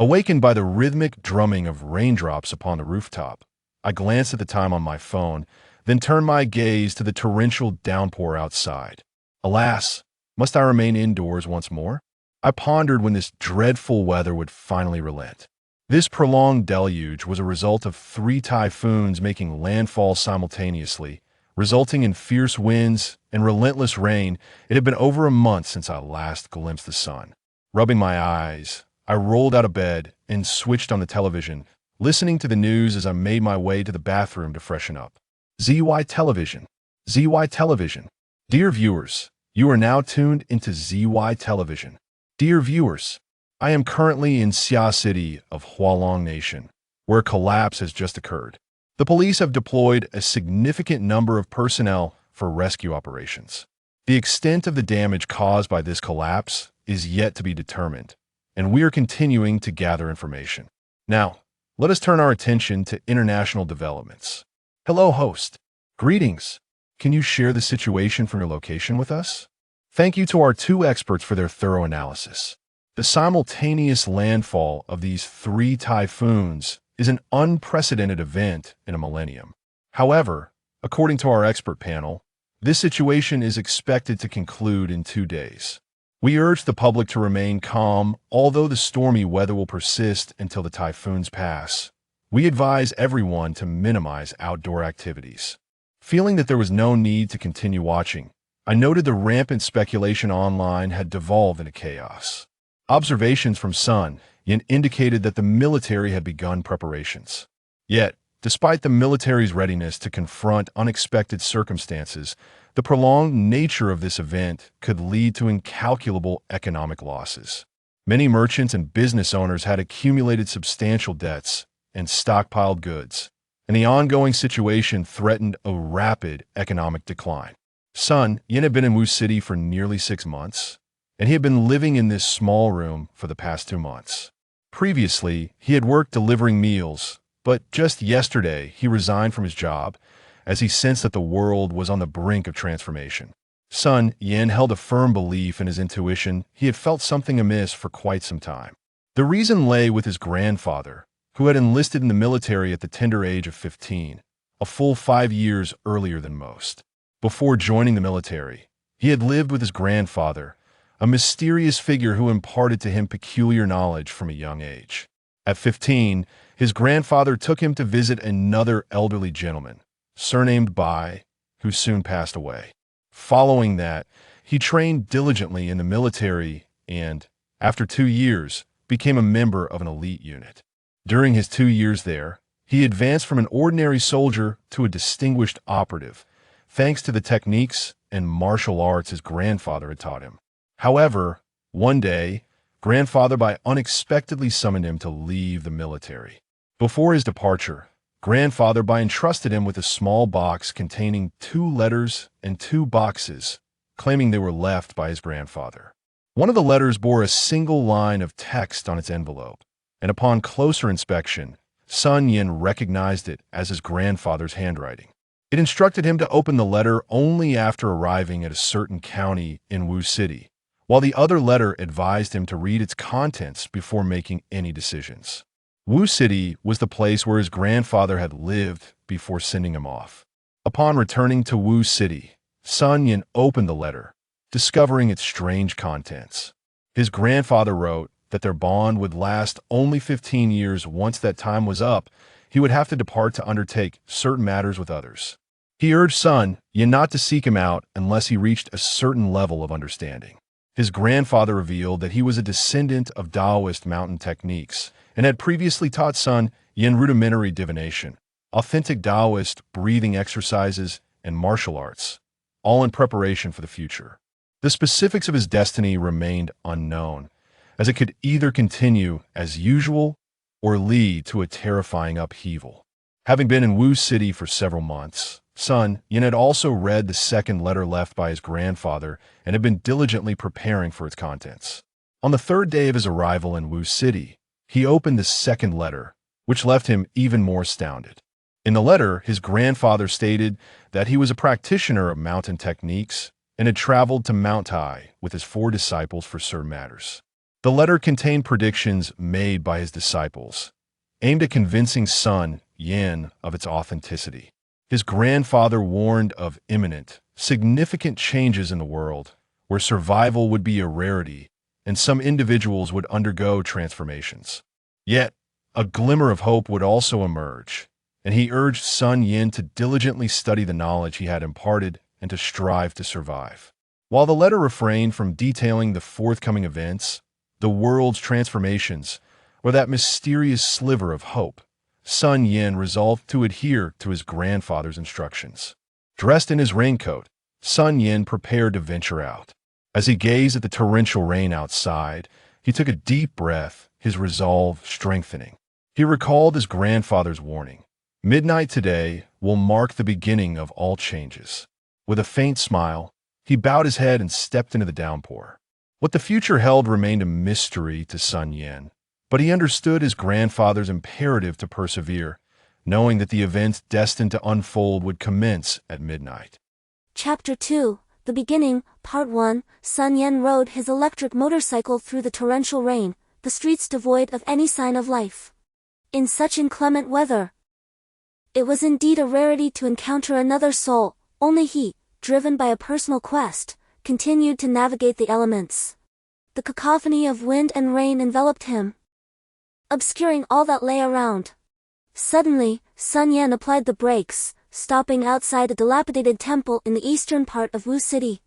Awakened by the rhythmic drumming of raindrops upon the rooftop, I glanced at the time on my phone, then turned my gaze to the torrential downpour outside. Alas, must I remain indoors once more? I pondered when this dreadful weather would finally relent. This prolonged deluge was a result of three typhoons making landfall simultaneously, resulting in fierce winds and relentless rain. It had been over a month since I last glimpsed the sun. Rubbing my eyes, I rolled out of bed and switched on the television, listening to the news as I made my way to the bathroom to freshen up. ZY Television. ZY Television. Dear viewers, you are now tuned into ZY Television. Dear viewers, I am currently in Xia City of Hualong Nation, where a collapse has just occurred. The police have deployed a significant number of personnel for rescue operations. The extent of the damage caused by this collapse is yet to be determined, and we are continuing to gather information. Now, let us turn our attention to international developments. Hello, host. Greetings. Can you share the situation from your location with us? Thank you to our two experts for their thorough analysis. The simultaneous landfall of these three typhoons is an unprecedented event in a millennium. However, according to our expert panel, this situation is expected to conclude in 2 days. We urge the public to remain calm, although the stormy weather will persist until the typhoons pass. We advise everyone to minimize outdoor activities. Feeling that there was no need to continue watching, I noted the rampant speculation online had devolved into chaos. Observations from Sun Yin indicated that the military had begun preparations. Yet, despite the military's readiness to confront unexpected circumstances, the prolonged nature of this event could lead to incalculable economic losses. Many merchants and business owners had accumulated substantial debts and stockpiled goods, and the ongoing situation threatened a rapid economic decline. Sun Yin had been in Wu City for nearly 6 months, and he had been living in this small room for the past 2 months. Previously, he had worked delivering meals, but just yesterday he resigned from his job as he sensed that the world was on the brink of transformation. Sun Yin held a firm belief in his intuition. He had felt something amiss for quite some time. The reason lay with his grandfather, who had enlisted in the military at the tender age of 15, a full 5 years earlier than most. Before joining the military, he had lived with his grandfather, a mysterious figure who imparted to him peculiar knowledge from a young age. At 15, his grandfather took him to visit another elderly gentleman, surnamed Bai, who soon passed away. Following that, he trained diligently in the military and, after 2 years, became a member of an elite unit. During his 2 years there, he advanced from an ordinary soldier to a distinguished operative, thanks to the techniques and martial arts his grandfather had taught him. However, one day, Grandfather Bai unexpectedly summoned him to leave the military. Before his departure, Grandfather Bai entrusted him with a small box containing 2 letters and 2 boxes, claiming they were left by his grandfather. One of the letters bore a single line of text on its envelope, and upon closer inspection, Sun Yin recognized it as his grandfather's handwriting. It instructed him to open the letter only after arriving at a certain county in Wu City, while the other letter advised him to read its contents before making any decisions. Wu City was the place where his grandfather had lived before sending him off. Upon returning to Wu City, Sun Yin opened the letter, discovering its strange contents. His grandfather wrote that their bond would last only 15 years. Once that time was up, he would have to depart to undertake certain matters with others. He urged Sun Yin not to seek him out unless he reached a certain level of understanding. His grandfather revealed that he was a descendant of Taoist mountain techniques and had previously taught Sun Yin rudimentary divination, authentic Taoist breathing exercises, and martial arts, all in preparation for the future. The specifics of his destiny remained unknown, as it could either continue as usual or lead to a terrifying upheaval. Having been in Wu City for several months, Sun Yin had also read the second letter left by his grandfather and had been diligently preparing for its contents. On the 3rd day of his arrival in Wu City, he opened the second letter, which left him even more astounded. In the letter, his grandfather stated that he was a practitioner of mountain techniques and had traveled to Mount Tai with his 4 disciples for certain matters. The letter contained predictions made by his disciples, aimed at convincing Sun Yin of its authenticity. His grandfather warned of imminent, significant changes in the world, where survival would be a rarity and some individuals would undergo transformations. Yet, a glimmer of hope would also emerge, and he urged Sun Yin to diligently study the knowledge he had imparted and to strive to survive. While the letter refrained from detailing the forthcoming events, the world's transformations, or that mysterious sliver of hope, Sun Yin resolved to adhere to his grandfather's instructions. Dressed in his raincoat, Sun Yin prepared to venture out. As he gazed at the torrential rain outside, he took a deep breath, his resolve strengthening. He recalled his grandfather's warning. Midnight today will mark the beginning of all changes. With a faint smile, he bowed his head and stepped into the downpour. What the future held remained a mystery to Sun Yin, but he understood his grandfather's imperative to persevere, knowing that the events destined to unfold would commence at midnight. Chapter 2, The Beginning, Part 1. Sun Yin rode his electric motorcycle through the torrential rain, the streets devoid of any sign of life. In such inclement weather, it was indeed a rarity to encounter another soul. Only he, driven by a personal quest, continued to navigate the elements. The cacophony of wind and rain enveloped him, obscuring all that lay around. Suddenly, Sun Yin applied the brakes, stopping outside a dilapidated temple in the eastern part of Wu City.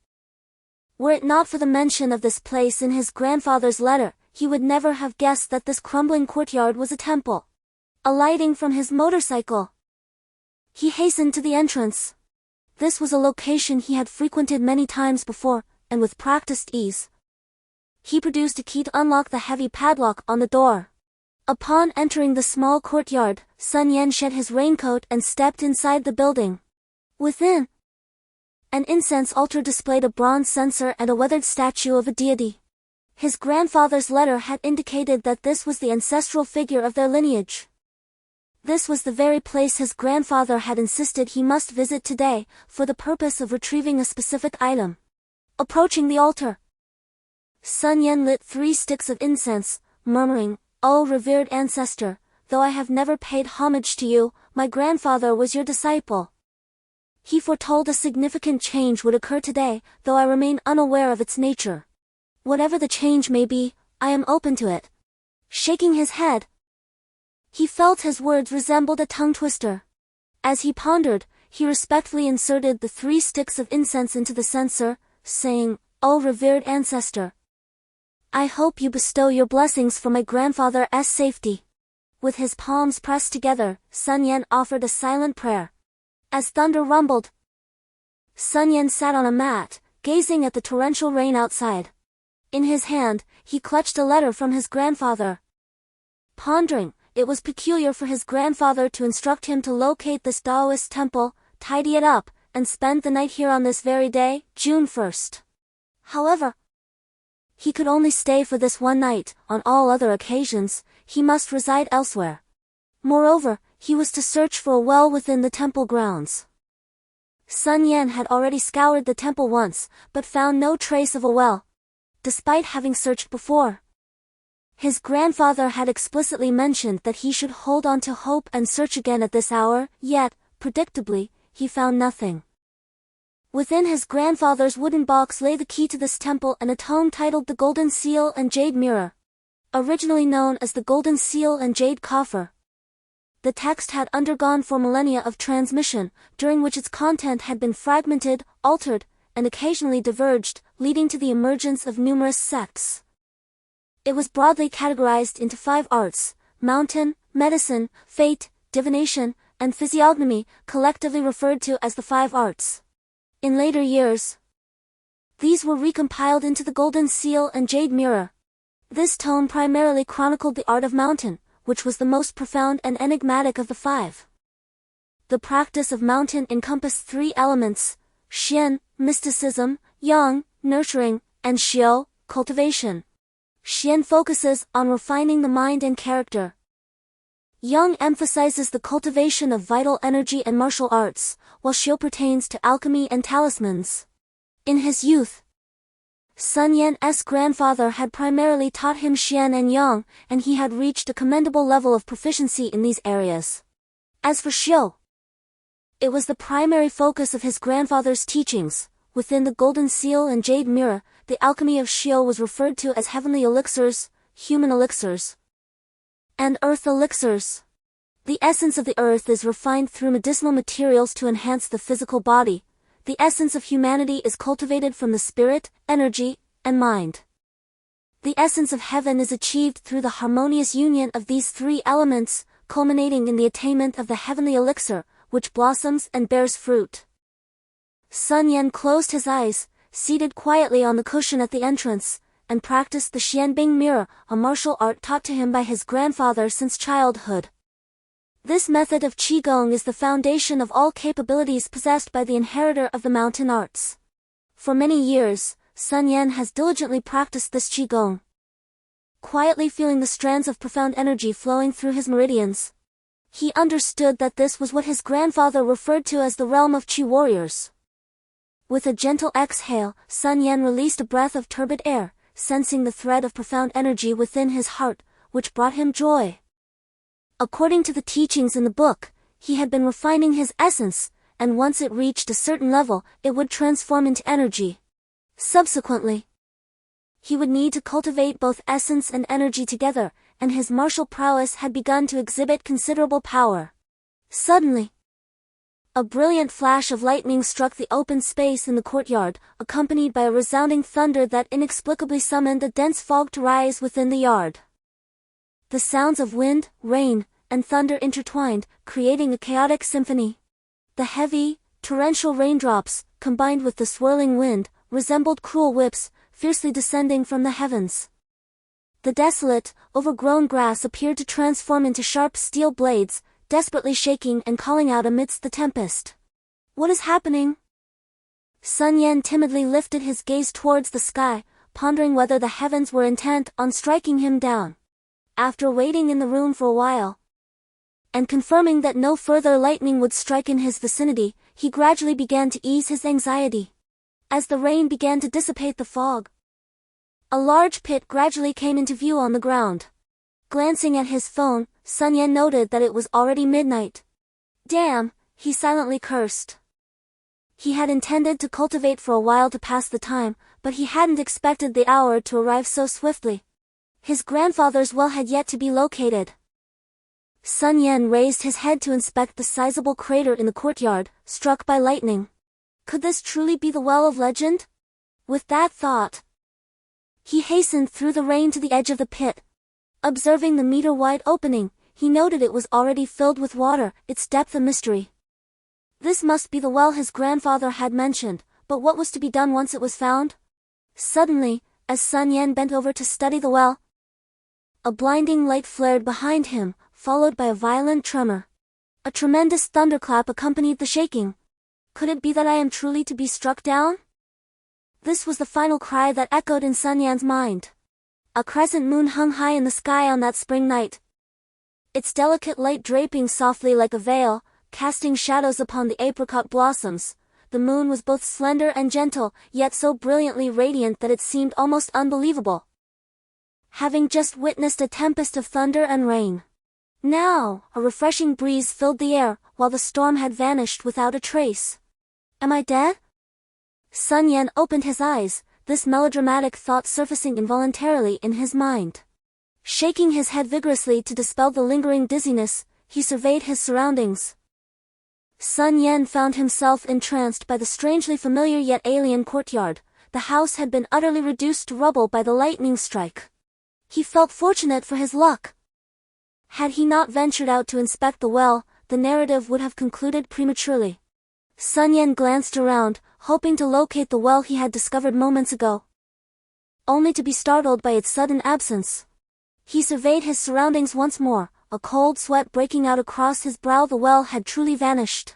Were it not for the mention of this place in his grandfather's letter, he would never have guessed that this crumbling courtyard was a temple. Alighting from his motorcycle, he hastened to the entrance. This was a location he had frequented many times before, and with practiced ease, he produced a key to unlock the heavy padlock on the door. Upon entering the small courtyard, Sun Yin shed his raincoat and stepped inside the building. Within, an incense altar displayed a bronze censer and a weathered statue of a deity. His grandfather's letter had indicated that this was the ancestral figure of their lineage. This was the very place his grandfather had insisted he must visit today, for the purpose of retrieving a specific item. Approaching the altar, Sun Yin lit 3 sticks of incense, murmuring, "O revered ancestor, though I have never paid homage to you, my grandfather was your disciple. He foretold a significant change would occur today, though I remain unaware of its nature. Whatever the change may be, I am open to it." Shaking his head, he felt his words resembled a tongue twister. As he pondered, he respectfully inserted the 3 sticks of incense into the censer, saying, "O revered ancestor, I hope you bestow your blessings for my grandfather's safety." With his palms pressed together, Sun Yin offered a silent prayer. As thunder rumbled, Sun Yin sat on a mat, gazing at the torrential rain outside. In his hand, he clutched a letter from his grandfather. Pondering, it was peculiar for his grandfather to instruct him to locate this Taoist temple, tidy it up, and spend the night here on this very day, June 1st. However, he could only stay for this one night. On all other occasions, he must reside elsewhere. Moreover, he was to search for a well within the temple grounds. Sun Yin had already scoured the temple once, but found no trace of a well, despite having searched before. His grandfather had explicitly mentioned that he should hold on to hope and search again at this hour, yet, predictably, he found nothing. Within his grandfather's wooden box lay the key to this temple and a tome titled The Golden Seal and Jade Mirror, originally known as the Golden Seal and Jade Coffer. The text had undergone 4 millennia of transmission, during which its content had been fragmented, altered, and occasionally diverged, leading to the emergence of numerous sects. It was broadly categorized into 5 arts: mountain, medicine, fate, divination, and physiognomy, collectively referred to as the 5 arts. In later years, these were recompiled into the Golden Seal and Jade Mirror. This tome primarily chronicled the art of mountain, which was the most profound and enigmatic of the 5. The practice of mountain encompassed 3 elements: Xian, mysticism; Yang, nurturing; and Xiao, cultivation. Xian focuses on refining the mind and character. Yang emphasizes the cultivation of vital energy and martial arts, while Xiao pertains to alchemy and talismans. In his youth, Sun Yan's grandfather had primarily taught him Xian and Yang, and he had reached a commendable level of proficiency in these areas. As for Xiu, it was the primary focus of his grandfather's teachings. Within the Golden Seal and Jade Mirror, the alchemy of Xiu was referred to as heavenly elixirs, human elixirs, and earth elixirs. The essence of the earth is refined through medicinal materials to enhance the physical body. The essence of humanity is cultivated from the spirit, energy, and mind. The essence of heaven is achieved through the harmonious union of these three elements, culminating in the attainment of the heavenly elixir, which blossoms and bears fruit. Sun Yan closed his eyes, seated quietly on the cushion at the entrance, and practiced the Xianbing mirror, a martial art taught to him by his grandfather since childhood. This method of Qigong is the foundation of all capabilities possessed by the inheritor of the mountain arts. For many years, Sun Yan has diligently practiced this Qigong. Quietly feeling the strands of profound energy flowing through his meridians, he understood that this was what his grandfather referred to as the realm of Qi warriors. With a gentle exhale, Sun Yan released a breath of turbid air, sensing the thread of profound energy within his heart, which brought him joy. According to the teachings in the book, he had been refining his essence, and once it reached a certain level, it would transform into energy. Subsequently, he would need to cultivate both essence and energy together, and his martial prowess had begun to exhibit considerable power. Suddenly, a brilliant flash of lightning struck the open space in the courtyard, accompanied by a resounding thunder that inexplicably summoned a dense fog to rise within the yard. The sounds of wind, rain, and thunder intertwined, creating a chaotic symphony. The heavy, torrential raindrops, combined with the swirling wind, resembled cruel whips, fiercely descending from the heavens. The desolate, overgrown grass appeared to transform into sharp steel blades, desperately shaking and calling out amidst the tempest. What is happening? Sun Yan timidly lifted his gaze towards the sky, pondering whether the heavens were intent on striking him down. After waiting in the room for a while, and confirming that no further lightning would strike in his vicinity, he gradually began to ease his anxiety. As the rain began to dissipate the fog, a large pit gradually came into view on the ground. Glancing at his phone, Sun Yan noted that it was already midnight. Damn, he silently cursed. He had intended to cultivate for a while to pass the time, but he hadn't expected the hour to arrive so swiftly. His grandfather's well had yet to be located. Sun Yan raised his head to inspect the sizable crater in the courtyard, struck by lightning. Could this truly be the well of legend? With that thought, he hastened through the rain to the edge of the pit. Observing the meter-wide opening, he noted it was already filled with water, its depth a mystery. This must be the well his grandfather had mentioned, but what was to be done once it was found? Suddenly, as Sun Yan bent over to study the well, a blinding light flared behind him, followed by a violent tremor. A tremendous thunderclap accompanied the shaking. Could it be that I am truly to be struck down? This was the final cry that echoed in Sun Yan's mind. A crescent moon hung high in the sky on that spring night, its delicate light draping softly like a veil, casting shadows upon the apricot blossoms. The moon was both slender and gentle, yet so brilliantly radiant that it seemed almost unbelievable. Having just witnessed a tempest of thunder and rain, now, a refreshing breeze filled the air, while the storm had vanished without a trace. Am I dead? Sun Yan opened his eyes, this melodramatic thought surfacing involuntarily in his mind. Shaking his head vigorously to dispel the lingering dizziness, he surveyed his surroundings. Sun Yan found himself entranced by the strangely familiar yet alien courtyard. The house had been utterly reduced to rubble by the lightning strike. He felt fortunate for his luck. Had he not ventured out to inspect the well, the narrative would have concluded prematurely. Sun Yan glanced around, hoping to locate the well he had discovered moments ago, only to be startled by its sudden absence. He surveyed his surroundings once more, a cold sweat breaking out across his brow. The well had truly vanished.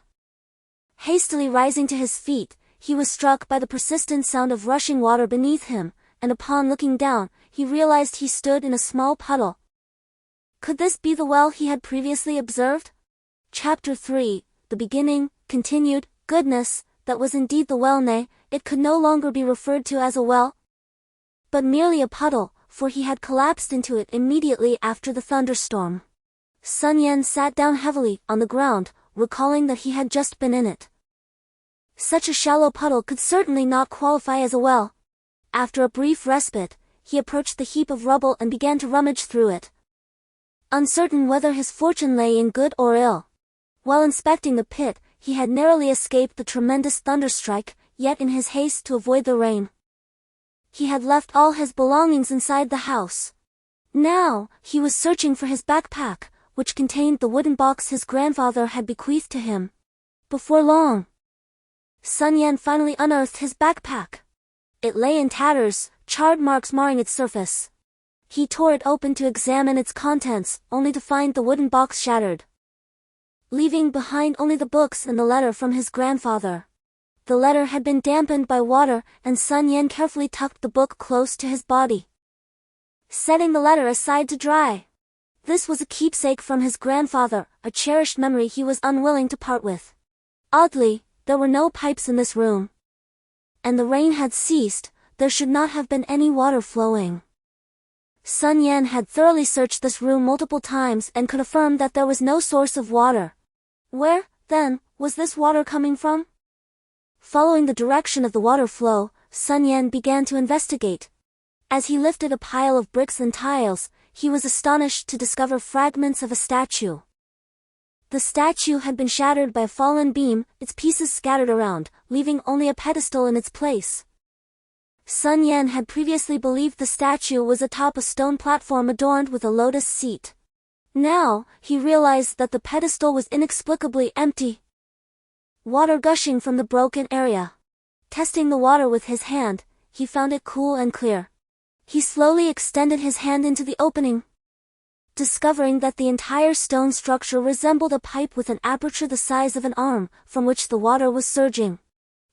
Hastily rising to his feet, he was struck by the persistent sound of rushing water beneath him, and upon looking down, he realized he stood in a small puddle. Could this be the well he had previously observed? Chapter 3, The Beginning, continued. Goodness, that was indeed the well, nay, it could no longer be referred to as a well. but merely a puddle, for he had collapsed into it immediately after the thunderstorm. Sun Yan sat down heavily on the ground, recalling that he had just been in it. Such a shallow puddle could certainly not qualify as a well. After a brief respite, he approached the heap of rubble and began to rummage through it, uncertain whether his fortune lay in good or ill. While inspecting the pit, he had narrowly escaped the tremendous thunderstrike, yet in his haste to avoid the rain, he had left all his belongings inside the house. Now, he was searching for his backpack, which contained the wooden box his grandfather had bequeathed to him. Before long, Sun Yan finally unearthed his backpack. It lay in tatters, charred marks marring its surface. He tore it open to examine its contents, only to find the wooden box shattered, leaving behind only the books and the letter from his grandfather. The letter had been dampened by water, and Sun Yan carefully tucked the book close to his body, setting the letter aside to dry. This was a keepsake from his grandfather, a cherished memory he was unwilling to part with. Oddly, there were no pipes in this room, and the rain had ceased. There should not have been any water flowing. Sun Yan had thoroughly searched this room multiple times and could affirm that there was no source of water. Where, then, was this water coming from? Following the direction of the water flow, Sun Yan began to investigate. As he lifted a pile of bricks and tiles, he was astonished to discover fragments of a statue. The statue had been shattered by a fallen beam, its pieces scattered around, leaving only a pedestal in its place. Sun Yan had previously believed the statue was atop a stone platform adorned with a lotus seat. Now, he realized that the pedestal was inexplicably empty. Water gushing from the broken area. Testing the water with his hand, he found it cool and clear. He slowly extended his hand into the opening, discovering that the entire stone structure resembled a pipe with an aperture the size of an arm, from which the water was surging.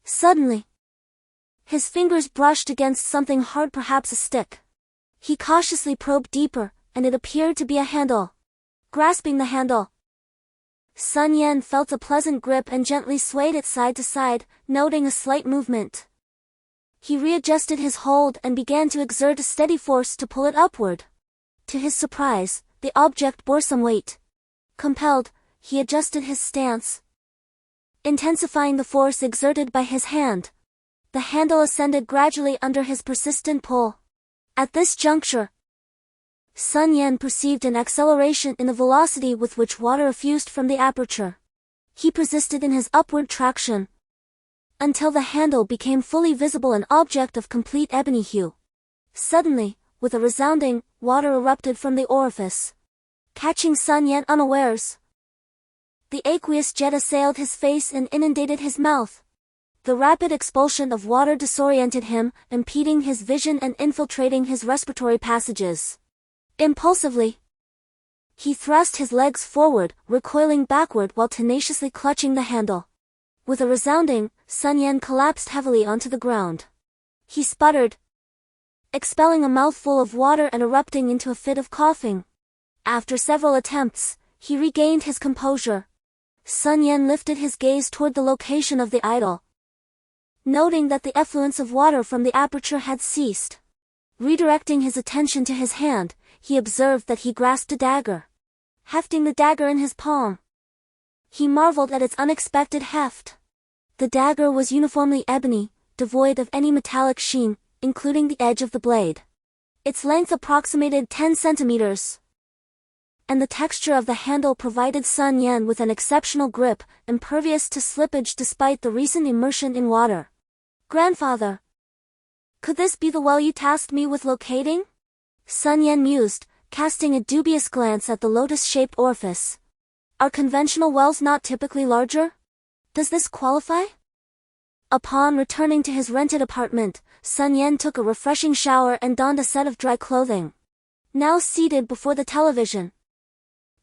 Suddenly, his fingers brushed against something hard, perhaps a stick. He cautiously probed deeper, and it appeared to be a handle. Grasping the handle, Sun Yan felt a pleasant grip and gently swayed it side to side, noting a slight movement. He readjusted his hold and began to exert a steady force to pull it upward. To his surprise, the object bore some weight. Compelled, he adjusted his stance, intensifying the force exerted by his hand. The handle ascended gradually under his persistent pull. At this juncture, Sun Yan perceived an acceleration in the velocity with which water effused from the aperture. He persisted in his upward traction until the handle became fully visible, an object of complete ebony hue. Suddenly, with a resounding, water erupted from the orifice, catching Sun Yan unawares. The aqueous jet assailed his face and inundated his mouth. The rapid expulsion of water disoriented him, impeding his vision and infiltrating his respiratory passages. Impulsively, he thrust his legs forward, recoiling backward while tenaciously clutching the handle. With a resounding, Sun Yan collapsed heavily onto the ground. He sputtered, expelling a mouthful of water and erupting into a fit of coughing. After several attempts, he regained his composure. Sun Yan lifted his gaze toward the location of the idol, noting that the effluence of water from the aperture had ceased. Redirecting his attention to his hand, he observed that he grasped a dagger. Hefting the dagger in his palm, he marveled at its unexpected heft. The dagger was uniformly ebony, devoid of any metallic sheen, including the edge of the blade. Its length approximated 10 centimeters, and the texture of the handle provided Sun Yan with an exceptional grip, impervious to slippage despite the recent immersion in water. Grandfather, could this be the well you tasked me with locating? Sun Yan mused, casting a dubious glance at the lotus-shaped orifice. Are conventional wells not typically larger? Does this qualify? Upon returning to his rented apartment, Sun Yan took a refreshing shower and donned a set of dry clothing. Now seated before the television,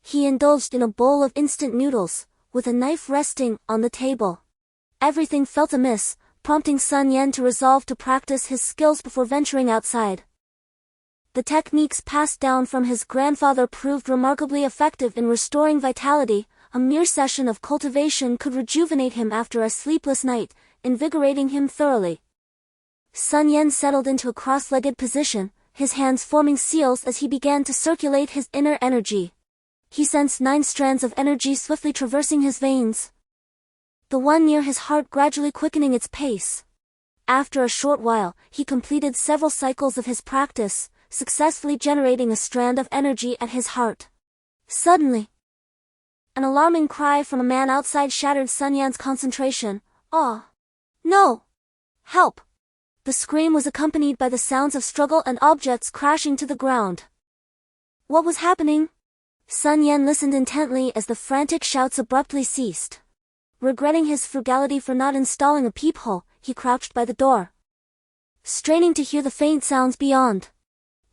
he indulged in a bowl of instant noodles, with a knife resting on the table. Everything felt amiss, prompting Sun Yan to resolve to practice his skills before venturing outside. The techniques passed down from his grandfather proved remarkably effective in restoring vitality. A mere session of cultivation could rejuvenate him after a sleepless night, invigorating him thoroughly. Sun Yan settled into a cross-legged position, his hands forming seals as he began to circulate his inner energy. He sensed 9 strands of energy swiftly traversing his veins, the one near his heart gradually quickening its pace. After a short while, he completed several cycles of his practice, successfully generating a strand of energy at his heart. Suddenly, an alarming cry from a man outside shattered Sun Yan's concentration. "Ah! No! Help!" The scream was accompanied by the sounds of struggle and objects crashing to the ground. What was happening? Sun Yan listened intently as the frantic shouts abruptly ceased. Regretting his frugality for not installing a peephole, he crouched by the door, straining to hear the faint sounds beyond.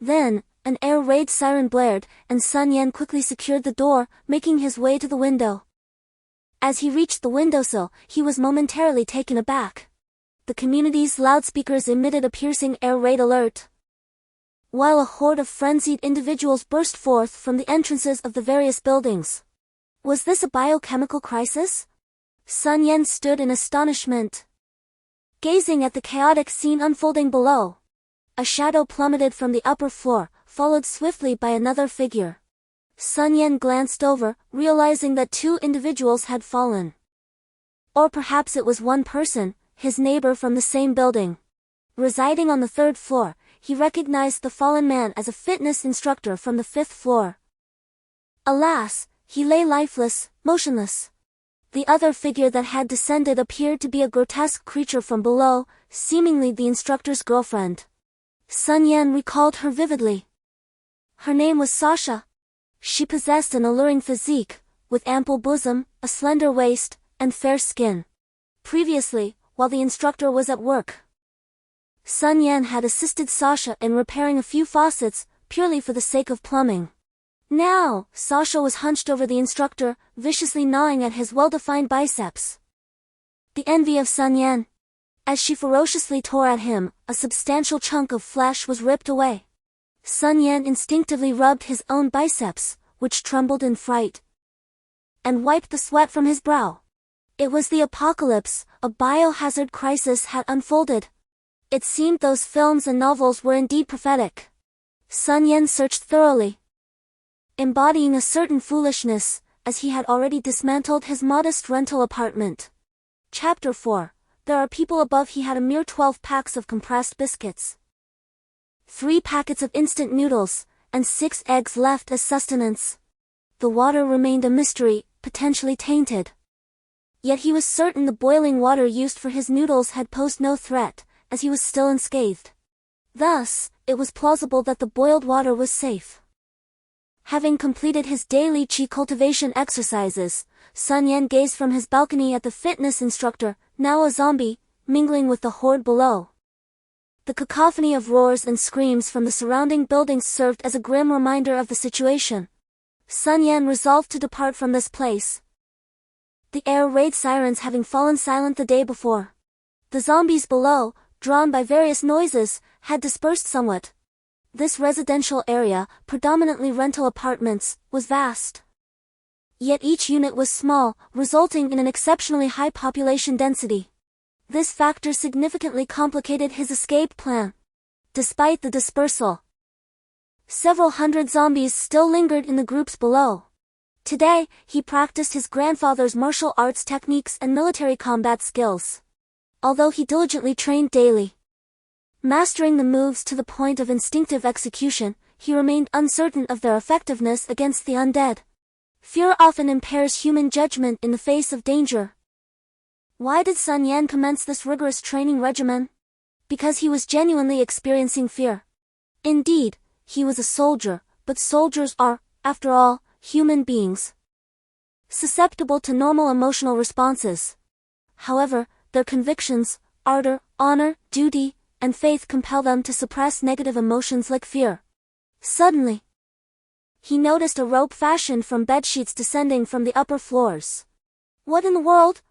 Then, an air raid siren blared, and Sun Yan quickly secured the door, making his way to the window. As he reached the windowsill, he was momentarily taken aback. The community's loudspeakers emitted a piercing air raid alert, while a horde of frenzied individuals burst forth from the entrances of the various buildings. Was this a biochemical crisis? Sun Yan stood in astonishment, gazing at the chaotic scene unfolding below. A shadow plummeted from the upper floor, followed swiftly by another figure. Sun Yan glanced over, realizing that 2 individuals had fallen. Or perhaps it was one person, his neighbor from the same building. Residing on the 3rd floor, he recognized the fallen man as a fitness instructor from the 5th floor. Alas, he lay lifeless, motionless. The other figure that had descended appeared to be a grotesque creature from below, seemingly the instructor's girlfriend. Sun Yan recalled her vividly. Her name was Sasha. She possessed an alluring physique, with ample bosom, a slender waist, and fair skin. Previously, while the instructor was at work, Sun Yan had assisted Sasha in repairing a few faucets, purely for the sake of plumbing. Now, Sasha was hunched over the instructor, viciously gnawing at his well-defined biceps. The envy of Sun Yan. As she ferociously tore at him, a substantial chunk of flesh was ripped away. Sun Yan instinctively rubbed his own biceps, which trembled in fright, and wiped the sweat from his brow. It was the apocalypse, a biohazard crisis had unfolded. It seemed those films and novels were indeed prophetic. Sun Yan searched thoroughly, embodying a certain foolishness, as he had already dismantled his modest rental apartment. Chapter 4. There are people above. He had a mere 12 packs of compressed biscuits, 3 packets of instant noodles, and 6 eggs left as sustenance. The water remained a mystery, potentially tainted. Yet he was certain the boiling water used for his noodles had posed no threat, as he was still unscathed. Thus, it was plausible that the boiled water was safe. Having completed his daily chi cultivation exercises, Sun Yan gazed from his balcony at the fitness instructor, now a zombie, mingling with the horde below. The cacophony of roars and screams from the surrounding buildings served as a grim reminder of the situation. Sun Yan resolved to depart from this place, the air raid sirens having fallen silent the day before. The zombies below, drawn by various noises, had dispersed somewhat. This residential area, predominantly rental apartments, was vast. Yet each unit was small, resulting in an exceptionally high population density. This factor significantly complicated his escape plan. Despite the dispersal, several hundred zombies still lingered in the groups below. Today, he practiced his grandfather's martial arts techniques and military combat skills. Although he diligently trained daily, mastering the moves to the point of instinctive execution, he remained uncertain of their effectiveness against the undead. Fear often impairs human judgment in the face of danger. Why did Sun Yan commence this rigorous training regimen? Because he was genuinely experiencing fear. Indeed, he was a soldier, but soldiers are, after all, human beings, susceptible to normal emotional responses. However, their convictions, ardor, honor, duty, and faith compel them to suppress negative emotions like fear. Suddenly, he noticed a rope fashioned from bedsheets descending from the upper floors. What in the world?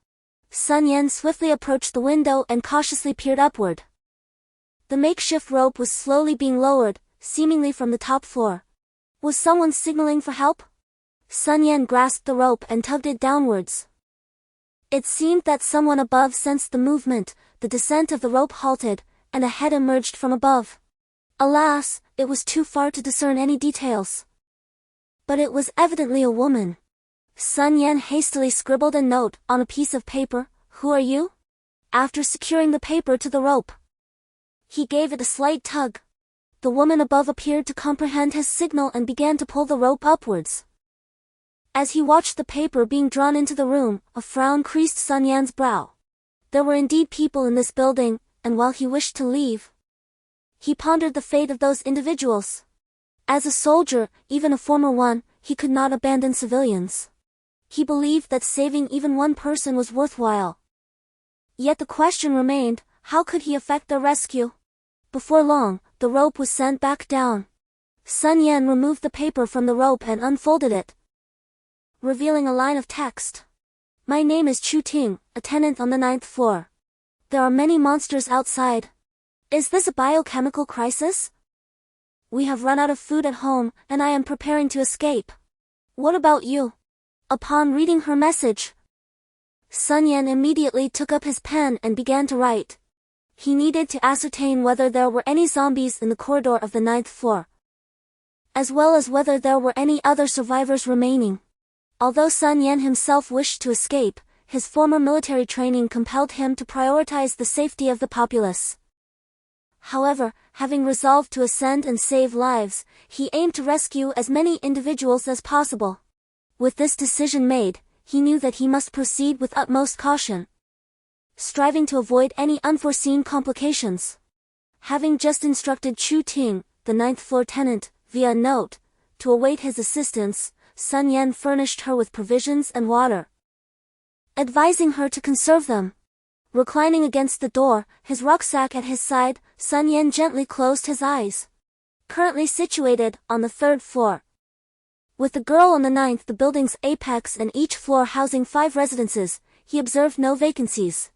Sun Yan swiftly approached the window and cautiously peered upward. The makeshift rope was slowly being lowered, seemingly from the top floor. Was someone signaling for help? Sun Yan grasped the rope and tugged it downwards. It seemed that someone above sensed the movement. The descent of the rope halted, and a head emerged from above. Alas, it was too far to discern any details. But it was evidently a woman. Sun Yan hastily scribbled a note on a piece of paper. "Who are you?" After securing the paper to the rope, he gave it a slight tug. The woman above appeared to comprehend his signal and began to pull the rope upwards. As he watched the paper being drawn into the room, a frown creased Sun Yan's brow. There were indeed people in this building, and while he wished to leave, he pondered the fate of those individuals. As a soldier, even a former one, he could not abandon civilians. He believed that saving even one person was worthwhile. Yet the question remained, how could he effect their rescue? Before long, the rope was sent back down. Sun Yan removed the paper from the rope and unfolded it, revealing a line of text. "My name is Chu Ting, a tenant on the 9th floor. There are many monsters outside. Is this a biochemical crisis? We have run out of food at home, and I am preparing to escape. What about you?" Upon reading her message, Sun Yan immediately took up his pen and began to write. He needed to ascertain whether there were any zombies in the corridor of the 9th floor, as well as whether there were any other survivors remaining. Although Sun Yan himself wished to escape, his former military training compelled him to prioritize the safety of the populace. However, having resolved to ascend and save lives, he aimed to rescue as many individuals as possible. With this decision made, he knew that he must proceed with utmost caution, striving to avoid any unforeseen complications. Having just instructed Chu Ting, the 9th floor tenant, via a note, to await his assistance, Sun Yan furnished her with provisions and water, advising her to conserve them. Reclining against the door, his rucksack at his side, Sun Yan gently closed his eyes. Currently situated on the 3rd floor, with the girl on the 9th, the building's apex, and each floor housing 5 residences, he observed no vacancies.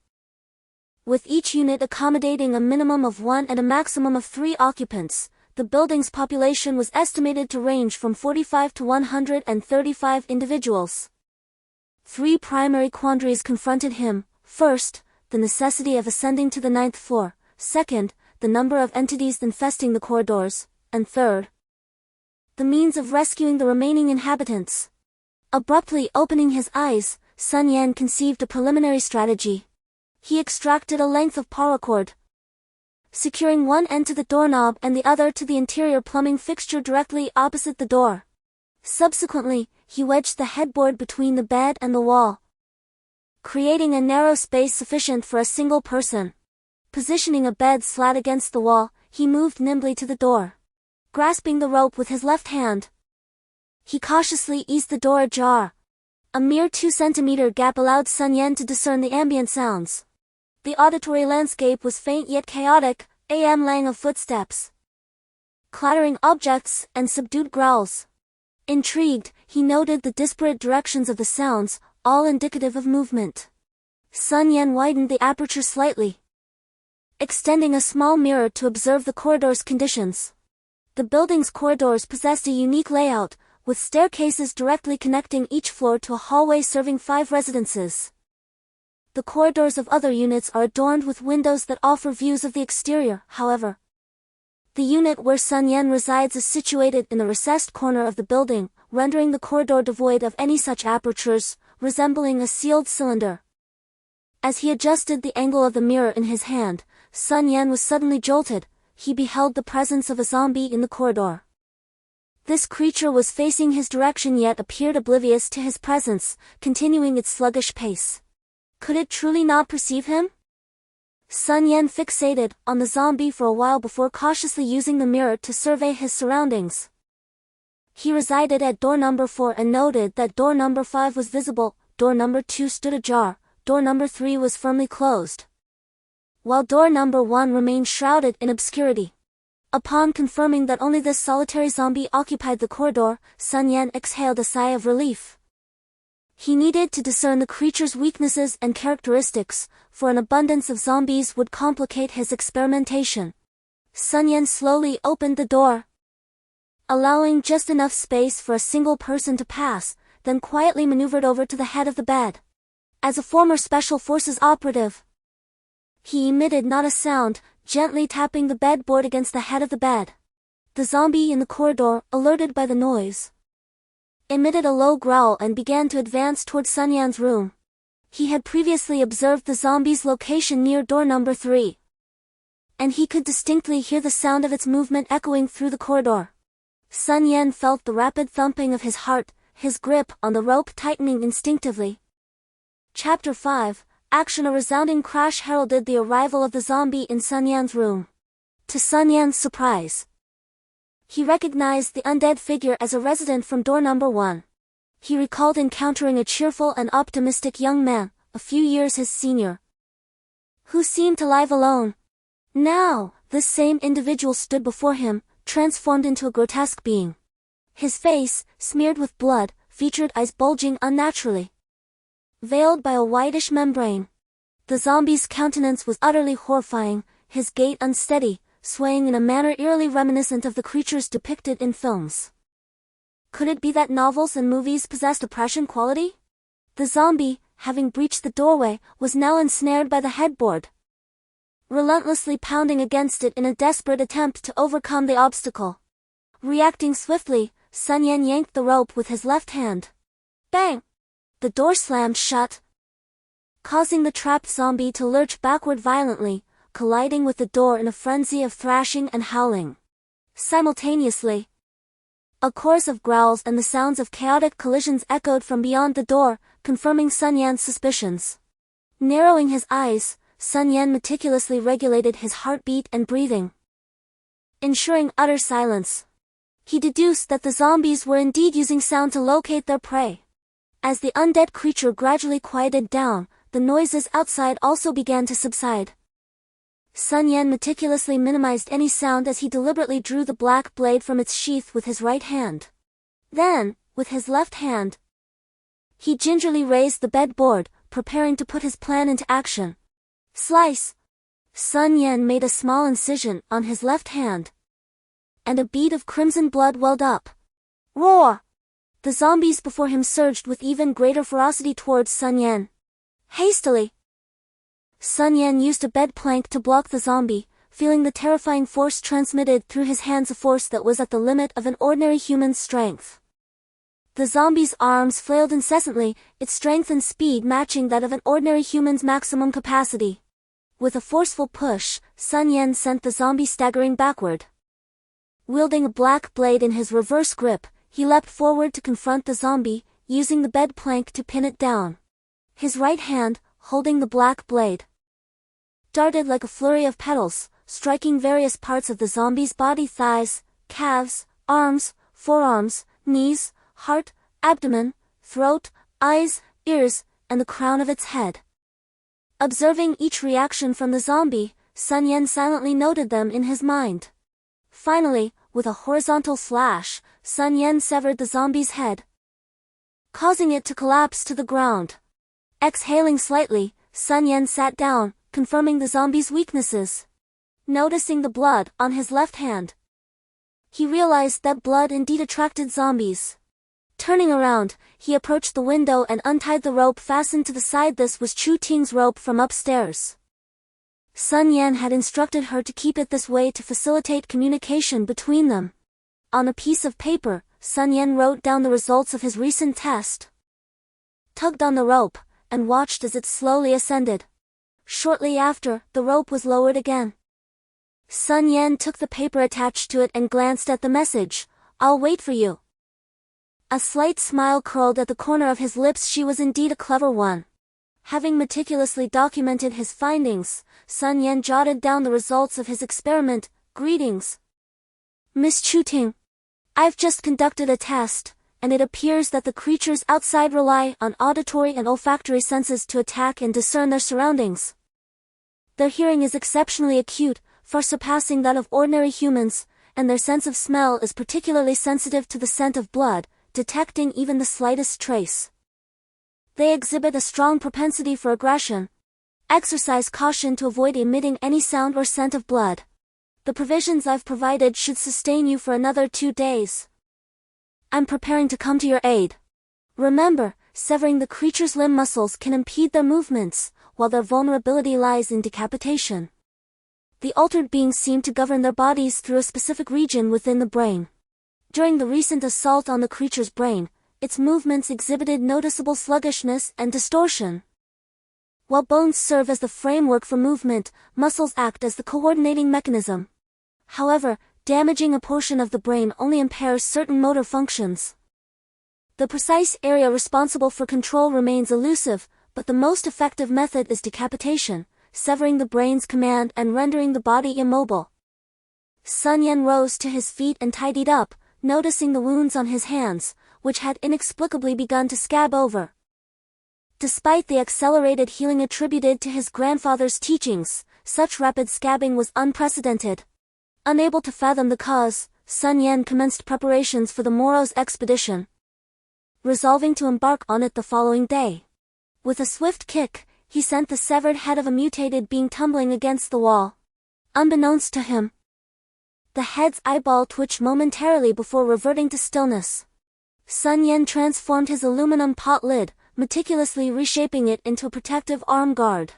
With each unit accommodating a minimum of 1 and a maximum of 3 occupants, the building's population was estimated to range from 45 to 135 individuals. 3 primary quandaries confronted him. First, the necessity of ascending to the 9th floor. Second, the number of entities infesting the corridors. And third, the means of rescuing the remaining inhabitants. Abruptly opening his eyes, Sun Yan conceived a preliminary strategy. He extracted a length of paracord, securing one end to the doorknob and the other to the interior plumbing fixture directly opposite the door. Subsequently, he wedged the headboard between the bed and the wall, creating a narrow space sufficient for a single person. Positioning a bed slat against the wall, he moved nimbly to the door. Grasping the rope with his left hand, he cautiously eased the door ajar. A mere 2-centimeter gap allowed Sun Yan to discern the ambient sounds. The auditory landscape was faint yet chaotic, lang of footsteps, clattering objects, and subdued growls. Intrigued, he noted the disparate directions of the sounds, all indicative of movement. Sun Yan widened the aperture slightly, extending a small mirror to observe the corridor's conditions. The building's corridors possessed a unique layout, with staircases directly connecting each floor to a hallway serving 5 residences. The corridors of other units are adorned with windows that offer views of the exterior. However, the unit where Sun Yan resides is situated in the recessed corner of the building, rendering the corridor devoid of any such apertures, resembling a sealed cylinder. As he adjusted the angle of the mirror in his hand, Sun Yan was suddenly jolted. He beheld the presence of a zombie in the corridor. This creature was facing his direction yet appeared oblivious to his presence, continuing its sluggish pace. Could it truly not perceive him? Sun Yan fixated on the zombie for a while before cautiously using the mirror to survey his surroundings. He resided at door number 4 and noted that door number 5 was visible, door number 2 stood ajar, door number 3 was firmly closed, while door number 1 remained shrouded in obscurity. Upon confirming that only this solitary zombie occupied the corridor, Sun Yan exhaled a sigh of relief. He needed to discern the creature's weaknesses and characteristics, for an abundance of zombies would complicate his experimentation. Sun Yan slowly opened the door, allowing just enough space for a single person to pass, then quietly maneuvered over to the head of the bed. As a former Special Forces operative, he emitted not a sound, gently tapping the bedboard against the head of the bed. The zombie in the corridor, alerted by the noise, emitted a low growl and began to advance toward Sun Yan's room. He had previously observed the zombie's location near door number 3, and he could distinctly hear the sound of its movement echoing through the corridor. Sun Yan felt the rapid thumping of his heart, his grip on the rope tightening instinctively. Chapter 5, Action. A resounding crash heralded the arrival of the zombie in Sun Yan's room. To Sun Yan's surprise, he recognized the undead figure as a resident from door number 1. He recalled encountering a cheerful and optimistic young man, a few years his senior, who seemed to live alone. Now, this same individual stood before him, transformed into a grotesque being. His face, smeared with blood, featured eyes bulging unnaturally, veiled by a whitish membrane. The zombie's countenance was utterly horrifying, his gait unsteady, swaying in a manner eerily reminiscent of the creatures depicted in films. Could it be that novels and movies possessed oppression quality? The zombie, having breached the doorway, was now ensnared by the headboard, relentlessly pounding against it in a desperate attempt to overcome the obstacle. Reacting swiftly, Sun Yan yanked the rope with his left hand. Bang! The door slammed shut, causing the trapped zombie to lurch backward violently, colliding with the door in a frenzy of thrashing and howling. Simultaneously, a chorus of growls and the sounds of chaotic collisions echoed from beyond the door, confirming Sun Yan's suspicions. Narrowing his eyes, Sun Yan meticulously regulated his heartbeat and breathing, ensuring utter silence. He deduced that the zombies were indeed using sound to locate their prey. As the undead creature gradually quieted down, the noises outside also began to subside. Sun Yan meticulously minimized any sound as he deliberately drew the black blade from its sheath with his right hand. Then, with his left hand, he gingerly raised the bedboard, preparing to put his plan into action. Slice! Sun Yan made a small incision on his left hand, and a bead of crimson blood welled up. Roar! The zombies before him surged with even greater ferocity towards Sun Yan. Hastily, Sun Yan used a bed plank to block the zombie, feeling the terrifying force transmitted through his hands, a force that was at the limit of an ordinary human's strength. The zombie's arms flailed incessantly, its strength and speed matching that of an ordinary human's maximum capacity. With a forceful push, Sun Yan sent the zombie staggering backward. Wielding a black blade in his reverse grip, he leapt forward to confront the zombie, using the bed plank to pin it down. His right hand, holding the black blade, darted like a flurry of petals, striking various parts of the zombie's body: thighs, calves, arms, forearms, knees, heart, abdomen, throat, eyes, ears, and the crown of its head. Observing each reaction from the zombie, Sun Yan silently noted them in his mind. Finally, with a horizontal slash, Sun Yan severed the zombie's head, causing it to collapse to the ground. Exhaling slightly, Sun Yan sat down, confirming the zombie's weaknesses. Noticing the blood on his left hand, he realized that blood indeed attracted zombies. Turning around, he approached the window and untied the rope fastened to the side. This was Chu Ting's rope from upstairs. Sun Yan had instructed her to keep it this way to facilitate communication between them. On a piece of paper, Sun Yan wrote down the results of his recent test, tugged on the rope, and watched as it slowly ascended. Shortly after, the rope was lowered again. Sun Yan took the paper attached to it and glanced at the message. "I'll wait for you." A slight smile curled at the corner of his lips. She was indeed a clever one. Having meticulously documented his findings, Sun Yan jotted down the results of his experiment. "Greetings, Miss Chu Ting. I've just conducted a test, and it appears that the creatures outside rely on auditory and olfactory senses to attack and discern their surroundings. Their hearing is exceptionally acute, far surpassing that of ordinary humans, and their sense of smell is particularly sensitive to the scent of blood, detecting even the slightest trace. They exhibit a strong propensity for aggression. Exercise caution to avoid emitting any sound or scent of blood. The provisions I've provided should sustain you for another 2 days. I'm preparing to come to your aid. Remember, severing the creature's limb muscles can impede their movements, while their vulnerability lies in decapitation. The altered beings seemed to govern their bodies through a specific region within the brain. During the recent assault on the creature's brain, its movements exhibited noticeable sluggishness and distortion. While bones serve as the framework for movement, muscles act as the coordinating mechanism. However, damaging a portion of the brain only impairs certain motor functions. The precise area responsible for control remains elusive, but the most effective method is decapitation, severing the brain's command and rendering the body immobile. Sun Yan rose to his feet and tidied up, noticing the wounds on his hands, which had inexplicably begun to scab over. Despite the accelerated healing attributed to his grandfather's teachings, such rapid scabbing was unprecedented. Unable to fathom the cause, Sun Yan commenced preparations for the morrow's expedition, resolving to embark on it the following day. With a swift kick, he sent the severed head of a mutated being tumbling against the wall. Unbeknownst to him, the head's eyeball twitched momentarily before reverting to stillness. Sun Yan transformed his aluminum pot lid, meticulously reshaping it into a protective arm guard.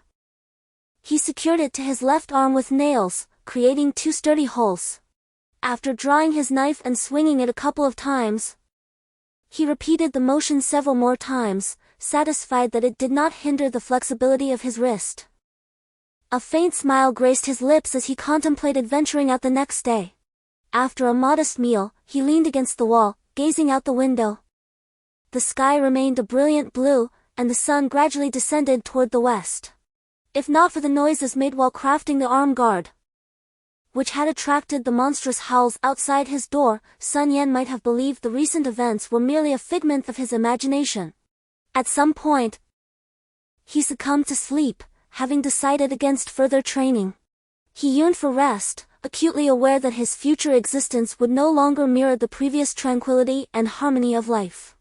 He secured it to his left arm with nails, creating 2 sturdy holes. After drawing his knife and swinging it a couple of times, he repeated the motion several more times, satisfied that it did not hinder the flexibility of his wrist. A faint smile graced his lips as he contemplated venturing out the next day. After a modest meal, he leaned against the wall, gazing out the window. The sky remained a brilliant blue, and the sun gradually descended toward the west. If not for the noises made while crafting the arm guard, which had attracted the monstrous howls outside his door, Sun Yan might have believed the recent events were merely a figment of his imagination. At some point, he succumbed to sleep, having decided against further training. He yearned for rest, acutely aware that his future existence would no longer mirror the previous tranquility and harmony of life.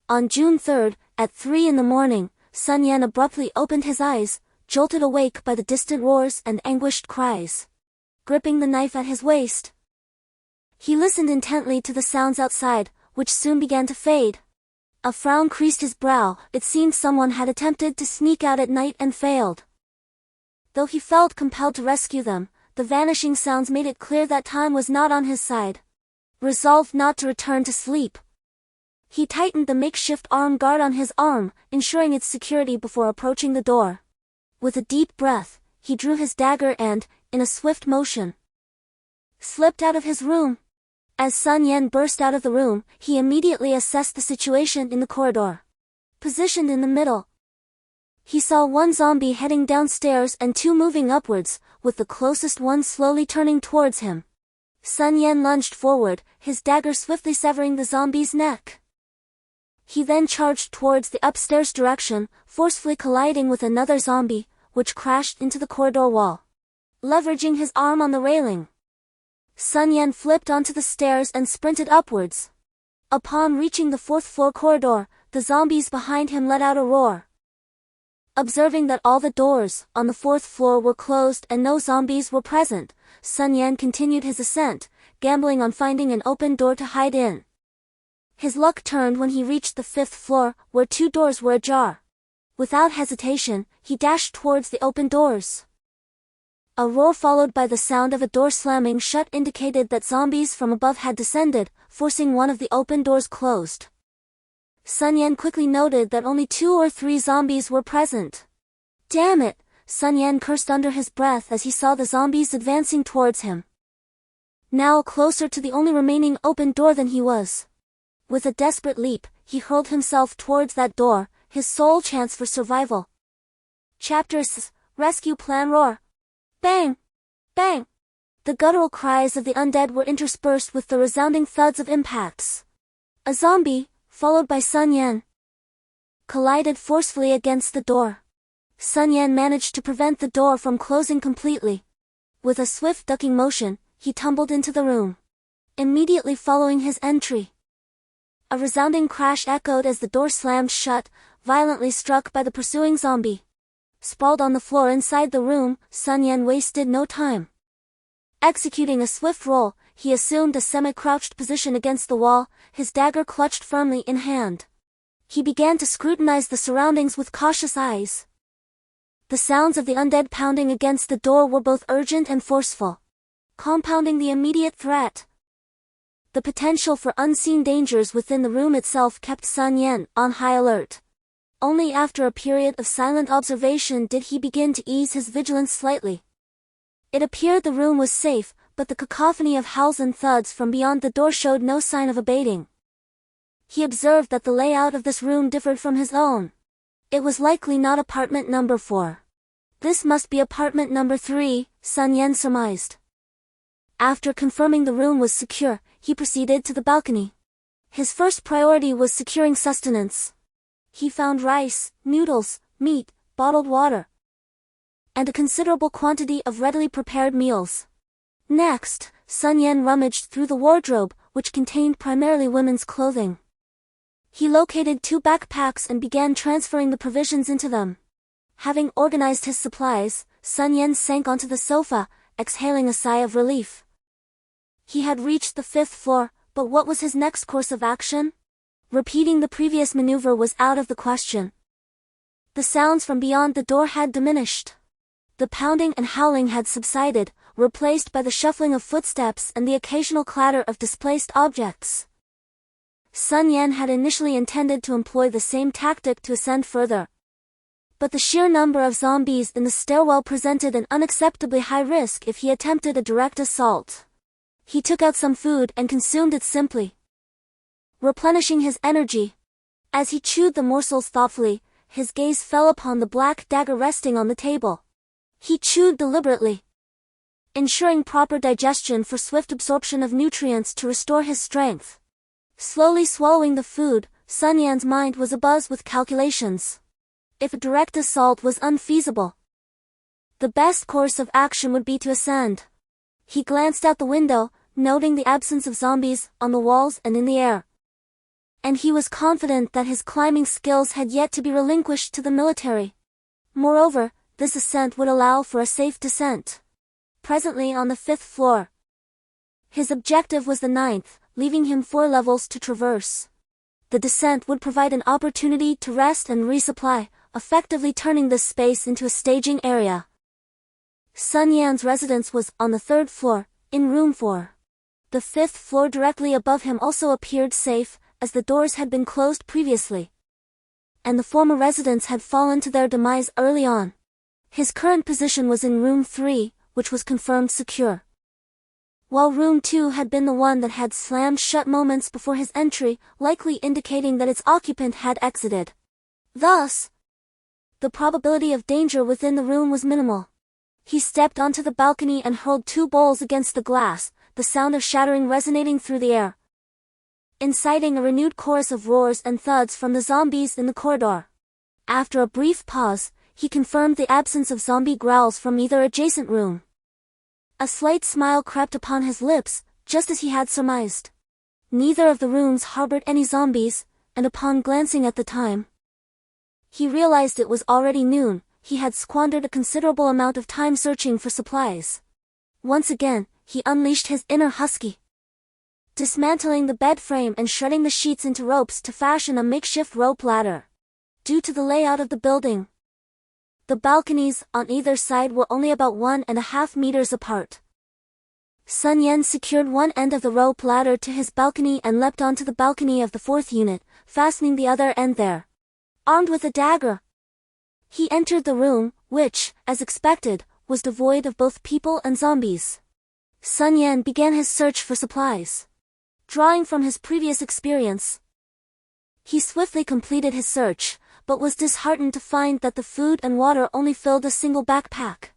On June 3rd, at 3 in the morning, Sun Yan abruptly opened his eyes, jolted awake by the distant roars and anguished cries. Gripping the knife at his waist, he listened intently to the sounds outside, which soon began to fade. A frown creased his brow. It seemed someone had attempted to sneak out at night and failed. Though he felt compelled to rescue them, the vanishing sounds made it clear that time was not on his side. Resolved not to return to sleep, he tightened the makeshift arm guard on his arm, ensuring its security before approaching the door. With a deep breath, he drew his dagger and, in a swift motion, slipped out of his room. As Sun Yan burst out of the room, he immediately assessed the situation in the corridor. Positioned in the middle, he saw 1 zombie heading downstairs and 2 moving upwards, with the closest one slowly turning towards him. Sun Yan lunged forward, his dagger swiftly severing the zombie's neck. He then charged towards the upstairs direction, forcefully colliding with another zombie, which crashed into the corridor wall. Leveraging his arm on the railing, Sun Yan flipped onto the stairs and sprinted upwards. Upon reaching the 4th floor corridor, the zombies behind him let out a roar. Observing that all the doors on the 4th floor were closed and no zombies were present, Sun Yan continued his ascent, gambling on finding an open door to hide in. His luck turned when he reached the 5th floor, where 2 doors were ajar. Without hesitation, he dashed towards the open doors. A roar followed by the sound of a door slamming shut indicated that zombies from above had descended, forcing one of the open doors closed. Sun Yan quickly noted that only 2 or 3 zombies were present. Damn it! Sun Yan cursed under his breath as he saw the zombies advancing towards him. Now closer to the only remaining open door than he was. With a desperate leap, he hurled himself towards that door, his sole chance for survival. Chapter 6: Rescue Plan. Roar! Bang! Bang! The guttural cries of the undead were interspersed with the resounding thuds of impacts. A zombie, followed by Sun Yan, collided forcefully against the door. Sun Yan managed to prevent the door from closing completely. With a swift ducking motion, he tumbled into the room. Immediately following his entry, a resounding crash echoed as the door slammed shut, violently struck by the pursuing zombie. Sprawled on the floor inside the room, Sun Yan wasted no time. Executing a swift roll, he assumed a semi-crouched position against the wall, his dagger clutched firmly in hand. He began to scrutinize the surroundings with cautious eyes. The sounds of the undead pounding against the door were both urgent and forceful, compounding the immediate threat. The potential for unseen dangers within the room itself kept Sun Yan on high alert. Only after a period of silent observation did he begin to ease his vigilance slightly. It appeared the room was safe, but the cacophony of howls and thuds from beyond the door showed no sign of abating. He observed that the layout of this room differed from his own. It was likely not apartment number 4. This must be apartment number 3, Sun Yan surmised. After confirming the room was secure, he proceeded to the balcony. His first priority was securing sustenance. He found rice, noodles, meat, bottled water, and a considerable quantity of readily prepared meals. Next, Sun Yan rummaged through the wardrobe, which contained primarily women's clothing. He located 2 backpacks and began transferring the provisions into them. Having organized his supplies, Sun Yan sank onto the sofa, exhaling a sigh of relief. He had reached the 5th floor, but what was his next course of action? Repeating the previous maneuver was out of the question. The sounds from beyond the door had diminished. The pounding and howling had subsided, replaced by the shuffling of footsteps and the occasional clatter of displaced objects. Sun Yan had initially intended to employ the same tactic to ascend further, but the sheer number of zombies in the stairwell presented an unacceptably high risk if he attempted a direct assault. He took out some food and consumed it simply, replenishing his energy. As he chewed the morsels thoughtfully, his gaze fell upon the black dagger resting on the table. He chewed deliberately, ensuring proper digestion for swift absorption of nutrients to restore his strength. Slowly swallowing the food, Sun Yan's mind was abuzz with calculations. If a direct assault was unfeasible, the best course of action would be to ascend. He glanced out the window, noting the absence of zombies on the walls and in the air. And he was confident that his climbing skills had yet to be relinquished to the military. Moreover, this ascent would allow for a safe descent. Presently on the 5th floor. His objective was the 9th, leaving him 4 levels to traverse. The descent would provide an opportunity to rest and resupply, effectively turning this space into a staging area. Sun Yan's residence was on the 3rd floor, in room 4. The 5th floor directly above him also appeared safe, as the doors had been closed previously, and the former residents had fallen to their demise early on. His current position was in room 3, which was confirmed secure, while room 2 had been the one that had slammed shut moments before his entry, likely indicating that its occupant had exited. Thus, the probability of danger within the room was minimal. He stepped onto the balcony and hurled 2 bowls against the glass, the sound of shattering resonating through the air, inciting a renewed chorus of roars and thuds from the zombies in the corridor. After a brief pause, he confirmed the absence of zombie growls from either adjacent room. A slight smile crept upon his lips, just as he had surmised. Neither of the rooms harbored any zombies, and upon glancing at the time, he realized it was already noon. He had squandered a considerable amount of time searching for supplies. Once again, he unleashed his inner husky, dismantling the bed frame and shredding the sheets into ropes to fashion a makeshift rope ladder. Due to the layout of the building, the balconies on either side were only about 1.5 meters apart. Sun Yan secured one end of the rope ladder to his balcony and leapt onto the balcony of the 4th unit, fastening the other end there. Armed with a dagger, he entered the room, which, as expected, was devoid of both people and zombies. Sun Yan began his search for supplies. Drawing from his previous experience, he swiftly completed his search, but was disheartened to find that the food and water only filled a single backpack.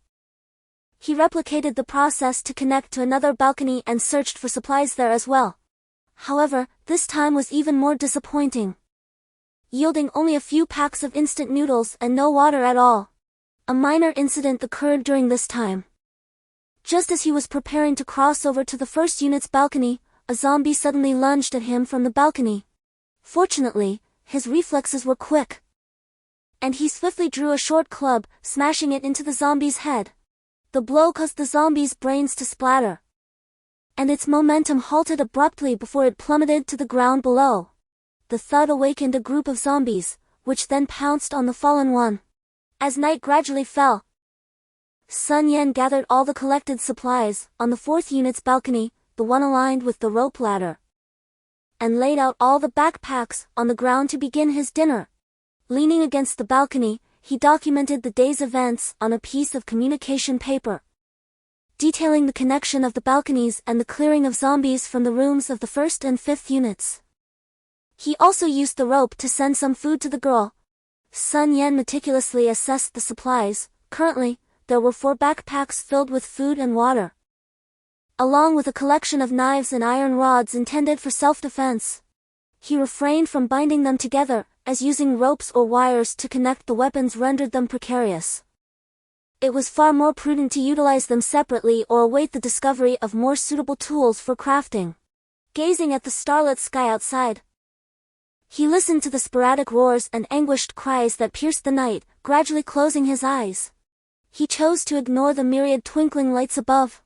He replicated the process to connect to another balcony and searched for supplies there as well. However, this time was even more disappointing, yielding only a few packs of instant noodles and no water at all. A minor incident occurred during this time. Just as he was preparing to cross over to the 1st unit's balcony, a zombie suddenly lunged at him from the balcony. Fortunately, his reflexes were quick, and he swiftly drew a short club, smashing it into the zombie's head. The blow caused the zombie's brains to splatter, and its momentum halted abruptly before it plummeted to the ground below. The thud awakened a group of zombies, which then pounced on the fallen one. As night gradually fell, Sun Yan gathered all the collected supplies on the fourth unit's balcony, the one aligned with the rope ladder, and laid out all the backpacks on the ground to begin his dinner. Leaning against the balcony, he documented the day's events on a piece of communication paper, detailing the connection of the balconies and the clearing of zombies from the rooms of the first and fifth units. He also used the rope to send some food to the girl. Sun Yan meticulously assessed the supplies. Currently, there were 4 backpacks filled with food and water, along with a collection of knives and iron rods intended for self-defense. He refrained from binding them together, as using ropes or wires to connect the weapons rendered them precarious. It was far more prudent to utilize them separately or await the discovery of more suitable tools for crafting. Gazing at the starlit sky outside, he listened to the sporadic roars and anguished cries that pierced the night, gradually closing his eyes. He chose to ignore the myriad twinkling lights above,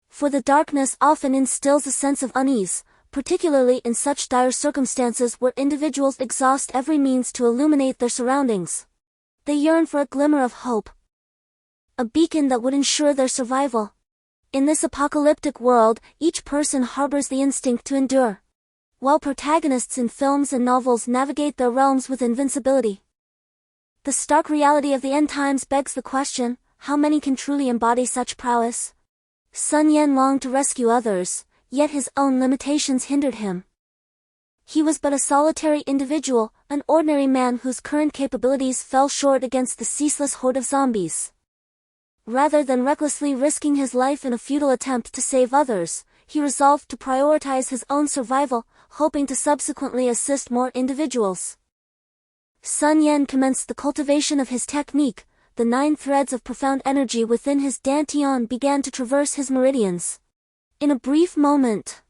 for the darkness often instills a sense of unease, particularly in such dire circumstances where individuals exhaust every means to illuminate their surroundings. They yearn for a glimmer of hope, a beacon that would ensure their survival. In this apocalyptic world, each person harbors the instinct to endure, while protagonists in films and novels navigate their realms with invincibility. The stark reality of the end times begs the question, how many can truly embody such prowess? Sun Yan longed to rescue others, yet his own limitations hindered him. He was but a solitary individual, an ordinary man whose current capabilities fell short against the ceaseless horde of zombies. Rather than recklessly risking his life in a futile attempt to save others, he resolved to prioritize his own survival, hoping to subsequently assist more individuals. Sun Yan commenced the cultivation of his technique. The 9 threads of profound energy within his dantian began to traverse his meridians. In a brief moment,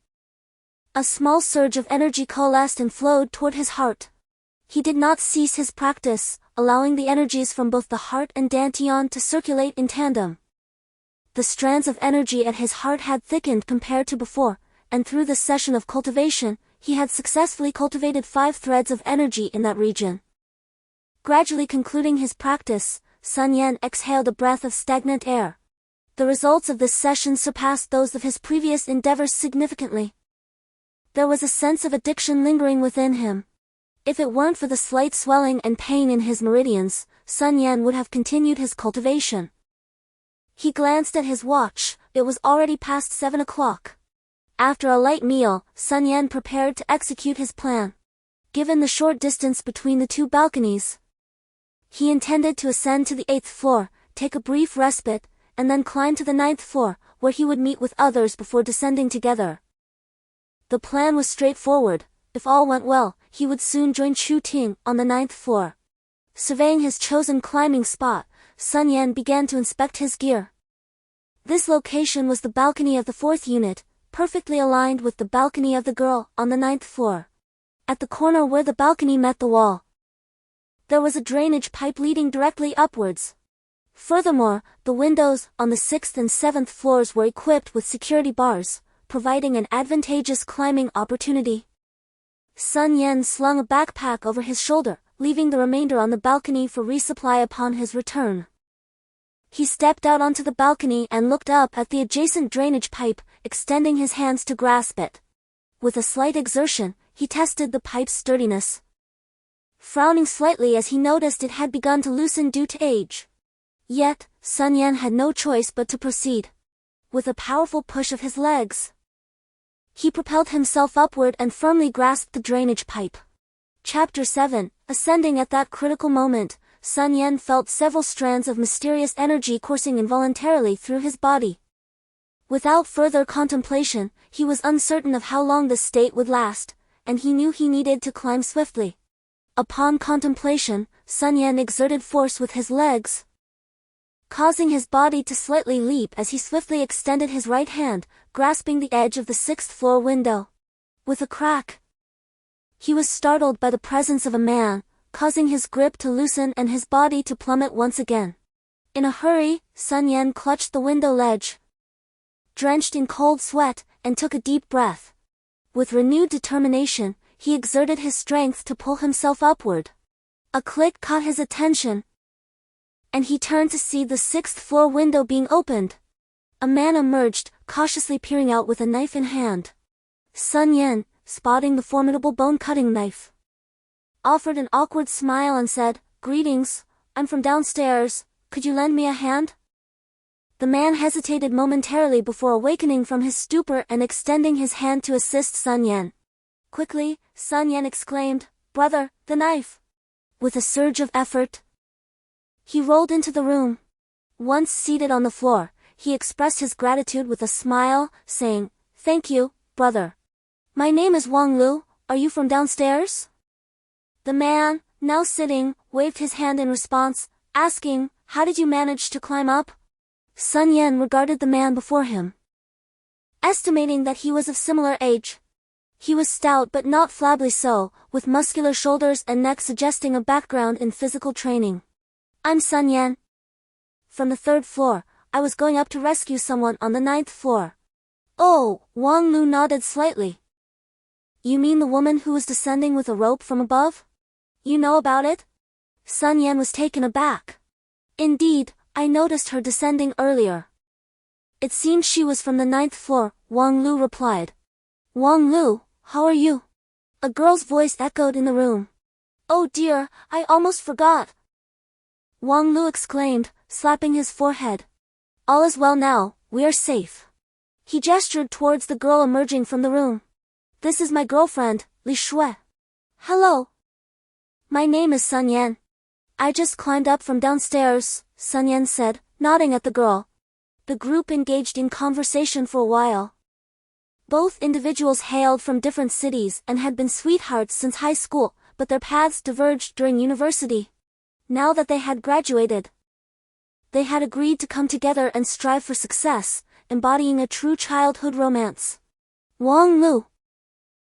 a small surge of energy coalesced and flowed toward his heart. He did not cease his practice, allowing the energies from both the heart and dantian to circulate in tandem. The strands of energy at his heart had thickened compared to before, and through this session of cultivation, he had successfully cultivated 5 threads of energy in that region. Gradually concluding his practice, Sun Yan exhaled a breath of stagnant air. The results of this session surpassed those of his previous endeavors significantly. There was a sense of addiction lingering within him. If it weren't for the slight swelling and pain in his meridians, Sun Yan would have continued his cultivation. He glanced at his watch. It was already past 7 o'clock. After a light meal, Sun Yan prepared to execute his plan. Given the short distance between the 2 balconies, he intended to ascend to the 8th floor, take a brief respite, and then climb to the 9th floor, where he would meet with others before descending together. The plan was straightforward. If all went well, he would soon join Chu Ting on the 9th floor. Surveying his chosen climbing spot, Sun Yan began to inspect his gear. This location was the balcony of the 4th unit, perfectly aligned with the balcony of the girl on the 9th floor. At the corner where the balcony met the wall, there was a drainage pipe leading directly upwards. Furthermore, the windows on the 6th and 7th floors were equipped with security bars, providing an advantageous climbing opportunity. Sun Yan slung a backpack over his shoulder, leaving the remainder on the balcony for resupply upon his return. He stepped out onto the balcony and looked up at the adjacent drainage pipe, extending his hands to grasp it. With a slight exertion, he tested the pipe's sturdiness, frowning slightly as he noticed it had begun to loosen due to age. Yet, Sun Yan had no choice but to proceed. With a powerful push of his legs, he propelled himself upward and firmly grasped the drainage pipe. Chapter 7. Ascending. At that critical moment, Sun Yan felt several strands of mysterious energy coursing involuntarily through his body. Without further contemplation, he was uncertain of how long this state would last, and he knew he needed to climb swiftly. Upon contemplation, Sun Yan exerted force with his legs, causing his body to slightly leap as he swiftly extended his right hand, grasping the edge of the 6th floor window. With a crack, he was startled by the presence of a man, causing his grip to loosen and his body to plummet once again. In a hurry, Sun Yan clutched the window ledge, drenched in cold sweat, and took a deep breath. With renewed determination, he exerted his strength to pull himself upward. A click caught his attention. and he turned to see the sixth-floor window being opened. A man emerged, cautiously peering out with a knife in hand. Sun Yan, spotting the formidable bone-cutting knife, offered an awkward smile and said, "Greetings, I'm from downstairs, could you lend me a hand?" The man hesitated momentarily before awakening from his stupor and extending his hand to assist Sun Yan. Quickly, Sun Yan exclaimed, "Brother, the knife!" With a surge of effort, he rolled into the room. Once seated on the floor, he expressed his gratitude with a smile, saying, "Thank you, brother. My name is Wang Lu, are you from downstairs?" The man, now sitting, waved his hand in response, asking, "How did you manage to climb up?" Sun Yan regarded the man before him, estimating that he was of similar age. He was stout but not flabbily so, with muscular shoulders and neck suggesting a background in physical training. "I'm Sun Yan. From the 3rd floor, I was going up to rescue someone on the 9th floor. "Oh," Wang Lu nodded slightly. "You mean the woman who was descending with a rope from above? You know about it?" Sun Yan was taken aback. "Indeed, I noticed her descending earlier." "It seems she was from the 9th floor, Wang Lu replied. "Wang Lu, how are you?" A girl's voice echoed in the room. "Oh dear, I almost forgot," Wang Lu exclaimed, slapping his forehead. "All is well now, we are safe." He gestured towards the girl emerging from the room. "This is my girlfriend, Li Shui." "Hello. My name is Sun Yan. I just climbed up from downstairs," Sun Yan said, nodding at the girl. The group engaged in conversation for a while. Both individuals hailed from different cities and had been sweethearts since high school, but their paths diverged during university. Now that they had graduated, they had agreed to come together and strive for success, embodying a true childhood romance. "Wang Lu,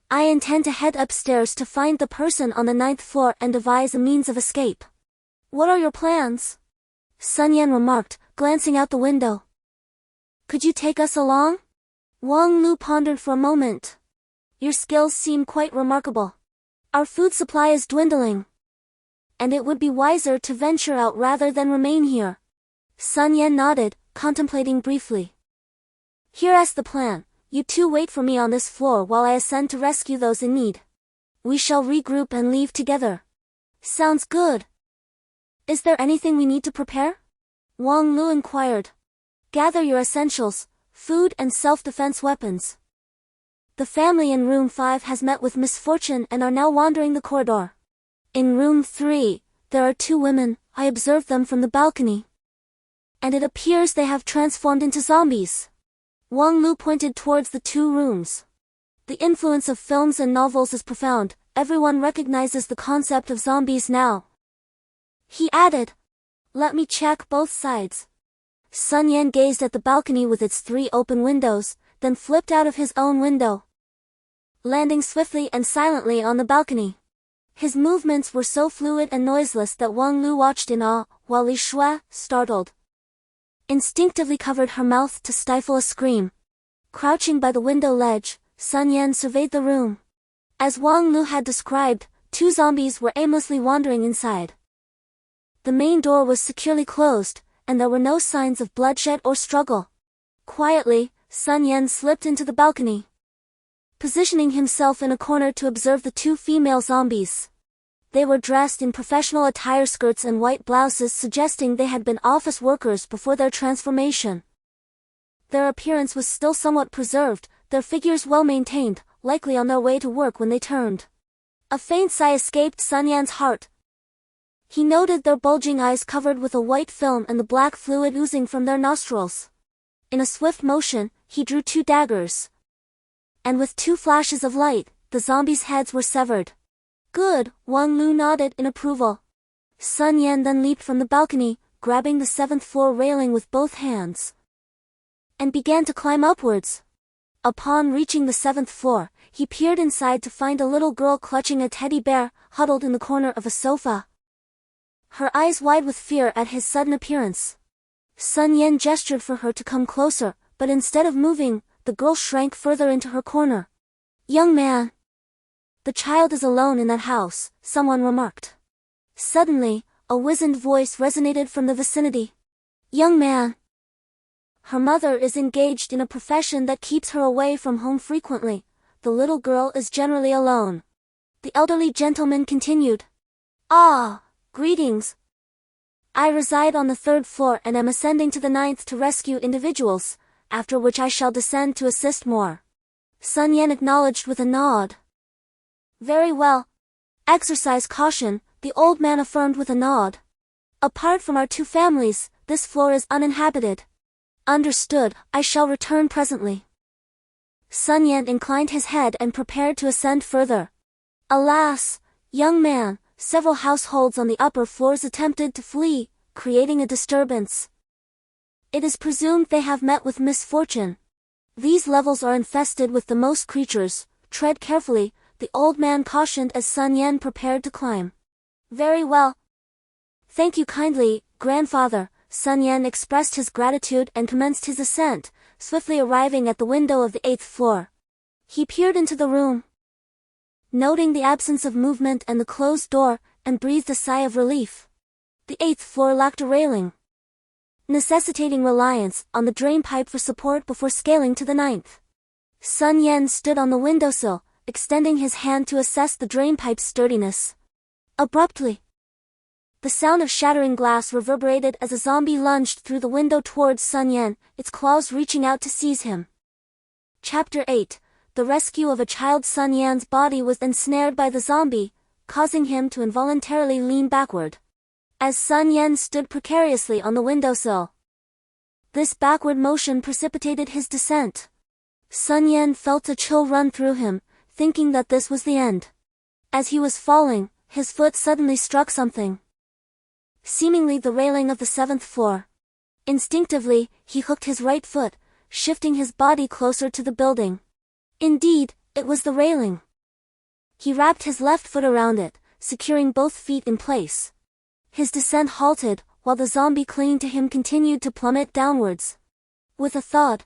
I intend to head upstairs to find the person on the 9th floor and devise a means of escape." "What are your plans?" Sun Yan remarked, glancing out the window. "Could you take us along?" Wang Lu pondered for a moment. "Your skills seem quite remarkable. Our food supply is dwindling, and it would be wiser to venture out rather than remain here." Sun Yan nodded, contemplating briefly. "Here's the plan. You two wait for me on this floor while I ascend to rescue those in need. We shall regroup and leave together." "Sounds good. Is there anything we need to prepare?" Wang Lu inquired. "Gather your essentials, food and self-defense weapons. The family in room 5 has met with misfortune and are now wandering the corridor. In room 3, there are 2 women, I observed them from the balcony, and it appears they have transformed into zombies." Wang Lu pointed towards the 2 rooms. "The influence of films and novels is profound, everyone recognizes the concept of zombies now." He added, "Let me check both sides." Sun Yan gazed at the balcony with its 3 open windows, then flipped out of his own window, landing swiftly and silently on the balcony. His movements were so fluid and noiseless that Wang Lu watched in awe, while Li Shui, startled, instinctively covered her mouth to stifle a scream. Crouching by the window ledge, Sun Yan surveyed the room. As Wang Lu had described, 2 zombies were aimlessly wandering inside. The main door was securely closed, and there were no signs of bloodshed or struggle. Quietly, Sun Yan slipped into the balcony, positioning himself in a corner to observe the 2 female zombies. They were dressed in professional attire, skirts and white blouses, suggesting they had been office workers before their transformation. Their appearance was still somewhat preserved, their figures well maintained, likely on their way to work when they turned. A faint sigh escaped Sun Yan's heart. He noted their bulging eyes covered with a white film and the black fluid oozing from their nostrils. In a swift motion, he drew 2 daggers, and with 2 flashes of light, the zombies' heads were severed. "Good," Wang Lu nodded in approval. Sun Yan then leaped from the balcony, grabbing the 7th floor railing with both hands, and began to climb upwards. Upon reaching the 7th floor, he peered inside to find a little girl clutching a teddy bear, huddled in the corner of a sofa, her eyes wide with fear at his sudden appearance. Sun Yan gestured for her to come closer, but instead of moving, the girl shrank further into her corner. "Young man, the child is alone in that house," someone remarked. Suddenly, A wizened voice resonated from the vicinity. Young man. Her mother is engaged in a profession that keeps her away from home frequently. The little girl is generally alone. The elderly gentleman continued. Ah, greetings. I reside on the 3rd floor and am ascending to the 9th to rescue individuals, after which I shall descend to assist more. Sun Yan acknowledged with a nod. Very well. Exercise caution, the old man affirmed with a nod. Apart from our 2 families, this floor is uninhabited. Understood, I shall return presently. Sun Yan inclined his head and prepared to ascend further. Alas, young man, several households on the upper floors attempted to flee, creating a disturbance. It is presumed they have met with misfortune. These levels are infested with the most creatures. Tread carefully, the old man cautioned as Sun Yan prepared to climb. Very well. Thank you kindly, grandfather. Sun Yan expressed his gratitude and commenced his ascent, swiftly arriving at the window of the 8th floor. He peered into the room, noting the absence of movement and the closed door, and breathed a sigh of relief. The 8th floor lacked a railing, necessitating reliance on the drain pipe for support before scaling to the 9th. Sun Yan stood on the windowsill, extending his hand to assess the drain pipe's sturdiness. Abruptly, the sound of shattering glass reverberated as a zombie lunged through the window towards Sun Yan, its claws reaching out to seize him. Chapter 8. The rescue of a child. Sun Yan's body was ensnared by the zombie, causing him to involuntarily lean backward. As Sun Yan stood precariously on the windowsill, this backward motion precipitated his descent. Sun Yan felt a chill run through him, thinking that this was the end. As he was falling, his foot suddenly struck something, seemingly the railing of the 7th floor. Instinctively, he hooked his right foot, shifting his body closer to the building. Indeed, it was the railing. He wrapped his left foot around it, securing both feet in place. His descent halted, while the zombie clinging to him continued to plummet downwards. With a thud,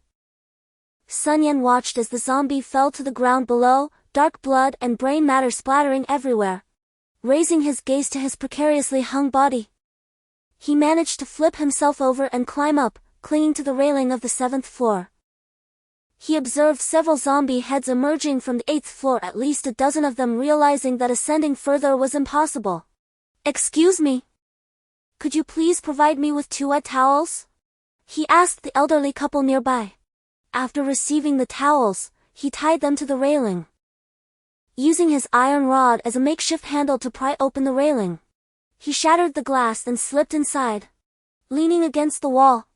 Sun Yan watched as the zombie fell to the ground below, dark blood and brain matter splattering everywhere. Raising his gaze to his precariously hung body, he managed to flip himself over and climb up, clinging to the railing of the 7th floor. He observed several zombie heads emerging from the 8th floor, at least a dozen of them, realizing that ascending further was impossible. Excuse me. Could you please provide me with 2 wet towels? He asked the elderly couple nearby. After receiving the towels, he tied them to the railing, using his iron rod as a makeshift handle to pry open the railing. He shattered the glass and slipped inside. Leaning against the wall,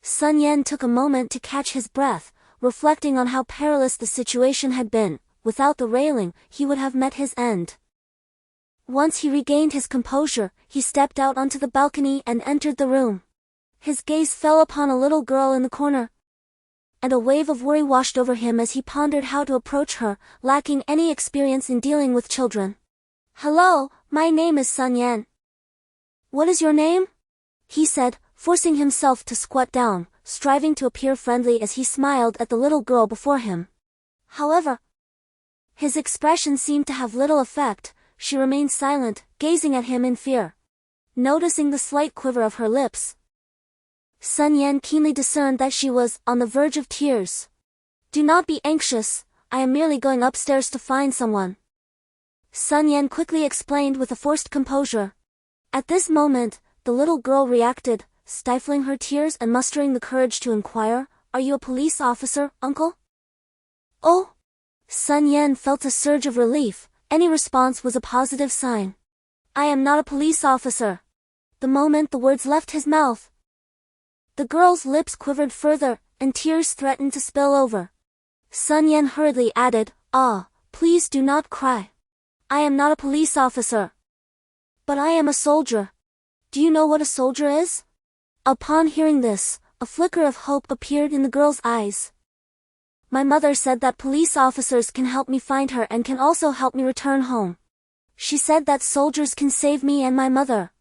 Sun Yan took a moment to catch his breath, reflecting on how perilous the situation had been. Without the railing, he would have met his end. Once he regained his composure, he stepped out onto the balcony and entered the room. His gaze fell upon a little girl in the corner, and a wave of worry washed over him as he pondered how to approach her, lacking any experience in dealing with children. Hello, my name is Sun Yan. What is your name? He said, forcing himself to squat down, striving to appear friendly as he smiled at the little girl before him. However, his expression seemed to have little effect. She remained silent, gazing at him in fear. Noticing the slight quiver of her lips, Sun Yan keenly discerned that she was on the verge of tears. Do not be anxious, I am merely going upstairs to find someone, Sun Yan quickly explained with a forced composure. At this moment, the little girl reacted, stifling her tears and mustering the courage to inquire, Are you a police officer, uncle? Oh! Sun Yan felt a surge of relief. Any response was a positive sign. I am not a police officer. The moment the words left his mouth, the girl's lips quivered further, and tears threatened to spill over. Sun Yan hurriedly added, please do not cry. I am not a police officer, but I am a soldier. Do you know what a soldier is? Upon hearing this, a flicker of hope appeared in the girl's eyes. My mother said that police officers can help me find her and can also help me return home. She said that soldiers can save me and my mother.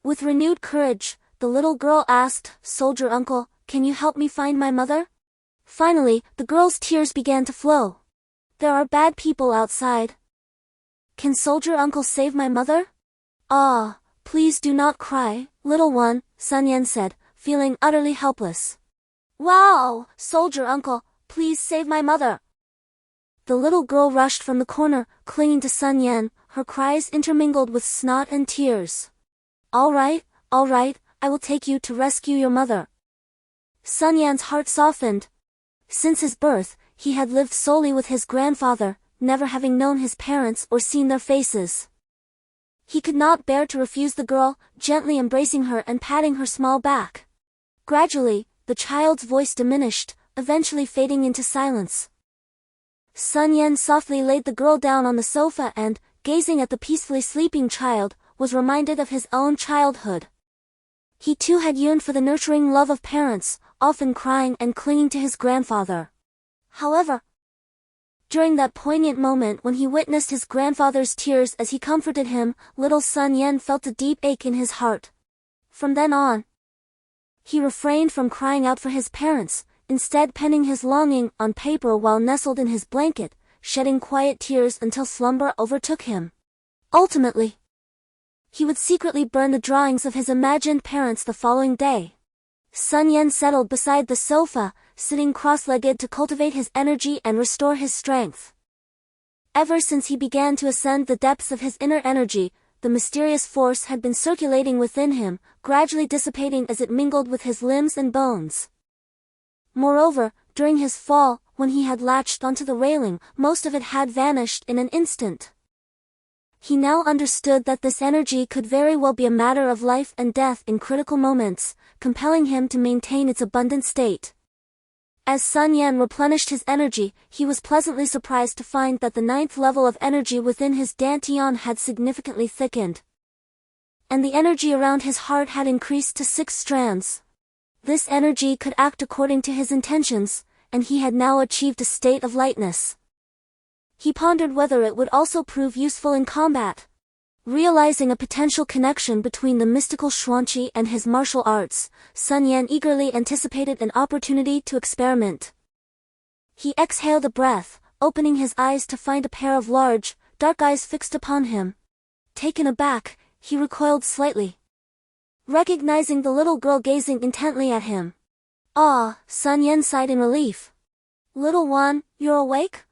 With renewed courage, the little girl asked, Soldier uncle, can you help me find my mother? Finally, the girl's tears began to flow. There are bad people outside. Can Soldier uncle save my mother? Please do not cry, little one, Sun Yan said, feeling utterly helpless. Wow, soldier uncle, please save my mother. The little girl rushed from the corner, clinging to Sun Yan, her cries intermingled with snot and tears. All right, I will take you to rescue your mother. Sun Yan's heart softened. Since his birth, he had lived solely with his grandfather, never having known his parents or seen their faces. He could not bear to refuse the girl, gently embracing her and patting her small back. Gradually, the child's voice diminished, eventually fading into silence. Sun Yan softly laid the girl down on the sofa and, gazing at the peacefully sleeping child, was reminded of his own childhood. He too had yearned for the nurturing love of parents, often crying and clinging to his grandfather. However, during that poignant moment when he witnessed his grandfather's tears as he comforted him, little Sun Yan felt a deep ache in his heart. From then on, he refrained from crying out for his parents, instead penning his longing on paper while nestled in his blanket, shedding quiet tears until slumber overtook him. Ultimately, he would secretly burn the drawings of his imagined parents the following day. Sun Yan settled beside the sofa, sitting cross-legged to cultivate his energy and restore his strength. Ever since he began to ascend the depths of his inner energy, the mysterious force had been circulating within him, gradually dissipating as it mingled with his limbs and bones. Moreover, during his fall, when he had latched onto the railing, most of it had vanished in an instant. He now understood that this energy could very well be a matter of life and death in critical moments, compelling him to maintain its abundant state. As Sun Yan replenished his energy, he was pleasantly surprised to find that the 9th level of energy within his dantian had significantly thickened, and the energy around his heart had increased to 6 strands. This energy could act according to his intentions, and he had now achieved a state of lightness. He pondered whether it would also prove useful in combat. Realizing a potential connection between the mystical Xuanqi and his martial arts, Sun Yan eagerly anticipated an opportunity to experiment. He exhaled a breath, opening his eyes to find a pair of large, dark eyes fixed upon him. Taken aback, he recoiled slightly, recognizing the little girl gazing intently at him. Ah, Sun Yan sighed in relief. Little one, you're awake?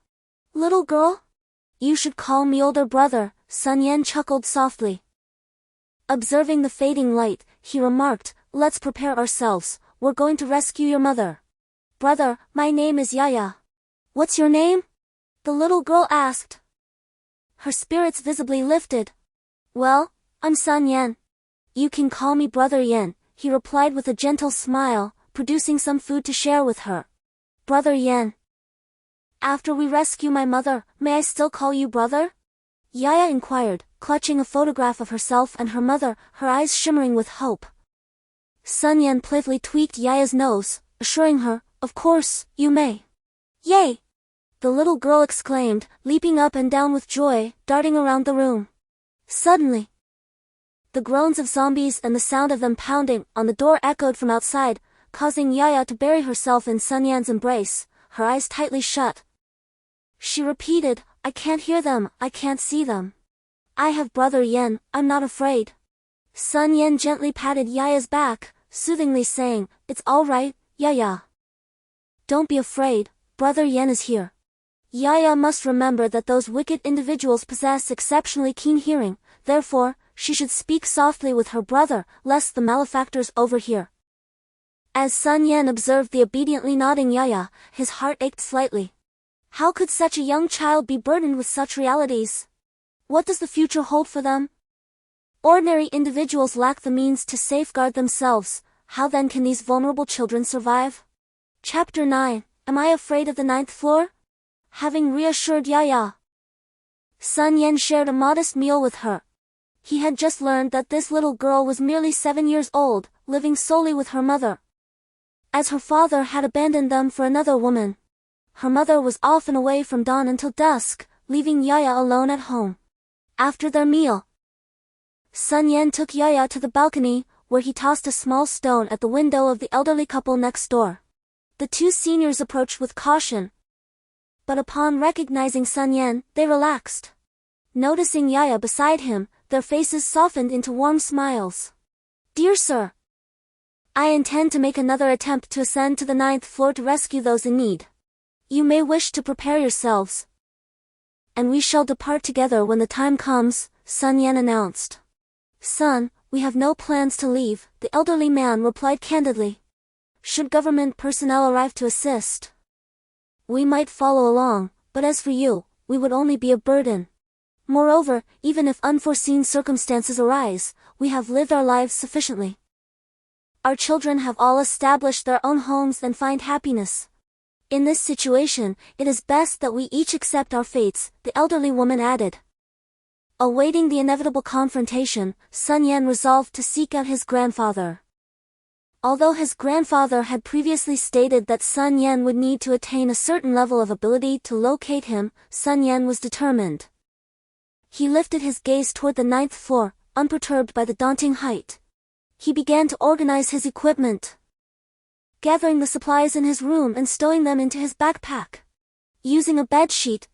Little girl? You should call me older brother, Sun Yan chuckled softly. Observing the fading light, he remarked, let's prepare ourselves, we're going to rescue your mother. Brother, my name is Yaya. What's your name? The little girl asked. Her spirits visibly lifted. Well, I'm Sun Yan. You can call me Brother Yan, he replied with a gentle smile, producing some food to share with her. Brother Yan. After we rescue my mother, may I still call you brother? Yaya inquired, clutching a photograph of herself and her mother, her eyes shimmering with hope. Sun Yan playfully tweaked Yaya's nose, assuring her, of course, you may. Yay! The little girl exclaimed, leaping up and down with joy, darting around the room. Suddenly, the groans of zombies and the sound of them pounding on the door echoed from outside, causing Yaya to bury herself in Sun Yan's embrace, her eyes tightly shut. She repeated, I can't hear them, I can't see them. I have Brother Yan, I'm not afraid. Sun Yan gently patted Yaya's back, soothingly saying, it's all right, Yaya. Don't be afraid, Brother Yan is here. Yaya must remember that those wicked individuals possess exceptionally keen hearing, therefore, she should speak softly with her brother, lest the malefactors overhear. As Sun Yan observed the obediently nodding Yaya, his heart ached slightly. How could such a young child be burdened with such realities? What does the future hold for them? Ordinary individuals lack the means to safeguard themselves, how then can these vulnerable children survive? Chapter 9, Am I afraid of the 9th floor? Having reassured Yaya, Sun Yan shared a modest meal with her. He had just learned that this little girl was merely 7 years old, living solely with her mother, as her father had abandoned them for another woman. Her mother was often away from dawn until dusk, leaving Yaya alone at home. After their meal, Sun Yan took Yaya to the balcony, where he tossed a small stone at the window of the elderly couple next door. The two seniors approached with caution, but upon recognizing Sun Yan, they relaxed. Noticing Yaya beside him, their faces softened into warm smiles. "Dear sir, I intend to make another attempt to ascend to the 9th floor to rescue those in need. You may wish to prepare yourselves, and we shall depart together when the time comes," Sun Yan announced. "Son, we have no plans to leave," the elderly man replied candidly. "Should government personnel arrive to assist, we might follow along, but as for you, we would only be a burden. Moreover, even if unforeseen circumstances arise, we have lived our lives sufficiently. Our children have all established their own homes and find happiness. In this situation, it is best that we each accept our fates," the elderly woman added. Awaiting the inevitable confrontation, Sun Yan resolved to seek out his grandfather. Although his grandfather had previously stated that Sun Yan would need to attain a certain level of ability to locate him, Sun Yan was determined. He lifted his gaze toward the 9th floor, unperturbed by the daunting height. He began to organize his equipment, gathering the supplies in his room and stowing them into his backpack. Using a bedsheet,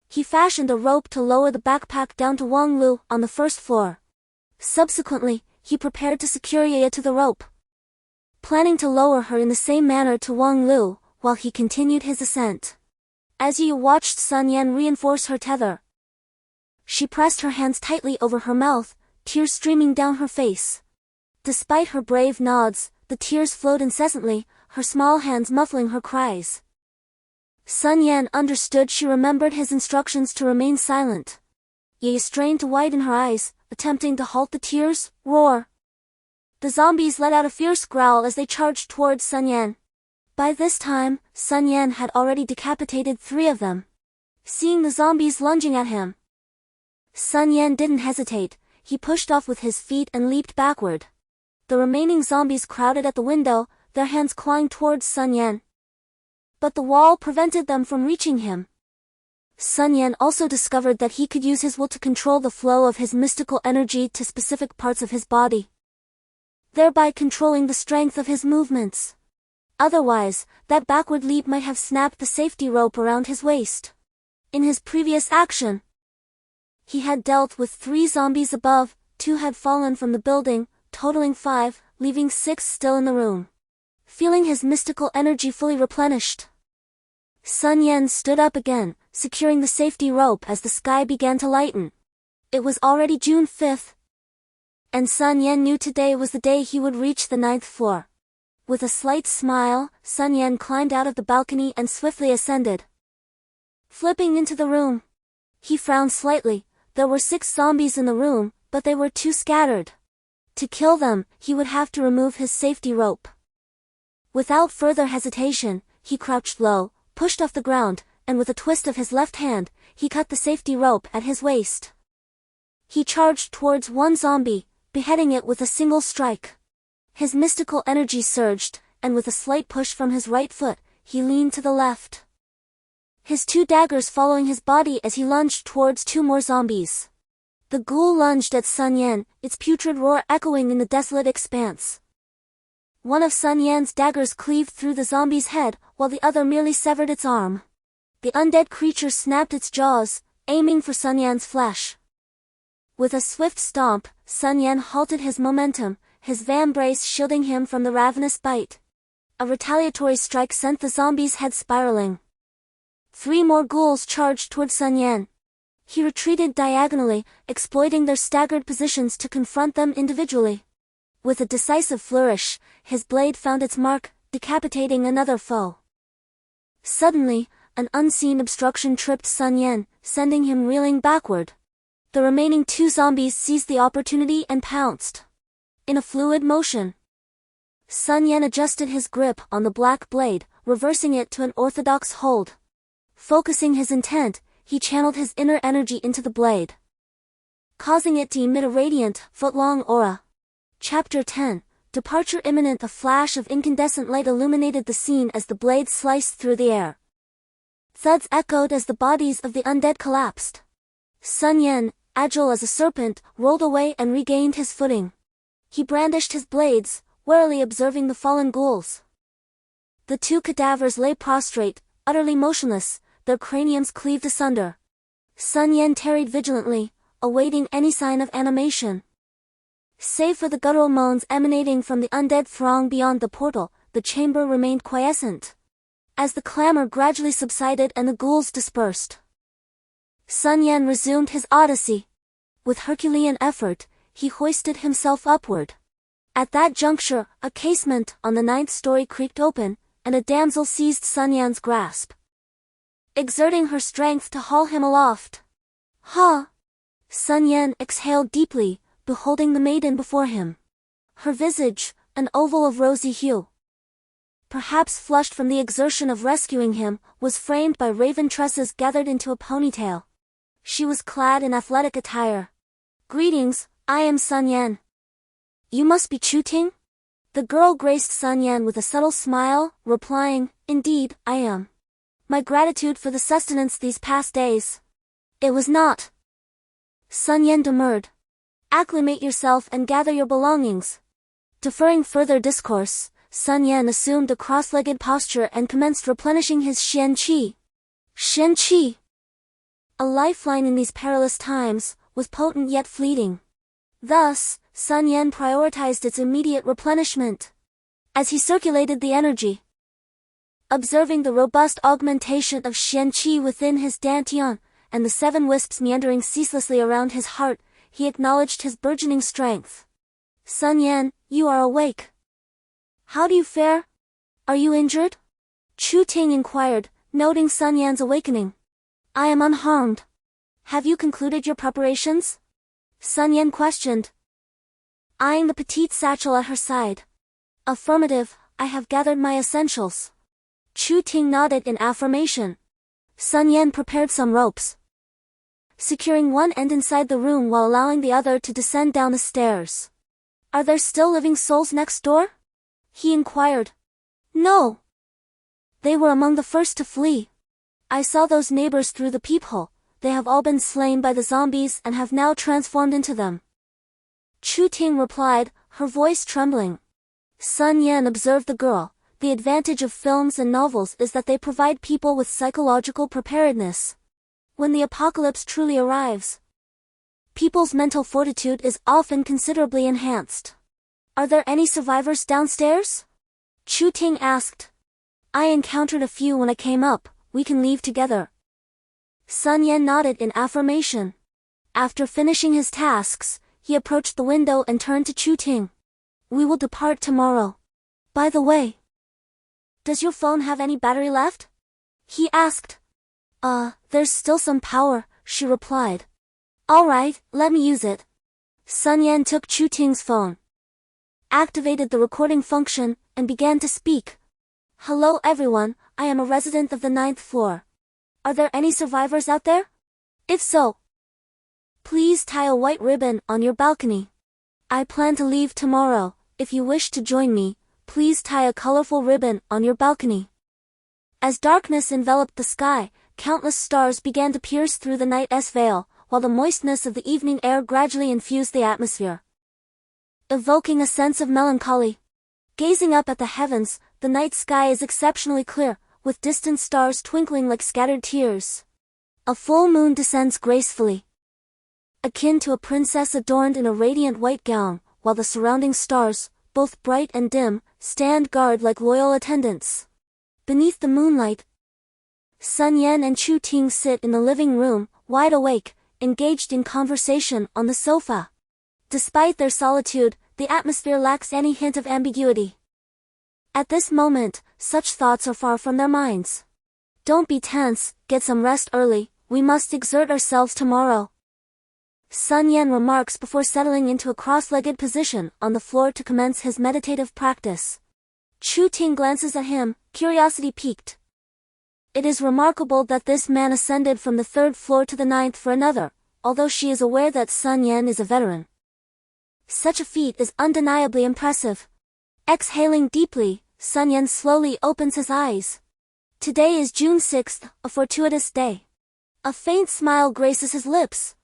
he fashioned a rope to lower the backpack down to Wang Lu on the 1st floor. Subsequently, he prepared to secure Yaya to the rope, planning to lower her in the same manner to Wang Lu, while he continued his ascent. As Yaya watched Sun Yan reinforce her tether, she pressed her hands tightly over her mouth, tears streaming down her face. Despite her brave nods, the tears flowed incessantly, her small hands muffling her cries. Sun Yan understood she remembered his instructions to remain silent. Yaya strained to widen her eyes, attempting to halt the tears. Roar! The zombies let out a fierce growl as they charged towards Sun Yan. By this time, Sun Yan had already decapitated 3 of them. Seeing the zombies lunging at him, Sun Yan didn't hesitate. He pushed off with his feet and leaped backward. The remaining zombies crowded at the window, their hands clawing towards Sun Yan. But the wall prevented them from reaching him. Sun Yan also discovered that he could use his will to control the flow of his mystical energy to specific parts of his body, thereby controlling the strength of his movements. Otherwise, that backward leap might have snapped the safety rope around his waist. In his previous action, he had dealt with 3 zombies above, 2 had fallen from the building, totaling 5, leaving 6 still in the room. Feeling his mystical energy fully replenished, Sun Yan stood up again, securing the safety rope as the sky began to lighten. It was already June 5th, and Sun Yan knew today was the day he would reach the 9th floor. With a slight smile, Sun Yan climbed out of the balcony and swiftly ascended. Flipping into the room, he frowned slightly. There were 6 zombies in the room, but they were too scattered. To kill them, he would have to remove his safety rope. Without further hesitation, he crouched low, pushed off the ground, and with a twist of his left hand, he cut the safety rope at his waist. He charged towards one zombie, beheading it with a single strike. His mystical energy surged, and with a slight push from his right foot, he leaned to the left, his 2 daggers following his body as he lunged towards 2 more zombies. The ghoul lunged at Sun Yan, its putrid roar echoing in the desolate expanse. One of Sun Yan's daggers cleaved through the zombie's head, while the other merely severed its arm. The undead creature snapped its jaws, aiming for Sun Yan's flesh. With a swift stomp, Sun Yan halted his momentum, his vambrace shielding him from the ravenous bite. A retaliatory strike sent the zombie's head spiraling. 3 more ghouls charged toward Sun Yan. He retreated diagonally, exploiting their staggered positions to confront them individually. With a decisive flourish, his blade found its mark, decapitating another foe. Suddenly, an unseen obstruction tripped Sun Yan, sending him reeling backward. The remaining 2 zombies seized the opportunity and pounced. In a fluid motion, Sun Yan adjusted his grip on the black blade, reversing it to an orthodox hold. Focusing his intent, he channeled his inner energy into the blade, causing it to emit a radiant, foot-long aura. Chapter 10, Departure Imminent. A flash of incandescent light illuminated the scene as the blade sliced through the air. Thuds echoed as the bodies of the undead collapsed. Sun Yan, agile as a serpent, rolled away and regained his footing. He brandished his blades, warily observing the fallen ghouls. The 2 cadavers lay prostrate, utterly motionless, their craniums cleaved asunder. Sun Yan tarried vigilantly, awaiting any sign of animation. Save for the guttural moans emanating from the undead throng beyond the portal, the chamber remained quiescent. As the clamor gradually subsided and the ghouls dispersed, Sun Yan resumed his odyssey. With Herculean effort, he hoisted himself upward. At that juncture, a casement on the 9th story creaked open, and a damsel seized Sun Yan's grasp, exerting her strength to haul him aloft. Ha! Sun Yan exhaled deeply, beholding the maiden before him. Her visage, an oval of rosy hue, perhaps flushed from the exertion of rescuing him, was framed by raven tresses gathered into a ponytail. She was clad in athletic attire. Greetings, I am Sun Yan. You must be Chu Ting? The girl graced Sun Yan with a subtle smile, replying, Indeed, I am. My gratitude for the sustenance these past days. It was not. Sun Yan demurred. Acclimate yourself and gather your belongings. Deferring further discourse, Sun Yan assumed a cross-legged posture and commenced replenishing his Xian Qi. Xian Qi, a lifeline in these perilous times, was potent yet fleeting. Thus, Sun Yan prioritized its immediate replenishment. As he circulated the energy, observing the robust augmentation of Xian Qi within his dantian, and the 7 wisps meandering ceaselessly around his heart, he acknowledged his burgeoning strength. Sun Yan, you are awake. How do you fare? Are you injured? Chu Ting inquired, noting Sun Yan's awakening. I am unharmed. Have you concluded your preparations? Sun Yan questioned, eyeing the petite satchel at her side. Affirmative, I have gathered my essentials. Chu Ting nodded in affirmation. Sun Yan prepared some ropes, securing one end inside the room while allowing the other to descend down the stairs. Are there still living souls next door? He inquired. No. They were among the first to flee. I saw those neighbors through the peephole. They have all been slain by the zombies and have now transformed into them. Chu Ting replied, her voice trembling. Sun Yan observed the girl. The advantage of films and novels is that they provide people with psychological preparedness. When the apocalypse truly arrives, people's mental fortitude is often considerably enhanced. Are there any survivors downstairs? Chu Ting asked. I encountered a few when I came up. We can leave together. Sun Yan nodded in affirmation. After finishing his tasks, he approached the window and turned to Chu Ting. We will depart tomorrow. By the way, does your phone have any battery left? He asked. There's still some power, she replied. Alright, let me use it. Sun Yan took Chu Ting's phone, activated the recording function, and began to speak. Hello everyone, I am a resident of the 9th floor. Are there any survivors out there? If so, please tie a white ribbon on your balcony. I plan to leave tomorrow. If you wish to join me, please tie a colorful ribbon on your balcony. As darkness enveloped the sky, countless stars began to pierce through the night's veil, while the moistness of the evening air gradually infused the atmosphere, evoking a sense of melancholy. Gazing up at the heavens, the night sky is exceptionally clear, with distant stars twinkling like scattered tears. A full moon descends gracefully, akin to a princess adorned in a radiant white gown, while the surrounding stars, both bright and dim, stand guard like loyal attendants. Beneath the moonlight, Sun Yan and Chu Ting sit in the living room, wide awake, engaged in conversation on the sofa. Despite their solitude, the atmosphere lacks any hint of ambiguity. At this moment, such thoughts are far from their minds. Don't be tense, get some rest early, we must exert ourselves tomorrow. Sun Yan remarks before settling into a cross-legged position on the floor to commence his meditative practice. Chu Ting glances at him, curiosity piqued. It is remarkable that this man ascended from the 3rd floor to the 9th for another, although she is aware that Sun Yan is a veteran. Such a feat is undeniably impressive. Exhaling deeply, Sun Yan slowly opens his eyes. Today is June 6th, a fortuitous day. A faint smile graces his lips.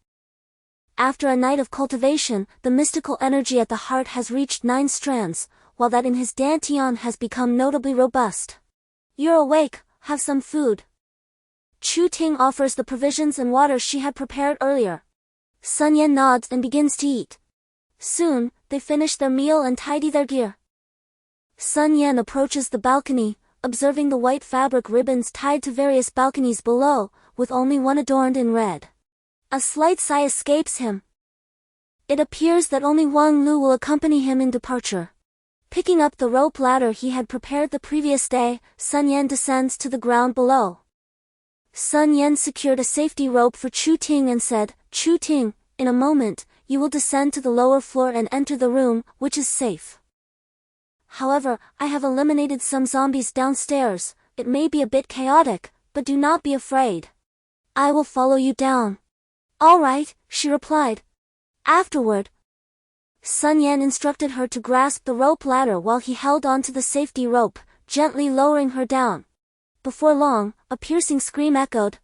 After a night of cultivation, the mystical energy at the heart has reached 9 strands, while that in his dantian has become notably robust. You're awake, have some food. Chu Ting offers the provisions and water she had prepared earlier. Sun Yan nods and begins to eat. Soon, they finish their meal and tidy their gear. Sun Yan approaches the balcony, observing the white fabric ribbons tied to various balconies below, with only one adorned in red. A slight sigh escapes him. It appears that only Wang Lu will accompany him in departure. Picking up the rope ladder he had prepared the previous day, Sun Yan descends to the ground below. Sun Yan secured a safety rope for Chu Ting and said, "Chu Ting, in a moment, you will descend to the lower floor and enter the room, which is safe. However, I have eliminated some zombies downstairs. It may be a bit chaotic, but do not be afraid. I will follow you down." "All right," she replied. Afterward, Sun Yan instructed her to grasp the rope ladder while he held on to the safety rope, gently lowering her down. Before long, a piercing scream echoed,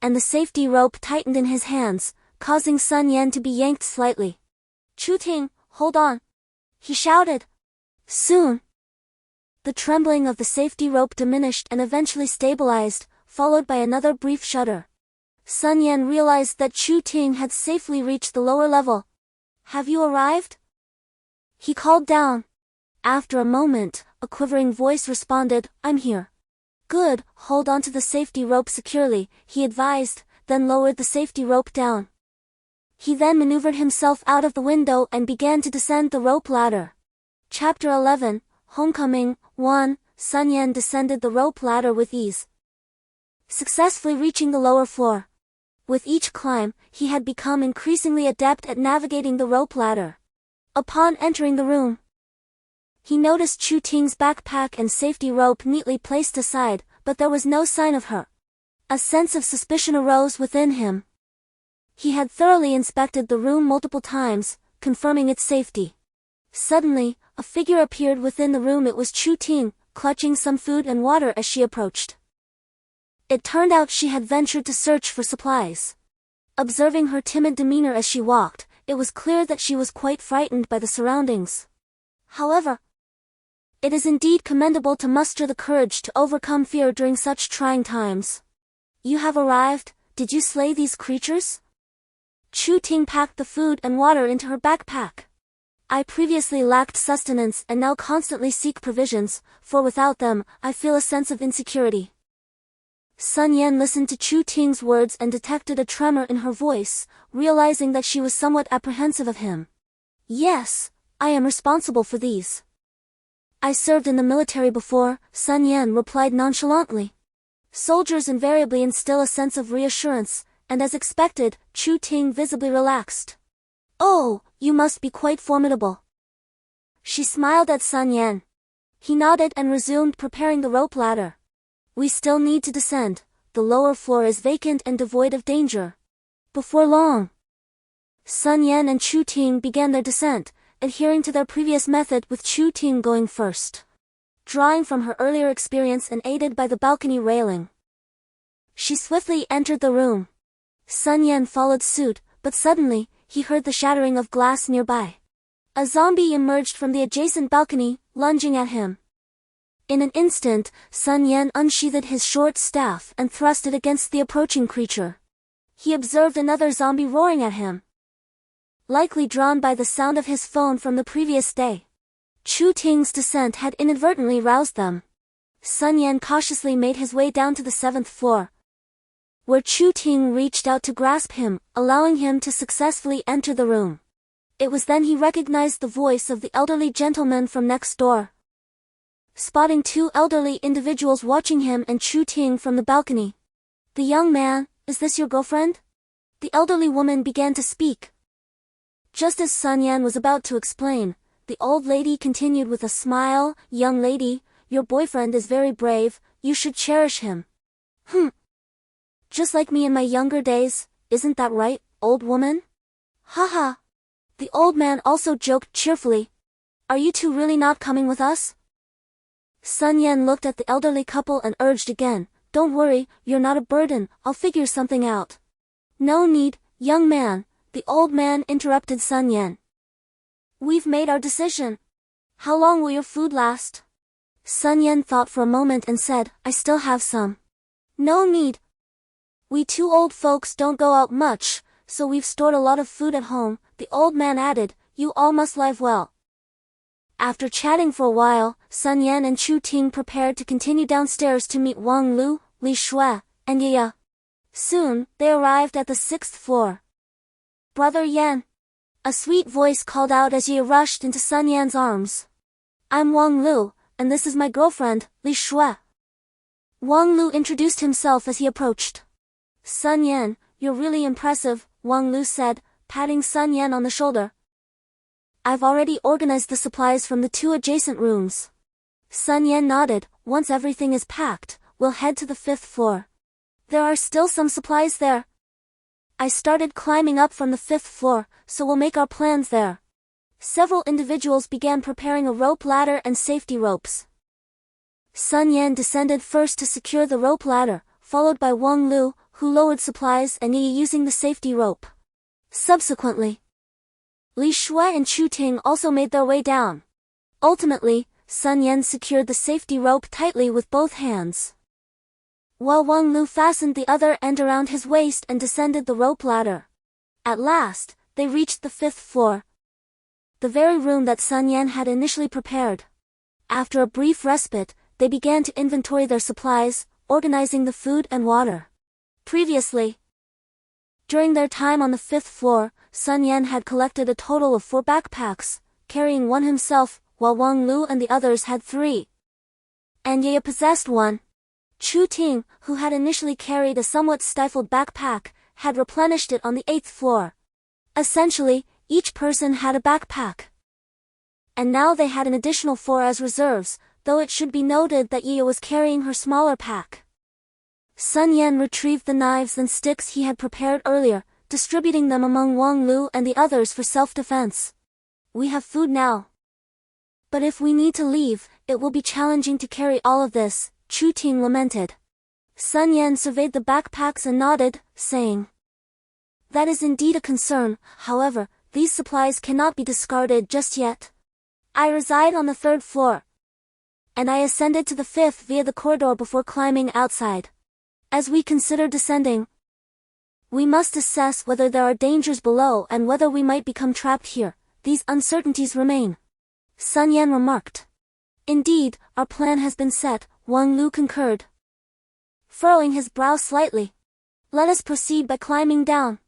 and the safety rope tightened in his hands, causing Sun Yan to be yanked slightly. "Chu Ting, hold on," he shouted. Soon, the trembling of the safety rope diminished and eventually stabilized, followed by another brief shudder. Sun Yan realized that Chu Ting had safely reached the lower level. "Have you arrived?" he called down. After a moment, a quivering voice responded, "I'm here." "Good, hold on to the safety rope securely," he advised, then lowered the safety rope down. He then maneuvered himself out of the window and began to descend the rope ladder. Chapter 11, Homecoming 1. Sun Yan descended the rope ladder with ease, successfully reaching the lower floor. With each climb, he had become increasingly adept at navigating the rope ladder. Upon entering the room, he noticed Chu Ting's backpack and safety rope neatly placed aside, but there was no sign of her. A sense of suspicion arose within him. He had thoroughly inspected the room multiple times, confirming its safety. Suddenly, a figure appeared within the room. It was Chu Ting, clutching some food and water as she approached. It turned out she had ventured to search for supplies. Observing her timid demeanor as she walked, it was clear that she was quite frightened by the surroundings. However, it is indeed commendable to muster the courage to overcome fear during such trying times. "You have arrived. Did you slay these creatures?" Chu Ting packed the food and water into her backpack. "I previously lacked sustenance and now constantly seek provisions, for without them, I feel a sense of insecurity." Sun Yan listened to Chu Ting's words and detected a tremor in her voice, realizing that she was somewhat apprehensive of him. "Yes, I am responsible for these. I served in the military before," Sun Yan replied nonchalantly. Soldiers invariably instill a sense of reassurance, and as expected, Chu Ting visibly relaxed. "Oh, you must be quite formidable." She smiled at Sun Yan. He nodded and resumed preparing the rope ladder. "We still need to descend. The lower floor is vacant and devoid of danger." Before long, Sun Yan and Chu Ting began their descent, adhering to their previous method with Chu Ting going first. Drawing from her earlier experience and aided by the balcony railing, she swiftly entered the room. Sun Yan followed suit, but suddenly, he heard the shattering of glass nearby. A zombie emerged from the adjacent balcony, lunging at him. In an instant, Sun Yan unsheathed his short staff and thrust it against the approaching creature. He observed another zombie roaring at him, likely drawn by the sound of his phone from the previous day. Chu Ting's descent had inadvertently roused them. Sun Yan cautiously made his way down to the 7th floor, where Chu Ting reached out to grasp him, allowing him to successfully enter the room. It was then he recognized the voice of the elderly gentleman from next door. Spotting two elderly individuals watching him and Chu Ting from the balcony, the young man, "Is this your girlfriend?" the elderly woman began to speak. Just as Sun Yan was about to explain, the old lady continued with a smile, "Young lady, your boyfriend is very brave, you should cherish him." Just like me in my younger days, isn't that right, old woman?" "Haha." The old man also joked cheerfully. "Are you two really not coming with us?" Sun Yan looked at the elderly couple and urged again, "Don't worry, you're not a burden, I'll figure something out." "No need, young man," the old man interrupted Sun Yan. "We've made our decision. How long will your food last?" Sun Yan thought for a moment and said, "I still have some." "No need. We two old folks don't go out much, so we've stored a lot of food at home," the old man added. "You all must live well." After chatting for a while, Sun Yan and Chu Ting prepared to continue downstairs to meet Wang Lu, Li Shui, and Ye. Soon, they arrived at the 6th floor. "Brother Yan," a sweet voice called out as Ye rushed into Sun Yan's arms. "I'm Wang Lu, and this is my girlfriend, Li Shui." Wang Lu introduced himself as he approached. "Sun Yan, you're really impressive," Wang Lu said, patting Sun Yan on the shoulder. "I've already organized the supplies from the 2 adjacent rooms." Sun Yan nodded. "Once everything is packed, we'll head to the 5th floor. There are still some supplies there. I started climbing up from the 5th floor, so we'll make our plans there." Several individuals began preparing a rope ladder and safety ropes. Sun Yan descended first to secure the rope ladder, followed by Wang Lu, who lowered supplies, and Yi using the safety rope. Subsequently, Li Shui and Chu Ting also made their way down. Ultimately, Sun Yan secured the safety rope tightly with both hands, while Wang Lu fastened the other end around his waist and descended the rope ladder. At last, they reached the 5th floor, the very room that Sun Yan had initially prepared. After a brief respite, they began to inventory their supplies, organizing the food and water. Previously, during their time on the 5th floor, Sun Yan had collected a total of 4 backpacks, carrying one himself, while Wang Lu and the others had 3. And Ye possessed one. Chu Ting, who had initially carried a somewhat stifled backpack, had replenished it on the 8th floor. Essentially, each person had a backpack. And now they had an additional 4 as reserves, though it should be noted that Ye was carrying her smaller pack. Sun Yan retrieved the knives and sticks he had prepared earlier, distributing them among Wang Lu and the others for self-defense. "We have food now. But if we need to leave, it will be challenging to carry all of this," Chu Ting lamented. Sun Yan surveyed the backpacks and nodded, saying, "That is indeed a concern. However, these supplies cannot be discarded just yet. I reside on the 3rd floor, and I ascended to the 5th via the corridor before climbing outside. As we consider descending, we must assess whether there are dangers below and whether we might become trapped here. These uncertainties remain," Sun Yan remarked. "Indeed, our plan has been set," Wang Lu concurred, furrowing his brow slightly. "Let us proceed by climbing down."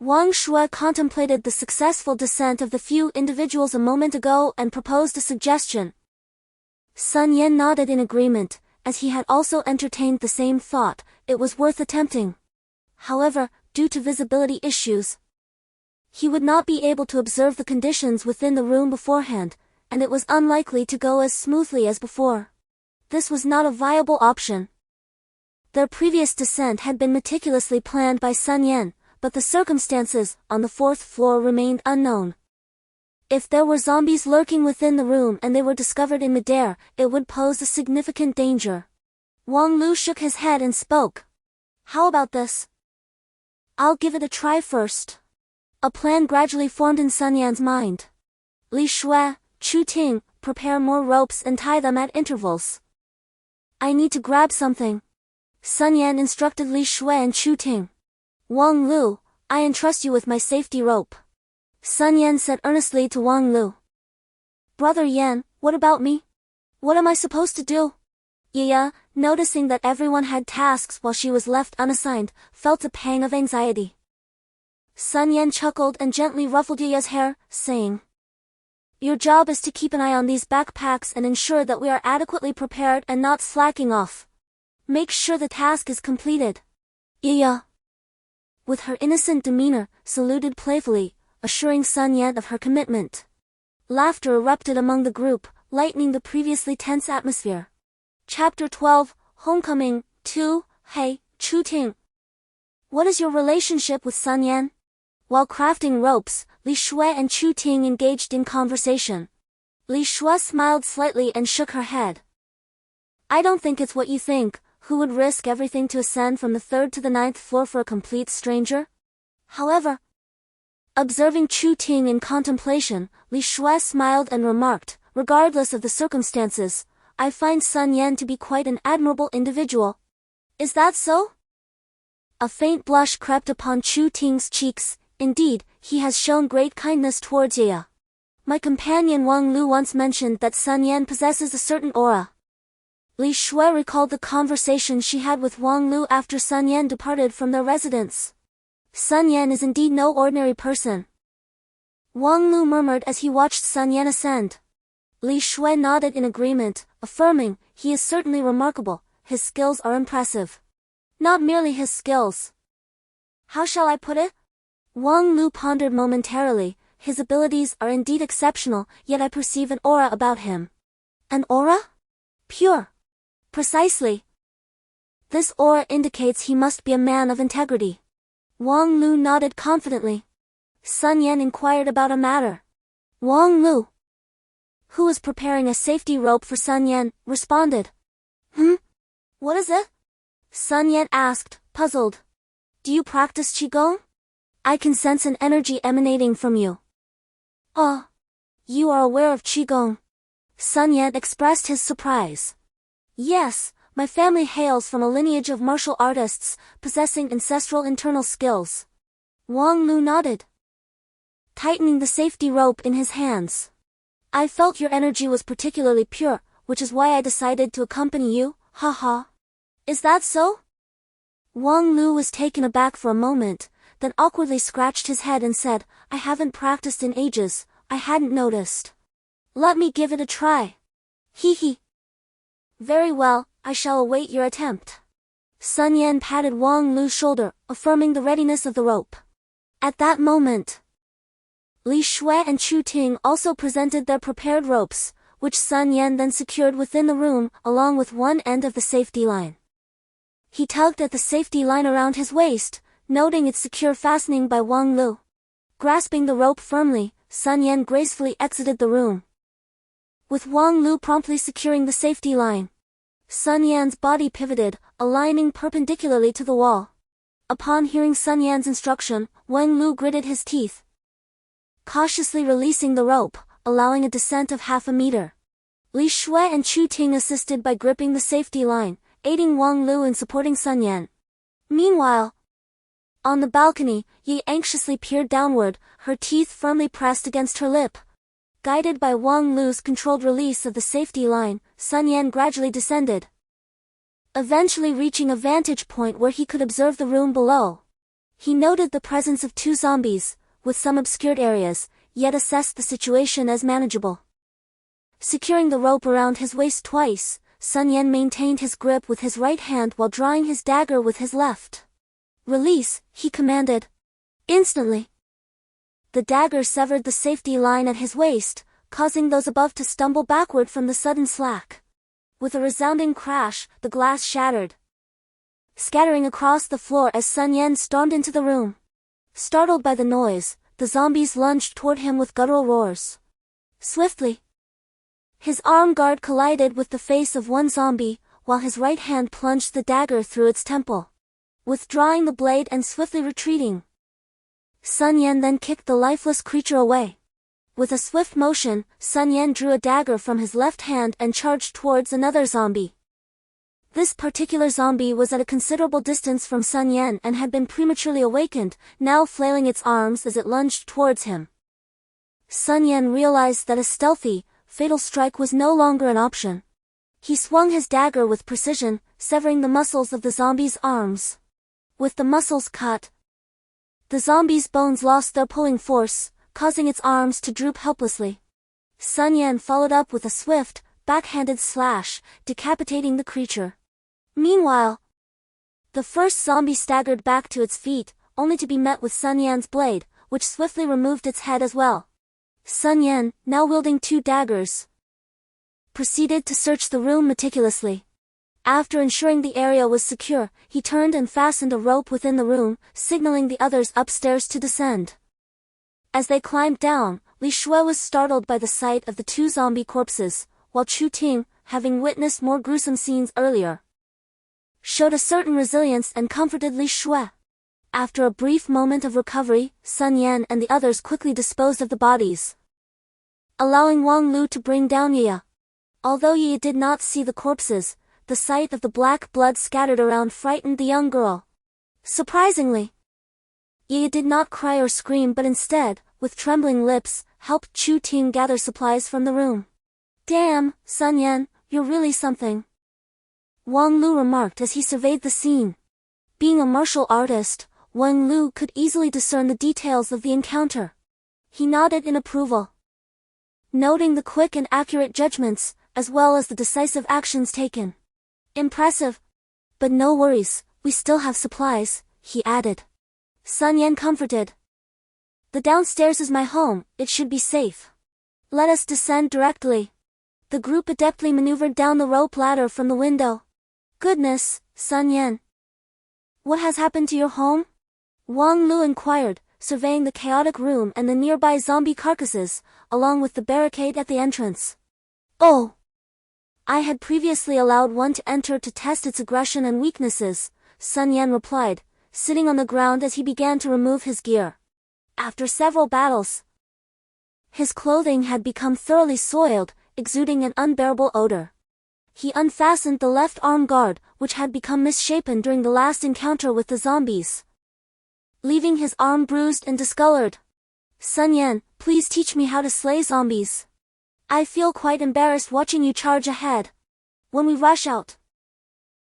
Wang Shui contemplated the successful descent of the few individuals a moment ago and proposed a suggestion. Sun Yan nodded in agreement, as he had also entertained the same thought. It was worth attempting. However, due to visibility issues, he would not be able to observe the conditions within the room beforehand, and it was unlikely to go as smoothly as before. This was not a viable option. Their previous descent had been meticulously planned by Sun Yan, but the circumstances on the 4th floor remained unknown. If there were zombies lurking within the room and they were discovered in midair, it would pose a significant danger. Wang Lu shook his head and spoke. "How about this? I'll give it a try first." A plan gradually formed in Sun Yan's mind. "Li Shui, Chu Ting, prepare more ropes and tie them at intervals. I need to grab something," Sun Yan instructed Li Shui and Chu Ting. "Wang Lu, I entrust you with my safety rope," Sun Yan said earnestly to Wang Lu. "Brother Yan, what about me? What am I supposed to do?" Ye, noticing that everyone had tasks while she was left unassigned, felt a pang of anxiety. Sun Yan chuckled and gently ruffled Ye's hair, saying, "Your job is to keep an eye on these backpacks and ensure that we are adequately prepared and not slacking off. Make sure the task is completed." Ye, with her innocent demeanor, saluted playfully, assuring Sun Yan of her commitment. Laughter erupted among the group, lightening the previously tense atmosphere. Chapter 12, Homecoming, 2, Hey, Chu Ting. What is your relationship with Sun Yan? While crafting ropes, Li Shui and Chu Ting engaged in conversation. Li Shui smiled slightly and shook her head. "I don't think it's what you think. Who would risk everything to ascend from the 3rd to the 9th floor for a complete stranger?" However, observing Chu Ting in contemplation, Li Shui smiled and remarked, "Regardless of the circumstances, I find Sun Yan to be quite an admirable individual." "Is that so?" A faint blush crept upon Chu Ting's cheeks, Indeed, he has shown great kindness towards Yaya. My companion Wang Lu once mentioned that Sun Yan possesses a certain aura. Li Shui recalled the conversation she had with Wang Lu after Sun Yan departed from their residence. Sun Yan is indeed no ordinary person. Wang Lu murmured as he watched Sun Yan ascend. Li Shui nodded in agreement, affirming, he is certainly remarkable, his skills are impressive. Not merely his skills. How shall I put it? Wang Lu pondered momentarily, his abilities are indeed exceptional, yet I perceive an aura about him. An aura? Pure. Precisely. This aura indicates he must be a man of integrity. Wang Lu nodded confidently. Sun Yan inquired about a matter. Wang Lu, who was preparing a safety rope for Sun Yan, responded. What is it? Sun Yan asked, puzzled. Do you practice Qigong? I can sense an energy emanating from you. Oh. You are aware of Qigong? Sun Yan expressed his surprise. Yes, my family hails from a lineage of martial artists, possessing ancestral internal skills. Wang Lu nodded, tightening the safety rope in his hands. I felt your energy was particularly pure, which is why I decided to accompany you, haha. Is that so? Wang Lu was taken aback for a moment, then awkwardly scratched his head and said, I haven't practiced in ages, I hadn't noticed. Let me give it a try. Hee hee. Very well, I shall await your attempt. Sun Yan patted Wang Lu's shoulder, affirming the readiness of the rope. At that moment, Li Shui and Chu Ting also presented their prepared ropes, which Sun Yan then secured within the room, along with one end of the safety line. He tugged at the safety line around his waist, noting its secure fastening by Wang Lu. Grasping the rope firmly, Sun Yan gracefully exited the room, with Wang Lu promptly securing the safety line. Sun Yan's body pivoted, aligning perpendicularly to the wall. Upon hearing Sun Yan's instruction, Wang Lu gritted his teeth, cautiously releasing the rope, allowing a descent of half a meter. Li Shui and Chu Ting assisted by gripping the safety line, aiding Wang Lu in supporting Sun Yan. Meanwhile, on the balcony, Yi anxiously peered downward, her teeth firmly pressed against her lip. Guided by Wang Lu's controlled release of the safety line, Sun Yan gradually descended, eventually reaching a vantage point where he could observe the room below. He noted the presence of 2 zombies, with some obscured areas, yet assessed the situation as manageable. Securing the rope around his waist twice, Sun Yan maintained his grip with his right hand while drawing his dagger with his left. Release, he commanded. Instantly, the dagger severed the safety line at his waist, causing those above to stumble backward from the sudden slack. With a resounding crash, the glass shattered, scattering across the floor as Sun Yan stormed into the room. Startled by the noise, the zombies lunged toward him with guttural roars. Swiftly, his arm guard collided with the face of one zombie, while his right hand plunged the dagger through its temple, withdrawing the blade and swiftly retreating. Sun Yan then kicked the lifeless creature away. With a swift motion, Sun Yan drew a dagger from his left hand and charged towards another zombie. This particular zombie was at a considerable distance from Sun Yan and had been prematurely awakened, now flailing its arms as it lunged towards him. Sun Yan realized that a stealthy, fatal strike was no longer an option. He swung his dagger with precision, severing the muscles of the zombie's arms. With the muscles cut, the zombie's bones lost their pulling force, causing its arms to droop helplessly. Sun Yan followed up with a swift, backhanded slash, decapitating the creature. Meanwhile, the first zombie staggered back to its feet, only to be met with Sun Yan's blade, which swiftly removed its head as well. Sun Yan, now wielding 2 daggers, proceeded to search the room meticulously. After ensuring the area was secure, he turned and fastened a rope within the room, signaling the others upstairs to descend. As they climbed down, Li Shui was startled by the sight of the 2 zombie corpses, while Chu Ting, having witnessed more gruesome scenes earlier, showed a certain resilience and comforted Li Shui. After a brief moment of recovery, Sun Yan and the others quickly disposed of the bodies, allowing Wang Lu to bring down Yi. Although Yi did not see the corpses, the sight of the black blood scattered around frightened the young girl. Surprisingly, Yaya did not cry or scream but instead, with trembling lips, helped Chu Ting gather supplies from the room. Damn, Sun Yan, you're really something. Wang Lu remarked as he surveyed the scene. Being a martial artist, Wang Lu could easily discern the details of the encounter. He nodded in approval, noting the quick and accurate judgments, as well as the decisive actions taken. Impressive. But no worries, we still have supplies, he added. Sun Yan comforted. The downstairs is my home, it should be safe. Let us descend directly. The group adeptly maneuvered down the rope ladder from the window. Goodness, Sun Yan. What has happened to your home? Wang Lu inquired, surveying the chaotic room and the nearby zombie carcasses, along with the barricade at the entrance. Oh! I had previously allowed one to enter to test its aggression and weaknesses, Sun Yan replied, sitting on the ground as he began to remove his gear. After several battles, his clothing had become thoroughly soiled, exuding an unbearable odor. He unfastened the left arm guard, which had become misshapen during the last encounter with the zombies, leaving his arm bruised and discolored. Sun Yan, please teach me how to slay zombies. I feel quite embarrassed watching you charge ahead. When we rush out,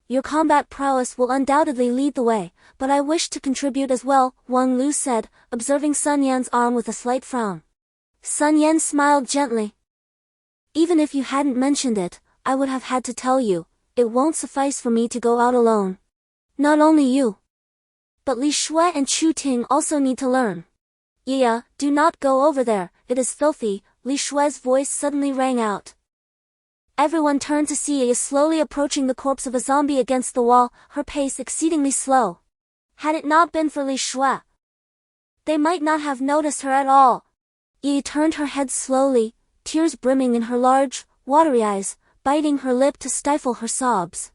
your combat prowess will undoubtedly lead the way, but I wish to contribute as well, Wang Lu said, observing Sun Yan's arm with a slight frown. Sun Yan smiled gently. Even if you hadn't mentioned it, I would have had to tell you, it won't suffice for me to go out alone. Not only you, but Li Shui and Chu Ting also need to learn. Yeah, do not go over there, it is filthy, Li Shui's voice suddenly rang out. Everyone turned to see Yaya slowly approaching the corpse of a zombie against the wall, her pace exceedingly slow. Had it not been for Li Shui, they might not have noticed her at all. Yaya turned her head slowly, tears brimming in her large, watery eyes, biting her lip to stifle her sobs.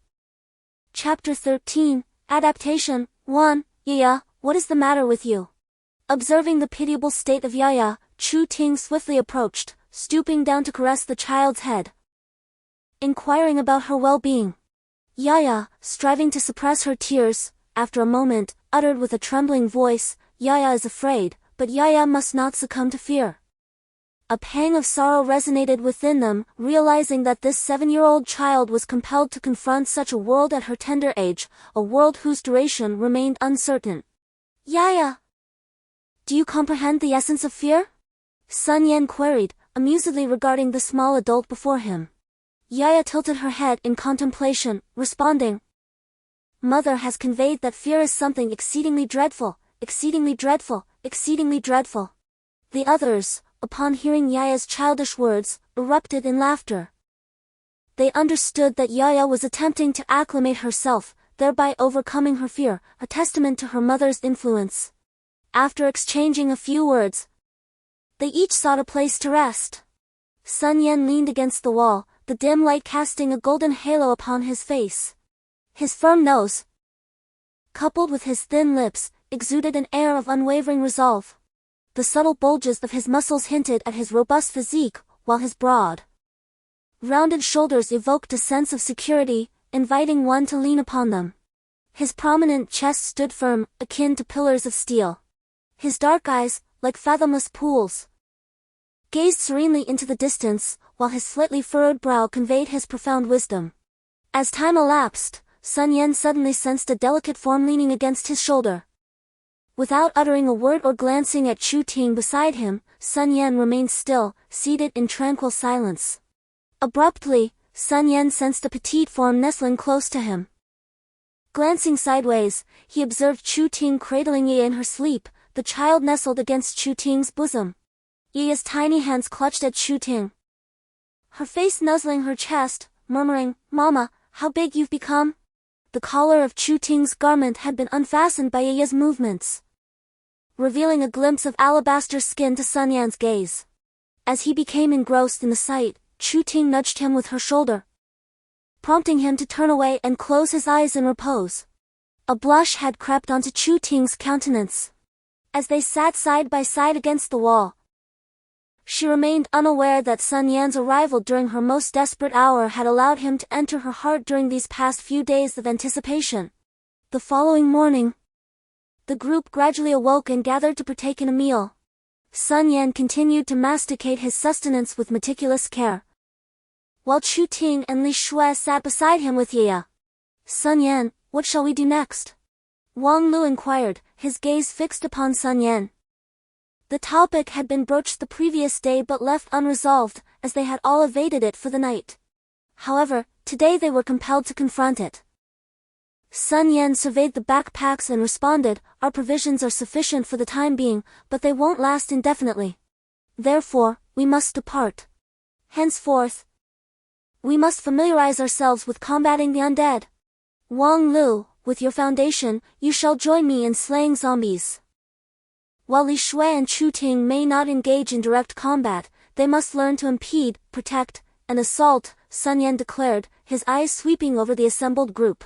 Chapter 13, Adaptation, 1, Yaya, what is the matter with you? Observing the pitiable state of Yaya, Chu Ting swiftly approached, stooping down to caress the child's head, inquiring about her well-being. Yaya, striving to suppress her tears, after a moment, uttered with a trembling voice, Yaya is afraid, but Yaya must not succumb to fear. A pang of sorrow resonated within them, realizing that this 7-year-old child was compelled to confront such a world at her tender age, a world whose duration remained uncertain. Yaya, do you comprehend the essence of fear? Sun Yan queried, amusedly regarding the small adult before him. Yaya tilted her head in contemplation, responding, Mother has conveyed that fear is something exceedingly dreadful, exceedingly dreadful, exceedingly dreadful. The others, upon hearing Yaya's childish words, erupted in laughter. They understood that Yaya was attempting to acclimate herself, thereby overcoming her fear, a testament to her mother's influence. After exchanging a few words, they each sought a place to rest. Sun Yan leaned against the wall, the dim light casting a golden halo upon his face. His firm nose, coupled with his thin lips, exuded an air of unwavering resolve. The subtle bulges of his muscles hinted at his robust physique, while his broad, rounded shoulders evoked a sense of security, inviting one to lean upon them. His prominent chest stood firm, akin to pillars of steel. His dark eyes, like fathomless pools, gazed serenely into the distance, while his slightly furrowed brow conveyed his profound wisdom. As time elapsed, Sun Yan suddenly sensed a delicate form leaning against his shoulder. Without uttering a word or glancing at Chu Ting beside him, Sun Yan remained still, seated in tranquil silence. Abruptly, Sun Yan sensed a petite form nestling close to him. Glancing sideways, he observed Chu Ting cradling Yaya in her sleep, the child nestled against Chu Ting's bosom. Yaya's tiny hands clutched at Chu Ting, her face nuzzling her chest, murmuring, Mama, how big you've become? The collar of Chu Ting's garment had been unfastened by Yaya's movements, revealing a glimpse of alabaster skin to Sun Yan's gaze. As he became engrossed in the sight, Chu Ting nudged him with her shoulder, prompting him to turn away and close his eyes in repose. A blush had crept onto Chu Ting's countenance. As they sat side by side against the wall, she remained unaware that Sun Yan's arrival during her most desperate hour had allowed him to enter her heart during these past few days of anticipation. The following morning, the group gradually awoke and gathered to partake in a meal. Sun Yan continued to masticate his sustenance with meticulous care, while Chu Ting and Li Shui sat beside him with Yaya. Sun Yan, what shall we do next? Wang Lu inquired, his gaze fixed upon Sun Yan. The topic had been broached the previous day but left unresolved, as they had all evaded it for the night. However, today they were compelled to confront it. Sun Yan surveyed the backpacks and responded, our provisions are sufficient for the time being, but they won't last indefinitely. Therefore, we must depart. Henceforth, we must familiarize ourselves with combating the undead. Wang Lu, with your foundation, you shall join me in slaying zombies. While Li Shui and Chu Ting may not engage in direct combat, they must learn to impede, protect, and assault, Sun Yan declared, his eyes sweeping over the assembled group.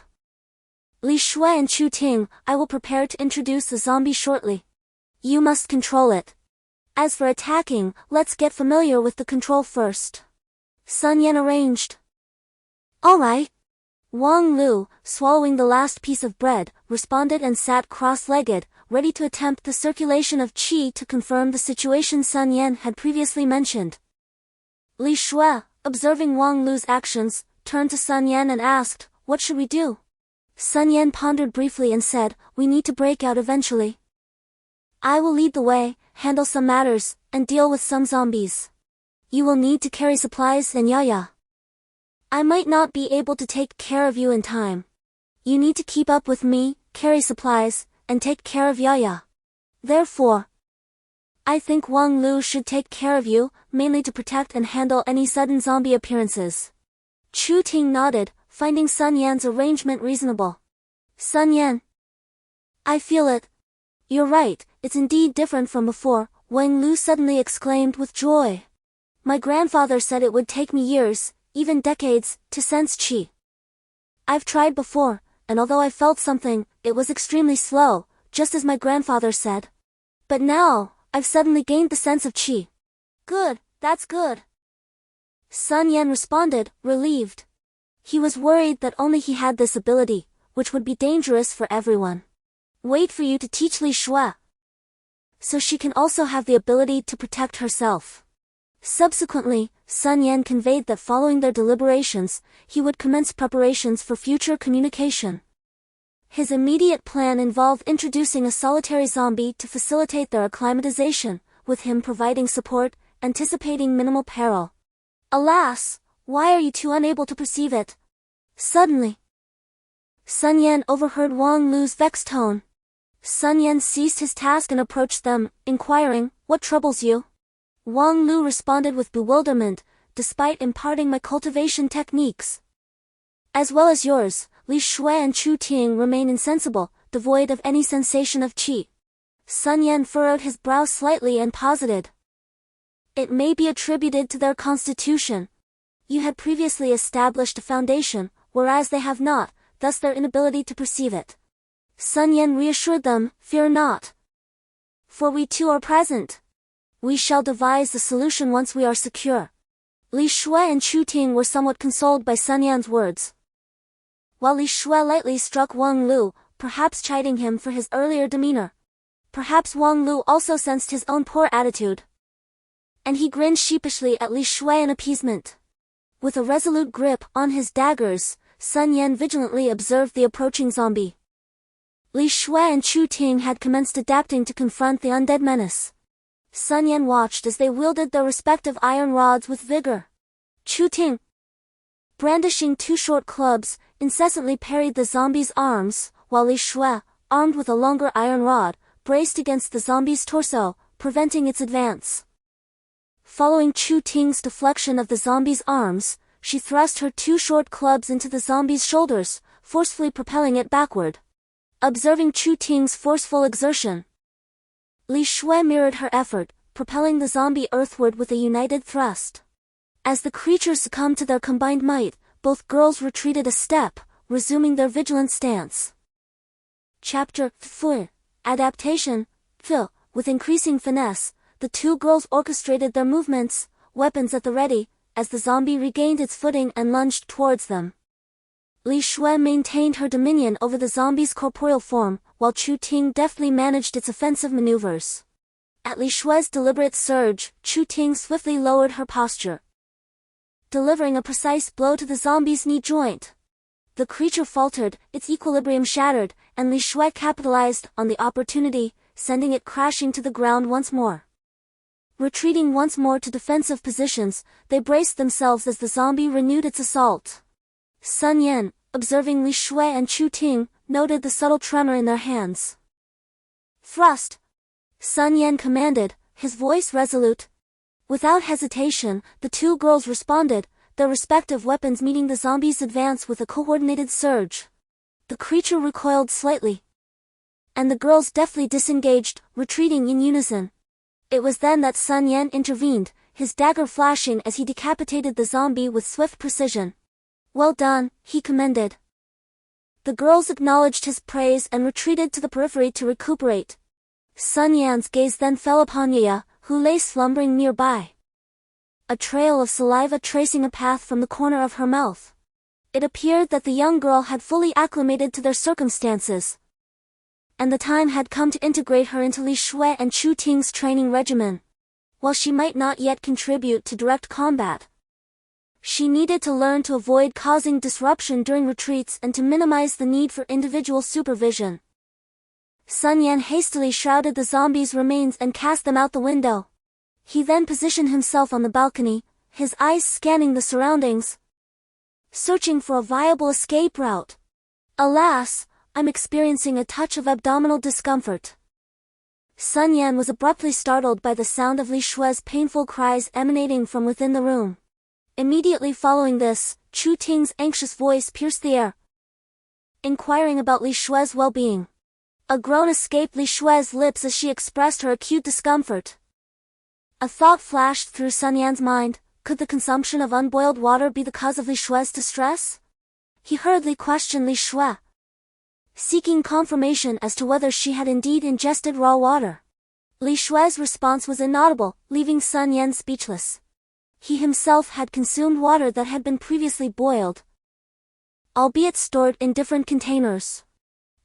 Li Shui and Chu Ting, I will prepare to introduce the zombie shortly. You must control it. As for attacking, let's get familiar with the control first. Sun Yan arranged. Alright. Wang Lu, swallowing the last piece of bread, responded and sat cross-legged, ready to attempt the circulation of qi to confirm the situation Sun Yan had previously mentioned. Li Shui, observing Wang Lu's actions, turned to Sun Yan and asked, what should we do? Sun Yan pondered briefly and said, we need to break out eventually. I will lead the way, handle some matters, and deal with some zombies. You will need to carry supplies and Yaya. I might not be able to take care of you in time. You need to keep up with me, carry supplies, and take care of Yaya. Therefore, I think Wang Lu should take care of you, mainly to protect and handle any sudden zombie appearances. Chu Ting nodded, finding Sun Yan's arrangement reasonable. Sun Yan, I feel it. You're right, it's indeed different from before, Wang Lu suddenly exclaimed with joy. My grandfather said it would take me years, even decades, to sense qi. I've tried before, and although I felt something, it was extremely slow, just as my grandfather said. But now, I've suddenly gained the sense of qi. Good, that's good. Sun Yan responded, relieved. He was worried that only he had this ability, which would be dangerous for everyone. Wait for you to teach Li Shui, so she can also have the ability to protect herself. Subsequently, Sun Yan conveyed that following their deliberations, he would commence preparations for future communication. His immediate plan involved introducing a solitary zombie to facilitate their acclimatization, with him providing support, anticipating minimal peril. Alas, why are you two unable to perceive it? Suddenly, Sun Yan overheard Wang Lu's vexed tone. Sun Yan ceased his task and approached them, inquiring, what troubles you? Wang Lu responded with bewilderment, despite imparting my cultivation techniques, as well as yours, Li Shui and Chu Ting remain insensible, devoid of any sensation of qi. Sun Yan furrowed his brow slightly and posited. It may be attributed to their constitution. You had previously established a foundation, whereas they have not, thus their inability to perceive it. Sun Yan reassured them, fear not. For we too are present. We shall devise the solution once we are secure. Li Shui and Chu Ting were somewhat consoled by Sun Yan's words. While Li Shui lightly struck Wang Lu, perhaps chiding him for his earlier demeanor. Perhaps Wang Lu also sensed his own poor attitude, and he grinned sheepishly at Li Shui in appeasement. With a resolute grip on his daggers, Sun Yan vigilantly observed the approaching zombie. Li Shui and Chu Ting had commenced adapting to confront the undead menace. Sun Yan watched as they wielded their respective iron rods with vigor. Chu Ting, brandishing two short clubs, incessantly parried the zombie's arms, while Li Shui, armed with a longer iron rod, braced against the zombie's torso, preventing its advance. Following Chu Ting's deflection of the zombie's arms, she thrust her two short clubs into the zombie's shoulders, forcefully propelling it backward. Observing Chu Ting's forceful exertion, Li Shui mirrored her effort, propelling the zombie earthward with a united thrust. As the creatures succumbed to their combined might, both girls retreated a step, resuming their vigilant stance. Chapter 4. Adaptation. Phil. With increasing finesse, the two girls orchestrated their movements, weapons at the ready, as the zombie regained its footing and lunged towards them. Li Shui maintained her dominion over the zombie's corporeal form, while Chu Ting deftly managed its offensive maneuvers. At Li Shui's deliberate surge, Chu Ting swiftly lowered her posture, delivering a precise blow to the zombie's knee joint. The creature faltered, its equilibrium shattered, and Li Shui capitalized on the opportunity, sending it crashing to the ground once more. Retreating once more to defensive positions, they braced themselves as the zombie renewed its assault. Sun Yan, observing Li Shui and Chu Ting, noted the subtle tremor in their hands. "Thrust!" Sun Yan commanded, his voice resolute. Without hesitation, the two girls responded, their respective weapons meeting the zombie's advance with a coordinated surge. The creature recoiled slightly, and the girls deftly disengaged, retreating in unison. It was then that Sun Yan intervened, his dagger flashing as he decapitated the zombie with swift precision. "Well done," he commended. The girls acknowledged his praise and retreated to the periphery to recuperate. Sun Yan's gaze then fell upon Yaya, who lay slumbering nearby, a trail of saliva tracing a path from the corner of her mouth. It appeared that the young girl had fully acclimated to their circumstances, and the time had come to integrate her into Li Shui and Chu Ting's training regimen. While she might not yet contribute to direct combat, she needed to learn to avoid causing disruption during retreats and to minimize the need for individual supervision. Sun Yan hastily shrouded the zombie's remains and cast them out the window. He then positioned himself on the balcony, his eyes scanning the surroundings, searching for a viable escape route. "Alas, I'm experiencing a touch of abdominal discomfort." Sun Yan was abruptly startled by the sound of Li Shui's painful cries emanating from within the room. Immediately following this, Chu Ting's anxious voice pierced the air, inquiring about Li Shui's well-being. A groan escaped Li Shui's lips as she expressed her acute discomfort. A thought flashed through Sun Yan's mind: could the consumption of unboiled water be the cause of Li Shui's distress? He hurriedly questioned Li Shui, seeking confirmation as to whether she had indeed ingested raw water. Li Shui's response was inaudible, leaving Sun Yan speechless. He himself had consumed water that had been previously boiled, albeit stored in different containers.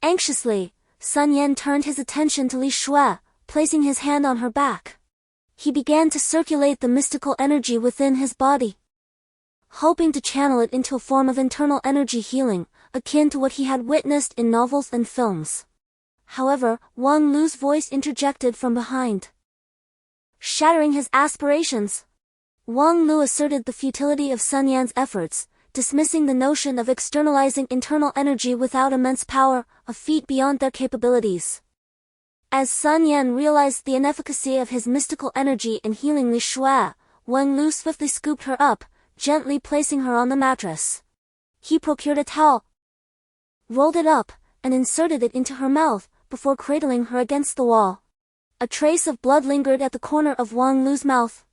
Anxiously, Sun Yan turned his attention to Li Shui, placing his hand on her back. He began to circulate the mystical energy within his body, hoping to channel it into a form of internal energy healing, akin to what he had witnessed in novels and films. However, Wang Lu's voice interjected from behind, shattering his aspirations. Wang Lu asserted the futility of Sun Yan's efforts, dismissing the notion of externalizing internal energy without immense power, a feat beyond their capabilities. As Sun Yan realized the inefficacy of his mystical energy in healing Li Shui, Wang Lu swiftly scooped her up, gently placing her on the mattress. He procured a towel, rolled it up, and inserted it into her mouth, before cradling her against the wall. A trace of blood lingered at the corner of Wang Lu's mouth,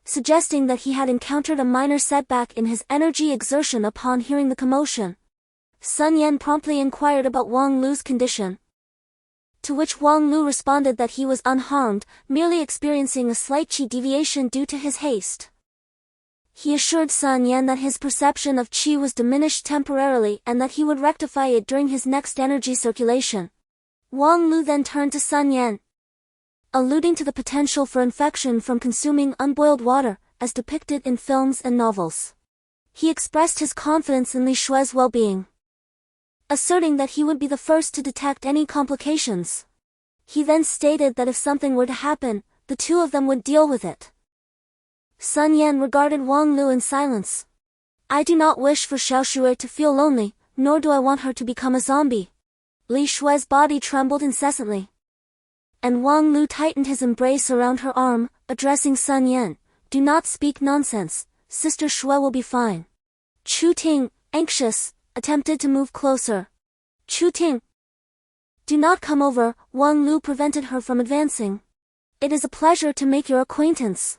suggesting that he had encountered a minor setback in his energy exertion upon hearing the commotion. Sun Yan promptly inquired about Wang Lu's condition, to which Wang Lu responded that he was unharmed, merely experiencing a slight qi deviation due to his haste. He assured Sun Yan that his perception of qi was diminished temporarily and that he would rectify it during his next energy circulation. Wang Lu then turned to Sun Yan, alluding to the potential for infection from consuming unboiled water, as depicted in films and novels. He expressed his confidence in Li Shui's well-being, asserting that he would be the first to detect any complications. He then stated that if something were to happen, the two of them would deal with it. Sun Yan regarded Wang Lu in silence. "I do not wish for Xiaoshui to feel lonely, nor do I want her to become a zombie." Li Shui's body trembled incessantly, and Wang Lu tightened his embrace around her arm, addressing Sun Yan. "Do not speak nonsense, Sister Shui will be fine." Chu Ting, anxious, attempted to move closer. "Chu Ting, do not come over," Wang Lu prevented her from advancing. "It is a pleasure to make your acquaintance.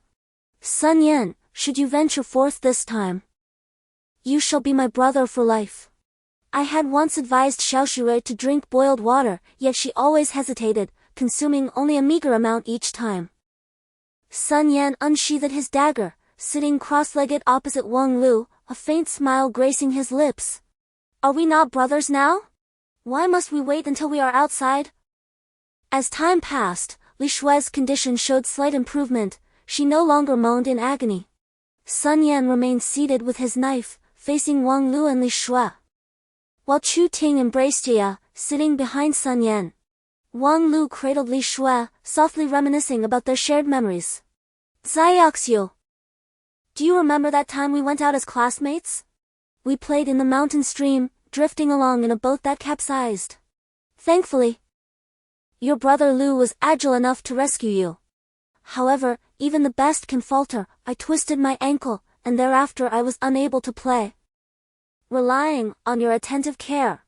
Sun Yan, should you venture forth this time, you shall be my brother for life." I had once advised Xiaoshui to drink boiled water, yet she always hesitated, consuming only a meager amount each time. Sun Yan unsheathed his dagger, sitting cross-legged opposite Wang Lu, a faint smile gracing his lips. Are we not brothers now? Why must we wait until we are outside? As time passed, Li Shui's condition showed slight improvement. She no longer moaned in agony. Sun Yan remained seated with his knife, facing Wang Lu and Li Shui, while Chu Ting embraced Jia, sitting behind Sun Yan. Wang Lu cradled Li Shui, softly reminiscing about their shared memories. Xiaoxiu, do you remember that time we went out as classmates? We played in the mountain stream, drifting along in a boat that capsized. Thankfully, your brother Lu was agile enough to rescue you. However, even the best can falter. I twisted my ankle, and thereafter I was unable to play. Relying on your attentive care.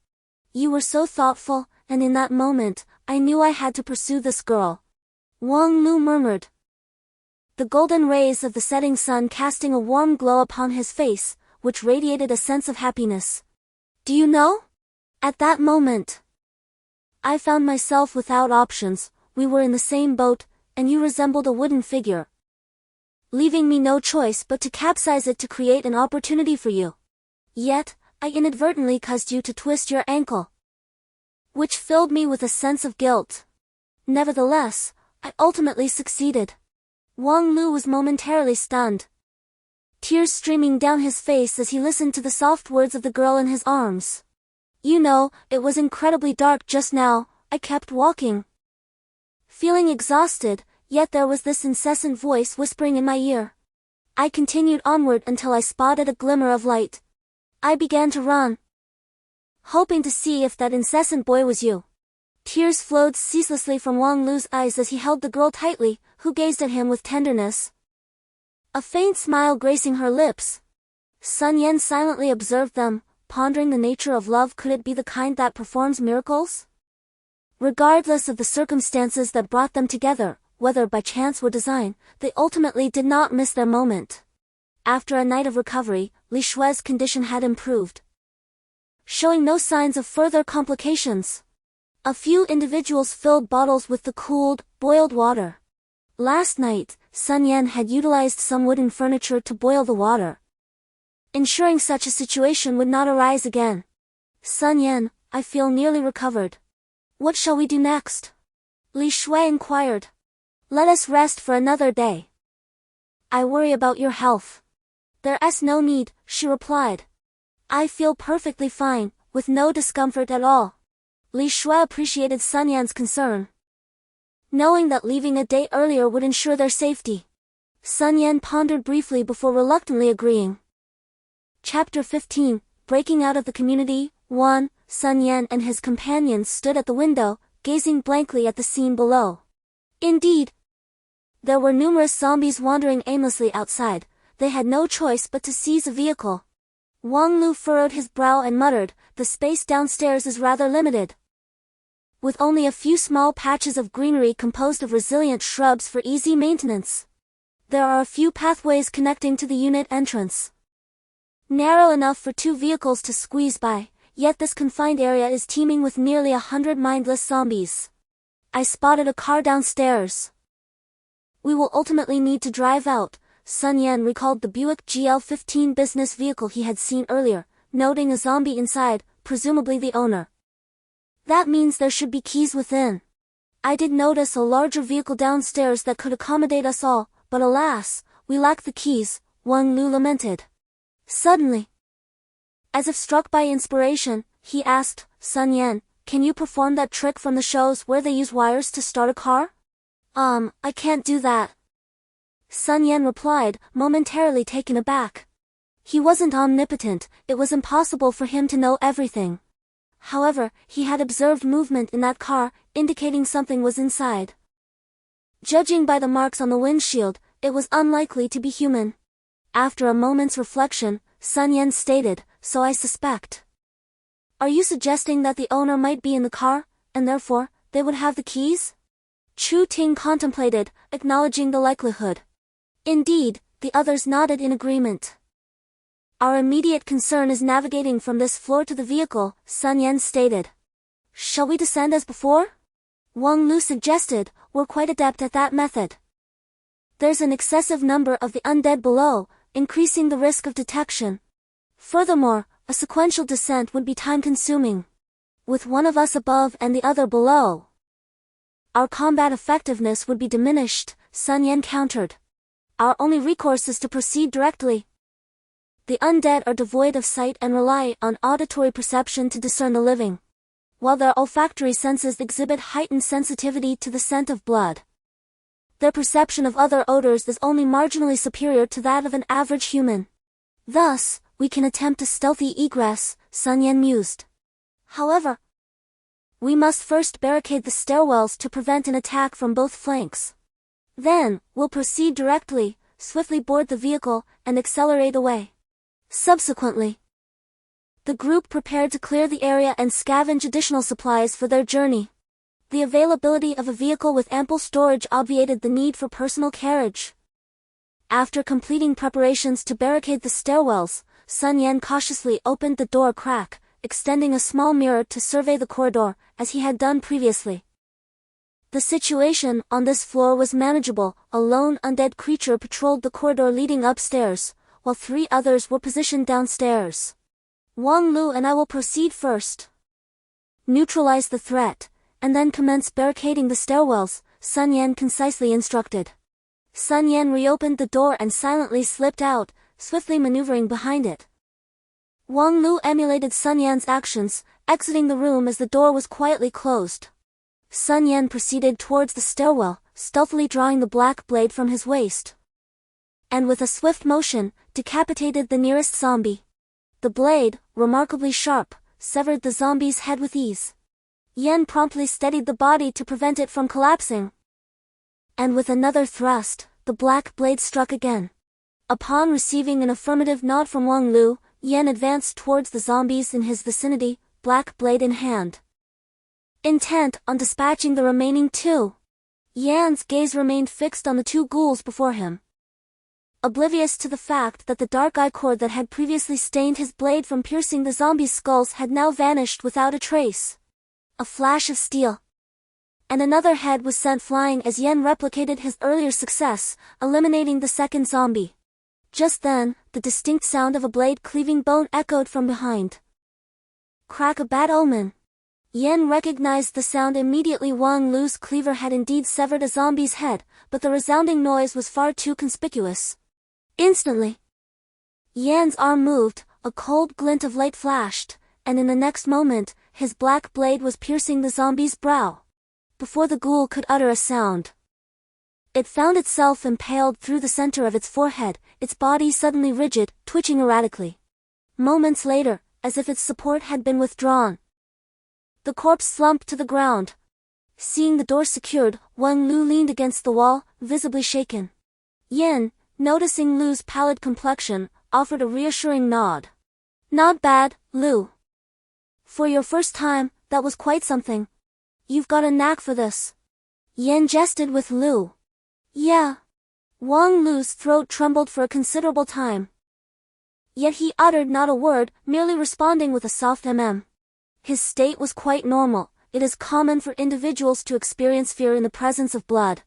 You were so thoughtful, and in that moment, I knew I had to pursue this girl. Wang Lu murmured. The golden rays of the setting sun casting a warm glow upon his face, which radiated a sense of happiness. Do you know? At that moment, I found myself without options. We were in the same boat, and you resembled a wooden figure, leaving me no choice but to capsize it to create an opportunity for you. Yet, I inadvertently caused you to twist your ankle, which filled me with a sense of guilt. Nevertheless, I ultimately succeeded. Wang Lu was momentarily stunned, tears streaming down his face as he listened to the soft words of the girl in his arms. You know, it was incredibly dark just now. I kept walking, feeling exhausted, yet there was this incessant voice whispering in my ear. I continued onward until I spotted a glimmer of light. I began to run, hoping to see if that incessant boy was you. Tears flowed ceaselessly from Wang Lu's eyes as he held the girl tightly, who gazed at him with tenderness, a faint smile gracing her lips. Sun Yan silently observed them, pondering the nature of love. Could it be the kind that performs miracles? Regardless of the circumstances that brought them together, whether by chance or design, they ultimately did not miss their moment. After a night of recovery, Li Shui's condition had improved, showing no signs of further complications. A few individuals filled bottles with the cooled, boiled water. Last night, Sun Yan had utilized some wooden furniture to boil the water, ensuring such a situation would not arise again. Sun Yan, I feel nearly recovered. What shall we do next? Li Shui inquired. Let us rest for another day. I worry about your health. There's no need, she replied. I feel perfectly fine, with no discomfort at all. Li Shui appreciated Sun Yan's concern, knowing that leaving a day earlier would ensure their safety. Sun Yan pondered briefly before reluctantly agreeing. Chapter 15, Breaking Out of the Community. 1. Sun Yan and his companions stood at the window, gazing blankly at the scene below. Indeed, there were numerous zombies wandering aimlessly outside. They had no choice but to seize a vehicle. Wang Lu furrowed his brow and muttered, the space downstairs is rather limited, with only a few small patches of greenery composed of resilient shrubs for easy maintenance. There are a few pathways connecting to the unit entrance, narrow enough for 2 vehicles to squeeze by, yet this confined area is teeming with nearly 100 mindless zombies. I spotted a car downstairs. We will ultimately need to drive out. Sun Yan recalled the Buick GL15 business vehicle he had seen earlier, noting a zombie inside, presumably the owner. That means there should be keys within. I did notice a larger vehicle downstairs that could accommodate us all, but alas, we lack the keys, Wang Lu lamented. Suddenly, as if struck by inspiration, he asked, Sun Yan, can you perform that trick from the shows where they use wires to start a car? I can't do that. Sun Yan replied, momentarily taken aback. He wasn't omnipotent, it was impossible for him to know everything. However, he had observed movement in that car, indicating something was inside. Judging by the marks on the windshield, it was unlikely to be human. After a moment's reflection, Sun Yan stated, so I suspect. Are you suggesting that the owner might be in the car, and therefore, they would have the keys? Chu Ting contemplated, acknowledging the likelihood. Indeed, the others nodded in agreement. Our immediate concern is navigating from this floor to the vehicle, Sun Yan stated. Shall we descend as before? Wang Lu suggested, we're quite adept at that method. There's an excessive number of the undead below, increasing the risk of detection. Furthermore, A sequential descent would be time-consuming. With one of us above and the other below, our combat effectiveness would be diminished, Sun Yan countered. Our only recourse is to proceed directly. The undead are devoid of sight and rely on auditory perception to discern the living, while their olfactory senses exhibit heightened sensitivity to the scent of blood. Their perception of other odors is only marginally superior to that of an average human. Thus, we can attempt a stealthy egress, Sun Yan mused. However, we must first barricade the stairwells to prevent an attack from both flanks. Then, we'll proceed directly, swiftly board the vehicle, and accelerate away. Subsequently, the group prepared to clear the area and scavenge additional supplies for their journey. The availability of a vehicle with ample storage obviated the need for personal carriage. After completing preparations to barricade the stairwells, Sun Yan cautiously opened the door crack, extending a small mirror to survey the corridor, as he had done previously. The situation on this floor was manageable. A lone undead creature patrolled the corridor leading upstairs, while 3 others were positioned downstairs. Wang Lu and I will proceed first. Neutralize the threat, and then commence barricading the stairwells, Sun Yan concisely instructed. Sun Yan reopened the door and silently slipped out, swiftly maneuvering behind it. Wang Lu emulated Sun Yan's actions, exiting the room as the door was quietly closed. Sun Yan proceeded towards the stairwell, stealthily drawing the black blade from his waist, and with a swift motion, decapitated the nearest zombie. The blade, remarkably sharp, severed the zombie's head with ease. Yan promptly steadied the body to prevent it from collapsing. And with another thrust, the black blade struck again. Upon receiving an affirmative nod from Wang Lu, Yan advanced towards the zombies in his vicinity, black blade in hand, intent on dispatching the remaining 2. Yan's gaze remained fixed on the 2 ghouls before him, oblivious to the fact that the dark eye cord that had previously stained his blade from piercing the zombies' skulls had now vanished without a trace. A flash of steel, and another head was sent flying as Yan replicated his earlier success, eliminating the second zombie. Just then, the distinct sound of a blade cleaving bone echoed from behind. Crack, a bad omen. Yan recognized the sound immediately. Wang Lu's cleaver had indeed severed a zombie's head, but the resounding noise was far too conspicuous. Instantly, Yan's arm moved, a cold glint of light flashed, and in the next moment, his black blade was piercing the zombie's brow. Before the ghoul could utter a sound, it found itself impaled through the center of its forehead, its body suddenly rigid, twitching erratically. Moments later, as if its support had been withdrawn, the corpse slumped to the ground. Seeing the door secured, Wang Lu leaned against the wall, visibly shaken. Yan, noticing Lu's pallid complexion, offered a reassuring nod. Not bad, Lu. For your first time, that was quite something. You've got a knack for this. Yan jested with Lu. Yeah. Wang Lu's throat trembled for a considerable time. Yet he uttered not a word, merely responding with a soft His state was quite normal. It is common for individuals to experience fear in the presence of blood,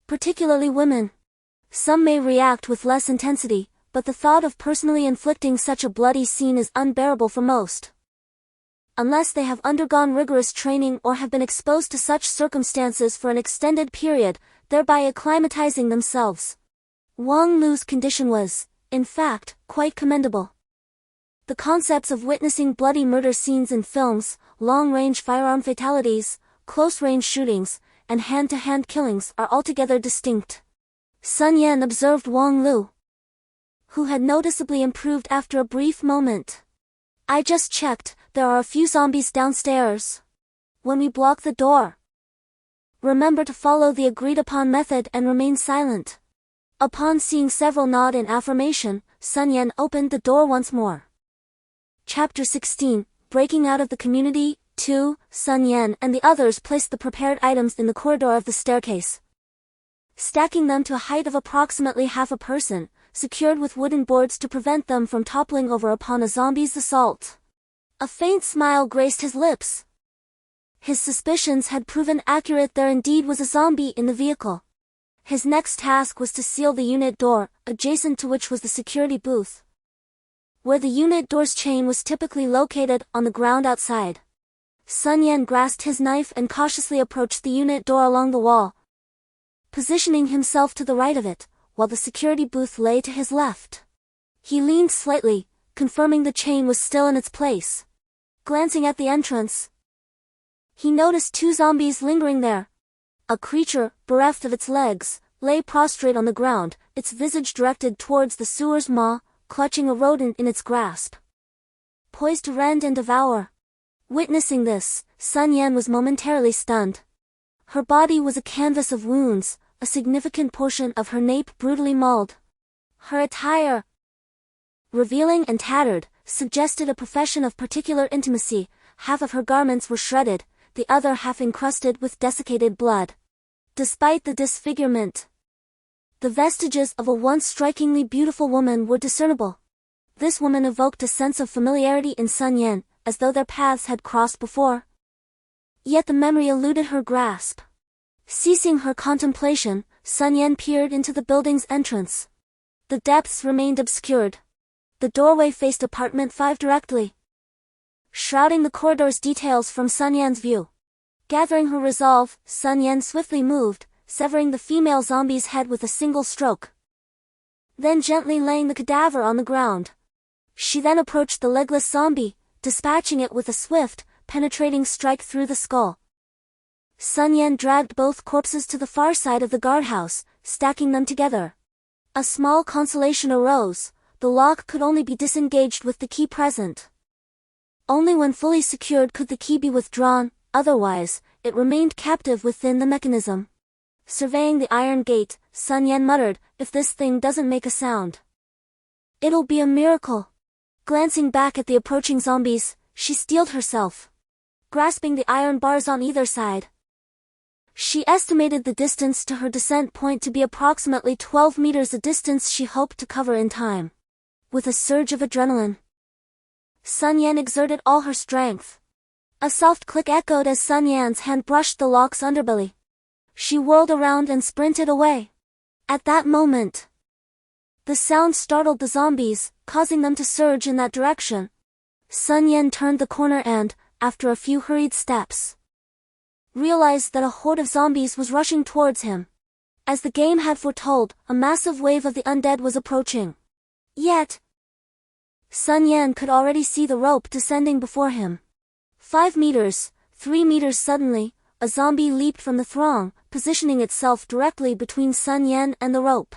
particularly women. Some may react with less intensity, but the thought of personally inflicting such a bloody scene is unbearable for most, unless they have undergone rigorous training or have been exposed to such circumstances for an extended period, thereby acclimatizing themselves. Wang Lu's condition was, in fact, quite commendable. The concepts of witnessing bloody murder scenes in films, long-range firearm fatalities, close-range shootings, and hand-to-hand killings are altogether distinct. Sun Yan observed Wang Lu, who had noticeably improved after a brief moment. I just checked, there are a few zombies downstairs. When we block the door, remember to follow the agreed-upon method and remain silent. Upon seeing several nod in affirmation, Sun Yan opened the door once more. Chapter 16, Breaking Out of the Community. 2. Sun Yan and the others placed the prepared items in the corridor of the staircase, stacking them to a height of approximately half a person, secured with wooden boards to prevent them from toppling over upon a zombie's assault. A faint smile graced his lips. His suspicions had proven accurate. There indeed was a zombie in the vehicle. His next task was to seal the unit door, adjacent to which was the security booth. where the unit door's chain was typically located on the ground outside. Sun Yan grasped his knife and cautiously approached the unit door along the wall, positioning himself to the right of it, while the security booth lay to his left. He leaned slightly, confirming the chain was still in its place. Glancing at the entrance, he noticed two zombies lingering there. A creature, bereft of its legs, lay prostrate on the ground, its visage directed towards the sewer's maw, clutching a rodent in its grasp, poised to rend and devour. Witnessing this, Sun Yan was momentarily stunned. Her body was a canvas of wounds, a significant portion of her nape brutally mauled. Her attire, revealing and tattered, suggested a profession of particular intimacy. Half of her garments were shredded, the other half encrusted with desiccated blood. Despite the disfigurement, the vestiges of a once strikingly beautiful woman were discernible. This woman evoked a sense of familiarity in Sun Yan, as though their paths had crossed before. Yet the memory eluded her grasp. Ceasing her contemplation, Sun Yan peered into the building's entrance. The depths remained obscured. The doorway faced apartment 5 directly, shrouding the corridor's details from Sun Yan's view. Gathering her resolve, Sun Yan swiftly moved, severing the female zombie's head with a single stroke, then gently laying the cadaver on the ground. She then approached the legless zombie, dispatching it with a swift, penetrating strike through the skull. Sun Yan dragged both corpses to the far side of the guardhouse, stacking them together. A small consolation arose: the lock could only be disengaged with the key present. Only when fully secured could the key be withdrawn, otherwise, it remained captive within the mechanism. Surveying the iron gate, Sun Yan muttered, "If this thing doesn't make a sound, it'll be a miracle." Glancing back at the approaching zombies, she steeled herself, grasping the iron bars on either side. She estimated the distance to her descent point to be approximately 12 meters, a distance she hoped to cover in time. With a surge of adrenaline, Sun Yan exerted all her strength. A soft click echoed as Sun Yan's hand brushed the lock's underbelly. She whirled around and sprinted away. At that moment, the sound startled the zombies, causing them to surge in that direction. Sun Yan turned the corner and, after a few hurried steps, realized that a horde of zombies was rushing towards him. As the game had foretold, a massive wave of the undead was approaching. Yet, Sun Yan could already see the rope descending before him. 5 meters, 3 meters. Suddenly, a zombie leaped from the throng, positioning itself directly between Sun Yan and the rope.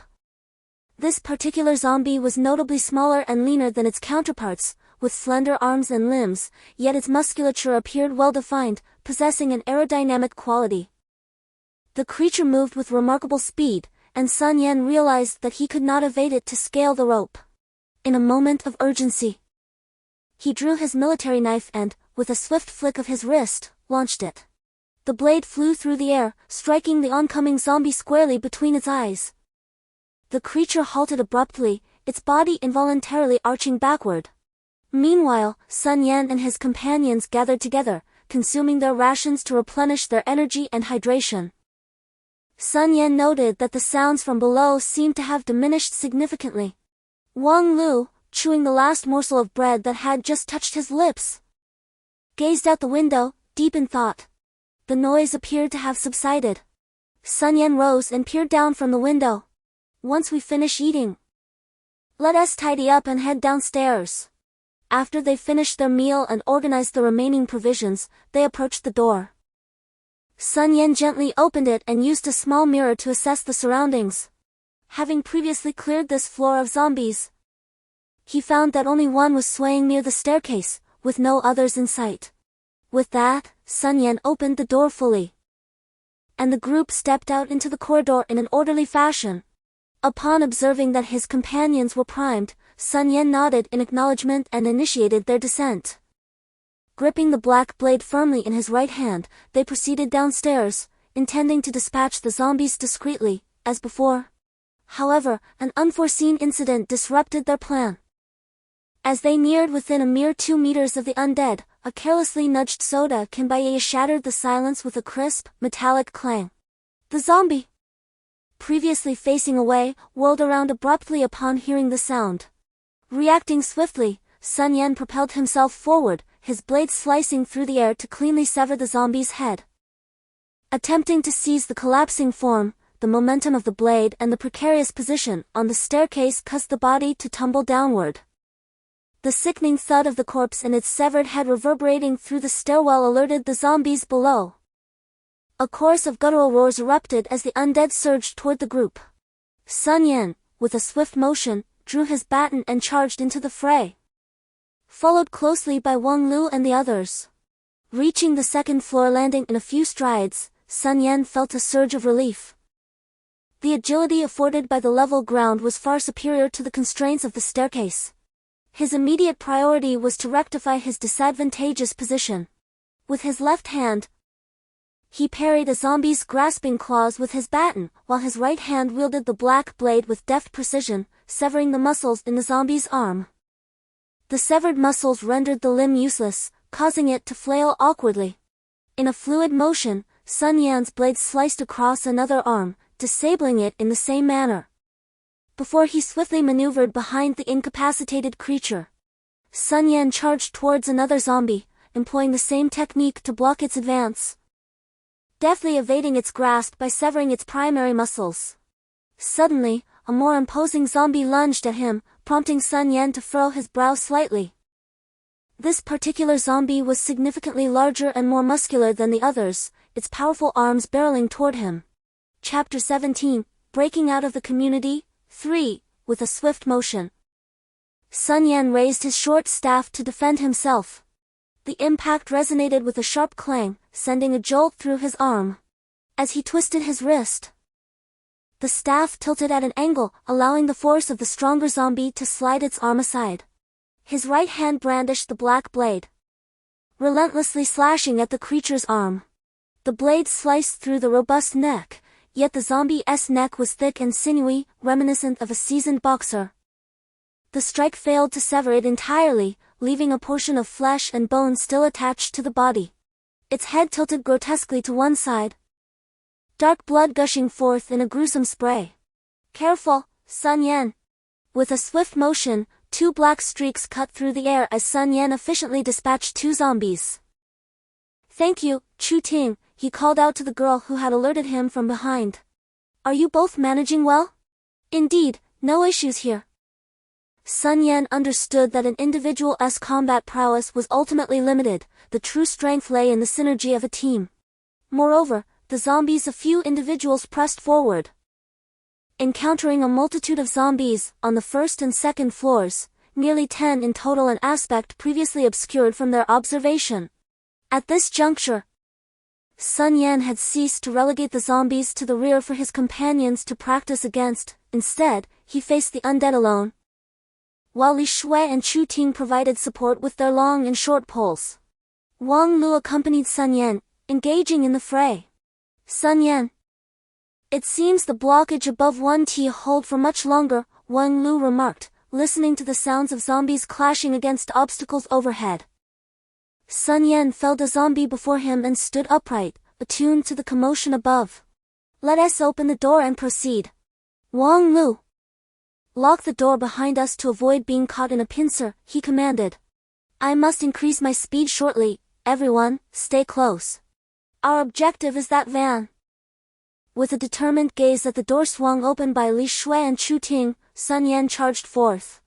This particular zombie was notably smaller and leaner than its counterparts, with slender arms and limbs, yet its musculature appeared well-defined, possessing an aerodynamic quality. The creature moved with remarkable speed, and Sun Yan realized that he could not evade it to scale the rope. In a moment of urgency, he drew his military knife and, with a swift flick of his wrist, launched it. The blade flew through the air, striking the oncoming zombie squarely between its eyes. The creature halted abruptly, its body involuntarily arching backward. Meanwhile, Sun Yan and his companions gathered together, consuming their rations to replenish their energy and hydration. Sun Yan noted that the sounds from below seemed to have diminished significantly. Wang Lu, chewing the last morsel of bread that had just touched his lips, gazed out the window, deep in thought. The noise appeared to have subsided. Sun Yan rose and peered down from the window. "Once we finish eating, let us tidy up and head downstairs." After they finished their meal and organized the remaining provisions, they approached the door. Sun Yan gently opened it and used a small mirror to assess the surroundings. Having previously cleared this floor of zombies, he found that only one was swaying near the staircase, with no others in sight. With that, Sun Yan opened the door fully, and the group stepped out into the corridor in an orderly fashion. Upon observing that his companions were primed, Sun Yan nodded in acknowledgement and initiated their descent. Gripping the black blade firmly in his right hand, they proceeded downstairs, intending to dispatch the zombies discreetly, as before. However, an unforeseen incident disrupted their plan. As they neared within a mere 2 meters of the undead, a carelessly nudged soda can shattered the silence with a crisp, metallic clang. The zombie, previously facing away, whirled around abruptly upon hearing the sound. Reacting swiftly, Sun Yan propelled himself forward, his blade slicing through the air to cleanly sever the zombie's head. Attempting to seize the collapsing form, the momentum of the blade and the precarious position on the staircase caused the body to tumble downward. The sickening thud of the corpse and its severed head reverberating through the stairwell alerted the zombies below. A chorus of guttural roars erupted as the undead surged toward the group. Sun Yan, with a swift motion, drew his baton and charged into the fray, followed closely by Wang Lu and the others. Reaching the second floor landing in a few strides, Sun Yan felt a surge of relief. The agility afforded by the level ground was far superior to the constraints of the staircase. His immediate priority was to rectify his disadvantageous position. With his left hand, he parried a zombie's grasping claws with his baton, while his right hand wielded the black blade with deft precision, severing the muscles in the zombie's arm. The severed muscles rendered the limb useless, causing it to flail awkwardly. In a fluid motion, Sun Yan's blade sliced across another arm, disabling it in the same manner. Before he swiftly maneuvered behind the incapacitated creature, Sun Yan charged towards another zombie, employing the same technique to block its advance, deftly evading its grasp by severing its primary muscles. Suddenly, a more imposing zombie lunged at him, prompting Sun Yan to furrow his brow slightly. This particular zombie was significantly larger and more muscular than the others, its powerful arms barreling toward him. Chapter 17, Breaking Out of the Community, 3, with a swift motion. Sun Yan raised his short staff to defend himself. The impact resonated with a sharp clang, sending a jolt through his arm. As he twisted his wrist, the staff tilted at an angle, allowing the force of the stronger zombie to slide its arm aside. His right hand brandished the black blade, relentlessly slashing at the creature's arm. The blade sliced through the robust neck, yet the zombie's neck was thick and sinewy, reminiscent of a seasoned boxer. The strike failed to sever it entirely, leaving a portion of flesh and bone still attached to the body. Its head tilted grotesquely to one side, dark blood gushing forth in a gruesome spray. "Careful, Sun Yan!" With a swift motion, two black streaks cut through the air as Sun Yan efficiently dispatched two zombies. "Thank you, Chu Ting," he called out to the girl who had alerted him from behind. "Are you both managing well?" "Indeed, no issues here." Sun Yan understood that an individual's combat prowess was ultimately limited, the true strength lay in the synergy of a team. Moreover, the zombies a few individuals pressed forward, encountering a multitude of zombies on the first and second floors, nearly 10 in total, an aspect previously obscured from their observation. At this juncture, Sun Yan had ceased to relegate the zombies to the rear for his companions to practice against. Instead, he faced the undead alone, while Li Shui and Chu Ting provided support with their long and short poles. Wang Lu accompanied Sun Yan, engaging in the fray. "Sun Yan, it seems the blockage above 1T hold for much longer," Wang Lu remarked, listening to the sounds of zombies clashing against obstacles overhead. Sun Yan felled a zombie before him and stood upright, attuned to the commotion above. "Let us open the door and proceed." Wang Lu, "Lock the door behind us to avoid being caught in a pincer," he commanded. "I must increase my speed shortly. Everyone, stay close. Our objective is that van." With a determined gaze at the door swung open by Li Shui and Chu Ting, Sun Yan charged forth,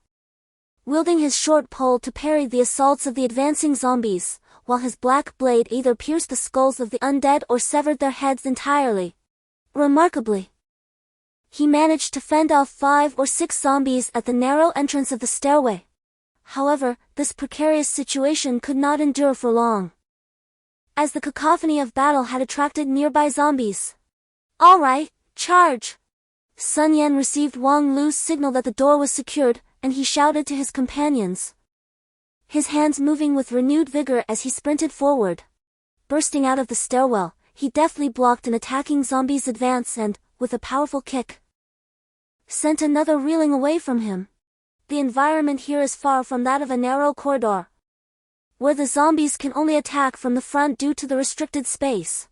wielding his short pole to parry the assaults of the advancing zombies, while his black blade either pierced the skulls of the undead or severed their heads entirely. Remarkably, he managed to fend off 5 or 6 zombies at the narrow entrance of the stairway. However, this precarious situation could not endure for long, as the cacophony of battle had attracted nearby zombies. "All right, charge!" Sun Yan received Wang Lu's signal that the door was secured, and he shouted to his companions, his hands moving with renewed vigor as he sprinted forward. Bursting out of the stairwell, he deftly blocked an attacking zombie's advance and, with a powerful kick, sent another reeling away from him. The environment here is far from that of a narrow corridor, where the zombies can only attack from the front due to the restricted space.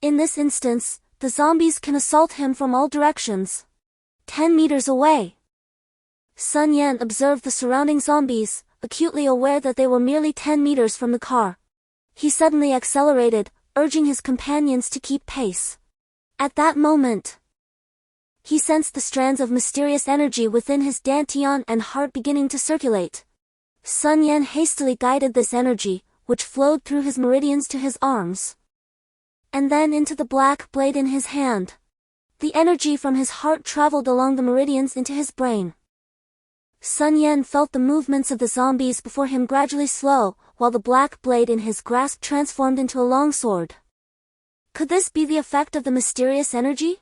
In this instance, the zombies can assault him from all directions, 10 meters away. Sun Yan observed the surrounding zombies, acutely aware that they were merely 10 meters from the car. He suddenly accelerated, urging his companions to keep pace. At that moment, he sensed the strands of mysterious energy within his dantian and heart beginning to circulate. Sun Yan hastily guided this energy, which flowed through his meridians to his arms, and then into the black blade in his hand. The energy from his heart traveled along the meridians into his brain. Sun Yan felt the movements of the zombies before him gradually slow, while the black blade in his grasp transformed into a long sword. Could this be the effect of the mysterious energy?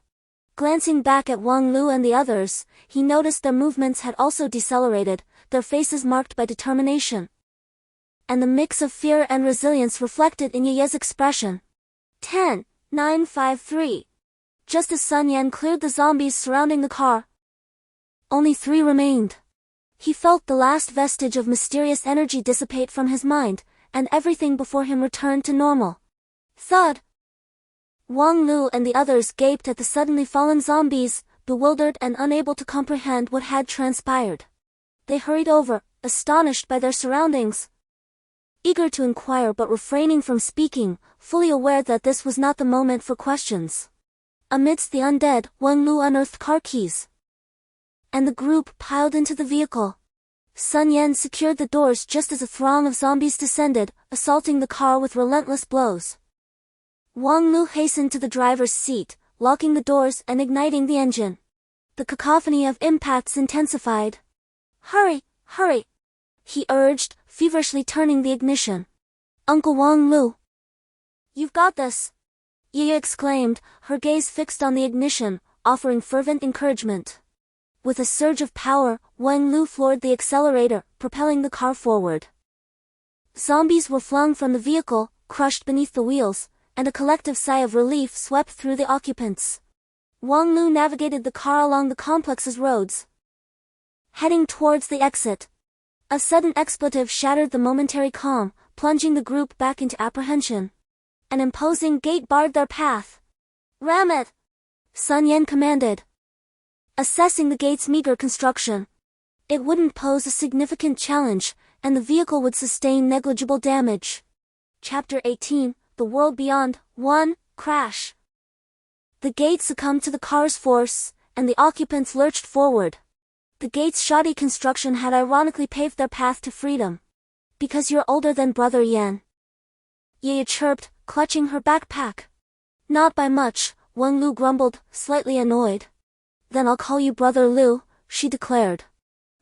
Glancing back at Wang Lu and the others, he noticed their movements had also decelerated, their faces marked by determination, and the mix of fear and resilience reflected in Ye's expression. 10, 9, 5, 3. Just as Sun Yan cleared the zombies surrounding the car, only 3 remained. He felt the last vestige of mysterious energy dissipate from his mind, and everything before him returned to normal. Thud! Wang Lu and the others gaped at the suddenly fallen zombies, bewildered and unable to comprehend what had transpired. They hurried over, astonished by their surroundings, eager to inquire but refraining from speaking, fully aware that this was not the moment for questions. Amidst the undead, Wang Lu unearthed car keys, and the group piled into the vehicle. Sun Yan secured the doors just as a throng of zombies descended, assaulting the car with relentless blows. Wang Lu hastened to the driver's seat, locking the doors and igniting the engine. The cacophony of impacts intensified. Hurry, hurry! He urged, feverishly turning the ignition. Uncle Wang Lu, you've got this! Yi exclaimed, her gaze fixed on the ignition, offering fervent encouragement. With a surge of power, Wang Lu floored the accelerator, propelling the car forward. Zombies were flung from the vehicle, crushed beneath the wheels, and a collective sigh of relief swept through the occupants. Wang Lu navigated the car along the complex's roads, heading towards the exit. A sudden expletive shattered the momentary calm, plunging the group back into apprehension. An imposing gate barred their path. Ram it! Sun Yan commanded, assessing the gate's meager construction. It wouldn't pose a significant challenge, and the vehicle would sustain negligible damage. Chapter 18, The World Beyond. 1. Crash. The gate succumbed to the car's force, and the occupants lurched forward. The gate's shoddy construction had ironically paved their path to freedom. Because you're older than Brother Yan, Ye chirped, clutching her backpack. Not by much, Wang Lu grumbled, slightly annoyed. Then I'll call you Brother Lu, she declared,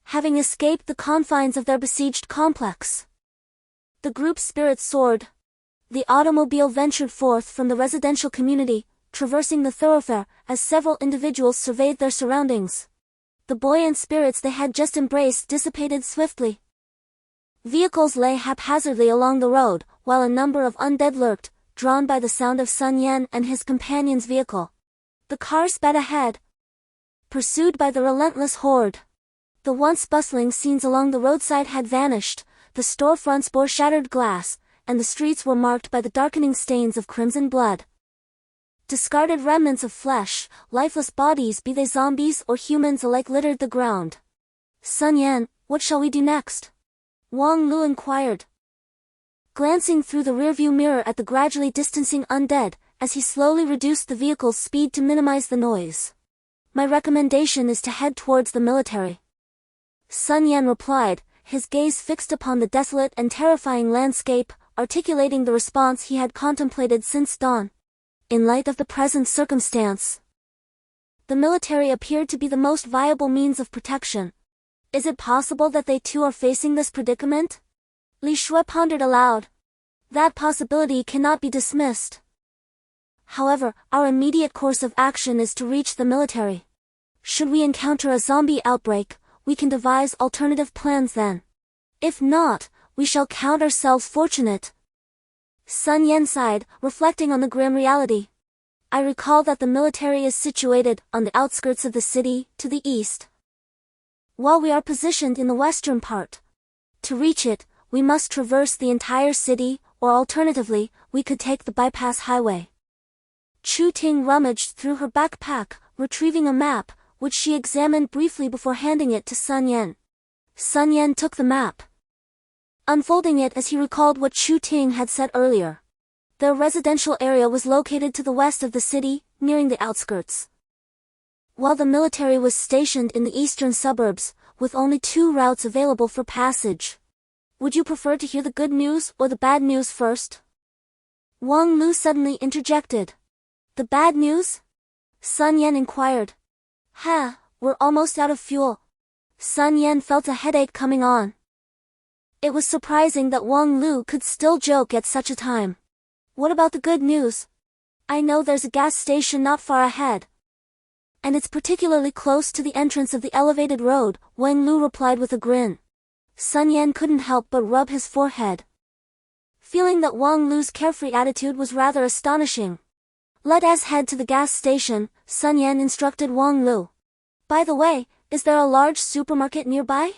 having escaped the confines of their besieged complex. The group's spirits soared. The automobile ventured forth from the residential community, traversing the thoroughfare, as several individuals surveyed their surroundings. The buoyant spirits they had just embraced dissipated swiftly. Vehicles lay haphazardly along the road, while a number of undead lurked, drawn by the sound of Sun Yan and his companion's vehicle. The car sped ahead, pursued by the relentless horde. The once bustling scenes along the roadside had vanished, the storefronts bore shattered glass, and the streets were marked by the darkening stains of crimson blood. Discarded remnants of flesh, lifeless bodies, be they zombies or humans alike, littered the ground. Sun Yan, what shall we do next? Wang Lu inquired, glancing through the rearview mirror at the gradually distancing undead, as he slowly reduced the vehicle's speed to minimize the noise. My recommendation is to head towards the military. Sun Yan replied, his gaze fixed upon the desolate and terrifying landscape, articulating the response he had contemplated since dawn. In light of the present circumstance, the military appeared to be the most viable means of protection. Is it possible that they too are facing this predicament? Li Shui pondered aloud. That possibility cannot be dismissed. However, our immediate course of action is to reach the military. Should we encounter a zombie outbreak, we can devise alternative plans then. If not, we shall count ourselves fortunate. Sun Yan sighed, reflecting on the grim reality. I recall that the military is situated on the outskirts of the city, to the east, while we are positioned in the western part. To reach it, we must traverse the entire city, or alternatively, we could take the bypass highway. Chu Ting rummaged through her backpack, retrieving a map, which she examined briefly before handing it to Sun Yan. Sun Yan took the map, unfolding it as he recalled what Chu Ting had said earlier. Their residential area was located to the west of the city, nearing the outskirts, while the military was stationed in the eastern suburbs, with only 2 routes available for passage. Would you prefer to hear the good news or the bad news first? Wang Lu suddenly interjected. The bad news? Sun Yan inquired. We're almost out of fuel. Sun Yan felt a headache coming on. It was surprising that Wang Lu could still joke at such a time. What about the good news? I know there's a gas station not far ahead, and it's particularly close to the entrance of the elevated road, Wang Lu replied with a grin. Sun Yan couldn't help but rub his forehead, feeling that Wang Lu's carefree attitude was rather astonishing. Let us head to the gas station, Sun Yan instructed Wang Lu. By the way, is there a large supermarket nearby?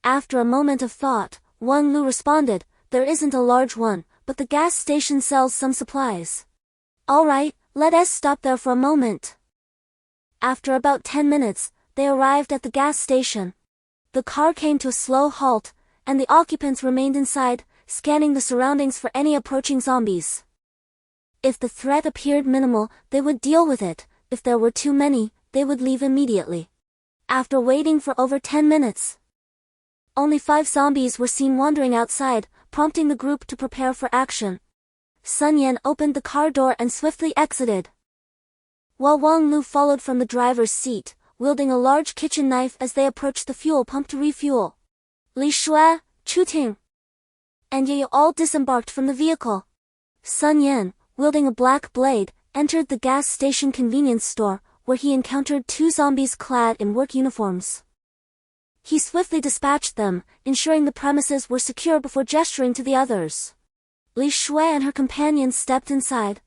After a moment of thought, Wang Lu responded, there isn't a large one, but the gas station sells some supplies. All right, let us stop there for a moment. After about 10 minutes, they arrived at the gas station. The car came to a slow halt, and the occupants remained inside, scanning the surroundings for any approaching zombies. If the threat appeared minimal, they would deal with it. If there were too many, they would leave immediately. After waiting for over 10 minutes, only 5 zombies were seen wandering outside, prompting the group to prepare for action. Sun Yan opened the car door and swiftly exited, while Wang Lu followed from the driver's seat, wielding a large kitchen knife as they approached the fuel pump to refuel. Li Shui, Chu Ting, and Ye all disembarked from the vehicle. Sun Yan, wielding a black blade, entered the gas station convenience store, where he encountered 2 zombies clad in work uniforms. He swiftly dispatched them, ensuring the premises were secure before gesturing to the others. Li Shui and her companions stepped inside,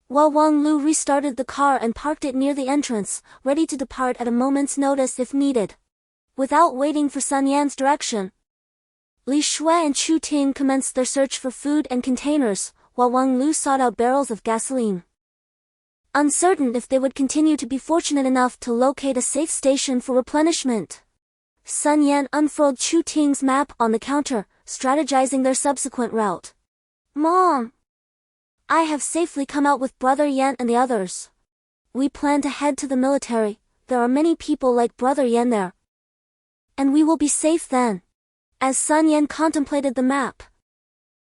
while Wang Lu restarted the car and parked it near the entrance, ready to depart at a moment's notice if needed. Without waiting for Sun Yan's direction, Li Shui and Chu Ting commenced their search for food and containers, while Wang Lu sought out barrels of gasoline. Uncertain if they would continue to be fortunate enough to locate a safe station for replenishment, Sun Yan unfurled Chu Ting's map on the counter, strategizing their subsequent route. Mom! I have safely come out with Brother Yan and the others. We plan to head to the military. There are many people like Brother Yan there, and we will be safe then. As Sun Yan contemplated the map,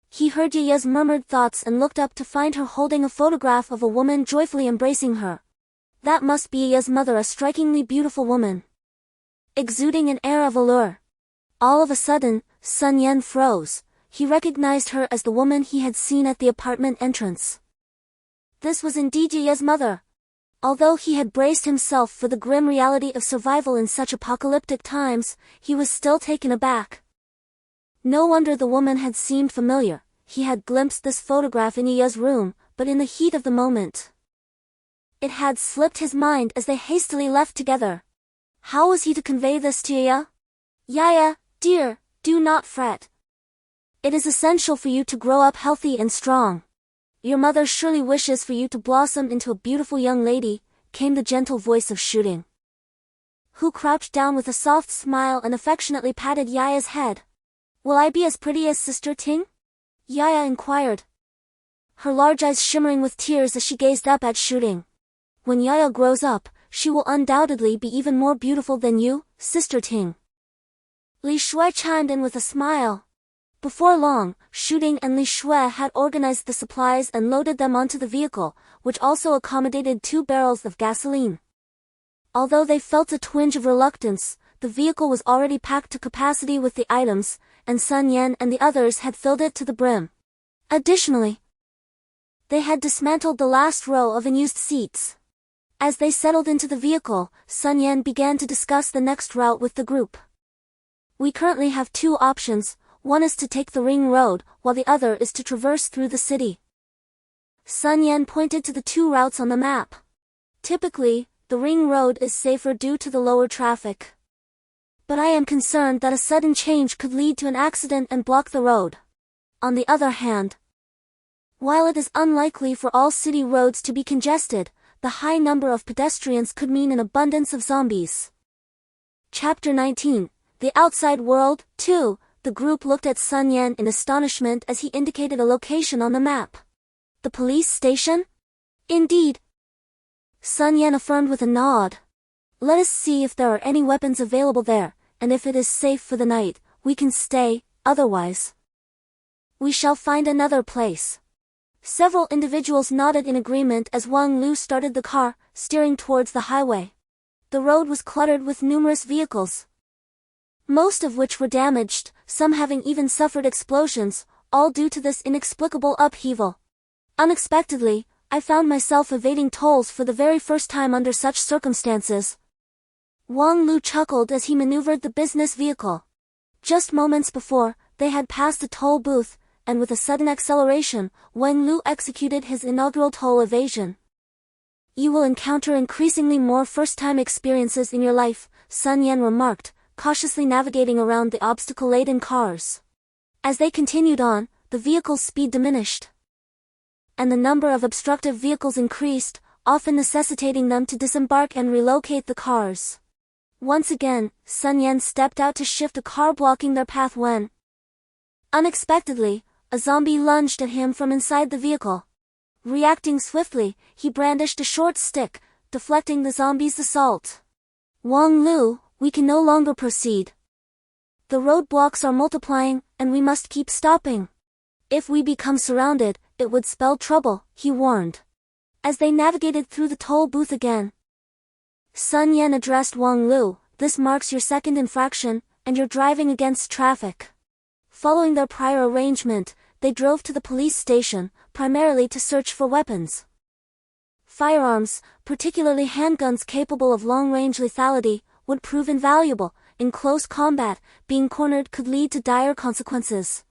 he heard Yaya's murmured thoughts and looked up to find her holding a photograph of a woman joyfully embracing her. That must be Yaya's mother, a strikingly beautiful woman, exuding an air of allure. All of a sudden, Sun Yan froze. He recognized her as the woman he had seen at the apartment entrance. This was indeed Yaya's mother. Although he had braced himself for the grim reality of survival in such apocalyptic times, he was still taken aback. No wonder the woman had seemed familiar. He had glimpsed this photograph in Yaya's room, but in the heat of the moment, it had slipped his mind as they hastily left together. How was he to convey this to Yaya? Yaya, dear, do not fret. It is essential for you to grow up healthy and strong. Your mother surely wishes for you to blossom into a beautiful young lady, came the gentle voice of Shu Ting, who crouched down with a soft smile and affectionately patted Yaya's head. Will I be as pretty as Sister Ting? Yaya inquired, her large eyes shimmering with tears as she gazed up at Shu Ting. When Yaya grows up, she will undoubtedly be even more beautiful than you, Sister Ting. Li Shui chimed in with a smile. Before long, Shu Ting and Li Shui had organized the supplies and loaded them onto the vehicle, which also accommodated 2 barrels of gasoline. Although they felt a twinge of reluctance, the vehicle was already packed to capacity with the items, and Sun Yan and the others had filled it to the brim. Additionally, they had dismantled the last row of unused seats. As they settled into the vehicle, Sun Yan began to discuss the next route with the group. We currently have 2 options. One is to take the ring road, while the other is to traverse through the city. Sun Yan pointed to the 2 routes on the map. Typically, the ring road is safer due to the lower traffic, but I am concerned that a sudden change could lead to an accident and block the road. On the other hand, while it is unlikely for all city roads to be congested, the high number of pedestrians could mean an abundance of zombies. Chapter 19. The Outside World, 2. The group looked at Sun Yan in astonishment as he indicated a location on the map. The police station? Indeed. Sun Yan affirmed with a nod. Let us see if there are any weapons available there, and if it is safe for the night, we can stay, otherwise we shall find another place. Several individuals nodded in agreement as Wang Lu started the car, steering towards the highway. The road was cluttered with numerous vehicles, most of which were damaged, some having even suffered explosions, all due to this inexplicable upheaval. Unexpectedly, I found myself evading tolls for the very first time under such circumstances. Wang Lu chuckled as he maneuvered the business vehicle. Just moments before, they had passed a toll booth, and with a sudden acceleration, Wang Lu executed his inaugural toll evasion. You will encounter increasingly more first-time experiences in your life, Sun Yan remarked, cautiously navigating around the obstacle-laden cars. As they continued on, the vehicle's speed diminished, and the number of obstructive vehicles increased, often necessitating them to disembark and relocate the cars. Once again, Sun Yan stepped out to shift a car blocking their path when, unexpectedly, a zombie lunged at him from inside the vehicle. Reacting swiftly, he brandished a short stick, deflecting the zombie's assault. Wang Lu, we can no longer proceed. The roadblocks are multiplying, and we must keep stopping. If we become surrounded, it would spell trouble, he warned. As they navigated through the toll booth again, Sun Yan addressed Wang Lu, this marks your second infraction, and you're driving against traffic. Following their prior arrangement, they drove to the police station, primarily to search for weapons. Firearms, particularly handguns capable of long-range lethality, would prove invaluable. In close combat, being cornered could lead to dire consequences.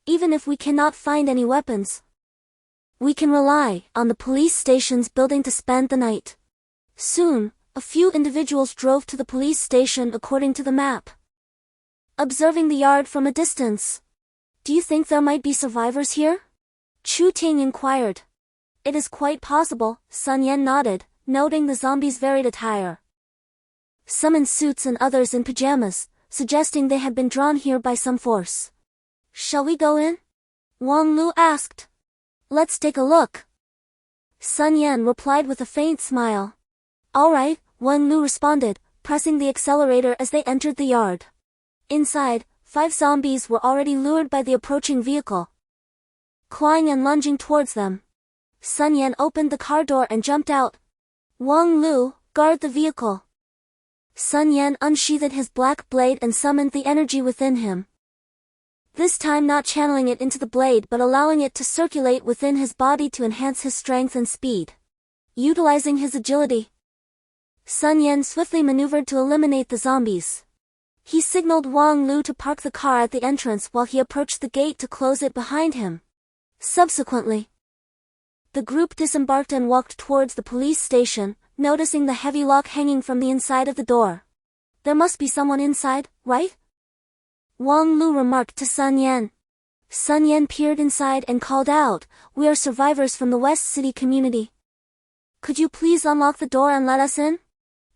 Even if we cannot find any weapons, we can rely on the police station's building to spend the night. Soon, a few individuals drove to the police station according to the map, observing the yard from a distance. Do you think there might be survivors here? Chu Ting inquired. It is quite possible, Sun Yan nodded, noting the zombies' varied attire. Some in suits and others in pajamas, suggesting they had been drawn here by some force. Shall we go in? Wang Lu asked. Let's take a look. Sun Yan replied with a faint smile. All right, Wang Lu responded, pressing the accelerator as they entered the yard. Inside, 5 zombies were already lured by the approaching vehicle, clawing and lunging towards them. Sun Yan opened the car door and jumped out. Wang Lu, guard the vehicle. Sun Yan unsheathed his black blade and summoned the energy within him. This time not channeling it into the blade but allowing it to circulate within his body to enhance his strength and speed. Utilizing his agility, Sun Yan swiftly maneuvered to eliminate the zombies. He signaled Wang Lu to park the car at the entrance while he approached the gate to close it behind him. Subsequently, the group disembarked and walked towards the police station, noticing the heavy lock hanging from the inside of the door. There must be someone inside, right? Wang Lu remarked to Sun Yan. Sun Yan peered inside and called out, We are survivors from the West City community. Could you please unlock the door and let us in?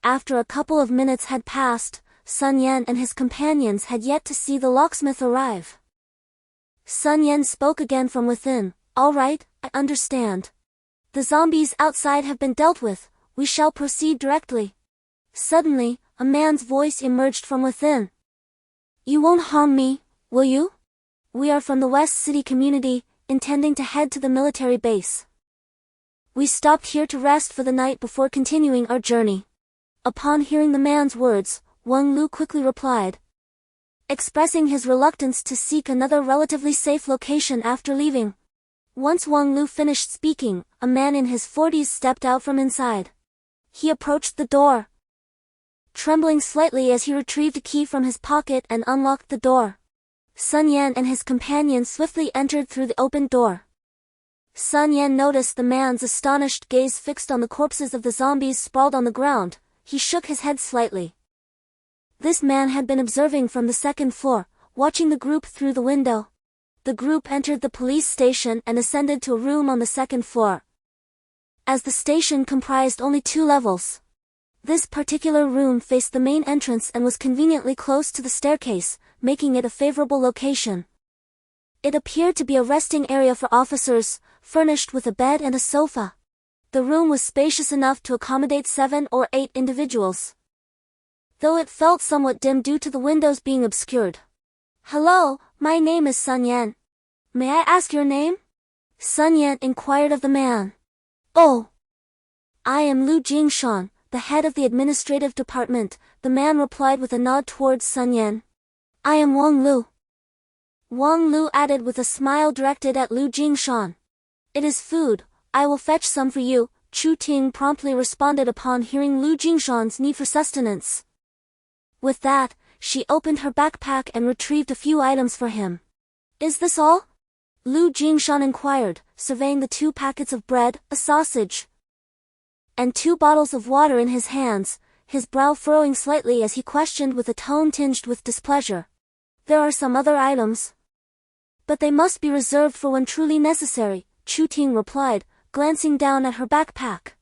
After a couple of minutes had passed, Sun Yan and his companions had yet to see the locksmith arrive. Sun Yan spoke again from within. All right, I understand. The zombies outside have been dealt with, we shall proceed directly. Suddenly, a man's voice emerged from within. You won't harm me, will you? We are from the West City community, intending to head to the military base. We stopped here to rest for the night before continuing our journey. Upon hearing the man's words, Wang Lu quickly replied, expressing his reluctance to seek another relatively safe location after leaving. Once Wang Lu finished speaking, a man in his 40s stepped out from inside. He approached the door, trembling slightly as he retrieved a key from his pocket and unlocked the door. Sun Yan and his companion swiftly entered through the open door. Sun Yan noticed the man's astonished gaze fixed on the corpses of the zombies sprawled on the ground. He shook his head slightly. This man had been observing from the second floor, watching the group through the window. The group entered the police station and ascended to a room on the second floor. as the station comprised only 2 levels. This particular room faced the main entrance and was conveniently close to the staircase, making it a favorable location. It appeared to be a resting area for officers, furnished with a bed and a sofa. The room was spacious enough to accommodate 7 or 8 individuals, though it felt somewhat dim due to the windows being obscured. "Hello, my name is Sun Yan. May I ask your name?" Sun Yan inquired of the man. "Oh, I am Lu Jingshan, the head of the administrative department," the man replied with a nod towards Sun Yan. "I am Wang Lu." Wang Lu added with a smile directed at Lu Jingshan. "It is food, I will fetch some for you," Chu Ting promptly responded upon hearing Lu Jingshan's need for sustenance. With that, she opened her backpack and retrieved a few items for him. "Is this all?" Lu Jingshan inquired, surveying the 2 packets of bread, a sausage, and 2 bottles of water in his hands, his brow furrowing slightly as he questioned with a tone tinged with displeasure. "There are some other items, but they must be reserved for when truly necessary," Chu Ting replied, glancing down at her backpack.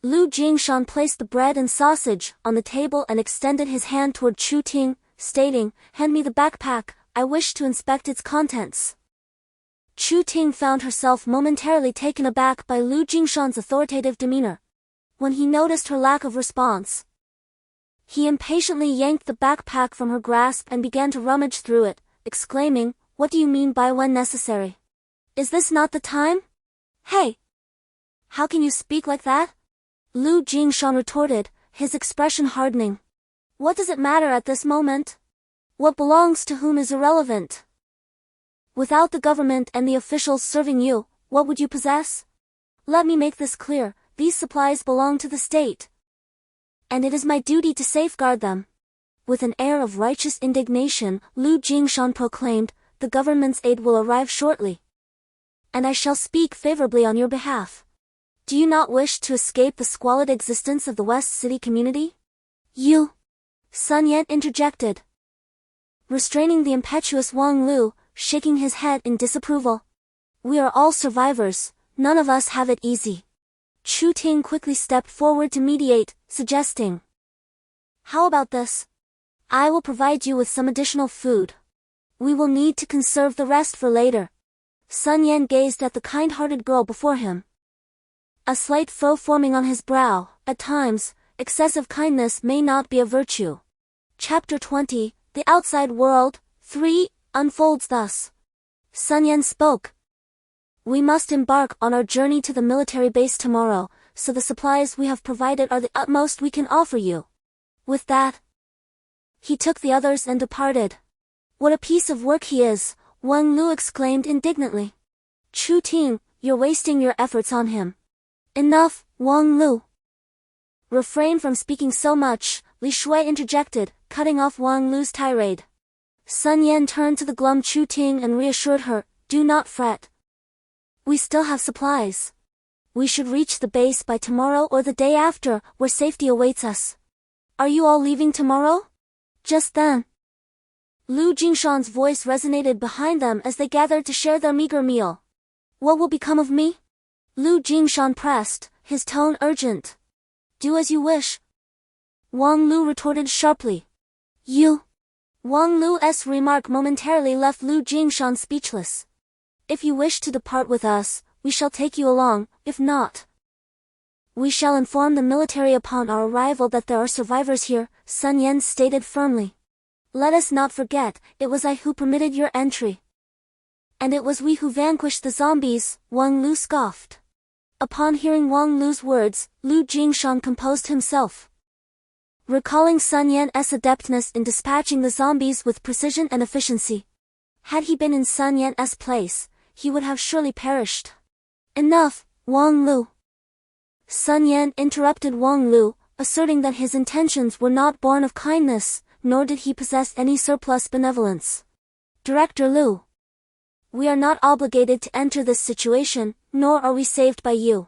Lu Jingshan placed the bread and sausage on the table and extended his hand toward Chu Ting, stating, "Hand me the backpack, I wish to inspect its contents." Chu Ting found herself momentarily taken aback by Lu Jingshan's authoritative demeanor. When he noticed her lack of response, he impatiently yanked the backpack from her grasp and began to rummage through it, exclaiming, "What do you mean by when necessary? Is this not the time? Hey! How can you speak like that?" Lu Jingshan retorted, his expression hardening. "What does it matter at this moment? What belongs to whom is irrelevant. Without the government and the officials serving you, what would you possess? Let me make this clear, these supplies belong to the state, and it is my duty to safeguard them." With an air of righteous indignation, Lu Jingshan proclaimed, "The government's aid will arrive shortly, and I shall speak favorably on your behalf. Do you not wish to escape the squalid existence of the West City community?" "You," Sun Yan interjected, restraining the impetuous Wang Lu, shaking his head in disapproval. "We are all survivors, none of us have it easy." Chu Ting quickly stepped forward to mediate, suggesting, "How about this? I will provide you with some additional food. We will need to conserve the rest for later." Sun Yan gazed at the kind-hearted girl before him, a slight frown forming on his brow. At times, excessive kindness may not be a virtue. Chapter 20, The Outside World, 3, unfolds thus. Sun Yan spoke. "We must embark on our journey to the military base tomorrow, so the supplies we have provided are the utmost we can offer you." With that, he took the others and departed. "What a piece of work he is," Wang Lu exclaimed indignantly. "Chu Ting, you're wasting your efforts on him." "Enough, Wang Lu. Refrain from speaking so much," Li Shui interjected, cutting off Wang Lu's tirade. Sun Yan turned to the glum Chu Ting and reassured her, "Do not fret. We still have supplies. We should reach the base by tomorrow or the day after, where safety awaits us. Are you all leaving tomorrow?" Just then, Lu Jingshan's voice resonated behind them as they gathered to share their meager meal. "What will become of me?" Lu Jingshan pressed, his tone urgent. "Do as you wish." Wang Lu retorted sharply. "You." Wang Lu's remark momentarily left Lu Jingshan speechless. "If you wish to depart with us, we shall take you along, if not, we shall inform the military upon our arrival that there are survivors here," Sun Yan stated firmly. "Let us not forget, it was I who permitted your entry. And it was we who vanquished the zombies," Wang Lu scoffed. Upon hearing Wang Lu's words, Lu Jingshan composed himself, recalling Sun Yan's adeptness in dispatching the zombies with precision and efficiency. Had he been in Sun Yan's place, he would have surely perished. "Enough, Wang Lu." Sun Yan interrupted Wang Lu, asserting that his intentions were not born of kindness, nor did he possess any surplus benevolence. "Director Lu, we are not obligated to enter this situation, nor are we saved by you.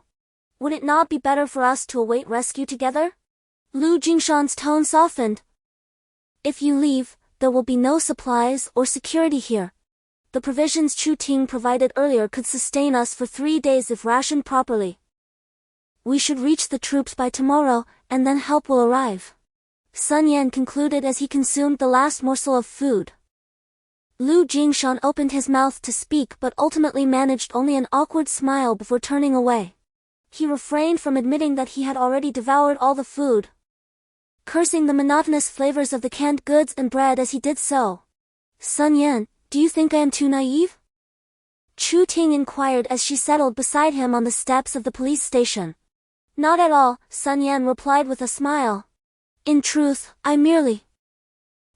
Would it not be better for us to await rescue together?" Lu Jingshan's tone softened. "If you leave, there will be no supplies or security here. The provisions Chu Ting provided earlier could sustain us for 3 days if rationed properly. We should reach the troops by tomorrow, and then help will arrive. Sun Yan concluded as he consumed the last morsel of food. Lu Jingshan opened his mouth to speak but ultimately managed only an awkward smile before turning away. He refrained from admitting that he had already devoured all the food, cursing the monotonous flavors of the canned goods and bread as he did so. Sun Yan, do you think I am too naive? Chu Ting inquired as she settled beside him on the steps of the police station. Not at all, Sun Yan replied with a smile. In truth, I merely...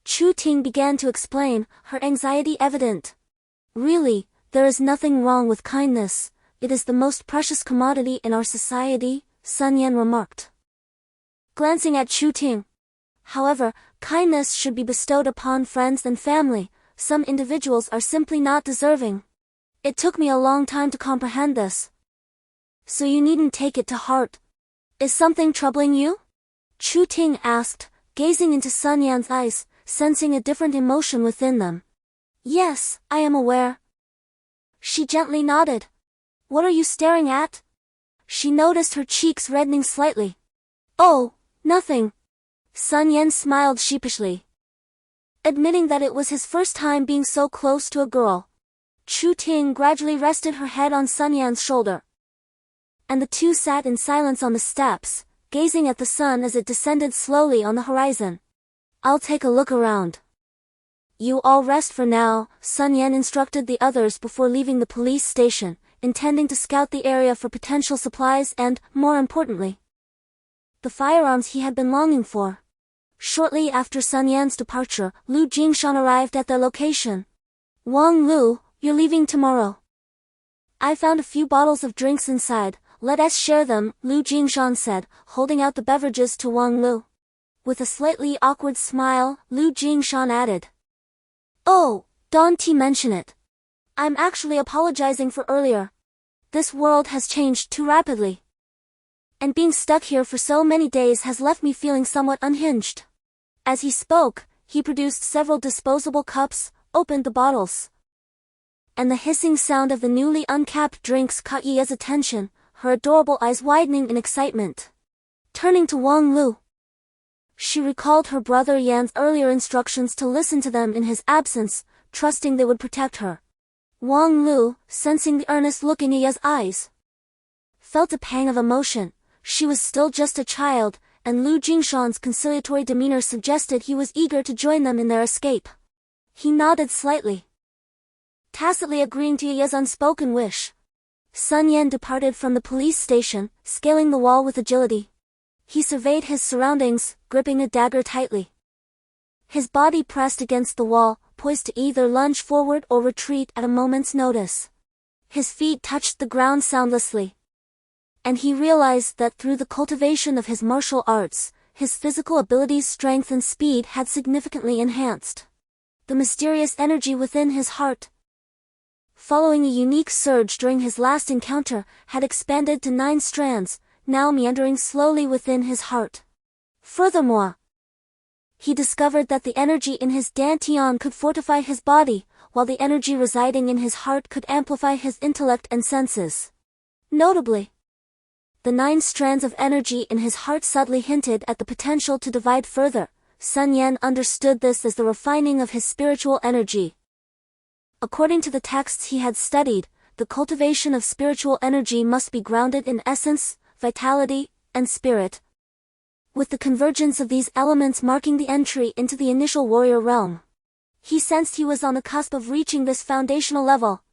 Chu Ting began to explain, her anxiety evident. Really, there is nothing wrong with kindness. It is the most precious commodity in our society, Sun Yan remarked, glancing at Chu Ting. However, kindness should be bestowed upon friends and family. Some individuals are simply not deserving. It took me a long time to comprehend this. So you needn't take it to heart. Is something troubling you? Chu Ting asked, gazing into Sun Yan's eyes, sensing a different emotion within them. Yes, I am aware. She gently nodded. What are you staring at? She noticed her cheeks reddening slightly. Oh, nothing. Sun Yan smiled sheepishly, admitting that it was his first time being so close to a girl. Chu Ting gradually rested her head on Sun Yan's shoulder, and the two sat in silence on the steps, gazing at the sun as it descended slowly on the horizon. I'll take a look around. You all rest for now, Sun Yan instructed the others before leaving the police station, intending to scout the area for potential supplies and, more importantly, the firearms he had been longing for. Shortly after Sun Yan's departure, Lu Jingshan arrived at their location. Wang Lu, you're leaving tomorrow. I found a few bottles of drinks inside, let us share them, Lu Jingshan said, holding out the beverages to Wang Lu. With a slightly awkward smile, Lu Jingshan added, Oh, don't mention it. I'm actually apologizing for earlier. This world has changed too rapidly, and being stuck here for so many days has left me feeling somewhat unhinged. As he spoke, he produced several disposable cups, opened the bottles, and the hissing sound of the newly uncapped drinks caught Yi's attention, her adorable eyes widening in excitement. Turning to Wang Lu, she recalled her brother Yan's earlier instructions to listen to them in his absence, trusting they would protect her. Wang Lu, sensing the earnest look in Yi's eyes, felt a pang of emotion. She was still just a child, and Lu Jingshan's conciliatory demeanor suggested he was eager to join them in their escape. He nodded slightly, tacitly agreeing to Yi's unspoken wish. Sun Yan departed from the police station, scaling the wall with agility. He surveyed his surroundings, gripping a dagger tightly. His body pressed against the wall, poised to either lunge forward or retreat at a moment's notice. His feet touched the ground soundlessly, and he realized that through the cultivation of his martial arts, his physical abilities, strength and speed had significantly enhanced. The mysterious energy within his heart, following a unique surge during his last encounter, had expanded to 9 strands, now meandering slowly within his heart. Furthermore, he discovered that the energy in his dantian could fortify his body, while the energy residing in his heart could amplify his intellect and senses. Notably, the 9 strands of energy in his heart subtly hinted at the potential to divide further. Sun Yan understood this as the refining of his spiritual energy. According to the texts he had studied, the cultivation of spiritual energy must be grounded in essence, vitality, and spirit, with the convergence of these elements marking the entry into the initial warrior realm. He sensed he was on the cusp of reaching this foundational level.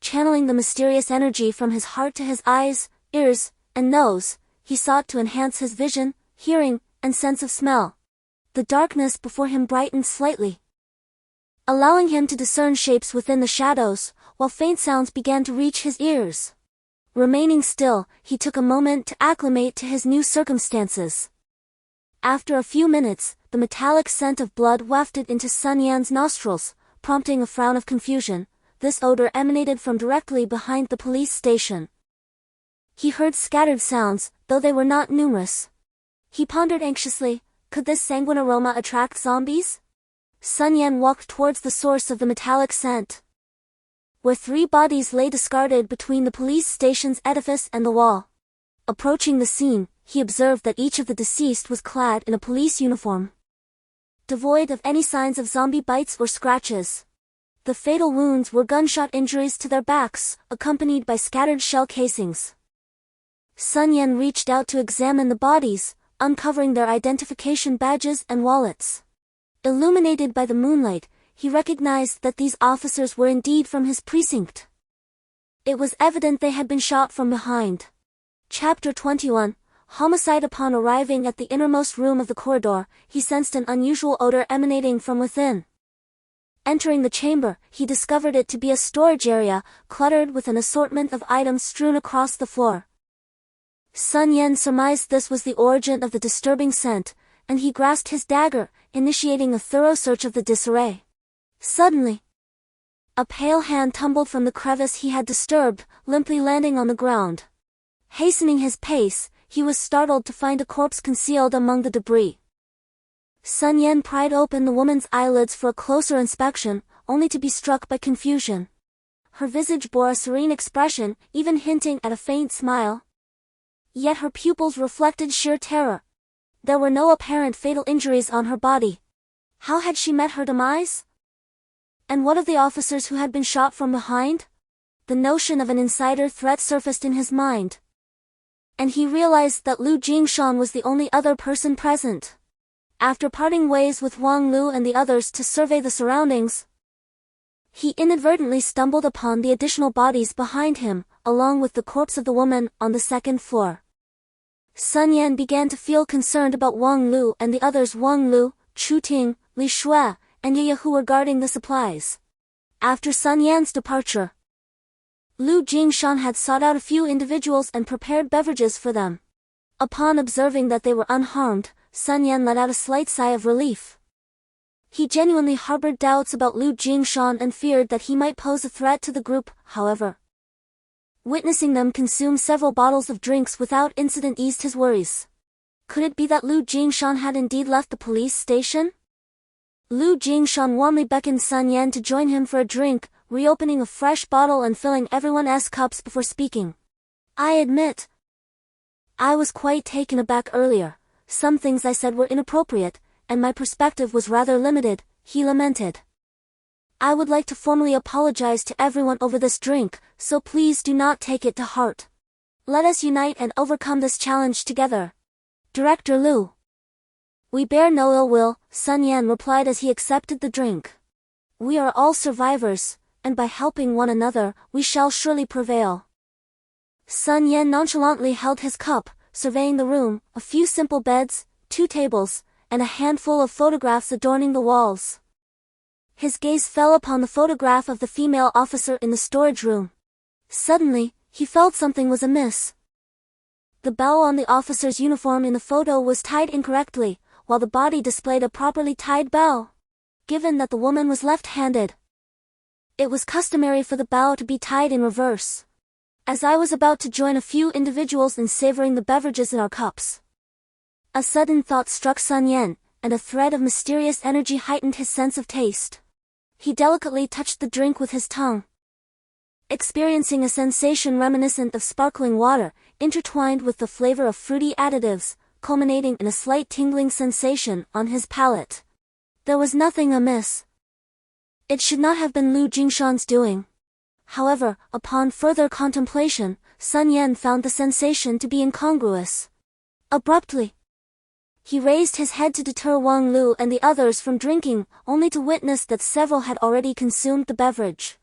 Channeling the mysterious energy from his heart to his eyes, ears, and nose, he sought to enhance his vision, hearing, and sense of smell. The darkness before him brightened slightly, allowing him to discern shapes within the shadows, while faint sounds began to reach his ears. Remaining still, he took a moment to acclimate to his new circumstances. After a few minutes, the metallic scent of blood wafted into Sun Yan's nostrils, prompting a frown of confusion. This odor emanated from directly behind the police station. He heard scattered sounds, though they were not numerous. He pondered anxiously, could this sanguine aroma attract zombies? Sun Yan walked towards the source of the metallic scent, where 3 bodies lay discarded between the police station's edifice and the wall. Approaching the scene, he observed that each of the deceased was clad in a police uniform, devoid of any signs of zombie bites or scratches. The fatal wounds were gunshot injuries to their backs, accompanied by scattered shell casings. Sun Yan reached out to examine the bodies, uncovering their identification badges and wallets. Illuminated by the moonlight, he recognized that these officers were indeed from his precinct. It was evident they had been shot from behind. Chapter 21, Homicide. Upon arriving at the innermost room of the corridor, he sensed an unusual odor emanating from within. Entering the chamber, he discovered it to be a storage area, cluttered with an assortment of items strewn across the floor. Sun Yan surmised this was the origin of the disturbing scent, and he grasped his dagger, initiating a thorough search of the disarray. Suddenly, a pale hand tumbled from the crevice he had disturbed, limply landing on the ground. Hastening his pace, he was startled to find a corpse concealed among the debris. Sun Yan pried open the woman's eyelids for a closer inspection, only to be struck by confusion. Her visage bore a serene expression, even hinting at a faint smile. Yet her pupils reflected sheer terror. There were no apparent fatal injuries on her body. How had she met her demise? And what of the officers who had been shot from behind? The notion of an insider threat surfaced in his mind, and he realized that Lu Jingshan was the only other person present. After parting ways with Wang Lu and the others to survey the surroundings, he inadvertently stumbled upon the additional bodies behind him, along with the corpse of the woman on the second floor. Sun Yan began to feel concerned about Wang Lu and the others, Wang Lu, Chu Ting, Li Shui, and Ye, who were guarding the supplies. After Sun Yan's departure, Lu Jingshan had sought out a few individuals and prepared beverages for them. Upon observing that they were unharmed, Sun Yan let out a slight sigh of relief. He genuinely harbored doubts about Lu Jingshan and feared that he might pose a threat to the group. However, witnessing them consume several bottles of drinks without incident eased his worries. Could it be that Lu Jingshan had indeed left the police station? Lu Jingshan warmly beckoned Sun Yan to join him for a drink, reopening a fresh bottle and filling everyone's cups before speaking. I admit, I was quite taken aback earlier. Some things I said were inappropriate, and my perspective was rather limited, he lamented. I would like to formally apologize to everyone over this drink, so please do not take it to heart. Let us unite and overcome this challenge together. Director Lu. We bear no ill will, Sun Yan replied as he accepted the drink. We are all survivors, and by helping one another, we shall surely prevail. Sun Yan nonchalantly held his cup, surveying the room, a few simple beds, 2 tables, and a handful of photographs adorning the walls. His gaze fell upon the photograph of the female officer in the storage room. Suddenly, he felt something was amiss. The bell on the officer's uniform in the photo was tied incorrectly, while the body displayed a properly tied bell. Given that the woman was left-handed, it was customary for the bell to be tied in reverse. As I was about to join a few individuals in savoring the beverages in our cups, a sudden thought struck Sun Yan, and a thread of mysterious energy heightened his sense of taste. He delicately touched the drink with his tongue, experiencing a sensation reminiscent of sparkling water, intertwined with the flavor of fruity additives, culminating in a slight tingling sensation on his palate. There was nothing amiss. It should not have been Lu Jingshan's doing. However, upon further contemplation, Sun Yan found the sensation to be incongruous. Abruptly, he raised his head to deter Wang Lu and the others from drinking, only to witness that several had already consumed the beverage.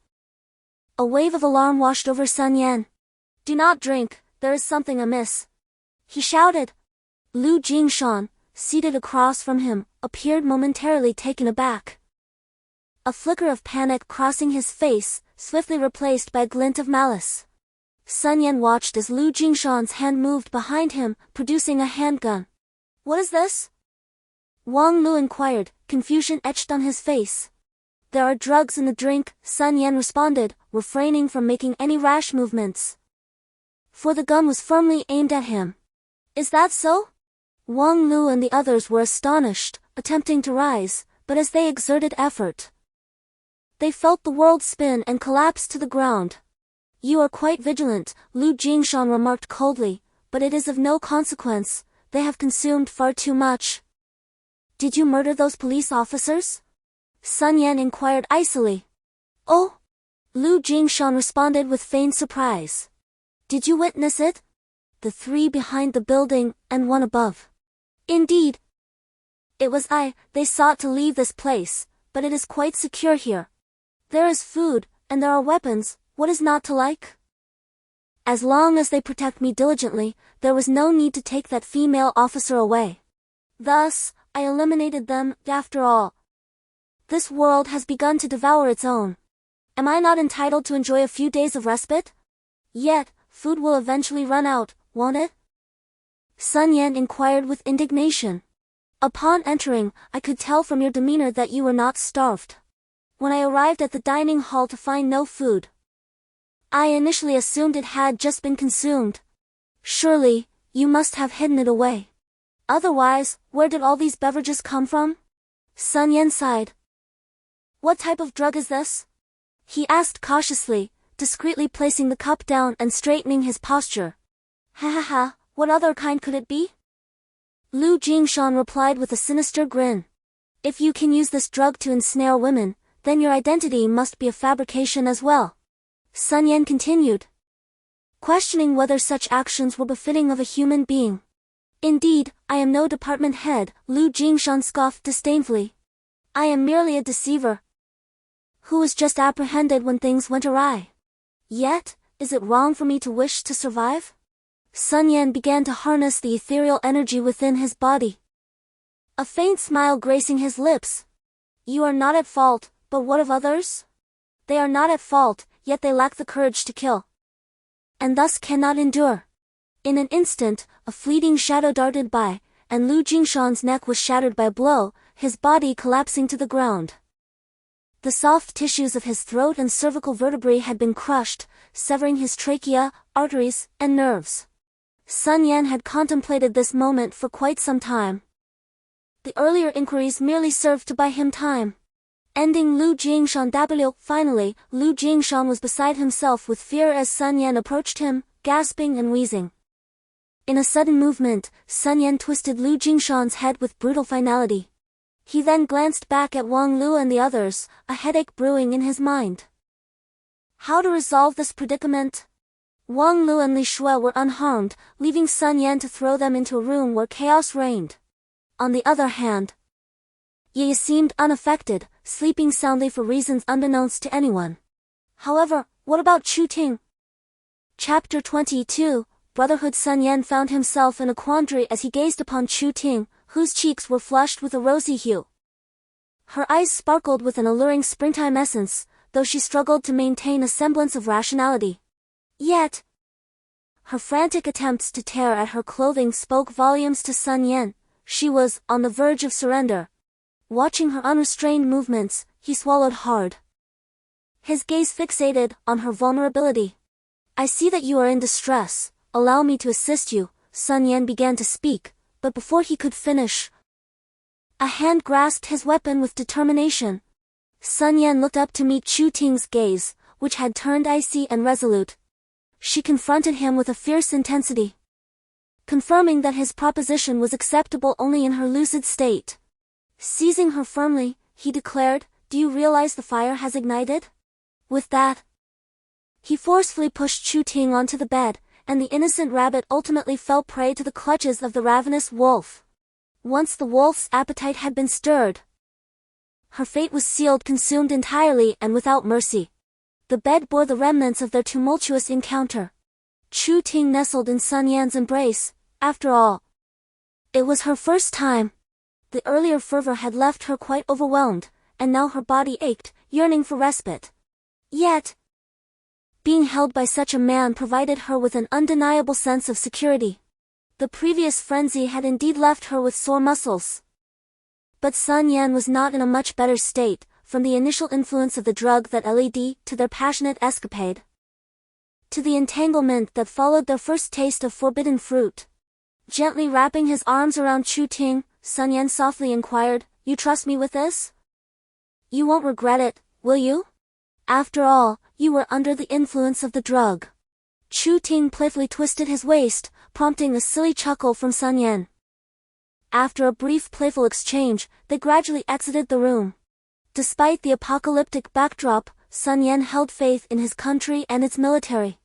A wave of alarm washed over Sun Yan. Do not drink, there is something amiss, he shouted. Lu Jingshan, seated across from him, appeared momentarily taken aback. A flicker of panic crossing his face, swiftly replaced by a glint of malice. Sun Yan watched as Lu Jingshan's hand moved behind him, producing a handgun. What is this? Wang Lu inquired, confusion etched on his face. There are drugs in the drink, Sun Yan responded, refraining from making any rash movements, for the gun was firmly aimed at him. Is that so? Wang Lu and the others were astonished, attempting to rise, but as they exerted effort, they felt the world spin and collapse to the ground. You are quite vigilant, Lu Jingshan remarked coldly, but it is of no consequence, they have consumed far too much. Did you murder those police officers? Sun Yan inquired icily. Oh! Lu Jingshan responded with feigned surprise. Did you witness it? The three behind the building, and one above. Indeed. It was I. They sought to leave this place, but it is quite secure here. There is food, and there are weapons, what is not to like? As long as they protect me diligently, there was no need to take that female officer away. Thus, I eliminated them, after all. This world has begun to devour its own. Am I not entitled to enjoy a few days of respite? Yet, food will eventually run out, won't it? Sun Yan inquired with indignation. Upon entering, I could tell from your demeanor that you were not starved. When I arrived at the dining hall to find no food, I initially assumed it had just been consumed. Surely, you must have hidden it away. Otherwise, where did all these beverages come from? Sun Yan sighed. What type of drug is this? He asked cautiously, discreetly placing the cup down and straightening his posture. Ha ha ha, what other kind could it be? Lu Jingshan replied with a sinister grin. If you can use this drug to ensnare women, then your identity must be a fabrication as well. Sun Yan continued, questioning whether such actions were befitting of a human being. Indeed, I am no department head, Lu Jingshan scoffed disdainfully. I am merely a deceiver, who was just apprehended when things went awry. Yet, is it wrong for me to wish to survive? Sun Yan began to harness the ethereal energy within his body. A faint smile gracing his lips. You are not at fault, but what of others? They are not at fault, yet they lack the courage to kill, and thus cannot endure. In an instant, a fleeting shadow darted by, and Lu Jingshan's neck was shattered by a blow, his body collapsing to the ground. The soft tissues of his throat and cervical vertebrae had been crushed, severing his trachea, arteries, and nerves. Sun Yan had contemplated this moment for quite some time. The earlier inquiries merely served to buy him time. Ending Lu Jingshan W. Finally, Lu Jingshan was beside himself with fear as Sun Yan approached him, gasping and wheezing. In a sudden movement, Sun Yan twisted Lu Jingshan's head with brutal finality. He then glanced back at Wang Lu and the others, a headache brewing in his mind. How to resolve this predicament? Wang Lu and Li Shui were unharmed, leaving Sun Yan to throw them into a room where chaos reigned. On the other hand, Ye seemed unaffected, sleeping soundly for reasons unbeknownst to anyone. However, what about Chu Ting? Chapter 22, Brotherhood. Sun Yan found himself in a quandary as he gazed upon Chu Ting, whose cheeks were flushed with a rosy hue. Her eyes sparkled with an alluring springtime essence, though she struggled to maintain a semblance of rationality. Yet, her frantic attempts to tear at her clothing spoke volumes to Sun Yan. She was on the verge of surrender. Watching her unrestrained movements, he swallowed hard. His gaze fixated on her vulnerability. I see that you are in distress. Allow me to assist you. Sun Yan began to speak, but before he could finish, a hand grasped his weapon with determination. Sun Yan looked up to meet Chu Ting's gaze, which had turned icy and resolute. She confronted him with a fierce intensity, confirming that his proposition was acceptable only in her lucid state. Seizing her firmly, he declared, "Do you realize the fire has ignited?" With that, he forcefully pushed Chu Ting onto the bed, and the innocent rabbit ultimately fell prey to the clutches of the ravenous wolf. Once the wolf's appetite had been stirred, her fate was sealed, consumed entirely and without mercy. The bed bore the remnants of their tumultuous encounter. Chu Ting nestled in Sun Yan's embrace. After all, it was her first time. The earlier fervor had left her quite overwhelmed, and now her body ached, yearning for respite. Yet, being held by such a man provided her with an undeniable sense of security. The previous frenzy had indeed left her with sore muscles. But Sun Yan was not in a much better state, from the initial influence of the drug that led to their passionate escapade, to the entanglement that followed their first taste of forbidden fruit. Gently wrapping his arms around Chu Ting, Sun Yan softly inquired, "You trust me with this? You won't regret it, will you? After all, you were under the influence of the drug." Chu Ting playfully twisted his waist, prompting a silly chuckle from Sun Yan. After a brief playful exchange, they gradually exited the room. Despite the apocalyptic backdrop, Sun Yan held faith in his country and its military,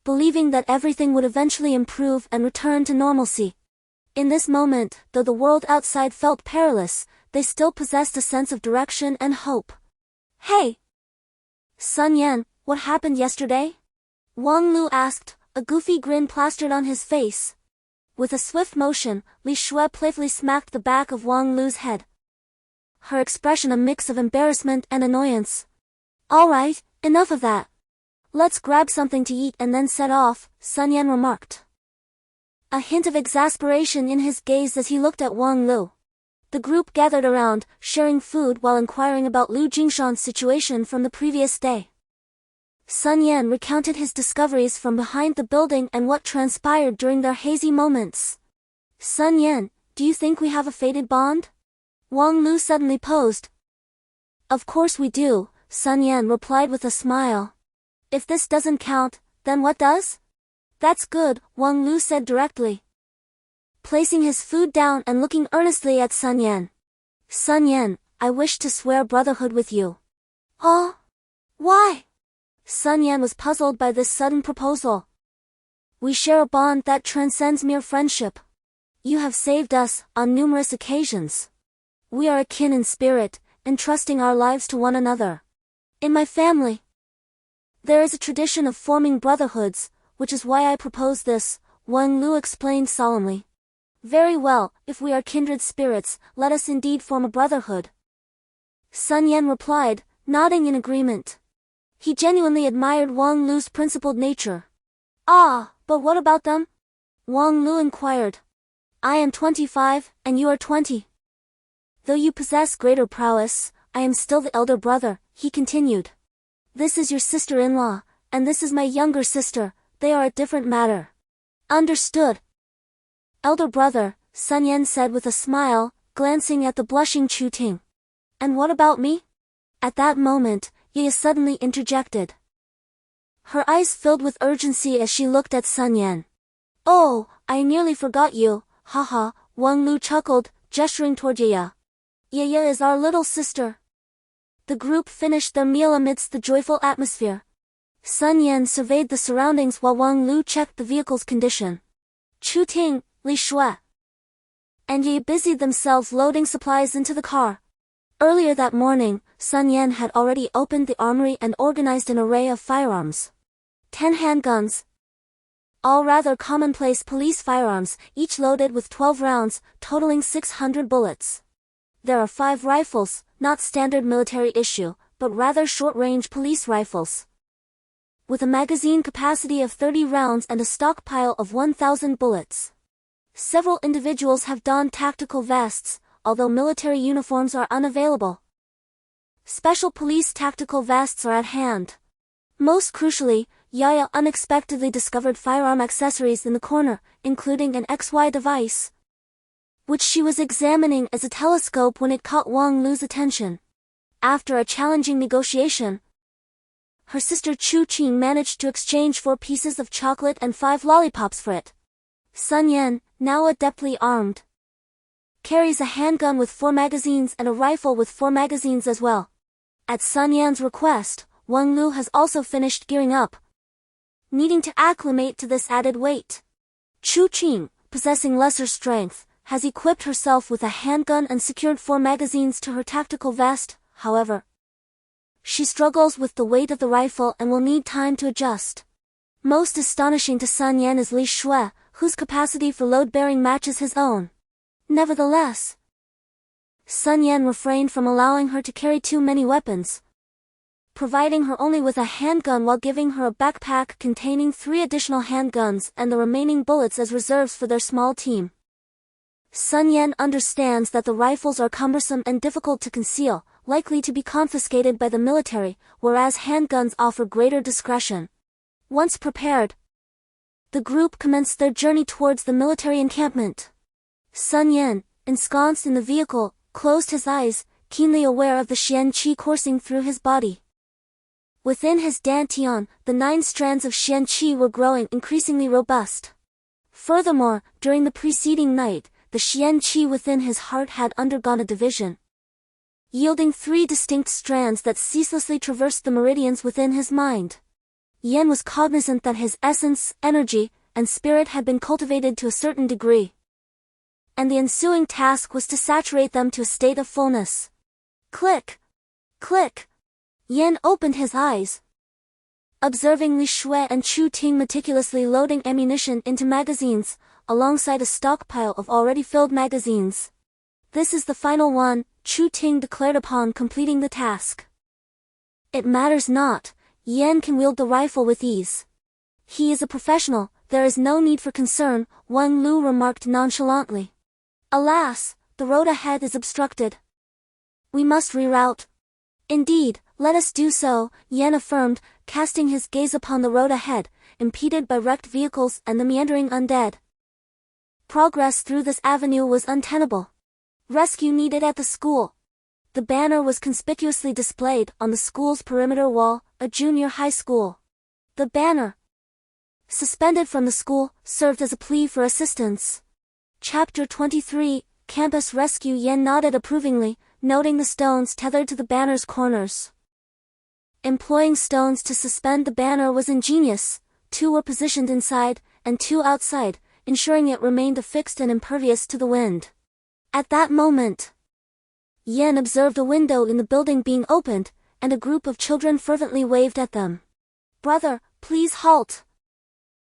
believing that everything would eventually improve and return to normalcy. In this moment, though the world outside felt perilous, they still possessed a sense of direction and hope. Hey! Sun Yan, what happened yesterday? Wang Lu asked, a goofy grin plastered on his face. With a swift motion, Li Shui playfully smacked the back of Wang Lu's head, her expression a mix of embarrassment and annoyance. Alright, enough of that. Let's grab something to eat and then set off, Sun Yan remarked, a hint of exasperation in his gaze as he looked at Wang Lu. The group gathered around, sharing food while inquiring about Lu Jingshan's situation from the previous day. Sun Yan recounted his discoveries from behind the building and what transpired during their hazy moments. Sun Yan, do you think we have a fated bond? Wang Lu suddenly posed. Of course we do, Sun Yan replied with a smile. If this doesn't count, then what does? That's good, Wang Lu said directly, placing his food down and looking earnestly at Sun Yan. Sun Yan, I wish to swear brotherhood with you. Oh? Why? Sun Yan was puzzled by this sudden proposal. We share a bond that transcends mere friendship. You have saved us on numerous occasions. We are akin in spirit, entrusting our lives to one another. In my family, there is a tradition of forming brotherhoods, which is why I propose this, Wang Lu explained solemnly. Very well, if we are kindred spirits, let us indeed form a brotherhood. Sun Yan replied, nodding in agreement. He genuinely admired Wang Lu's principled nature. Ah, but what about them? Wang Lu inquired. I am 25, and you are 20. Though you possess greater prowess, I am still the elder brother, he continued. This is your sister-in-law, and this is my younger sister, they are a different matter. Understood. Elder brother, Sun Yan said with a smile, glancing at the blushing Chu Ting. And what about me? At that moment, Ye suddenly interjected. Her eyes filled with urgency as she looked at Sun Yan. Oh, I nearly forgot you, haha, Wang Lu chuckled, gesturing toward Ye. Ye is our little sister. The group finished their meal amidst the joyful atmosphere. Sun Yan surveyed the surroundings while Wang Lu checked the vehicle's condition. Chu Ting, Li Shui, and Ye busied themselves loading supplies into the car. Earlier that morning, Sun Yan had already opened the armory and organized an array of firearms. 10 handguns, all rather commonplace police firearms, each loaded with 12 rounds, totaling 600 bullets. There are 5 rifles, not standard military issue, but rather short-range police rifles, with a magazine capacity of 30 rounds and a stockpile of 1,000 bullets. Several individuals have donned tactical vests, although military uniforms are unavailable. Special police tactical vests are at hand. Most crucially, Yaya unexpectedly discovered firearm accessories in the corner, including an XY device, which she was examining as a telescope when it caught Wang Lu's attention. After a challenging negotiation, her sister Chu Qing managed to exchange 4 pieces of chocolate and 5 lollipops for it. Sun Yan, now adeptly armed, carries a handgun with 4 magazines and a rifle with 4 magazines as well. At Sun Yan's request, Wang Lu has also finished gearing up, needing to acclimate to this added weight. Chu Qing, possessing lesser strength, has equipped herself with a handgun and secured 4 magazines to her tactical vest. However, she struggles with the weight of the rifle and will need time to adjust. Most astonishing to Sun Yan is Li Shui, whose capacity for load-bearing matches his own. Nevertheless, Sun Yan refrained from allowing her to carry too many weapons, providing her only with a handgun while giving her a backpack containing 3 additional handguns and the remaining bullets as reserves for their small team. Sun Yan understands that the rifles are cumbersome and difficult to conceal, likely to be confiscated by the military, whereas handguns offer greater discretion. Once prepared, the group commenced their journey towards the military encampment. Sun Yan, ensconced in the vehicle, closed his eyes, keenly aware of the Xian Qi coursing through his body. Within his dantian, the 9 strands of Xian Qi were growing increasingly robust. Furthermore, during the preceding night, the Xian qi within his heart had undergone a division, yielding 3 distinct strands that ceaselessly traversed the meridians within his mind. Yan was cognizant that his essence, energy, and spirit had been cultivated to a certain degree, and the ensuing task was to saturate them to a state of fullness. Click! Click! Yan opened his eyes, observing Li Shui and Chu Ting meticulously loading ammunition into magazines, alongside a stockpile of already filled magazines. This is the final one, Chu Ting declared upon completing the task. It matters not, Yan can wield the rifle with ease. He is a professional, there is no need for concern, Wang Lu remarked nonchalantly. Alas, the road ahead is obstructed. We must reroute. Indeed, let us do so, Yan affirmed, casting his gaze upon the road ahead, impeded by wrecked vehicles and the meandering undead. Progress through this avenue was untenable. Rescue needed at the school. The banner was conspicuously displayed on the school's perimeter wall, a junior high school. The banner, suspended from the school, served as a plea for assistance. Chapter 23, Campus Rescue. Yan nodded approvingly, noting the stones tethered to the banner's corners. Employing stones to suspend the banner was ingenious. 2 were positioned inside, and 2 outside, ensuring it remained affixed and impervious to the wind. At that moment, Yan observed a window in the building being opened, and a group of children fervently waved at them. Brother, please halt.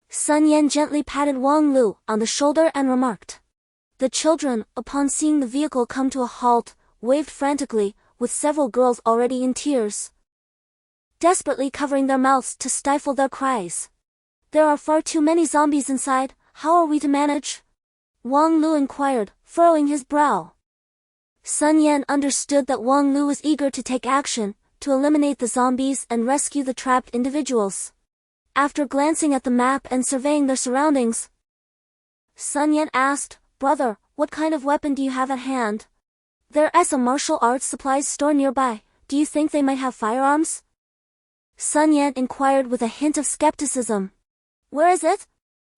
Sun Yan gently patted Wang Lu on the shoulder and remarked. The children, upon seeing the vehicle come to a halt, waved frantically, with several girls already in tears, desperately covering their mouths to stifle their cries. There are far too many zombies inside, how are we to manage? Wang Lu inquired, furrowing his brow. Sun Yan understood that Wang Lu was eager to take action, to eliminate the zombies and rescue the trapped individuals. After glancing at the map and surveying their surroundings, Sun Yan asked, Brother, what kind of weapon do you have at hand? There's a martial arts supplies store nearby, do you think they might have firearms? Sun Yan inquired with a hint of skepticism. Where is it?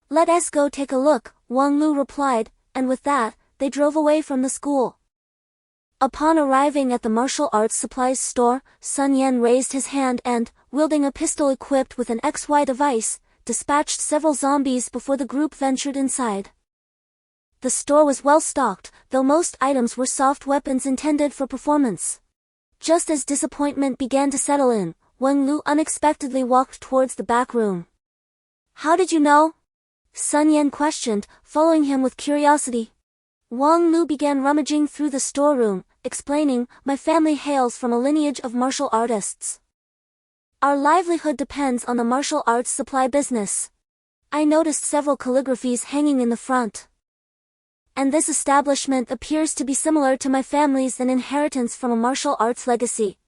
Let us go take a look, Wang Lu replied, and with that, they drove away from the school. Upon arriving at the martial arts supplies store, Sun Yan raised his hand and, wielding a pistol equipped with an XY device, dispatched several zombies before the group ventured inside. The store was well stocked, though most items were soft weapons intended for performance. Just as disappointment began to settle in, Wang Lu unexpectedly walked towards the back room. How did you know? Sun Yan questioned, following him with curiosity. Wang Lu began rummaging through the storeroom, explaining, my family hails from a lineage of martial artists. Our livelihood depends on the martial arts supply business. I noticed several calligraphies hanging in the front. And this establishment appears to be similar to my family's, an inheritance from a martial arts legacy.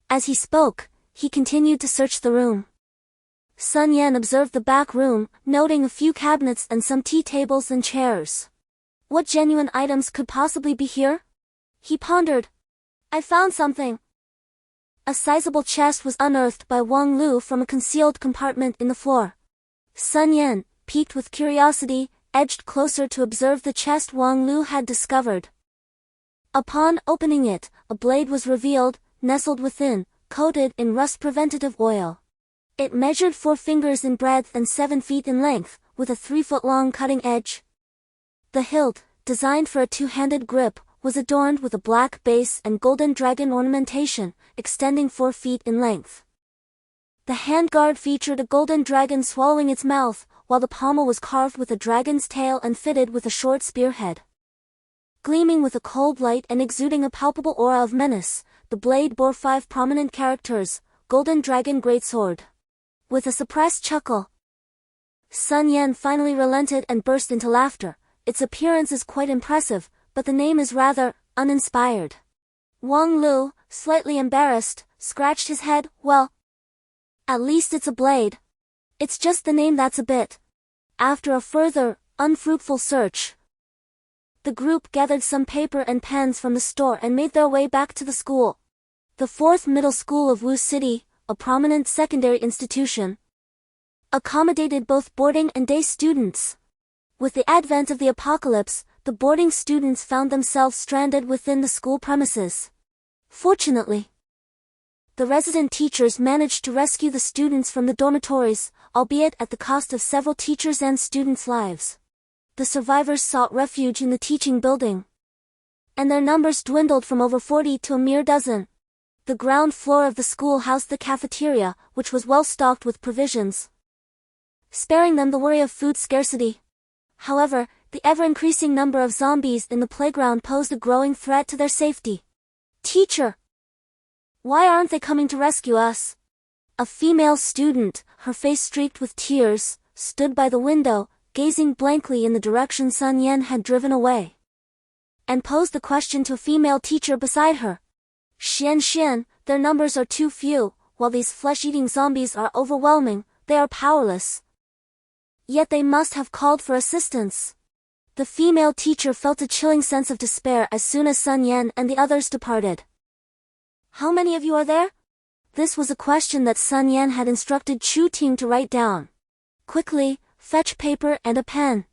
As he spoke, he continued to search the room. Sun Yan observed the back room, noting a few cabinets and some tea tables and chairs. What genuine items could possibly be here? He pondered. I found something. A sizable chest was unearthed by Wang Lu from a concealed compartment in the floor. Sun Yan, piqued with curiosity, edged closer to observe the chest Wang Lu had discovered. Upon opening it, a blade was revealed, nestled within, coated in rust-preventative oil. It measured 4 fingers in breadth and 7 feet in length, with a 3-foot-long cutting edge. The hilt, designed for a 2-handed grip, was adorned with a black base and golden dragon ornamentation, extending 4 feet in length. The handguard featured a golden dragon swallowing its mouth, while the pommel was carved with a dragon's tail and fitted with a short spearhead. Gleaming with a cold light and exuding a palpable aura of menace, the blade bore 5 prominent characters, Golden Dragon Greatsword. With a suppressed chuckle, Sun Yan finally relented and burst into laughter. Its appearance is quite impressive, but the name is rather uninspired. Wang Lu, slightly embarrassed, scratched his head. Well, at least it's a blade. It's just the name that's a bit. After a further, unfruitful search, the group gathered some paper and pens from the store and made their way back to the school. The 4th Middle School of Wu City, a prominent secondary institution, accommodated both boarding and day students. With the advent of the apocalypse, the boarding students found themselves stranded within the school premises. Fortunately, the resident teachers managed to rescue the students from the dormitories, albeit at the cost of several teachers' and students' lives. The survivors sought refuge in the teaching building, and their numbers dwindled from over 40 to a mere dozen. The ground floor of the school housed the cafeteria, which was well stocked with provisions, sparing them the worry of food scarcity. However, the ever-increasing number of zombies in the playground posed a growing threat to their safety. "Teacher, why aren't they coming to rescue us?" A female student, her face streaked with tears, stood by the window, gazing blankly in the direction Sun Yan had driven away, and posed the question to a female teacher beside her. "Xian, their numbers are too few, while these flesh-eating zombies are overwhelming, they are powerless. Yet they must have called for assistance." The female teacher felt a chilling sense of despair as soon as Sun Yan and the others departed. "How many of you are there?" This was a question that Sun Yan had instructed Chu Ting to write down. "Quickly, fetch paper and a pen."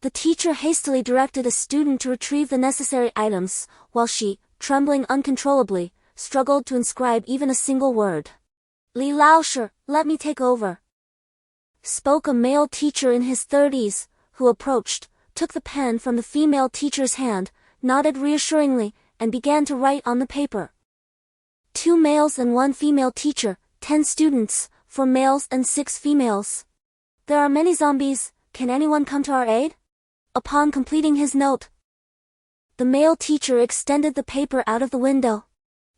The teacher hastily directed a student to retrieve the necessary items, while she, trembling uncontrollably, struggled to inscribe even a single word. "Li Laoshi, let me take over," spoke a male teacher in his 30s, who approached, took the pen from the female teacher's hand, nodded reassuringly, and began to write on the paper. 2 males and 1 female teacher, 10 students, 4 males and 6 females. There are many zombies, can anyone come to our aid? Upon completing his note, the male teacher extended the paper out of the window.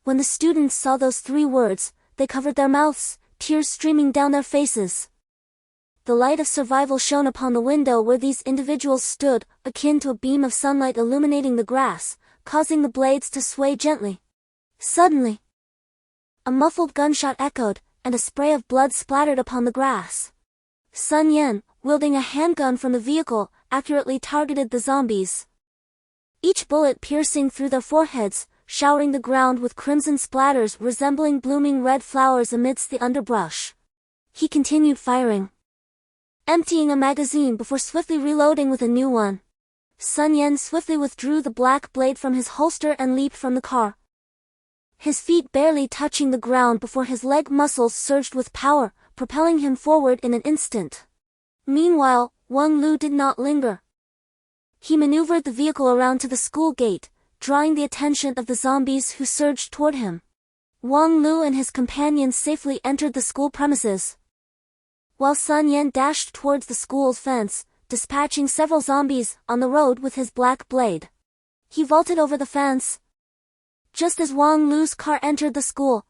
When the students saw those 3 words, they covered their mouths, tears streaming down their faces. The light of survival shone upon the window where these individuals stood, akin to a beam of sunlight illuminating the grass, causing the blades to sway gently. Suddenly, a muffled gunshot echoed, and a spray of blood splattered upon the grass. Sun Yan, wielding a handgun from the vehicle, accurately targeted the zombies, each bullet piercing through their foreheads, showering the ground with crimson splatters resembling blooming red flowers amidst the underbrush. He continued firing, emptying a magazine before swiftly reloading with a new one. Sun Yan swiftly withdrew the black blade from his holster and leaped from the car, his feet barely touching the ground before his leg muscles surged with power, propelling him forward in an instant. Meanwhile, Wang Lu did not linger. He maneuvered the vehicle around to the school gate, drawing the attention of the zombies who surged toward him. Wang Lu and his companions safely entered the school premises, while Sun Yan dashed towards the school's fence, dispatching several zombies on the road with his black blade. He vaulted over the fence just as Wang Lu's car entered the school.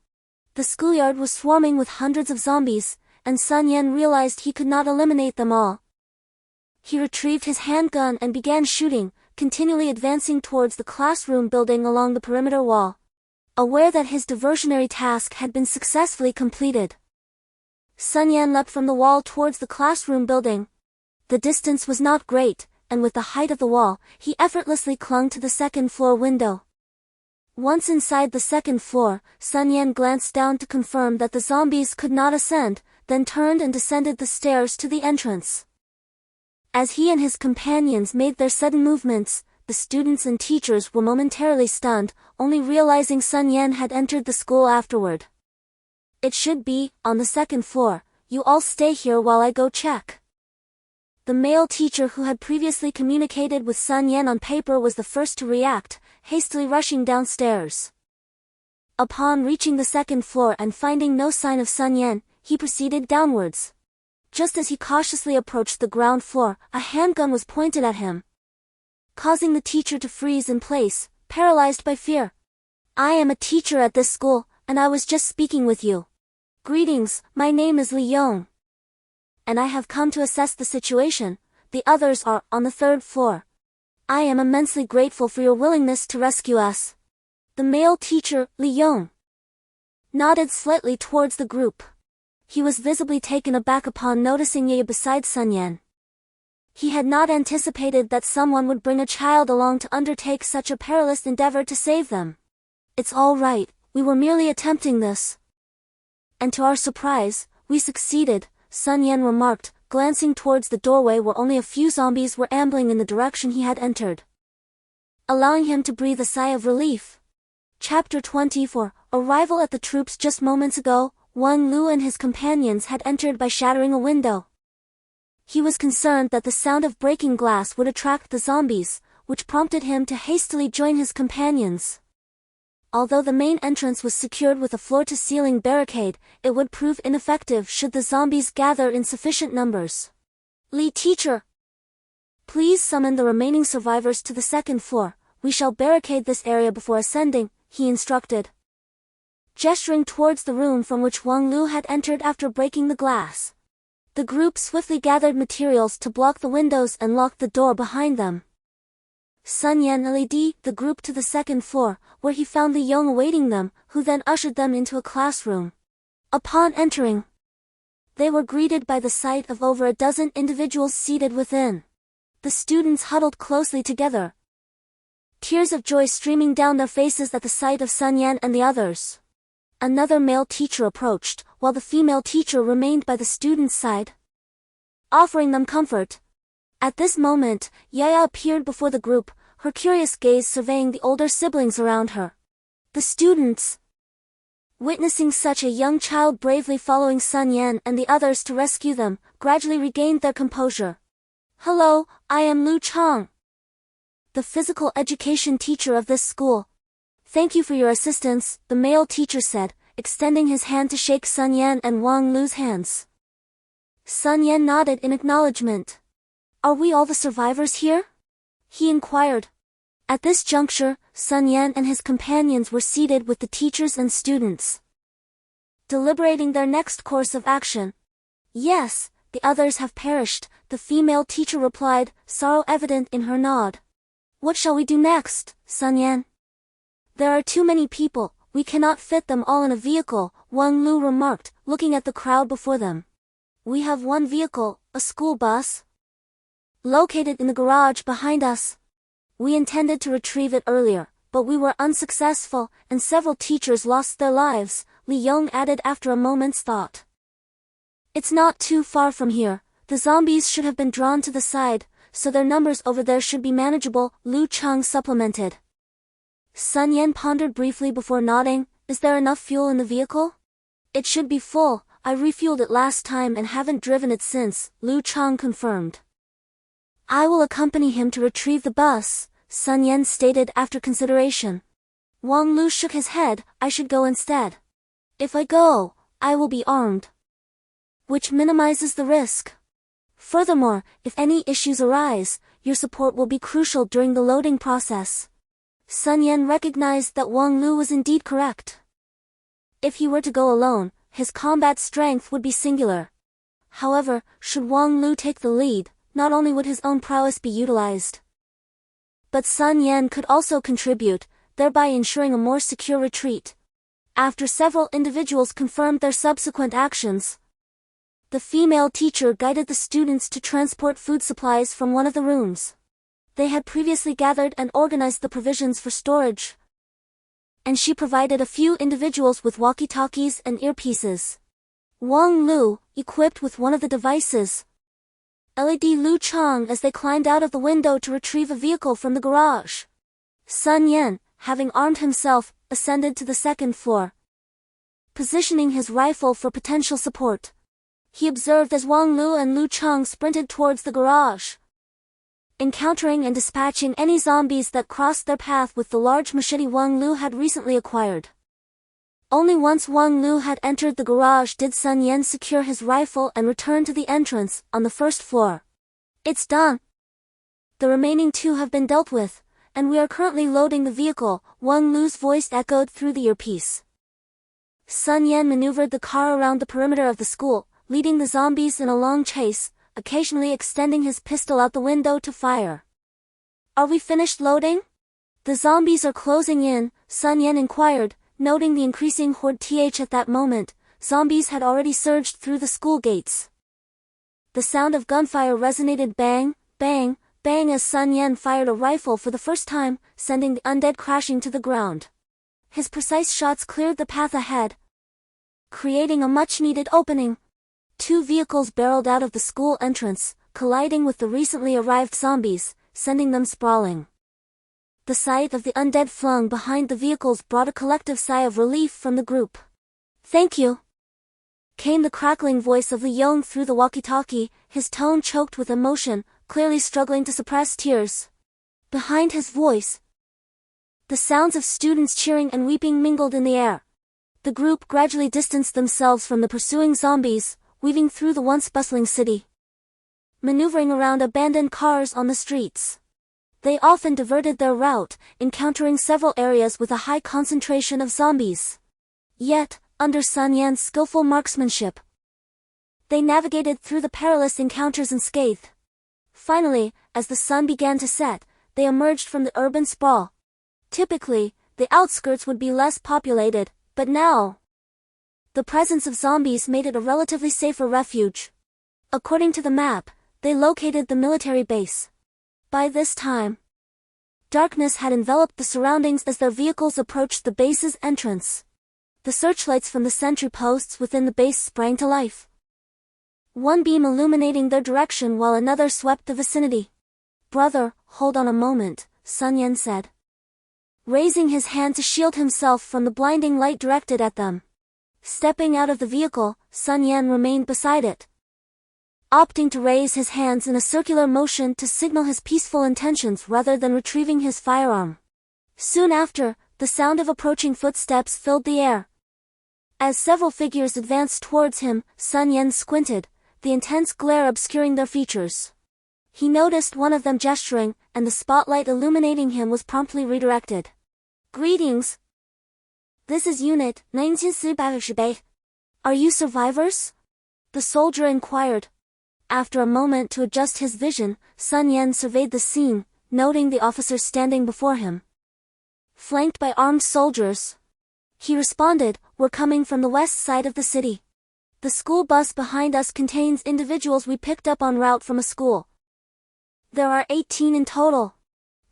The schoolyard was swarming with hundreds of zombies, and Sun Yan realized he could not eliminate them all. He retrieved his handgun and began shooting, continually advancing towards the classroom building along the perimeter wall, aware that his diversionary task had been successfully completed. Sun Yan leapt from the wall towards the classroom building. The distance was not great, and with the height of the wall, he effortlessly clung to the second-floor window. Once inside the second floor, Sun Yan glanced down to confirm that the zombies could not ascend, then turned and descended the stairs to the entrance. As he and his companions made their sudden movements, the students and teachers were momentarily stunned, only realizing Sun Yan had entered the school afterward. "It should be on the second floor, you all stay here while I go check." The male teacher who had previously communicated with Sun Yan on paper was the first to react, hastily rushing downstairs. Upon reaching the second floor and finding no sign of Sun Yan, he proceeded downwards. Just as he cautiously approached the ground floor, a handgun was pointed at him, causing the teacher to freeze in place, paralyzed by fear. "I am a teacher at this school, and I was just speaking with you. Greetings, my name is Li Yong, and I have come to assess the situation. The others are on the 3rd floor. I am immensely grateful for your willingness to rescue us." The male teacher, Li Yong, nodded slightly towards the group. He was visibly taken aback upon noticing Ye beside Sun Yan. He had not anticipated that someone would bring a child along to undertake such a perilous endeavor to save them. "It's all right, we were merely attempting this. And to our surprise, we succeeded," Sun Yan remarked, glancing towards the doorway where only a few zombies were ambling in the direction he had entered, allowing him to breathe a sigh of relief. Chapter 24. Arrival at the troops. Just moments ago, Wang Lu and his companions had entered by shattering a window. He was concerned that the sound of breaking glass would attract the zombies, which prompted him to hastily join his companions. Although the main entrance was secured with a floor-to-ceiling barricade, it would prove ineffective should the zombies gather in sufficient numbers. Li teacher, please summon the remaining survivors to the second floor. We shall barricade this area before ascending, he instructed, gesturing towards the room from which Wang Lu had entered after breaking the glass. The group swiftly gathered materials to block the windows and locked the door behind them. Sun Yan led the group to the second floor, where he found Li Yong awaiting them, who then ushered them into a classroom. Upon entering, they were greeted by the sight of over a dozen individuals seated within. The students huddled closely together, tears of joy streaming down their faces at the sight of Sun Yan and the others. Another male teacher approached, while the female teacher remained by the students' side, offering them comfort. At this moment, Yaya appeared before the group, her curious gaze surveying the older siblings around her. The students, witnessing such a young child bravely following Sun Yan and the others to rescue them, gradually regained their composure. Hello, I am Lu Chang, the physical education teacher of this school. Thank you for your assistance, the male teacher said, extending his hand to shake Sun Yan and Wang Lu's hands. Sun Yan nodded in acknowledgement. Are we all the survivors here? He inquired. At this juncture, Sun Yan and his companions were seated with the teachers and students, deliberating their next course of action. Yes, the others have perished, the female teacher replied, sorrow evident in her nod. What shall we do next, Sun Yan? There are too many people, we cannot fit them all in a vehicle, Wang Lu remarked, looking at the crowd before them. We have one vehicle, a school bus, located in the garage behind us. We intended to retrieve it earlier, but we were unsuccessful, and several teachers lost their lives, Li Yong added after a moment's thought. It's not too far from here, the zombies should have been drawn to the side, so their numbers over there should be manageable, Lu Chang supplemented. Sun Yan pondered briefly before nodding. Is there enough fuel in the vehicle? It should be full, I refueled it last time and haven't driven it since, Lu Chang confirmed. I will accompany him to retrieve the bus, Sun Yan stated after consideration. Wang Lu shook his head, I should go instead. If I go, I will be armed, which minimizes the risk. Furthermore, if any issues arise, your support will be crucial during the loading process. Sun Yan recognized that Wang Lu was indeed correct. If he were to go alone, his combat strength would be singular. However, should Wang Lu take the lead, not only would his own prowess be utilized, but Sun Yan could also contribute, thereby ensuring a more secure retreat. After several individuals confirmed their subsequent actions, the female teacher guided the students to transport food supplies from one of the rooms. They had previously gathered and organized the provisions for storage, and she provided a few individuals with walkie-talkies and earpieces. Wang Lu, equipped with one of the devices, led Lu Chang as they climbed out of the window to retrieve a vehicle from the garage. Sun Yan, having armed himself, ascended to the second floor, positioning his rifle for potential support. He observed as Wang Lu and Lu Chang sprinted towards the garage, encountering and dispatching any zombies that crossed their path with the large machete Wang Lu had recently acquired. Only once Wang Lu had entered the garage did Sun Yan secure his rifle and return to the entrance on the first floor. It's done. The remaining two have been dealt with, and we are currently loading the vehicle, Wang Lu's voice echoed through the earpiece. Sun Yan maneuvered the car around the perimeter of the school, leading the zombies in a long chase, occasionally extending his pistol out the window to fire. Are we finished loading? The zombies are closing in, Sun Yan inquired, noting the increasing horde. At that moment, zombies had already surged through the school gates. The sound of gunfire resonated bang, bang, bang as Sun Yan fired a rifle for the first time, sending the undead crashing to the ground. His precise shots cleared the path ahead, creating a much-needed opening. Two vehicles barreled out of the school entrance, colliding with the recently arrived zombies, sending them sprawling. The sight of the undead flung behind the vehicles brought a collective sigh of relief from the group. "Thank you," came the crackling voice of Li Yong through the walkie-talkie, his tone choked with emotion, clearly struggling to suppress tears. Behind his voice, the sounds of students cheering and weeping mingled in the air. The group gradually distanced themselves from the pursuing zombies, weaving through the once bustling city, maneuvering around abandoned cars on the streets. They often diverted their route, encountering several areas with a high concentration of zombies. Yet, under Sun Yan's skillful marksmanship, they navigated through the perilous encounters unscathed. Finally, as the sun began to set, they emerged from the urban sprawl. Typically, the outskirts would be less populated, but now, the presence of zombies made it a relatively safer refuge. According to the map, they located the military base. By this time, darkness had enveloped the surroundings as their vehicles approached the base's entrance. The searchlights from the sentry posts within the base sprang to life, one beam illuminating their direction while another swept the vicinity. "Brother, hold on a moment," Sun Yan said, raising his hand to shield himself from the blinding light directed at them. Stepping out of the vehicle, Sun Yan remained beside it, opting to raise his hands in a circular motion to signal his peaceful intentions rather than retrieving his firearm. Soon after, the sound of approaching footsteps filled the air. As several figures advanced towards him, Sun Yan squinted, the intense glare obscuring their features. He noticed one of them gesturing, and the spotlight illuminating him was promptly redirected. "Greetings. This is Unit 19418. Are you survivors?" the soldier inquired. After a moment to adjust his vision, Sun Yan surveyed the scene, noting the officers standing before him, flanked by armed soldiers. He responded, "We're coming from the west side of the city. The school bus behind us contains individuals we picked up en route from a school. There are 18 in total."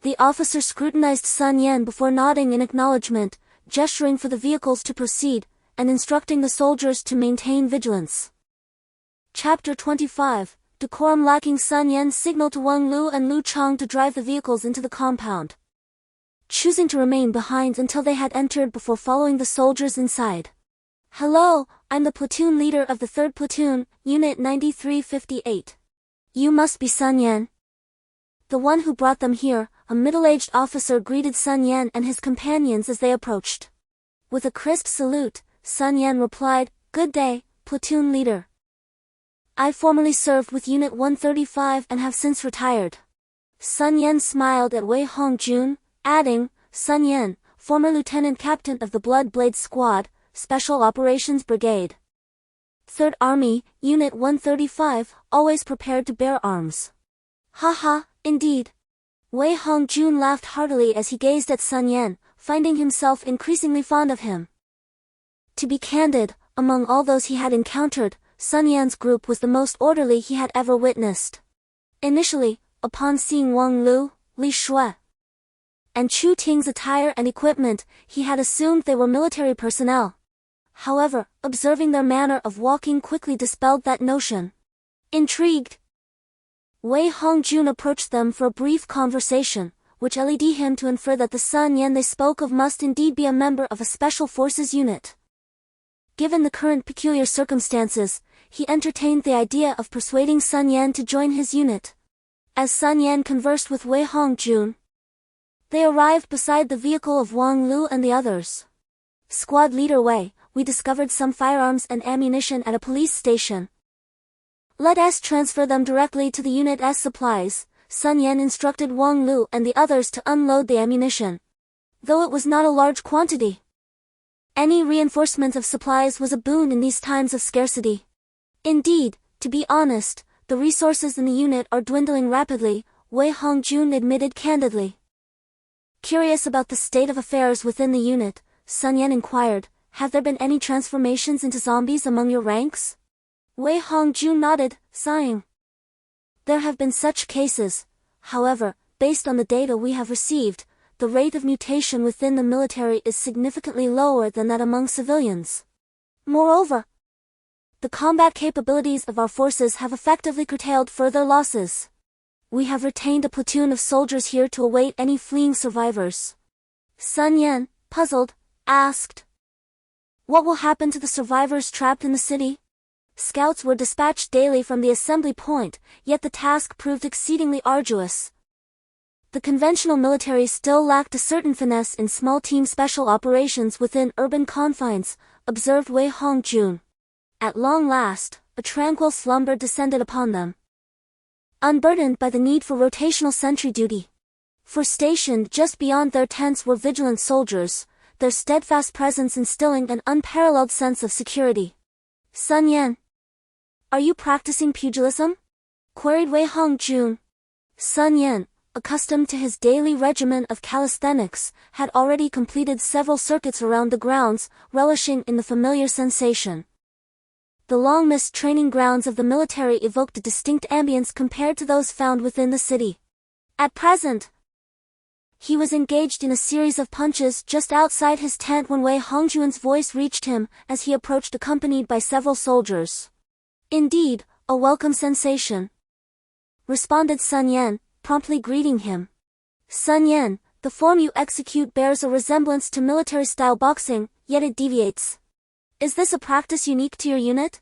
The officer scrutinized Sun Yan before nodding in acknowledgement, gesturing for the vehicles to proceed, and instructing the soldiers to maintain vigilance. Chapter 25. Decorum lacking, Sun Yan signaled to Wang Lu and Lu Chang to drive the vehicles into the compound, choosing to remain behind until they had entered before following the soldiers inside. "Hello, I'm the platoon leader of the 3rd Platoon, Unit 9358. You must be Sun Yan, the one who brought them here," a middle-aged officer greeted Sun Yan and his companions as they approached. With a crisp salute, Sun Yan replied, "Good day, platoon leader. I formerly served with Unit 135 and have since retired." Sun Yan smiled at Wei Hongjun, adding, "Sun Yan, former lieutenant captain of the Blood Blade Squad, Special Operations Brigade. 3rd Army, Unit 135, always prepared to bear arms." "Haha, indeed." Wei Hongjun laughed heartily as he gazed at Sun Yan, finding himself increasingly fond of him. To be candid, among all those he had encountered, Sun Yan's group was the most orderly he had ever witnessed. Initially, upon seeing Wang Lu, Li Shui, and Chu Ting's attire and equipment, he had assumed they were military personnel. However, observing their manner of walking quickly dispelled that notion. Intrigued, Wei Hongjun approached them for a brief conversation, which led him to infer that the Sun Yan they spoke of must indeed be a member of a special forces unit. Given the current peculiar circumstances, he entertained the idea of persuading Sun Yan to join his unit. As Sun Yan conversed with Wei Hongjun, they arrived beside the vehicle of Wang Lu and the others. "Squad leader Wei, we discovered some firearms and ammunition at a police station. Let us transfer them directly to the unit's supplies," Sun Yan instructed Wang Lu and the others to unload the ammunition. Though it was not a large quantity, any reinforcement of supplies was a boon in these times of scarcity. Indeed, to be honest, the resources in the unit are dwindling rapidly, Wei Hongjun admitted candidly. Curious about the state of affairs within the unit, Sun Yan inquired, "Have there been any transformations into zombies among your ranks?" Wei Hongjun nodded, sighing. "There have been such cases. However, based on the data we have received, the rate of mutation within the military is significantly lower than that among civilians. Moreover, The combat capabilities of our forces have effectively curtailed further losses. We have retained a platoon of soldiers here to await any fleeing survivors. Sun Yan, puzzled, asked. What will happen to the survivors trapped in the city? Scouts were dispatched daily from the assembly point, yet the task proved exceedingly arduous. The conventional military still lacked a certain finesse in small-team special operations within urban confines, observed Wei Hongjun. At long last, a tranquil slumber descended upon them, unburdened by the need for rotational sentry duty. For stationed just beyond their tents were vigilant soldiers, their steadfast presence instilling an unparalleled sense of security. Sun Yan, are you practicing pugilism? Queried Wei Hongjun. Sun Yan, accustomed to his daily regimen of calisthenics, had already completed several circuits around the grounds, relishing in the familiar sensation. The long-missed training grounds of the military evoked a distinct ambience compared to those found within the city. At present, he was engaged in a series of punches just outside his tent when Wei Hongjun's voice reached him as he approached accompanied by several soldiers. Indeed, a welcome sensation, responded Sun Yan, promptly greeting him. Sun Yan, the form you execute bears a resemblance to military-style boxing, yet it deviates. Is this a practice unique to your unit?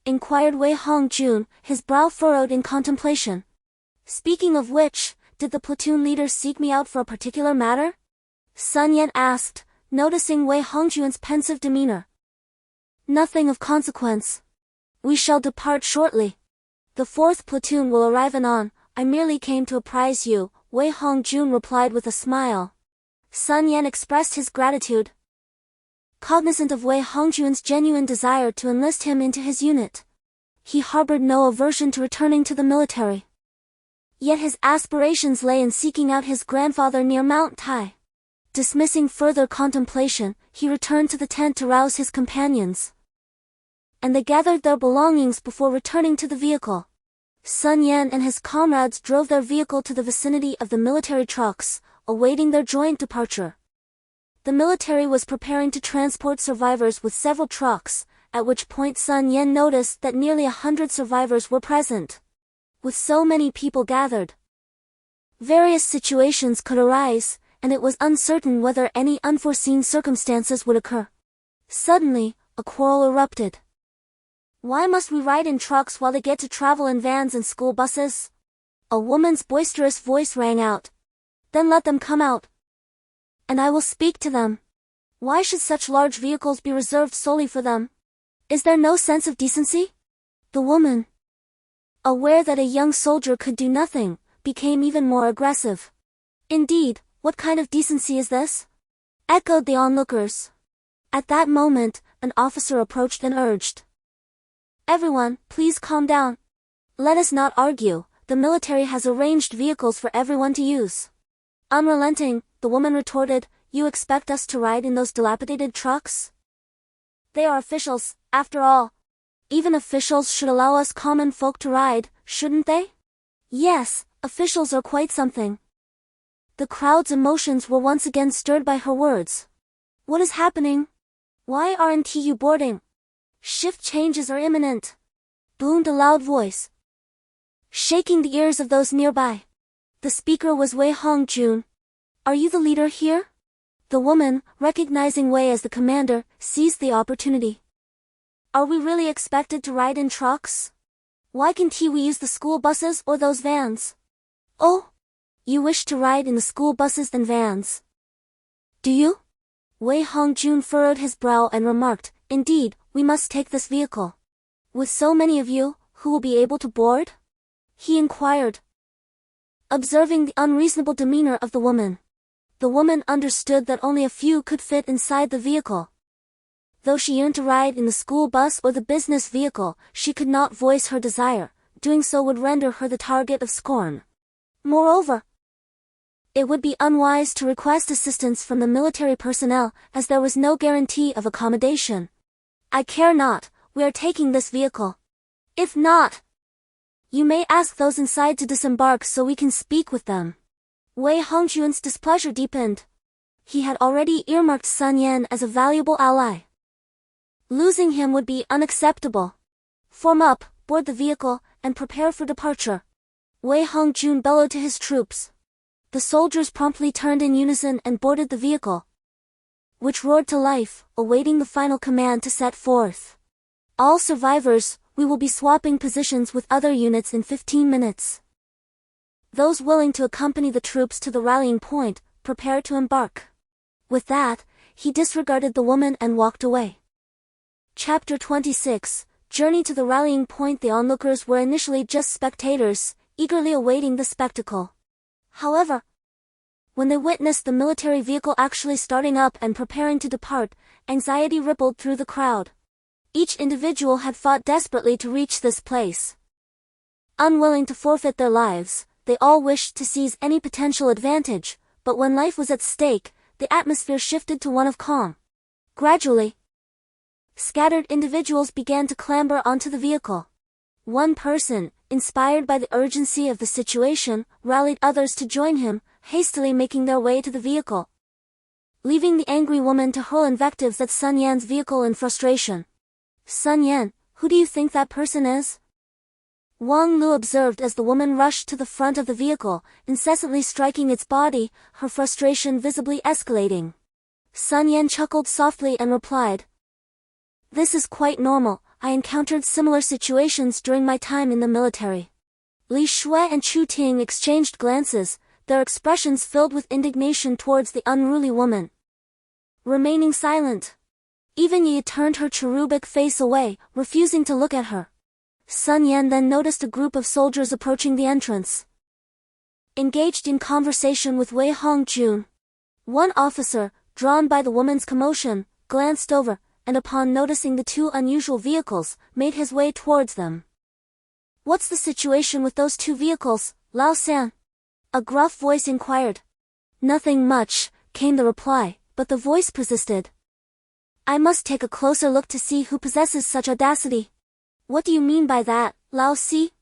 Inquired Wei Hongjun, his brow furrowed in contemplation. Speaking of which, did the platoon leader seek me out for a particular matter? Sun Yan asked, noticing Wei Hongjun's pensive demeanor. Nothing of consequence. We shall depart shortly. The 4th platoon will arrive anon. I merely came to apprise you, Wei Hongjun replied with a smile. Sun Yan expressed his gratitude, cognizant of Wei Hongjun's genuine desire to enlist him into his unit. He harbored no aversion to returning to the military. Yet his aspirations lay in seeking out his grandfather near Mount Tai. Dismissing further contemplation, he returned to the tent to rouse his companions, and they gathered their belongings before returning to the vehicle. Sun Yan and his comrades drove their vehicle to the vicinity of the military trucks, awaiting their joint departure. The military was preparing to transport survivors with several trucks, at which point Sun Yan noticed that nearly 100 survivors were present. With so many people gathered, various situations could arise, and it was uncertain whether any unforeseen circumstances would occur. Suddenly, a quarrel erupted. Why must we ride in trucks while they get to travel in vans and school buses? A woman's boisterous voice rang out. Then let them come out, and I will speak to them. Why should such large vehicles be reserved solely for them? Is there no sense of decency? The woman, aware that a young soldier could do nothing, became even more aggressive. Indeed, what kind of decency is this? Echoed the onlookers. At that moment, an officer approached and urged. Everyone, please calm down. Let us not argue, the military has arranged vehicles for everyone to use. Unrelenting, the woman retorted, you expect us to ride in those dilapidated trucks? They are officials, after all. Even officials should allow us common folk to ride, shouldn't they? Yes, officials are quite something. The crowd's emotions were once again stirred by her words. What is happening? Why aren't you boarding? Shift changes are imminent, boomed a loud voice, shaking the ears of those nearby. The speaker was Wei Hongjun. Are you the leader here? The woman, recognizing Wei as the commander, seized the opportunity. Are we really expected to ride in trucks? Why can't we use the school buses or those vans? Oh, you wish to ride in the school buses and vans, do you? Wei Hongjun furrowed his brow and remarked, indeed, we must take this vehicle. With so many of you, who will be able to board? He inquired, observing the unreasonable demeanor of the woman. The woman understood that only a few could fit inside the vehicle. Though she yearned to ride in the school bus or the business vehicle, she could not voice her desire. Doing so would render her the target of scorn. Moreover, it would be unwise to request assistance from the military personnel, as there was no guarantee of accommodation. I care not, we are taking this vehicle. If not, you may ask those inside to disembark so we can speak with them. Wei Hongjun's displeasure deepened. He had already earmarked Sun Yan as a valuable ally. Losing him would be unacceptable. Form up, board the vehicle, and prepare for departure. Wei Hongjun bellowed to his troops. The soldiers promptly turned in unison and boarded the vehicle, which roared to life, awaiting the final command to set forth. All survivors, we will be swapping positions with other units in 15 minutes. Those willing to accompany the troops to the rallying point, prepare to embark. With that, he disregarded the woman and walked away. Chapter 26, Journey to the Rallying Point. The onlookers were initially just spectators, eagerly awaiting the spectacle. However, when they witnessed the military vehicle actually starting up and preparing to depart, anxiety rippled through the crowd. Each individual had fought desperately to reach this place. Unwilling to forfeit their lives, they all wished to seize any potential advantage, but when life was at stake, the atmosphere shifted to one of calm. Gradually, scattered individuals began to clamber onto the vehicle. One person, inspired by the urgency of the situation, rallied others to join him, hastily making their way to the vehicle, leaving the angry woman to hurl invectives at Sun Yan's vehicle in frustration. Sun Yan, who do you think that person is? Wang Lu observed as the woman rushed to the front of the vehicle, incessantly striking its body, her frustration visibly escalating. Sun Yan chuckled softly and replied, "This is quite normal. I encountered similar situations during my time in the military." Li Shui and Chu Ting exchanged glances, their expressions filled with indignation towards the unruly woman. Remaining silent, even Yi turned her cherubic face away, refusing to look at her. Sun Yan then noticed a group of soldiers approaching the entrance, engaged in conversation with Wei Hongjun. One officer, drawn by the woman's commotion, glanced over, and upon noticing the two unusual vehicles, made his way towards them. "What's the situation with those two vehicles, Lao San?" a gruff voice inquired. "Nothing much," came the reply, but the voice persisted. "I must take a closer look to see who possesses such audacity." "What do you mean by that, Lao Si?"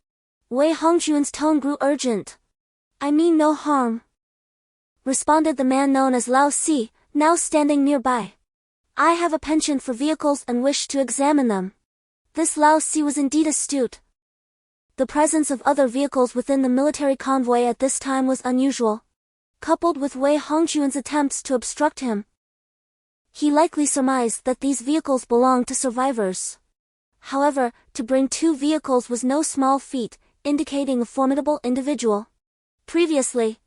Wei Hongjun's tone grew urgent. "I mean no harm," responded the man known as Lao Si, now standing nearby. "I have a penchant for vehicles and wish to examine them." This Lao Si was indeed astute. The presence of other vehicles within the military convoy at this time was unusual. Coupled with Wei Hongjun's attempts to obstruct him, he likely surmised that these vehicles belonged to survivors. However, to bring two vehicles was no small feat, indicating a formidable individual. Previously,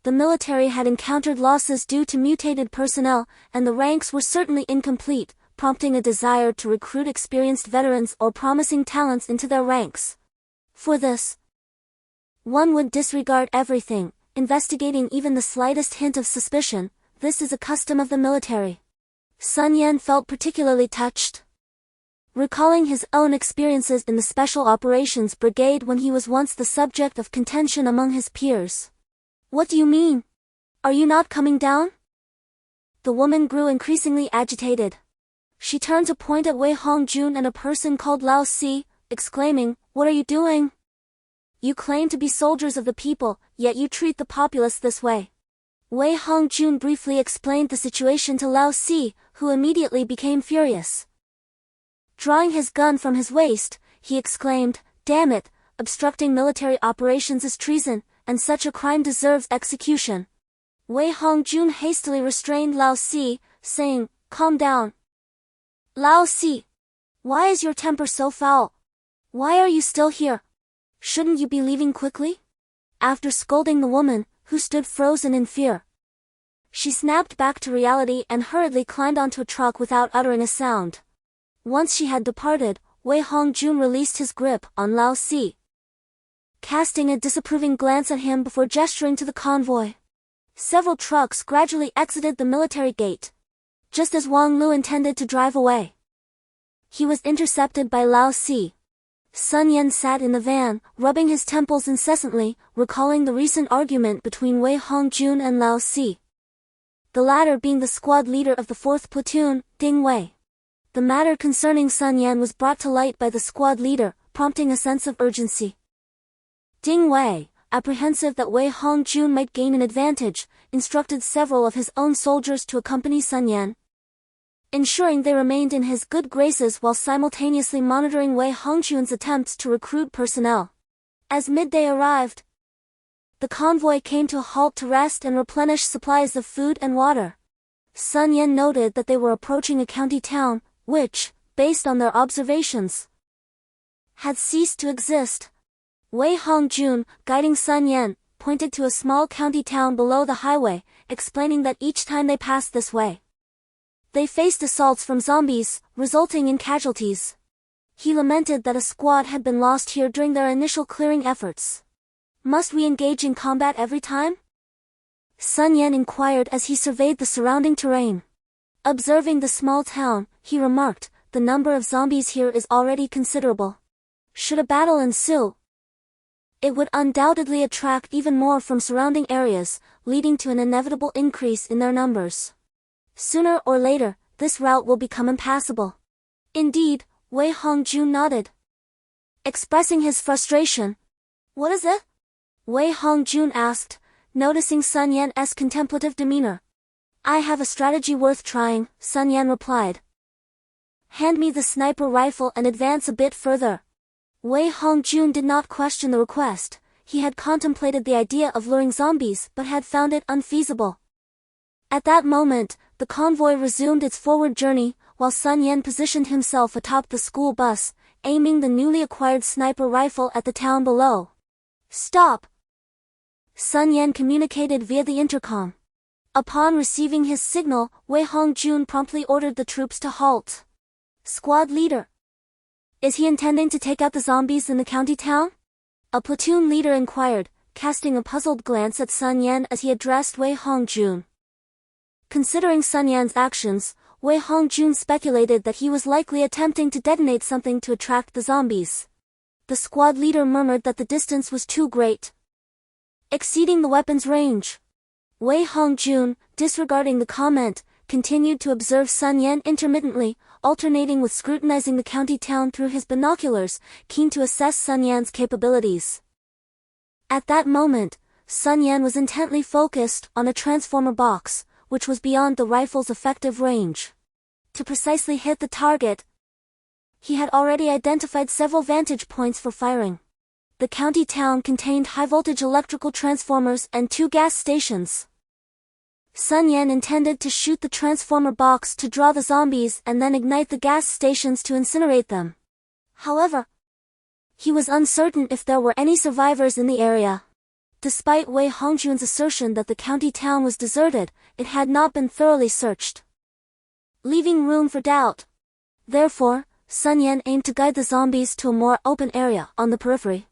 the military had encountered losses due to mutated personnel, and the ranks were certainly incomplete, prompting a desire to recruit experienced veterans or promising talents into their ranks. For this, one would disregard everything, investigating even the slightest hint of suspicion. This is a custom of the military. Sun Yan felt particularly touched, recalling his own experiences in the Special Operations Brigade when he was once the subject of contention among his peers. "What do you mean? Are you not coming down?" The woman grew increasingly agitated. She turned to point at Wei Hongjun and a person called Lao Si, exclaiming, "What are you doing? You claim to be soldiers of the people, yet you treat the populace this way." Wei Hongjun briefly explained the situation to Lao Si, who immediately became furious. Drawing his gun from his waist, he exclaimed, "Damn it, obstructing military operations is treason, and such a crime deserves execution." Wei Hongjun hastily restrained Lao Si, saying, "Calm down. Lao Si, why is your temper so foul? Why are you still here? Shouldn't you be leaving quickly?" After scolding the woman, who stood frozen in fear, she snapped back to reality and hurriedly climbed onto a truck without uttering a sound. Once she had departed, Wei Hongjun released his grip on Lao Si, casting a disapproving glance at him before gesturing to the convoy. Several trucks gradually exited the military gate, just as Wang Lu intended to drive away. He was intercepted by Lao Si. Sun Yan sat in the van, rubbing his temples incessantly, recalling the recent argument between Wei Hongjun and Lao Si, the latter being the squad leader of the 4th platoon, Ding Wei. The matter concerning Sun Yan was brought to light by the squad leader, prompting a sense of urgency. Ding Wei, apprehensive that Wei Hongjun might gain an advantage, instructed several of his own soldiers to accompany Sun Yan. ensuring they remained in his good graces while simultaneously monitoring Wei Hongjun's attempts to recruit personnel. As midday arrived, the convoy came to a halt to rest and replenish supplies of food and water. Sun Yan noted that they were approaching a county town, which, based on their observations, had ceased to exist. Wei Hongjun, guiding Sun Yan, pointed to a small county town below the highway, explaining that each time they passed this way, they faced assaults from zombies, resulting in casualties. He lamented that a squad had been lost here during their initial clearing efforts. Must we engage in combat every time? Sun Yan inquired as he surveyed the surrounding terrain. Observing the small town, he remarked, the number of zombies here is already considerable. Should a battle ensue, it would undoubtedly attract even more from surrounding areas, leading to an inevitable increase in their numbers. Sooner or later, this route will become impassable. Indeed, Wei Hongjun nodded, expressing his frustration. What is it? Wei Hongjun asked, noticing Sun Yan's contemplative demeanor. I have a strategy worth trying, Sun Yan replied. Hand me the sniper rifle and advance a bit further. Wei Hongjun did not question the request. He had contemplated the idea of luring zombies but had found it unfeasible. At that moment, the convoy resumed its forward journey, while Sun Yan positioned himself atop the school bus, aiming the newly acquired sniper rifle at the town below. Stop! Sun Yan communicated via the intercom. Upon receiving his signal, Wei Hongjun promptly ordered the troops to halt. Squad leader. Is he intending to take out the zombies in the county town? A platoon leader inquired, casting a puzzled glance at Sun Yan as he addressed Wei Hongjun. Considering Sun Yan's actions, Wei Hongjun speculated that he was likely attempting to detonate something to attract the zombies. The squad leader murmured that the distance was too great, exceeding the weapon's range. Wei Hongjun, disregarding the comment, continued to observe Sun Yan intermittently, alternating with scrutinizing the county town through his binoculars, keen to assess Sun Yan's capabilities. At that moment, Sun Yan was intently focused on a transformer box, which was beyond the rifle's effective range. To precisely hit the target, he had already identified several vantage points for firing. The county town contained high-voltage electrical transformers and 2 gas stations. Sun Yan intended to shoot the transformer box to draw the zombies and then ignite the gas stations to incinerate them. However, he was uncertain if there were any survivors in the area. Despite Wei Hongjun's assertion that the county town was deserted, it had not been thoroughly searched, leaving room for doubt. Therefore, Sun Yan aimed to guide the zombies to a more open area on the periphery,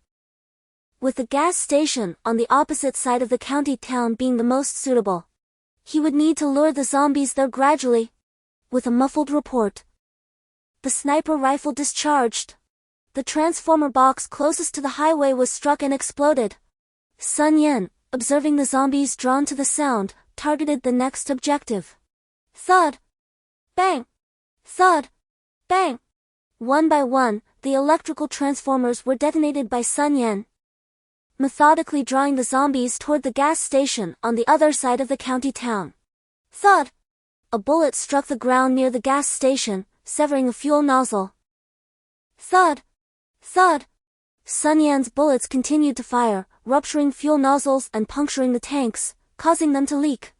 with the gas station on the opposite side of the county town being the most suitable. He would need to lure the zombies there gradually. With a muffled report, the sniper rifle discharged. The transformer box closest to the highway was struck and exploded. Sun Yan, observing the zombies drawn to the sound, targeted the next objective. Thud! Bang! Thud! Bang! One by one, the electrical transformers were detonated by Sun Yan, methodically drawing the zombies toward the gas station on the other side of the county town. Thud! A bullet struck the ground near the gas station, severing a fuel nozzle. Thud! Thud! Sun Yan's bullets continued to fire, rupturing fuel nozzles and puncturing the tanks, causing them to leak.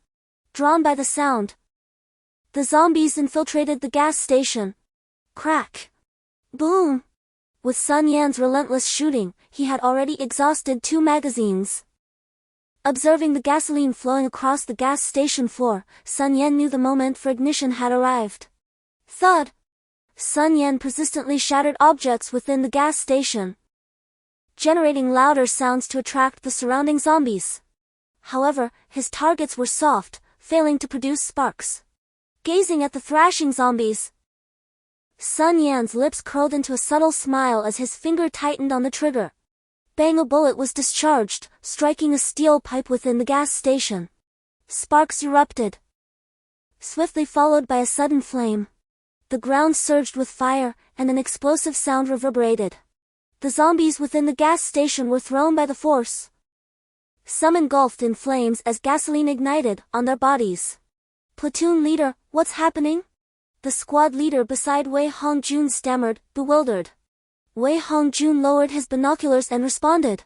Drawn by the sound, the zombies infiltrated the gas station. Crack! Boom! With Sun Yan's relentless shooting, he had already exhausted 2 magazines. Observing the gasoline flowing across the gas station floor, Sun Yan knew the moment for ignition had arrived. Thud! Sun Yan persistently shattered objects within the gas station, generating louder sounds to attract the surrounding zombies. However, his targets were soft, failing to produce sparks. Gazing at the thrashing zombies, Sun Yan's lips curled into a subtle smile as his finger tightened on the trigger. Bang! A bullet was discharged, striking a steel pipe within the gas station. Sparks erupted, swiftly followed by a sudden flame. The ground surged with fire, and an explosive sound reverberated. The zombies within the gas station were thrown by the force, some engulfed in flames as gasoline ignited on their bodies. Platoon leader, what's happening? The squad leader beside Wei Hongjun stammered, bewildered. Wei Hongjun lowered his binoculars and responded.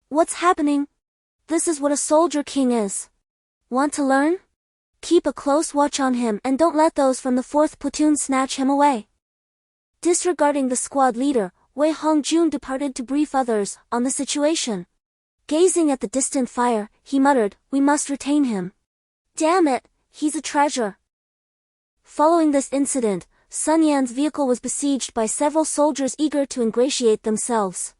What's happening? This is what a soldier king is. Want to learn? Keep a close watch on him and don't let those from the 4th platoon snatch him away. Disregarding the squad leader, Wei Hongjun departed to brief others on the situation. Gazing at the distant fire, he muttered, we must retain him. Damn it, he's a treasure. Following this incident, Sun Yan's vehicle was besieged by several soldiers eager to ingratiate themselves.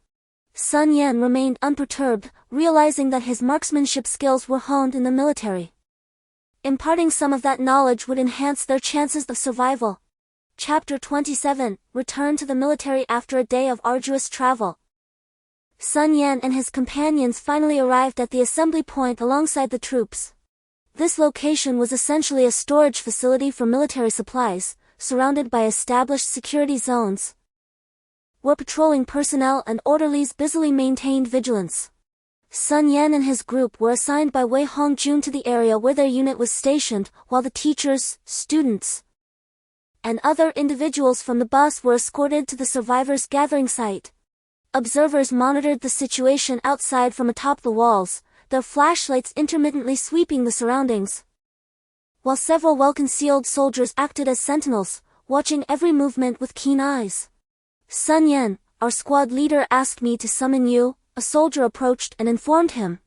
Sun Yan remained unperturbed, realizing that his marksmanship skills were honed in the military. Imparting some of that knowledge would enhance their chances of survival. Chapter 27, Return to the military after a day of arduous travel. Sun Yan and his companions finally arrived at the assembly point alongside the troops. This location was essentially a storage facility for military supplies, surrounded by established security zones, where patrolling personnel and orderlies busily maintained vigilance. Sun Yan and his group were assigned by Wei Hongjun to the area where their unit was stationed, while the teachers, students, and other individuals from the bus were escorted to the survivors' gathering site. Observers monitored the situation outside from atop the walls, their flashlights intermittently sweeping the surroundings, while several well-concealed soldiers acted as sentinels, watching every movement with keen eyes. Sun Yan, our squad leader, asked me to summon you, a soldier approached and informed him.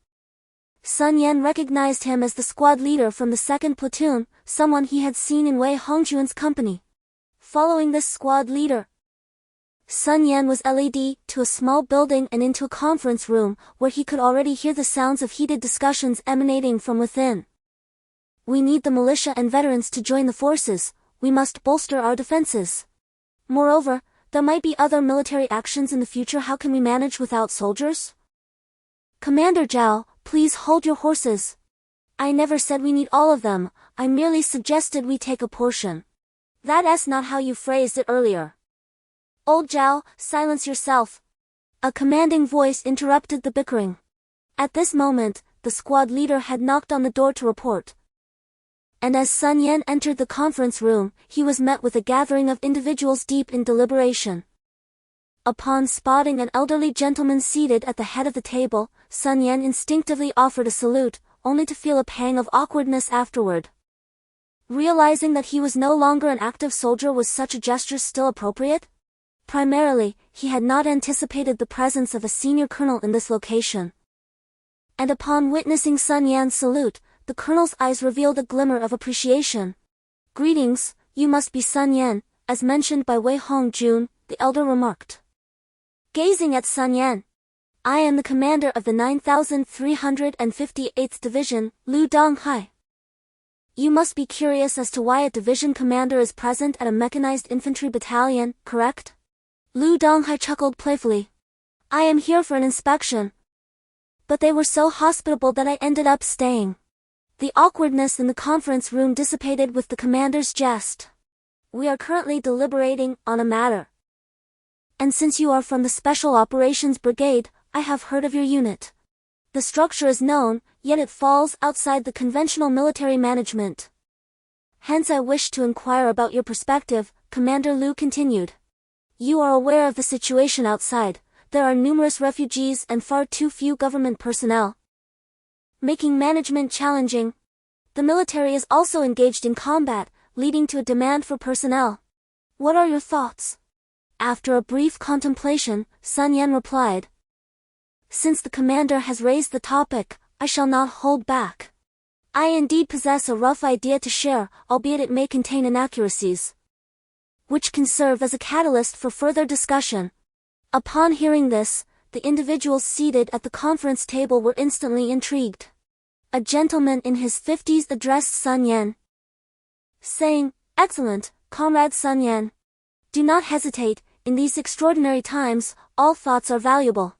Sun Yan recognized him as the squad leader from the 2nd platoon, someone he had seen in Wei Hongjun's company. Following this squad leader, Sun Yan was led to a small building and into a conference room where he could already hear the sounds of heated discussions emanating from within. We need the militia and veterans to join the forces. We must bolster our defenses. Moreover, there might be other military actions in the future. How can we manage without soldiers? Commander Zhao, please hold your horses. I never said we need all of them, I merely suggested we take a portion. That's not how you phrased it earlier. Old Zhao, silence yourself. A commanding voice interrupted the bickering. At this moment, the squad leader had knocked on the door to report. And as Sun Yan entered the conference room, he was met with a gathering of individuals deep in deliberation. Upon spotting an elderly gentleman seated at the head of the table, Sun Yan instinctively offered a salute, only to feel a pang of awkwardness afterward. Realizing that he was no longer an active soldier, was such a gesture still appropriate? Primarily, he had not anticipated the presence of a senior colonel in this location. And upon witnessing Sun Yan's salute, the colonel's eyes revealed a glimmer of appreciation. Greetings, you must be Sun Yan, as mentioned by Wei Hongjun, the elder remarked. Gazing at Sun Yan. I am the commander of the 9358th Division, Lu Donghai. You must be curious as to why a division commander is present at a mechanized infantry battalion, correct? Lu Donghai chuckled playfully. I am here for an inspection. But they were so hospitable that I ended up staying. The awkwardness in the conference room dissipated with the commander's jest. We are currently deliberating on a matter. And since you are from the Special Operations Brigade, I have heard of your unit. The structure is known, yet it falls outside the conventional military management. Hence I wish to inquire about your perspective, Commander Lu continued. You are aware of the situation outside. There are numerous refugees and far too few government personnel, making management challenging. The military is also engaged in combat, leading to a demand for personnel. What are your thoughts? After a brief contemplation, Sun Yan replied. Since the commander has raised the topic, I shall not hold back. I indeed possess a rough idea to share, albeit it may contain inaccuracies, which can serve as a catalyst for further discussion. Upon hearing this, the individuals seated at the conference table were instantly intrigued. A gentleman in his 50s addressed Sun Yan, saying, Excellent, Comrade Sun Yan. Do not hesitate, in these extraordinary times, all thoughts are valuable.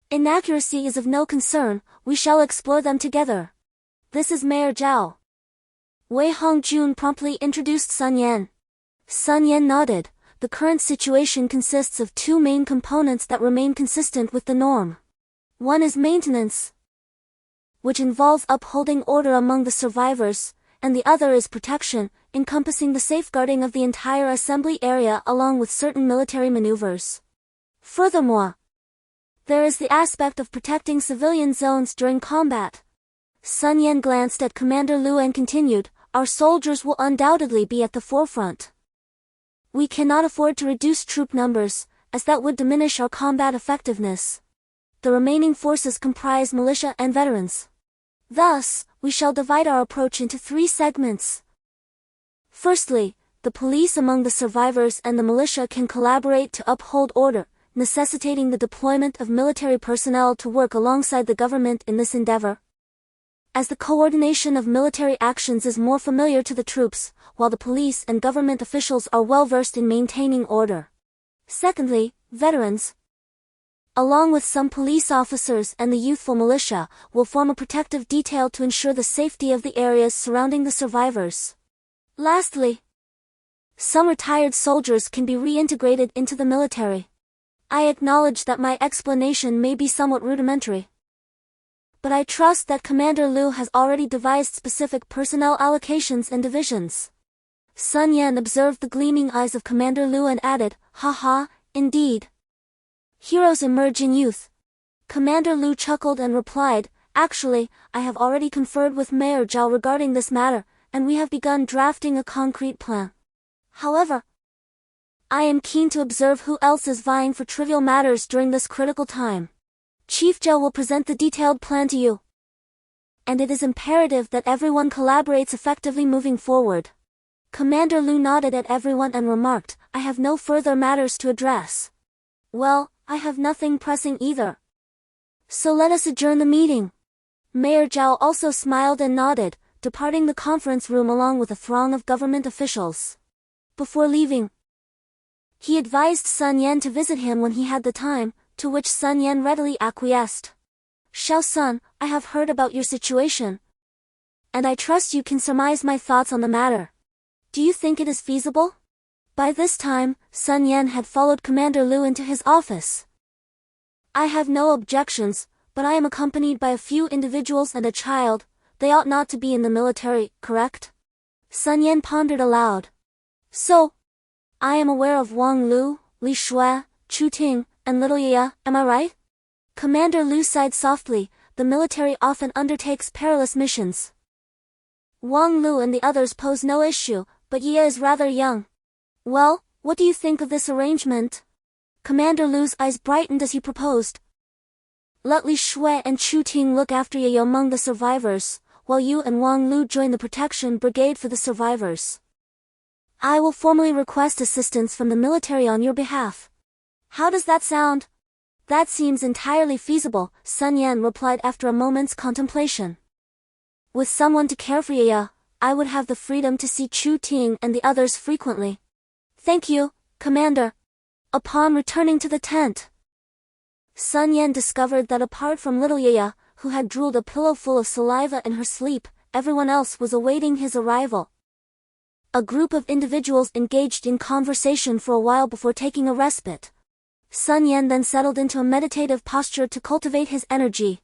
Inaccuracy is of no concern, we shall explore them together. This is Mayor Zhao. Wei Hongjun promptly introduced Sun Yan. Sun Yan nodded. The current situation consists of two main components that remain consistent with the norm. One is maintenance, which involves upholding order among the survivors, and the other is protection, encompassing the safeguarding of the entire assembly area along with certain military maneuvers. Furthermore, there is the aspect of protecting civilian zones during combat. Sun Yan glanced at Commander Lu and continued, our soldiers will undoubtedly be at the forefront. We cannot afford to reduce troop numbers, as that would diminish our combat effectiveness. The remaining forces comprise militia and veterans. Thus, we shall divide our approach into 3 segments. Firstly, the police among the survivors and the militia can collaborate to uphold order, necessitating the deployment of military personnel to work alongside the government in this endeavor, as the coordination of military actions is more familiar to the troops, while the police and government officials are well versed in maintaining order. Secondly, veterans, along with some police officers and the youthful militia, will form a protective detail to ensure the safety of the areas surrounding the survivors. Lastly, some retired soldiers can be reintegrated into the military. I acknowledge that my explanation may be somewhat rudimentary, but I trust that Commander Lu has already devised specific personnel allocations and divisions. Sun Yan observed the gleaming eyes of Commander Lu and added, haha, indeed. Heroes emerge in youth. Commander Lu chuckled and replied, actually, I have already conferred with Mayor Zhao regarding this matter, and we have begun drafting a concrete plan. However, I am keen to observe who else is vying for trivial matters during this critical time. Chief Zhao will present the detailed plan to you, and it is imperative that everyone collaborates effectively moving forward. Commander Lu nodded at everyone and remarked, I have no further matters to address. Well, I have nothing pressing either. So let us adjourn the meeting. Mayor Zhao also smiled and nodded, departing the conference room along with a throng of government officials. Before leaving, he advised Sun Yan to visit him when he had the time, to which Sun Yan readily acquiesced. Xiao Sun, I have heard about your situation, and I trust you can surmise my thoughts on the matter. Do you think it is feasible? By this time, Sun Yan had followed Commander Lu into his office. I have no objections, but I am accompanied by a few individuals and a child. They ought not to be in the military, correct? Sun Yan pondered aloud. So, I am aware of Wang Lu, Li Shui, Chu Ting, and Little Yaya, am I right? Commander Lu sighed softly, the military often undertakes perilous missions. Wang Lu and the others pose no issue, but Yaya is rather young. Well, what do you think of this arrangement? Commander Lu's eyes brightened as he proposed. Let Li Shui and Chu Ting look after Yaya among the survivors, while you and Wang Lu join the protection brigade for the survivors. I will formally request assistance from the military on your behalf. How does that sound? That seems entirely feasible, Sun Yan replied after a moment's contemplation. With someone to care for Yaya, I would have the freedom to see Chu Ting and the others frequently. Thank you, Commander. Upon returning to the tent, Sun Yan discovered that apart from little Yaya, who had drooled a pillow full of saliva in her sleep, everyone else was awaiting his arrival. A group of individuals engaged in conversation for a while before taking a respite. Sun Yan then settled into a meditative posture to cultivate his energy.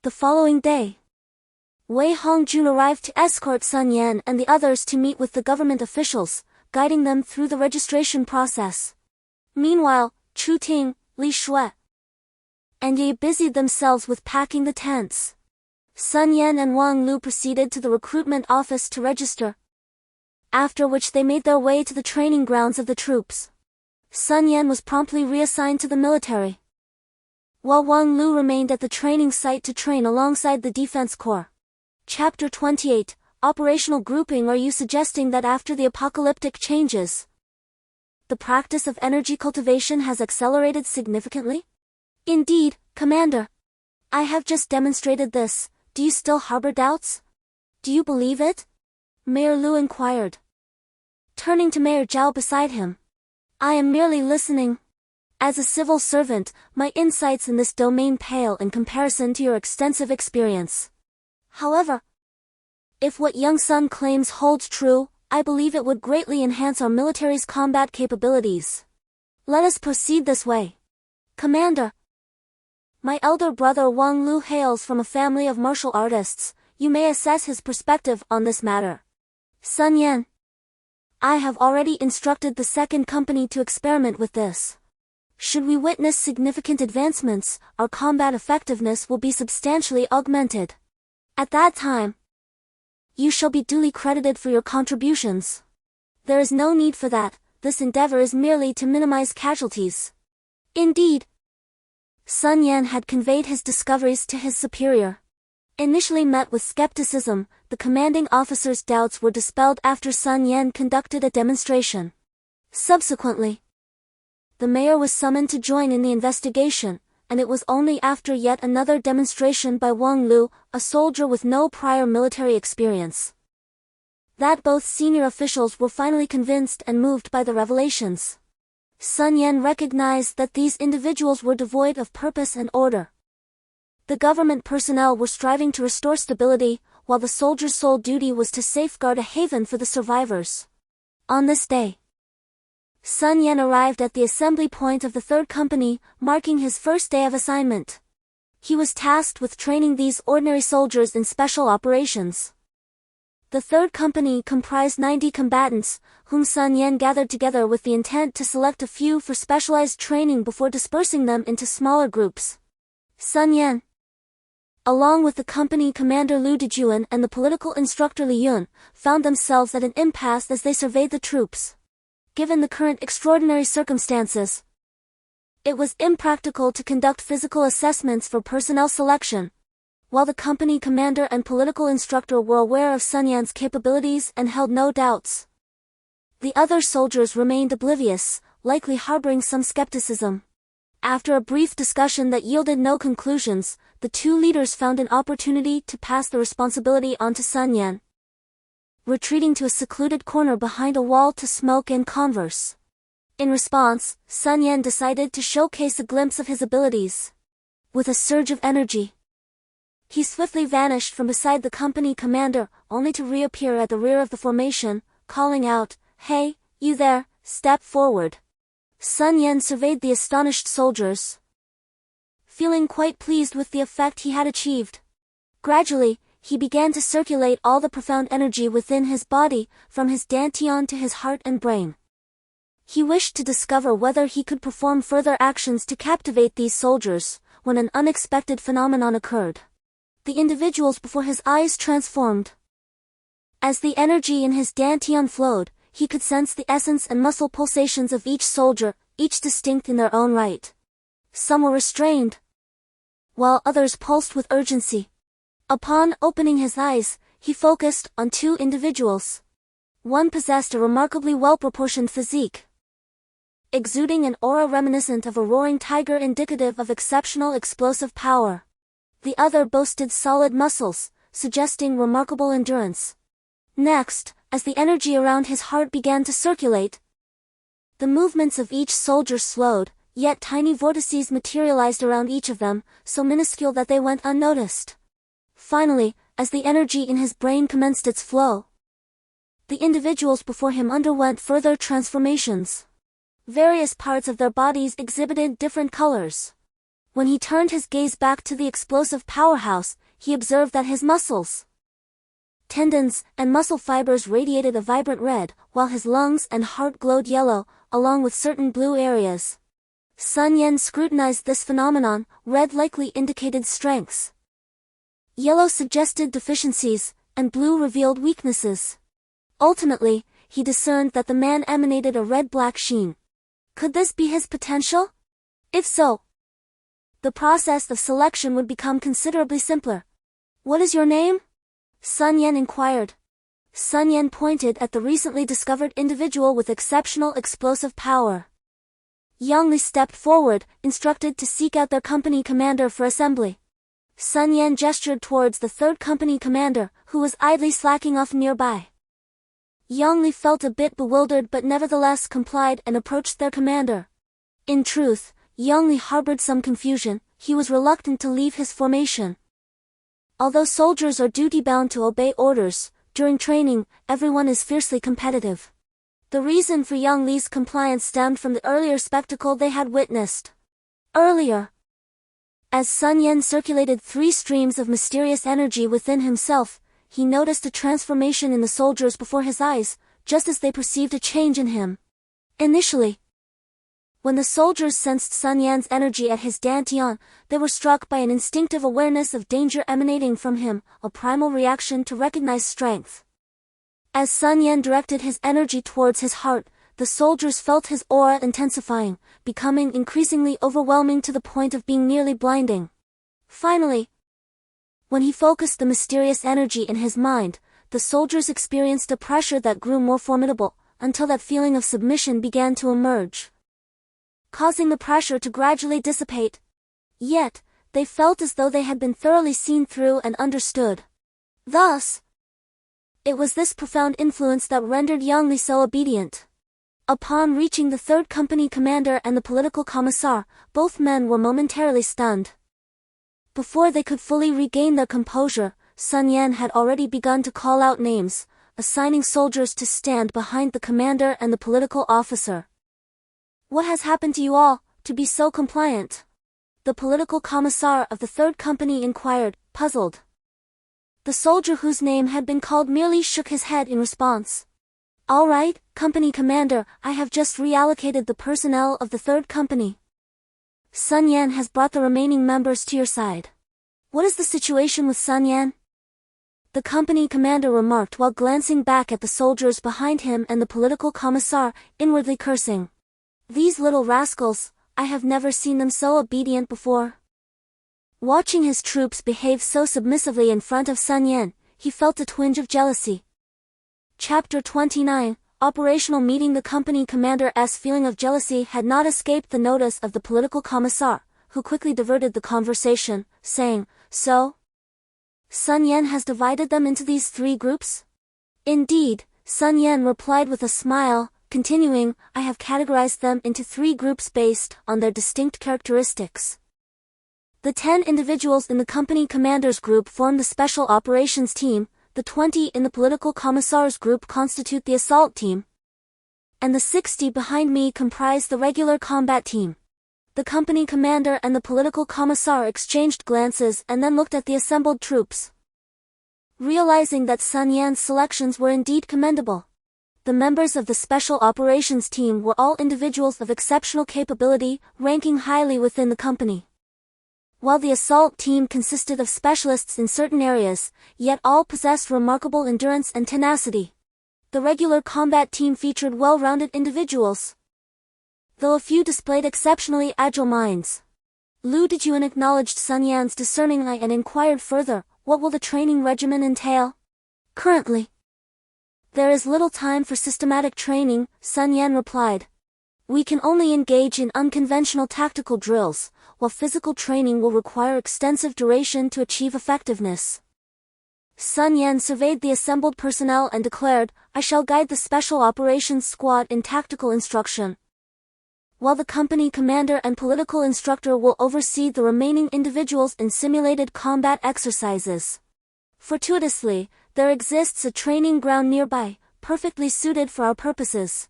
The following day, Wei Hongjun arrived to escort Sun Yan and the others to meet with the government officials, guiding them through the registration process. Meanwhile, Chu Ting, Li Shui, and Ye busied themselves with packing the tents. Sun Yan and Wang Lu proceeded to the recruitment office to register, after which they made their way to the training grounds of the troops. Sun Yan was promptly reassigned to the military, while Wang Lu remained at the training site to train alongside the Defense Corps. Chapter 28, Operational Grouping. Are you suggesting that after the apocalyptic changes, the practice of energy cultivation has accelerated significantly? Indeed, Commander. I have just demonstrated this. Do you still harbor doubts? Do you believe it? Mayor Lu inquired, turning to Mayor Zhao beside him. I am merely listening. As a civil servant, my insights in this domain pale in comparison to your extensive experience. However, if what young Sun claims holds true, I believe it would greatly enhance our military's combat capabilities. Let us proceed this way. Commander, my elder brother Wang Lu hails from a family of martial artists. You may assess his perspective on this matter. Sun Yan, I have already instructed the second company to experiment with this. Should we witness significant advancements, our combat effectiveness will be substantially augmented. At that time, you shall be duly credited for your contributions. There is no need for that, this endeavor is merely to minimize casualties. Indeed, Sun Yan had conveyed his discoveries to his superior. Initially met with skepticism, the commanding officer's doubts were dispelled after Sun Yan conducted a demonstration. Subsequently, the mayor was summoned to join in the investigation, and it was only after yet another demonstration by Wang Lu, a soldier with no prior military experience, that both senior officials were finally convinced and moved by the revelations. Sun Yan recognized that these individuals were devoid of purpose and order. The government personnel were striving to restore stability, while the soldiers' sole duty was to safeguard a haven for the survivors. On this day, Sun Yan arrived at the assembly point of the third company, marking his first day of assignment. He was tasked with training these ordinary soldiers in special operations. The third company comprised 90 combatants, whom Sun Yan gathered together with the intent to select a few for specialized training before dispersing them into smaller groups. Sun Yan, along with the company commander Lu Dejuan and the political instructor Li Yun, found themselves at an impasse as they surveyed the troops. Given the current extraordinary circumstances, it was impractical to conduct physical assessments for personnel selection. While the company commander and political instructor were aware of Sun Yan's capabilities and held no doubts, the other soldiers remained oblivious, likely harboring some skepticism. After a brief discussion that yielded no conclusions, the two leaders found an opportunity to pass the responsibility on to Sun Yan, retreating to a secluded corner behind a wall to smoke and converse. In response, Sun Yan decided to showcase a glimpse of his abilities. With a surge of energy, he swiftly vanished from beside the company commander, only to reappear at the rear of the formation, calling out, "Hey, you there, step forward." Sun Yan surveyed the astonished soldiers, feeling quite pleased with the effect he had achieved. Gradually, he began to circulate all the profound energy within his body, from his dantian to his heart and brain. He wished to discover whether he could perform further actions to captivate these soldiers, when an unexpected phenomenon occurred. The individuals before his eyes transformed. As the energy in his dantian flowed, he could sense the essence and muscle pulsations of each soldier, each distinct in their own right. Some were restrained, while others pulsed with urgency. Upon opening his eyes, he focused on two individuals. One possessed a remarkably well-proportioned physique, exuding an aura reminiscent of a roaring tiger indicative of exceptional explosive power. The other boasted solid muscles, suggesting remarkable endurance. Next, as the energy around his heart began to circulate, the movements of each soldier slowed, yet tiny vortices materialized around each of them, so minuscule that they went unnoticed. Finally, as the energy in his brain commenced its flow, the individuals before him underwent further transformations. Various parts of their bodies exhibited different colors. When he turned his gaze back to the explosive powerhouse, he observed that his muscles, tendons, and muscle fibers radiated a vibrant red, while his lungs and heart glowed yellow, along with certain blue areas. Sun Yan scrutinized this phenomenon. Red likely indicated strengths, yellow suggested deficiencies, and blue revealed weaknesses. Ultimately, he discerned that the man emanated a red-black sheen. Could this be his potential? If so, the process of selection would become considerably simpler. "What is your name?" Sun Yan inquired. Sun Yan pointed at the recently discovered individual with exceptional explosive power. Yang Li stepped forward, instructed to seek out their company commander for assembly. Sun Yan gestured towards the third company commander, who was idly slacking off nearby. Yang Li felt a bit bewildered but nevertheless complied and approached their commander. In truth, Yang Li harbored some confusion. He was reluctant to leave his formation. Although soldiers are duty-bound to obey orders, during training, everyone is fiercely competitive. The reason for Yang Li's compliance stemmed from the earlier spectacle they had witnessed. Earlier, as Sun Yan circulated 3 streams of mysterious energy within himself, he noticed a transformation in the soldiers before his eyes, just as they perceived a change in him. Initially, when the soldiers sensed Sun Yan's energy at his dantian, they were struck by an instinctive awareness of danger emanating from him, a primal reaction to recognize strength. As Sun Yan directed his energy towards his heart, the soldiers felt his aura intensifying, becoming increasingly overwhelming to the point of being nearly blinding. Finally, when he focused the mysterious energy in his mind, the soldiers experienced a pressure that grew more formidable, until that feeling of submission began to emerge, causing the pressure to gradually dissipate. Yet, they felt as though they had been thoroughly seen through and understood. Thus, it was this profound influence that rendered Yang Li so obedient. Upon reaching the third company commander and the political commissar, both men were momentarily stunned. Before they could fully regain their composure, Sun Yan had already begun to call out names, assigning soldiers to stand behind the commander and the political officer. "What has happened to you all, to be so compliant?" the political commissar of the third company inquired, puzzled. The soldier whose name had been called merely shook his head in response. "All right, company commander, I have just reallocated the personnel of the third company. Sun Yan has brought the remaining members to your side." "What is the situation with Sun Yan?" the company commander remarked while glancing back at the soldiers behind him and the political commissar, inwardly cursing. "These little rascals, I have never seen them so obedient before." Watching his troops behave so submissively in front of Sun Yan, he felt a twinge of jealousy. Chapter 29, Operational Meeting. The company commander's feeling of jealousy had not escaped the notice of the political commissar, who quickly diverted the conversation, saying, "So? Sun Yan has divided them into these three groups?" "Indeed," Sun Yan replied with a smile, continuing, "I have categorized them into three groups based on their distinct characteristics. The 10 individuals in the company commander's group form the special operations team, the 20 in the political commissar's group constitute the assault team, and the 60 behind me comprise the regular combat team." The company commander and the political commissar exchanged glances and then looked at the assembled troops. Realizing that Sun Yan's selections were indeed commendable, the members of the special operations team were all individuals of exceptional capability, ranking highly within the company. While the assault team consisted of specialists in certain areas, yet all possessed remarkable endurance and tenacity. The regular combat team featured well-rounded individuals, though a few displayed exceptionally agile minds. Lu Dejuan acknowledged Sun Yan's discerning eye and inquired further, "What will the training regimen entail?" "Currently, there is little time for systematic training," Sun Yan replied. "We can only engage in unconventional tactical drills, while physical training will require extensive duration to achieve effectiveness." Sun Yan surveyed the assembled personnel and declared, "I shall guide the special operations squad in tactical instruction, while the company commander and political instructor will oversee the remaining individuals in simulated combat exercises. Fortuitously, there exists a training ground nearby, perfectly suited for our purposes."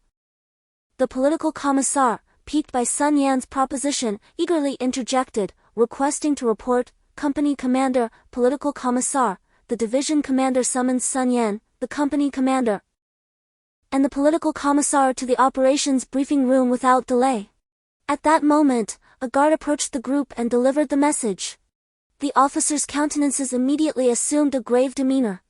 The political commissar, piqued by Sun Yan's proposition, eagerly interjected, requesting to report. "Company commander, political commissar." The division commander summoned Sun Yan, the company commander, and the political commissar to the operations briefing room without delay. At that moment, a guard approached the group and delivered the message. The officers' countenances immediately assumed a grave demeanor.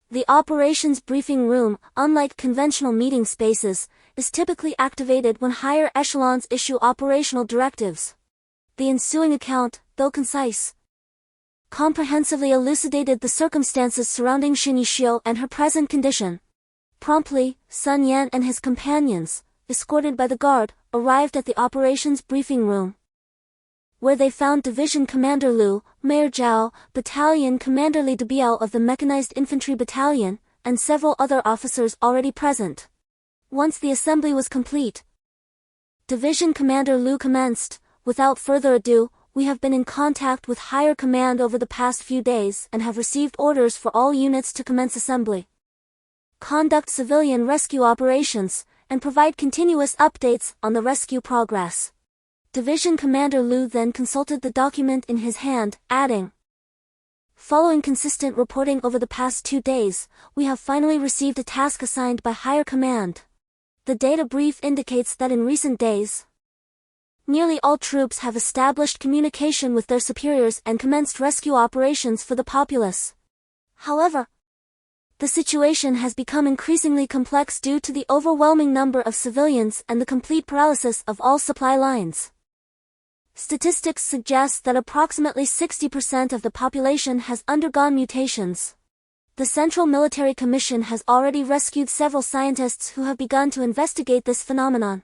The operations briefing room, unlike conventional meeting spaces, is typically activated when higher echelons issue operational directives. The ensuing account, though concise, comprehensively elucidated the circumstances surrounding Xin Yixio and her present condition. Promptly, Sun Yan and his companions, escorted by the guard, arrived at the operations briefing room, where they found Division Commander Lu, Mayor Zhao, Battalion Commander Li Debiao of the Mechanized Infantry Battalion, and several other officers already present. Once the assembly was complete, Division Commander Lu commenced, "Without further ado, we have been in contact with higher command over the past few days and have received orders for all units to commence assembly, conduct civilian rescue operations, and provide continuous updates on the rescue progress." Division Commander Lu then consulted the document in his hand, adding, Following consistent reporting over the past 2 days, we have finally received a task assigned by higher command. The data brief indicates that in recent days, nearly all troops have established communication with their superiors and commenced rescue operations for the populace. However, the situation has become increasingly complex due to the overwhelming number of civilians and the complete paralysis of all supply lines. Statistics suggest that approximately 60% of the population has undergone mutations. The Central Military Commission has already rescued several scientists who have begun to investigate this phenomenon.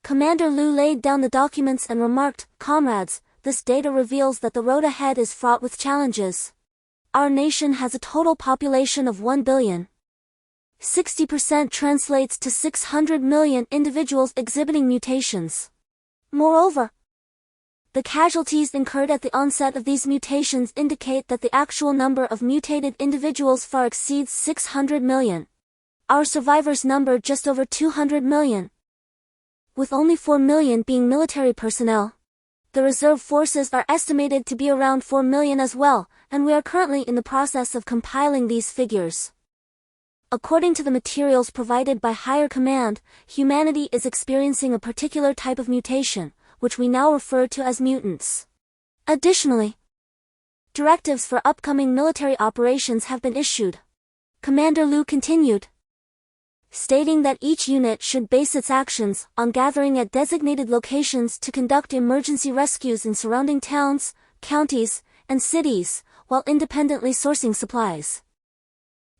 Commander Liu laid down the documents and remarked, "Comrades, this data reveals that the road ahead is fraught with challenges. Our nation has a total population of 1 billion. 60% translates to 600 million individuals exhibiting mutations. Moreover, the casualties incurred at the onset of these mutations indicate that the actual number of mutated individuals far exceeds 600 million. Our survivors number just over 200 million. With only 4 million being military personnel. The reserve forces are estimated to be around 4 million as well, and we are currently in the process of compiling these figures. According to the materials provided by higher command, humanity is experiencing a particular type of mutation, which we now refer to as mutants. Additionally, directives for upcoming military operations have been issued. Commander Liu continued, stating that each unit should base its actions on gathering at designated locations to conduct emergency rescues in surrounding towns, counties, and cities, while independently sourcing supplies.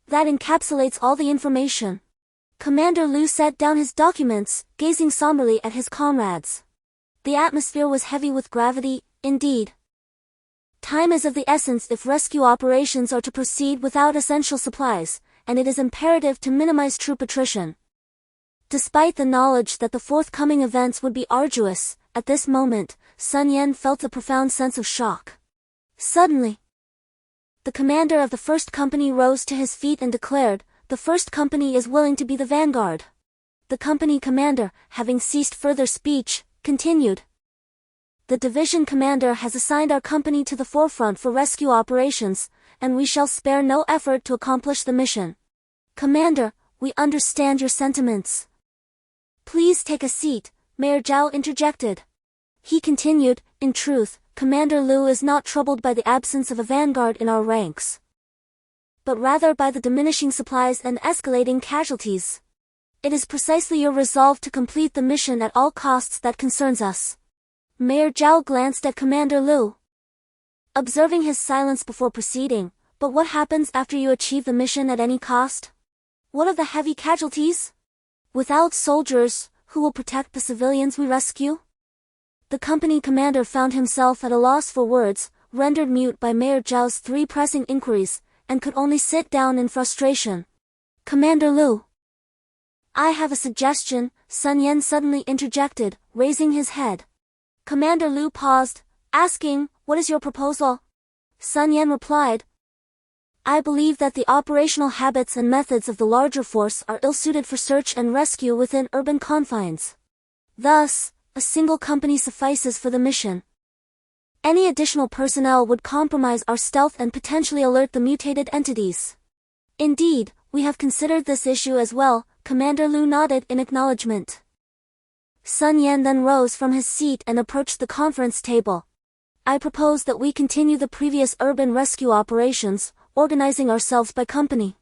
That encapsulates all the information. Commander Liu set down his documents, gazing somberly at his comrades. The atmosphere was heavy with gravity, indeed. Time is of the essence if rescue operations are to proceed without essential supplies, and it is imperative to minimize troop attrition. Despite the knowledge that the forthcoming events would be arduous, at this moment, Sun Yan felt a profound sense of shock. Suddenly, the commander of the first company rose to his feet and declared, "The first company is willing to be the vanguard." The company commander, having ceased further speech, continued, "The division commander has assigned our company to the forefront for rescue operations, and we shall spare no effort to accomplish the mission. Commander, we understand your sentiments." "Please take a seat," Mayor Zhao interjected. He continued, "In truth, Commander Liu is not troubled by the absence of a vanguard in our ranks, but rather by the diminishing supplies and escalating casualties. It is precisely your resolve to complete the mission at all costs that concerns us." Mayor Zhao glanced at Commander Liu, observing his silence before proceeding. "But what happens after you achieve the mission at any cost? What of the heavy casualties? Without soldiers, who will protect the civilians we rescue?" The company commander found himself at a loss for words, rendered mute by Mayor Zhao's 3 pressing inquiries, and could only sit down in frustration. "Commander Liu, I have a suggestion," Sun Yan suddenly interjected, raising his head. Commander Liu paused, asking, "What is your proposal?" Sun Yan replied, "I believe that the operational habits and methods of the larger force are ill-suited for search and rescue within urban confines. Thus, a single company suffices for the mission. Any additional personnel would compromise our stealth and potentially alert the mutated entities." "Indeed, we have considered this issue as well," Commander Liu nodded in acknowledgement. Sun Yan then rose from his seat and approached the conference table. "I propose that we continue the previous urban rescue operations, organizing ourselves by company,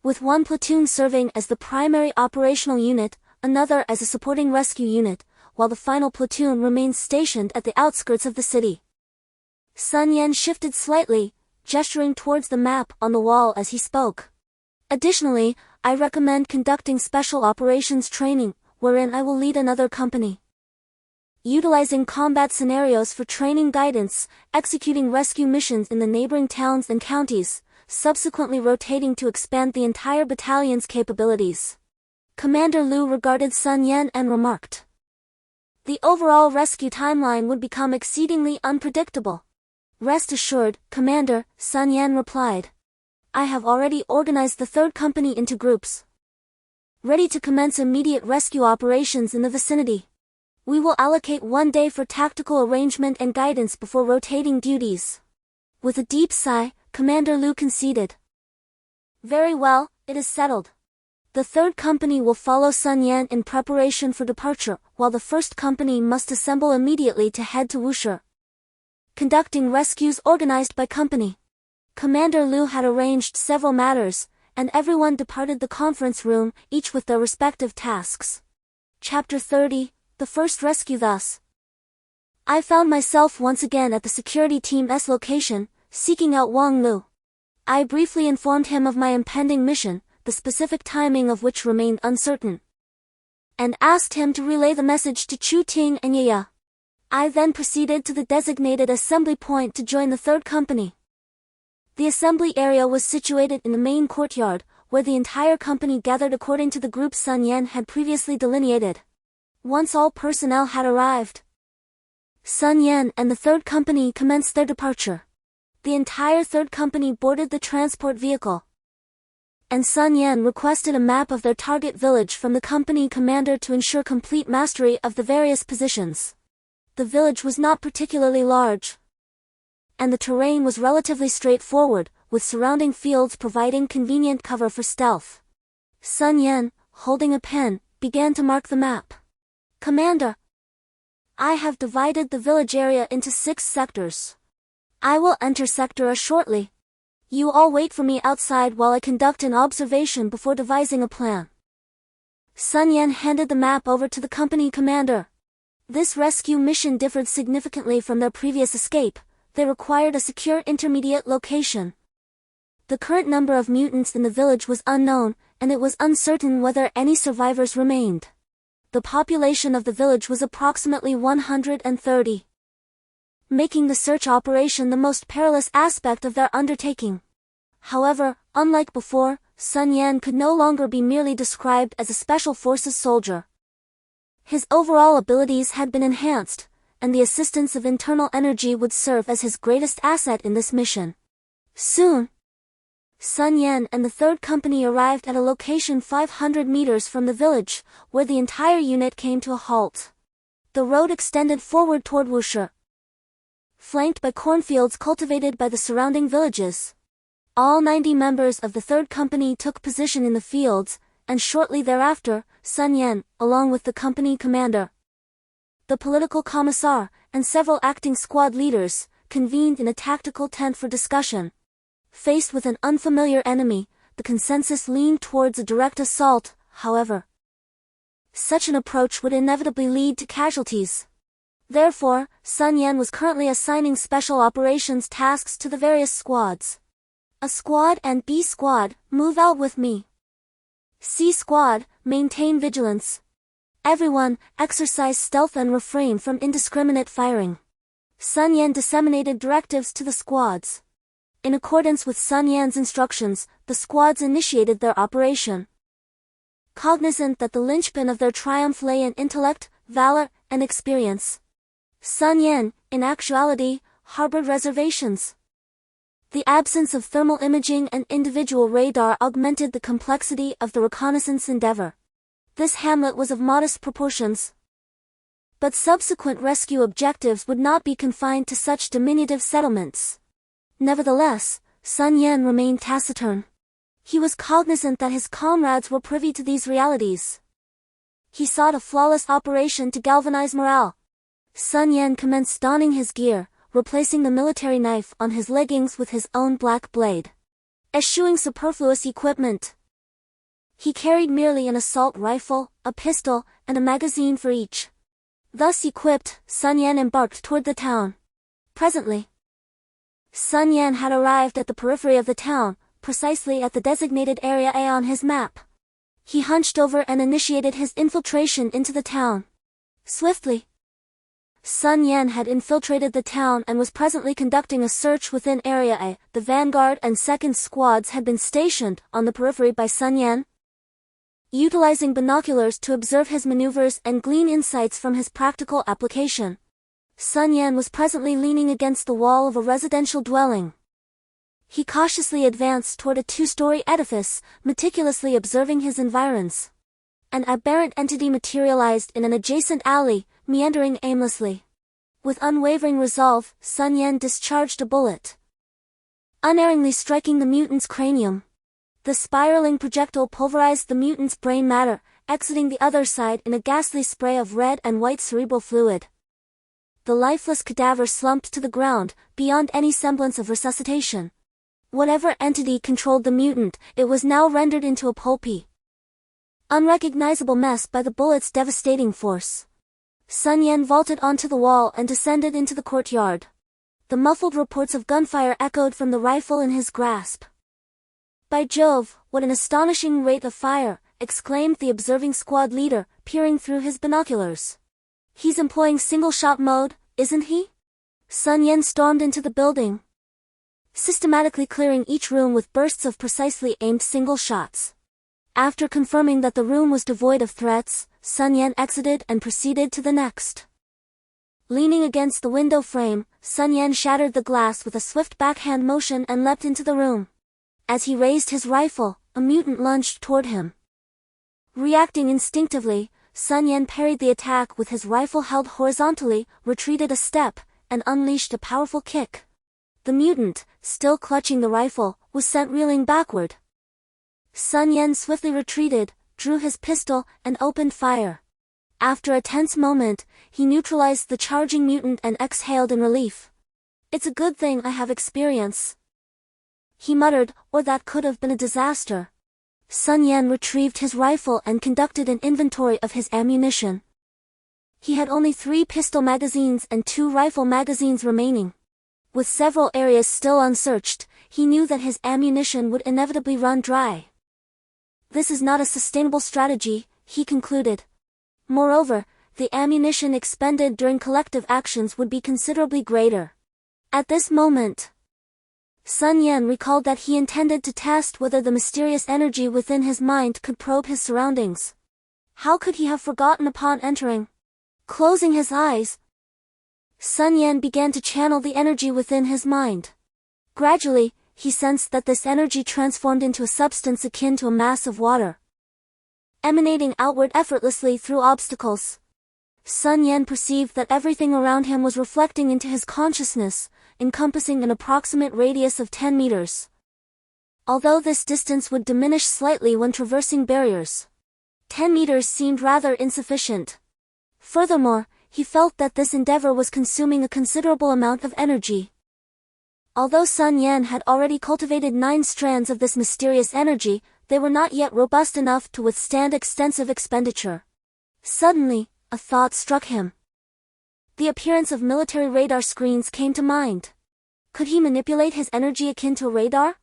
with one platoon serving as the primary operational unit, another as a supporting rescue unit, while the final platoon remains stationed at the outskirts of the city." Sun Yan shifted slightly, gesturing towards the map on the wall as he spoke. "Additionally, I recommend conducting special operations training, wherein I will lead another company, utilizing combat scenarios for training guidance, executing rescue missions in the neighboring towns and counties, subsequently rotating to expand the entire battalion's capabilities." Commander Liu regarded Sun Yan and remarked, "The overall rescue timeline would become exceedingly unpredictable." "Rest assured, Commander," Sun Yan replied. "I have already organized the third company into groups, ready to commence immediate rescue operations in the vicinity. We will allocate 1 day for tactical arrangement and guidance before rotating duties. With a deep sigh, Commander Lu conceded. Very well, it is settled. The third company will follow Sun Yan in preparation for departure, while the first company must assemble immediately to head to Wushi. Conducting rescues organized by company. Commander Lu had arranged several matters, and everyone departed the conference room, each with their respective tasks. Chapter 30, The First Rescue. Thus, I found myself once again at the security team's location, seeking out Wang Lu. I briefly informed him of my impending mission, the specific timing of which remained uncertain, and asked him to relay the message to Chu Ting and Yaya. I then proceeded to the designated assembly point to join the third company. The assembly area was situated in the main courtyard, where the entire company gathered according to the group Sun Yan had previously delineated. Once all personnel had arrived, Sun Yan and the third company commenced their departure. The entire third company boarded the transport vehicle, and Sun Yan requested a map of their target village from the company commander to ensure complete mastery of the various positions. The village was not particularly large, and the terrain was relatively straightforward, with surrounding fields providing convenient cover for stealth. Sun Yan, holding a pen, began to mark the map. Commander, I have divided the village area into 6 sectors. I will enter Sector A shortly. You all wait for me outside while I conduct an observation before devising a plan. Sun Yan handed the map over to the company commander. This rescue mission differed significantly from their previous escape. They required a secure intermediate location. The current number of mutants in the village was unknown, and it was uncertain whether any survivors remained. The population of the village was approximately 130. Making the search operation the most perilous aspect of their undertaking. However, unlike before, Sun Yan could no longer be merely described as a special forces soldier. His overall abilities had been enhanced, and the assistance of internal energy would serve as his greatest asset in this mission. Soon, Sun Yan and the third company arrived at a location 500 meters from the village, where the entire unit came to a halt. The road extended forward toward Wushi, flanked by cornfields cultivated by the surrounding villages. All 90 members of the third company took position in the fields, and shortly thereafter, Sun Yan, along with the company commander, the political commissar, and several acting squad leaders, convened in a tactical tent for discussion. Faced with an unfamiliar enemy, the consensus leaned towards a direct assault, however. Such an approach would inevitably lead to casualties. Therefore, Sun Yan was currently assigning special operations tasks to the various squads. A squad and B squad, move out with me. C squad, maintain vigilance. Everyone, exercise stealth and refrain from indiscriminate firing. Sun Yan disseminated directives to the squads. In accordance with Sun Yan's instructions, the squads initiated their operation. Cognizant that the linchpin of their triumph lay in intellect, valor, and experience, Sun Yan, in actuality, harbored reservations. The absence of thermal imaging and individual radar augmented the complexity of the reconnaissance endeavor. This hamlet was of modest proportions, but subsequent rescue objectives would not be confined to such diminutive settlements. Nevertheless, Sun Yan remained taciturn. He was cognizant that his comrades were privy to these realities. He sought a flawless operation to galvanize morale. Sun Yan commenced donning his gear, replacing the military knife on his leggings with his own black blade. Eschewing superfluous equipment, he carried merely an assault rifle, a pistol, and a magazine for each. Thus equipped, Sun Yan embarked toward the town. Presently, Sun Yan had arrived at the periphery of the town, precisely at the designated area A on his map. He hunched over and initiated his infiltration into the town. Swiftly, Sun Yan had infiltrated the town and was presently conducting a search within Area A. The vanguard and second squads had been stationed on the periphery by Sun Yan, utilizing binoculars to observe his maneuvers and glean insights from his practical application. Sun Yan was presently leaning against the wall of a residential dwelling. He cautiously advanced toward a 2-story edifice, meticulously observing his environs. An aberrant entity materialized in an adjacent alley, meandering aimlessly. With unwavering resolve, Sun Yan discharged a bullet. unerringly striking the mutant's cranium. The spiraling projectile pulverized the mutant's brain matter, exiting the other side in a ghastly spray of red and white cerebral fluid. The lifeless cadaver slumped to the ground, beyond any semblance of resuscitation. Whatever entity controlled the mutant, it was now rendered into a pulpy, unrecognizable mess by the bullet's devastating force. Sun Yan vaulted onto the wall and descended into the courtyard. The muffled reports of gunfire echoed from the rifle in his grasp. "By Jove, what an astonishing rate of fire!" exclaimed the observing squad leader, peering through his binoculars. "He's employing single-shot mode, isn't he?" Sun Yan stormed into the building, systematically clearing each room with bursts of precisely aimed single shots. After confirming that the room was devoid of threats, Sun Yan exited and proceeded to the next. Leaning against the window frame, Sun Yan shattered the glass with a swift backhand motion and leapt into the room. As he raised his rifle, a mutant lunged toward him. Reacting instinctively, Sun Yan parried the attack with his rifle held horizontally, retreated a step, and unleashed a powerful kick. The mutant, still clutching the rifle, was sent reeling backward. Sun Yan swiftly retreated, drew his pistol, and opened fire. After a tense moment, he neutralized the charging mutant and exhaled in relief. "It's a good thing I have experience," he muttered, "or that could have been a disaster." Sun Yan retrieved his rifle and conducted an inventory of his ammunition. He had only 3 pistol magazines and 2 rifle magazines remaining. With several areas still unsearched, he knew that his ammunition would inevitably run dry. This is not a sustainable strategy, he concluded. Moreover, the ammunition expended during collective actions would be considerably greater. At this moment, Sun Yan recalled that he intended to test whether the mysterious energy within his mind could probe his surroundings. How could he have forgotten upon entering? Closing his eyes, Sun Yan began to channel the energy within his mind. Gradually, he sensed that this energy transformed into a substance akin to a mass of water, emanating outward effortlessly through obstacles. Sun Yan perceived that everything around him was reflecting into his consciousness, encompassing an approximate radius of 10 meters. Although this distance would diminish slightly when traversing barriers, 10 meters seemed rather insufficient. Furthermore, he felt that this endeavor was consuming a considerable amount of energy. Although Sun Yan had already cultivated 9 strands of this mysterious energy, they were not yet robust enough to withstand extensive expenditure. Suddenly, a thought struck him. The appearance of military radar screens came to mind. Could he manipulate his energy akin to a radar?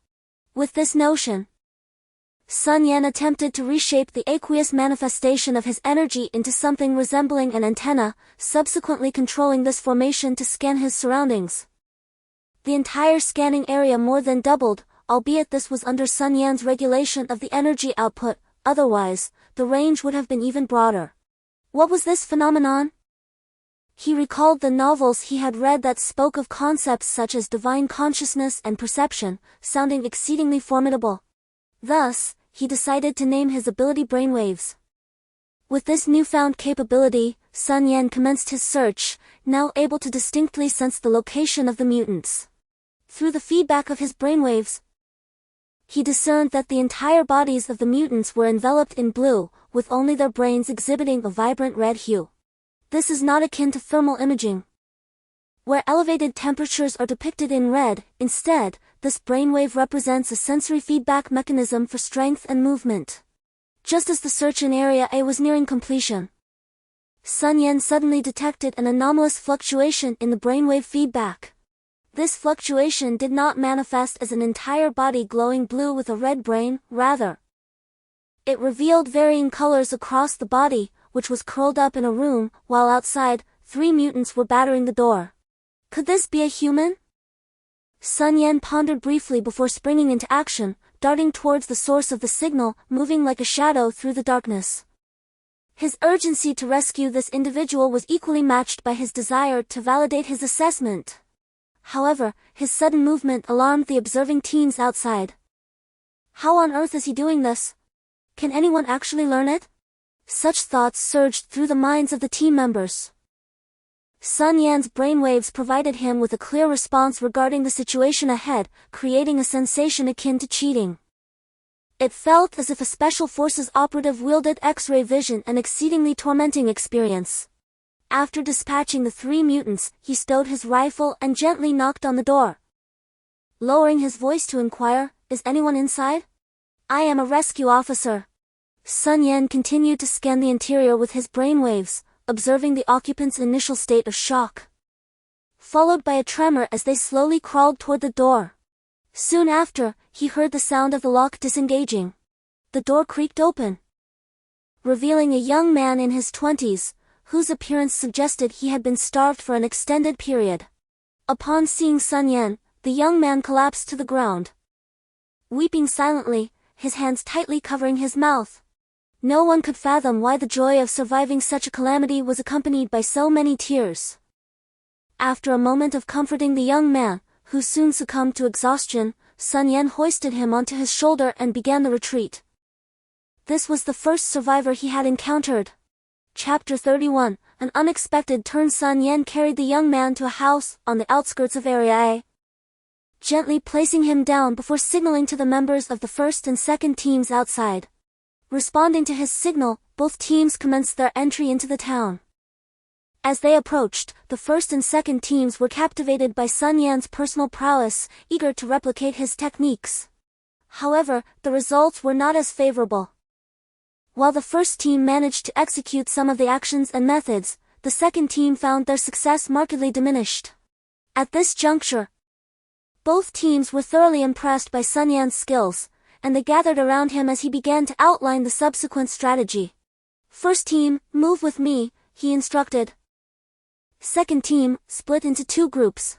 With this notion, Sun Yan attempted to reshape the aqueous manifestation of his energy into something resembling an antenna, subsequently controlling this formation to scan his surroundings. The entire scanning area more than doubled, albeit this was under Sun Yan's regulation of the energy output, otherwise, the range would have been even broader. What was this phenomenon? He recalled the novels he had read that spoke of concepts such as divine consciousness and perception, sounding exceedingly formidable. Thus, he decided to name his ability brainwaves. With this newfound capability, Sun Yan commenced his search, now able to distinctly sense the location of the mutants. Through the feedback of his brainwaves, he discerned that the entire bodies of the mutants were enveloped in blue, with only their brains exhibiting a vibrant red hue. This is not akin to thermal imaging, where elevated temperatures are depicted in red. Instead, this brainwave represents a sensory feedback mechanism for strength and movement. Just as the search in Area A was nearing completion, Sun Yan suddenly detected an anomalous fluctuation in the brainwave feedback. This fluctuation did not manifest as an entire body glowing blue with a red brain, rather, it revealed varying colors across the body, which was curled up in a room, while outside, 3 mutants were battering the door. Could this be a human? Sun Yan pondered briefly before springing into action, darting towards the source of the signal, moving like a shadow through the darkness. His urgency to rescue this individual was equally matched by his desire to validate his assessment. However, his sudden movement alarmed the observing teams outside. How on earth is he doing this? Can anyone actually learn it? Such thoughts surged through the minds of the team members. Sun Yan's brainwaves provided him with a clear response regarding the situation ahead, creating a sensation akin to cheating. It felt as if a special forces operative wielded X-ray vision, an exceedingly tormenting experience. After dispatching the 3 mutants, he stowed his rifle and gently knocked on the door. Lowering his voice to inquire, "Is anyone inside?" "I am a rescue officer." Sun Yan continued to scan the interior with his brainwaves, observing the occupants' initial state of shock, followed by a tremor as they slowly crawled toward the door. Soon after, he heard the sound of the lock disengaging. The door creaked open, revealing a young man in his 20s, whose appearance suggested he had been starved for an extended period. Upon seeing Sun Yan, the young man collapsed to the ground, weeping silently, his hands tightly covering his mouth. No one could fathom why the joy of surviving such a calamity was accompanied by so many tears. After a moment of comforting the young man, who soon succumbed to exhaustion, Sun Yan hoisted him onto his shoulder and began the retreat. This was the first survivor he had encountered. Chapter 31, An unexpected turn. Sun Yan carried the young man to a house on the outskirts of Area A, gently placing him down before signaling to the members of the first and second teams outside. Responding to his signal, both teams commenced their entry into the town. As they approached, the first and second teams were captivated by Sun Yan's personal prowess, eager to replicate his techniques. However, the results were not as favorable. While the first team managed to execute some of the actions and methods, the second team found their success markedly diminished. At this juncture, both teams were thoroughly impressed by Sun Yan's skills, and they gathered around him as he began to outline the subsequent strategy. "First team, move with me," he instructed. Second team, split into 2 groups.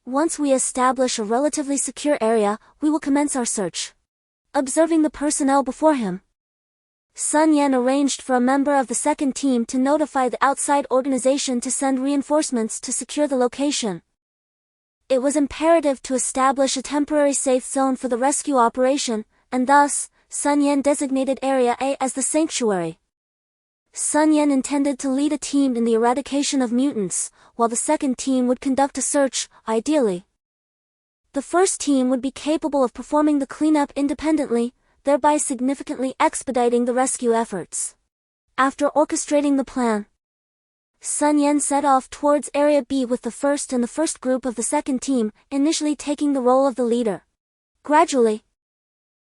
"Once we establish a relatively secure area, we will commence our search." Observing the personnel before him, Sun Yan arranged for a member of the second team to notify the outside organization to send reinforcements to secure the location. It was imperative to establish a temporary safe zone for the rescue operation, and thus, Sun Yan designated Area A as the sanctuary. Sun Yan intended to lead a team in the eradication of mutants, while the second team would conduct a search, ideally. The first team would be capable of performing the cleanup independently, thereby significantly expediting the rescue efforts. After orchestrating the plan, Sun Yan set off towards Area B with the first and the first group of the second team, initially taking the role of the leader. Gradually,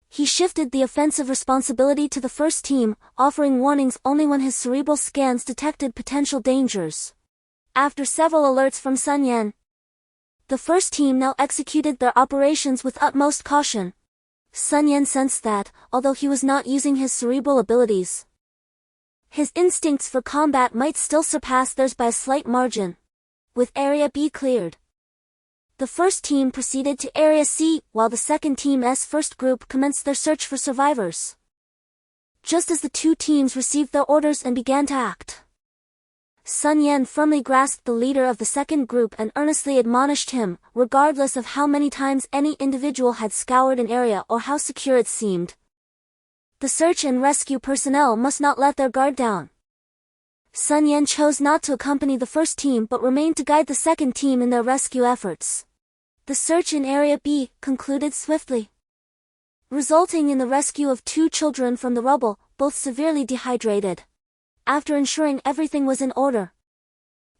he shifted the offensive responsibility to the first team, offering warnings only when his cerebral scans detected potential dangers. After several alerts from Sun Yan, the first team now executed their operations with utmost caution. Sun Yan sensed that, although he was not using his cerebral abilities, his instincts for combat might still surpass theirs by a slight margin. With Area B cleared, the first team proceeded to Area C, while the second team's first group commenced their search for survivors. Just as the 2 teams received their orders and began to act, Sun Yan firmly grasped the leader of the second group and earnestly admonished him, regardless of how many times any individual had scoured an area or how secure it seemed. The search and rescue personnel must not let their guard down. Sun Yan chose not to accompany the first team but remained to guide the second team in their rescue efforts. The search in Area B concluded swiftly, resulting in the rescue of 2 children from the rubble, both severely dehydrated. After ensuring everything was in order,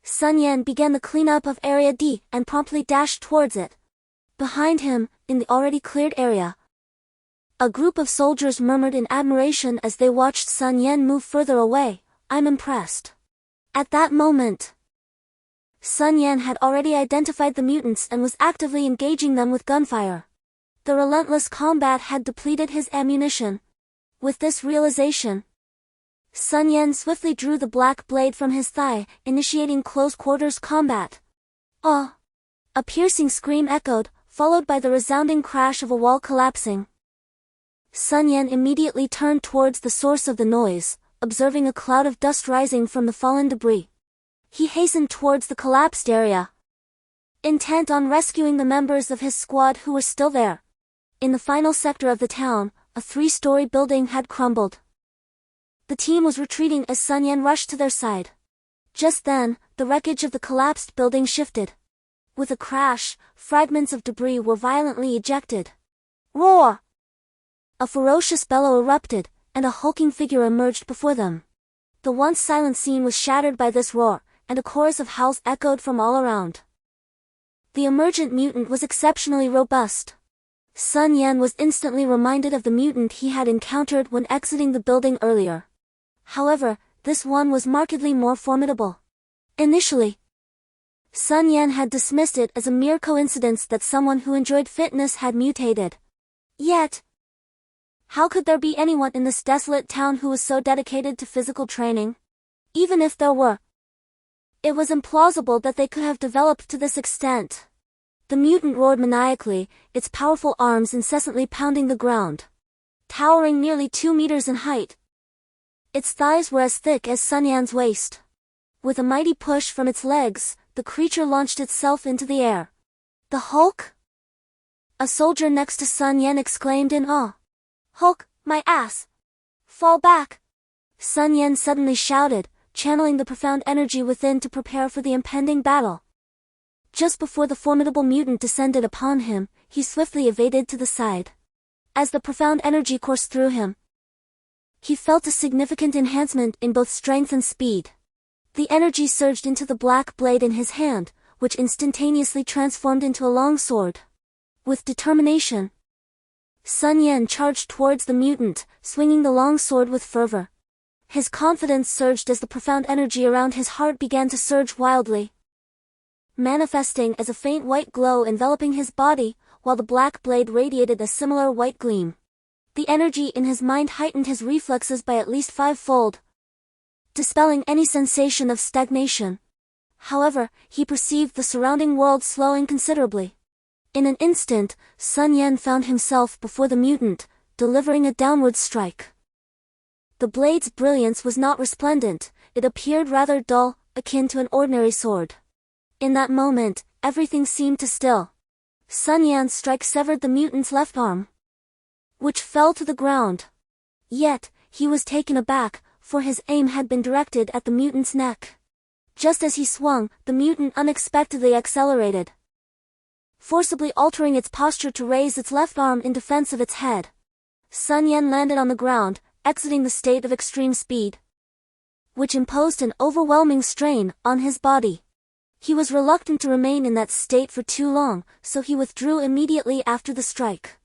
Sun Yan began the cleanup of Area D and promptly dashed towards it. Behind him, in the already cleared area, a group of soldiers murmured in admiration as they watched Sun Yan move further away. "I'm impressed." At that moment, Sun Yan had already identified the mutants and was actively engaging them with gunfire. The relentless combat had depleted his ammunition. With this realization, Sun Yan swiftly drew the black blade from his thigh, initiating close-quarters combat. "Ah!" A piercing scream echoed, followed by the resounding crash of a wall collapsing. Sun Yan immediately turned towards the source of the noise, observing a cloud of dust rising from the fallen debris. He hastened towards the collapsed area, intent on rescuing the members of his squad who were still there. In the final sector of the town, a 3-story building had crumbled. The team was retreating as Sun Yan rushed to their side. Just then, the wreckage of the collapsed building shifted. With a crash, fragments of debris were violently ejected. Roar! A ferocious bellow erupted, and a hulking figure emerged before them. The once silent scene was shattered by this roar, and a chorus of howls echoed from all around. The emergent mutant was exceptionally robust. Sun Yan was instantly reminded of the mutant he had encountered when exiting the building earlier. However, this one was markedly more formidable. Initially, Sun Yan had dismissed it as a mere coincidence that someone who enjoyed fitness had mutated. Yet, how could there be anyone in this desolate town who was so dedicated to physical training? Even if there were, it was implausible that they could have developed to this extent. The mutant roared maniacally, its powerful arms incessantly pounding the ground. Towering nearly 2 meters in height, its thighs were as thick as Sun Yan's waist. With a mighty push from its legs, the creature launched itself into the air. The Hulk? A soldier next to Sun Yan exclaimed in awe. Hulk, my ass! Fall back! Sun Yan suddenly shouted, channeling the profound energy within to prepare for the impending battle. Just before the formidable mutant descended upon him, he swiftly evaded to the side. As the profound energy coursed through him, he felt a significant enhancement in both strength and speed. The energy surged into the black blade in his hand, which instantaneously transformed into a long sword. With determination, Sun Yan charged towards the mutant, swinging the long sword with fervor. His confidence surged as the profound energy around his heart began to surge wildly, manifesting as a faint white glow enveloping his body, while the black blade radiated a similar white gleam. The energy in his mind heightened his reflexes by at least 5-fold, dispelling any sensation of stagnation. However, he perceived the surrounding world slowing considerably. In an instant, Sun Yan found himself before the mutant, delivering a downward strike. The blade's brilliance was not resplendent, it appeared rather dull, akin to an ordinary sword. In that moment, everything seemed to still. Sun Yan's strike severed the mutant's left arm, which fell to the ground. Yet, he was taken aback, for his aim had been directed at the mutant's neck. Just as he swung, the mutant unexpectedly accelerated, forcibly altering its posture to raise its left arm in defense of its head. Sun Yan landed on the ground, exiting the state of extreme speed, which imposed an overwhelming strain on his body. He was reluctant to remain in that state for too long, so he withdrew immediately after the strike.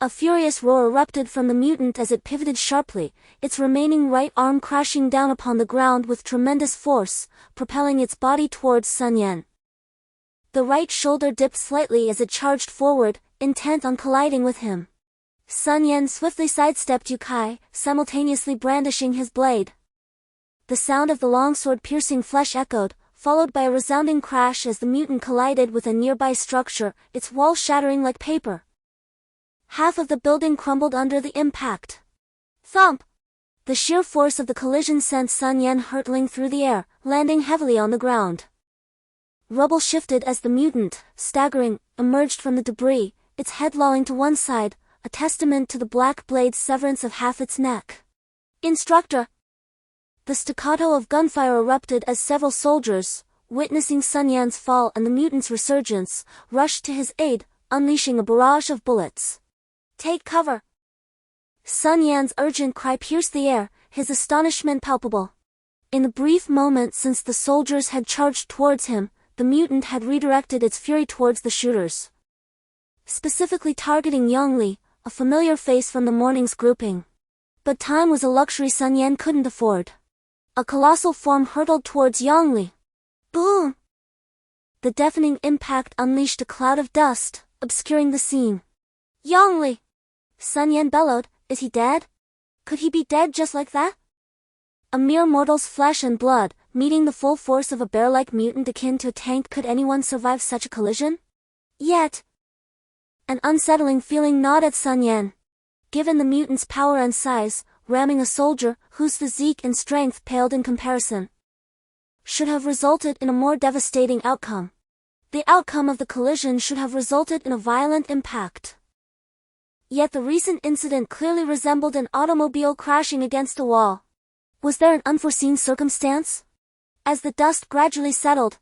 A furious roar erupted from the mutant as it pivoted sharply, its remaining right arm crashing down upon the ground with tremendous force, propelling its body towards Sun Yan. The right shoulder dipped slightly as it charged forward, intent on colliding with him. Sun Yan swiftly sidestepped Yukai, simultaneously brandishing his blade. The sound of the longsword piercing flesh echoed, followed by a resounding crash as the mutant collided with a nearby structure, its wall shattering like paper. Half of the building crumbled under the impact. Thump! The sheer force of the collision sent Sun Yan hurtling through the air, landing heavily on the ground. Rubble shifted as the mutant, staggering, emerged from the debris, its head lolling to one side, a testament to the black blade's severance of half its neck. Instructor! The staccato of gunfire erupted as several soldiers, witnessing Sun Yan's fall and the mutant's resurgence, rushed to his aid, unleashing a barrage of bullets. Take cover! Sun Yan's urgent cry pierced the air, his astonishment palpable. In the brief moment since the soldiers had charged towards him, the mutant had redirected its fury towards the shooters, specifically targeting Yongli, a familiar face from the morning's grouping. But time was a luxury Sun Yan couldn't afford. A colossal form hurtled towards Yongli. Boom! The deafening impact unleashed a cloud of dust, obscuring the scene. Yongli! Sun Yan bellowed, is he dead? Could he be dead just like that? A mere mortal's flesh and blood, meeting the full force of a bear-like mutant akin to a tank. Could anyone survive such a collision? Yet, an unsettling feeling gnawed at Sun Yan. Given the mutant's power and size, ramming a soldier, whose physique and strength paled in comparison, should have resulted in a more devastating outcome. The outcome of the collision should have resulted in a violent impact. Yet the recent incident clearly resembled an automobile crashing against a wall. Was there an unforeseen circumstance? As the dust gradually settled,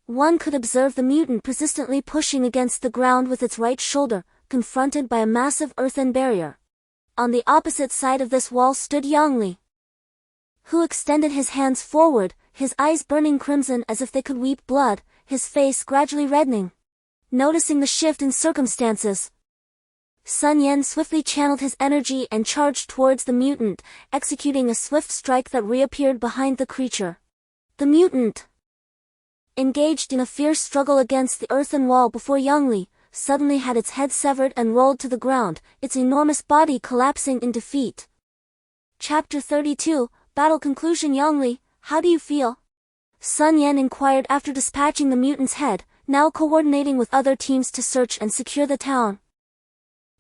one could observe the mutant persistently pushing against the ground with its right shoulder, confronted by a massive earthen barrier. On the opposite side of this wall stood Yongli, who extended his hands forward, his eyes burning crimson as if they could weep blood, his face gradually reddening. Noticing the shift in circumstances, Sun Yan swiftly channeled his energy and charged towards the mutant, executing a swift strike that reappeared behind the creature. The mutant, engaged in a fierce struggle against the earthen wall before Yongli, suddenly had its head severed and rolled to the ground, its enormous body collapsing in defeat. Chapter 32, Battle Conclusion. Yongli, how do you feel? Sun Yan inquired after dispatching the mutant's head, now coordinating with other teams to search and secure the town,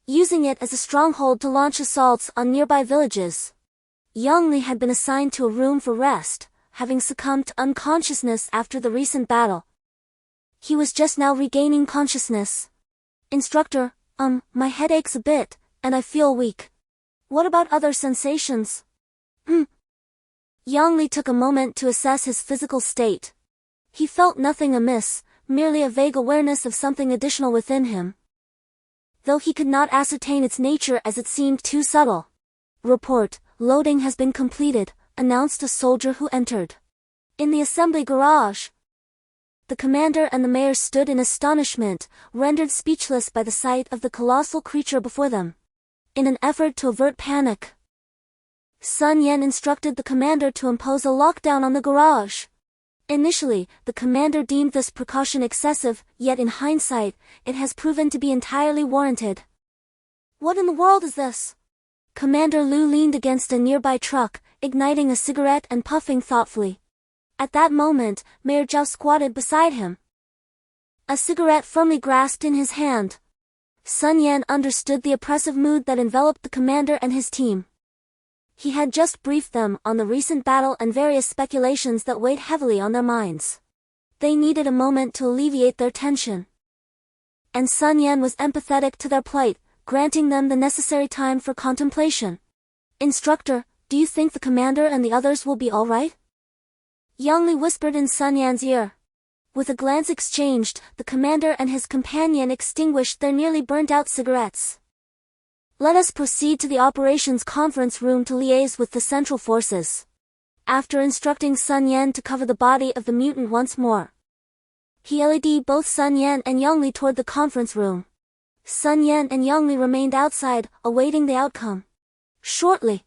using it as a stronghold to launch assaults on nearby villages. Yongli had been assigned to a room for rest, having succumbed to unconsciousness after the recent battle. He was just now regaining consciousness. Instructor, my head aches a bit, and I feel weak. What about other sensations? Yongli took a moment to assess his physical state. He felt nothing amiss, merely a vague awareness of something additional within him, though he could not ascertain its nature as it seemed too subtle. Report, loading has been completed, announced a soldier who entered. In the assembly garage, the commander and the mayor stood in astonishment, rendered speechless by the sight of the colossal creature before them. In an effort to avert panic, Sun Yan instructed the commander to impose a lockdown on the garage. Initially, the commander deemed this precaution excessive, yet in hindsight, it has proven to be entirely warranted. What in the world is this? Commander Lu leaned against a nearby truck, igniting a cigarette and puffing thoughtfully. At that moment, Mayor Zhao squatted beside him, a cigarette firmly grasped in his hand. Sun Yan understood the oppressive mood that enveloped the commander and his team. He had just briefed them on the recent battle and various speculations that weighed heavily on their minds. They needed a moment to alleviate their tension, and Sun Yan was empathetic to their plight, granting them the necessary time for contemplation. Instructor, do you think the commander and the others will be all right? Yongli whispered in Sun Yan's ear. With a glance exchanged, the commander and his companion extinguished their nearly burnt-out cigarettes. Let us proceed to the operations conference room to liaise with the central forces. After instructing Sun Yan to cover the body of the mutant once more, he led both Sun Yan and Yongli toward the conference room. Sun Yan and Yongli remained outside, awaiting the outcome. Shortly,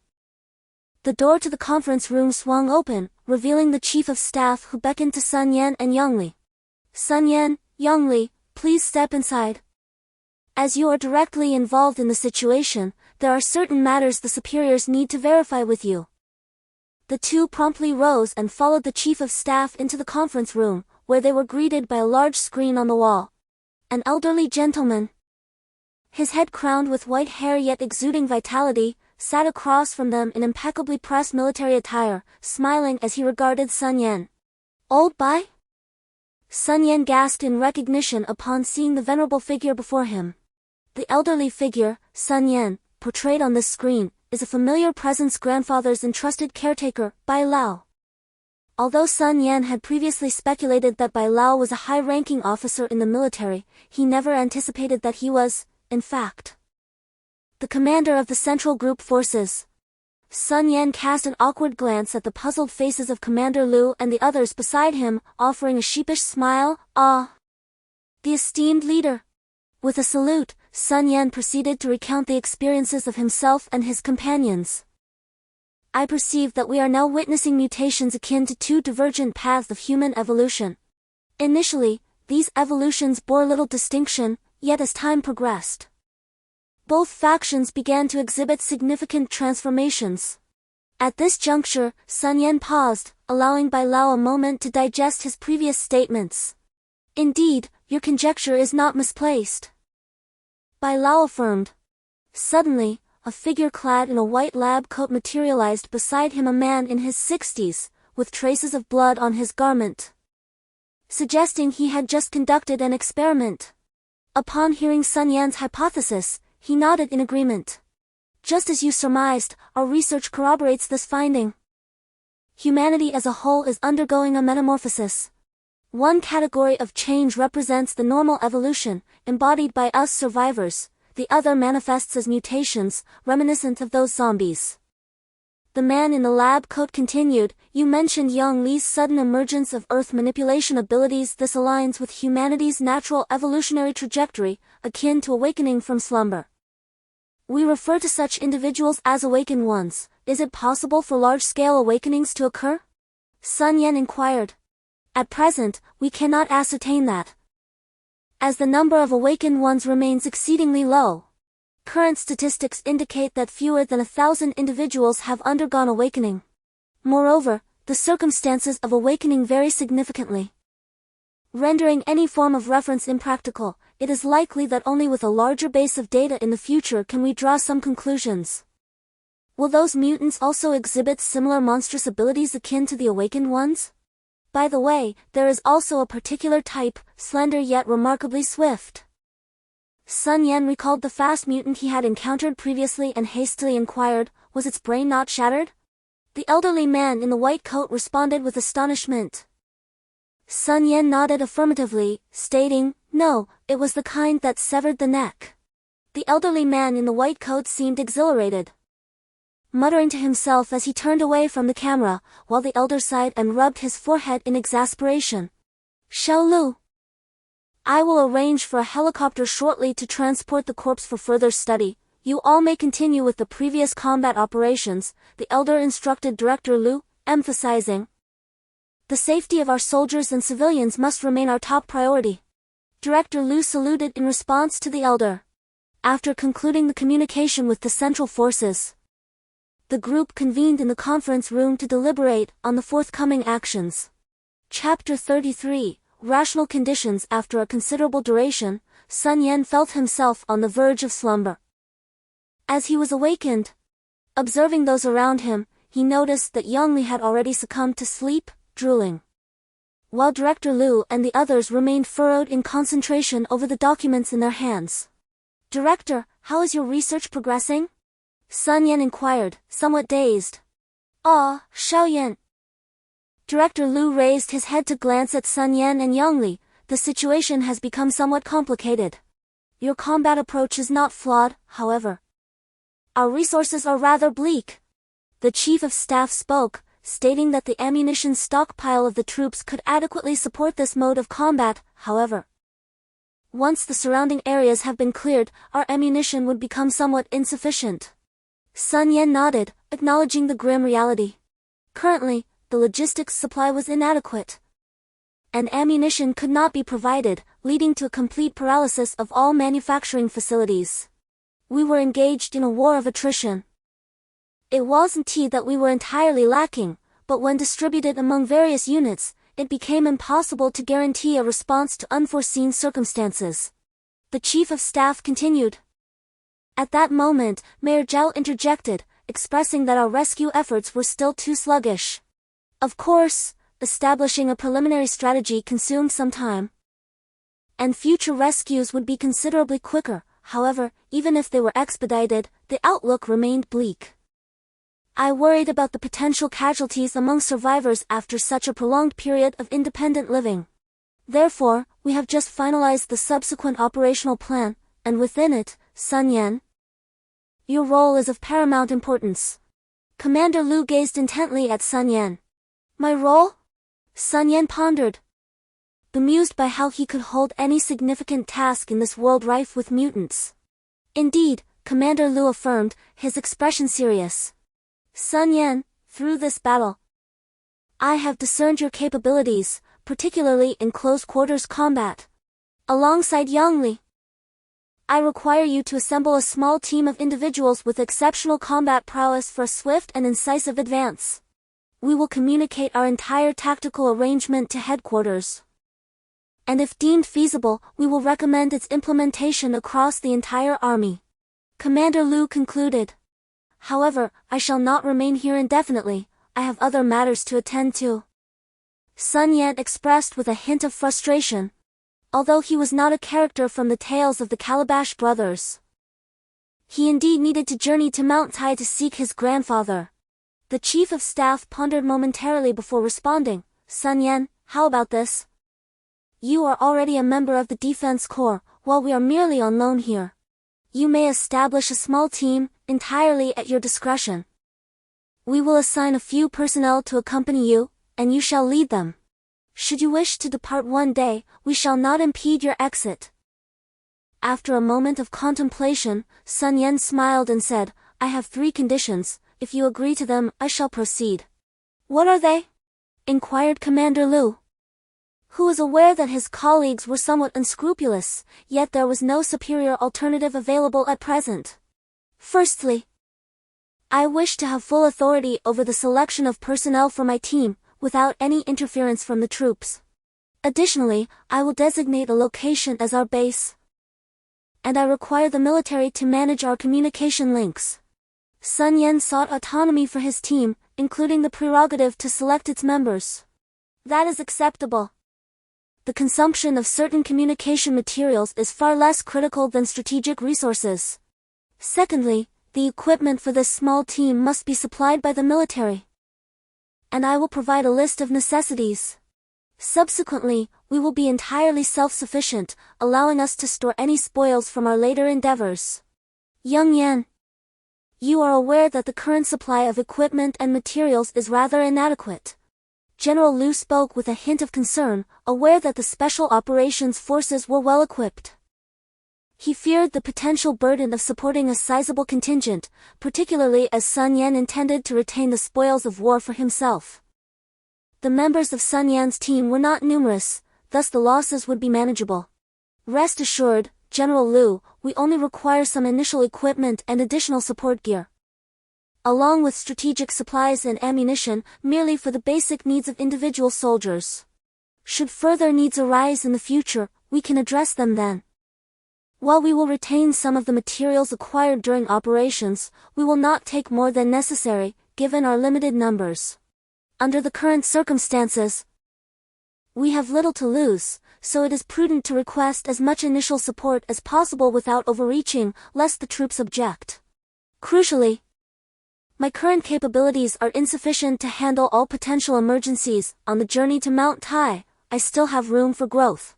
the door to the conference room swung open, revealing the chief of staff, who beckoned to Sun Yan and Yongli. Sun Yan, Yongli, please step inside. As you are directly involved in the situation, there are certain matters the superiors need to verify with you. The two promptly rose and followed the chief of staff into the conference room, where they were greeted by a large screen on the wall. An elderly gentleman, his head crowned with white hair yet exuding vitality, sat across from them in impeccably pressed military attire, smiling as he regarded Sun Yan. Old Bai? Sun Yan gasped in recognition upon seeing the venerable figure before him. The elderly figure, Sun Yan, portrayed on this screen, is a familiar presence grandfather's entrusted caretaker, Bai Lao. Although Sun Yan had previously speculated that Bai Lao was a high-ranking officer in the military, he never anticipated that he was, in fact, the commander of the Central Group Forces. Sun Yan cast an awkward glance at the puzzled faces of Commander Lu and the others beside him, offering a sheepish smile. Ah! The esteemed leader. With a salute, Sun Yan proceeded to recount the experiences of himself and his companions. I perceive that we are now witnessing mutations akin to two divergent paths of human evolution. Initially, these evolutions bore little distinction, yet as time progressed, both factions began to exhibit significant transformations. At this juncture, Sun Yan paused, allowing Bai Lao a moment to digest his previous statements. Indeed, your conjecture is not misplaced, Bai Lao affirmed. Suddenly, a figure clad in a white lab coat materialized beside him, a man in his 60s, with traces of blood on his garment, suggesting he had just conducted an experiment. Upon hearing Sun Yan's hypothesis, he nodded in agreement. Just as you surmised, our research corroborates this finding. humanity as a whole is undergoing a metamorphosis. One category of change represents the normal evolution, embodied by us survivors. The other manifests as mutations, reminiscent of those zombies. The man in the lab coat continued, you mentioned Yang Li's sudden emergence of Earth manipulation abilities. This aligns with humanity's natural evolutionary trajectory, akin to awakening from slumber. We refer to such individuals as awakened ones. Is it possible for large-scale awakenings to occur? Sun Yan inquired. At present, we cannot ascertain that, as the number of awakened ones remains exceedingly low. Current statistics indicate that fewer than 1,000 individuals have undergone awakening. Moreover, the circumstances of awakening vary significantly, rendering any form of reference impractical. It is likely that only with a larger base of data in the future can we draw some conclusions. Will those mutants also exhibit similar monstrous abilities akin to the awakened ones? By the way, there is also a particular type, slender yet remarkably swift. Sun Yan recalled the fast mutant he had encountered previously and hastily inquired, was its brain not shattered? The elderly man in the white coat responded with astonishment. Sun Yan nodded affirmatively, stating, no, it was the kind that severed the neck. The elderly man in the white coat seemed exhilarated, muttering to himself as he turned away from the camera, while the elder sighed and rubbed his forehead in exasperation. Xiao Lu, I will arrange for a helicopter shortly to transport the corpse for further study. You all may continue with the previous combat operations, the elder instructed Director Lu, emphasizing, the safety of our soldiers and civilians must remain our top priority. Director Lu saluted in response to the elder. After concluding the communication with the Central Forces, the group convened in the conference room to deliberate on the forthcoming actions. Chapter 33, Rational Conditions. After a considerable duration, Sun Yan felt himself on the verge of slumber. As he was awakened, observing those around him, he noticed that Yang Li had already succumbed to sleep, drooling, while Director Lu and the others remained furrowed in concentration over the documents in their hands. Director, how is your research progressing? Sun Yan inquired, somewhat dazed. Ah, Xiao Yan. Director Lu raised his head to glance at Sun Yan and Yang Li. The situation has become somewhat complicated. Your combat approach is not flawed, however. Our resources are rather bleak. The Chief of Staff spoke, stating that the ammunition stockpile of the troops could adequately support this mode of combat, however. Once the surrounding areas have been cleared, our ammunition would become somewhat insufficient. Sun Yan nodded, acknowledging the grim reality. Currently, the logistics supply was inadequate, and ammunition could not be provided, leading to a complete paralysis of all manufacturing facilities. We were engaged in a war of attrition. It wasn't that we were entirely lacking, but when distributed among various units, it became impossible to guarantee a response to unforeseen circumstances. The Chief of Staff continued. At that moment, Mayor Zhao interjected, expressing that our rescue efforts were still too sluggish. Of course, establishing a preliminary strategy consumed some time, and future rescues would be considerably quicker. However, even if they were expedited, the outlook remained bleak. I worried about the potential casualties among survivors after such a prolonged period of independent living. Therefore, we have just finalized the subsequent operational plan, and within it, Sun Yan, your role is of paramount importance. Commander Lu gazed intently at Sun Yan. My role? Sun Yan pondered, bemused by how he could hold any significant task in this world rife with mutants. Indeed, Commander Lu affirmed, his expression serious. Sun Yan, through this battle, I have discerned your capabilities, particularly in close-quarters combat. Alongside Yang Li, I require you to assemble a small team of individuals with exceptional combat prowess for a swift and incisive advance. We will communicate our entire tactical arrangement to headquarters, and if deemed feasible, we will recommend its implementation across the entire army. Commander Lu concluded. However, I shall not remain here indefinitely, I have other matters to attend to. Sun Yan expressed with a hint of frustration. Although he was not a character from the tales of the Calabash brothers, he indeed needed to journey to Mount Tai to seek his grandfather. The chief of staff pondered momentarily before responding. Sun Yan, how about this? You are already a member of the defense corps, while we are merely on loan here. You may establish a small team, entirely at your discretion. We will assign a few personnel to accompany you, and you shall lead them. Should you wish to depart one day, we shall not impede your exit. After a moment of contemplation, Sun Yan smiled and said, I have 3 conditions. If you agree to them, I shall proceed. What are they? Inquired Commander Lu, who was aware that his colleagues were somewhat unscrupulous, yet there was no superior alternative available at present. Firstly, I wish to have full authority over the selection of personnel for my team, without any interference from the troops. Additionally, I will designate a location as our base, and I require the military to manage our communication links. Sun Yan sought autonomy for his team, including the prerogative to select its members. That is acceptable. The consumption of certain communication materials is far less critical than strategic resources. Secondly, the equipment for this small team must be supplied by the military, and I will provide a list of necessities. Subsequently, we will be entirely self-sufficient, allowing us to store any spoils from our later endeavors. Young Yan, you are aware that the current supply of equipment and materials is rather inadequate. General Lu spoke with a hint of concern, aware that the Special Operations Forces were well equipped. He feared the potential burden of supporting a sizable contingent, particularly as Sun Yan intended to retain the spoils of war for himself. The members of Sun Yan's team were not numerous, thus the losses would be manageable. Rest assured, General Lu, we only require some initial equipment and additional support gear, along with strategic supplies and ammunition, merely for the basic needs of individual soldiers. Should further needs arise in the future, we can address them then. While we will retain some of the materials acquired during operations, we will not take more than necessary, given our limited numbers. Under the current circumstances, we have little to lose, so it is prudent to request as much initial support as possible without overreaching, lest the troops object. Crucially, my current capabilities are insufficient to handle all potential emergencies. On the journey to Mount Tai, I still have room for growth.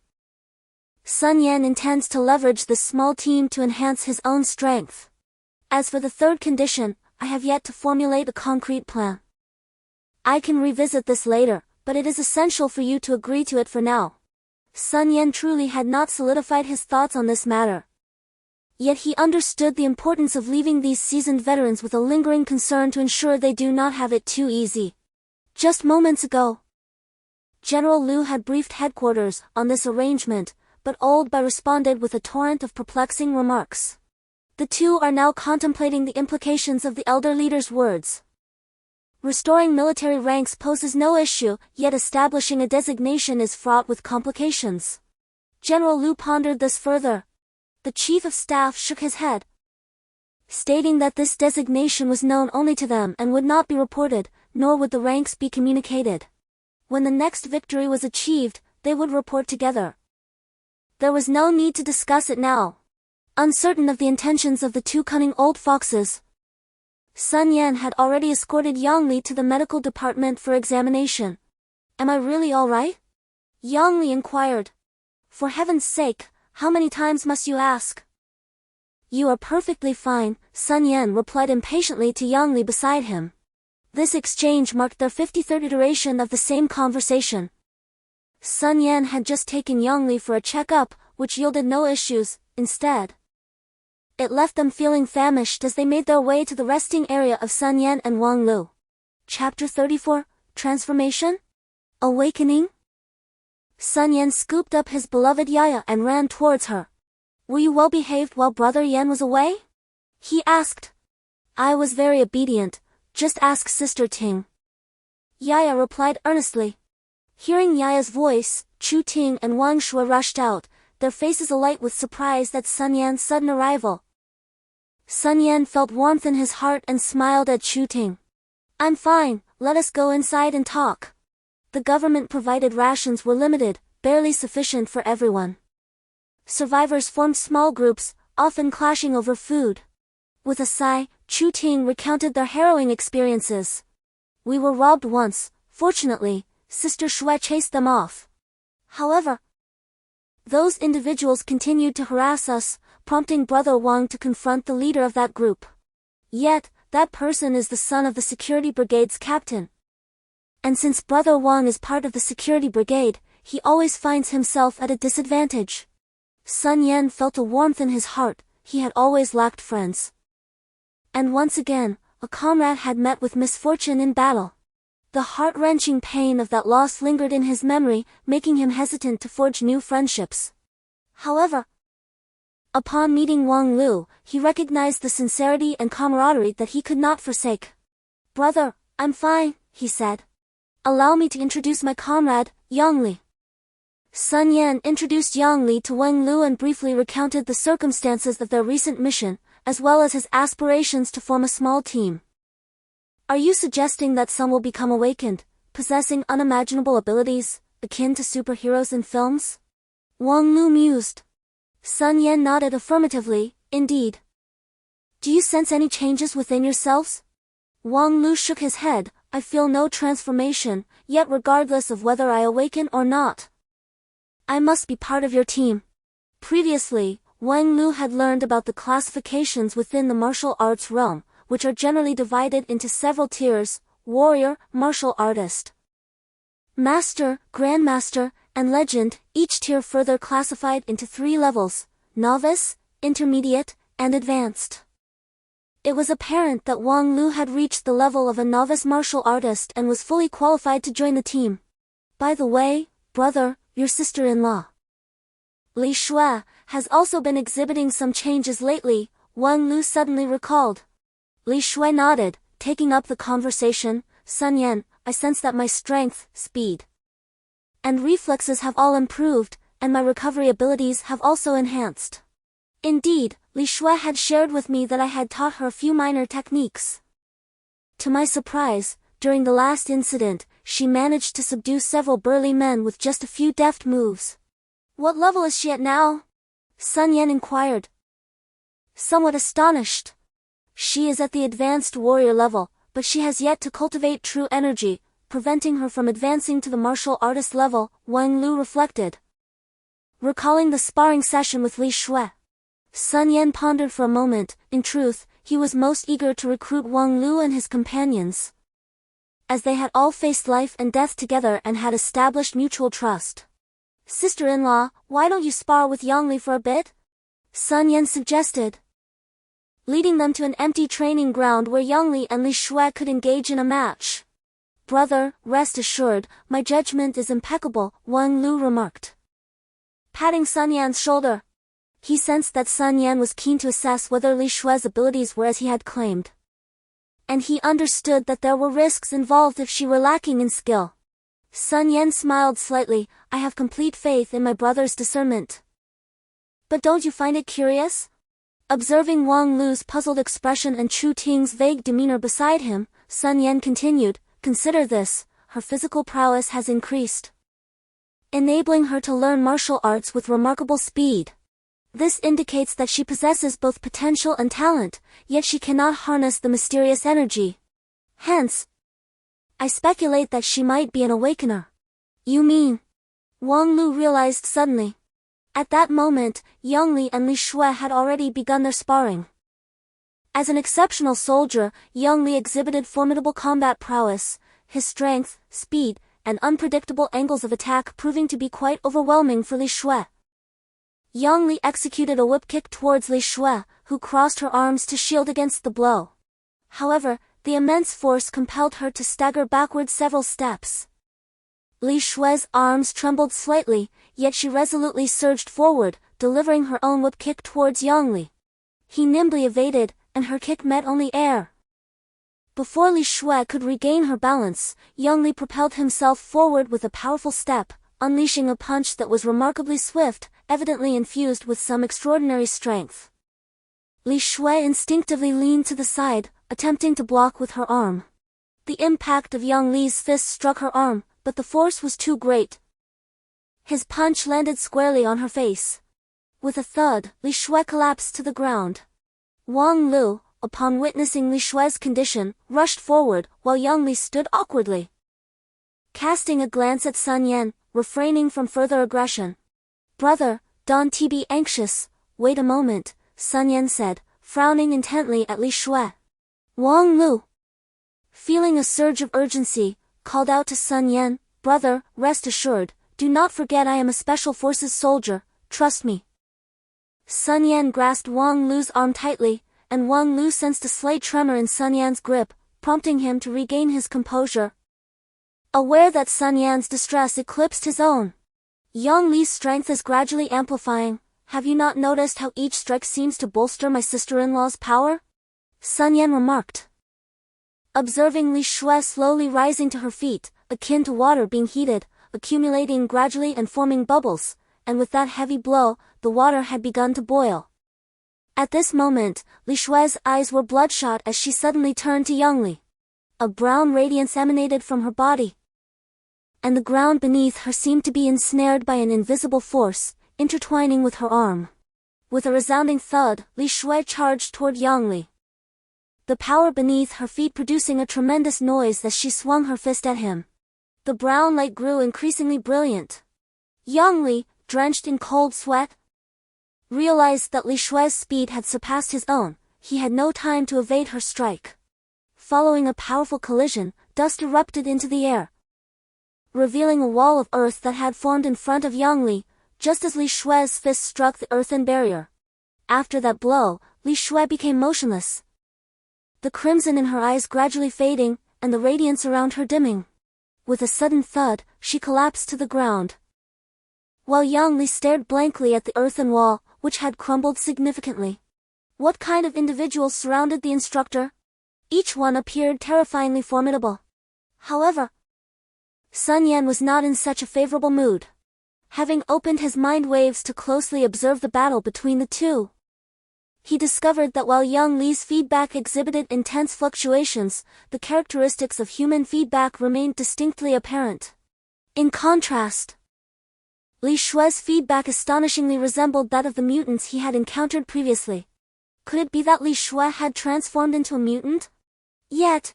Sun Yan intends to leverage this small team to enhance his own strength. As for the third condition, I have yet to formulate a concrete plan. I can revisit this later, but it is essential for you to agree to it for now. Sun Yan truly had not solidified his thoughts on this matter. Yet he understood the importance of leaving these seasoned veterans with a lingering concern to ensure they do not have it too easy. Just moments ago, General Lu had briefed headquarters on this arrangement, but Old Bai responded with a torrent of perplexing remarks. The two are now contemplating the implications of the elder leader's words. Restoring military ranks poses no issue, yet establishing a designation is fraught with complications. General Lu pondered this further. The chief of staff shook his head, stating that this designation was known only to them and would not be reported, nor would the ranks be communicated. When the next victory was achieved, they would report together. There was no need to discuss it now. Uncertain of the intentions of the 2 cunning old foxes, Sun Yan had already escorted Yang Li to the medical department for examination. Am I really all right? Yang Li inquired. For heaven's sake, how many times must you ask? You are perfectly fine, Sun Yan replied impatiently to Yang Li beside him. This exchange marked their 53rd iteration of the same conversation. Sun Yan had just taken Yang Li for a checkup, which yielded no issues. Instead, it left them feeling famished as they made their way to the resting area of Sun Yan and Wang Lu. Chapter 34, Transformation? Awakening? Sun Yan scooped up his beloved Yaya and ran towards her. Were you well behaved while Brother Yan was away? He asked. I was very obedient, just ask Sister Ting. Yaya replied earnestly. Hearing Yaya's voice, Chu Ting and Wang Shui rushed out, their faces alight with surprise at Sun Yan's sudden arrival. Sun Yan felt warmth in his heart and smiled at Chu Ting. I'm fine, let us go inside and talk. The government-provided rations were limited, barely sufficient for everyone. Survivors formed small groups, often clashing over food. With a sigh, Chu Ting recounted their harrowing experiences. We were robbed once. Fortunately, Sister Shui chased them off. However, those individuals continued to harass us, prompting Brother Wang to confront the leader of that group. Yet, that person is the son of the security brigade's captain. And since Brother Wang is part of the security brigade, he always finds himself at a disadvantage. Sun Yan felt a warmth in his heart. He had always lacked friends. And once again, a comrade had met with misfortune in battle. The heart-wrenching pain of that loss lingered in his memory, making him hesitant to forge new friendships. However, upon meeting Wang Lu, he recognized the sincerity and camaraderie that he could not forsake. "Brother, I'm fine," he said. "Allow me to introduce my comrade, Yang Li." Sun Yan introduced Yang Li to Wang Lu and briefly recounted the circumstances of their recent mission, as well as his aspirations to form a small team. "Are you suggesting that some will become awakened, possessing unimaginable abilities, akin to superheroes in films?" Wang Lu mused. Sun Yan nodded affirmatively. "Indeed. Do you sense any changes within yourselves?" Wang Lu shook his head. "I feel no transformation, yet regardless of whether I awaken or not, I must be part of your team." Previously, Wang Lu had learned about the classifications within the martial arts realm, which are generally divided into several tiers: warrior, martial artist, master, grandmaster, and legend, each tier further classified into 3 levels: novice, intermediate, and advanced. It was apparent that Wang Lu had reached the level of a novice martial artist and was fully qualified to join the team. "By the way, brother, your sister-in-law, Li Shui, has also been exhibiting some changes lately," Wang Lu suddenly recalled. Li Shui nodded, taking up the conversation. "Sun Yan, I sense that my strength, speed, and reflexes have all improved, and my recovery abilities have also enhanced." Indeed, Li Shui had shared with me that I had taught her a few minor techniques. To my surprise, during the last incident, she managed to subdue several burly men with just a few deft moves. "What level is she at now?" Sun Yan inquired, somewhat astonished. "She is at the advanced warrior level, but she has yet to cultivate true energy, preventing her from advancing to the martial artist level," Wang Lu reflected. Recalling the sparring session with Li Shui, Sun Yan pondered for a moment. In truth, he was most eager to recruit Wang Lu and his companions, as they had all faced life and death together and had established mutual trust. "Sister-in-law, why don't you spar with Yang Li for a bit?" Sun Yan suggested, leading them to an empty training ground where Yang Li and Li Shui could engage in a match. "Brother, rest assured, my judgment is impeccable," Wang Lu remarked, patting Sun Yan's shoulder. He sensed that Sun Yan was keen to assess whether Li Shui's abilities were as he had claimed, and he understood that there were risks involved if she were lacking in skill. Sun Yan smiled slightly. "I have complete faith in my brother's discernment." "But don't you find it curious?" Observing Wang Lu's puzzled expression and Chu Ting's vague demeanor beside him, Sun Yan continued, "Consider this, her physical prowess has increased, enabling her to learn martial arts with remarkable speed. This indicates that she possesses both potential and talent, yet she cannot harness the mysterious energy. Hence, I speculate that she might be an awakener." "You mean?" Wang Lu realized suddenly. At that moment, Yang Li and Li Shui had already begun their sparring. As an exceptional soldier, Yang Li exhibited formidable combat prowess, his strength, speed, and unpredictable angles of attack proving to be quite overwhelming for Li Shui. Yang Li executed a whip kick towards Li Shui, who crossed her arms to shield against the blow. However, the immense force compelled her to stagger backward several steps. Li Shui's arms trembled slightly, yet she resolutely surged forward, delivering her own whip kick towards Yang Li. He nimbly evaded, and her kick met only air. Before Li Shui could regain her balance, Yang Li propelled himself forward with a powerful step, unleashing a punch that was remarkably swift, evidently infused with some extraordinary strength. Li Shui instinctively leaned to the side, attempting to block with her arm. The impact of Yang Li's fist struck her arm, but the force was too great. His punch landed squarely on her face. With a thud, Li Shui collapsed to the ground. Wang Lu, upon witnessing Li Shue's condition, rushed forward, while Yang Li stood awkwardly. Casting a glance at Sun Yan, refraining from further aggression. "Brother, don't be anxious, wait a moment," Sun Yan said, frowning intently at Li Shue. Wang Lu, feeling a surge of urgency, called out to Sun Yan, "Brother, rest assured, do not forget I am a Special Forces soldier, trust me." Sun Yan grasped Wang Lu's arm tightly, and Wang Lu sensed a slight tremor in Sun Yan's grip, prompting him to regain his composure. Aware that Sun Yan's distress eclipsed his own, Yang Li's strength is gradually amplifying. "Have you not noticed how each strike seems to bolster my sister-in-law's power?" Sun Yan remarked. Observing Li Shue slowly rising to her feet, akin to water being heated, accumulating gradually and forming bubbles, and with that heavy blow, the water had begun to boil. At this moment, Li Shue's eyes were bloodshot as she suddenly turned to Yang Li. A brown radiance emanated from her body, and the ground beneath her seemed to be ensnared by an invisible force, intertwining with her arm. With a resounding thud, Li Shue charged toward Yang Li, the power beneath her feet producing a tremendous noise as she swung her fist at him. The brown light grew increasingly brilliant. Yang Li, drenched in cold sweat, realized that Li Shue's speed had surpassed his own. He had no time to evade her strike. Following a powerful collision, dust erupted into the air, revealing a wall of earth that had formed in front of Yang Li, just as Li Shue's fist struck the earthen barrier. After that blow, Li Shue became motionless, the crimson in her eyes gradually fading, and the radiance around her dimming. With a sudden thud, she collapsed to the ground, while Yang Li stared blankly at the earthen wall, which had crumbled significantly. What kind of individuals surrounded the instructor? Each one appeared terrifyingly formidable. However, Sun Yan was not in such a favorable mood. Having opened his mind waves to closely observe the battle between the two, he discovered that while Yang Li's feedback exhibited intense fluctuations, the characteristics of human feedback remained distinctly apparent. In contrast, Li Shue's feedback astonishingly resembled that of the mutants he had encountered previously. Could it be that Li Shue had transformed into a mutant? Yet,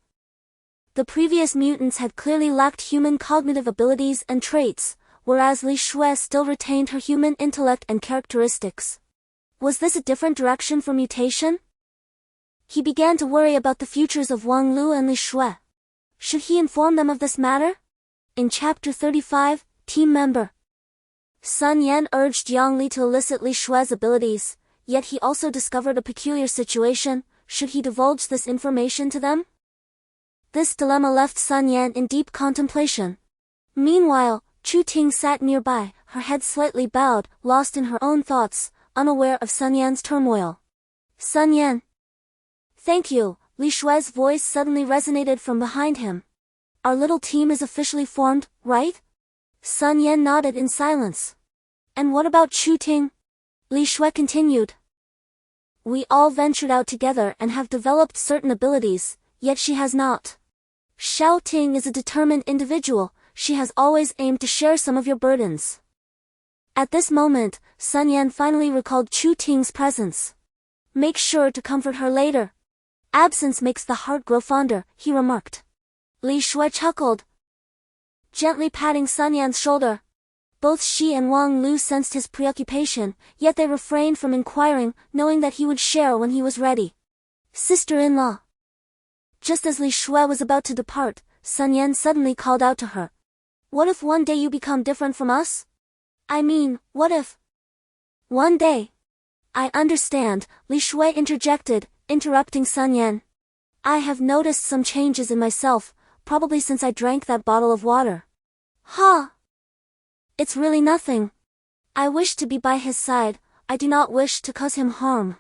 the previous mutants had clearly lacked human cognitive abilities and traits, whereas Li Shue still retained her human intellect and characteristics. Was this a different direction for mutation? He began to worry about the futures of Wang Lu and Li Shue. Should he inform them of this matter? In Chapter 35, Team Member, Sun Yan urged Yang Li to elicit Li Shue's abilities, yet he also discovered a peculiar situation. Should he divulge this information to them? This dilemma left Sun Yan in deep contemplation. Meanwhile, Chu Ting sat nearby, her head slightly bowed, lost in her own thoughts, unaware of Sun Yan's turmoil. "Sun Yan." "Thank you," Li Shue's voice suddenly resonated from behind him. "Our little team is officially formed, right?" Sun Yan nodded in silence. "And what about Chu Ting?" Li Shue continued. "We all ventured out together and have developed certain abilities, yet she has not. Xiao Ting is a determined individual, she has always aimed to share some of your burdens." At this moment, Sun Yan finally recalled Chu Ting's presence. "Make sure to comfort her later. Absence makes the heart grow fonder," he remarked. Li Shue chuckled, gently patting Sun Yan's shoulder. Both she and Wang Lu sensed his preoccupation, yet they refrained from inquiring, knowing that he would share when he was ready. "Sister-in-law." Just as Li Shue was about to depart, Sun Yan suddenly called out to her. "What if one day you become different from us? I mean, what if?" "One day?" "I understand," Li Shue interjected, interrupting Sun Yan. "I have noticed some changes in myself, probably since I drank that bottle of water." "Huh? It's really nothing. I wish to be by his side, I do not wish to cause him harm.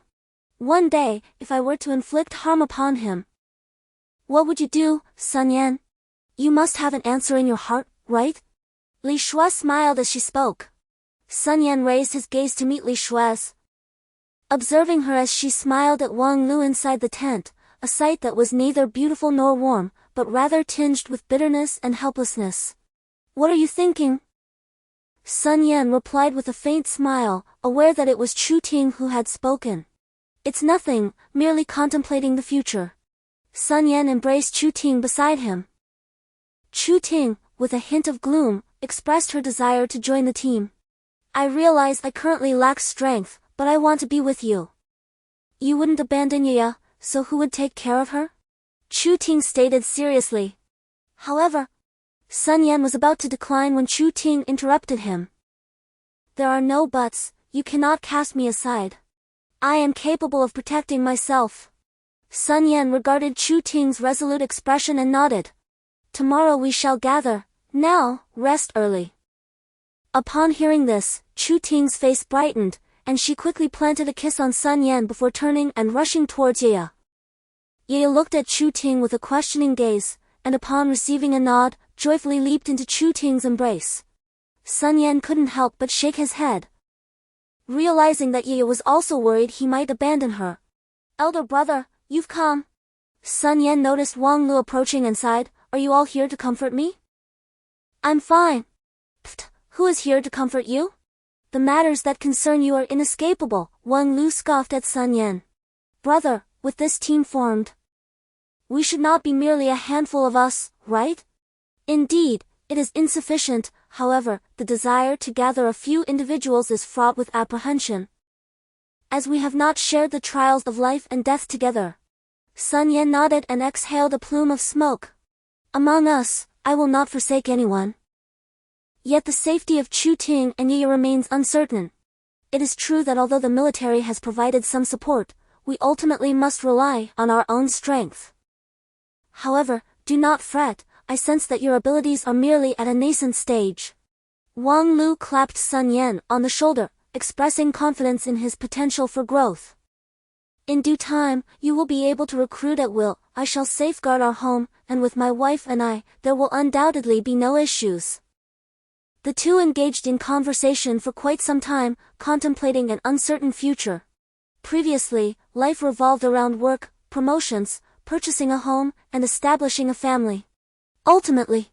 One day, if I were to inflict harm upon him." "What would you do, Sun Yan? You must have an answer in your heart, right?" Li Shue smiled as she spoke. Sun Yan raised his gaze to meet Li Shue's. Observing her as she smiled at Wang Lu inside the tent, a sight that was neither beautiful nor warm, but rather tinged with bitterness and helplessness. "What are you thinking?" Sun Yan replied with a faint smile, aware that it was Chu Ting who had spoken. It's nothing, merely contemplating the future. Sun Yan embraced Chu Ting beside him. Chu Ting, with a hint of gloom, expressed her desire to join the team. I realize I currently lack strength, but I want to be with you. You wouldn't abandon Yaya, so who would take care of her? Chu Ting stated seriously. However, Sun Yan was about to decline when Chu Ting interrupted him. There are no buts, you cannot cast me aside. I am capable of protecting myself. Sun Yan regarded Chu Ting's resolute expression and nodded. Tomorrow we shall gather, now, rest early. Upon hearing this, Chu Ting's face brightened, and she quickly planted a kiss on Sun Yan before turning and rushing towards Yaya. Yaya looked at Chu Ting with a questioning gaze, and upon receiving a nod, joyfully leaped into Chu Ting's embrace. Sun Yan couldn't help but shake his head. Realizing that Yaya was also worried he might abandon her. Elder brother, you've come. Sun Yan noticed Wang Lu approaching and sighed, are you all here to comfort me? I'm fine. Pfft, who is here to comfort you? The matters that concern you are inescapable, Wang Lu scoffed at Sun Yan. Brother, with this team formed, we should not be merely a handful of us, right? Indeed, it is insufficient, however, the desire to gather a few individuals is fraught with apprehension. As we have not shared the trials of life and death together. Sun Yan nodded and exhaled a plume of smoke. Among us, I will not forsake anyone. Yet the safety of Chu Ting and Yaya remains uncertain. It is true that although the military has provided some support, we ultimately must rely on our own strength. However, do not fret, I sense that your abilities are merely at a nascent stage. Wang Lu clapped Sun Yan on the shoulder, expressing confidence in his potential for growth. In due time, you will be able to recruit at will, I shall safeguard our home, and with my wife and I, there will undoubtedly be no issues. The two engaged in conversation for quite some time, contemplating an uncertain future. Previously, life revolved around work, promotions, purchasing a home, and establishing a family. Ultimately,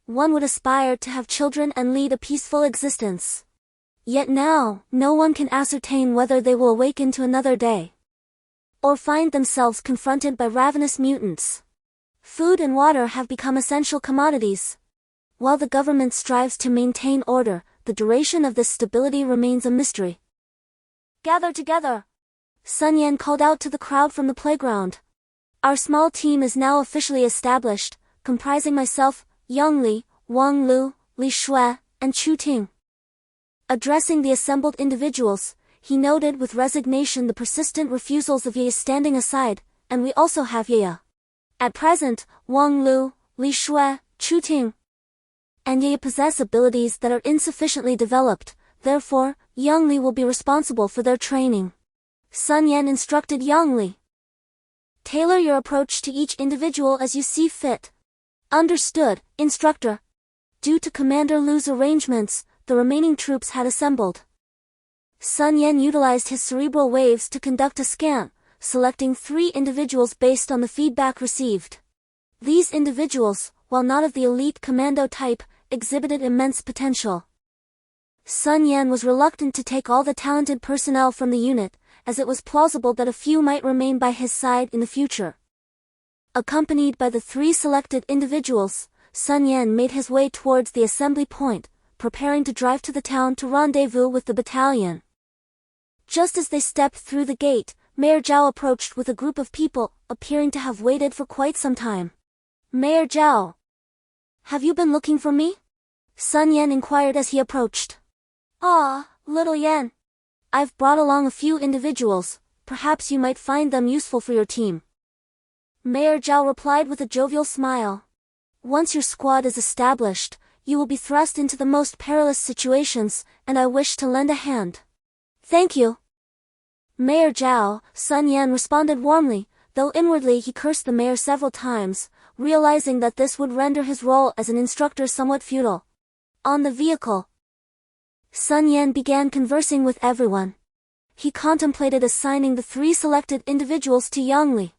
one would aspire to have children and lead a peaceful existence. Yet now, no one can ascertain whether they will awaken to another day, or find themselves confronted by ravenous mutants. Food and water have become essential commodities. While the government strives to maintain order, the duration of this stability remains a mystery. Gather together! Sun Yan called out to the crowd from the playground. Our small team is now officially established, comprising myself, Yang Li, Wang Lu, Li Shui, and Chu Ting. Addressing the assembled individuals, he noted with resignation the persistent refusals of Yaya standing aside, and we also have Yaya. At present, Wang Lu, Li Shui, Chu Ting, and Yaya possess abilities that are insufficiently developed, therefore, Yang Li will be responsible for their training. Sun Yan instructed Yang Li. Tailor your approach to each individual as you see fit. Understood, instructor. Due to Commander Lu's arrangements, the remaining troops had assembled. Sun Yan utilized his cerebral waves to conduct a scan, selecting 3 individuals based on the feedback received. These individuals, while not of the elite commando type, exhibited immense potential. Sun Yan was reluctant to take all the talented personnel from the unit, as it was plausible that a few might remain by his side in the future. Accompanied by the 3 selected individuals, Sun Yan made his way towards the assembly point, preparing to drive to the town to rendezvous with the battalion. Just as they stepped through the gate, Mayor Zhao approached with a group of people, appearing to have waited for quite some time. Mayor Zhao, have you been looking for me? Sun Yan inquired as he approached. Ah, little Yan. I've brought along a few individuals, perhaps you might find them useful for your team. Mayor Zhao replied with a jovial smile. Once your squad is established, you will be thrust into the most perilous situations, and I wish to lend a hand. Thank you. Mayor Zhao, Sun Yan responded warmly, though inwardly he cursed the mayor several times, realizing that this would render his role as an instructor somewhat futile. On the vehicle, Sun Yan began conversing with everyone. He contemplated assigning the 3 selected individuals to Yang Li,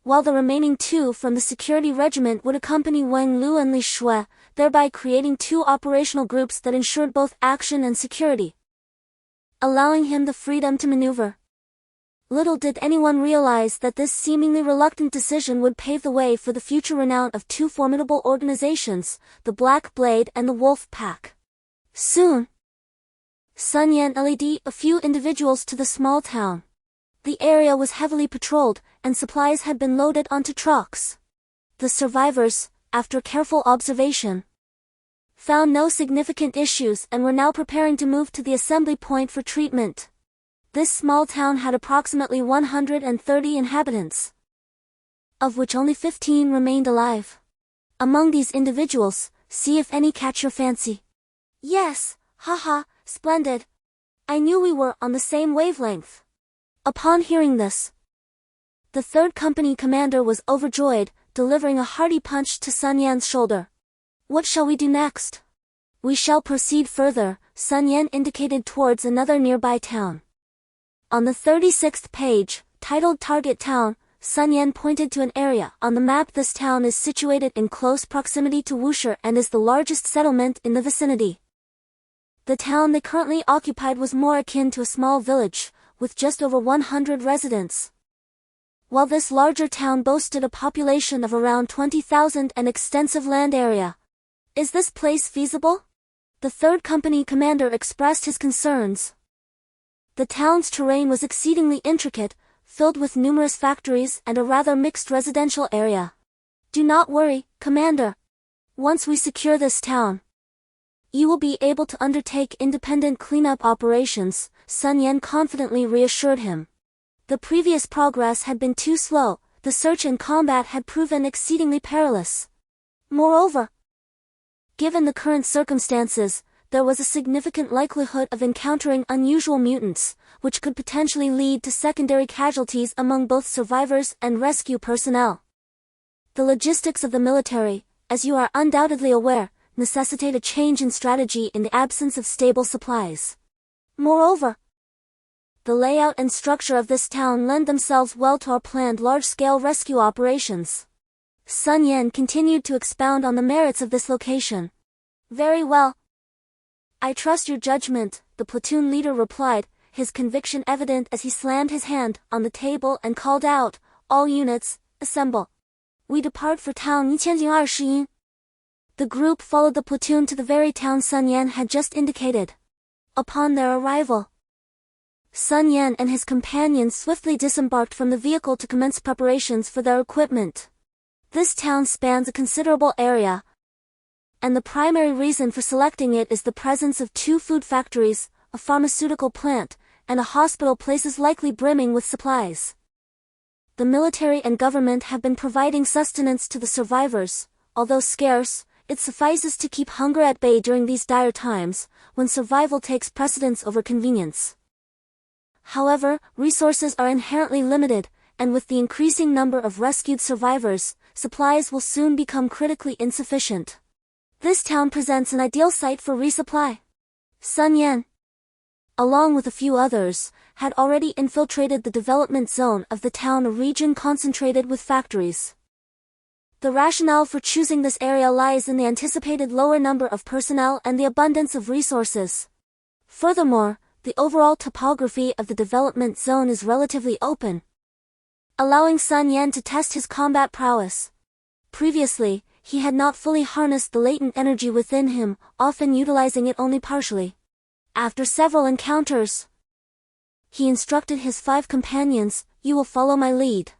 while the remaining 2 from the security regiment would accompany Wang Lu and Li Shui, thereby creating 2 operational groups that ensured both action and security, allowing him the freedom to maneuver. Little did anyone realize that this seemingly reluctant decision would pave the way for the future renown of two formidable organizations, the Black Blade and the Wolf Pack. Soon, Sun Yan led a few individuals to the small town. The area was heavily patrolled, and supplies had been loaded onto trucks. The survivors, after careful observation, found no significant issues and were now preparing to move to the assembly point for treatment. This small town had approximately 130 inhabitants, of which only 15 remained alive. Among these individuals, see if any catch your fancy. Yes, haha, splendid. I knew we were on the same wavelength. Upon hearing this, the third company commander was overjoyed, delivering a hearty punch to Sun Yan's shoulder. What shall we do next? We shall proceed further, Sun Yan indicated towards another nearby town. On the 36th page, titled Target Town, Sun Yan pointed to an area on the map. This town is situated in close proximity to Wushi and is the largest settlement in the vicinity. The town they currently occupied was more akin to a small village, with just over 100 residents. While this larger town boasted a population of around 20,000 and extensive land area. Is this place feasible? The third company commander expressed his concerns. The town's terrain was exceedingly intricate, filled with numerous factories and a rather mixed residential area. Do not worry, Commander. Once we secure this town, you will be able to undertake independent cleanup operations, Sun Yan confidently reassured him. The previous progress had been too slow, the search and combat had proven exceedingly perilous. Moreover, given the current circumstances, there was a significant likelihood of encountering unusual mutants, which could potentially lead to secondary casualties among both survivors and rescue personnel. The logistics of the military, as you are undoubtedly aware, necessitate a change in strategy in the absence of stable supplies. Moreover, the layout and structure of this town lend themselves well to our planned large-scale rescue operations. Sun Yan continued to expound on the merits of this location. Very well. I trust your judgment, the platoon leader replied, his conviction evident as he slammed his hand on the table and called out, all units, assemble. We depart for town 1020. The group followed the platoon to the very town Sun Yan had just indicated. Upon their arrival, Sun Yan and his companions swiftly disembarked from the vehicle to commence preparations for their equipment. This town spans a considerable area, and the primary reason for selecting it is the presence of two food factories, a pharmaceutical plant, and a hospital, places likely brimming with supplies. The military and government have been providing sustenance to the survivors. Although scarce, it suffices to keep hunger at bay during these dire times, when survival takes precedence over convenience. However, resources are inherently limited, and with the increasing number of rescued survivors, supplies will soon become critically insufficient. This town presents an ideal site for resupply. Sun Yan, along with a few others, had already infiltrated the development zone of the town, a region concentrated with factories. The rationale for choosing this area lies in the anticipated lower number of personnel and the abundance of resources. Furthermore, the overall topography of the development zone is relatively open, allowing Sun Yan to test his combat prowess. Previously, he had not fully harnessed the latent energy within him, often utilizing it only partially. After several encounters, he instructed his 5 companions, you will follow my lead.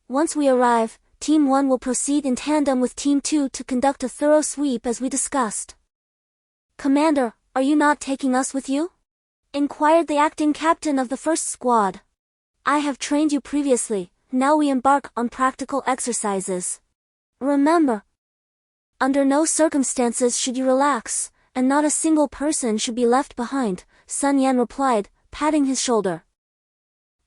Once we arrive, Team 1 will proceed in tandem with Team 2 to conduct a thorough sweep as we discussed. Commander, are you not taking us with you? Inquired the acting captain of the first squad. I have trained you previously, now we embark on practical exercises. Remember, under no circumstances should you relax, and not a single person should be left behind, Sun Yan replied, patting his shoulder.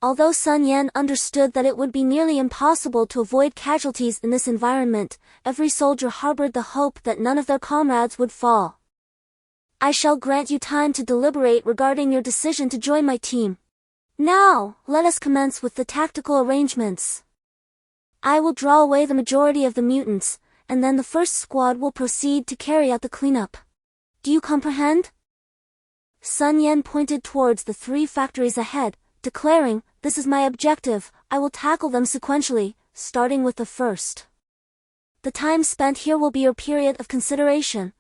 Although Sun Yan understood that it would be nearly impossible to avoid casualties in this environment, every soldier harbored the hope that none of their comrades would fall. I shall grant you time to deliberate regarding your decision to join my team. Now, let us commence with the tactical arrangements. I will draw away the majority of the mutants, and then the first squad will proceed to carry out the cleanup. Do you comprehend? Sun Yan pointed towards the 3 factories ahead, declaring, "This is my objective, I will tackle them sequentially, starting with the first. The time spent here will be your period of consideration."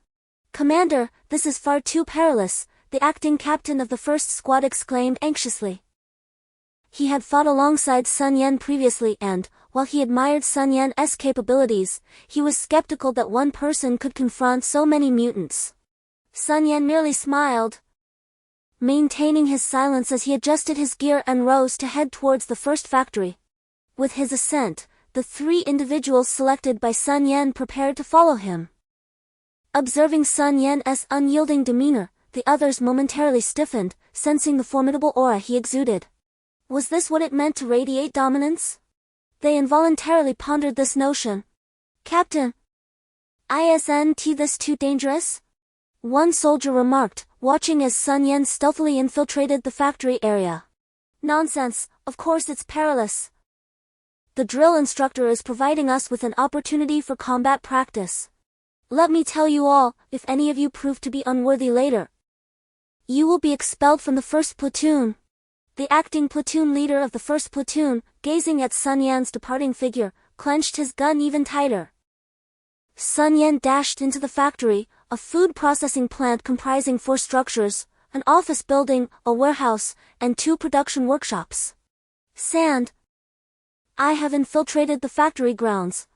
"Commander, this is far too perilous," the acting captain of the first squad exclaimed anxiously. He had fought alongside Sun Yan previously and, while he admired Sun Yan's capabilities, he was skeptical that one person could confront so many mutants. Sun Yan merely smiled, maintaining his silence as he adjusted his gear and rose to head towards the first factory. With his ascent, the three individuals selected by Sun Yan prepared to follow him. Observing Sun Yan's unyielding demeanor, the others momentarily stiffened, sensing the formidable aura he exuded. Was this what it meant to radiate dominance? They involuntarily pondered this notion. "Captain, isn't this too dangerous?" one soldier remarked, watching as Sun Yan stealthily infiltrated the factory area. "Nonsense, of course it's perilous. The drill instructor is providing us with an opportunity for combat practice. Let me tell you all, if any of you prove to be unworthy later, you will be expelled from the first platoon." The acting platoon leader of the first platoon, gazing at Sun Yan's departing figure, clenched his gun even tighter. Sun Yan dashed into the factory, a food processing plant comprising 4 structures, an office building, a warehouse, and 2 production workshops. "Sand. I have infiltrated the factory grounds.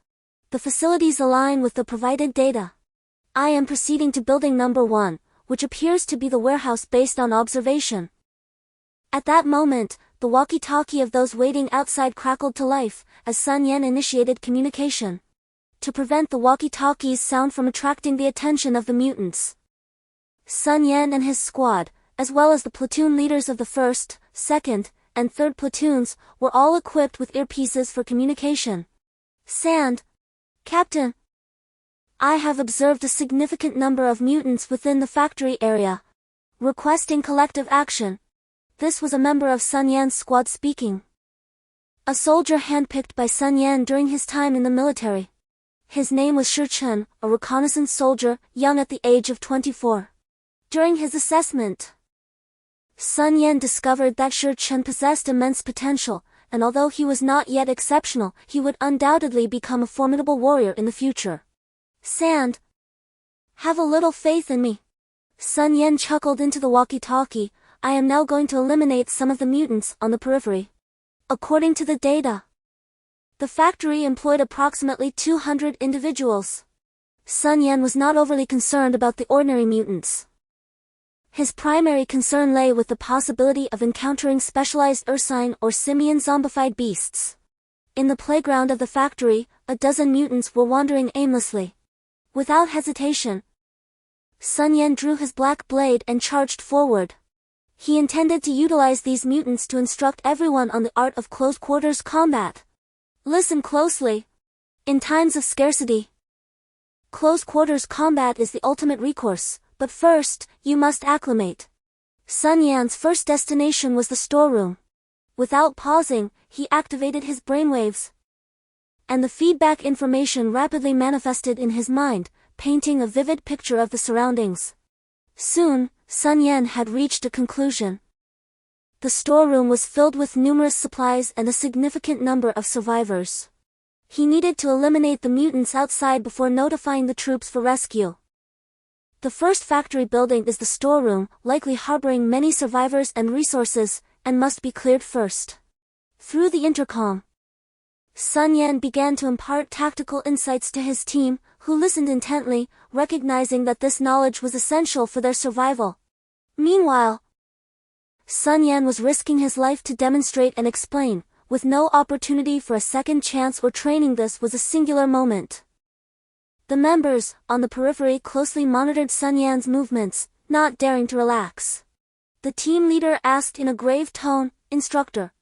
The facilities align with the provided data. I am proceeding to building number 1, which appears to be the warehouse based on observation." At that moment, the walkie-talkie of those waiting outside crackled to life, as Sun Yan initiated communication. To prevent the walkie-talkie's sound from attracting the attention of the mutants, Sun Yan and his squad, as well as the platoon leaders of the 1st, 2nd, and 3rd platoons, were all equipped with earpieces for communication. "Sand. Captain, I have observed a significant number of mutants within the factory area, requesting collective action." This was a member of Sun Yan's squad speaking. A soldier handpicked by Sun Yan during his time in the military. His name was Shi Chen, a reconnaissance soldier, young at the age of 24. During his assessment, Sun Yan discovered that Shi Chen possessed immense potential, and although he was not yet exceptional, he would undoubtedly become a formidable warrior in the future. "Sand. Have a little faith in me." Sun Yan chuckled into the walkie-talkie. "I am now going to eliminate some of the mutants on the periphery." According to the data, the factory employed approximately 200 individuals. Sun Yan was not overly concerned about the ordinary mutants. His primary concern lay with the possibility of encountering specialized ursine or simian zombified beasts. In the playground of the factory, a dozen mutants were wandering aimlessly. Without hesitation, Sun Yan drew his black blade and charged forward. He intended to utilize these mutants to instruct everyone on the art of close-quarters combat. Listen closely. In times of scarcity, close-quarters combat is the ultimate recourse, but first, you must acclimate. Sun Yan's first destination was the storeroom. Without pausing, he activated his brainwaves, and the feedback information rapidly manifested in his mind, painting a vivid picture of the surroundings. Soon, Sun Yan had reached a conclusion. The storeroom was filled with numerous supplies and a significant number of survivors. He needed to eliminate the mutants outside before notifying the troops for rescue. The first factory building is the storeroom, likely harboring many survivors and resources, and must be cleared first. Through the intercom, Sun Yan began to impart tactical insights to his team, who listened intently, recognizing that this knowledge was essential for their survival. Meanwhile, Sun Yan was risking his life to demonstrate and explain, with no opportunity for a second chance or training. This was a singular moment. The members, on the periphery, closely monitored Sun Yan's movements, not daring to relax. The team leader asked in a grave tone, "Instructor,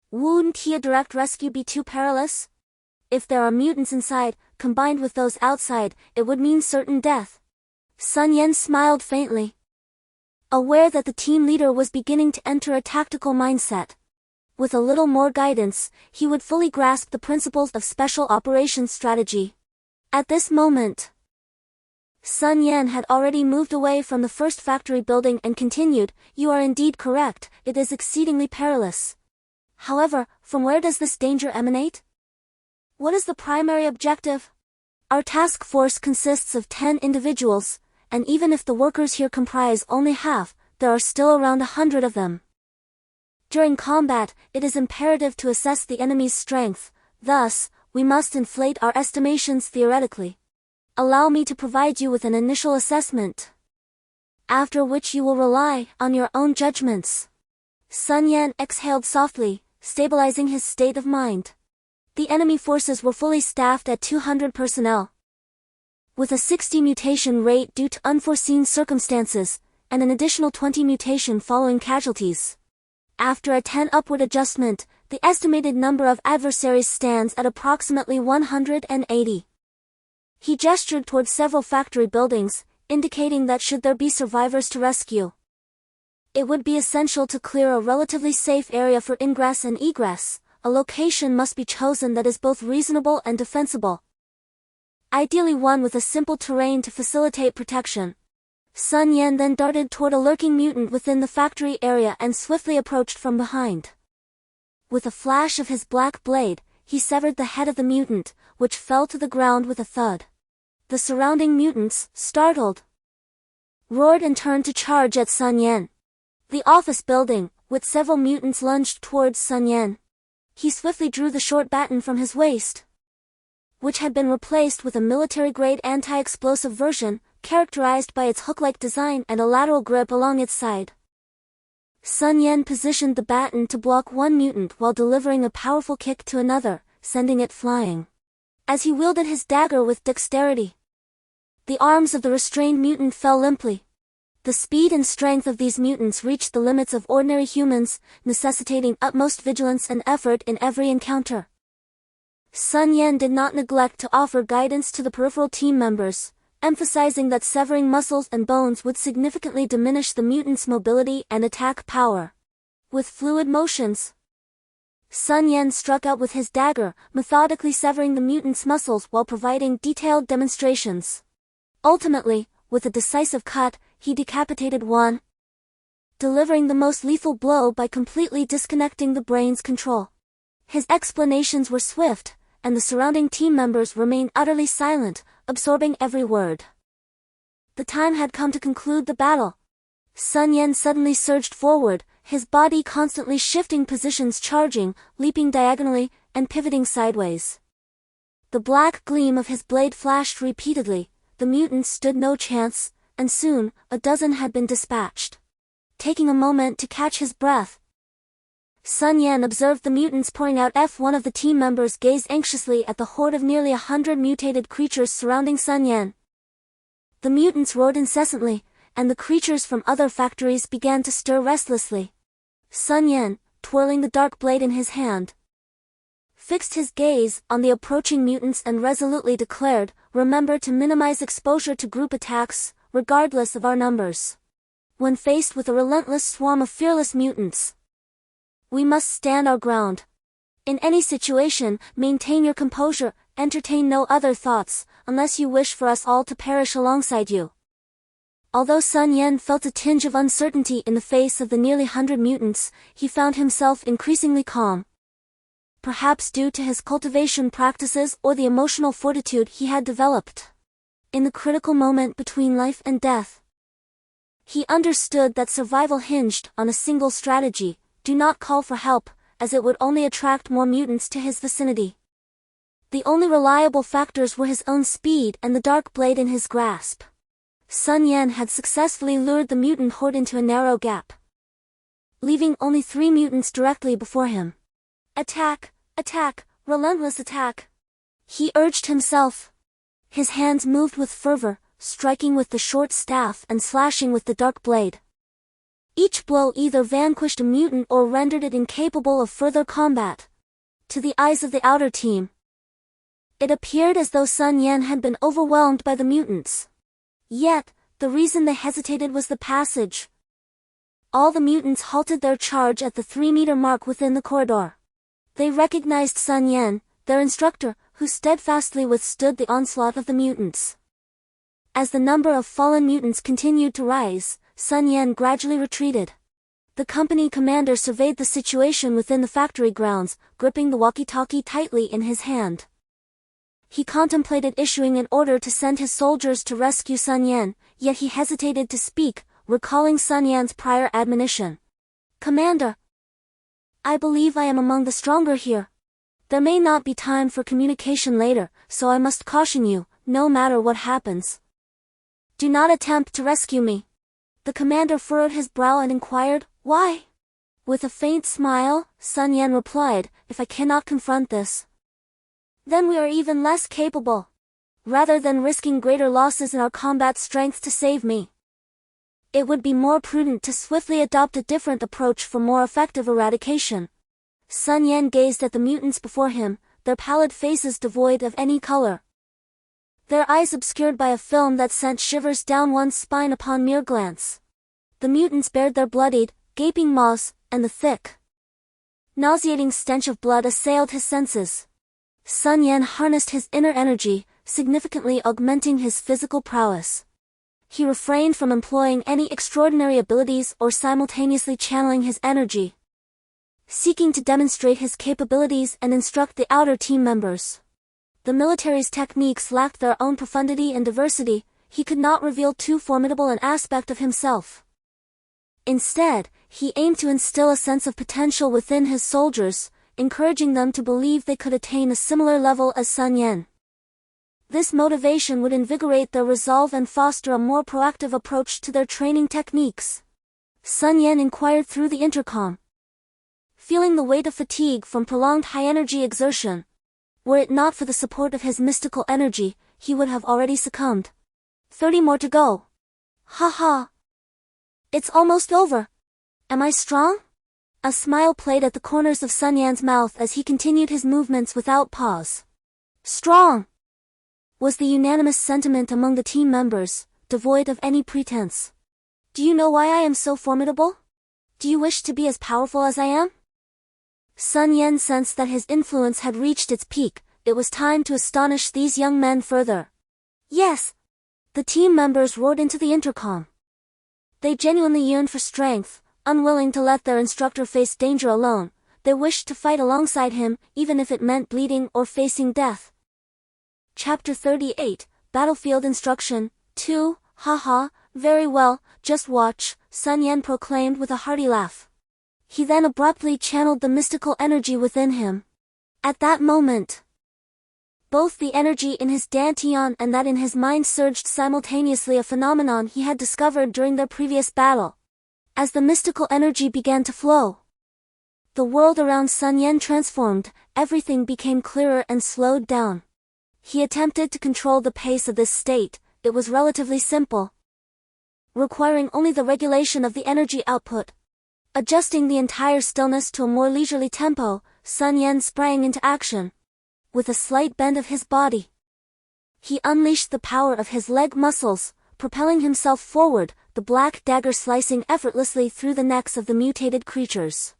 wouldn't a direct rescue be too perilous? If there are mutants inside, combined with those outside, it would mean certain death." Sun Yan smiled faintly, aware that the team leader was beginning to enter a tactical mindset. With a little more guidance, he would fully grasp the principles of special operations strategy. At this moment, Sun Yan had already moved away from the first factory building and continued, "You are indeed correct, it is exceedingly perilous. However, from where does this danger emanate? What is the primary objective? Our task force consists of 10 individuals, and even if the workers here comprise only half, there are still around 100 of them. During combat, it is imperative to assess the enemy's strength, thus, we must inflate our estimations theoretically. Allow me to provide you with an initial assessment, after which you will rely on your own judgments." Sun Yan exhaled softly, stabilizing his state of mind. The enemy forces were fully staffed at 200 personnel, with a 60 mutation rate due to unforeseen circumstances, and an additional 20 mutation following casualties. After a 10 upward adjustment, the estimated number of adversaries stands at approximately 180. He gestured towards several factory buildings, indicating that should there be survivors to rescue, it would be essential to clear a relatively safe area for ingress and egress. A location must be chosen that is both reasonable and defensible, ideally one with a simple terrain to facilitate protection. Sun Yan then darted toward a lurking mutant within the factory area and swiftly approached from behind. With a flash of his black blade, he severed the head of the mutant, which fell to the ground with a thud. The surrounding mutants, startled, roared and turned to charge at Sun Yan. The office building, with several mutants, lunged towards Sun Yan. He swiftly drew the short baton from his waist, which had been replaced with a military-grade anti-explosive version, characterized by its hook-like design and a lateral grip along its side. Sun Yan positioned the baton to block one mutant while delivering a powerful kick to another, sending it flying. As he wielded his dagger with dexterity, the arms of the restrained mutant fell limply. The speed and strength of these mutants reached the limits of ordinary humans, necessitating utmost vigilance and effort in every encounter. Sun Yan did not neglect to offer guidance to the peripheral team members, emphasizing that severing muscles and bones would significantly diminish the mutants' mobility and attack power. With fluid motions, Sun Yan struck out with his dagger, methodically severing the mutants' muscles while providing detailed demonstrations. Ultimately, with a decisive cut, he decapitated one, delivering the most lethal blow by completely disconnecting the brain's control. His explanations were swift, and the surrounding team members remained utterly silent, absorbing every word. The time had come to conclude the battle. Sun Yan suddenly surged forward, his body constantly shifting positions, charging, leaping diagonally, and pivoting sideways. The black gleam of his blade flashed repeatedly. The mutants stood no chance, and soon, a dozen had been dispatched. Taking a moment to catch his breath, Sun Yan observed the mutants pouring out. One of the team members gazed anxiously at the horde of nearly 100 mutated creatures surrounding Sun Yan. The mutants roared incessantly, and the creatures from other factories began to stir restlessly. Sun Yan, twirling the dark blade in his hand, fixed his gaze on the approaching mutants and resolutely declared, "Remember to minimize exposure to group attacks, regardless of our numbers. When faced with a relentless swarm of fearless mutants, we must stand our ground. In any situation, maintain your composure, entertain no other thoughts, unless you wish for us all to perish alongside you." Although Sun Yan felt a tinge of uncertainty in the face of the nearly 100 mutants, he found himself increasingly calm. Perhaps due to his cultivation practices or the emotional fortitude he had developed. In the critical moment between life and death, he understood that survival hinged on a single strategy: do not call for help, as it would only attract more mutants to his vicinity. The only reliable factors were his own speed and the dark blade in his grasp. Sun Yan had successfully lured the mutant horde into a narrow gap, leaving only 3 mutants directly before him. "Attack! Attack! Relentless attack!" he urged himself. His hands moved with fervor, striking with the short staff and slashing with the dark blade. Each blow either vanquished a mutant or rendered it incapable of further combat. To the eyes of the outer team, it appeared as though Sun Yan had been overwhelmed by the mutants. Yet, the reason they hesitated was the passage. All the mutants halted their charge at the 3-meter mark within the corridor. They recognized Sun Yan, their instructor, who steadfastly withstood the onslaught of the mutants. As the number of fallen mutants continued to rise, Sun Yan gradually retreated. The company commander surveyed the situation within the factory grounds, gripping the walkie-talkie tightly in his hand. He contemplated issuing an order to send his soldiers to rescue Sun Yan, yet he hesitated to speak, recalling Sun Yan's prior admonition. "Commander, I believe I am among the stronger here. There may not be time for communication later, so I must caution you, no matter what happens. Do not attempt to rescue me." The commander furrowed his brow and inquired, "Why?" With a faint smile, Sun Yan replied, "If I cannot confront this, then we are even less capable. Rather than risking greater losses in our combat strength to save me, it would be more prudent to swiftly adopt a different approach for more effective eradication." Sun Yan gazed at the mutants before him, their pallid faces devoid of any color, their eyes obscured by a film that sent shivers down one's spine upon mere glance. The mutants bared their bloodied, gaping maws, and the thick, nauseating stench of blood assailed his senses. Sun Yan harnessed his inner energy, significantly augmenting his physical prowess. He refrained from employing any extraordinary abilities or simultaneously channeling his energy, seeking to demonstrate his capabilities and instruct the outer team members. The military's techniques lacked their own profundity and diversity. He could not reveal too formidable an aspect of himself. Instead, he aimed to instill a sense of potential within his soldiers, encouraging them to believe they could attain a similar level as Sun Yan. This motivation would invigorate their resolve and foster a more proactive approach to their training techniques. Sun Yan inquired through the intercom, feeling the weight of fatigue from prolonged high-energy exertion. Were it not for the support of his mystical energy, he would have already succumbed. 30 more to go. Ha ha. It's almost over. Am I strong? A smile played at the corners of Sun Yan's mouth as he continued his movements without pause. Strong was the unanimous sentiment among the team members, devoid of any pretense. Do you know why I am so formidable? Do you wish to be as powerful as I am? Sun Yan sensed that his influence had reached its peak. It was time to astonish these young men further. Yes! The team members roared into the intercom. They genuinely yearned for strength, unwilling to let their instructor face danger alone. They wished to fight alongside him, even if it meant bleeding or facing death. Chapter 38, Battlefield Instruction, 2, Haha, very well, just watch, Sun Yan proclaimed with a hearty laugh. He then abruptly channeled the mystical energy within him. At that moment, both the energy in his dantian and that in his mind surged simultaneously, a phenomenon he had discovered during their previous battle. As the mystical energy began to flow, the world around Sun Yan transformed, everything became clearer and slowed down. He attempted to control the pace of this state. It was relatively simple, requiring only the regulation of the energy output. Adjusting the entire stillness to a more leisurely tempo, Sun Yan sprang into action. With a slight bend of his body, he unleashed the power of his leg muscles, propelling himself forward, the black dagger slicing effortlessly through the necks of the mutated creatures.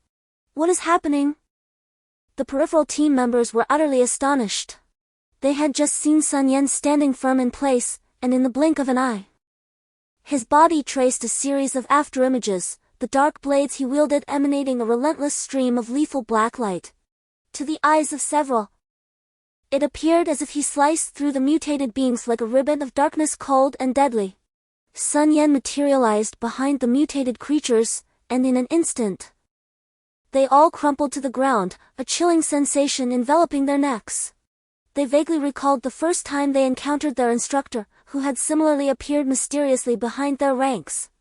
What is happening? The peripheral team members were utterly astonished. They had just seen Sun Yan standing firm in place, and in the blink of an eye, his body traced a series of afterimages, the dark blades he wielded emanating a relentless stream of lethal black light. To the eyes of several, it appeared as if he sliced through the mutated beings like a ribbon of darkness, cold and deadly. Sun Yan materialized behind the mutated creatures, and in an instant, they all crumpled to the ground, a chilling sensation enveloping their necks. They vaguely recalled the first time they encountered their instructor, who had similarly appeared mysteriously behind their ranks.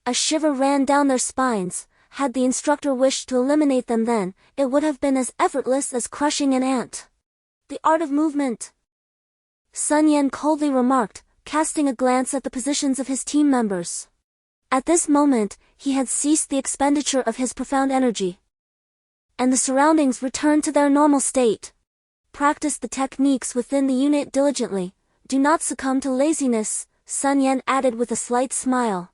A shiver ran down their spines. Had the instructor wished to eliminate them then, it would have been as effortless as crushing an ant. The art of movement, Sun Yan coldly remarked, casting a glance at the positions of his team members. At this moment, he had ceased the expenditure of his profound energy, and the surroundings returned to their normal state. Practice the techniques within the unit diligently. Do not succumb to laziness, Sun Yan added with a slight smile.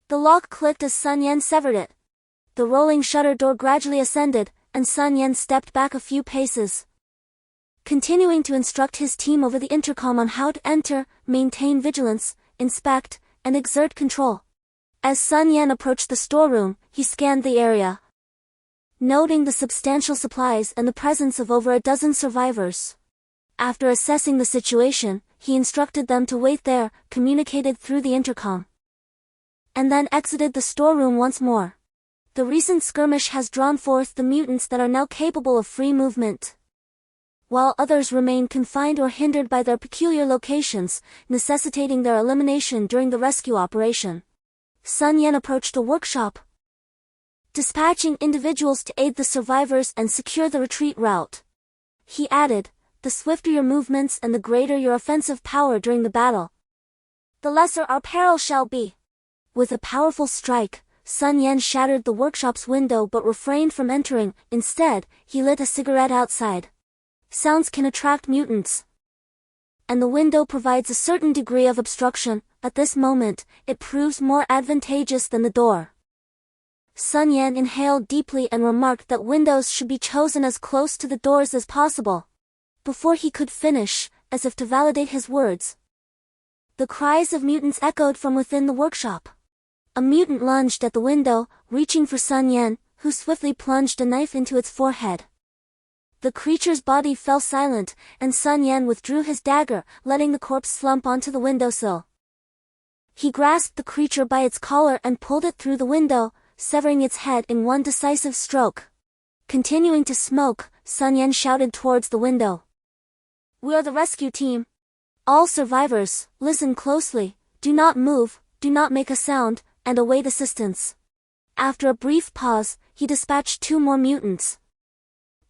The lock clicked as Sun Yan severed it. The rolling shutter door gradually ascended, and Sun Yan stepped back a few paces. continuing to instruct his team over the intercom on how to enter, maintain vigilance, inspect, and exert control. As Sun Yan approached the storeroom, he scanned the area, noting the substantial supplies and the presence of over a dozen survivors. After assessing the situation, he instructed them to wait there, communicated through the intercom, and then exited the storeroom once more. The recent skirmish has drawn forth the mutants that are now capable of free movement, while others remain confined or hindered by their peculiar locations, necessitating their elimination during the rescue operation. Sun Yan approached a workshop, dispatching individuals to aid the survivors and secure the retreat route. He added, "The swifter your movements and the greater your offensive power during the battle, the lesser our peril shall be." With a powerful strike, Sun Yan shattered the workshop's window but refrained from entering. Instead, he lit a cigarette outside. Sounds can attract mutants, and the window provides a certain degree of obstruction. At this moment, it proves more advantageous than the door. Sun Yan inhaled deeply and remarked that windows should be chosen as close to the doors as possible. Before he could finish, as if to validate his words, the cries of mutants echoed from within the workshop. A mutant lunged at the window, reaching for Sun Yan, who swiftly plunged a knife into its forehead. The creature's body fell silent, and Sun Yan withdrew his dagger, letting the corpse slump onto the windowsill. He grasped the creature by its collar and pulled it through the window, severing its head in one decisive stroke. Continuing to smoke, Sun Yan shouted towards the window, "We are the rescue team. All survivors, listen closely, do not move, do not make a sound, and await assistance." After a brief pause, he dispatched 2 more mutants.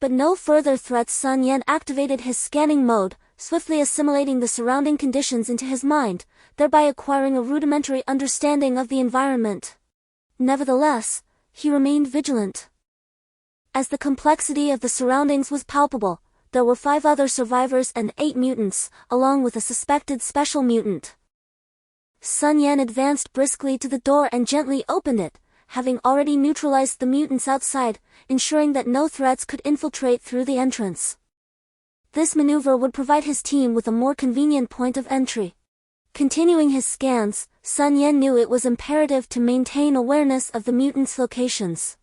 But no further threats. Sun Yan activated his scanning mode, swiftly assimilating the surrounding conditions into his mind, thereby acquiring a rudimentary understanding of the environment. Nevertheless, he remained vigilant. As the complexity of the surroundings was palpable, there were 5 other survivors and 8 mutants, along with a suspected special mutant. Sun Yan advanced briskly to the door and gently opened it, having already neutralized the mutants outside, ensuring that no threats could infiltrate through the entrance. This maneuver would provide his team with a more convenient point of entry. Continuing his scans, Sun Yan knew it was imperative to maintain awareness of the mutants' locations.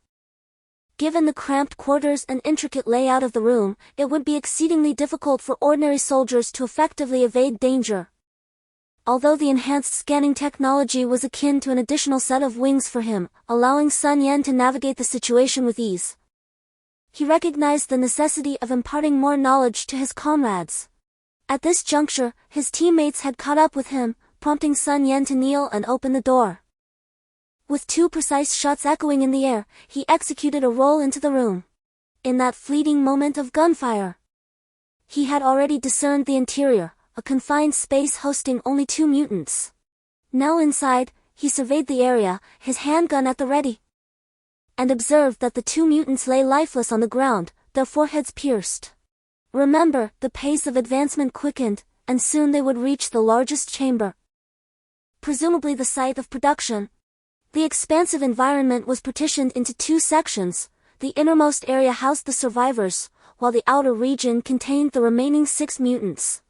Given the cramped quarters and intricate layout of the room, it would be exceedingly difficult for ordinary soldiers to effectively evade danger. Although the enhanced scanning technology was akin to an additional set of wings for him, allowing Sun Yan to navigate the situation with ease, he recognized the necessity of imparting more knowledge to his comrades. At this juncture, his teammates had caught up with him, prompting Sun Yan to kneel and open the door. With 2 precise shots echoing in the air, he executed a roll into the room. In that fleeting moment of gunfire, he had already discerned the interior, a confined space hosting only 2 mutants. Now inside, he surveyed the area, his handgun at the ready, and observed that the 2 mutants lay lifeless on the ground, their foreheads pierced. Remember, the pace of advancement quickened, and soon they would reach the largest chamber, presumably the site of production. The expansive environment was partitioned into 2 sections. The innermost area housed the survivors, while the outer region contained the remaining 6 mutants.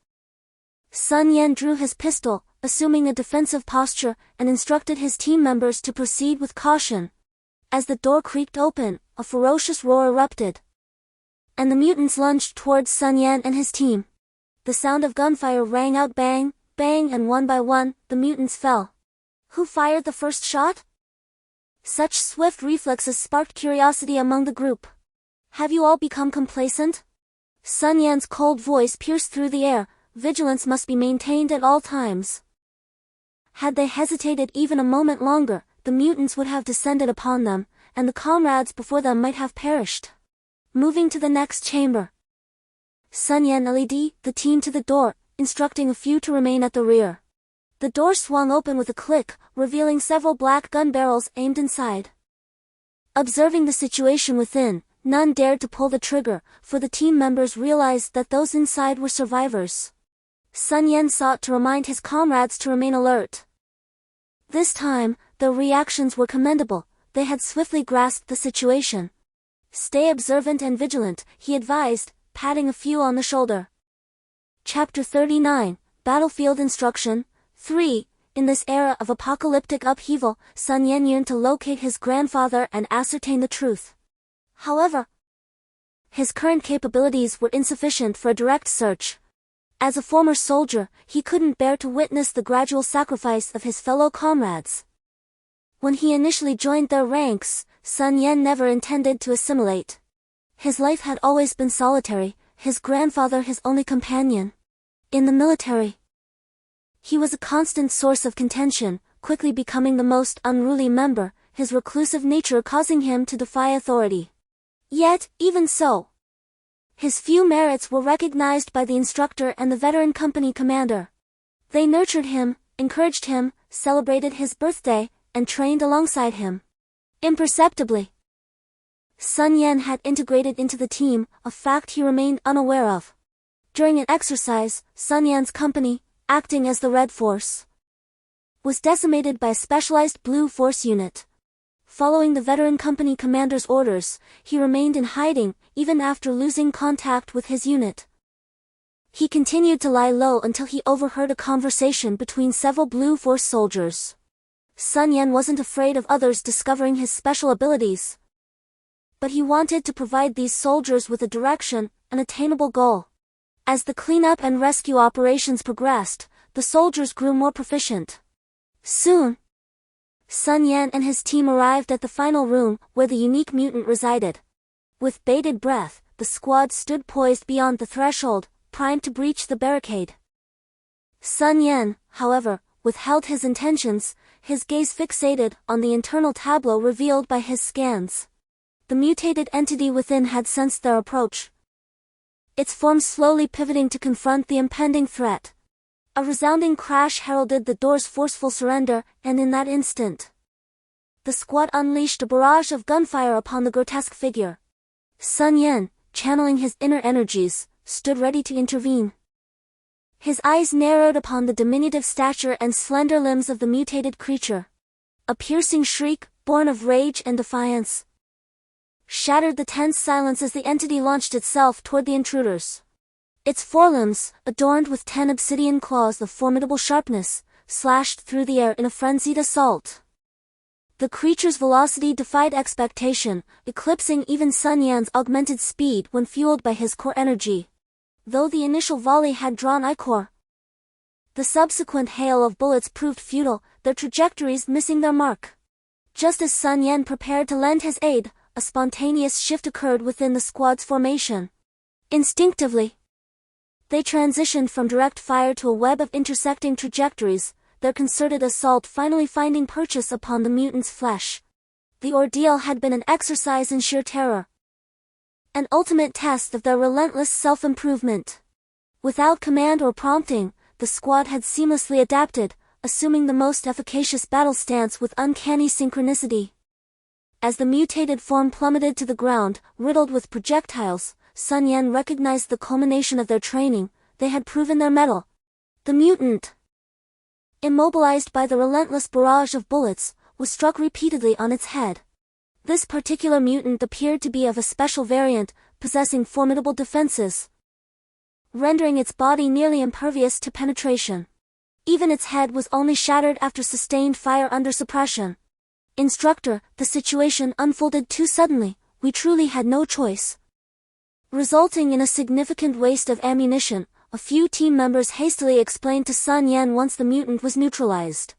Sun Yan drew his pistol, assuming a defensive posture, and instructed his team members to proceed with caution. As the door creaked open, a ferocious roar erupted, and the mutants lunged towards Sun Yan and his team. The sound of gunfire rang out, bang, bang, and one by one, the mutants fell. Who fired the first shot? Such swift reflexes sparked curiosity among the group. Have you all become complacent? Sun Yan's cold voice pierced through the air. Vigilance must be maintained at all times. Had they hesitated even a moment longer, the mutants would have descended upon them, and the comrades before them might have perished. Moving to the next chamber, Sun Yan led the team to the door, instructing a few to remain at the rear. The door swung open with a click, revealing several black gun barrels aimed inside. Observing the situation within, none dared to pull the trigger, for the team members realized that those inside were survivors. Sun Yan sought to remind his comrades to remain alert. This time, their reactions were commendable. They had swiftly grasped the situation. Stay observant and vigilant, he advised, patting a few on the shoulder. Chapter 39, Battlefield Instruction 3. In this era of apocalyptic upheaval, Sun Yan yearned to locate his grandfather and ascertain the truth. However, his current capabilities were insufficient for a direct search. As a former soldier, he couldn't bear to witness the gradual sacrifice of his fellow comrades. When he initially joined their ranks, Sun Yan never intended to assimilate. His life had always been solitary, his grandfather his only companion. In the military, he was a constant source of contention, quickly becoming the most unruly member, his reclusive nature causing him to defy authority. Yet, even so, his few merits were recognized by the instructor and the veteran company commander. They nurtured him, encouraged him, celebrated his birthday, and trained alongside him. Imperceptibly, Sun Yan had integrated into the team, a fact he remained unaware of. During an exercise, Sun Yan's company, acting as the Red Force, was decimated by a specialized Blue Force unit. Following the veteran company commander's orders, he remained in hiding, even after losing contact with his unit. He continued to lie low until he overheard a conversation between several Blue Force soldiers. Sun Yan wasn't afraid of others discovering his special abilities, but he wanted to provide these soldiers with a direction, an attainable goal. As the cleanup and rescue operations progressed, the soldiers grew more proficient. Soon, Sun Yan and his team arrived at the final room where the unique mutant resided. With bated breath, the squad stood poised beyond the threshold, primed to breach the barricade. Sun Yan, however, withheld his intentions, his gaze fixated on the internal tableau revealed by his scans. The mutated entity within had sensed their approach, its form slowly pivoting to confront the impending threat. A resounding crash heralded the door's forceful surrender, and in that instant, the squad unleashed a barrage of gunfire upon the grotesque figure. Sun Yan, channeling his inner energies, stood ready to intervene. His eyes narrowed upon the diminutive stature and slender limbs of the mutated creature. A piercing shriek, born of rage and defiance, shattered the tense silence as the entity launched itself toward the intruders. Its forelimbs, adorned with 10 obsidian claws of formidable sharpness, slashed through the air in a frenzied assault. The creature's velocity defied expectation, eclipsing even Sun Yan's augmented speed when fueled by his core energy. Though the initial volley had drawn ichor, the subsequent hail of bullets proved futile, their trajectories missing their mark. Just as Sun Yan prepared to lend his aid, a spontaneous shift occurred within the squad's formation. Instinctively, they transitioned from direct fire to a web of intersecting trajectories, their concerted assault finally finding purchase upon the mutant's flesh. The ordeal had been an exercise in sheer terror, an ultimate test of their relentless self-improvement. Without command or prompting, the squad had seamlessly adapted, assuming the most efficacious battle stance with uncanny synchronicity. As the mutated form plummeted to the ground, riddled with projectiles, Sun Yan recognized the culmination of their training. They had proven their mettle. The mutant, immobilized by the relentless barrage of bullets, was struck repeatedly on its head. This particular mutant appeared to be of a special variant, possessing formidable defenses, rendering its body nearly impervious to penetration. Even its head was only shattered after sustained fire under suppression. Instructor, the situation unfolded too suddenly, we truly had no choice. Resulting in a significant waste of ammunition, a few team members hastily explained to Sun Yan once the mutant was neutralized,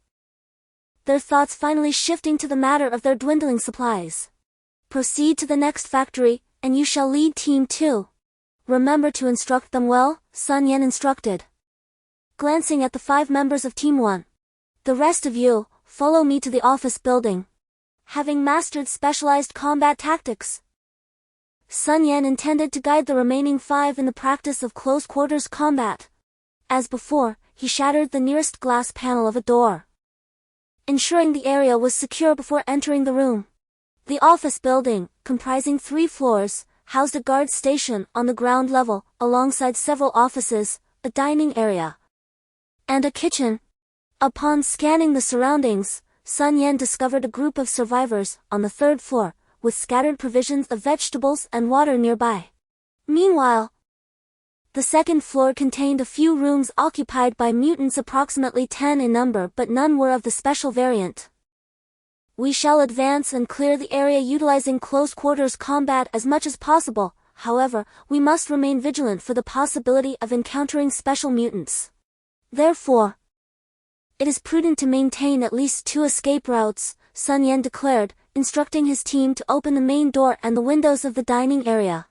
their thoughts finally shifting to the matter of their dwindling supplies. Proceed to the next factory, and you shall lead Team 2. Remember to instruct them well, Sun Yan instructed, glancing at the 5 members of Team 1. The rest of you, follow me to the office building. Having mastered specialized combat tactics, Sun Yan intended to guide the remaining 5 in the practice of close-quarters combat. As before, he shattered the nearest glass panel of a door, ensuring the area was secure before entering the room. The office building, comprising 3 floors, housed a guard station on the ground level, alongside several offices, a dining area, and a kitchen. Upon scanning the surroundings, Sun Yan discovered a group of survivors on the 3rd floor, with scattered provisions of vegetables and water nearby. Meanwhile, The second floor contained a few rooms occupied by mutants, approximately 10 in number, but none were of the special variant. We shall advance and clear the area utilizing close quarters combat as much as possible. However, we must remain vigilant for the possibility of encountering special mutants. Therefore, it is prudent to maintain at least 2 escape routes, Sun Yan declared, instructing his team to open the main door and the windows of the dining area.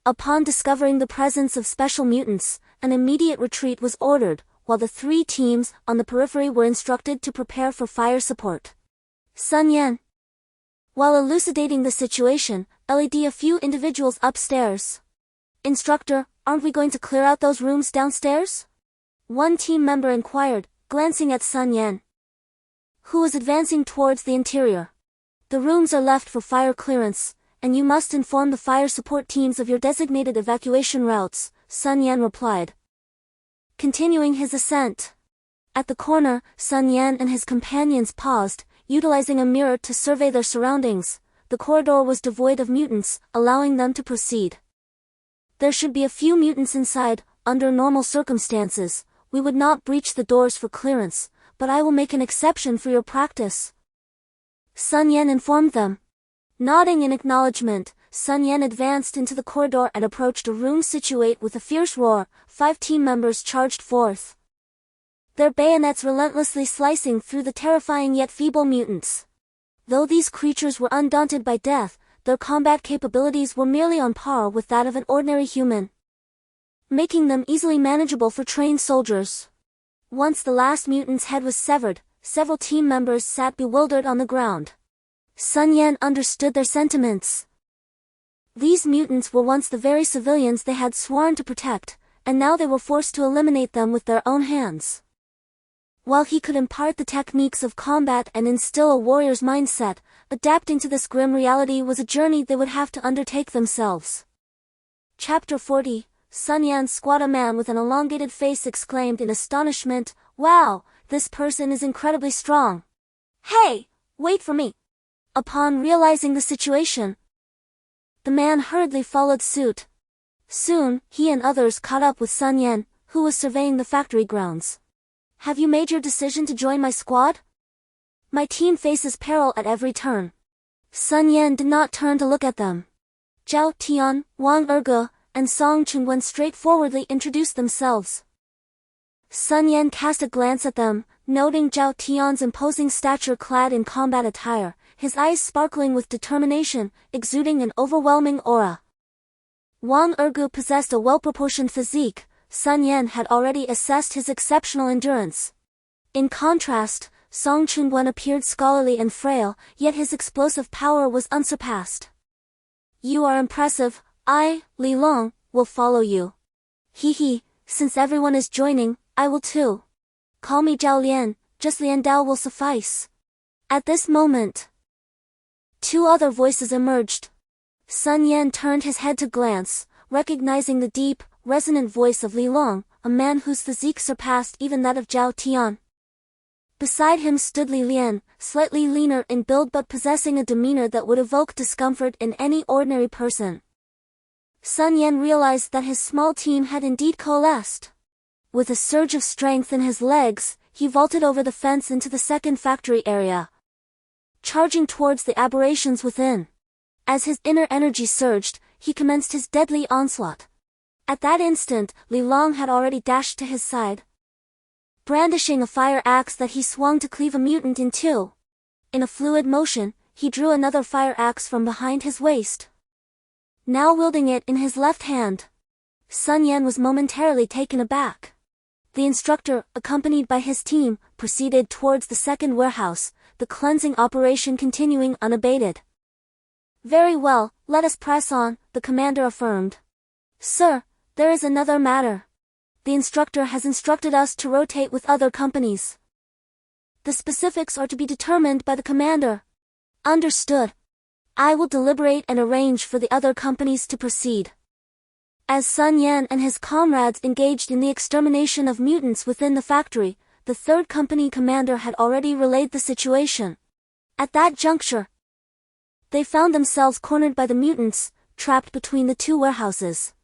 Upon discovering the presence of special mutants, an immediate retreat was ordered, while the 3 teams on the periphery were instructed to prepare for fire support. Sun Yan. While elucidating the situation, led a few individuals upstairs. Instructor, aren't we going to clear out those rooms downstairs? One team member inquired, glancing at Sun Yan, who was advancing towards the interior. The rooms are left for fire clearance, and you must inform the fire support teams of your designated evacuation routes, Sun Yan replied, continuing his ascent. At the corner, Sun Yan and his companions paused, utilizing a mirror to survey their surroundings. The corridor was devoid of mutants, allowing them to proceed. There should be a few mutants inside. Under normal circumstances, we would not breach the doors for clearance, but I will make an exception for your practice, Sun Yan informed them. Nodding in acknowledgement, Sun Yan advanced into the corridor and approached a room situate with a fierce roar. 5 team members charged forth, their bayonets relentlessly slicing through the terrifying yet feeble mutants. Though these creatures were undaunted by death, their combat capabilities were merely on par with that of an ordinary human, making them easily manageable for trained soldiers. Once the last mutant's head was severed, several team members sat bewildered on the ground. Sun Yan understood their sentiments. These mutants were once the very civilians they had sworn to protect, and now they were forced to eliminate them with their own hands. While he could impart the techniques of combat and instill a warrior's mindset, adapting to this grim reality was a journey they would have to undertake themselves. Chapter 40. Sun Yan's squad. A man with an elongated face exclaimed in astonishment, "Wow, this person is incredibly strong. Hey, wait for me." Upon realizing the situation, the man hurriedly followed suit. Soon, he and others caught up with Sun Yan, who was surveying the factory grounds. "Have you made your decision to join my squad? My team faces peril at every turn." Sun Yan did not turn to look at them. Zhao Tian, Wang Erge, and Song Chunwen straightforwardly introduced themselves. Sun Yan cast a glance at them, noting Zhao Tian's imposing stature clad in combat attire, his eyes sparkling with determination, exuding an overwhelming aura. Wang Ergu possessed a well-proportioned physique. Sun Yan had already assessed his exceptional endurance. In contrast, Song Chunwen appeared scholarly and frail, yet his explosive power was unsurpassed. "You are impressive. I, Li Long, will follow you. He, since everyone is joining, I will too. Call me Zhao Lian, just Lian Dao will suffice." At this moment, 2 other voices emerged. Sun Yan turned his head to glance, recognizing the deep, resonant voice of Li Long, a man whose physique surpassed even that of Zhao Tian. Beside him stood Li Lian, slightly leaner in build but possessing a demeanor that would evoke discomfort in any ordinary person. Sun Yan realized that his small team had indeed coalesced. With a surge of strength in his legs, he vaulted over the fence into the second factory area, charging towards the aberrations within. As his inner energy surged, he commenced his deadly onslaught. At that instant, Li Long had already dashed to his side, brandishing a fire axe that he swung to cleave a mutant in 2. In a fluid motion, he drew another fire axe from behind his waist, now wielding it in his left hand. Sun Yan was momentarily taken aback. The instructor, accompanied by his team, proceeded towards the second warehouse, the cleansing operation continuing unabated. "Very well, let us press on," the commander affirmed. "Sir, there is another matter. The instructor has instructed us to rotate with other companies. The specifics are to be determined by the commander." "Understood. I will deliberate and arrange for the other companies to proceed." As Sun Yan and his comrades engaged in the extermination of mutants within the factory, the third company commander had already relayed the situation. At that juncture, they found themselves cornered by the mutants, trapped between the 2 warehouses.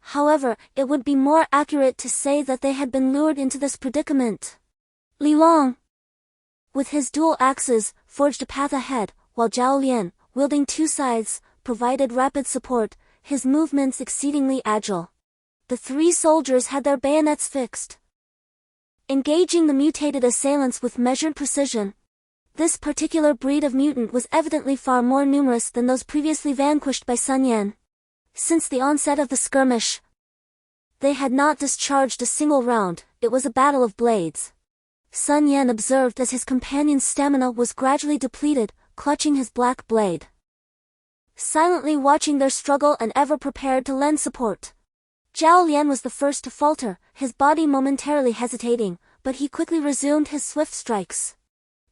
However, it would be more accurate to say that they had been lured into this predicament. Li Long, with his dual axes, forged a path ahead, while Zhao Lian, wielding two scythes, provided rapid support, his movements exceedingly agile. The three soldiers had their bayonets fixed, engaging the mutated assailants with measured precision. This particular breed of mutant was evidently far more numerous than those previously vanquished by Sun Yan. Since the onset of the skirmish, they had not discharged a single round. It was a battle of blades. Sun Yan observed as his companion's stamina was gradually depleted, clutching his black blade, silently watching their struggle and ever prepared to lend support. Zhao Lian was the first to falter, his body momentarily hesitating, but he quickly resumed his swift strikes.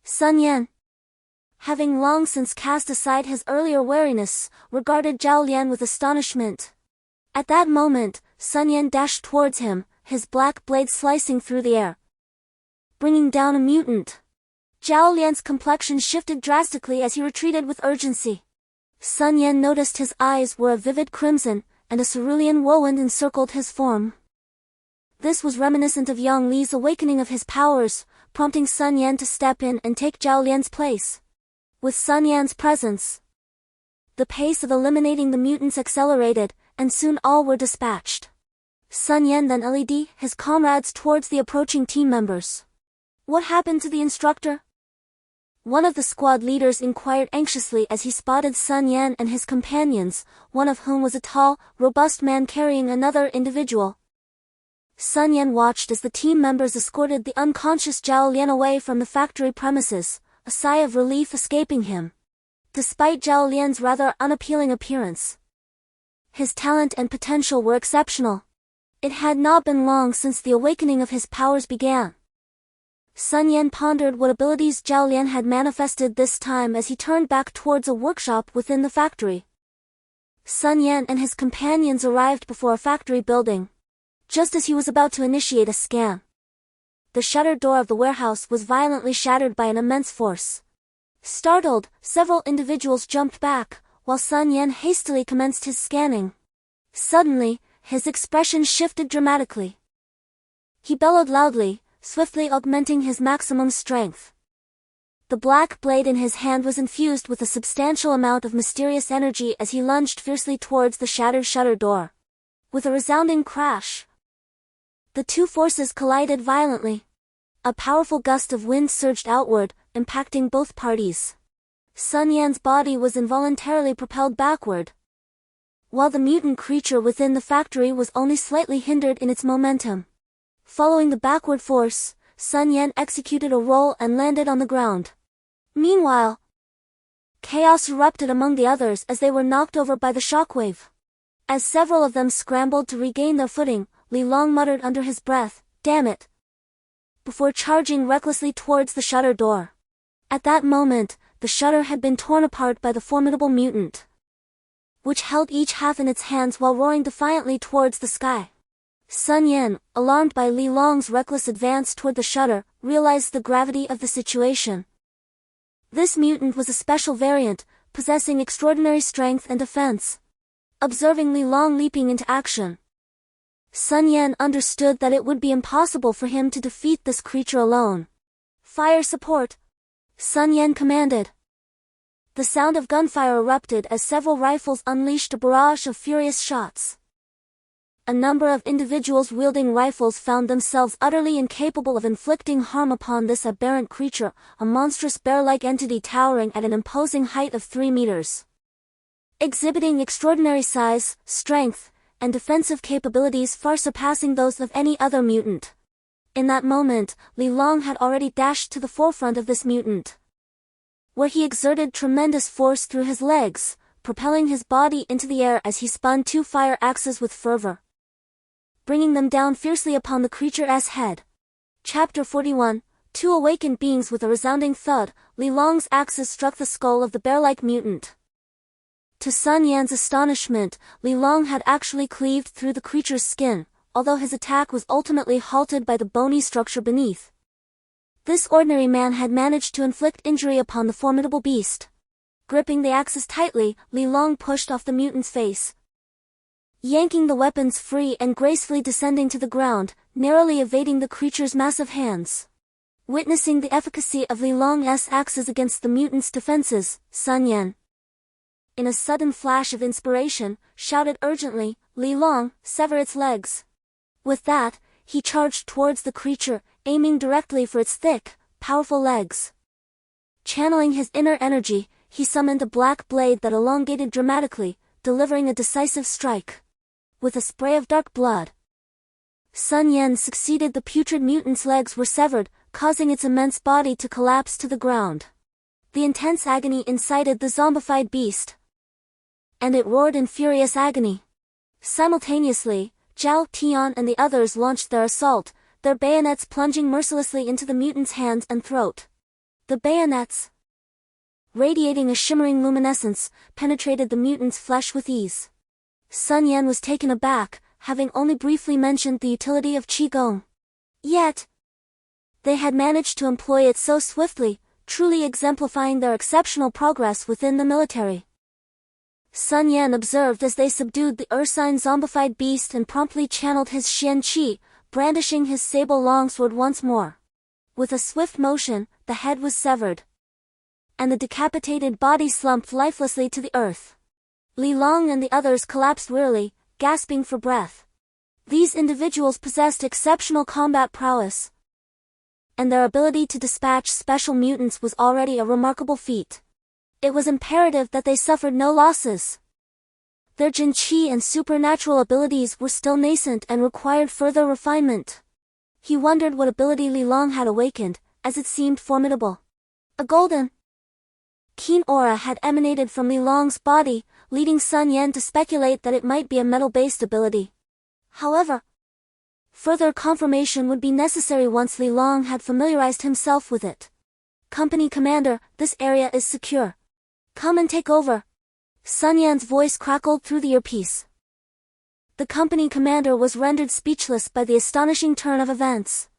Sun Yan, having long since cast aside his earlier wariness, regarded Zhao Lian with astonishment. At that moment, Sun Yan dashed towards him, his black blade slicing through the air, bringing down a mutant. Zhao Lian's complexion shifted drastically as he retreated with urgency. Sun Yan noticed his eyes were a vivid crimson, and a cerulean whirlwind encircled his form. This was reminiscent of Yang Li's awakening of his powers, prompting Sun Yan to step in and take Zhao Lian's place. With Sun Yan's presence, the pace of eliminating the mutants accelerated, and soon all were dispatched. Sun Yan then led his comrades towards the approaching team members. What happened to the instructor? One of the squad leaders inquired anxiously as he spotted Sun Yan and his companions, one of whom was a tall, robust man carrying another individual. Sun Yan watched as the team members escorted the unconscious Zhao Lian away from the factory premises, a sigh of relief escaping him. Despite Zhao Lian's rather unappealing appearance, his talent and potential were exceptional. It had not been long since the awakening of his powers began. Sun Yan pondered what abilities Zhao Lian had manifested this time as he turned back towards a workshop within the factory. Sun Yan and his companions arrived before a factory building, just as he was about to initiate a scan. The shuttered door of the warehouse was violently shattered by an immense force. Startled, several individuals jumped back, while Sun Yan hastily commenced his scanning. Suddenly, his expression shifted dramatically. He bellowed loudly, swiftly augmenting his maximum strength. The black blade in his hand was infused with a substantial amount of mysterious energy as he lunged fiercely towards the shattered shutter door. With a resounding crash, the two forces collided violently. A powerful gust of wind surged outward, impacting both parties. Sun Yan's body was involuntarily propelled backward, while the mutant creature within the factory was only slightly hindered in its momentum. Following the backward force, Sun Yan executed a roll and landed on the ground. Meanwhile, chaos erupted among the others as they were knocked over by the shockwave. As several of them scrambled to regain their footing, Li Long muttered under his breath, "Damn it!" before charging recklessly towards the shutter door. At that moment, the shutter had been torn apart by the formidable mutant, which held each half in its hands while roaring defiantly towards the sky. Sun Yan, alarmed by Li Long's reckless advance toward the shutter, realized the gravity of the situation. This mutant was a special variant, possessing extraordinary strength and defense. Observing Li Long leaping into action, Sun Yan understood that it would be impossible for him to defeat this creature alone. "Fire support!" Sun Yan commanded. The sound of gunfire erupted as several rifles unleashed a barrage of furious shots. A number of individuals wielding rifles found themselves utterly incapable of inflicting harm upon this aberrant creature, a monstrous bear-like entity towering at an imposing height of 3 meters. Exhibiting extraordinary size, strength, and defensive capabilities far surpassing those of any other mutant. In that moment, Li Long had already dashed to the forefront of this mutant, where he exerted tremendous force through his legs, propelling his body into the air as he spun 2 fire axes with fervor, bringing them down fiercely upon the creature's head. Chapter 41, 2 awakened beings. With a resounding thud, Li Long's axes struck the skull of the bear-like mutant. To Sun Yan's astonishment, Li Long had actually cleaved through the creature's skin, although his attack was ultimately halted by the bony structure beneath. This ordinary man had managed to inflict injury upon the formidable beast. Gripping the axes tightly, Li Long pushed off the mutant's face, yanking the weapons free and gracefully descending to the ground, narrowly evading the creature's massive hands. Witnessing the efficacy of Li Long's axes against the mutant's defenses, Sun Yan, in a sudden flash of inspiration, shouted urgently, "Li Long, sever its legs." With that, he charged towards the creature, aiming directly for its thick, powerful legs. Channeling his inner energy, he summoned a black blade that elongated dramatically, delivering a decisive strike. With a spray of dark blood, Sun Yan succeeded. The putrid mutant's legs were severed, causing its immense body to collapse to the ground. The intense agony incited the zombified beast, and it roared in furious agony. Simultaneously, Zhao Tian and the others launched their assault, their bayonets plunging mercilessly into the mutant's hands and throat. The bayonets, radiating a shimmering luminescence, penetrated the mutant's flesh with ease. Sun Yan was taken aback, having only briefly mentioned the utility of Qigong. Yet, they had managed to employ it so swiftly, truly exemplifying their exceptional progress within the military. Sun Yan observed as they subdued the ursine zombified beast and promptly channeled his Xian Qi, brandishing his sable longsword once more. With a swift motion, the head was severed, and the decapitated body slumped lifelessly to the earth. Li Long and the others collapsed wearily, gasping for breath. These individuals possessed exceptional combat prowess, and their ability to dispatch special mutants was already a remarkable feat. It was imperative that they suffered no losses. Their Jin Qi and supernatural abilities were still nascent and required further refinement. He wondered what ability Li Long had awakened, as it seemed formidable. A golden, keen aura had emanated from Li Long's body, leading Sun Yan to speculate that it might be a metal-based ability. However, further confirmation would be necessary once Li Long had familiarized himself with it. "Company Commander, this area is secure. Come and take over." Sun Yan's voice crackled through the earpiece. The company commander was rendered speechless by the astonishing turn of events.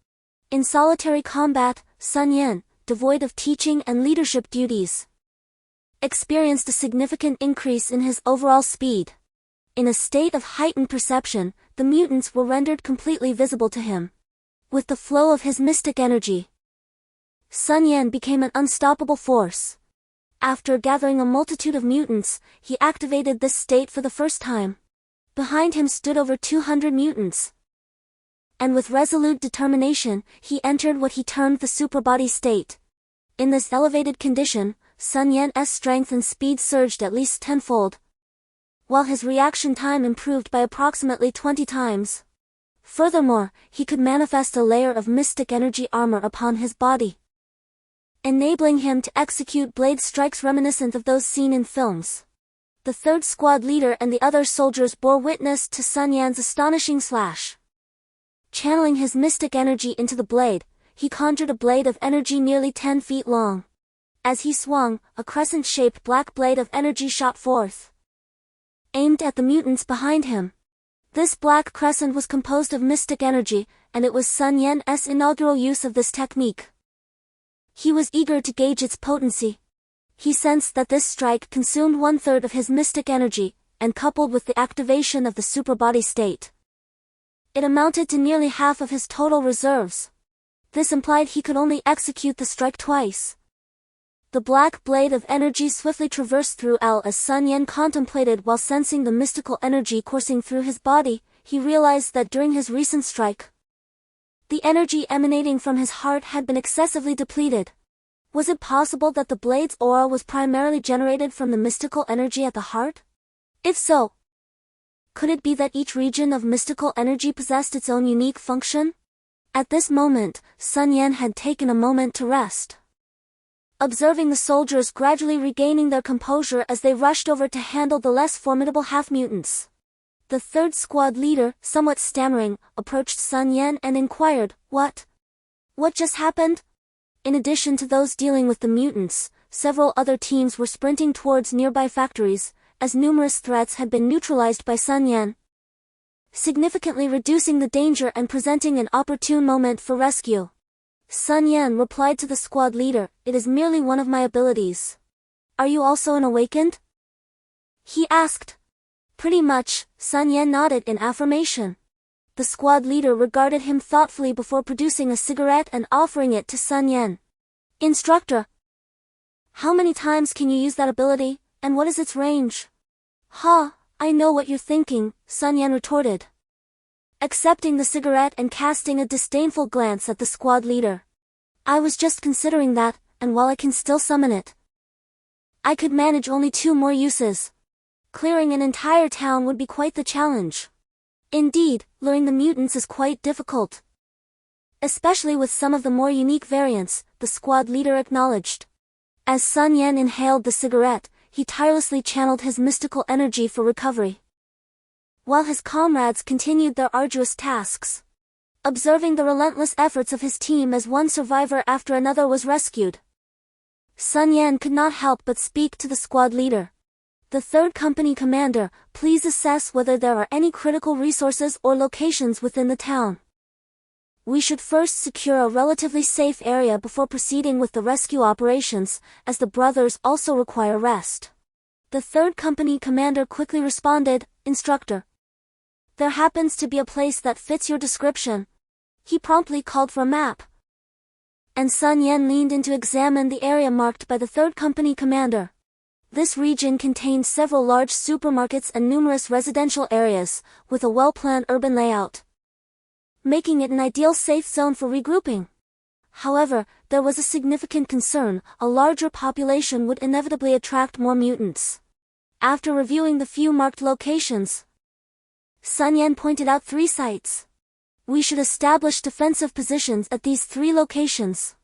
In solitary combat, Sun Yan, devoid of teaching and leadership duties, experienced a significant increase in his overall speed. In a state of heightened perception, the mutants were rendered completely visible to him. With the flow of his mystic energy, Sun Yan became an unstoppable force. After gathering a multitude of mutants, he activated this state for the first time. Behind him stood over 200 mutants, and with resolute determination, he entered what he termed the superbody state. In this elevated condition, Sun Yan's strength and speed surged at least tenfold, while his reaction time improved by approximately 20 times. Furthermore, he could manifest a layer of mystic energy armor upon his body, enabling him to execute blade strikes reminiscent of those seen in films. The third squad leader and the other soldiers bore witness to Sun Yan's astonishing slash. Channeling his mystic energy into the blade, he conjured a blade of energy nearly 10 feet long. As he swung, a crescent-shaped black blade of energy shot forth, aimed at the mutants behind him. This black crescent was composed of mystic energy, and it was Sun Yan's inaugural use of this technique. He was eager to gauge its potency. He sensed that this strike consumed 1/3 of his mystic energy, and coupled with the activation of the superbody state, it amounted to nearly half of his total reserves. This implied he could only execute the strike twice. The black blade of energy swiftly traversed through L as Sun Yan contemplated. While sensing the mystical energy coursing through his body, he realized that during his recent strike, the energy emanating from his heart had been excessively depleted. Was it possible that the blade's aura was primarily generated from the mystical energy at the heart? If so, could it be that each region of mystical energy possessed its own unique function? At this moment, Sun Yan had taken a moment to rest, observing the soldiers gradually regaining their composure as they rushed over to handle the less formidable half-mutants. The third squad leader, somewhat stammering, approached Sun Yan and inquired, What just happened?" In addition to those dealing with the mutants, several other teams were sprinting towards nearby factories, as numerous threats had been neutralized by Sun Yan, significantly reducing the danger and presenting an opportune moment for rescue. Sun Yan replied to the squad leader, "It is merely one of my abilities. Are you also an awakened?" he asked. Pretty much, Sun Yan nodded in affirmation. The squad leader regarded him thoughtfully before producing a cigarette and offering it to Sun Yan. Instructor, how many times can you use that ability, and what is its range? Ha, I know what you're thinking, Sun Yan retorted, accepting the cigarette and casting a disdainful glance at the squad leader. I was just considering that, and while I can still summon it, I could manage only 2 more uses. Clearing an entire town would be quite the challenge. Indeed, luring the mutants is quite difficult, especially with some of the more unique variants, the squad leader acknowledged. As Sun Yan inhaled the cigarette, he tirelessly channeled his mystical energy for recovery, while his comrades continued their arduous tasks, observing the relentless efforts of his team as one survivor after another was rescued. Sun Yan could not help but speak to the squad leader. The third company commander, please assess whether there are any critical resources or locations within the town. We should first secure a relatively safe area before proceeding with the rescue operations, as the brothers also require rest. The third company commander quickly responded, Instructor, there happens to be a place that fits your description. He promptly called for a map, and Sun Yan leaned in to examine the area marked by the third company commander. This region contained several large supermarkets and numerous residential areas, with a well-planned urban layout, making it an ideal safe zone for regrouping. However, there was a significant concern: a larger population would inevitably attract more mutants. After reviewing the few marked locations, Sun Yan pointed out 3 sites. We should establish defensive positions at these 3 locations.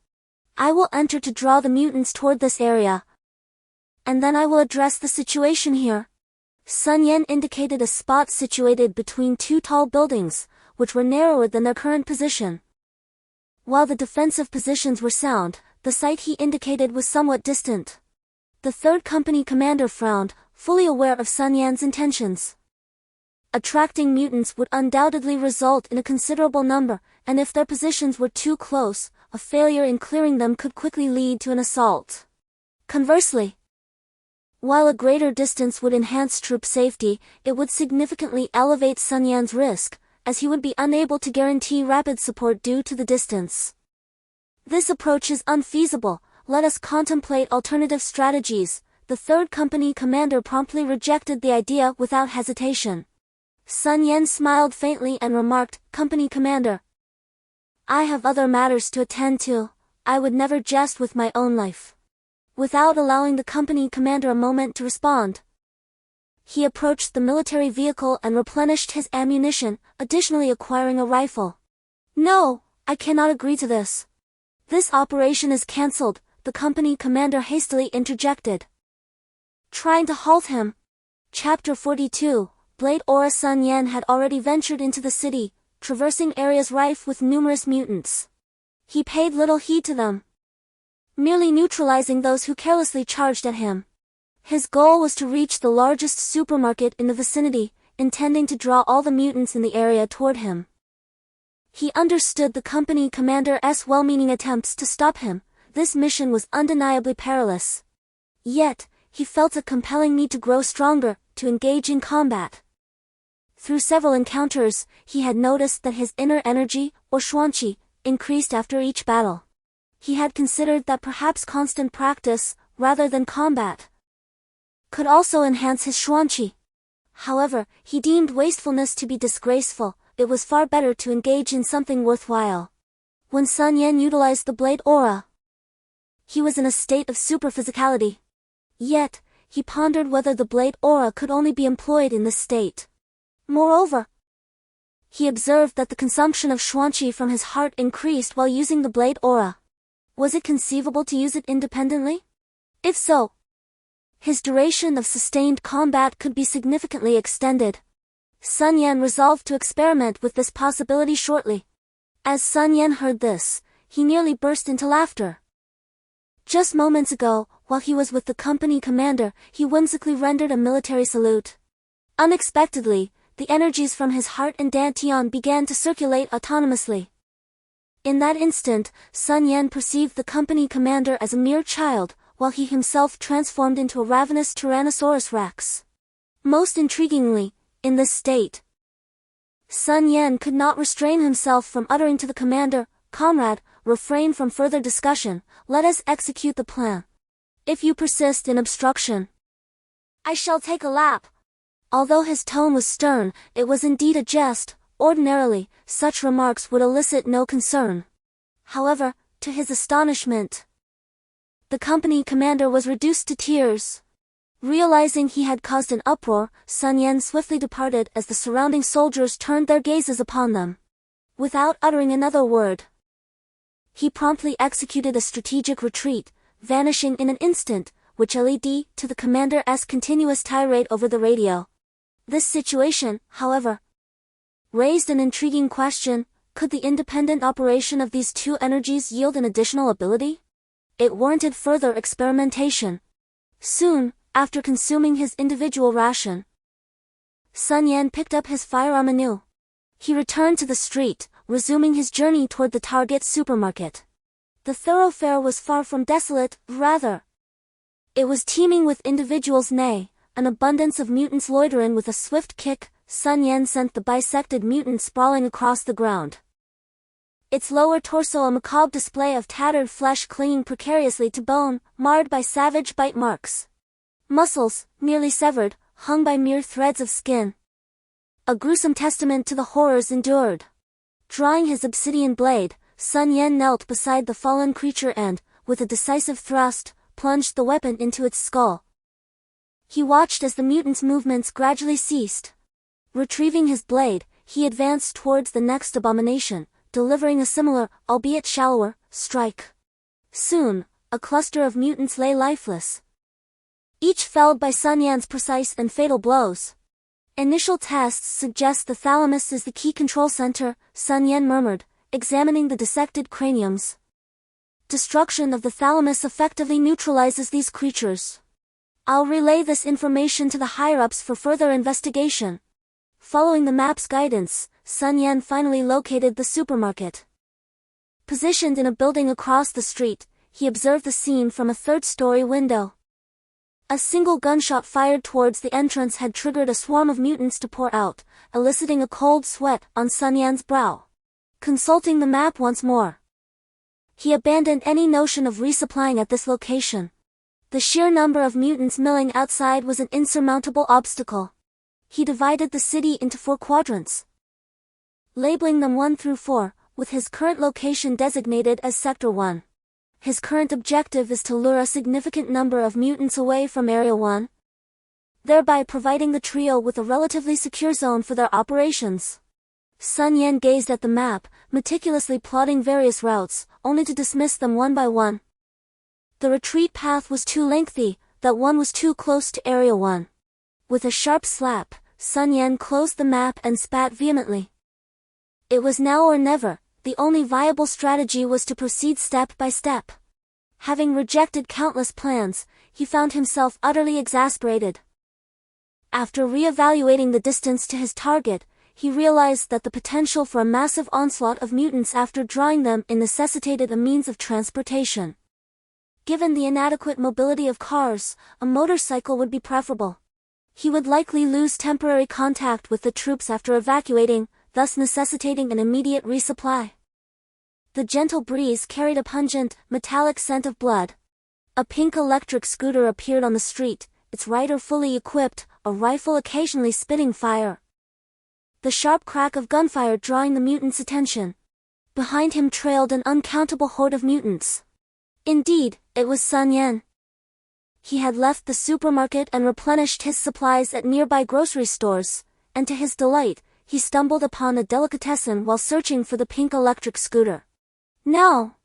I will enter to draw the mutants toward this area, and then I will address the situation here. Sun Yan indicated a spot situated between 2 tall buildings, which were narrower than their current position. While the defensive positions were sound, the site he indicated was somewhat distant. The third company commander frowned, fully aware of Sun Yan's intentions. Attracting mutants would undoubtedly result in a considerable number, and if their positions were too close, a failure in clearing them could quickly lead to an assault. Conversely, while a greater distance would enhance troop safety, it would significantly elevate Sun Yan's risk, as he would be unable to guarantee rapid support due to the distance. This approach is unfeasible. Let us contemplate alternative strategies. The third company commander promptly rejected the idea without hesitation. Sun Yan smiled faintly and remarked, Company commander, I have other matters to attend to. I would never jest with my own life. Without allowing the company commander a moment to respond, he approached the military vehicle and replenished his ammunition, additionally acquiring a rifle. No, I cannot agree to this. This operation is cancelled, the company commander hastily interjected, trying to halt him. Chapter 42, Blade Aura. Sun Yan had already ventured into the city, traversing areas rife with numerous mutants. He paid little heed to them, merely neutralizing those who carelessly charged at him. His goal was to reach the largest supermarket in the vicinity, intending to draw all the mutants in the area toward him. He understood the company commander's well-meaning attempts to stop him. This mission was undeniably perilous. Yet, he felt a compelling need to grow stronger, to engage in combat. Through several encounters, he had noticed that his inner energy, or xuanqi, increased after each battle. He had considered that perhaps constant practice, rather than combat, could also enhance his xuanqi. However, he deemed wastefulness to be disgraceful. It was far better to engage in something worthwhile. When Sun Yan utilized the blade aura, he was in a state of superphysicality. Yet, he pondered whether the blade aura could only be employed in this state. Moreover, he observed that the consumption of xuanqi from his heart increased while using the blade aura. Was it conceivable to use it independently? If so, his duration of sustained combat could be significantly extended. Sun Yan resolved to experiment with this possibility shortly. As Sun Yan heard this, he nearly burst into laughter. Just moments ago, while he was with the company commander, he whimsically rendered a military salute. Unexpectedly, the energies from his heart and dantian began to circulate autonomously. In that instant, Sun Yan perceived the company commander as a mere child, while he himself transformed into a ravenous Tyrannosaurus Rex. Most intriguingly, in this state, Sun Yan could not restrain himself from uttering to the commander, "Comrade, refrain from further discussion, let us execute the plan. If you persist in obstruction, I shall take a lap." Although his tone was stern, it was indeed a jest. Ordinarily, such remarks would elicit no concern. However, to his astonishment, the company commander was reduced to tears. Realizing he had caused an uproar, Sun Yan swiftly departed as the surrounding soldiers turned their gazes upon them. Without uttering another word, he promptly executed a strategic retreat, vanishing in an instant, which led to the commander's continuous tirade over the radio. This situation, however, raised an intriguing question: could the independent operation of these two energies yield an additional ability? It warranted further experimentation. Soon, after consuming his individual ration, Sun Yan picked up his firearm anew. He returned to the street, resuming his journey toward the target supermarket. The thoroughfare was far from desolate, rather, it was teeming with individuals, nay, an abundance of mutants loitering. With a swift kick, Sun Yan sent the bisected mutant sprawling across the ground. Its lower torso a macabre display of tattered flesh clinging precariously to bone, marred by savage bite marks. Muscles, nearly severed, hung by mere threads of skin. A gruesome testament to the horrors endured. Drawing his obsidian blade, Sun Yan knelt beside the fallen creature and, with a decisive thrust, plunged the weapon into its skull. He watched as the mutant's movements gradually ceased. Retrieving his blade, he advanced towards the next abomination, delivering a similar, albeit shallower, strike. Soon, a cluster of mutants lay lifeless, each felled by Sun Yan's precise and fatal blows. "Initial tests suggest the thalamus is the key control center," Sun Yan murmured, examining the dissected craniums. "Destruction of the thalamus effectively neutralizes these creatures. I'll relay this information to the higher-ups for further investigation." Following the map's guidance, Sun Yan finally located the supermarket. Positioned in a building across the street, he observed the scene from a third-story window. A single gunshot fired towards the entrance had triggered a swarm of mutants to pour out, eliciting a cold sweat on Sun Yan's brow. Consulting the map once more, he abandoned any notion of resupplying at this location. The sheer number of mutants milling outside was an insurmountable obstacle. He divided the city into 4 quadrants, labeling them 1 through 4, with his current location designated as Sector 1. His current objective is to lure a significant number of mutants away from Area 1, thereby providing the trio with a relatively secure zone for their operations. Sun Yan gazed at the map, meticulously plotting various routes, only to dismiss them one by one. The retreat path was too lengthy, that one was too close to Area 1. With a sharp slap, Sun Yan closed the map and spat vehemently. It was now or never. The only viable strategy was to proceed step by step. Having rejected countless plans, he found himself utterly exasperated. After re-evaluating the distance to his target, he realized that the potential for a massive onslaught of mutants after drawing them in necessitated a means of transportation. Given the inadequate mobility of cars, a motorcycle would be preferable. He would likely lose temporary contact with the troops after evacuating, thus necessitating an immediate resupply. The gentle breeze carried a pungent, metallic scent of blood. A pink electric scooter appeared on the street, its rider fully equipped, a rifle occasionally spitting fire. The sharp crack of gunfire drawing the mutants' attention. Behind him trailed an uncountable horde of mutants. Indeed, it was Sun Yan. He had left the supermarket and replenished his supplies at nearby grocery stores, and to his delight, he stumbled upon a delicatessen while searching for the pink electric scooter. Now,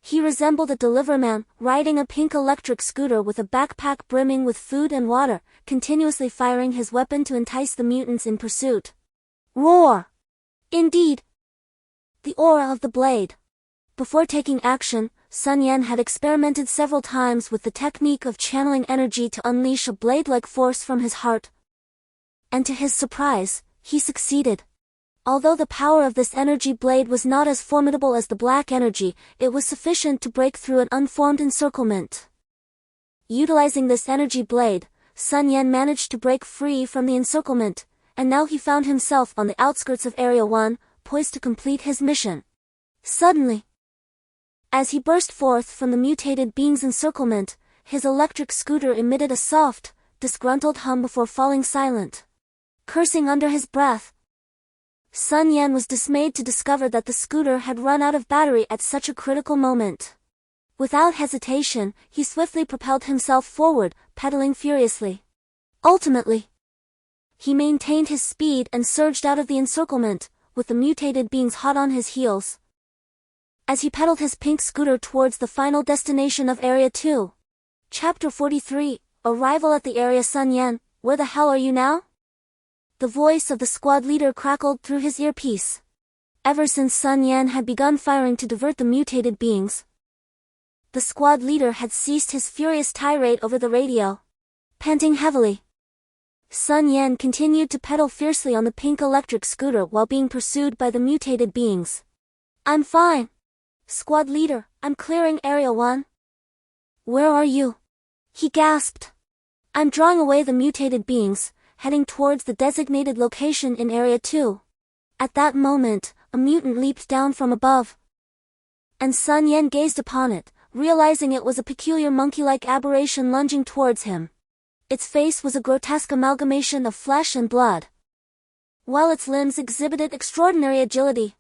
he resembled a deliverman, riding a pink electric scooter with a backpack brimming with food and water, continuously firing his weapon to entice the mutants in pursuit. Roar! Indeed, the aura of the blade. Before taking action, Sun Yan had experimented several times with the technique of channeling energy to unleash a blade-like force from his heart. And to his surprise, he succeeded. Although the power of this energy blade was not as formidable as the black energy, it was sufficient to break through an unformed encirclement. Utilizing this energy blade, Sun Yan managed to break free from the encirclement, and now he found himself on the outskirts of Area 1, poised to complete his mission. Suddenly, as he burst forth from the mutated being's encirclement, his electric scooter emitted a soft, disgruntled hum before falling silent. Cursing under his breath, Sun Yan was dismayed to discover that the scooter had run out of battery at such a critical moment. Without hesitation, he swiftly propelled himself forward, pedaling furiously. Ultimately, he maintained his speed and surged out of the encirclement, with the mutated beings hot on his heels. As he pedaled his pink scooter towards the final destination of Area 2. Chapter 43, Arrival at the Area. Sun Yan, where the hell are you now? The voice of the squad leader crackled through his earpiece. Ever since Sun Yan had begun firing to divert the mutated beings, the squad leader had ceased his furious tirade over the radio. Panting heavily, Sun Yan continued to pedal fiercely on the pink electric scooter while being pursued by the mutated beings. I'm fine. Squad leader, I'm clearing Area 1. Where are you? He gasped. I'm drawing away the mutated beings, heading towards the designated location in Area 2. At that moment, a mutant leaped down from above, and Sun Yan gazed upon it, realizing it was a peculiar monkey-like aberration lunging towards him. Its face was a grotesque amalgamation of flesh and blood, while its limbs exhibited extraordinary agility.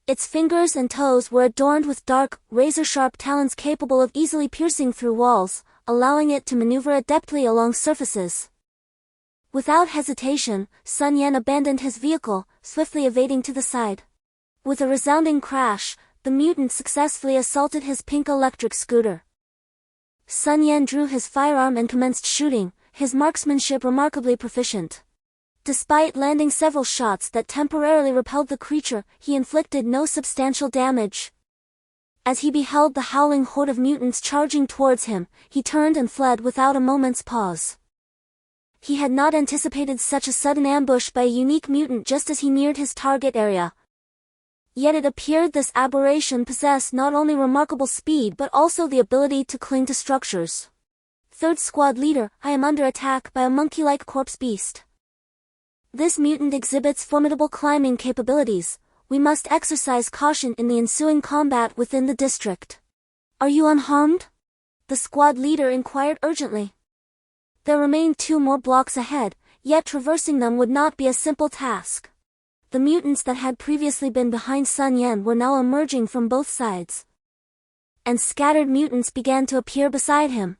Its fingers and toes were adorned with dark, razor-sharp talons capable of easily piercing through walls, allowing it to maneuver adeptly along surfaces. Without hesitation, Sun Yan abandoned his vehicle, swiftly evading to the side. With a resounding crash, the mutant successfully assaulted his pink electric scooter. Sun Yan drew his firearm and commenced shooting, his marksmanship remarkably proficient. Despite landing several shots that temporarily repelled the creature, he inflicted no substantial damage. As he beheld the howling horde of mutants charging towards him, he turned and fled without a moment's pause. He had not anticipated such a sudden ambush by a unique mutant just as he neared his target area. Yet it appeared this aberration possessed not only remarkable speed but also the ability to cling to structures. Third squad leader, I am under attack by a monkey-like corpse beast. This mutant exhibits formidable climbing capabilities. We must exercise caution in the ensuing combat within the district. Are you unharmed? The squad leader inquired urgently. There remained 2 more blocks ahead, yet traversing them would not be a simple task. The mutants that had previously been behind Sun Yan were now emerging from both sides, and scattered mutants began to appear beside him.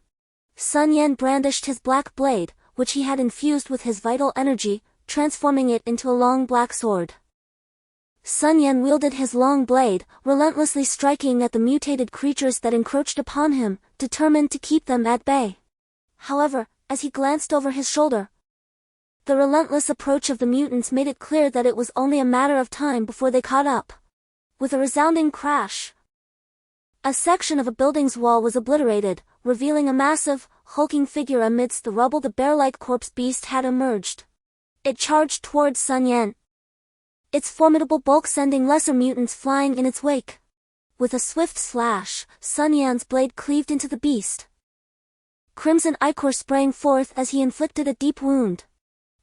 Sun Yan brandished his black blade, which he had infused with his vital energy, transforming it into a long black sword. Sun Yan wielded his long blade, relentlessly striking at the mutated creatures that encroached upon him, determined to keep them at bay. However, as he glanced over his shoulder, the relentless approach of the mutants made it clear that it was only a matter of time before they caught up. With a resounding crash, a section of a building's wall was obliterated, revealing a massive, hulking figure amidst the rubble. The bear-like corpse beast had emerged. It charged towards Sun Yan, its formidable bulk sending lesser mutants flying in its wake. With a swift slash, Sun Yan's blade cleaved into the beast. Crimson ichor sprang forth as he inflicted a deep wound.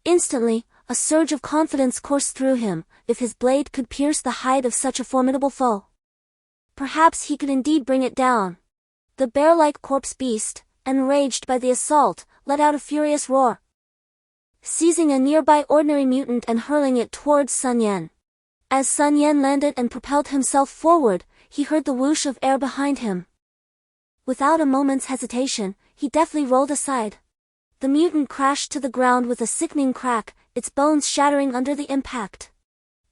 Instantly, a surge of confidence coursed through him. If his blade could pierce the hide of such a formidable foe, perhaps he could indeed bring it down. The bear-like corpse beast, enraged by the assault, let out a furious roar, seizing a nearby ordinary mutant and hurling it towards Sun Yan. As Sun Yan landed and propelled himself forward, he heard the whoosh of air behind him. Without a moment's hesitation, he deftly rolled aside. The mutant crashed to the ground with a sickening crack, its bones shattering under the impact.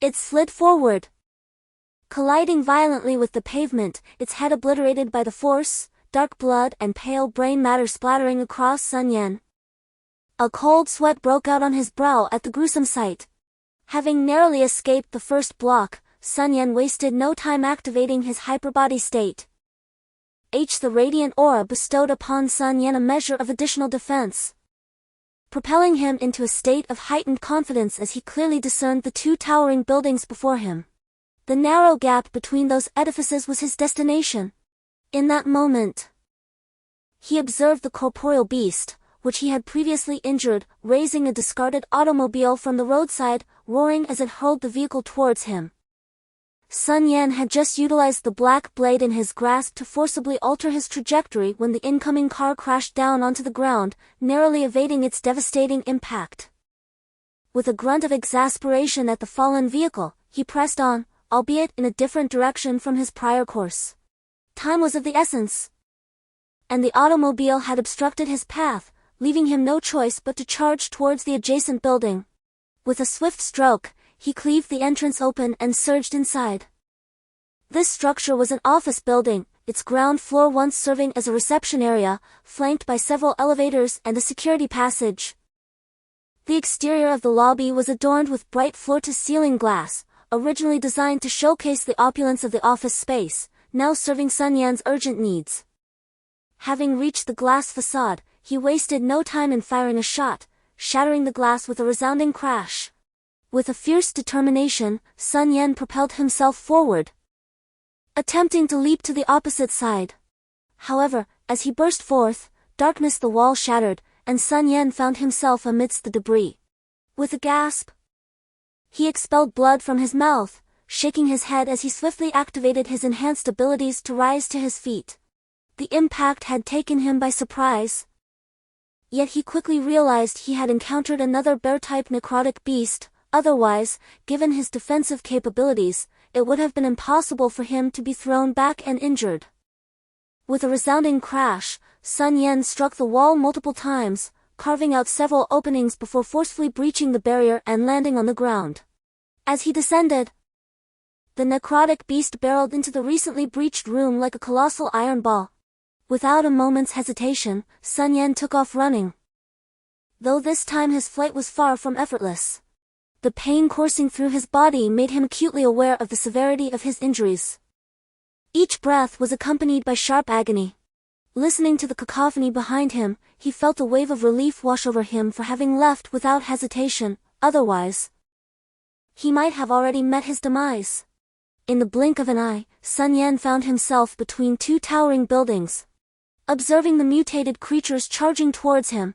It slid forward, colliding violently with the pavement, its head obliterated by the force, dark blood and pale brain matter splattering across Sun Yan. A cold sweat broke out on his brow at the gruesome sight. Having narrowly escaped the first block, Sun Yan wasted no time activating his hyperbody state. The radiant aura bestowed upon Sun Yan a measure of additional defense, propelling him into a state of heightened confidence as he clearly discerned the 2 towering buildings before him. The narrow gap between those edifices was his destination. In that moment, he observed the corporeal beast, which he had previously injured, raising a discarded automobile from the roadside, roaring as it hurled the vehicle towards him. Sun Yan had just utilized the black blade in his grasp to forcibly alter his trajectory when the incoming car crashed down onto the ground, narrowly evading its devastating impact. With a grunt of exasperation at the fallen vehicle, he pressed on, albeit in a different direction from his prior course. Time was of the essence, and the automobile had obstructed his path, leaving him no choice but to charge towards the adjacent building. With a swift stroke, he cleaved the entrance open and surged inside. This structure was an office building, its ground floor once serving as a reception area, flanked by several elevators and a security passage. The exterior of the lobby was adorned with bright floor-to-ceiling glass, originally designed to showcase the opulence of the office space, now serving Sun Yan's urgent needs. Having reached the glass facade, he wasted no time in firing a shot, shattering the glass with a resounding crash. With a fierce determination, Sun Yan propelled himself forward, attempting to leap to the opposite side. However, as he burst forth, darkness the wall shattered, and Sun Yan found himself amidst the debris. With a gasp, he expelled blood from his mouth, shaking his head as he swiftly activated his enhanced abilities to rise to his feet. The impact had taken him by surprise. Yet he quickly realized he had encountered another bear-type necrotic beast. Otherwise, given his defensive capabilities, it would have been impossible for him to be thrown back and injured. With a resounding crash, Sun Yan struck the wall multiple times, carving out several openings before forcefully breaching the barrier and landing on the ground. As he descended, the necrotic beast barreled into the recently breached room like a colossal iron ball. Without a moment's hesitation, Sun Yan took off running. Though this time his flight was far from effortless. The pain coursing through his body made him acutely aware of the severity of his injuries. Each breath was accompanied by sharp agony. Listening to the cacophony behind him, he felt a wave of relief wash over him for having left without hesitation. Otherwise, he might have already met his demise. In the blink of an eye, Sun Yan found himself between two towering buildings, observing the mutated creatures charging towards him.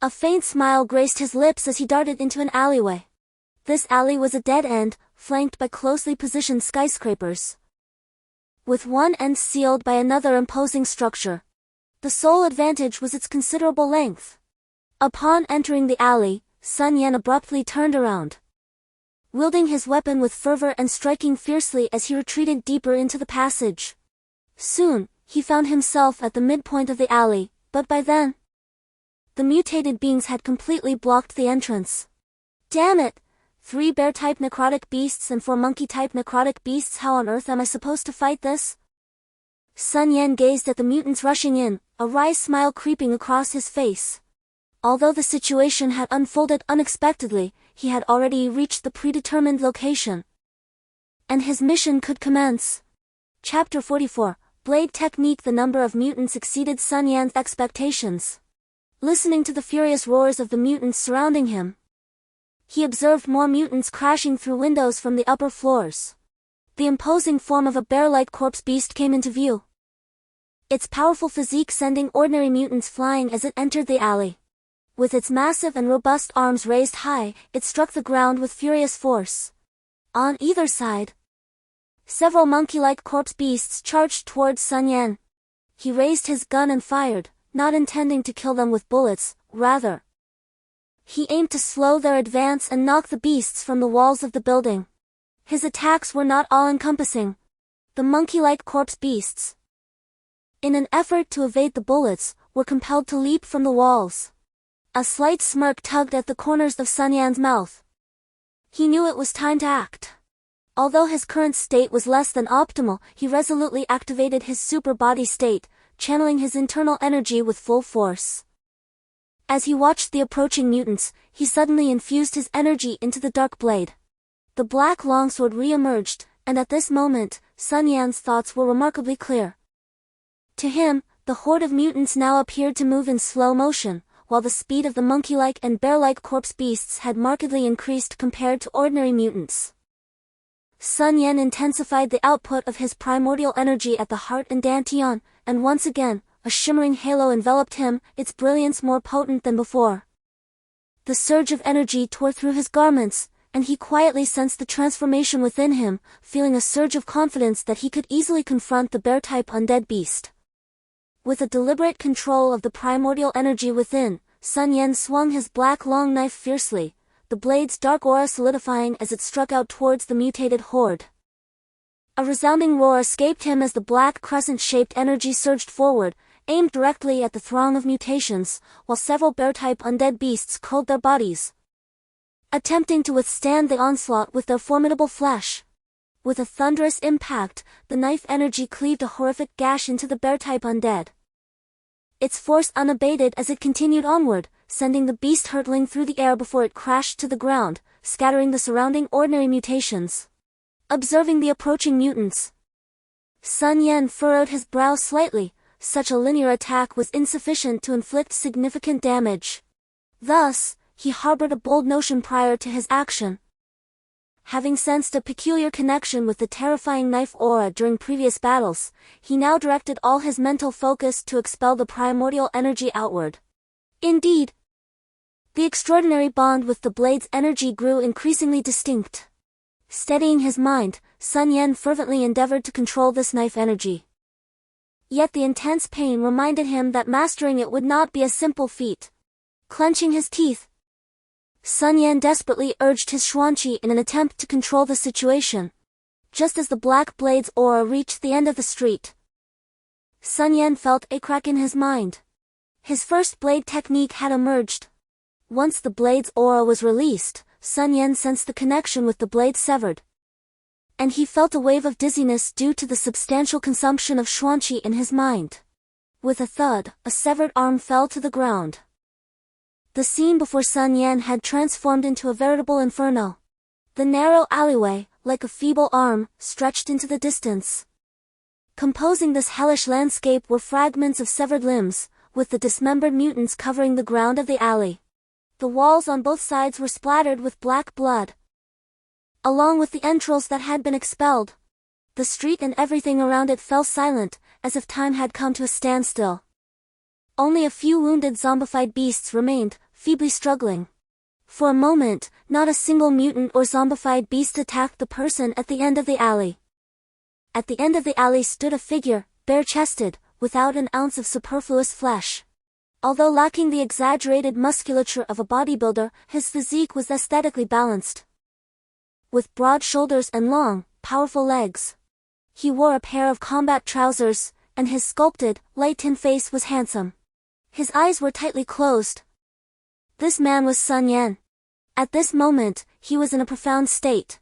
A faint smile graced his lips as he darted into an alleyway. This alley was a dead end, flanked by closely positioned skyscrapers, with one end sealed by another imposing structure. The sole advantage was its considerable length. Upon entering the alley, Sun Yan abruptly turned around, wielding his weapon with fervor and striking fiercely as he retreated deeper into the passage. Soon, he found himself at the midpoint of the alley, but by then, the mutated beings had completely blocked the entrance. Damn it! 3 bear-type necrotic beasts and 4 monkey-type necrotic beasts. How on earth am I supposed to fight this? Sun Yan gazed at the mutants rushing in, a wry smile creeping across his face. Although the situation had unfolded unexpectedly, he had already reached the predetermined location, and his mission could commence. Chapter 44, Blade Technique. The number of mutants exceeded Sun Yan's expectations. Listening to the furious roars of the mutants surrounding him, he observed more mutants crashing through windows from the upper floors. The imposing form of a bear-like corpse beast came into view, its powerful physique sending ordinary mutants flying as it entered the alley. With its massive and robust arms raised high, it struck the ground with furious force. On either side, several monkey-like corpse beasts charged towards Sun Yan. He raised his gun and fired, not intending to kill them with bullets, rather, he aimed to slow their advance and knock the beasts from the walls of the building. His attacks were not all-encompassing. The monkey-like corpse beasts, in an effort to evade the bullets, were compelled to leap from the walls. A slight smirk tugged at the corners of Sun Yan's mouth. He knew it was time to act. Although his current state was less than optimal, he resolutely activated his super body state, channeling his internal energy with full force. As he watched the approaching mutants, he suddenly infused his energy into the dark blade. The black longsword re-emerged, and at this moment, Sun Yan's thoughts were remarkably clear. To him, the horde of mutants now appeared to move in slow motion, while the speed of the monkey-like and bear-like corpse beasts had markedly increased compared to ordinary mutants. Sun Yan intensified the output of his primordial energy at the heart and dantian, and once again, a shimmering halo enveloped him, its brilliance more potent than before. The surge of energy tore through his garments, and he quietly sensed the transformation within him, feeling a surge of confidence that he could easily confront the bear-type undead beast. With a deliberate control of the primordial energy within, Sun Yan swung his black long knife fiercely, the blade's dark aura solidifying as it struck out towards the mutated horde. A resounding roar escaped him as the black crescent-shaped energy surged forward, aimed directly at the throng of mutations, while several bear-type undead beasts curled their bodies, attempting to withstand the onslaught with their formidable flesh. With a thunderous impact, the knife energy cleaved a horrific gash into the bear-type undead, its force unabated as it continued onward, sending the beast hurtling through the air before it crashed to the ground, scattering the surrounding ordinary mutations. Observing the approaching mutants, Sun Yan furrowed his brow slightly. Such a linear attack was insufficient to inflict significant damage. Thus, he harbored a bold notion prior to his action. Having sensed a peculiar connection with the terrifying knife aura during previous battles, he now directed all his mental focus to expel the primordial energy outward. Indeed, the extraordinary bond with the blade's energy grew increasingly distinct. Steadying his mind, Sun Yan fervently endeavored to control this knife energy. Yet the intense pain reminded him that mastering it would not be a simple feat. Clenching his teeth, Sun Yan desperately urged his Xuanqi in an attempt to control the situation. Just as the black blade's aura reached the end of the street, Sun Yan felt a crack in his mind. His first blade technique had emerged. Once the blade's aura was released, Sun Yan sensed the connection with the blade severed, and he felt a wave of dizziness due to the substantial consumption of Xuanqi in his mind. With a thud, a severed arm fell to the ground. The scene before Sun Yan had transformed into a veritable inferno. The narrow alleyway, like a feeble arm, stretched into the distance. Composing this hellish landscape were fragments of severed limbs, with the dismembered mutants covering the ground of the alley. The walls on both sides were splattered with black blood, along with the entrails that had been expelled. The street and everything around it fell silent, as if time had come to a standstill. Only a few wounded zombified beasts remained, feebly struggling. For a moment, not a single mutant or zombified beast attacked the person at the end of the alley. At the end of the alley stood a figure, bare-chested, without an ounce of superfluous flesh. Although lacking the exaggerated musculature of a bodybuilder, his physique was aesthetically balanced. With broad shoulders and long, powerful legs, he wore a pair of combat trousers, and his sculpted, light-tin face was handsome. His eyes were tightly closed. This man was Sun Yan. At this moment, he was in a profound state.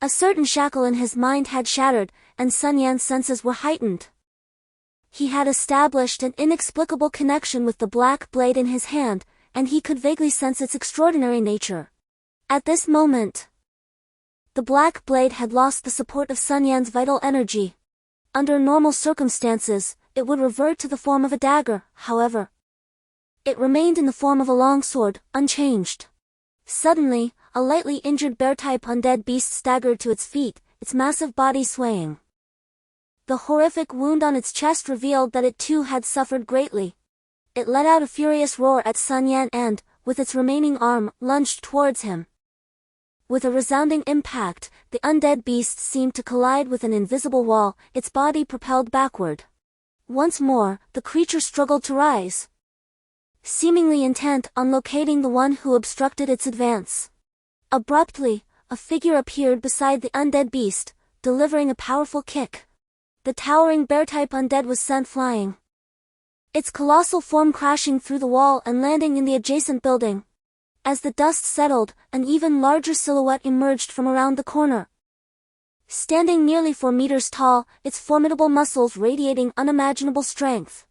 A certain shackle in his mind had shattered, and Sun Yan's senses were heightened. He had established an inexplicable connection with the black blade in his hand, and he could vaguely sense its extraordinary nature. At this moment, the black blade had lost the support of Sun Yan's vital energy. Under normal circumstances, it would revert to the form of a dagger, however. It remained in the form of a long sword, unchanged. Suddenly, a lightly injured bear-type undead beast staggered to its feet, its massive body swaying. The horrific wound on its chest revealed that it too had suffered greatly. It let out a furious roar at Sun Yan and, with its remaining arm, lunged towards him. With a resounding impact, the undead beast seemed to collide with an invisible wall, its body propelled backward. Once more, the creature struggled to rise, seemingly intent on locating the one who obstructed its advance. Abruptly, a figure appeared beside the undead beast, delivering a powerful kick. The towering bear-type undead was sent flying, its colossal form crashing through the wall and landing in the adjacent building. As the dust settled, an even larger silhouette emerged from around the corner. Standing nearly 4 meters tall, its formidable muscles radiating unimaginable strength.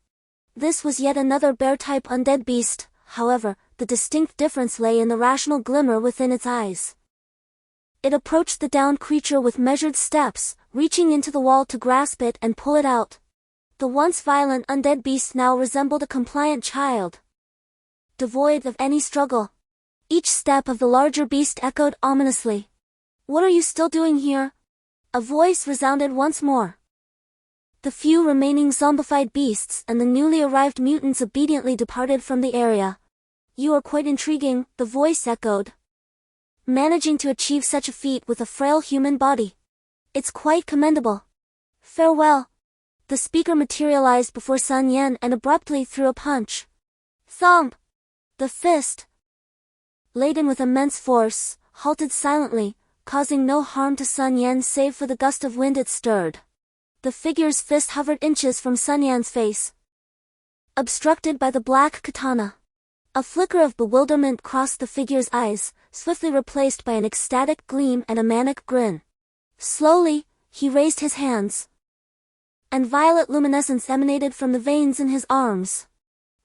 This was yet another bear-type undead beast, however, the distinct difference lay in the rational glimmer within its eyes. It approached the downed creature with measured steps, reaching into the wall to grasp it and pull it out. The once violent undead beast now resembled a compliant child, devoid of any struggle. Each step of the larger beast echoed ominously. "What are you still doing here?" A voice resounded once more. The few remaining zombified beasts and the newly arrived mutants obediently departed from the area. You are quite intriguing, the voice echoed. Managing to achieve such a feat with a frail human body. It's quite commendable. Farewell. The speaker materialized before Sun Yan and abruptly threw a punch. Thump! The fist, laden with immense force, halted silently, causing no harm to Sun Yan save for the gust of wind it stirred. The figure's fist hovered inches from Sun Yan's face, obstructed by the black katana. A flicker of bewilderment crossed the figure's eyes, swiftly replaced by an ecstatic gleam and a manic grin. Slowly, he raised his hands, and violet luminescence emanated from the veins in his arms.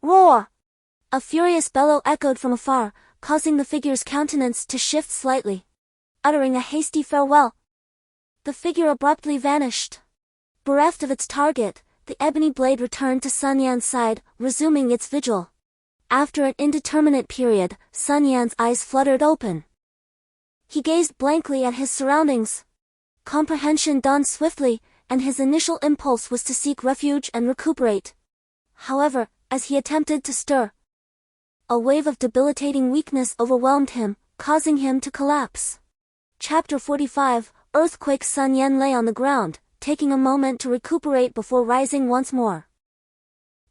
Roar! A furious bellow echoed from afar, causing the figure's countenance to shift slightly. Uttering a hasty farewell, the figure abruptly vanished. Bereft of its target, the ebony blade returned to Sun Yan's side, resuming its vigil. After an indeterminate period, Sun Yan's eyes fluttered open. He gazed blankly at his surroundings. Comprehension dawned swiftly, and his initial impulse was to seek refuge and recuperate. However, as he attempted to stir, a wave of debilitating weakness overwhelmed him, causing him to collapse. Chapter 45, Earthquake. Sun Yan lay on the ground, taking a moment to recuperate before rising once more.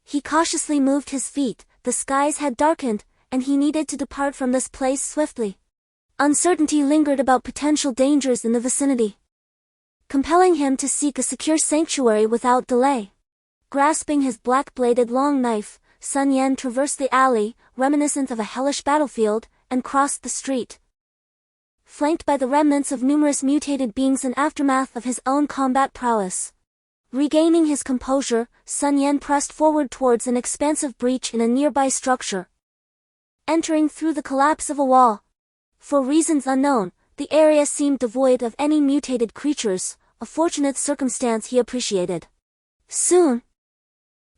He cautiously moved his feet, the skies had darkened, and he needed to depart from this place swiftly. Uncertainty lingered about potential dangers in the vicinity, compelling him to seek a secure sanctuary without delay. Grasping his black-bladed long knife, Sun Yan traversed the alley, reminiscent of a hellish battlefield, and crossed the street. Flanked by the remnants of numerous mutated beings in aftermath of his own combat prowess. Regaining his composure, Sun Yan pressed forward towards an expansive breach in a nearby structure, entering through the collapse of a wall. For reasons unknown, the area seemed devoid of any mutated creatures, a fortunate circumstance he appreciated. Soon,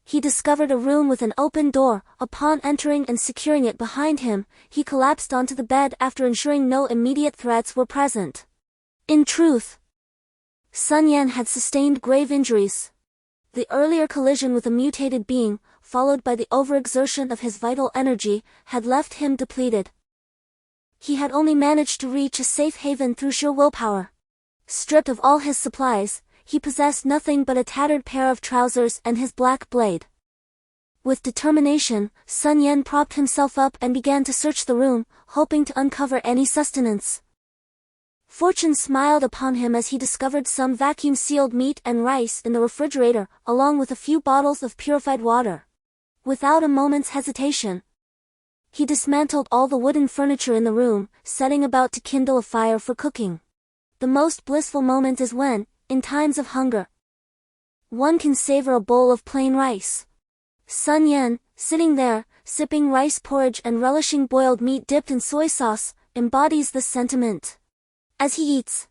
he discovered a room with an open door. Upon entering and securing it behind him, he collapsed onto the bed after ensuring no immediate threats were present. In truth, Sun Yan had sustained grave injuries. The earlier collision with a mutated being, followed by the overexertion of his vital energy, had left him depleted. He had only managed to reach a safe haven through sheer willpower. Stripped of all his supplies, he possessed nothing but a tattered pair of trousers and his black blade. With determination, Sun Yan propped himself up and began to search the room, hoping to uncover any sustenance. Fortune smiled upon him as he discovered some vacuum-sealed meat and rice in the refrigerator, along with a few bottles of purified water. Without a moment's hesitation, he dismantled all the wooden furniture in the room, setting about to kindle a fire for cooking. The most blissful moment is when, in times of hunger, one can savor a bowl of plain rice. Sun Yan, sitting there, sipping rice porridge and relishing boiled meat dipped in soy sauce, embodies this sentiment. As he eats,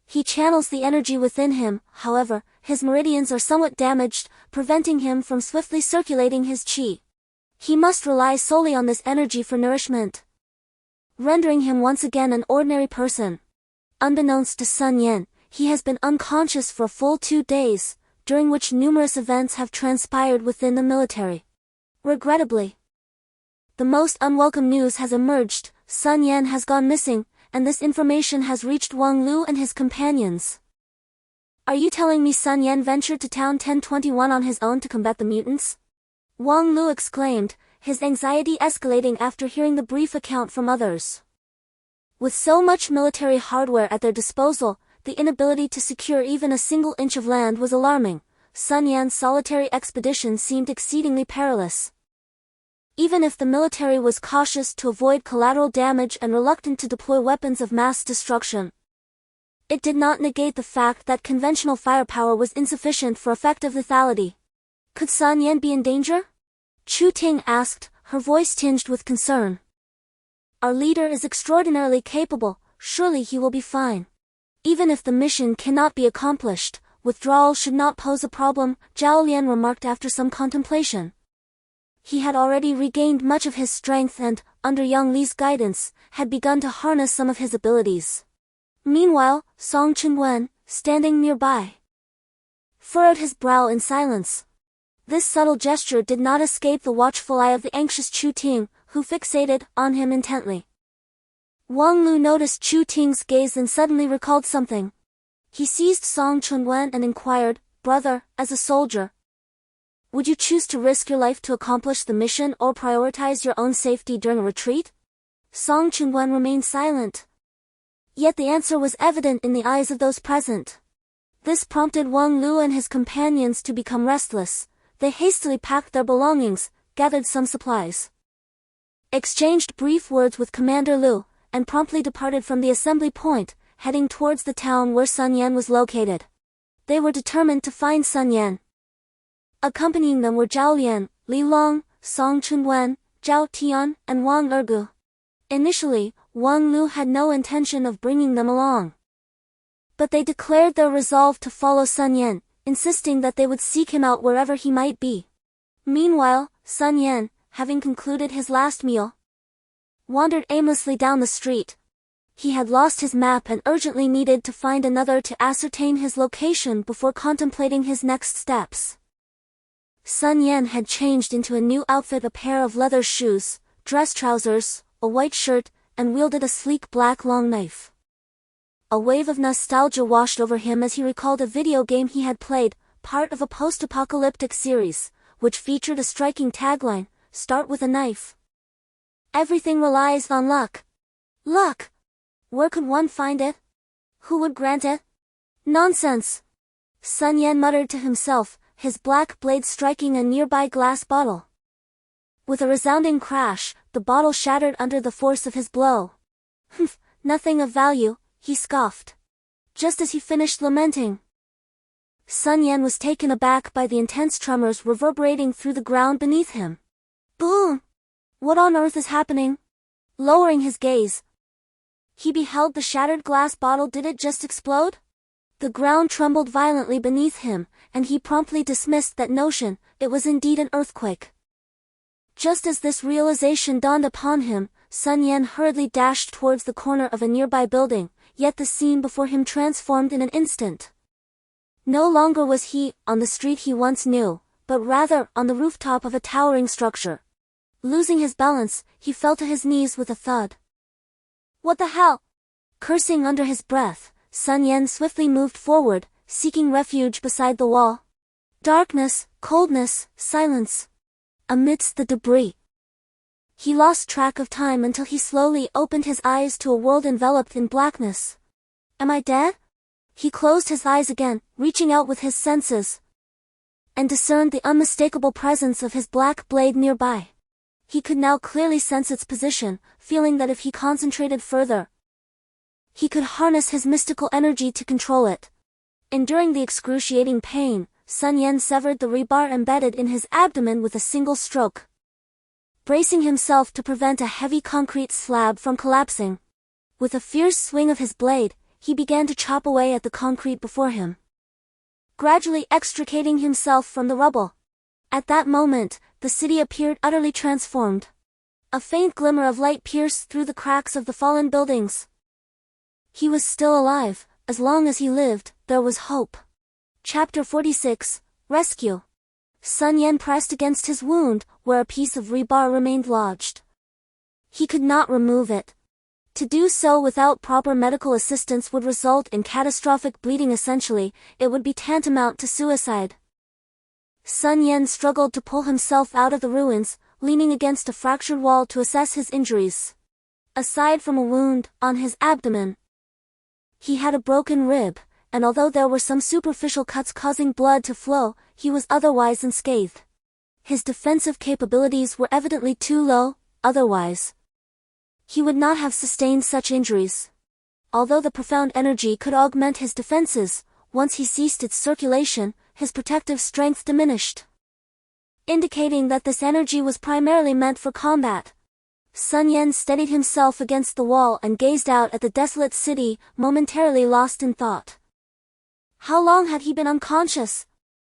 he channels the energy within him. However, his meridians are somewhat damaged, preventing him from swiftly circulating his qi. He must rely solely on this energy for nourishment, rendering him once again an ordinary person. Unbeknownst to Sun Yan, he has been unconscious for a full 2 days, during which numerous events have transpired within the military. Regrettably, the most unwelcome news has emerged. Sun Yan has gone missing, and this information has reached Wang Lu and his companions. Are you telling me Sun Yan ventured to Town 1021 on his own to combat the mutants? Wang Lu exclaimed, his anxiety escalating after hearing the brief account from others. With so much military hardware at their disposal, the inability to secure even a single inch of land was alarming. Sun Yan's solitary expedition seemed exceedingly perilous. Even if the military was cautious to avoid collateral damage and reluctant to deploy weapons of mass destruction, it did not negate the fact that conventional firepower was insufficient for effective lethality. Could Sun Yan be in danger? Chu Ting asked, her voice tinged with concern. Our leader is extraordinarily capable, surely he will be fine. Even if the mission cannot be accomplished, withdrawal should not pose a problem, Zhao Lian remarked after some contemplation. He had already regained much of his strength and, under Yang Li's guidance, had begun to harness some of his abilities. Meanwhile, Song Chunwen, standing nearby, furrowed his brow in silence. This subtle gesture did not escape the watchful eye of the anxious Chu Ting, who fixated on him intently. Wang Lu noticed Chu Ting's gaze and suddenly recalled something. He seized Song Chunwen and inquired, "Brother, as a soldier, would you choose to risk your life to accomplish the mission or prioritize your own safety during a retreat?" Song Chunwen remained silent. Yet the answer was evident in the eyes of those present. This prompted Wang Lu and his companions to become restless. They hastily packed their belongings, gathered some supplies, exchanged brief words with Commander Lu, and promptly departed from the assembly point, heading towards the town where Sun Yan was located. They were determined to find Sun Yan. Accompanying them were Zhao Lian, Li Long, Song Chunwen, Zhao Tian, and Wang Ergu. Initially, Wang Lu had no intention of bringing them along, but they declared their resolve to follow Sun Yan, insisting that they would seek him out wherever he might be. Meanwhile, Sun Yan, having concluded his last meal, wandered aimlessly down the street. He had lost his map and urgently needed to find another to ascertain his location before contemplating his next steps. Sun Yan had changed into a new outfit, a pair of leather shoes, dress trousers, a white shirt, and wielded a sleek black long knife. A wave of nostalgia washed over him as he recalled a video game he had played, part of a post-apocalyptic series, which featured a striking tagline, "Start with a knife. Everything relies on luck." Luck? Where could one find it? Who would grant it? Nonsense! Sun Yan muttered to himself, his black blade striking a nearby glass bottle. With a resounding crash, the bottle shattered under the force of his blow. "Humph, nothing of value," he scoffed. Just as he finished lamenting, Sun Yan was taken aback by the intense tremors reverberating through the ground beneath him. Boom! What on earth is happening? Lowering his gaze, he beheld the shattered glass bottle. Did it just explode? The ground trembled violently beneath him, and he promptly dismissed that notion. It was indeed an earthquake. Just as this realization dawned upon him, Sun Yan hurriedly dashed towards the corner of a nearby building, yet the scene before him transformed in an instant. No longer was he on the street he once knew, but rather on the rooftop of a towering structure. Losing his balance, he fell to his knees with a thud. What the hell? Cursing under his breath, Sun Yan swiftly moved forward, seeking refuge beside the wall. Darkness, coldness, silence. Amidst the debris, he lost track of time until he slowly opened his eyes to a world enveloped in blackness. Am I dead? He closed his eyes again, reaching out with his senses, and discerned the unmistakable presence of his black blade nearby. He could now clearly sense its position, feeling that if he concentrated further, he could harness his mystical energy to control it. Enduring the excruciating pain, Sun Yan severed the rebar embedded in his abdomen with a single stroke, bracing himself to prevent a heavy concrete slab from collapsing. With a fierce swing of his blade, he began to chop away at the concrete before him, gradually extricating himself from the rubble. At that moment, the city appeared utterly transformed. A faint glimmer of light pierced through the cracks of the fallen buildings. He was still alive. As long as he lived, there was hope. Chapter 46, Rescue. Sun Yan pressed against his wound, where a piece of rebar remained lodged. He could not remove it. To do so without proper medical assistance would result in catastrophic bleeding. Essentially, it would be tantamount to suicide. Sun Yan struggled to pull himself out of the ruins, leaning against a fractured wall to assess his injuries. Aside from a wound on his abdomen, he had a broken rib, and although there were some superficial cuts causing blood to flow, he was otherwise unscathed. His defensive capabilities were evidently too low, otherwise he would not have sustained such injuries. Although the profound energy could augment his defenses, once he ceased its circulation, his protective strength diminished, indicating that this energy was primarily meant for combat. Sun Yan steadied himself against the wall and gazed out at the desolate city, momentarily lost in thought. How long had he been unconscious?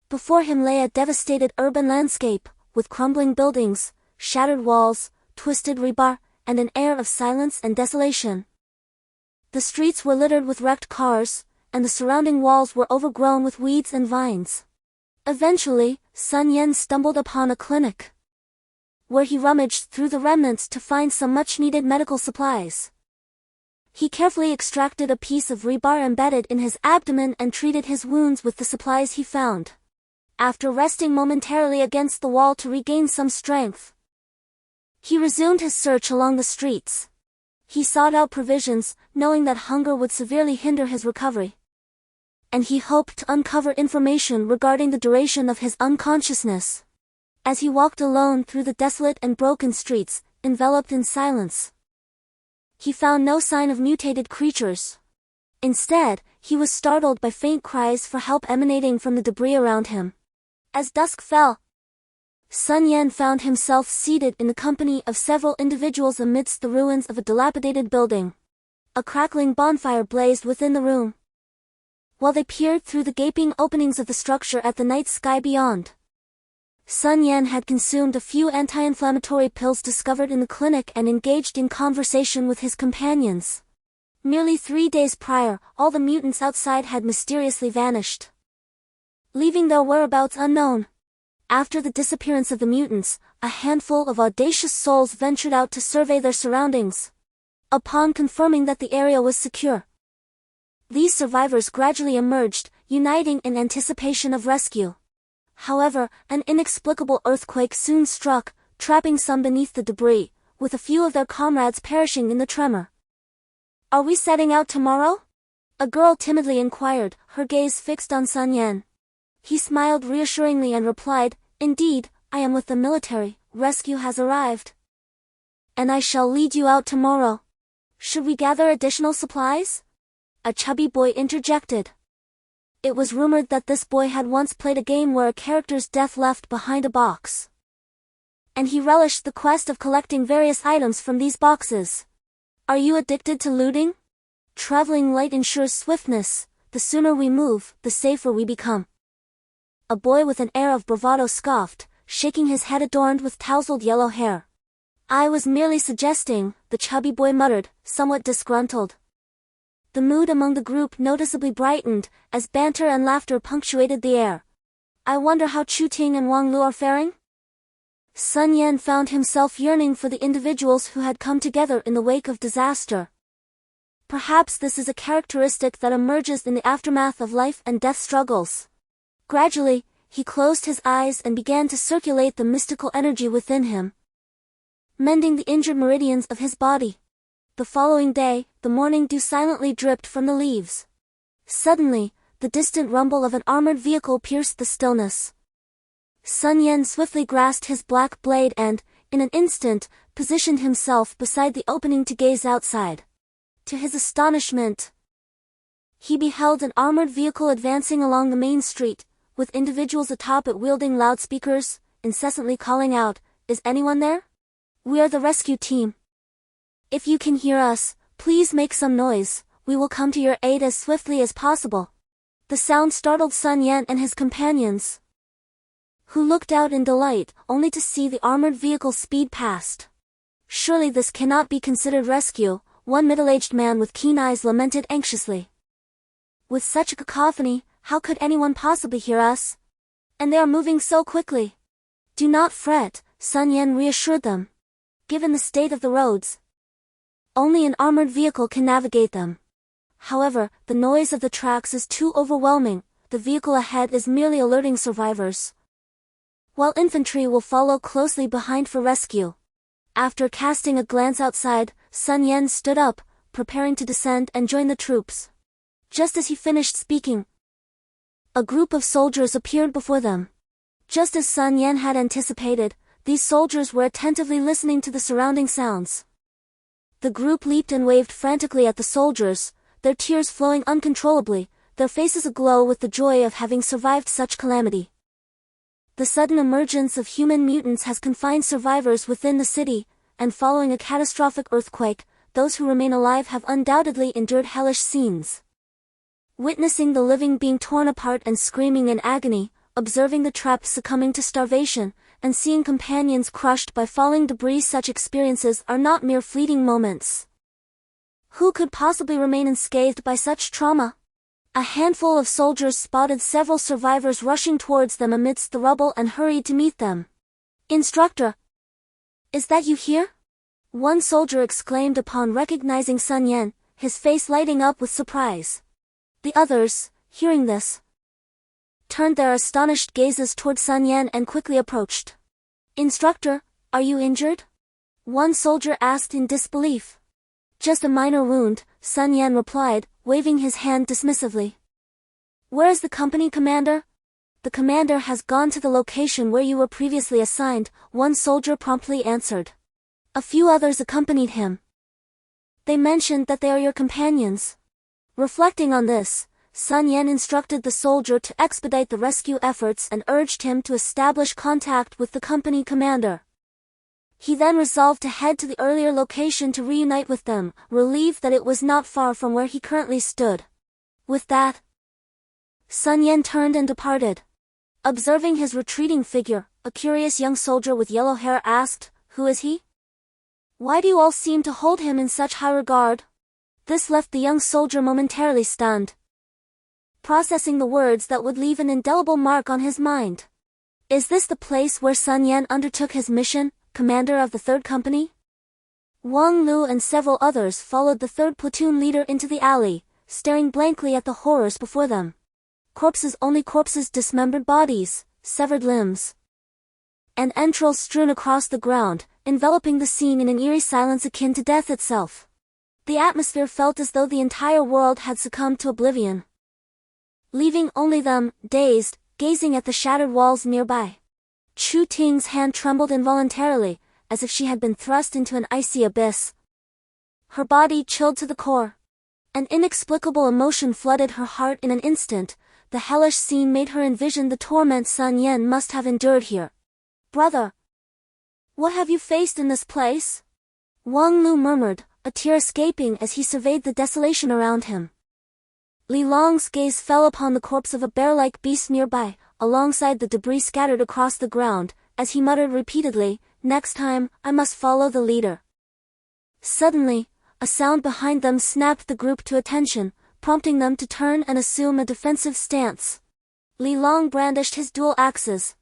Before him lay a devastated urban landscape, with crumbling buildings, shattered walls, twisted rebar, and an air of silence and desolation. The streets were littered with wrecked cars, and the surrounding walls were overgrown with weeds and vines. Eventually, Sun Yan stumbled upon a clinic, where he rummaged through the remnants to find some much-needed medical supplies. He carefully extracted a piece of rebar embedded in his abdomen and treated his wounds with the supplies he found. After resting momentarily against the wall to regain some strength, he resumed his search along the streets. He sought out provisions, knowing that hunger would severely hinder his recovery, and he hoped to uncover information regarding the duration of his unconsciousness. As he walked alone through the desolate and broken streets, enveloped in silence, he found no sign of mutated creatures. Instead, he was startled by faint cries for help emanating from the debris around him. As dusk fell, Sun Yan found himself seated in the company of several individuals amidst the ruins of a dilapidated building. A crackling bonfire blazed within the room, while they peered through the gaping openings of the structure at the night sky beyond. Sun Yan had consumed a few anti-inflammatory pills discovered in the clinic and engaged in conversation with his companions. Nearly 3 days prior, all the mutants outside had mysteriously vanished, leaving their whereabouts unknown. After the disappearance of the mutants, a handful of audacious souls ventured out to survey their surroundings. Upon confirming that the area was secure, these survivors gradually emerged, uniting in anticipation of rescue. However, an inexplicable earthquake soon struck, trapping some beneath the debris, with a few of their comrades perishing in the tremor. "Are we setting out tomorrow?" a girl timidly inquired, her gaze fixed on Sun Yan. He smiled reassuringly and replied, "Indeed, I am with the military, rescue has arrived, and I shall lead you out tomorrow. Should we gather additional supplies?" a chubby boy interjected. It was rumored that this boy had once played a game where a character's death left behind a box, and he relished the quest of collecting various items from these boxes. "Are you addicted to looting? Traveling light ensures swiftness. The sooner we move, the safer we become." A boy with an air of bravado scoffed, shaking his head adorned with tousled yellow hair. "I was merely suggesting," the chubby boy muttered, somewhat disgruntled. The mood among the group noticeably brightened, as banter and laughter punctuated the air. "I wonder how Chu Ting and Wang Lu are faring?" Sun Yan found himself yearning for the individuals who had come together in the wake of disaster. Perhaps this is a characteristic that emerges in the aftermath of life and death struggles. Gradually, he closed his eyes and began to circulate the mystical energy within him, mending the injured meridians of his body. The following day, the morning dew silently dripped from the leaves. Suddenly, the distant rumble of an armored vehicle pierced the stillness. Sun Yan swiftly grasped his black blade and, in an instant, positioned himself beside the opening to gaze outside. To his astonishment, he beheld an armored vehicle advancing along the main street, with individuals atop it wielding loudspeakers, incessantly calling out, "Is anyone there? We are the rescue team. If you can hear us, please make some noise, we will come to your aid as swiftly as possible." The sound startled Sun Yan and his companions, who looked out in delight, only to see the armored vehicle speed past. "Surely this cannot be considered rescue," one middle-aged man with keen eyes lamented anxiously. "With such a cacophony, how could anyone possibly hear us? And they are moving so quickly." "Do not fret," Sun Yan reassured them. "Given the state of the roads, only an armored vehicle can navigate them. However, the noise of the tracks is too overwhelming, the vehicle ahead is merely alerting survivors, while infantry will follow closely behind for rescue." After casting a glance outside, Sun Yan stood up, preparing to descend and join the troops. Just as he finished speaking, a group of soldiers appeared before them. Just as Sun Yan had anticipated, these soldiers were attentively listening to the surrounding sounds. The group leaped and waved frantically at the soldiers, their tears flowing uncontrollably, their faces aglow with the joy of having survived such calamity. The sudden emergence of human mutants has confined survivors within the city, and following a catastrophic earthquake, those who remain alive have undoubtedly endured hellish scenes. Witnessing the living being torn apart and screaming in agony, observing the trapped succumbing to starvation, and seeing companions crushed by falling debris, such experiences are not mere fleeting moments. Who could possibly remain unscathed by such trauma? A handful of soldiers spotted several survivors rushing towards them amidst the rubble and hurried to meet them. "Instructor! Is that you here?" one soldier exclaimed upon recognizing Sun Yan, his face lighting up with surprise. The others, hearing this, turned their astonished gazes toward Sun Yan and quickly approached. "Instructor, are you injured?" one soldier asked in disbelief. "Just a minor wound," Sun Yan replied, waving his hand dismissively. "Where is the company commander?" "The commander has gone to the location where you were previously assigned," one soldier promptly answered. A few others accompanied him. "They mentioned that they are your companions." Reflecting on this, Sun Yan instructed the soldier to expedite the rescue efforts and urged him to establish contact with the company commander. He then resolved to head to the earlier location to reunite with them, relieved that it was not far from where he currently stood. With that, Sun Yan turned and departed. Observing his retreating figure, a curious young soldier with yellow hair asked, "Who is he? Why do you all seem to hold him in such high regard?" This left the young soldier momentarily stunned, processing the words that would leave an indelible mark on his mind. Is this the place where Sun Yan undertook his mission, commander of the 3rd Company? Wang Lu and several others followed the 3rd platoon leader into the alley, staring blankly at the horrors before them. Corpses, only corpses, dismembered bodies, severed limbs, and entrails strewn across the ground, enveloping the scene in an eerie silence akin to death itself. The atmosphere felt as though the entire world had succumbed to oblivion, leaving only them, dazed, gazing at the shattered walls nearby. Chu Ting's hand trembled involuntarily, as if she had been thrust into an icy abyss. Her body chilled to the core. An inexplicable emotion flooded her heart in an instant. The hellish scene made her envision the torment Sun Yan must have endured here. "Brother, what have you faced in this place?" Wang Lu murmured, a tear escaping as he surveyed the desolation around him. Li Long's gaze fell upon the corpse of a bear-like beast nearby, alongside the debris scattered across the ground, as he muttered repeatedly, "Next time, I must follow the leader." Suddenly, a sound behind them snapped the group to attention, prompting them to turn and assume a defensive stance. Li Long brandished his dual axes,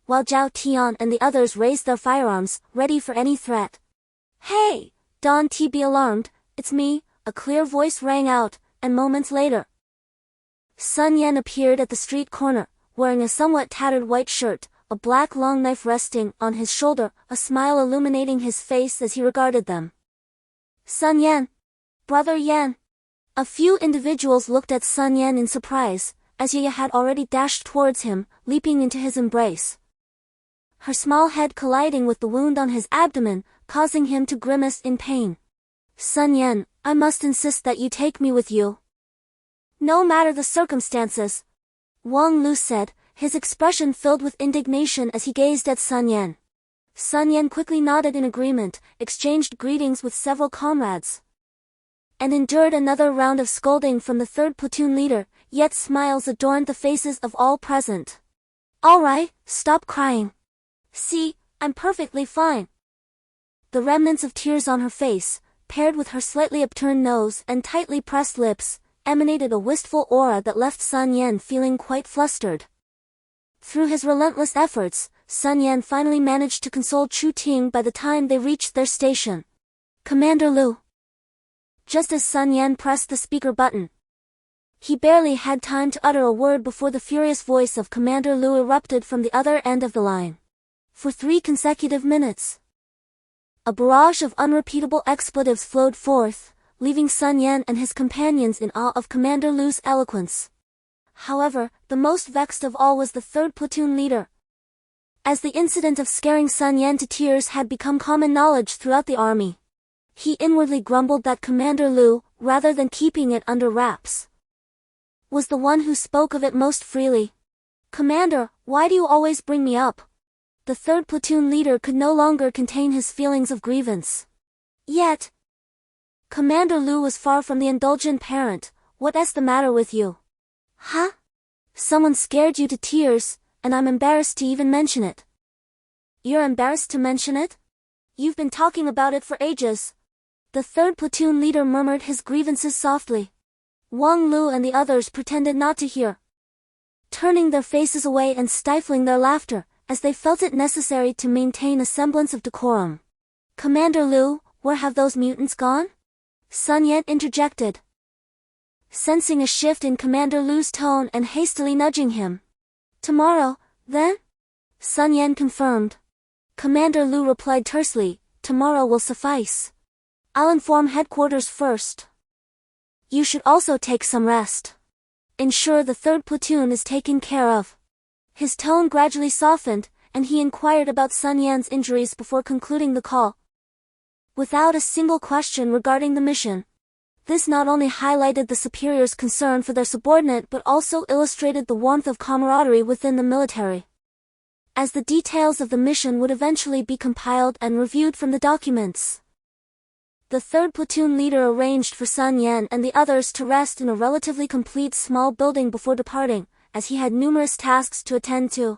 while Zhao Tian and the others raised their firearms, ready for any threat. "Hey, don't be alarmed, it's me," a clear voice rang out, and moments later, Sun Yan appeared at the street corner, wearing a somewhat tattered white shirt, a black long knife resting on his shoulder, a smile illuminating his face as he regarded them. "Sun Yan! Brother Yan!" A few individuals looked at Sun Yan in surprise, as Yaya had already dashed towards him, leaping into his embrace, her small head colliding with the wound on his abdomen, causing him to grimace in pain. "Sun Yan, I must insist that you take me with you, no matter the circumstances," Wang Lu said, his expression filled with indignation as he gazed at Sun Yan. Sun Yan quickly nodded in agreement, exchanged greetings with several comrades, and endured another round of scolding from the 3rd platoon leader, yet smiles adorned the faces of all present. "All right, stop crying. See, I'm perfectly fine." The remnants of tears on her face, paired with her slightly upturned nose and tightly pressed lips, emanated a wistful aura that left Sun Yan feeling quite flustered. Through his relentless efforts, Sun Yan finally managed to console Chu Ting by the time they reached their station. "Commander Lu." Just as Sun Yan pressed the speaker button, he barely had time to utter a word before the furious voice of Commander Lu erupted from the other end of the line. For 3 consecutive minutes, a barrage of unrepeatable expletives flowed forth, leaving Sun Yan and his companions in awe of Commander Lu's eloquence. However, the most vexed of all was the 3rd platoon leader, as the incident of scaring Sun Yan to tears had become common knowledge throughout the army. He inwardly grumbled that Commander Lu, rather than keeping it under wraps, was the one who spoke of it most freely. "Commander, why do you always bring me up?" The 3rd platoon leader could no longer contain his feelings of grievance. Yet, Commander Lu was far from the indulgent parent. "What's the matter with you?" "Huh? Someone scared you to tears, and I'm embarrassed to even mention it." "You're embarrassed to mention it? You've been talking about it for ages." The 3rd platoon leader murmured his grievances softly. Wang Lu and the others pretended not to hear, turning their faces away and stifling their laughter, as they felt it necessary to maintain a semblance of decorum. Commander Lu, where have those mutants gone? Sun Yan interjected, sensing a shift in Commander Lu's tone and hastily nudging him. Tomorrow, then? Sun Yan confirmed. Commander Lu replied tersely, tomorrow will suffice. I'll inform headquarters first. You should also take some rest. Ensure the 3rd platoon is taken care of. His tone gradually softened, and he inquired about Sun Yan's injuries before concluding the call. Without a single question regarding the mission. This not only highlighted the superior's concern for their subordinate but also illustrated the warmth of camaraderie within the military. As the details of the mission would eventually be compiled and reviewed from the documents. The 3rd platoon leader arranged for Sun Yan and the others to rest in a relatively complete small building before departing, as he had numerous tasks to attend to,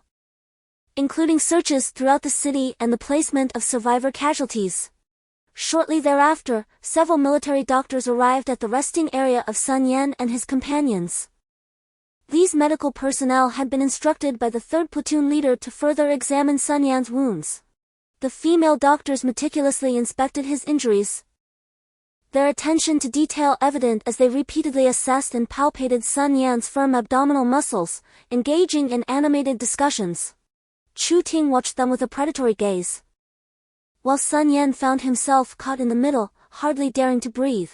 including searches throughout the city and the placement of survivor casualties. Shortly thereafter, several military doctors arrived at the resting area of Sun Yan and his companions. These medical personnel had been instructed by the 3rd platoon leader to further examine Sun Yan's wounds. The female doctors meticulously inspected his injuries, their attention to detail evident as they repeatedly assessed and palpated Sun Yan's firm abdominal muscles, engaging in animated discussions. Chu Ting watched them with a predatory gaze, while Sun Yan found himself caught in the middle, hardly daring to breathe.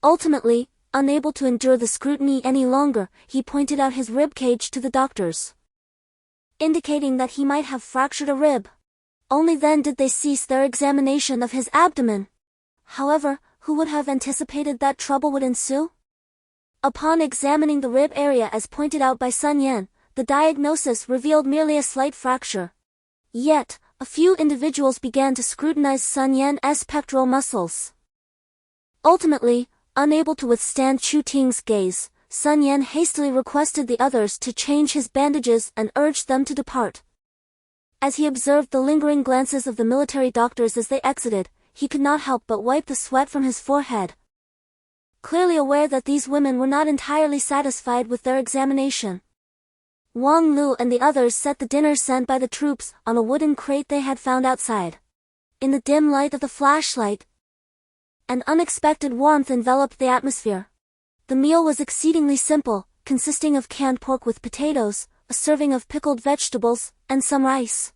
Ultimately, unable to endure the scrutiny any longer, he pointed out his rib cage to the doctors, indicating that he might have fractured a rib. Only then did they cease their examination of his abdomen. However, who would have anticipated that trouble would ensue? Upon examining the rib area as pointed out by Sun Yan, the diagnosis revealed merely a slight fracture. Yet, a few individuals began to scrutinize Sun Yan's pectoral muscles. Ultimately, unable to withstand Chu Ting's gaze, Sun Yan hastily requested the others to change his bandages and urged them to depart. As he observed the lingering glances of the military doctors as they exited, he could not help but wipe the sweat from his forehead, clearly aware that these women were not entirely satisfied with their examination. Wang Lu and the others set the dinner sent by the troops on a wooden crate they had found outside. In the dim light of the flashlight, an unexpected warmth enveloped the atmosphere. The meal was exceedingly simple, consisting of canned pork with potatoes, a serving of pickled vegetables, and some rice.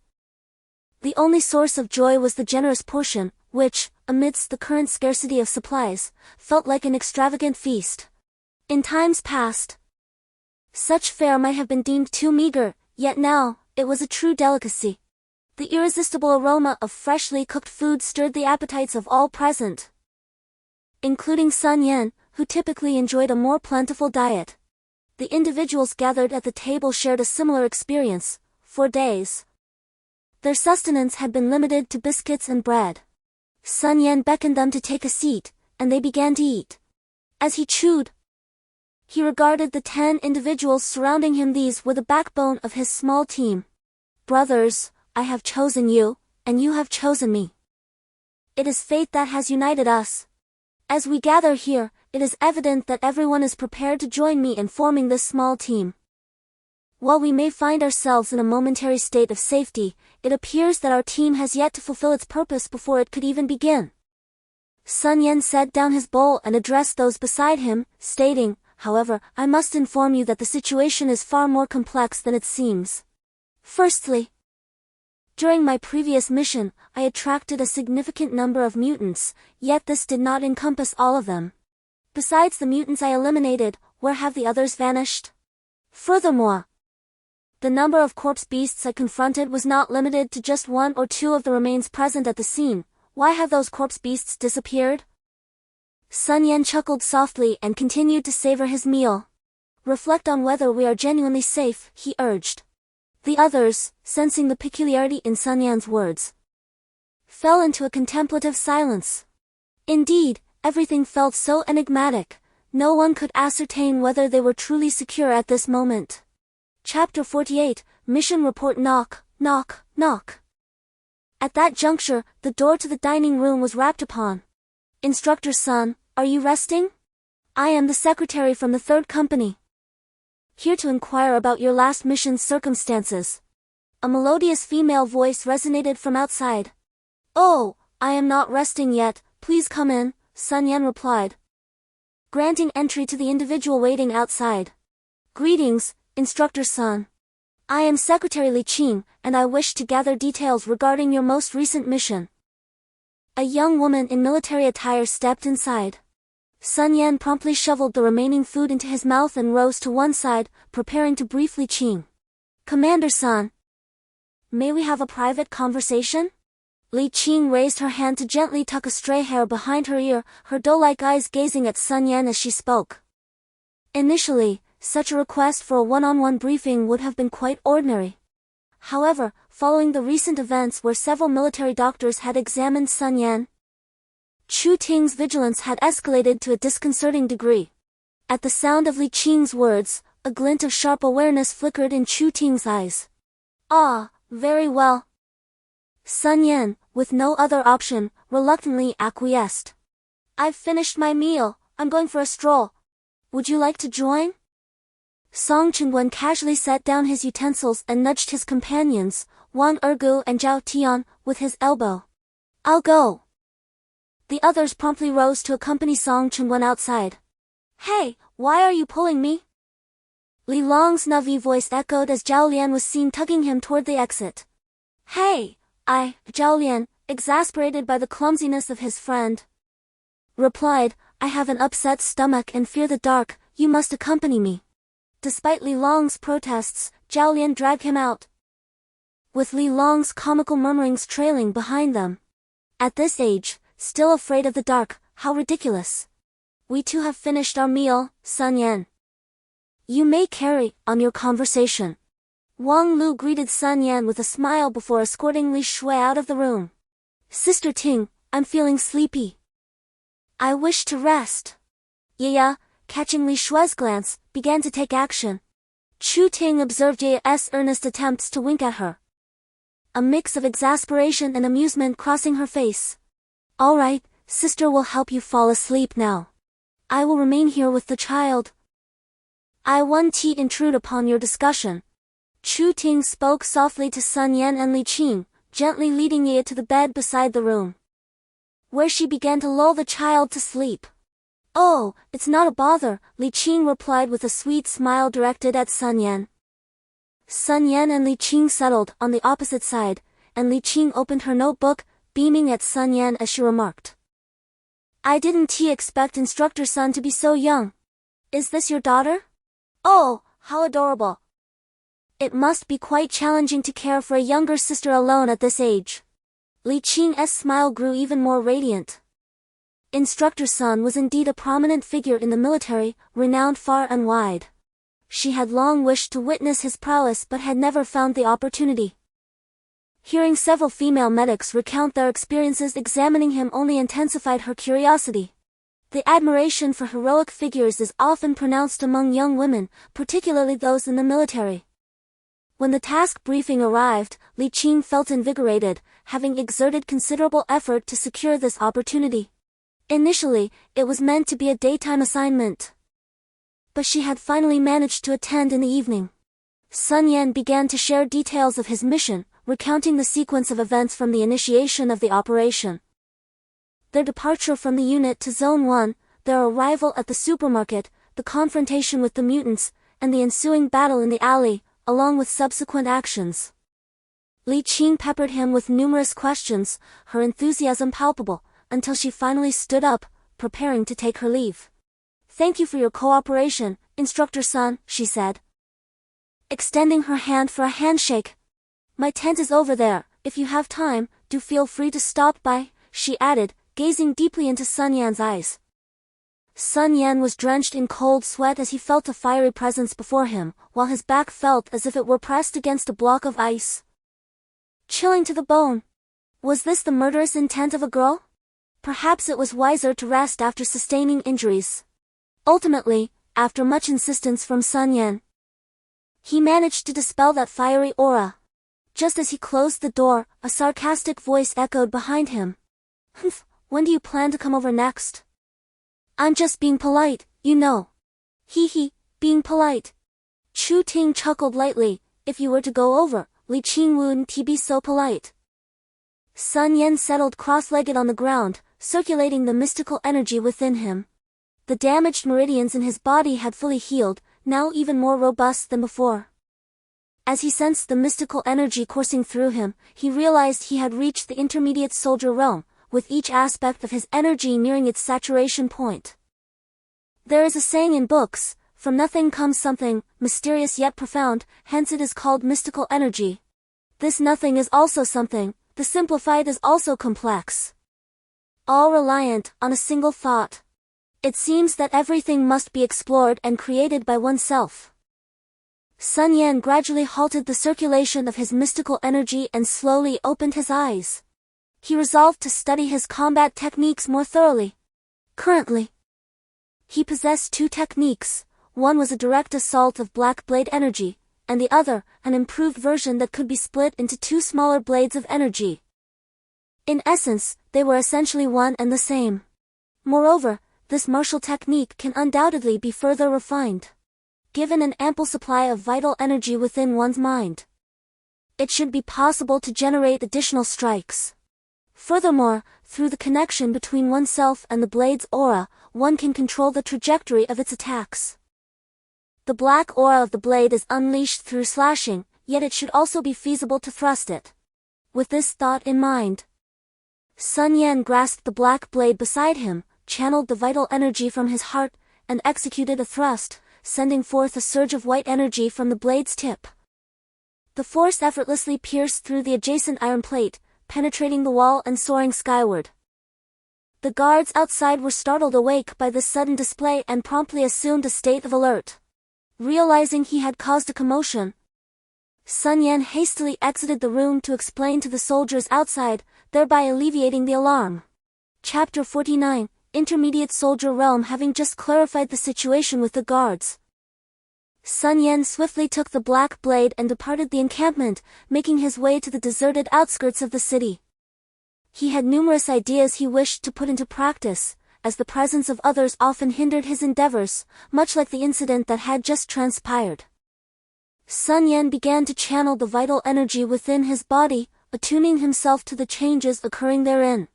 The only source of joy was the generous portion, which, amidst the current scarcity of supplies, felt like an extravagant feast. In times past, such fare might have been deemed too meager, yet now, it was a true delicacy. The irresistible aroma of freshly cooked food stirred the appetites of all present, including Sun Yan, who typically enjoyed a more plentiful diet. The individuals gathered at the table shared a similar experience. For days, their sustenance had been limited to biscuits and bread. Sun Yan beckoned them to take a seat, and they began to eat. As he chewed, he regarded the 10 individuals surrounding him. These were the backbone of his small team. Brothers, I have chosen you, and you have chosen me. It is fate that has united us. As we gather here, it is evident that everyone is prepared to join me in forming this small team. While we may find ourselves in a momentary state of safety, it appears that our team has yet to fulfill its purpose before it could even begin. Sun Yan set down his bowl and addressed those beside him, stating, however, I must inform you that the situation is far more complex than it seems. Firstly, during my previous mission, I attracted a significant number of mutants, yet this did not encompass all of them. Besides the mutants I eliminated, where have the others vanished? Furthermore, the number of corpse beasts I confronted was not limited to just 1 or 2 of the remains present at the scene. Why have those corpse beasts disappeared? Sun Yan chuckled softly and continued to savor his meal. Reflect on whether we are genuinely safe, he urged. The others, sensing the peculiarity in Sun Yan's words, fell into a contemplative silence. Indeed, everything felt so enigmatic, no one could ascertain whether they were truly secure at this moment. Chapter 48, Mission Report. Knock, knock, knock. At that juncture, the door to the dining room was rapped upon. Instructor Sun, are you resting? I am the secretary from the third company. Here to inquire about your last mission's circumstances. A melodious female voice resonated from outside. Oh, I am not resting yet, please come in, Sun Yan replied, granting entry to the individual waiting outside. Greetings, Instructor Sun. I am Secretary Li Qing, and I wish to gather details regarding your most recent mission. A young woman in military attire stepped inside. Sun Yan promptly shoveled the remaining food into his mouth and rose to one side, preparing to brief Li Qing. Commander Sun. May we have a private conversation? Li Qing raised her hand to gently tuck a stray hair behind her ear, her doe-like eyes gazing at Sun Yan as she spoke. Initially, such a request for a one-on-one briefing would have been quite ordinary. However, following the recent events where several military doctors had examined Sun Yan, Chu Ting's vigilance had escalated to a disconcerting degree. At the sound of Li Qing's words, a glint of sharp awareness flickered in Chu Ting's eyes. Ah, very well. Sun Yan, with no other option, reluctantly acquiesced. I've finished my meal, I'm going for a stroll. Would you like to join? Song Chunguan casually set down his utensils and nudged his companions, Wang Ergu and Zhao Tian, with his elbow. I'll go. The others promptly rose to accompany Song Chunguan outside. Hey, why are you pulling me? Li Long's Navi voice echoed as Zhao Lian was seen tugging him toward the exit. Hey, Zhao Lian, exasperated by the clumsiness of his friend, replied, I have an upset stomach and fear the dark, you must accompany me. Despite Li Long's protests, Zhao Lian dragged him out, with Li Long's comical murmurings trailing behind them. At this age, still afraid of the dark, how ridiculous. We too have finished our meal, Sun Yan. You may carry on your conversation. Wang Lu greeted Sun Yan with a smile before escorting Li Shui out of the room. Sister Ting, I'm feeling sleepy. I wish to rest. Yeah, catching Li Shui's glance, began to take action. Chu Ting observed Ya's earnest attempts to wink at her, a mix of exasperation and amusement crossing her face. All right, sister will help you fall asleep now. I will remain here with the child. I won't intrude upon your discussion. Chu Ting spoke softly to Sun Yan and Li Qing, gently leading Ya to the bed beside the room, where she began to lull the child to sleep. Oh, it's not a bother, Li Qing replied with a sweet smile directed at Sun Yan. Sun Yan and Li Qing settled on the opposite side, and Li Qing opened her notebook, beaming at Sun Yan as she remarked. I didn't expect Instructor Sun to be so young. Is this your daughter? Oh, how adorable. It must be quite challenging to care for a younger sister alone at this age. Li Qing's smile grew even more radiant. Instructor Sun was indeed a prominent figure in the military, renowned far and wide. She had long wished to witness his prowess but had never found the opportunity. Hearing several female medics recount their experiences examining him only intensified her curiosity. The admiration for heroic figures is often pronounced among young women, particularly those in the military. When the task briefing arrived, Li Qing felt invigorated, having exerted considerable effort to secure this opportunity. Initially, it was meant to be a daytime assignment, but she had finally managed to attend in the evening. Sun Yan began to share details of his mission, recounting the sequence of events from the initiation of the operation, their departure from the unit to Zone 1, their arrival at the supermarket, the confrontation with the mutants, and the ensuing battle in the alley, along with subsequent actions. Li Qing peppered him with numerous questions, her enthusiasm palpable, until she finally stood up, preparing to take her leave. Thank you for your cooperation, Instructor Sun, she said, extending her hand for a handshake. My tent is over there, if you have time, do feel free to stop by, she added, gazing deeply into Sun Yan's eyes. Sun Yan was drenched in cold sweat as he felt a fiery presence before him, while his back felt as if it were pressed against a block of ice, chilling to the bone. Was this the murderous intent of a girl? Perhaps it was wiser to rest after sustaining injuries. Ultimately, after much insistence from Sun Yan, he managed to dispel that fiery aura. Just as he closed the door, a sarcastic voice echoed behind him. Humph, when do you plan to come over next? I'm just being polite, you know. Hee hee, being polite. Chu Ting chuckled lightly. If you were to go over, Li Qing wouldn't he be so polite? Sun Yan settled cross-legged on the ground, circulating the mystical energy within him. The damaged meridians in his body had fully healed, now even more robust than before. As he sensed the mystical energy coursing through him, he realized he had reached the intermediate soldier realm, with each aspect of his energy nearing its saturation point. There is a saying in books, from nothing comes something, mysterious yet profound, hence it is called mystical energy. This nothing is also something, the simplified is also complex. All reliant on a single thought. It seems that everything must be explored and created by oneself. Sun Yan gradually halted the circulation of his mystical energy and slowly opened his eyes. He resolved to study his combat techniques more thoroughly. Currently, he possessed two techniques. One was a direct assault of black blade energy, and the other, an improved version that could be split into two smaller blades of energy. In essence, they were essentially one and the same. Moreover, this martial technique can undoubtedly be further refined. Given an ample supply of vital energy within one's mind, it should be possible to generate additional strikes. Furthermore, through the connection between oneself and the blade's aura, one can control the trajectory of its attacks. The black aura of the blade is unleashed through slashing, yet it should also be feasible to thrust it. With this thought in mind, Sun Yan grasped the black blade beside him, channeled the vital energy from his heart, and executed a thrust, sending forth a surge of white energy from the blade's tip. The force effortlessly pierced through the adjacent iron plate, penetrating the wall and soaring skyward. The guards outside were startled awake by this sudden display and promptly assumed a state of alert. Realizing he had caused a commotion, Sun Yan hastily exited the room to explain to the soldiers outside, thereby alleviating the alarm. Chapter 49, Intermediate Soldier Realm. Having just clarified the situation with the guards, Sun Yan swiftly took the black blade and departed the encampment, making his way to the deserted outskirts of the city. He had numerous ideas he wished to put into practice, as the presence of others often hindered his endeavors, much like the incident that had just transpired. Sun Yan began to channel the vital energy within his body, attuning himself to the changes occurring therein.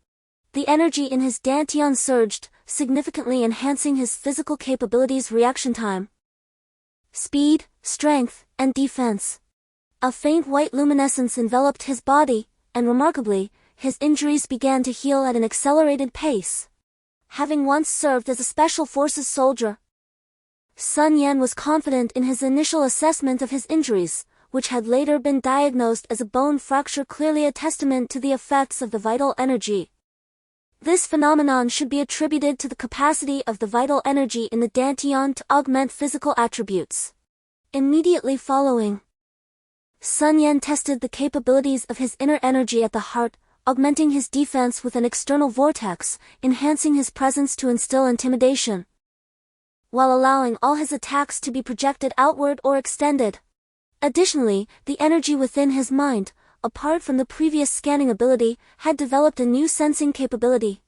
The energy in his dantian surged, significantly enhancing his physical capabilities' reaction time, speed, strength, and defense. A faint white luminescence enveloped his body, and remarkably, his injuries began to heal at an accelerated pace. Having once served as a special forces soldier, Sun Yan was confident in his initial assessment of his injuries, which had later been diagnosed as a bone fracture, clearly a testament to the effects of the vital energy. This phenomenon should be attributed to the capacity of the vital energy in the dantian to augment physical attributes. Immediately following, Sun Yan tested the capabilities of his inner energy at the heart, augmenting his defense with an external vortex, enhancing his presence to instill intimidation, while allowing all his attacks to be projected outward or extended. Additionally, the energy within his mind, apart from the previous scanning ability, had developed a new sensing capability.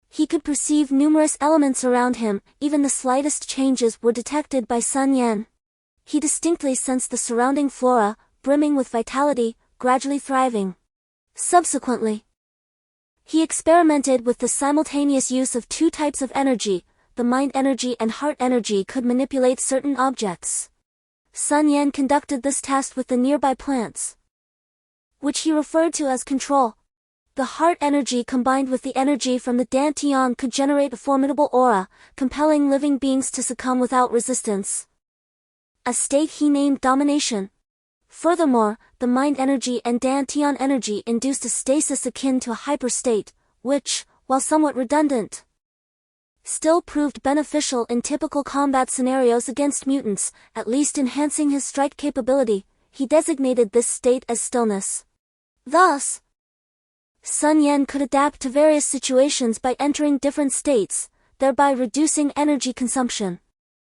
He could perceive numerous elements around him, even the slightest changes were detected by Sun Yan. He distinctly sensed the surrounding flora, brimming with vitality, gradually thriving. Subsequently, he experimented with the simultaneous use of two types of energy. The mind energy and heart energy could manipulate certain objects. Sun Yan conducted this test with the nearby plants, which he referred to as control. The heart energy combined with the energy from the dantian could generate a formidable aura, compelling living beings to succumb without resistance, a state he named domination. Furthermore, the mind energy and dantian energy induced a stasis akin to a hyperstate, which, while somewhat redundant, still proved beneficial in typical combat scenarios against mutants, at least enhancing his strike capability. He designated this state as stillness. Thus, Sun Yan could adapt to various situations by entering different states, thereby reducing energy consumption.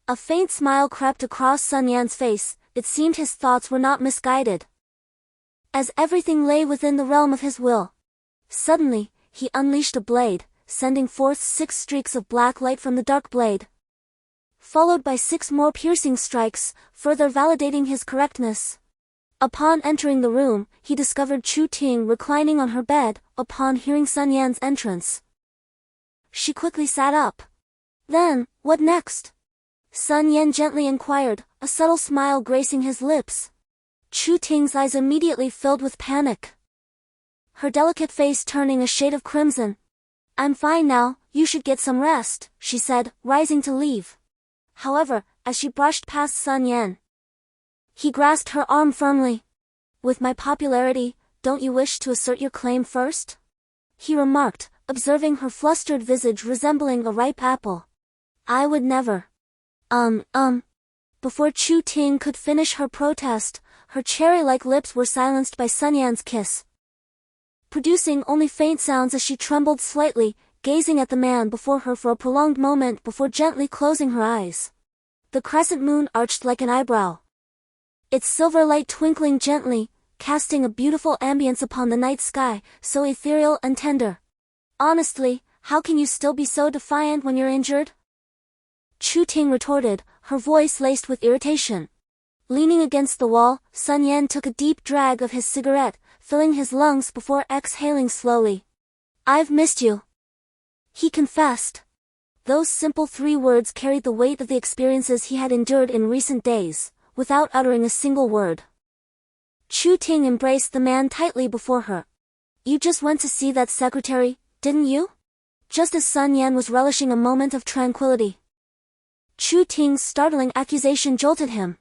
A faint smile crept across Sun Yan's face. It seemed his thoughts were not misguided, as everything lay within the realm of his will. Suddenly, he unleashed a blade, sending forth 6 streaks of black light from the dark blade. followed by 6 more piercing strikes, further validating his correctness. Upon entering the room, he discovered Chu Ting reclining on her bed, upon hearing Sun Yan's entrance. She quickly sat up. Then, what next? Sun Yan gently inquired, a subtle smile gracing his lips. Chu Ting's eyes immediately filled with panic, her delicate face turning a shade of crimson. I'm fine now, you should get some rest, she said, rising to leave. However, as she brushed past Sun Yan, he grasped her arm firmly. With my popularity, don't you wish to assert your claim first? He remarked, observing her flustered visage resembling a ripe apple. I would never. Before Chu Ting could finish her protest, her cherry-like lips were silenced by Sun Yan's kiss, producing only faint sounds as she trembled slightly, gazing at the man before her for a prolonged moment before gently closing her eyes. The crescent moon arched like an eyebrow, its silver light twinkling gently, casting a beautiful ambience upon the night sky, so ethereal and tender. Honestly, how can you still be so defiant when you're injured? Chu Ting retorted, her voice laced with irritation. Leaning against the wall, Sun Yan took a deep drag of his cigarette, filling his lungs before exhaling slowly. I've missed you, he confessed. Those simple 3 words carried the weight of the experiences he had endured in recent days, without uttering a single word. Chu Ting embraced the man tightly before her. You just went to see that secretary, didn't you? Just as Sun Yan was relishing a moment of tranquility, Chu Ting's startling accusation jolted him.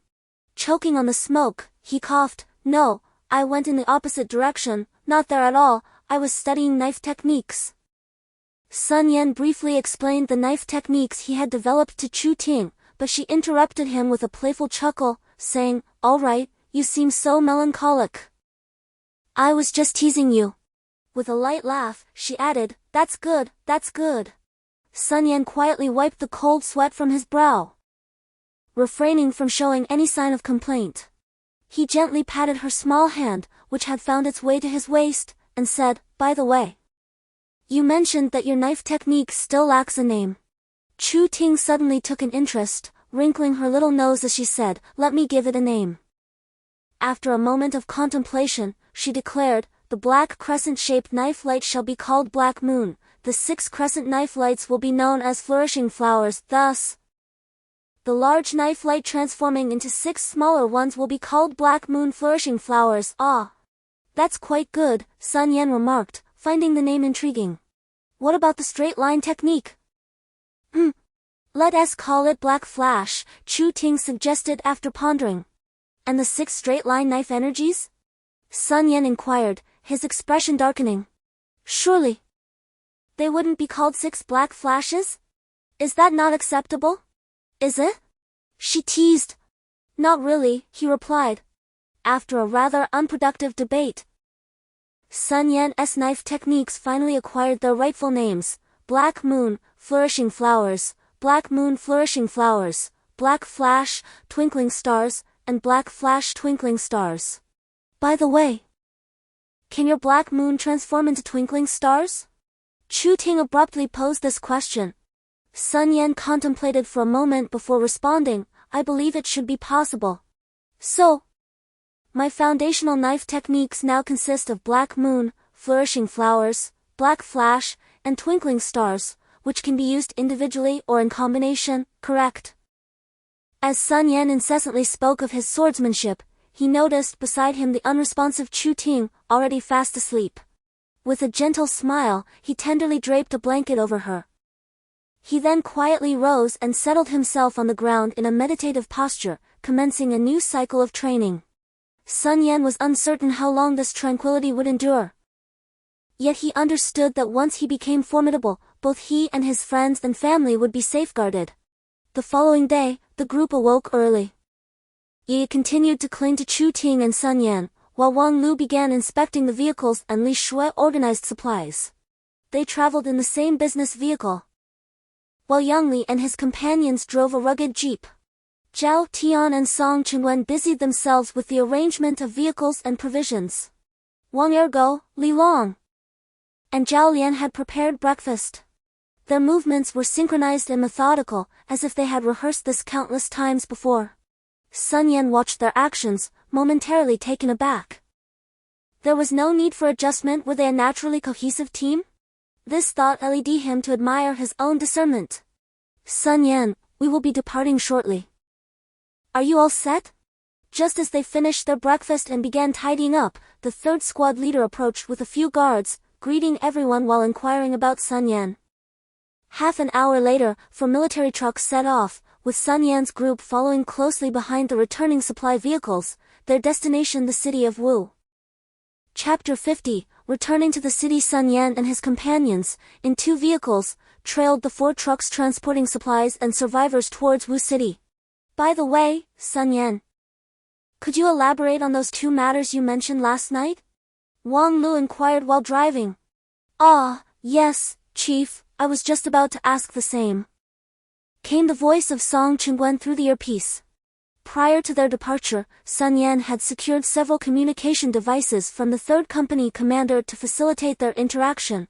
Choking on the smoke, he coughed, No, I went in the opposite direction, not there at all, I was studying knife techniques. Sun Yan briefly explained the knife techniques he had developed to Chu Ting, but she interrupted him with a playful chuckle, saying, All right, you seem so melancholic. I was just teasing you. With a light laugh, she added, That's good, that's good. Sun Yan quietly wiped the cold sweat from his brow, refraining from showing any sign of complaint. He gently patted her small hand, which had found its way to his waist, and said, By the way, you mentioned that your knife technique still lacks a name. Chu Ting suddenly took an interest, wrinkling her little nose as she said, Let me give it a name. After a moment of contemplation, she declared, The black crescent-shaped knife light shall be called Black Moon, the 6 crescent knife lights will be known as Flourishing Flowers, thus, the large knife light transforming into 6 smaller ones will be called Black Moon Flourishing Flowers. Ah, that's quite good, Sun Yan remarked, finding the name intriguing. What about the straight line technique? Let us call it Black Flash, Chu Ting suggested after pondering. And the 6 straight line knife energies? Sun Yan inquired, his expression darkening. Surely they wouldn't be called 6 black flashes? Is that not acceptable? Is it? She teased. Not really, he replied. After a rather unproductive debate, Sun Yan's knife techniques finally acquired their rightful names, Black Moon, Flourishing Flowers, Black Moon Flourishing Flowers, Black Flash, Twinkling Stars, and Black Flash Twinkling Stars. By the way, can your Black Moon transform into twinkling stars? Chu Ting abruptly posed this question. Sun Yan contemplated for a moment before responding, I believe it should be possible. So, my foundational knife techniques now consist of Black Moon, Flourishing Flowers, Black Flash, and Twinkling Stars, which can be used individually or in combination, correct? As Sun Yan incessantly spoke of his swordsmanship, he noticed beside him the unresponsive Chu Ting, already fast asleep. With a gentle smile, he tenderly draped a blanket over her. He then quietly rose and settled himself on the ground in a meditative posture, commencing a new cycle of training. Sun Yan was uncertain how long this tranquility would endure. Yet he understood that once he became formidable, both he and his friends and family would be safeguarded. The following day, the group awoke early. Yi continued to cling to Chu Ting and Sun Yan, while Wang Lu began inspecting the vehicles and Li Shui organized supplies. They traveled in the same business vehicle, while Yang Li and his companions drove a rugged jeep. Zhao Tian and Song Chunwen busied themselves with the arrangement of vehicles and provisions. Wang Ergo, Li Long, and Zhao Lian had prepared breakfast. Their movements were synchronized and methodical, as if they had rehearsed this countless times before. Sun Yan watched their actions, momentarily taken aback. There was no need for adjustment. Were they a naturally cohesive team? This thought led him to admire his own discernment. Sun Yan, we will be departing shortly. Are you all set? Just as they finished their breakfast and began tidying up, the third squad leader approached with a few guards, greeting everyone while inquiring about Sun Yan. Half an hour later, 4 military trucks set off, with Sun Yan's group following closely behind the returning supply vehicles, their destination the city of Wu. Chapter 50, returning to the city. Sun Yan and his companions, in 2 vehicles, trailed the 4 trucks transporting supplies and survivors towards Wu City. By the way, Sun Yan, could you elaborate on those 2 matters you mentioned last night? Wang Lu inquired while driving. Ah, yes, Chief, I was just about to ask the same. Came the voice of Song Chengguan through the earpiece. Prior to their departure, Sun Yan had secured several communication devices from the third company commander to facilitate their interaction.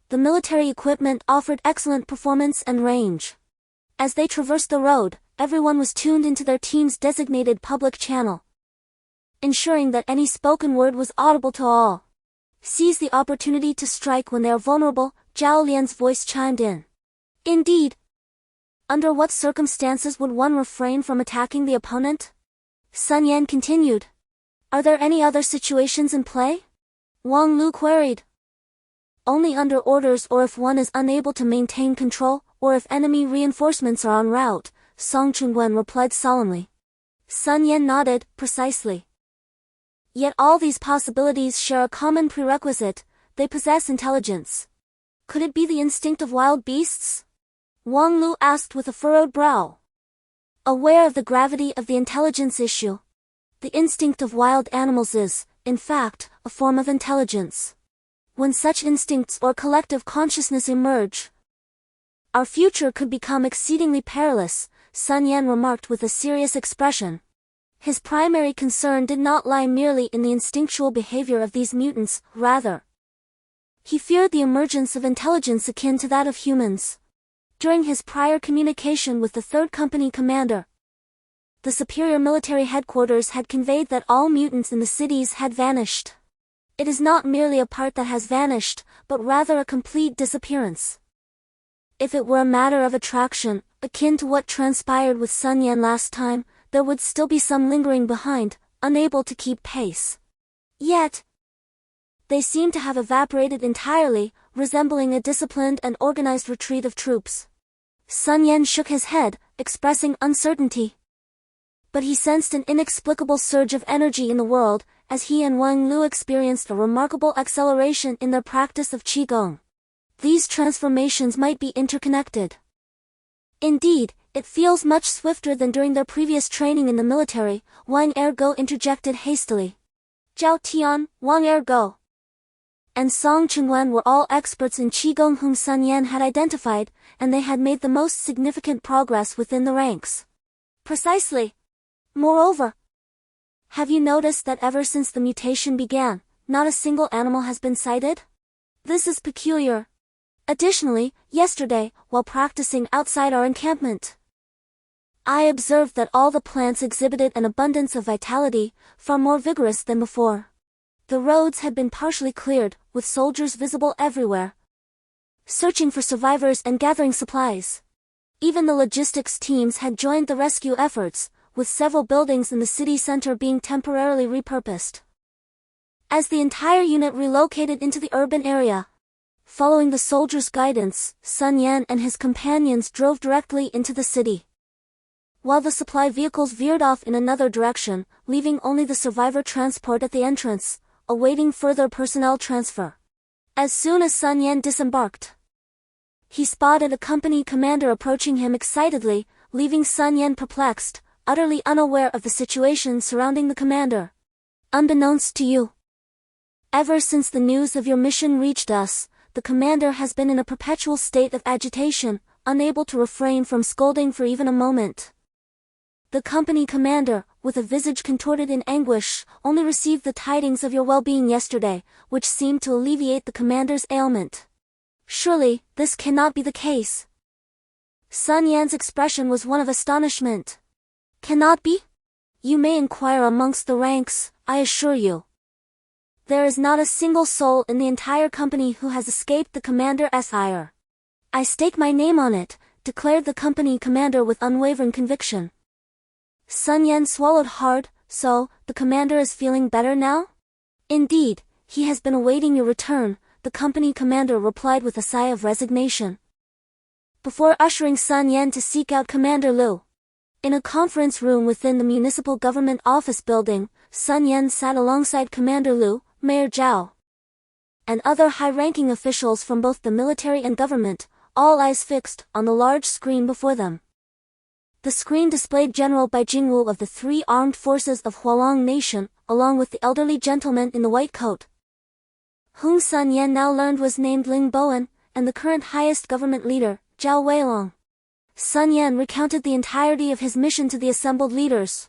The military equipment offered excellent performance and range. As they traversed the road, everyone was tuned into their team's designated public channel, ensuring that any spoken word was audible to all. Seize the opportunity to strike when they are vulnerable, Zhao Lian's voice chimed in. Indeed. Under what circumstances would one refrain from attacking the opponent? Sun Yan continued. Are there any other situations in play? Wang Lu queried. Only under orders, or if one is unable to maintain control, or if enemy reinforcements are en route, Song Chengguan replied solemnly. Sun Yan nodded. Precisely. Yet all these possibilities share a common prerequisite: they possess intelligence. Could it be the instinct of wild beasts? Wang Lu asked with a furrowed brow. Aware of the gravity of the intelligence issue, the instinct of wild animals is, in fact, a form of intelligence. When such instincts or collective consciousness emerge, our future could become exceedingly perilous, Sun Yan remarked with a serious expression. His primary concern did not lie merely in the instinctual behavior of these mutants, rather, he feared the emergence of intelligence akin to that of humans. During his prior communication with the third company commander, the superior military headquarters had conveyed that all mutants in the cities had vanished. It is not merely a part that has vanished, but rather a complete disappearance. If it were a matter of attraction, akin to what transpired with Sun Yan last time, there would still be some lingering behind, unable to keep pace. Yet, they seem to have evaporated entirely, resembling a disciplined and organized retreat of troops. Sun Yan shook his head, expressing uncertainty. But he sensed an inexplicable surge of energy in the world, as he and Wang Lu experienced a remarkable acceleration in their practice of Qigong. These transformations might be interconnected. Indeed, it feels much swifter than during their previous training in the military, Wang Ergo interjected hastily. Zhao Tian, Wang Ergo, and Song Chengguan were all experts in Qigong whom Sun Yan had identified, and they had made the most significant progress within the ranks. Precisely. Moreover, have you noticed that ever since the mutation began, not a single animal has been sighted? This is peculiar. Additionally, yesterday, while practicing outside our encampment, I observed that all the plants exhibited an abundance of vitality, far more vigorous than before. The roads had been partially cleared, with soldiers visible everywhere, searching for survivors and gathering supplies. Even the logistics teams had joined the rescue efforts, with several buildings in the city center being temporarily repurposed. As the entire unit relocated into the urban area, following the soldiers' guidance, Sun Yan and his companions drove directly into the city, while the supply vehicles veered off in another direction, leaving only the survivor transport at the entrance, awaiting further personnel transfer. As soon as Sun Yan disembarked, he spotted a company commander approaching him excitedly, leaving Sun Yan perplexed, utterly unaware of the situation surrounding the commander. Unbeknownst to you, ever since the news of your mission reached us, the commander has been in a perpetual state of agitation, unable to refrain from scolding for even a moment. The company commander, with a visage contorted in anguish, only received the tidings of your well-being yesterday, which seemed to alleviate the commander's ailment. Surely, this cannot be the case. Sun Yan's expression was one of astonishment. Cannot be? You may inquire amongst the ranks, I assure you. There is not a single soul in the entire company who has escaped the commander's ire. I stake my name on it, declared the company commander with unwavering conviction. Sun Yan swallowed hard. So, the commander is feeling better now? Indeed, he has been awaiting your return, the company commander replied with a sigh of resignation. Before ushering Sun Yan to seek out Commander Liu. In a conference room within the municipal government office building, Sun Yan sat alongside Commander Liu, Mayor Zhao, and other high-ranking officials from both the military and government, all eyes fixed on the large screen before them. The screen displayed General Bai Jingwu of the three armed forces of Hualong Nation, along with the elderly gentleman in the white coat, whom Sun Yan now learned was named Ling Bowen, and the current highest government leader, Zhao Weilong. Sun Yan recounted the entirety of his mission to the assembled leaders,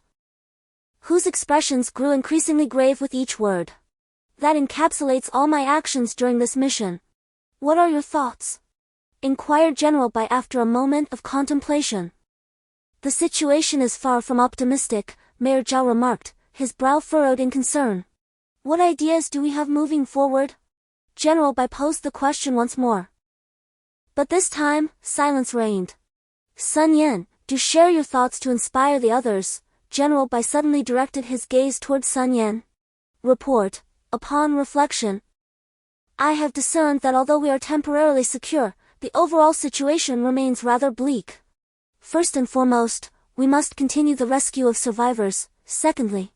whose expressions grew increasingly grave with each word. That encapsulates all my actions during this mission. What are your thoughts? Inquired General Bai after a moment of contemplation. The situation is far from optimistic, Mayor Zhao remarked, his brow furrowed in concern. What ideas do we have moving forward? General Bai posed the question once more. But this time, silence reigned. Sun Yan, do share your thoughts to inspire the others. General Bai suddenly directed his gaze toward Sun Yan. Report. Upon reflection, I have discerned that although we are temporarily secure, the overall situation remains rather bleak. First and foremost, we must continue the rescue of survivors. Secondly,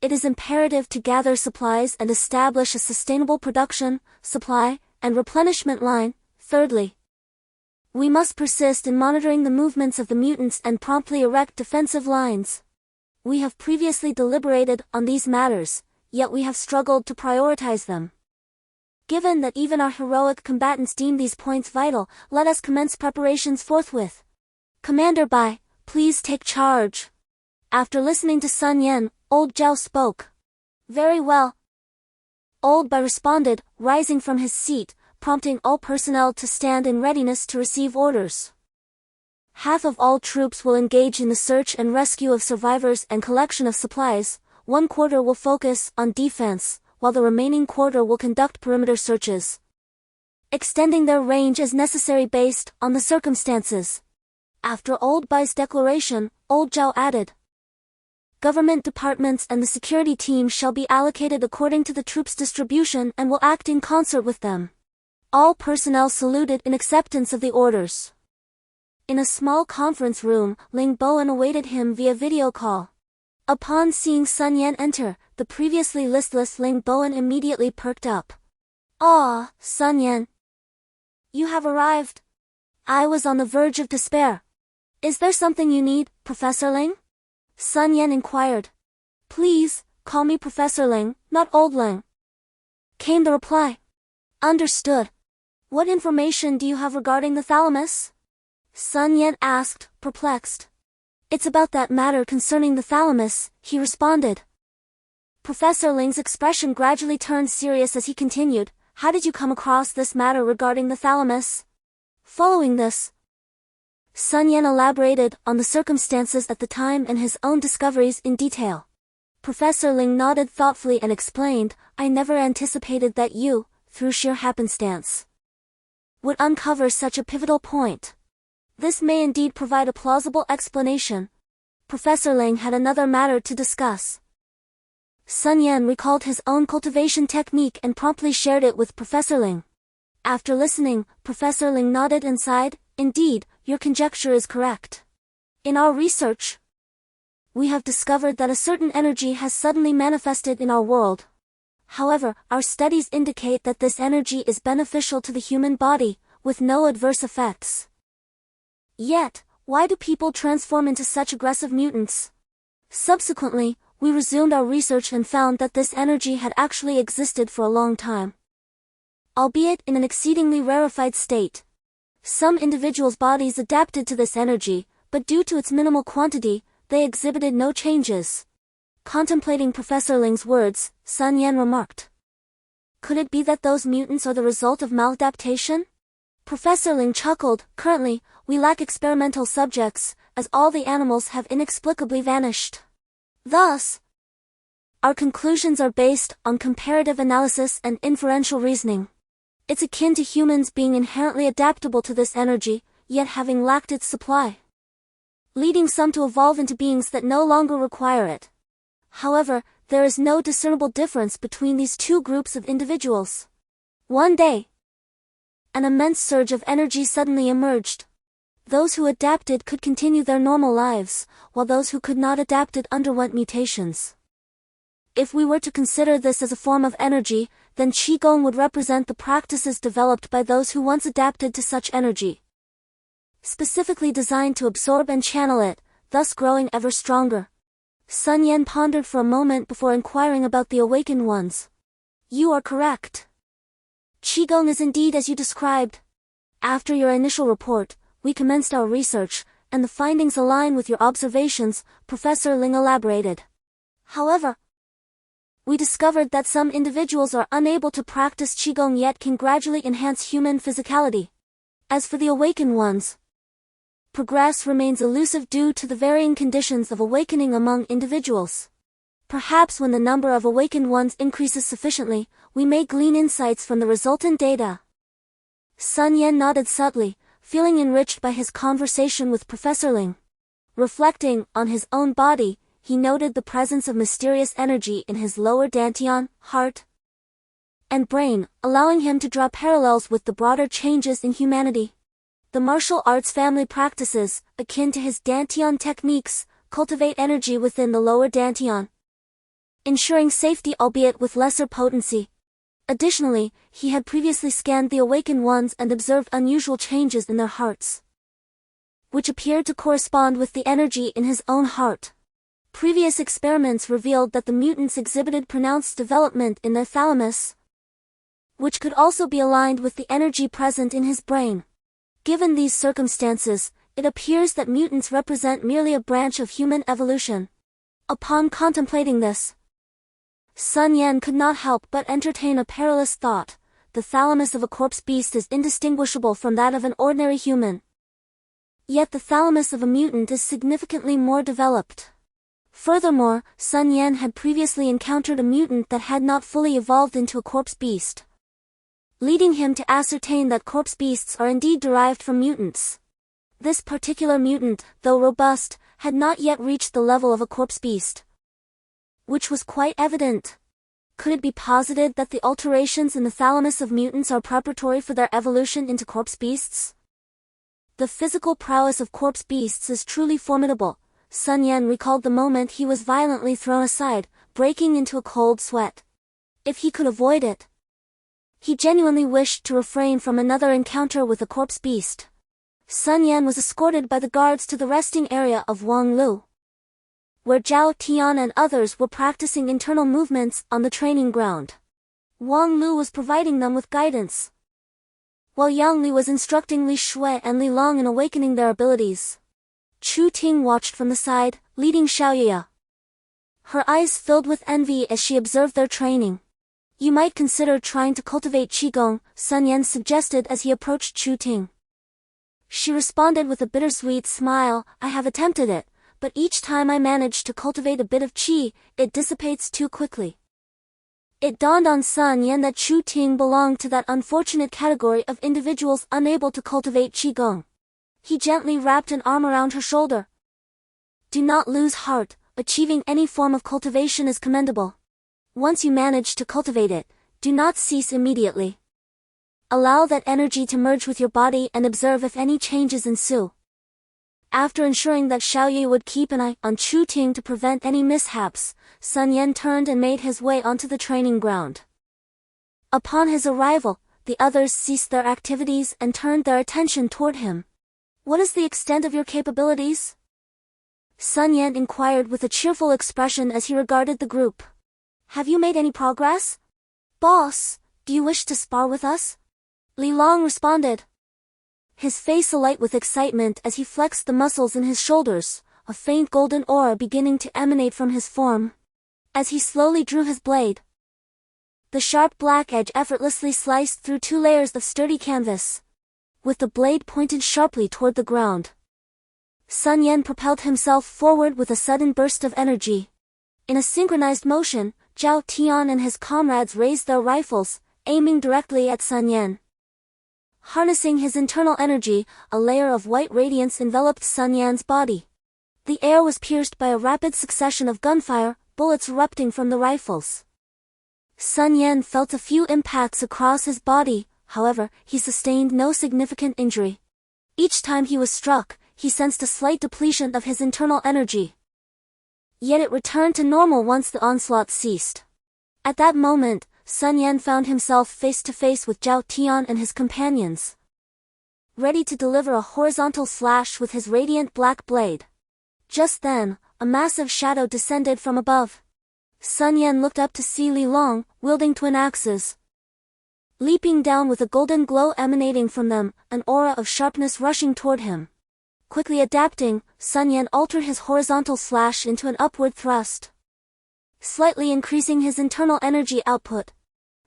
it is imperative to gather supplies and establish a sustainable production, supply, and replenishment line. Thirdly, we must persist in monitoring the movements of the mutants and promptly erect defensive lines. We have previously deliberated on these matters, yet we have struggled to prioritize them. Given that even our heroic combatants deem these points vital, let us commence preparations forthwith. Commander Bai, please take charge. After listening to Sun Yan, Old Zhao spoke. Very well. Old Bai responded, rising from his seat, prompting all personnel to stand in readiness to receive orders. Half of all troops will engage in the search and rescue of survivors and collection of supplies. 1/4 will focus on defense, while the remaining quarter will conduct perimeter searches, extending their range as necessary based on the circumstances. After Old Bai's declaration, Old Zhao added, government departments and the security team shall be allocated according to the troops' distribution and will act in concert with them. All personnel saluted in acceptance of the orders. In a small conference room, Ling Bowen awaited him via video call. Upon seeing Sun Yan enter, the previously listless Ling Bowen immediately perked up. Ah, Sun Yan. You have arrived. I was on the verge of despair. Is there something you need, Professor Ling? Sun Yan inquired. Please, call me Professor Ling, not Old Ling, came the reply. Understood. What information do you have regarding the thalamus? Sun Yan asked, perplexed. It's about that matter concerning the thalamus, he responded. Professor Ling's expression gradually turned serious as he continued, how did you come across this matter regarding the thalamus? Following this, Sun Yan elaborated on the circumstances at the time and his own discoveries in detail. Professor Ling nodded thoughtfully and explained, I never anticipated that you, through sheer happenstance, would uncover such a pivotal point. This may indeed provide a plausible explanation. Professor Ling had another matter to discuss. Sun Yan recalled his own cultivation technique and promptly shared it with Professor Ling. After listening, Professor Ling nodded and sighed, indeed, your conjecture is correct. In our research, we have discovered that a certain energy has suddenly manifested in our world. However, our studies indicate that this energy is beneficial to the human body, with no adverse effects. Yet, why do people transform into such aggressive mutants? Subsequently, we resumed our research and found that this energy had actually existed for a long time, albeit in an exceedingly rarefied state. Some individuals' bodies adapted to this energy, but due to its minimal quantity, they exhibited no changes. Contemplating Professor Ling's words, Sun Yan remarked, Could it be that those mutants are the result of maladaptation? Professor Ling chuckled. Currently, we lack experimental subjects, as all the animals have inexplicably vanished. Thus, our conclusions are based on comparative analysis and inferential reasoning. It's akin to humans being inherently adaptable to this energy, yet having lacked its supply, leading some to evolve into beings that no longer require it. However, there is no discernible difference between these two groups of individuals. One day, an immense surge of energy suddenly emerged. Those who adapted could continue their normal lives, while those who could not adapted underwent mutations. If we were to consider this as a form of energy, then Qigong would represent the practices developed by those who once adapted to such energy, specifically designed to absorb and channel it, thus growing ever stronger. Sun Yan pondered for a moment before inquiring about the awakened ones. You are correct. Qigong is indeed as you described. After your initial report, we commenced our research, and the findings align with your observations, Professor Ling elaborated. However, we discovered that some individuals are unable to practice Qigong yet can gradually enhance human physicality. As for the awakened ones, progress remains elusive due to the varying conditions of awakening among individuals. Perhaps when the number of awakened ones increases sufficiently, we may glean insights from the resultant data. Sun Yan nodded subtly, feeling enriched by his conversation with Professor Ling. Reflecting on his own body, he noted the presence of mysterious energy in his lower dantian, heart, and brain, allowing him to draw parallels with the broader changes in humanity. The martial arts family practices, akin to his dantian techniques, cultivate energy within the lower dantian, ensuring safety albeit with lesser potency. Additionally, he had previously scanned the awakened ones and observed unusual changes in their hearts, which appeared to correspond with the energy in his own heart. Previous experiments revealed that the mutants exhibited pronounced development in their thalamus, which could also be aligned with the energy present in his brain. Given these circumstances, it appears that mutants represent merely a branch of human evolution. Upon contemplating this, Sun Yan could not help but entertain a perilous thought. The thalamus of a corpse beast is indistinguishable from that of an ordinary human. Yet the thalamus of a mutant is significantly more developed. Furthermore, Sun Yan had previously encountered a mutant that had not fully evolved into a corpse beast, leading him to ascertain that corpse beasts are indeed derived from mutants. This particular mutant, though robust, had not yet reached the level of a corpse beast, which was quite evident. Could it be posited that the alterations in the thalamus of mutants are preparatory for their evolution into corpse beasts? The physical prowess of corpse beasts is truly formidable. Sun Yan recalled the moment he was violently thrown aside, breaking into a cold sweat. If he could avoid it, he genuinely wished to refrain from another encounter with a corpse beast. Sun Yan was escorted by the guards to the resting area of Wang Lu, where Zhao Tian and others were practicing internal movements on the training ground. Wang Lu was providing them with guidance, while Yang Li was instructing Li Shui and Li Long in awakening their abilities. Chu Ting watched from the side, leading Xiaoya. Her eyes filled with envy as she observed their training. You might consider trying to cultivate Qigong, Sun Yan suggested as he approached Chu Ting. She responded with a bittersweet smile, I have attempted it, but each time I manage to cultivate a bit of Qi, it dissipates too quickly. It dawned on Sun Yan that Chu Ting belonged to that unfortunate category of individuals unable to cultivate Qigong. He gently wrapped an arm around her shoulder. Do not lose heart, achieving any form of cultivation is commendable. Once you manage to cultivate it, do not cease immediately. Allow that energy to merge with your body and observe if any changes ensue. After ensuring that Xiaoyu would keep an eye on Chu Ting to prevent any mishaps, Sun Yan turned and made his way onto the training ground. Upon his arrival, the others ceased their activities and turned their attention toward him. What is the extent of your capabilities? Sun Yan inquired with a cheerful expression as he regarded the group. Have you made any progress? Boss, do you wish to spar with us? Li Long responded, his face alight with excitement as he flexed the muscles in his shoulders, a faint golden aura beginning to emanate from his form. As he slowly drew his blade, The sharp black edge effortlessly sliced through 2 layers of sturdy canvas, with the blade pointed sharply toward the ground. Sun Yan propelled himself forward with a sudden burst of energy. In a synchronized motion, Zhao Tian and his comrades raised their rifles, aiming directly at Sun Yan. Harnessing his internal energy, a layer of white radiance enveloped Sun Yan's body. The air was pierced by a rapid succession of gunfire, bullets erupting from the rifles. Sun Yan felt a few impacts across his body, however, he sustained no significant injury. Each time he was struck, he sensed a slight depletion of his internal energy. Yet it returned to normal once the onslaught ceased. At that moment, Sun Yan found himself face to face with Zhao Tian and his companions, ready to deliver a horizontal slash with his radiant black blade. Just then, a massive shadow descended from above. Sun Yan looked up to see Li Long, wielding twin axes, leaping down with a golden glow emanating from them, an aura of sharpness rushing toward him. Quickly adapting, Sun Yan altered his horizontal slash into an upward thrust, slightly increasing his internal energy output.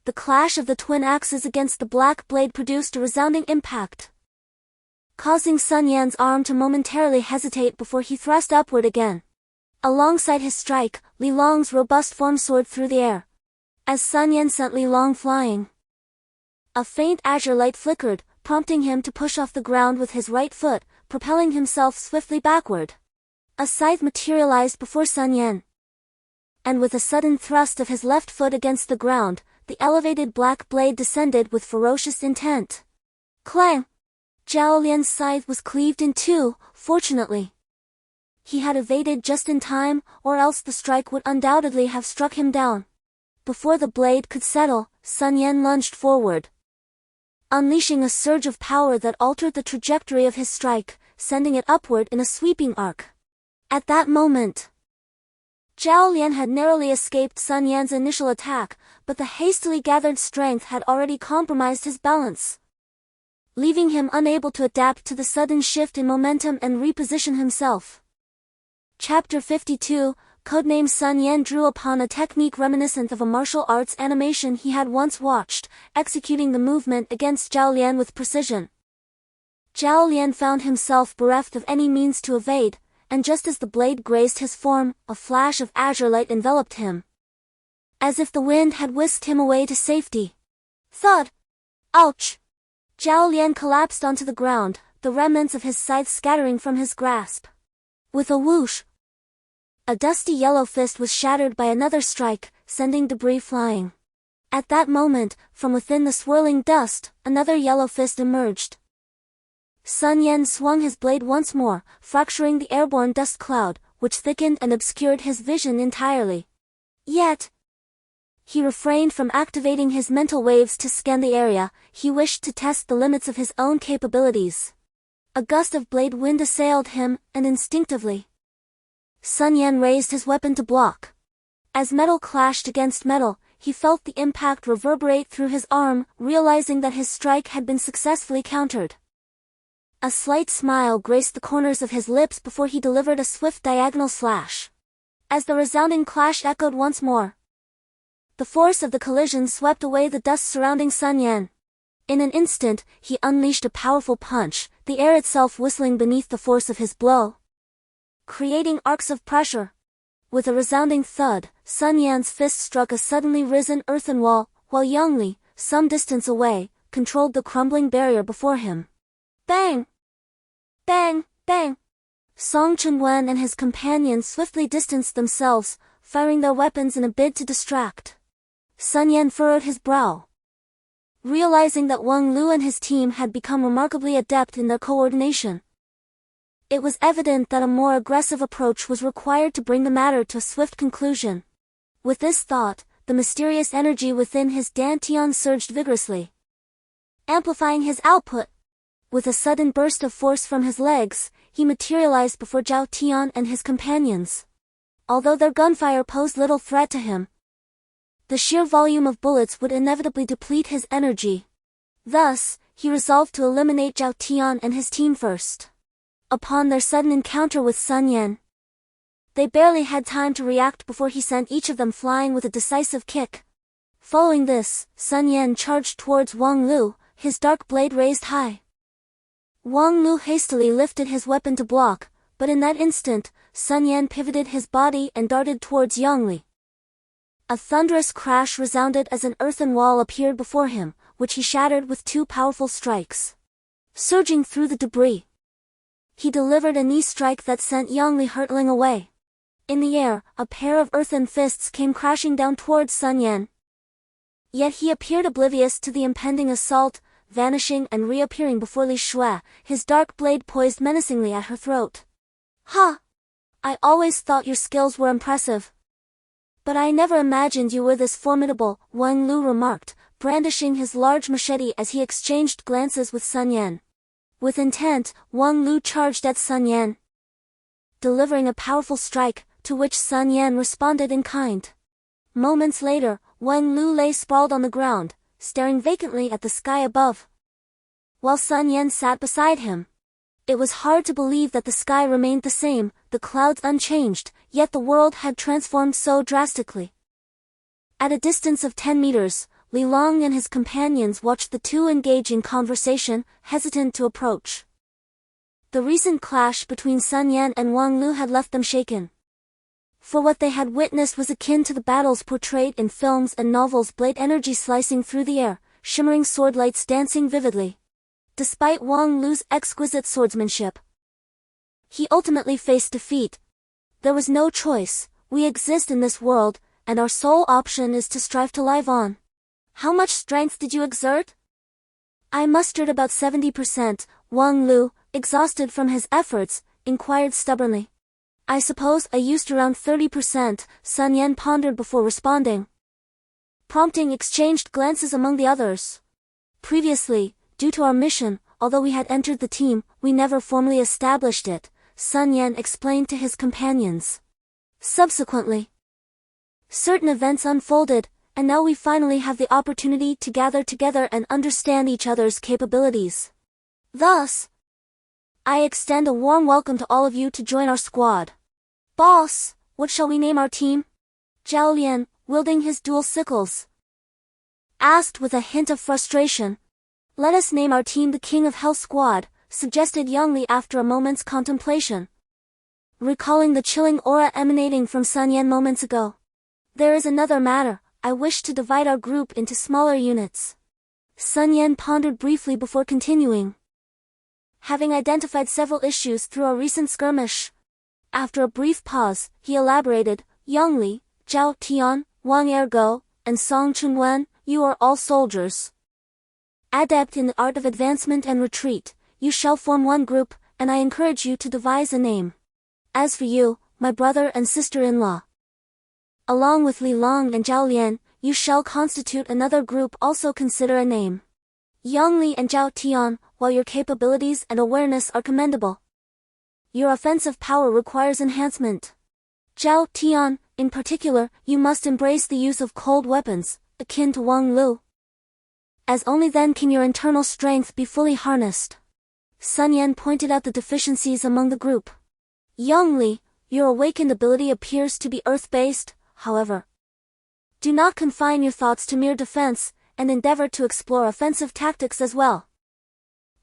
The clash of the twin axes against the black blade produced a resounding impact, causing Sun Yan's arm to momentarily hesitate before he thrust upward again. Alongside his strike, Li Long's robust form soared through the air. As Sun Yan sent Li Long flying, a faint azure light flickered, prompting him to push off the ground with his right foot, propelling himself swiftly backward. A scythe materialized before Sun Yan, and with a sudden thrust of his left foot against the ground, the elevated black blade descended with ferocious intent. Clang! Zhao Lian's scythe was cleaved in two, fortunately. He had evaded just in time, or else the strike would undoubtedly have struck him down. Before the blade could settle, Sun Yan lunged forward, unleashing a surge of power that altered the trajectory of his strike, sending it upward in a sweeping arc. At that moment, Zhao Lian had narrowly escaped Sun Yan's initial attack, but the hastily gathered strength had already compromised his balance, leaving him unable to adapt to the sudden shift in momentum and reposition himself. Chapter 52, codename Sun Yan, drew upon a technique reminiscent of a martial arts animation he had once watched, executing the movement against Zhao Lian with precision. Zhao Lian found himself bereft of any means to evade, and just as the blade grazed his form, a flash of azure light enveloped him, as if the wind had whisked him away to safety. Thud! Ouch! Zhao Lian collapsed onto the ground, the remnants of his scythe scattering from his grasp. With a whoosh, a dusty yellow fist was shattered by another strike, sending debris flying. At that moment, from within the swirling dust, another yellow fist emerged. Sun Yan swung his blade once more, fracturing the airborne dust cloud, which thickened and obscured his vision entirely. Yet, he refrained from activating his mental waves to scan the area. He wished to test the limits of his own capabilities. A gust of blade wind assailed him, and instinctively, Sun Yan raised his weapon to block. As metal clashed against metal, he felt the impact reverberate through his arm, realizing that his strike had been successfully countered. A slight smile graced the corners of his lips before he delivered a swift diagonal slash. As the resounding clash echoed once more, the force of the collision swept away the dust surrounding Sun Yan. In an instant, he unleashed a powerful punch, the air itself whistling beneath the force of his blow, creating arcs of pressure. With a resounding thud, Sun Yan's fist struck a suddenly risen earthen wall, while Yang Li, some distance away, controlled the crumbling barrier before him. Bang! Bang! Bang! Song Chunwen and his companions swiftly distanced themselves, firing their weapons in a bid to distract. Sun Yan furrowed his brow, realizing that Wang Lu and his team had become remarkably adept in their coordination. It was evident that a more aggressive approach was required to bring the matter to a swift conclusion. With this thought, the mysterious energy within his dantian surged vigorously, amplifying his output. With a sudden burst of force from his legs, he materialized before Zhao Tian and his companions. Although their gunfire posed little threat to him, the sheer volume of bullets would inevitably deplete his energy. Thus, he resolved to eliminate Zhao Tian and his team first. Upon their sudden encounter with Sun Yan, they barely had time to react before he sent each of them flying with a decisive kick. Following this, Sun Yan charged towards Wang Lu, his dark blade raised high. Wang Lu hastily lifted his weapon to block, but in that instant, Sun Yan pivoted his body and darted towards Yongli. A thunderous crash resounded as an earthen wall appeared before him, which he shattered with two powerful strikes. Surging through the debris, he delivered a knee strike that sent Yongli hurtling away. In the air, a pair of earthen fists came crashing down towards Sun Yan. Yet he appeared oblivious to the impending assault, vanishing and reappearing before Li Shui, his dark blade poised menacingly at her throat. "Ha! I always thought your skills were impressive. But I never imagined you were this formidable," Wang Lu remarked, brandishing his large machete as he exchanged glances with Sun Yan. With intent, Wang Lu charged at Sun Yan, delivering a powerful strike, to which Sun Yan responded in kind. Moments later, Wang Lu lay sprawled on the ground, staring vacantly at the sky above, while Sun Yan sat beside him. It was hard to believe that the sky remained the same, the clouds unchanged, yet the world had transformed so drastically. At a distance of 10 meters, Li Long and his companions watched the two engage in conversation, hesitant to approach. The recent clash between Sun Yan and Wang Lu had left them shaken. For what they had witnessed was akin to the battles portrayed in films and novels, blade energy slicing through the air, shimmering sword lights dancing vividly. Despite Wang Lu's exquisite swordsmanship, he ultimately faced defeat. There was no choice, we exist in this world, and our sole option is to strive to live on. How much strength did you exert? I mustered about 70%, Wang Lu, exhausted from his efforts, inquired stubbornly. I suppose I used around 30%, Sun Yan pondered before responding, prompting exchanged glances among the others. Previously, due to our mission, although we had entered the team, we never formally established it, Sun Yan explained to his companions. Subsequently, certain events unfolded, and now we finally have the opportunity to gather together and understand each other's capabilities. Thus, I extend a warm welcome to all of you to join our squad. Boss, what shall we name our team? Zhao Lian, wielding his dual sickles, asked with a hint of frustration. Let us name our team the King of Hell Squad, suggested Yongli after a moment's contemplation, recalling the chilling aura emanating from Sun Yan moments ago. There is another matter, I wish to divide our group into smaller units. Sun Yan pondered briefly before continuing. Having identified several issues through a recent skirmish, after a brief pause, he elaborated, Yongli, Zhao Tian, Wang Ergo, and Song Chunwen, you are all soldiers, adept in the art of advancement and retreat. You shall form one group, and I encourage you to devise a name. As for you, my brother and sister-in-law, along with Li Long and Zhao Lian, you shall constitute another group. Also consider a name. Yongli and Zhao Tian, while your capabilities and awareness are commendable, your offensive power requires enhancement. Zhao Tian, in particular, you must embrace the use of cold weapons, akin to Wang Lu, as only then can your internal strength be fully harnessed. Sun Yan pointed out the deficiencies among the group. Yongli, your awakened ability appears to be earth-based, however. Do not confine your thoughts to mere defense, and endeavor to explore offensive tactics as well.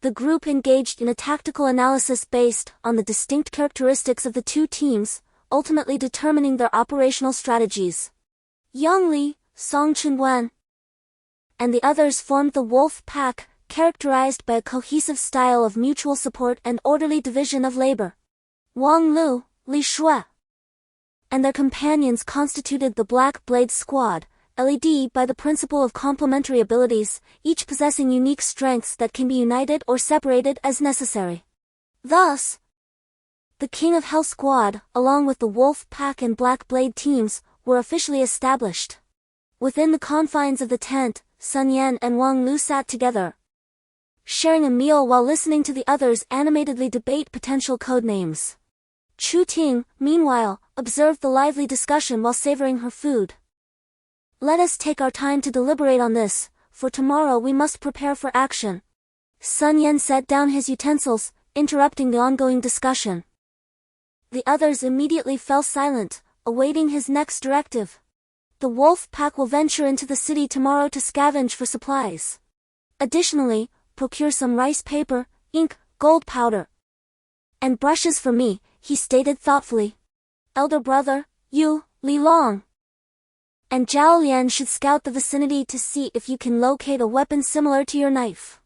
The group engaged in a tactical analysis based on the distinct characteristics of the two teams, ultimately determining their operational strategies. Yongli, Song Chunwen, and the others formed the Wolf Pack, characterized by a cohesive style of mutual support and orderly division of labor. Wang Lu, Li Shui, and their companions constituted the Black Blade Squad, led by the principle of complementary abilities, each possessing unique strengths that can be united or separated as necessary. Thus, the King of Hell Squad, along with the Wolf Pack and Black Blade teams, were officially established. Within the confines of the tent, Sun Yan and Wang Lu sat together, sharing a meal while listening to the others animatedly debate potential code names. Chu Ting, meanwhile, observed the lively discussion while savoring her food. Let us take our time to deliberate on this, for tomorrow we must prepare for action. Sun Yan set down his utensils, interrupting the ongoing discussion. The others immediately fell silent, awaiting his next directive. The wolf pack will venture into the city tomorrow to scavenge for supplies. Additionally, procure some rice paper, ink, gold powder, and brushes for me, he stated thoughtfully. Elder brother, you, Li Long, and Zhao Lian should scout the vicinity to see if you can locate a weapon similar to your knife.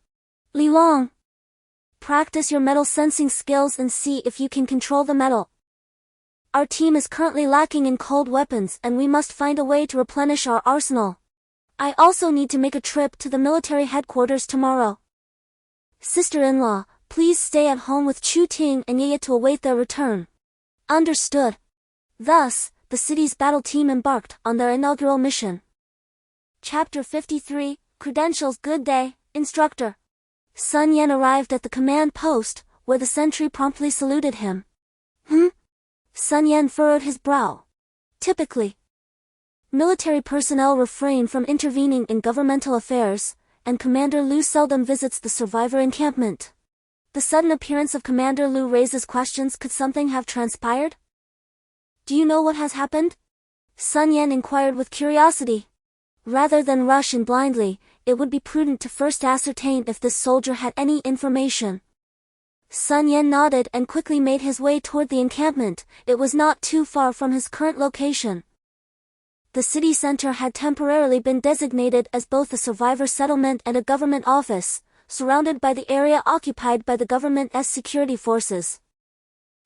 Li Long, practice your metal sensing skills and see if you can control the metal. Our team is currently lacking in cold weapons and we must find a way to replenish our arsenal. I also need to make a trip to the military headquarters tomorrow. Sister-in-law, please stay at home with Chu Ting and Yaya to await their return. Understood. Thus, the city's battle team embarked on their inaugural mission. Chapter 53, Credentials. Good day, Instructor. Sun Yan arrived at the command post, where the sentry promptly saluted him. Sun Yan furrowed his brow. Typically, military personnel refrain from intervening in governmental affairs, and Commander Lu seldom visits the survivor encampment. The sudden appearance of Commander Lu raises questions. Could something have transpired? Do you know what has happened? Sun Yan inquired with curiosity. Rather than rush in blindly, it would be prudent to first ascertain if this soldier had any information. Sun Yan nodded and quickly made his way toward the encampment. It was not too far from his current location. The city center had temporarily been designated as both a survivor settlement and a government office, surrounded by the area occupied by the government's security forces,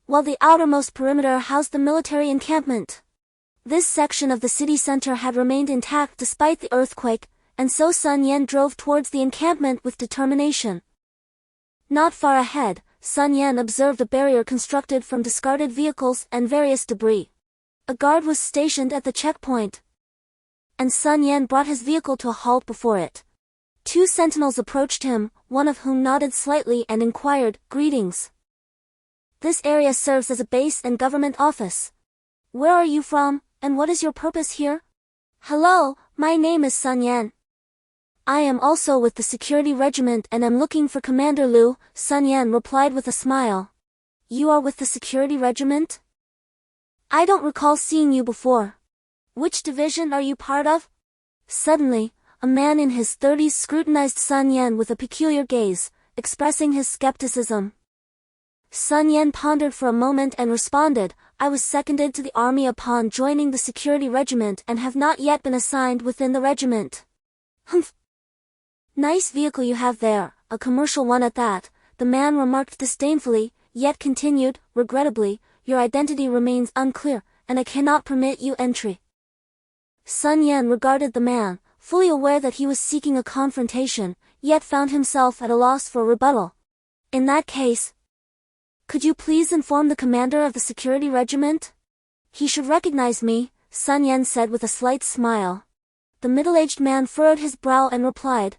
while the outermost perimeter housed the military encampment. This section of the city center had remained intact despite the earthquake, and so Sun Yan drove towards the encampment with determination. Not far ahead, Sun Yan observed a barrier constructed from discarded vehicles and various debris. A guard was stationed at the checkpoint, and Sun Yan brought his vehicle to a halt before it. Two sentinels approached him, one of whom nodded slightly and inquired, "Greetings. This area serves as a base and government office. Where are you from, and what is your purpose here?" "Hello, my name is Sun Yan. I am also with the security regiment and am looking for Commander Lu," Sun Yan replied with a smile. "You are with the security regiment? I don't recall seeing you before. Which division are you part of?" Suddenly, a man in his 30s scrutinized Sun Yan with a peculiar gaze, expressing his skepticism. Sun Yan pondered for a moment and responded, "I was seconded to the army upon joining the security regiment and have not yet been assigned within the regiment." "Humph. Nice vehicle you have there, a commercial one at that," the man remarked disdainfully, yet continued, "Regrettably, your identity remains unclear, and I cannot permit you entry." Sun Yan regarded the man, fully aware that he was seeking a confrontation, yet found himself at a loss for a rebuttal. "In that case, could you please inform the commander of the security regiment? He should recognize me," Sun Yan said with a slight smile. The middle-aged man furrowed his brow and replied,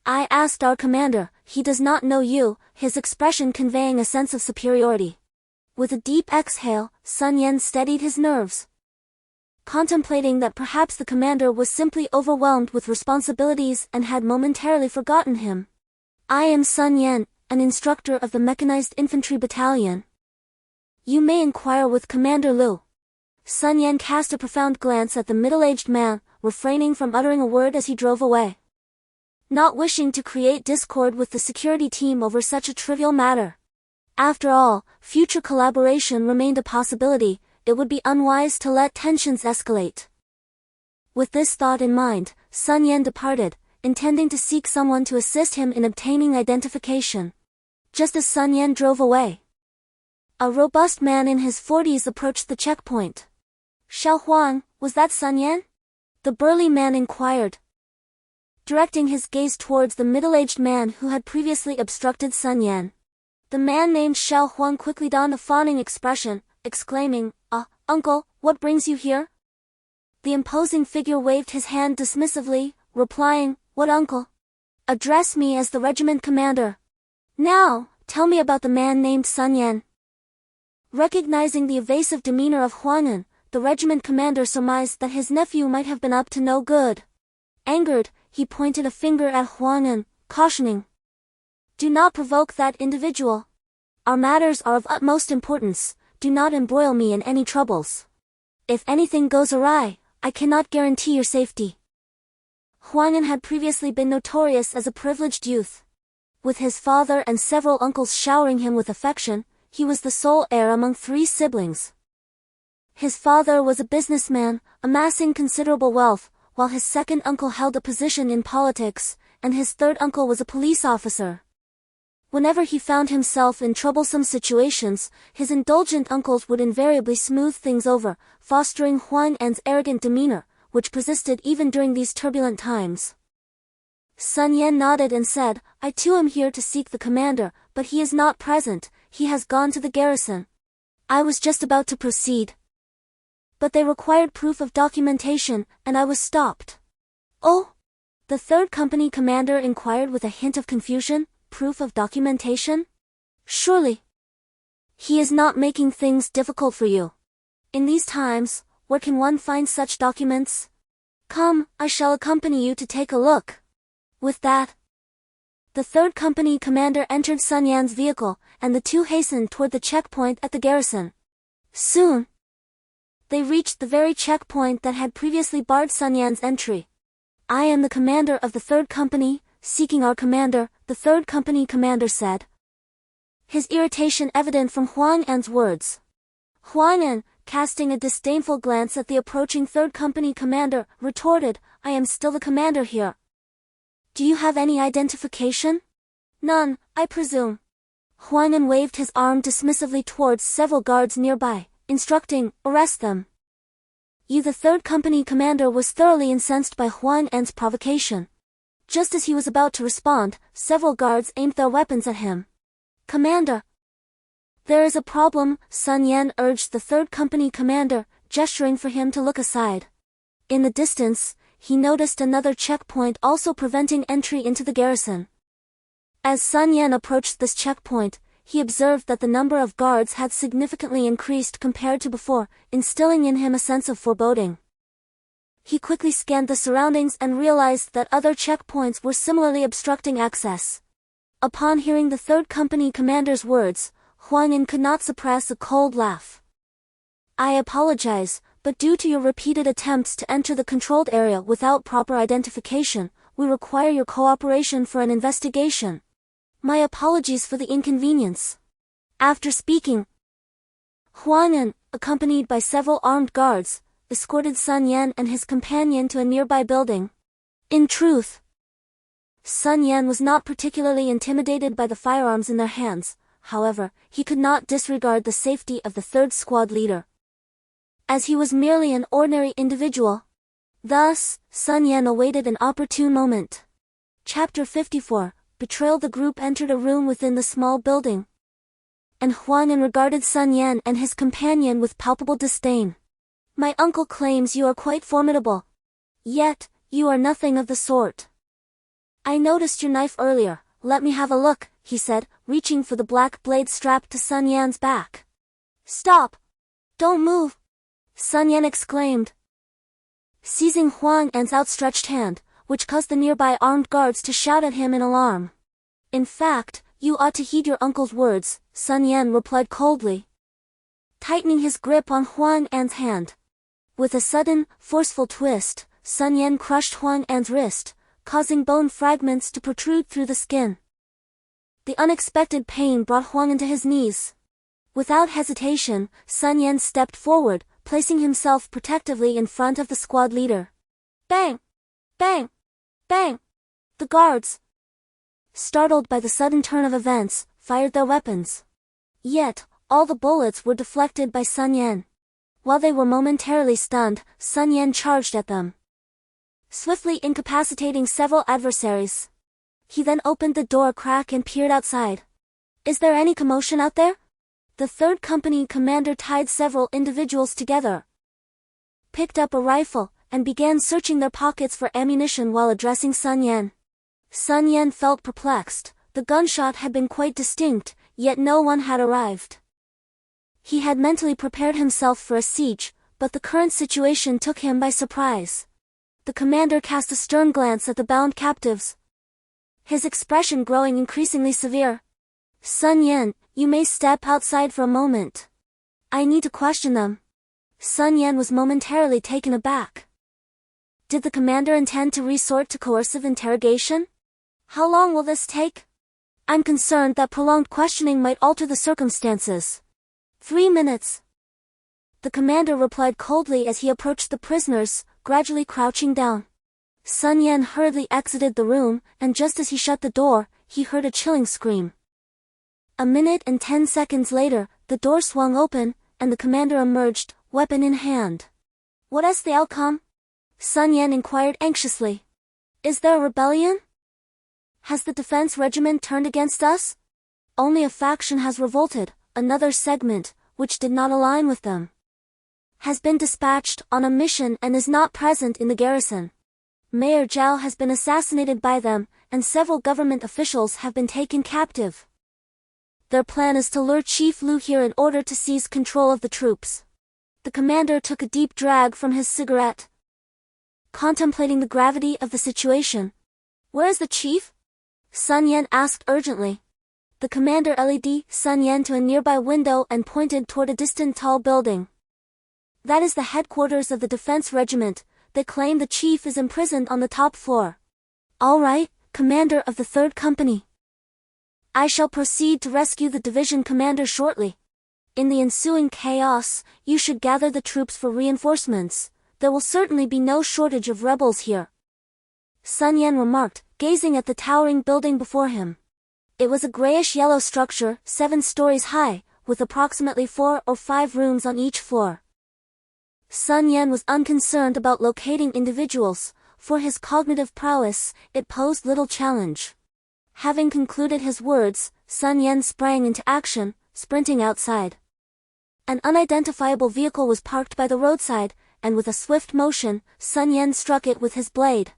"I asked our commander, he does not know you," his expression conveying a sense of superiority. With a deep exhale, Sun Yan steadied his nerves, contemplating that perhaps the commander was simply overwhelmed with responsibilities and had momentarily forgotten him. "I am Sun Yan, an instructor of the Mechanized Infantry Battalion. You may inquire with Commander Lu." Sun Yan cast a profound glance at the middle-aged man, refraining from uttering a word as he drove away, not wishing to create discord with the security team over such a trivial matter. After all, future collaboration remained a possibility. It would be unwise to let tensions escalate. With this thought in mind, Sun Yan departed, intending to seek someone to assist him in obtaining identification. Just as Sun Yan drove away, a robust man in his 40s approached the checkpoint. "Xiao Huang, was that Sun Yan?" the burly man inquired, directing his gaze towards the middle-aged man who had previously obstructed Sun Yan. The man named Xiao Huang quickly donned a fawning expression, exclaiming, Uncle, what brings you here?" The imposing figure waved his hand dismissively, replying, "What uncle? Address me as the regiment commander. Now, tell me about the man named Sun Yan." Recognizing the evasive demeanor of Huang'an, the regiment commander surmised that his nephew might have been up to no good. Angered, he pointed a finger at Huang'an, cautioning, "Do not provoke that individual. Our matters are of utmost importance. Do not embroil me in any troubles. If anything goes awry, I cannot guarantee your safety. Huang Yan had previously been notorious as a privileged youth. With his father and several uncles showering him with affection, he was the sole heir among 3 siblings. His father was a businessman, amassing considerable wealth, while his second uncle held a position in politics, and his third uncle was a police officer. Whenever he found himself in troublesome situations, his indulgent uncles would invariably smooth things over, fostering Huang Yan's arrogant demeanor, which persisted even during these turbulent times. Sun Yan nodded and said, I too am here to seek the commander, but he is not present, he has gone to the garrison. I was just about to proceed. But they required proof of documentation, and I was stopped. Oh? The third company commander inquired with a hint of confusion. Proof of documentation? Surely. He is not making things difficult for you. In these times, where can one find such documents? Come, I shall accompany you to take a look. With that, the third company commander entered Sun Yan's vehicle, and the two hastened toward the checkpoint at the garrison. Soon, they reached the very checkpoint that had previously barred Sun Yan's entry. I am the commander of the third company, seeking our commander, the third company commander said. His irritation evident from Huang Yan's words. Huang Yan, casting a disdainful glance at the approaching third company commander, retorted, I am still the commander here. Do you have any identification? None, I presume. Huang Yan waved his arm dismissively towards several guards nearby, instructing, arrest them. The third company commander was thoroughly incensed by Huang Yan's provocation. Just as he was about to respond, several guards aimed their weapons at him. Commander! There is a problem, Sun Yan urged the third company commander, gesturing for him to look aside. In the distance, he noticed another checkpoint also preventing entry into the garrison. As Sun Yan approached this checkpoint, he observed that the number of guards had significantly increased compared to before, instilling in him a sense of foreboding. He quickly scanned the surroundings and realized that other checkpoints were similarly obstructing access. Upon hearing the third company commander's words, Huang Yan could not suppress a cold laugh. I apologize, but due to your repeated attempts to enter the controlled area without proper identification, we require your cooperation for an investigation. My apologies for the inconvenience. After speaking, Huang Yan, accompanied by several armed guards, escorted Sun Yan and his companion to a nearby building. In truth, Sun Yan was not particularly intimidated by the firearms in their hands, however, he could not disregard the safety of the third squad leader. As he was merely an ordinary individual. Thus, Sun Yan awaited an opportune moment. Chapter 54, Betrayal. The group entered a room within the small building, and Huang Yan regarded Sun Yan and his companion with palpable disdain. My uncle claims you are quite formidable. Yet, you are nothing of the sort. I noticed your knife earlier, let me have a look, he said, reaching for the black blade strapped to Sun Yan's back. Stop! Don't move! Sun Yan exclaimed, seizing Huang Yan's outstretched hand, which caused the nearby armed guards to shout at him in alarm. In fact, you ought to heed your uncle's words, Sun Yan replied coldly, tightening his grip on Huang Yan's hand. With a sudden, forceful twist, Sun Yan crushed Huang Yan's wrist, causing bone fragments to protrude through the skin. The unexpected pain brought Huang Yan to his knees. Without hesitation, Sun Yan stepped forward, placing himself protectively in front of the squad leader. Bang! Bang! Bang! The guards, startled by the sudden turn of events, fired their weapons. Yet, all the bullets were deflected by Sun Yan. While they were momentarily stunned, Sun Yan charged at them, swiftly incapacitating several adversaries. He then opened the door crack and peered outside. Is there any commotion out there? The third company commander tied several individuals together, picked up a rifle, and began searching their pockets for ammunition while addressing Sun Yan. Sun Yan felt perplexed. The gunshot had been quite distinct, yet no one had arrived. He had mentally prepared himself for a siege, but the current situation took him by surprise. The commander cast a stern glance at the bound captives, his expression growing increasingly severe. Sun Yan, you may step outside for a moment. I need to question them. Sun Yan was momentarily taken aback. Did the commander intend to resort to coercive interrogation? How long will this take? I'm concerned that prolonged questioning might alter the circumstances. 3 minutes. The commander replied coldly as he approached the prisoners, gradually crouching down. Sun Yan hurriedly exited the room, and just as he shut the door, he heard a chilling scream. A minute and 10 seconds later, the door swung open, and the commander emerged, weapon in hand. What is the outcome? Sun Yan inquired anxiously. Is there a rebellion? Has the defense regiment turned against us? Only a faction has revolted, another segment, which did not align with them, has been dispatched on a mission and is not present in the garrison. Mayor Zhao has been assassinated by them, and several government officials have been taken captive. Their plan is to lure Chief Lu here in order to seize control of the troops. The commander took a deep drag from his cigarette, contemplating the gravity of the situation. Where is the chief? Sun Yan asked urgently. The commander led Sun Yan to a nearby window and pointed toward a distant tall building. That is the headquarters of the defense regiment. They claim the chief is imprisoned on the top floor. All right, commander of the 3rd Company. I shall proceed to rescue the division commander shortly. In the ensuing chaos, you should gather the troops for reinforcements. There will certainly be no shortage of rebels here, Sun Yan remarked, gazing at the towering building before him. It was a grayish-yellow structure, 7 stories high, with approximately 4 or 5 rooms on each floor. Sun Yan was unconcerned about locating individuals. For his cognitive prowess, it posed little challenge. Having concluded his words, Sun Yan sprang into action, sprinting outside. An unidentifiable vehicle was parked by the roadside, and with a swift motion, Sun Yan struck it with his blade.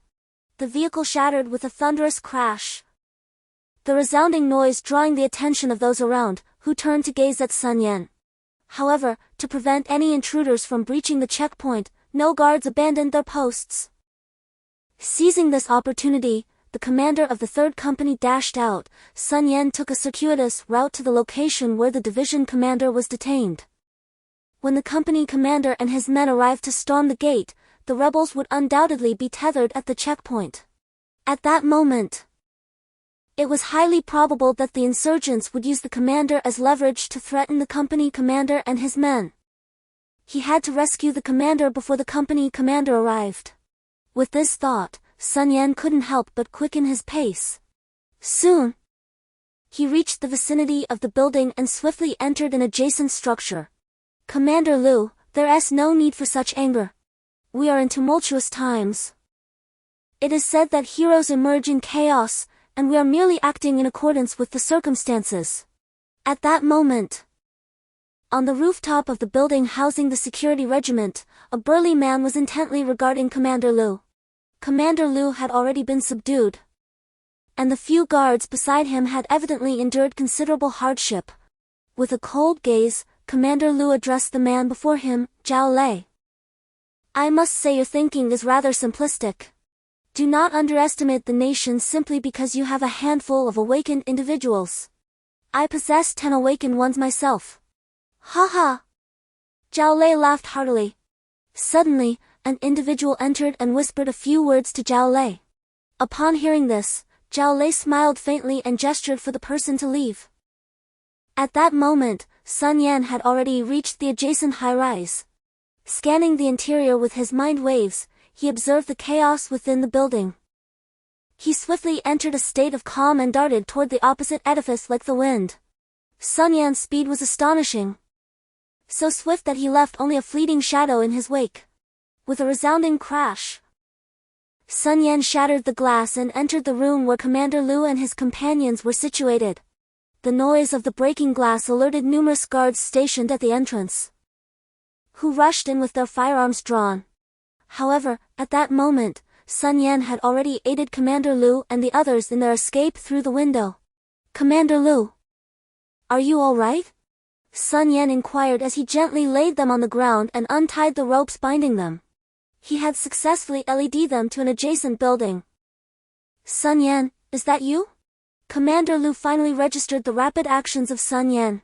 The vehicle shattered with a thunderous crash, the resounding noise drawing the attention of those around, who turned to gaze at Sun Yan. However, to prevent any intruders from breaching the checkpoint, no guards abandoned their posts. Seizing this opportunity, the commander of the 3rd Company dashed out. Sun Yan took a circuitous route to the location where the division commander was detained. When the company commander and his men arrived to storm the gate, the rebels would undoubtedly be tethered at the checkpoint. At that moment, it was highly probable that the insurgents would use the commander as leverage to threaten the company commander and his men. He had to rescue the commander before the company commander arrived. With this thought, Sun Yan couldn't help but quicken his pace. Soon, he reached the vicinity of the building and swiftly entered an adjacent structure. Commander Lu, there's no need for such anger. We are in tumultuous times. It is said that heroes emerge in chaos, and we are merely acting in accordance with the circumstances. At that moment, on the rooftop of the building housing the security regiment, a burly man was intently regarding Commander Lu. Commander Lu had already been subdued, and the few guards beside him had evidently endured considerable hardship. With a cold gaze, Commander Lu addressed the man before him, Zhao Lei. I must say your thinking is rather simplistic. Do not underestimate the nation simply because you have a handful of awakened individuals. I possess 10 awakened ones myself. Ha ha! Zhao Lei laughed heartily. Suddenly, an individual entered and whispered a few words to Zhao Lei. Upon hearing this, Zhao Lei smiled faintly and gestured for the person to leave. At that moment, Sun Yan had already reached the adjacent high-rise. Scanning the interior with his mind waves, he observed the chaos within the building. He swiftly entered a state of calm and darted toward the opposite edifice like the wind. Sun Yan's speed was astonishing, so swift that he left only a fleeting shadow in his wake. With a resounding crash, Sun Yan shattered the glass and entered the room where Commander Lu and his companions were situated. The noise of the breaking glass alerted numerous guards stationed at the entrance, who rushed in with their firearms drawn. However, at that moment, Sun Yan had already aided Commander Lu and the others in their escape through the window. Commander Lu, are you all right? Sun Yan inquired as he gently laid them on the ground and untied the ropes binding them. He had successfully led them to an adjacent building. Sun Yan, is that you? Commander Lu finally registered the rapid actions of Sun Yan.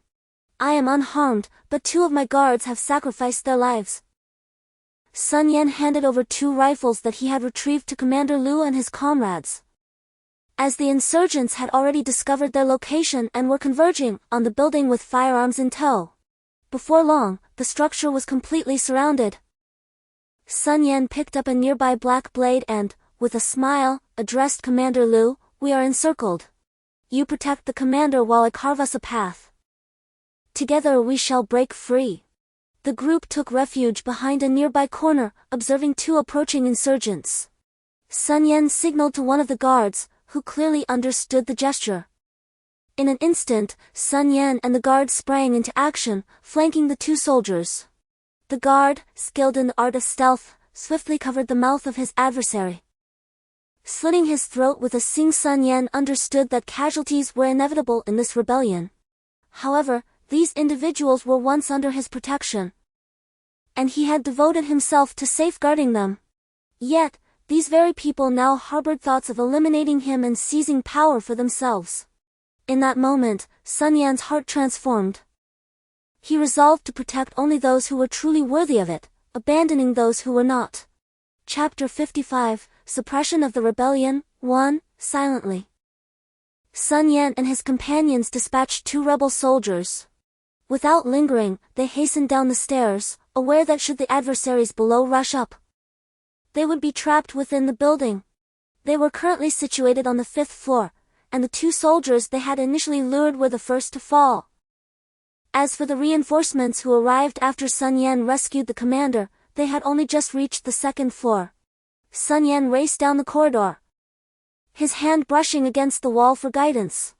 I am unharmed, but 2 of my guards have sacrificed their lives. Sun Yan handed over 2 rifles that he had retrieved to Commander Lu and his comrades. As the insurgents had already discovered their location and were converging on the building with firearms in tow. Before long, the structure was completely surrounded. Sun Yan picked up a nearby black blade and, with a smile, addressed Commander Lu, "We are encircled. You protect the commander while I carve us a path. Together we shall break free." The group took refuge behind a nearby corner, observing 2 approaching insurgents. Sun Yan signaled to one of the guards, who clearly understood the gesture. In an instant, Sun Yan and the guard sprang into action, flanking the 2 soldiers. The guard, skilled in the art of stealth, swiftly covered the mouth of his adversary. Slitting his throat with a sing, Sun Yan understood that casualties were inevitable in this rebellion. However, these individuals were once under his protection, and he had devoted himself to safeguarding them. Yet, these very people now harbored thoughts of eliminating him and seizing power for themselves. In that moment, Sun Yan's heart transformed. He resolved to protect only those who were truly worthy of it, abandoning those who were not. Chapter 55, Suppression of the Rebellion, 1, Silently. Sun Yan and his companions dispatched 2 rebel soldiers. Without lingering, they hastened down the stairs, aware that should the adversaries below rush up, they would be trapped within the building. They were currently situated on the 5th floor, and the 2 soldiers they had initially lured were the first to fall. As for the reinforcements who arrived after Sun Yan rescued the commander, they had only just reached the 2nd floor. Sun Yan raced down the corridor, his hand brushing against the wall for guidance.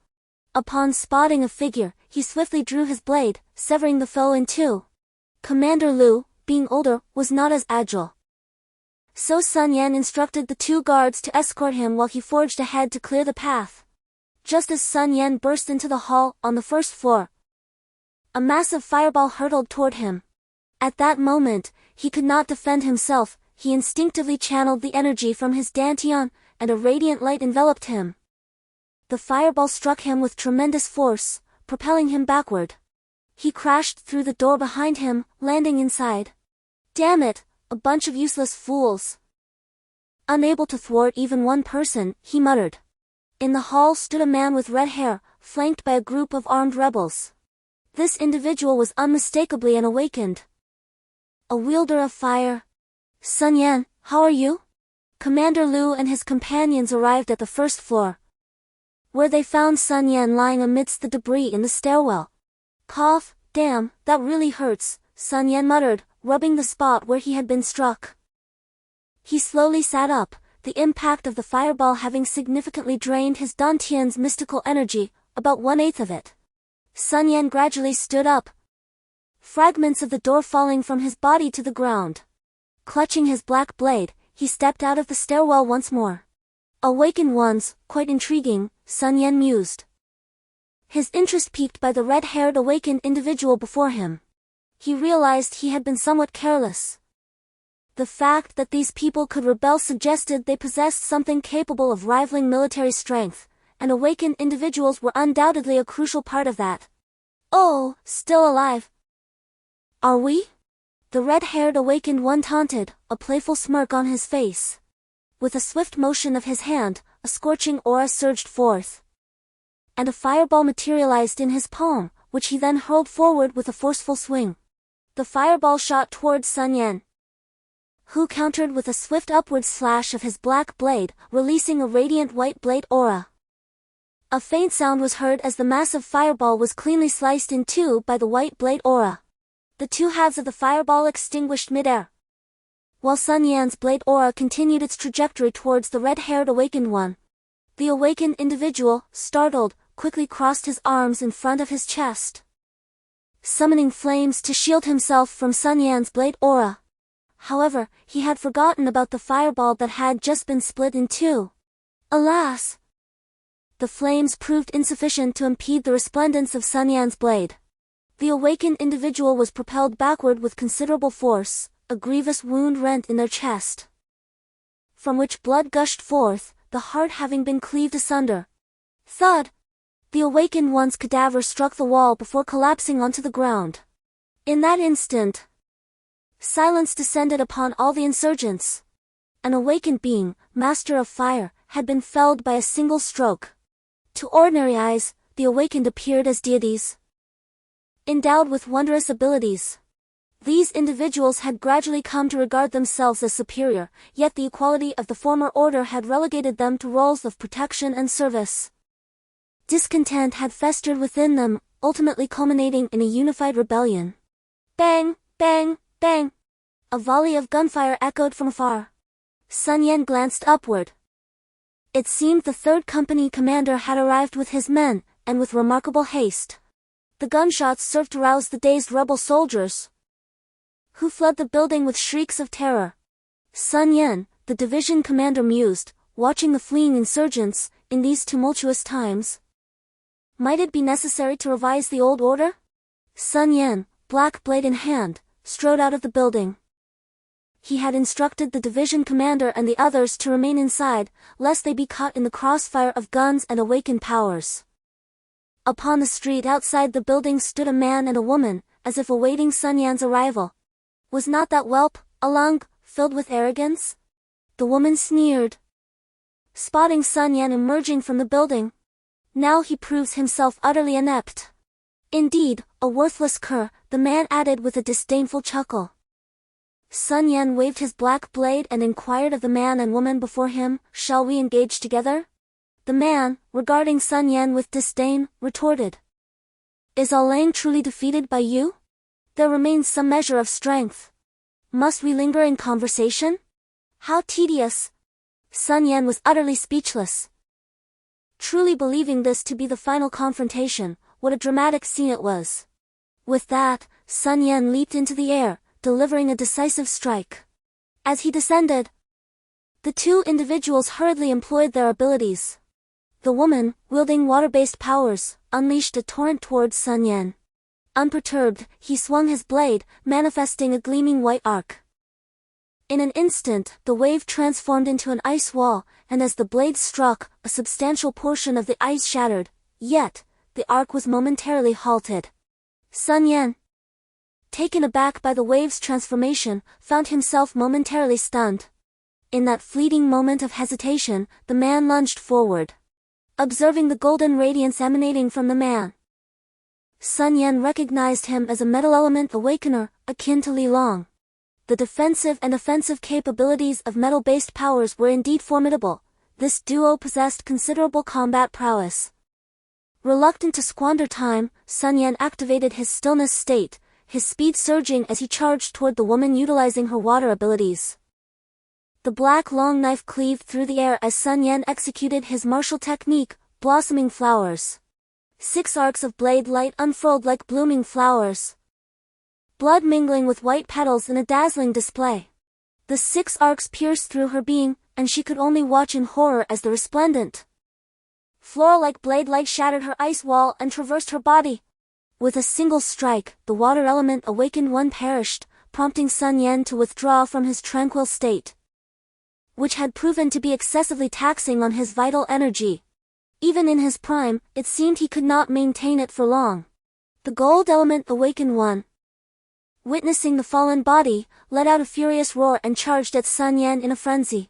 Upon spotting a figure, he swiftly drew his blade, severing the foe in 2. Commander Lu, being older, was not as agile. So Sun Yan instructed the 2 guards to escort him while he forged ahead to clear the path. Just as Sun Yan burst into the hall on the 1st floor, a massive fireball hurtled toward him. At that moment, he could not defend himself. He instinctively channeled the energy from his dantian, and a radiant light enveloped him. The fireball struck him with tremendous force, propelling him backward. He crashed through the door behind him, landing inside. "Damn it, a bunch of useless fools." Unable to thwart even one person, he muttered. In the hall stood a man with red hair, flanked by a group of armed rebels. This individual was unmistakably an awakened, a wielder of fire. "Sun Yan, how are you?" Commander Lu and his companions arrived at the 1st floor, where they found Sun Yan lying amidst the debris in the stairwell. "Cough, damn, that really hurts," Sun Yan muttered, rubbing the spot where he had been struck. He slowly sat up, the impact of the fireball having significantly drained his dantian's mystical energy, about 1/8 of it. Sun Yan gradually stood up, fragments of the door falling from his body to the ground. Clutching his black blade, he stepped out of the stairwell once more. "Awakened ones, quite intriguing," Sun Yan mused, his interest piqued by the red-haired awakened individual before him. He realized he had been somewhat careless. The fact that these people could rebel suggested they possessed something capable of rivaling military strength, and awakened individuals were undoubtedly a crucial part of that. "Oh, still alive, are we?" The red-haired awakened one taunted, a playful smirk on his face. With a swift motion of his hand, a scorching aura surged forth, and a fireball materialized in his palm, which he then hurled forward with a forceful swing. The fireball shot towards Sun Yan, who countered with a swift upward slash of his black blade, releasing a radiant white blade aura. A faint sound was heard as the massive fireball was cleanly sliced in 2 by the white blade aura. The 2 halves of the fireball extinguished midair, while Sun Yan's blade aura continued its trajectory towards the red-haired awakened one. The awakened individual, startled, quickly crossed his arms in front of his chest, summoning flames to shield himself from Sun Yan's blade aura. However, he had forgotten about the fireball that had just been split in 2. Alas! The flames proved insufficient to impede the resplendence of Sun Yan's blade. The awakened individual was propelled backward with considerable force, a grievous wound rent in their chest, from which blood gushed forth, the heart having been cleaved asunder. Thud! The awakened one's cadaver struck the wall before collapsing onto the ground. In that instant, silence descended upon all the insurgents. An awakened being, master of fire, had been felled by a single stroke. To ordinary eyes, the awakened appeared as deities, endowed with wondrous abilities. These individuals had gradually come to regard themselves as superior, yet the equality of the former order had relegated them to roles of protection and service. Discontent had festered within them, ultimately culminating in a unified rebellion. Bang, bang, bang! A volley of gunfire echoed from afar. Sun Yan glanced upward. It seemed the third company commander had arrived with his men, and with remarkable haste. The gunshots served to rouse the dazed rebel soldiers, who fled the building with shrieks of terror. Sun Yan, the division commander, mused, watching the fleeing insurgents. In these tumultuous times, might it be necessary to revise the old order? Sun Yan, black blade in hand, strode out of the building. He had instructed the division commander and the others to remain inside, lest they be caught in the crossfire of guns and awakened powers. Upon the street outside the building stood a man and a woman, as if awaiting Sun Yan's arrival. Was not that whelp, Alung, filled with arrogance? The woman sneered, spotting Sun Yan emerging from the building. Now he proves himself utterly inept. Indeed, a worthless cur, the man added with a disdainful chuckle. Sun Yan waved his black blade and inquired of the man and woman before him, "Shall we engage together?" The man, regarding Sun Yan with disdain, retorted, "Is Alang truly defeated by you? There remains some measure of strength. Must we linger in conversation? How tedious!" Sun Yan was utterly speechless. Truly believing this to be the final confrontation, what a dramatic scene it was. With that, Sun Yan leaped into the air, delivering a decisive strike. As he descended, the two individuals hurriedly employed their abilities. The woman, wielding water-based powers, unleashed a torrent towards Sun Yan. Unperturbed, he swung his blade, manifesting a gleaming white arc. In an instant, the wave transformed into an ice wall, and as the blade struck, a substantial portion of the ice shattered, yet, the arc was momentarily halted. Sun Yan, taken aback by the wave's transformation, found himself momentarily stunned. In that fleeting moment of hesitation, the man lunged forward. Observing the golden radiance emanating from the man, Sun Yan recognized him as a metal element awakener, akin to Li Long. The defensive and offensive capabilities of metal-based powers were indeed formidable. This duo possessed considerable combat prowess. Reluctant to squander time, Sun Yan activated his stillness state, his speed surging as he charged toward the woman utilizing her water abilities. The black long knife cleaved through the air as Sun Yan executed his martial technique, blossoming flowers. 6 arcs of blade light unfurled like blooming flowers, blood mingling with white petals in a dazzling display. The 6 arcs pierced through her being, and she could only watch in horror as the resplendent floral-like blade light shattered her ice wall and traversed her body. With a single strike, the water element awakened one perished, prompting Sun Yan to withdraw from his tranquil state, which had proven to be excessively taxing on his vital energy. Even in his prime, it seemed he could not maintain it for long. The gold element awakened one, witnessing the fallen body, let out a furious roar and charged at Sun Yan in a frenzy.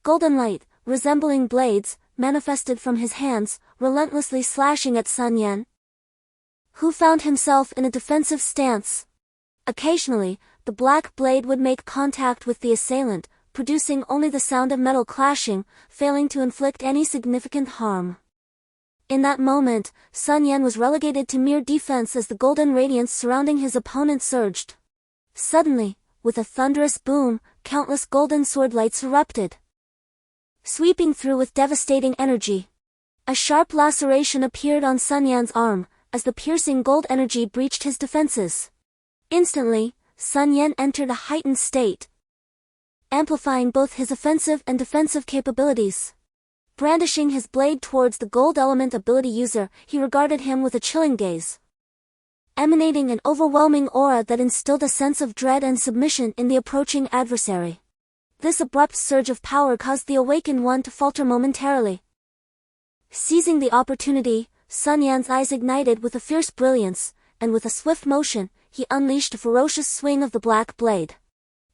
Golden light, resembling blades, manifested from his hands, relentlessly slashing at Sun Yan, who found himself in a defensive stance. Occasionally, the black blade would make contact with the assailant, producing only the sound of metal clashing, failing to inflict any significant harm. In that moment, Sun Yan was relegated to mere defense as the golden radiance surrounding his opponent surged. Suddenly, with a thunderous boom, countless golden sword lights erupted, sweeping through with devastating energy. A sharp laceration appeared on Sun Yan's arm, as the piercing gold energy breached his defenses. Instantly, Sun Yan entered a heightened state, amplifying both his offensive and defensive capabilities. Brandishing his blade towards the gold element ability user, he regarded him with a chilling gaze, emanating an overwhelming aura that instilled a sense of dread and submission in the approaching adversary. This abrupt surge of power caused the awakened one to falter momentarily. Seizing the opportunity, Sun Yan's eyes ignited with a fierce brilliance, and with a swift motion, he unleashed a ferocious swing of the black blade.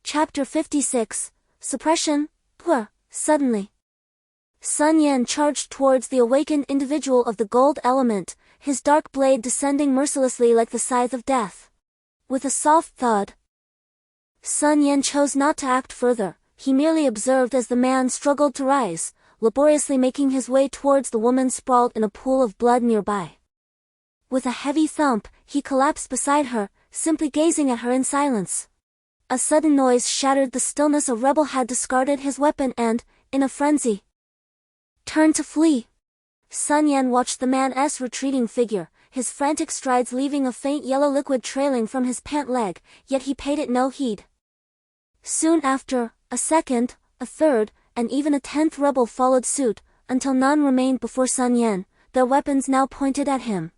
Chapter 56, Suppression. Suddenly, Sun Yan charged towards the awakened individual of the gold element, his dark blade descending mercilessly like the scythe of death. With a soft thud, Sun Yan chose not to act further. He merely observed as the man struggled to rise, laboriously making his way towards the woman sprawled in a pool of blood nearby. With a heavy thump, he collapsed beside her, simply gazing at her in silence. A sudden noise shattered the stillness. A rebel had discarded his weapon and, in a frenzy, turned to flee. Sun Yan watched the man's retreating figure, his frantic strides leaving a faint yellow liquid trailing from his pant leg, yet he paid it no heed. Soon after, a second, a third, and even a 10th rebel followed suit, until none remained before Sun Yan, their weapons now pointed at him.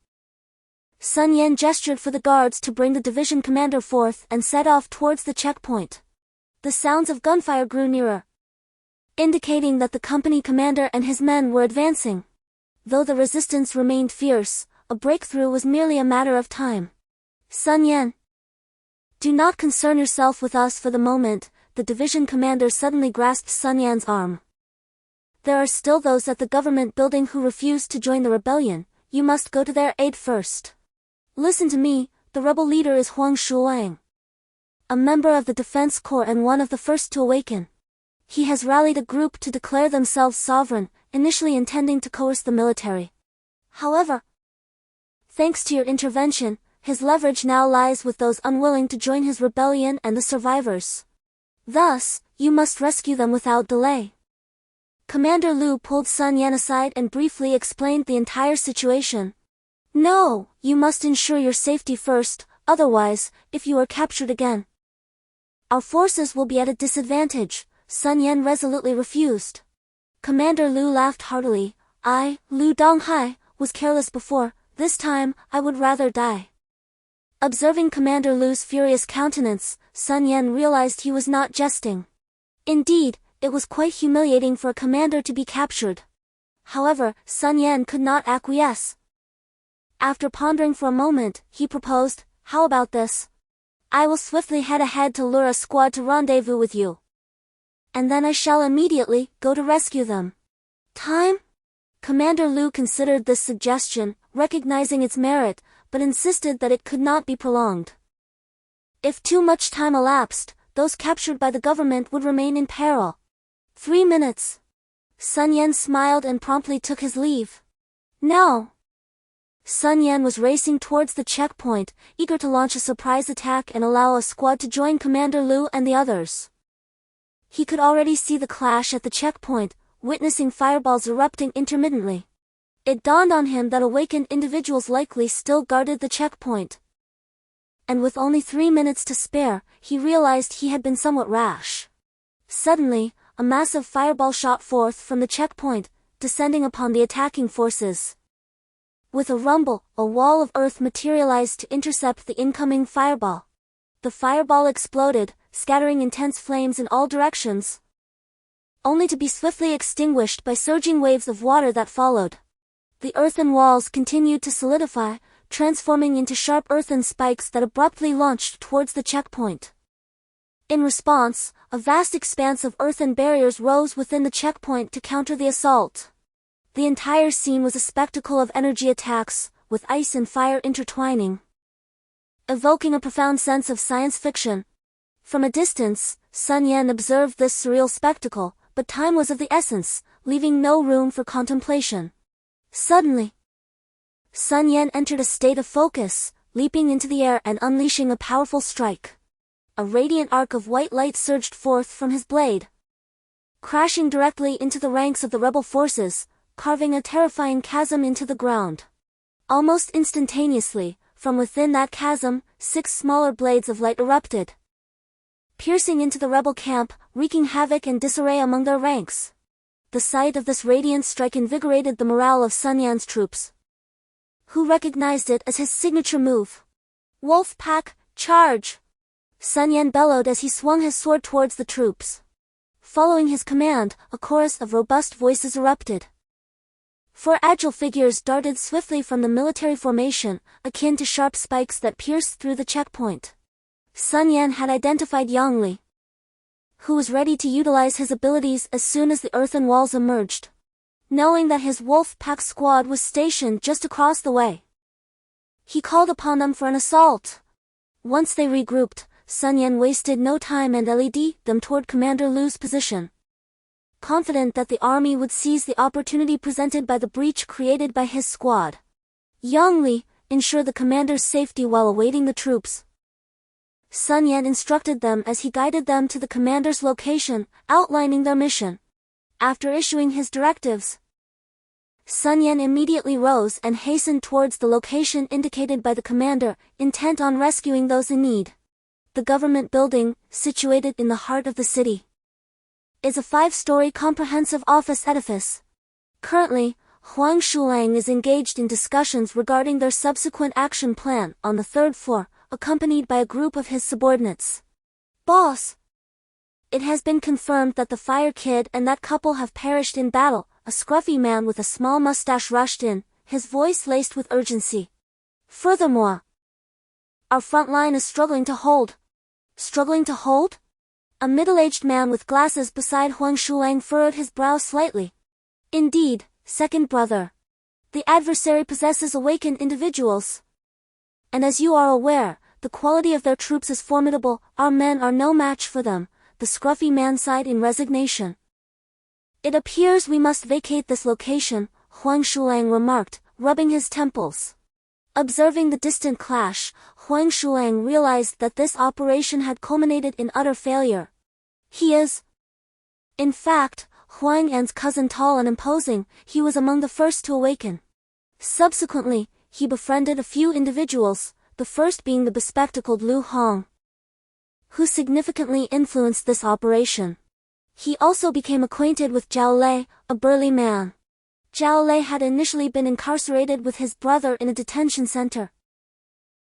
Sun Yan gestured for the guards to bring the division commander forth and set off towards the checkpoint. The sounds of gunfire grew nearer, indicating that the company commander and his men were advancing. Though the resistance remained fierce, a breakthrough was merely a matter of time. Sun Yan, do not concern yourself with us for the moment, the division commander suddenly grasped Sun Yan's arm. There are still those at the government building who refuse to join the rebellion. You must go to their aid first. Listen to me, the rebel leader is Huang Shuang, a member of the defense corps and one of the first to awaken. He has rallied a group to declare themselves sovereign, initially intending to coerce the military. However, thanks to your intervention, his leverage now lies with those unwilling to join his rebellion and the survivors. Thus, you must rescue them without delay. Commander Lu pulled Sun Yan aside and briefly explained the entire situation. No, you must ensure your safety first, otherwise, if you are captured again, our forces will be at a disadvantage, Sun Yan resolutely refused. Commander Lu laughed heartily. I, Lu Donghai, was careless before, this time, I would rather die. Observing Commander Lu's furious countenance, Sun Yan realized he was not jesting. Indeed, it was quite humiliating for a commander to be captured. However, Sun Yan could not acquiesce. After pondering for a moment, he proposed, how about this? I will swiftly head ahead to lure a squad to rendezvous with you, and then I shall immediately go to rescue them. Time? Commander Lu considered this suggestion, recognizing its merit, but insisted that it could not be prolonged. If too much time elapsed, those captured by the government would remain in peril. 3 minutes. Sun Yan smiled and promptly took his leave. No. Sun Yan was racing towards the checkpoint, eager to launch a surprise attack and allow a squad to join Commander Lu and the others. He could already see the clash at the checkpoint, witnessing fireballs erupting intermittently. It dawned on him that awakened individuals likely still guarded the checkpoint. And with only 3 minutes to spare, he realized he had been somewhat rash. Suddenly, a massive fireball shot forth from the checkpoint, descending upon the attacking forces. With a rumble, a wall of earth materialized to intercept the incoming fireball. The fireball exploded, scattering intense flames in all directions, only to be swiftly extinguished by surging waves of water that followed. The earthen walls continued to solidify, transforming into sharp earthen spikes that abruptly launched towards the checkpoint. In response, a vast expanse of earthen barriers rose within the checkpoint to counter the assault. The entire scene was a spectacle of energy attacks, with ice and fire intertwining, evoking a profound sense of science fiction. From a distance, Sun Yan observed this surreal spectacle, but time was of the essence, leaving no room for contemplation. Suddenly, Sun Yan entered a state of focus, leaping into the air and unleashing a powerful strike. A radiant arc of white light surged forth from his blade, crashing directly into the ranks of the rebel forces, carving a terrifying chasm into the ground. Almost instantaneously, from within that chasm, 6 smaller blades of light erupted, piercing into the rebel camp, wreaking havoc and disarray among their ranks. The sight of this radiant strike invigorated the morale of Sun Yan's troops, who recognized it as his signature move. Wolf Pack, charge! Sun Yan bellowed as he swung his sword towards the troops. Following his command, a chorus of robust voices erupted. Four agile figures darted swiftly from the military formation, akin to sharp spikes that pierced through the checkpoint. Sun Yan had identified Yang Li, who was ready to utilize his abilities as soon as the earthen walls emerged, knowing that his wolf pack squad was stationed just across the way. He called upon them for an assault. Once they regrouped, Sun Yan wasted no time and led them toward Commander Lu's position, confident that the army would seize the opportunity presented by the breach created by his squad. Yang Li ensured the commander's safety while awaiting the troops. Sun Yan instructed them as he guided them to the commander's location, outlining their mission. After issuing his directives, Sun Yan immediately rose and hastened towards the location indicated by the commander, intent on rescuing those in need. The government building, situated in the heart of the city, is a 5-story comprehensive office edifice. Currently, Huang Shulang is engaged in discussions regarding their subsequent action plan on the 3rd floor, accompanied by a group of his subordinates. Boss! It has been confirmed that the Fire Kid and that couple have perished in battle. A scruffy man with a small mustache rushed in, his voice laced with urgency. Furthermore, our front line is struggling to hold. Struggling to hold? A middle-aged man with glasses beside Huang Shulang furrowed his brow slightly. Indeed, second brother. The adversary possesses awakened individuals. And as you are aware, the quality of their troops is formidable. Our men are no match for them, the scruffy man sighed in resignation. It appears we must vacate this location, Huang Shulang remarked, rubbing his temples. Observing the distant clash, Huang Shulang realized that this operation had culminated in utter failure. He is, in fact, Huang An's cousin, tall and imposing. He was among the first to awaken. Subsequently, he befriended a few individuals, the first being the bespectacled Lu Hong, who significantly influenced this operation. He also became acquainted with Zhao Lei, a burly man. Zhao Lei had initially been incarcerated with his brother in a detention center,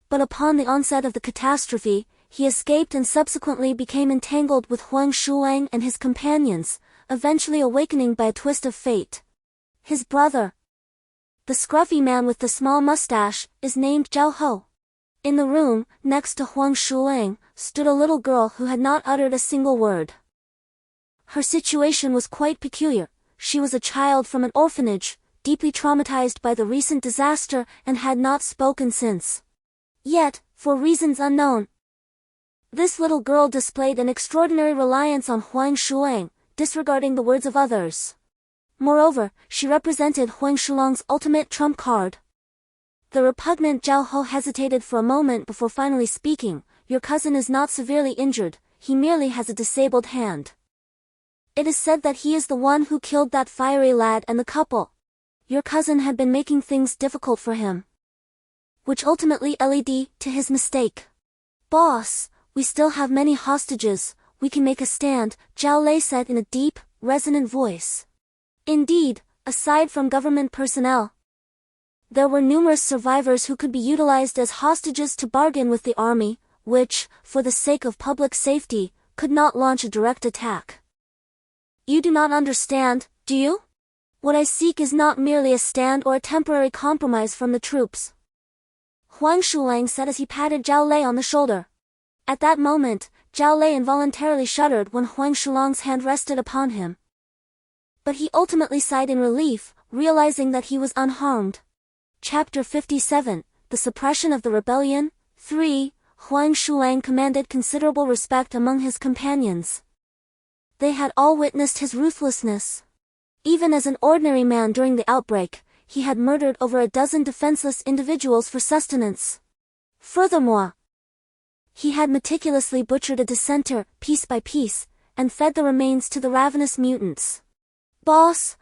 but upon the onset of the catastrophe, he escaped and subsequently became entangled with Huang Shulang and his companions, eventually awakening by a twist of fate. His brother, the scruffy man with the small mustache, is named Zhao Ho. In the room, next to Huang Shulang, stood a little girl who had not uttered a single word. Her situation was quite peculiar. She was a child from an orphanage, deeply traumatized by the recent disaster and had not spoken since. Yet, for reasons unknown, this little girl displayed an extraordinary reliance on Huang Shulang, disregarding the words of others. Moreover, she represented Huang Shulang's ultimate trump card. The repugnant Zhao Ho hesitated for a moment before finally speaking. Your cousin is not severely injured, he merely has a disabled hand. It is said that he is the one who killed that fiery lad and the couple. Your cousin had been making things difficult for him, which ultimately led to his mistake. Boss, we still have many hostages, we can make a stand, Zhao Lei said in a deep, resonant voice. Indeed, aside from government personnel, there were numerous survivors who could be utilized as hostages to bargain with the army, which, for the sake of public safety, could not launch a direct attack. You do not understand, do you? What I seek is not merely a stand or a temporary compromise from the troops, Huang Shulang said as he patted Zhao Lei on the shoulder. At that moment, Zhao Lei involuntarily shuddered when Huang Shulang's hand rested upon him. But he ultimately sighed in relief, realizing that he was unharmed. Chapter 57, The Suppression of the Rebellion. 3. Huang Shulang commanded considerable respect among his companions. They had all witnessed his ruthlessness. Even as an ordinary man during the outbreak, he had murdered over a dozen defenseless individuals for sustenance. Furthermore, he had meticulously butchered a dissenter, piece by piece, and fed the remains to the ravenous mutants. Boss,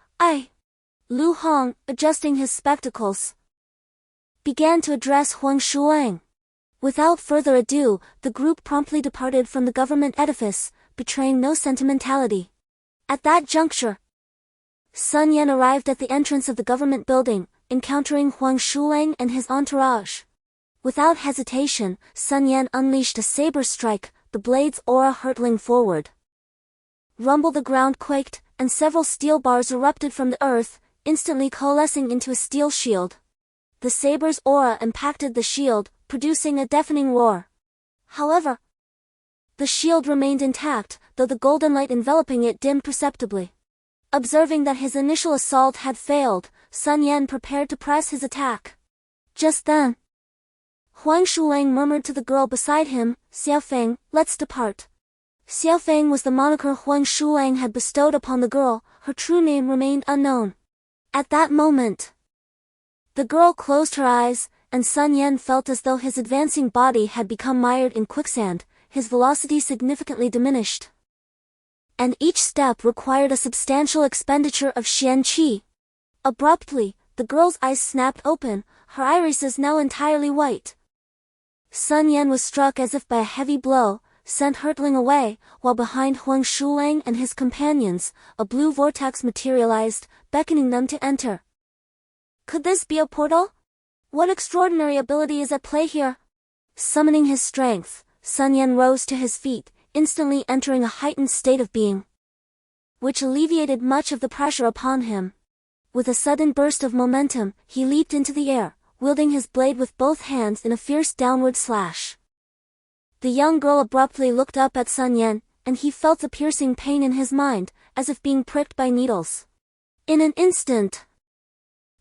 Lu Hong, adjusting his spectacles, began to address Huang Shulang. Without further ado, the group promptly departed from the government edifice, betraying no sentimentality. At that juncture, Sun Yan arrived at the entrance of the government building, encountering Huang Shulang and his entourage. Without hesitation, Sun Yan unleashed a saber strike, the blade's aura hurtling forward. Rumble, the ground quaked, and several steel bars erupted from the earth, instantly coalescing into a steel shield. The saber's aura impacted the shield, producing a deafening roar. However, the shield remained intact, though the golden light enveloping it dimmed perceptibly. Observing that his initial assault had failed, Sun Yan prepared to press his attack. Just then, Huang Shulang murmured to the girl beside him, "Xiaofeng, let's depart." Xiaofeng was the moniker Huang Shulang had bestowed upon the girl, her true name remained unknown. At that moment, the girl closed her eyes, and Sun Yan felt as though his advancing body had become mired in quicksand, his velocity significantly diminished. And each step required a substantial expenditure of Xian Qi. Abruptly, the girl's eyes snapped open, her irises now entirely white. Sun Yan was struck as if by a heavy blow, sent hurtling away, while behind Huang Shulang and his companions, a blue vortex materialized, beckoning them to enter. Could this be a portal? What extraordinary ability is at play here? Summoning his strength, Sun Yan rose to his feet, instantly entering a heightened state of being, which alleviated much of the pressure upon him. With a sudden burst of momentum, he leaped into the air, wielding his blade with both hands in a fierce downward slash. The young girl abruptly looked up at Sun Yan, and he felt a piercing pain in his mind, as if being pricked by needles. In an instant,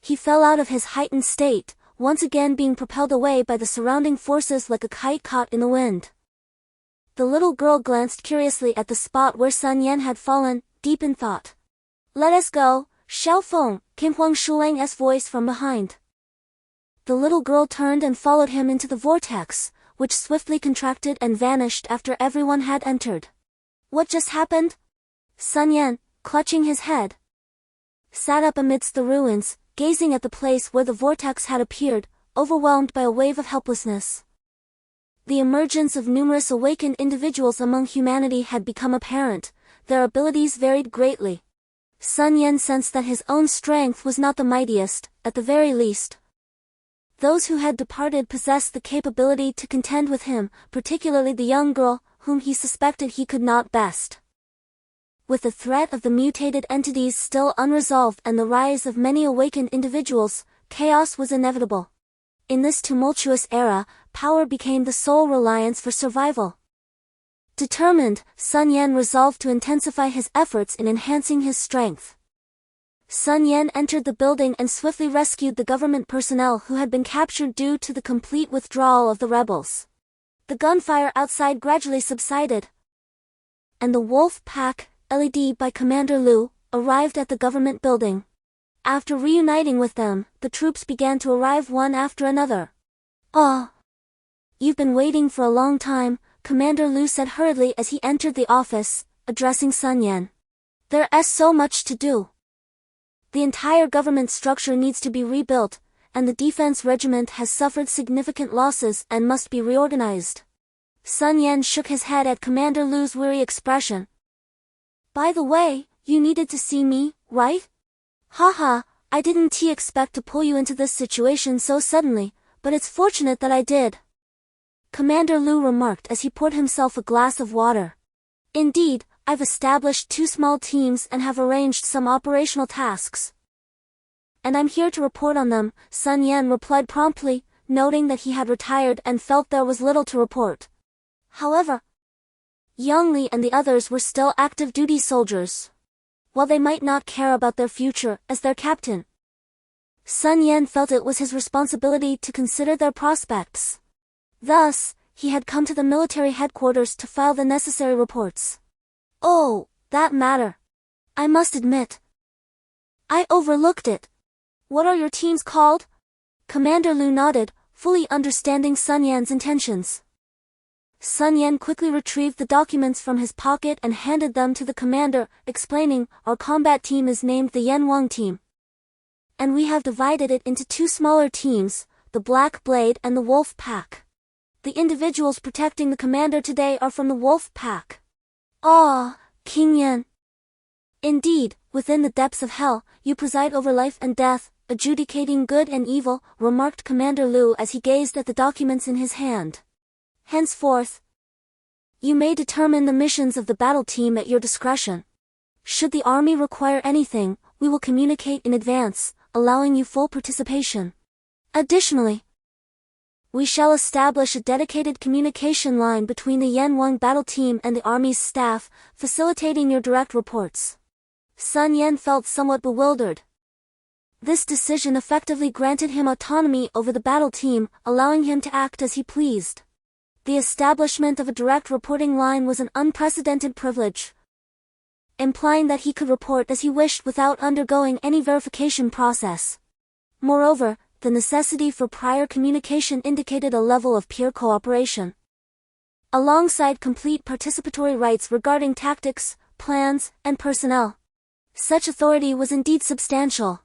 he fell out of his heightened state, once again being propelled away by the surrounding forces like a kite caught in the wind. The little girl glanced curiously at the spot where Sun Yan had fallen, deep in thought. "Let us go, Xiaofeng," came Huang Shulang's voice from behind. The little girl turned and followed him into the vortex, which swiftly contracted and vanished after everyone had entered. What just happened? Sun Yan, clutching his head, sat up amidst the ruins, gazing at the place where the vortex had appeared, overwhelmed by a wave of helplessness. The emergence of numerous awakened individuals among humanity had become apparent, their abilities varied greatly. Sun Yan sensed that his own strength was not the mightiest, at the very least. Those who had departed possessed the capability to contend with him, particularly the young girl, whom he suspected he could not best. With the threat of the mutated entities still unresolved and the rise of many awakened individuals, chaos was inevitable. In this tumultuous era, power became the sole reliance for survival. Determined, Sun Yan resolved to intensify his efforts in enhancing his strength. Sun Yan entered the building and swiftly rescued the government personnel who had been captured due to the complete withdrawal of the rebels. The gunfire outside gradually subsided, and the wolf pack, led by Commander Lu, arrived at the government building. After reuniting with them, the troops began to arrive one after another. "Oh, you've been waiting for a long time," Commander Lu said hurriedly as he entered the office, addressing Sun Yan. "There's so much to do. The entire government structure needs to be rebuilt, and the defense regiment has suffered significant losses and must be reorganized." Sun Yan shook his head at Commander Lu's weary expression. "By the way, you needed to see me, right? Haha, I didn't expect to pull you into this situation so suddenly, but it's fortunate that I did," Commander Lu remarked as he poured himself a glass of water. "Indeed, I've established 2 small teams and have arranged some operational tasks. And I'm here to report on them," Sun Yan replied promptly, noting that he had retired and felt there was little to report. However, Yang Li and the others were still active duty soldiers. While they might not care about their future as their captain, Sun Yan felt it was his responsibility to consider their prospects. Thus, he had come to the military headquarters to file the necessary reports. "Oh, that matter. I must admit, I overlooked it. What are your teams called?" Commander Lu nodded, fully understanding Sun Yan's intentions. Sun Yan quickly retrieved the documents from his pocket and handed them to the commander, explaining, "Our combat team is named the Yan Wang team. And we have divided it into 2 smaller teams, the Black Blade and the Wolf Pack. The individuals protecting the commander today are from the Wolf Pack." "Ah, King Yan. Indeed, within the depths of hell, you preside over life and death, adjudicating good and evil," remarked Commander Lu as he gazed at the documents in his hand. "Henceforth, you may determine the missions of the battle team at your discretion. Should the army require anything, we will communicate in advance, allowing you full participation. Additionally, we shall establish a dedicated communication line between the Yen 1 battle team and the Army's staff, facilitating your direct reports. Sun Yen felt somewhat bewildered. This decision effectively granted him autonomy over the battle team, allowing him to act as he pleased. The establishment of a direct reporting line was an unprecedented privilege, implying that he could report as he wished without undergoing any verification process. Moreover, the necessity for prior communication indicated a level of peer cooperation, alongside complete participatory rights regarding tactics, plans, and personnel. Such authority was indeed substantial.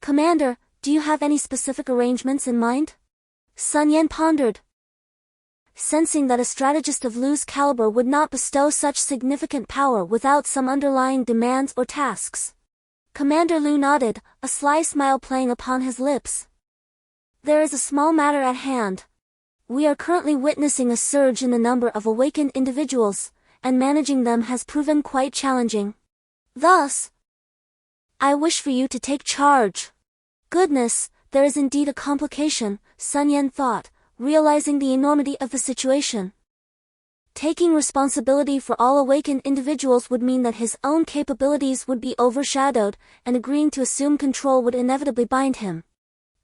Commander, do you have any specific arrangements in mind? Sun Yen pondered, sensing that a strategist of Lu's caliber would not bestow such significant power without some underlying demands or tasks. Commander Lu nodded, a sly smile playing upon his lips. There is a small matter at hand. We are currently witnessing a surge in the number of awakened individuals, and managing them has proven quite challenging. Thus, I wish for you to take charge. Goodness, there is indeed a complication, Sun Yen thought, realizing the enormity of the situation. Taking responsibility for all awakened individuals would mean that his own capabilities would be overshadowed, and agreeing to assume control would inevitably bind him.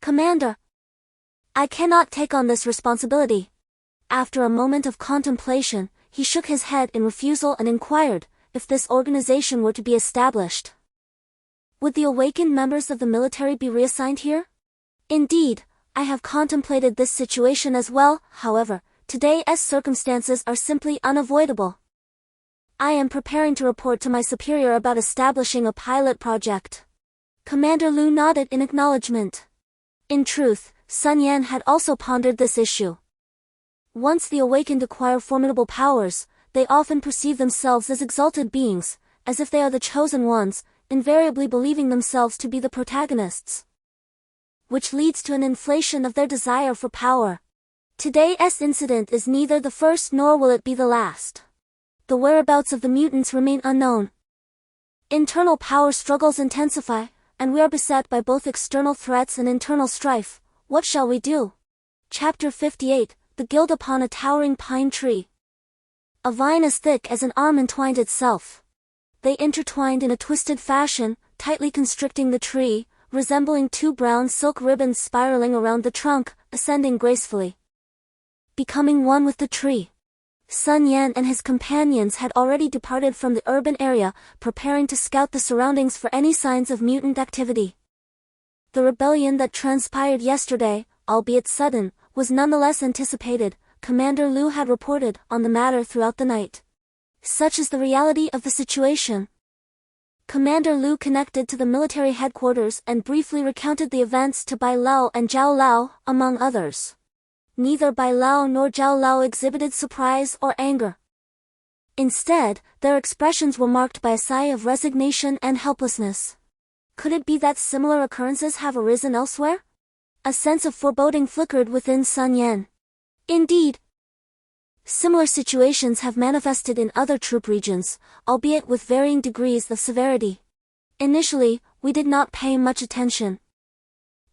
Commander, I cannot take on this responsibility. After a moment of contemplation, he shook his head in refusal and inquired if this organization were to be established. Would the awakened members of the military be reassigned here? Indeed, I have contemplated this situation as well, however, today's circumstances are simply unavoidable. I am preparing to report to my superior about establishing a pilot project. Commander Lu nodded in acknowledgement. In truth, Sun Yen had also pondered this issue. Once the awakened acquire formidable powers, they often perceive themselves as exalted beings, as if they are the chosen ones, invariably believing themselves to be the protagonists, which leads to an inflation of their desire for power. Today's incident is neither the first nor will it be the last. The whereabouts of the mutants remain unknown. Internal power struggles intensify, and we are beset by both external threats and internal strife. What shall we do? Chapter 58, The Guild Upon a Towering Pine Tree. A vine as thick as an arm entwined itself. They intertwined in a twisted fashion, tightly constricting the tree, resembling two brown silk ribbons spiraling around the trunk, ascending gracefully, becoming one with the tree. Sun Yen and his companions had already departed from the urban area, preparing to scout the surroundings for any signs of mutant activity. The rebellion that transpired yesterday, albeit sudden, was nonetheless anticipated. Commander Lu had reported on the matter throughout the night. Such is the reality of the situation. Commander Lu connected to the military headquarters and briefly recounted the events to Bai Lao and Zhao Lao, among others. Neither Bai Lao nor Zhao Lao exhibited surprise or anger. Instead, their expressions were marked by a sigh of resignation and helplessness. Could it be that similar occurrences have arisen elsewhere? A sense of foreboding flickered within Sun Yen. Indeed, similar situations have manifested in other troop regions, albeit with varying degrees of severity. Initially, we did not pay much attention.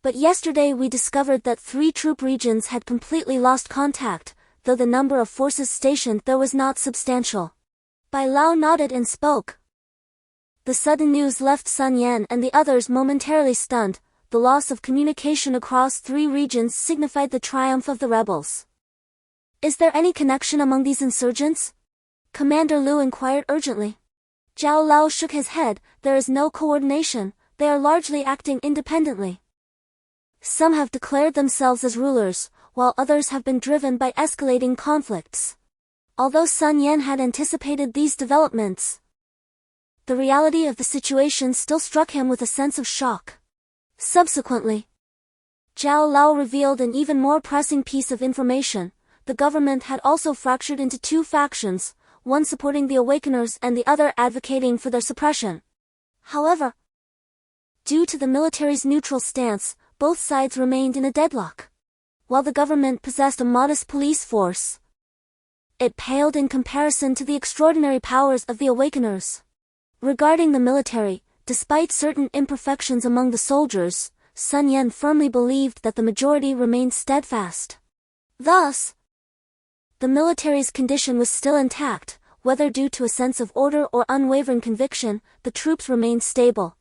But yesterday we discovered that 3 troop regions had completely lost contact, though the number of forces stationed there was not substantial. Bai Lao nodded and spoke. The sudden news left Sun Yen and the others momentarily stunned. The loss of communication across 3 regions signified the triumph of the rebels. Is there any connection among these insurgents? Commander Lu inquired urgently. Zhao Lao shook his head. There is no coordination, they are largely acting independently. Some have declared themselves as rulers, while others have been driven by escalating conflicts. Although Sun Yen had anticipated these developments, the reality of the situation still struck him with a sense of shock. Subsequently, Zhao Lao revealed an even more pressing piece of information. The government had also fractured into 2 factions, one supporting the Awakeners and the other advocating for their suppression. However, due to the military's neutral stance, both sides remained in a deadlock. While the government possessed a modest police force, it paled in comparison to the extraordinary powers of the Awakeners. Regarding the military, Despite certain imperfections among the soldiers, Sun Yan firmly believed that the majority remained steadfast. Thus, the military's condition was still intact, whether due to a sense of order or unwavering conviction, the troops remained stable.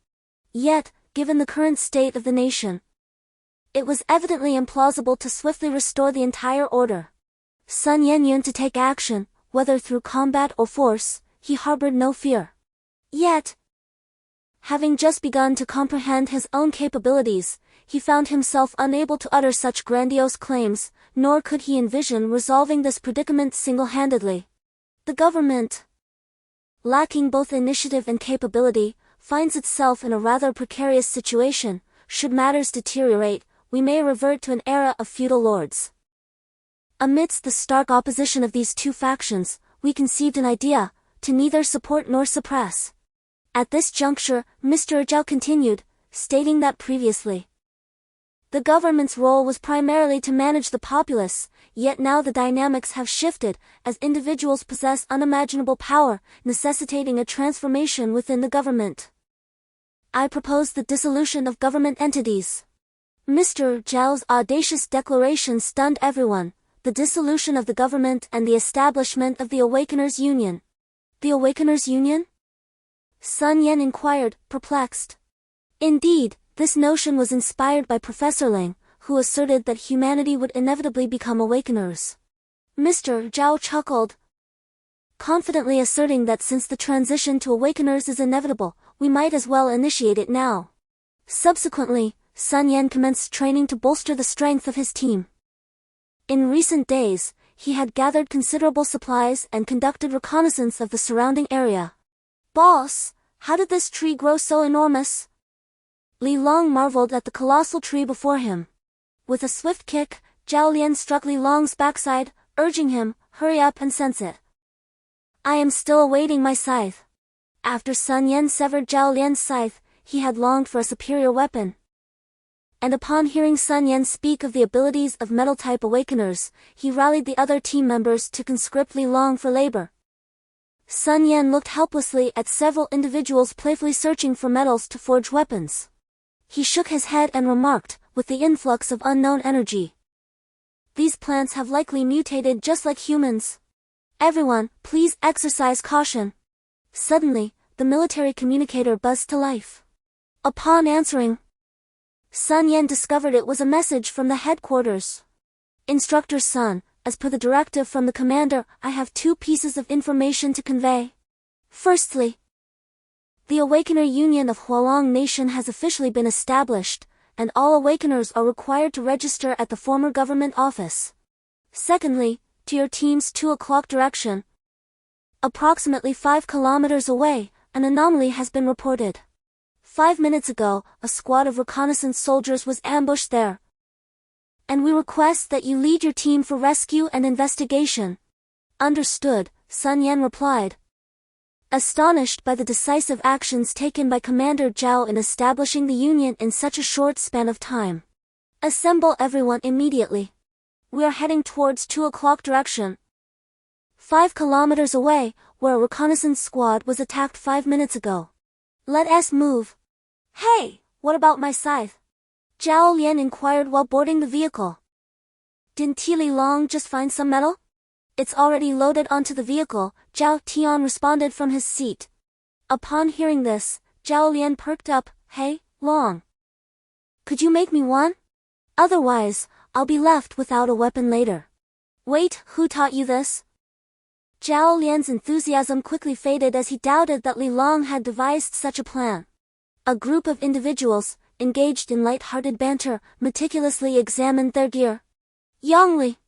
Yet, given the current state of the nation, it was evidently implausible to swiftly restore the entire order. Sun Yan yearned to take action, whether through combat or force, he harbored no fear. Yet, having just begun to comprehend his own capabilities, he found himself unable to utter such grandiose claims, nor could he envision resolving this predicament single-handedly. The government, lacking both initiative and capability, finds itself in a rather precarious situation. Should matters deteriorate, we may revert to an era of feudal lords. Amidst the stark opposition of these two factions, we conceived an idea, to neither support nor suppress. At this juncture, Mr. Zhao continued, stating that previously, the government's role was primarily to manage the populace, yet now the dynamics have shifted, as individuals possess unimaginable power, necessitating a transformation within the government. I propose the dissolution of government entities. Mr. Zhao's audacious declaration stunned everyone, the dissolution of the government and the establishment of the Awakeners Union. The Awakeners Union? Sun Yan inquired, perplexed. Indeed, this notion was inspired by Professor Ling, who asserted that humanity would inevitably become awakeners. Mr. Zhao chuckled, confidently asserting that since the transition to awakeners is inevitable, we might as well initiate it now. Subsequently, Sun Yan commenced training to bolster the strength of his team. In recent days, he had gathered considerable supplies and conducted reconnaissance of the surrounding area. Boss, how did this tree grow so enormous? Li Long marveled at the colossal tree before him. With a swift kick, Zhao Lian struck Li Long's backside, urging him, hurry up and sense it. I am still awaiting my scythe. After Sun Yan severed Zhao Lian's scythe, he had longed for a superior weapon. And upon hearing Sun Yan speak of the abilities of metal-type awakeners, he rallied the other team members to conscript Li Long for labor. Sun Yan looked helplessly at several individuals playfully searching for metals to forge weapons. He shook his head and remarked, with the influx of unknown energy, these plants have likely mutated just like humans. Everyone, please exercise caution. Suddenly, the military communicator buzzed to life. Upon answering, Sun Yan discovered it was a message from the headquarters. Instructor Sun, as per the directive from the commander, I have two pieces of information to convey. Firstly, the Awakener Union of Hualong Nation has officially been established, and all Awakeners are required to register at the former government office. Secondly, to your team's 2 o'clock direction, approximately 5 kilometers away, an anomaly has been reported. 5 minutes ago, a squad of reconnaissance soldiers was ambushed there, and we request that you lead your team for rescue and investigation. Understood, Sun Yan replied, astonished by the decisive actions taken by Commander Zhao in establishing the Union in such a short span of time. Assemble everyone immediately. We are heading towards 2 o'clock direction. 5 kilometers away, where a reconnaissance squad was attacked 5 minutes ago. Let us move. Hey, what about my scythe? Zhao Lian inquired while boarding the vehicle. Didn't Li Long just find some metal? It's already loaded onto the vehicle, Zhao Tian responded from his seat. Upon hearing this, Zhao Lian perked up, hey, Long. Could you make me one? Otherwise, I'll be left without a weapon later. Wait, who taught you this? Zhao Lian's enthusiasm quickly faded as he doubted that Li Long had devised such a plan. A group of individuals, engaged in light-hearted banter, meticulously examined their gear. Yongli,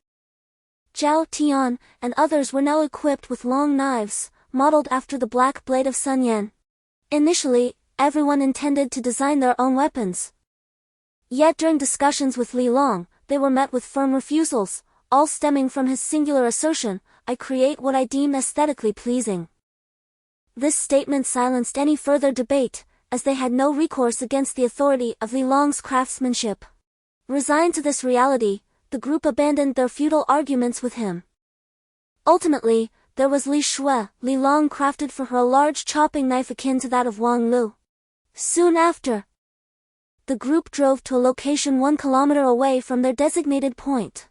Zhao Tian, and others were now equipped with long knives, modeled after the black blade of Sun Yan. Initially, everyone intended to design their own weapons. Yet during discussions with Li Long, they were met with firm refusals, all stemming from his singular assertion, I create what I deem aesthetically pleasing. This statement silenced any further debate, as they had no recourse against the authority of Li Long's craftsmanship. Resigned to this reality, the group abandoned their futile arguments with him. Ultimately, there was Li Shui. Li Long crafted for her a large chopping knife akin to that of Wang Lu. Soon after, the group drove to a location 1 kilometer away from their designated point.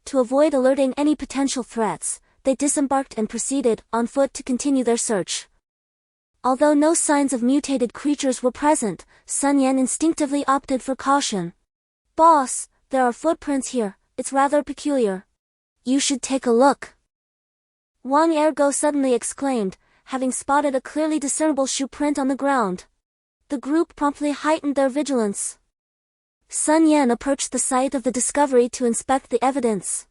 To avoid alerting any potential threats, they disembarked and proceeded on foot to continue their search. Although no signs of mutated creatures were present, Sun Yan instinctively opted for caution. "Boss, there are footprints here, it's rather peculiar. You should take a look," Wang Ergo suddenly exclaimed, having spotted a clearly discernible shoe print on the ground. The group promptly heightened their vigilance. Sun Yan approached the site of the discovery to inspect the evidence.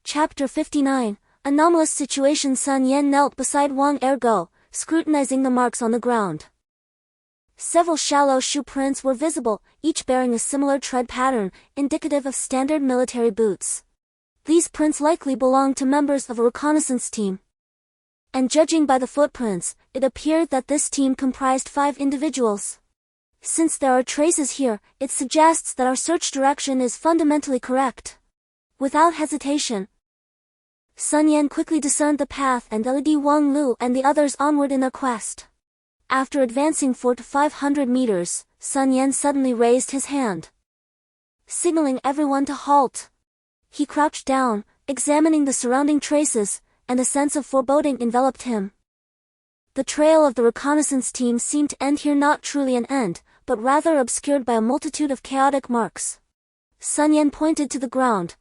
Chapter 59, Anomalous Situation. Sun Yan knelt beside Wang Ergo, scrutinizing the marks on the ground. Several shallow shoe prints were visible, each bearing a similar tread pattern, indicative of standard military boots. These prints likely belonged to members of a reconnaissance team. And judging by the footprints, it appeared that this team comprised 5 individuals. Since there are traces here, it suggests that our search direction is fundamentally correct. Without hesitation, Sun Yan quickly discerned the path and led Wang Lu and the others onward in their quest. After advancing 400 to 500 meters, Sun Yan suddenly raised his hand, signaling everyone to halt. He crouched down, examining the surrounding traces, and a sense of foreboding enveloped him. The trail of the reconnaissance team seemed to end here, not truly an end, but rather obscured by a multitude of chaotic marks. Sun Yan pointed to the ground,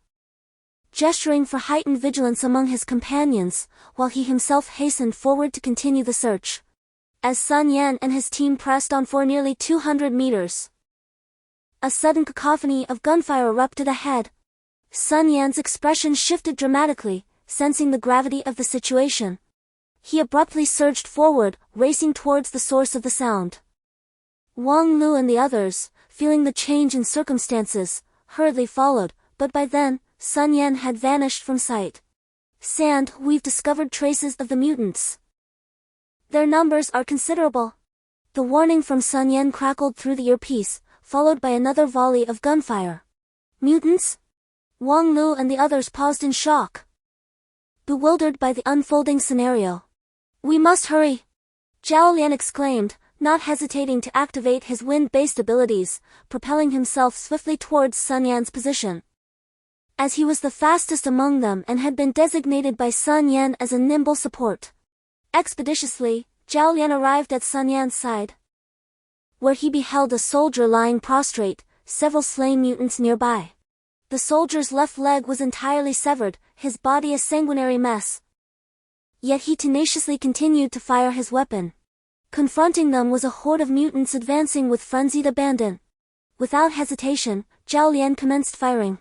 gesturing for heightened vigilance among his companions, while he himself hastened forward to continue the search. As Sun Yan and his team pressed on for nearly 200 meters, a sudden cacophony of gunfire erupted ahead. Sun Yan's expression shifted dramatically, sensing the gravity of the situation. He abruptly surged forward, racing towards the source of the sound. Wang Lu and the others, feeling the change in circumstances, hurriedly followed, but by then, Sun Yan had vanished from sight. "Sand, we've discovered traces of the mutants. Their numbers are considerable." The warning from Sun Yan crackled through the earpiece, followed by another volley of gunfire. "Mutants?" Wang Lu and the others paused in shock, bewildered by the unfolding scenario. "We must hurry," Zhao Lian exclaimed, not hesitating to activate his wind-based abilities, propelling himself swiftly towards Sun Yan's position. As he was the fastest among them and had been designated by Sun Yan as a nimble support. Expeditiously, Zhao Lian arrived at Sun Yan's side, where he beheld a soldier lying prostrate, several slain mutants nearby. The soldier's left leg was entirely severed, his body a sanguinary mess. Yet he tenaciously continued to fire his weapon. Confronting them was a horde of mutants advancing with frenzied abandon. Without hesitation, Zhao Lian commenced firing.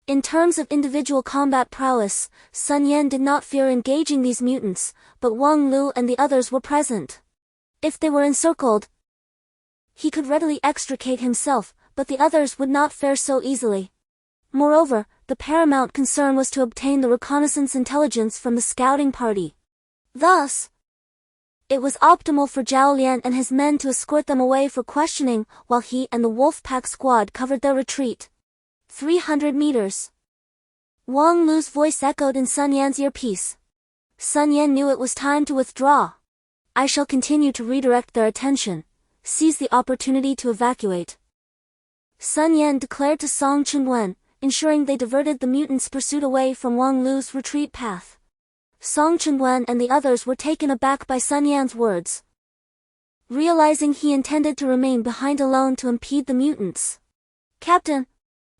In terms of individual combat prowess, Sun Yan did not fear engaging these mutants, but Wang Lu and the others were present. If they were encircled, he could readily extricate himself, but the others would not fare so easily. Moreover, the paramount concern was to obtain the reconnaissance intelligence from the scouting party. Thus, it was optimal for Zhao Lian and his men to escort them away for questioning, while he and the wolf pack squad covered their retreat. 300 meters. Wang Lu's voice echoed in Sun Yan's earpiece. Sun Yan knew it was time to withdraw. "I shall continue to redirect their attention. Seize the opportunity to evacuate," Sun Yan declared to Song Chunwen, ensuring they diverted the mutants' pursuit away from Wang Lu's retreat path. Song Chunwen and the others were taken aback by Sun Yan's words. Realizing he intended to remain behind alone to impede the mutants. "Captain,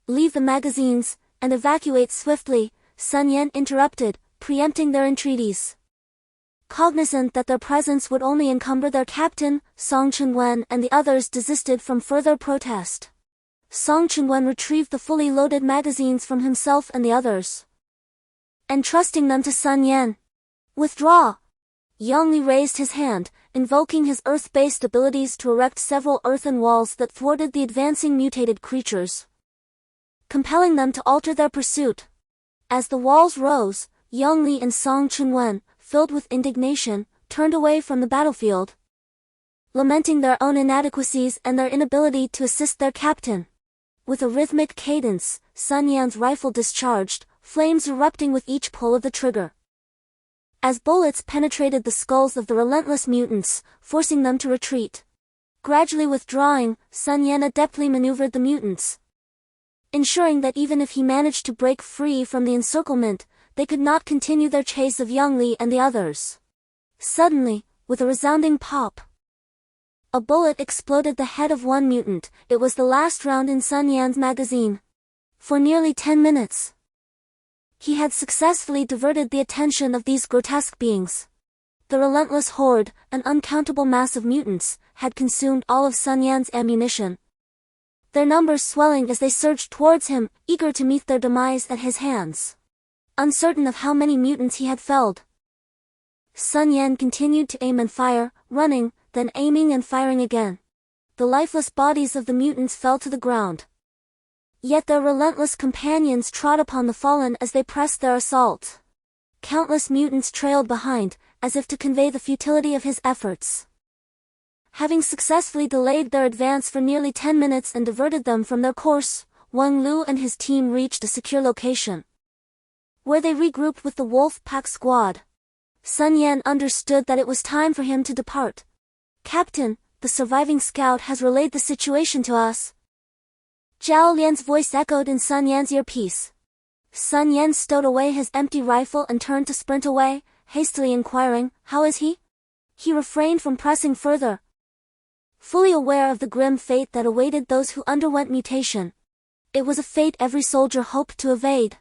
leave the magazines, and evacuate swiftly," Sun Yan interrupted, preempting their entreaties. Cognizant that their presence would only encumber their captain, Song Chunwen and the others desisted from further protest. Song Chunwen retrieved the fully loaded magazines from himself and the others, entrusting them to Sun Yan. "Withdraw!" Yongli raised his hand, invoking his earth-based abilities to erect several earthen walls that thwarted the advancing mutated creatures, compelling them to alter their pursuit. As the walls rose, Yongli and Song Chunwen, filled with indignation, turned away from the battlefield, lamenting their own inadequacies and their inability to assist their captain. With a rhythmic cadence, Sun Yan's rifle discharged, flames erupting with each pull of the trigger. As bullets penetrated the skulls of the relentless mutants, forcing them to retreat. Gradually withdrawing, Sun Yan adeptly maneuvered the mutants, ensuring that even if he managed to break free from the encirclement, they could not continue their chase of Yang Li and the others. Suddenly, with a resounding pop, a bullet exploded the head of one mutant. It was the last round in Sun Yan's magazine. For nearly 10 minutes, he had successfully diverted the attention of these grotesque beings. The relentless horde, an uncountable mass of mutants, had consumed all of Sun Yan's ammunition, their numbers swelling as they surged towards him, eager to meet their demise at his hands. Uncertain of how many mutants he had felled, Sun Yan continued to aim and fire, running, then aiming and firing again. The lifeless bodies of the mutants fell to the ground. Yet their relentless companions trod upon the fallen as they pressed their assault. Countless mutants trailed behind, as if to convey the futility of his efforts. Having successfully delayed their advance for nearly 10 minutes and diverted them from their course, Wang Lu and his team reached a secure location, where they regrouped with the wolf pack squad. Sun Yan understood that it was time for him to depart. "Captain, the surviving scout has relayed the situation to us." Zhao Lian's voice echoed in Sun Yan's earpiece. Sun Yan stowed away his empty rifle and turned to sprint away, hastily inquiring, "How is he?" He refrained from pressing further, fully aware of the grim fate that awaited those who underwent mutation. It was a fate every soldier hoped to evade.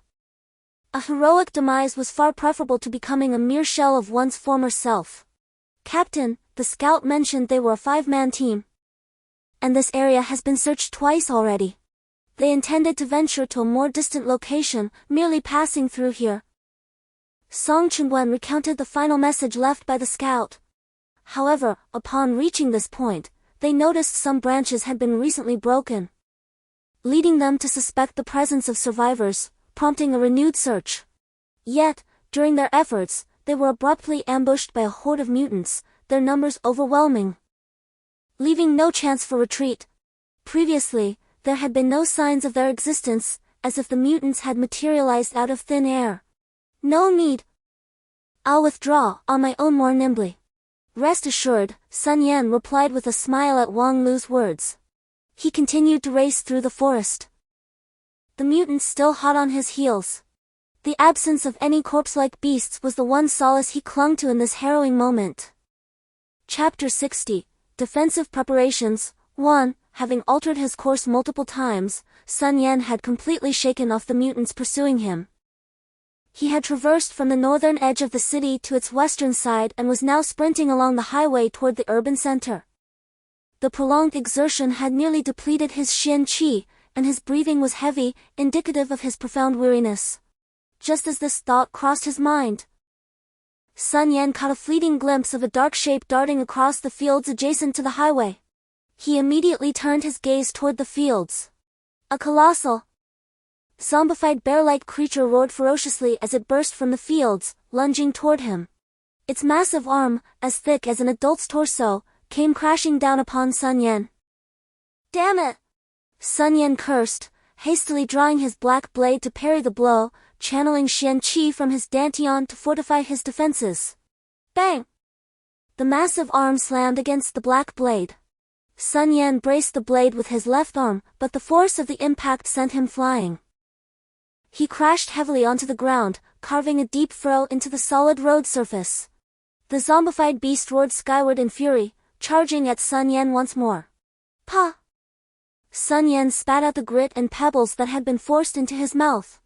A heroic demise was far preferable to becoming a mere shell of one's former self. "Captain, the scout mentioned they were a 5-man team, and this area has been searched twice already. They intended to venture to a more distant location, merely passing through here." Song Chunguan recounted the final message left by the scout. However, upon reaching this point, they noticed some branches had been recently broken, leading them to suspect the presence of survivors, prompting a renewed search. Yet, during their efforts, they were abruptly ambushed by a horde of mutants, their numbers overwhelming, leaving no chance for retreat. Previously, there had been no signs of their existence, as if the mutants had materialized out of thin air. "No need. I'll withdraw on my own more nimbly." "Rest assured," Sun Yan replied with a smile at Wang Lu's words. He continued to race through the forest, the mutants still hot on his heels. The absence of any corpse-like beasts was the one solace he clung to in this harrowing moment. Chapter 60, Defensive Preparations. 1. Having altered his course multiple times, Sun Yan had completely shaken off the mutants pursuing him. He had traversed from the northern edge of the city to its western side and was now sprinting along the highway toward the urban center. The prolonged exertion had nearly depleted his Xian Qi, and his breathing was heavy, indicative of his profound weariness. Just as this thought crossed his mind, Sun Yan caught a fleeting glimpse of a dark shape darting across the fields adjacent to the highway. He immediately turned his gaze toward the fields. A colossal, zombified bear-like creature roared ferociously as it burst from the fields, lunging toward him. Its massive arm, as thick as an adult's torso, came crashing down upon Sun Yan. "Damn it!" Sun Yan cursed, hastily drawing his black blade to parry the blow, channeling Xian Qi from his dantian to fortify his defenses. Bang! The massive arm slammed against the black blade. Sun Yan braced the blade with his left arm, but the force of the impact sent him flying. He crashed heavily onto the ground, carving a deep furrow into the solid road surface. The zombified beast roared skyward in fury, charging at Sun Yan once more. "Pa!" Sun Yan spat out the grit and pebbles that had been forced into his mouth.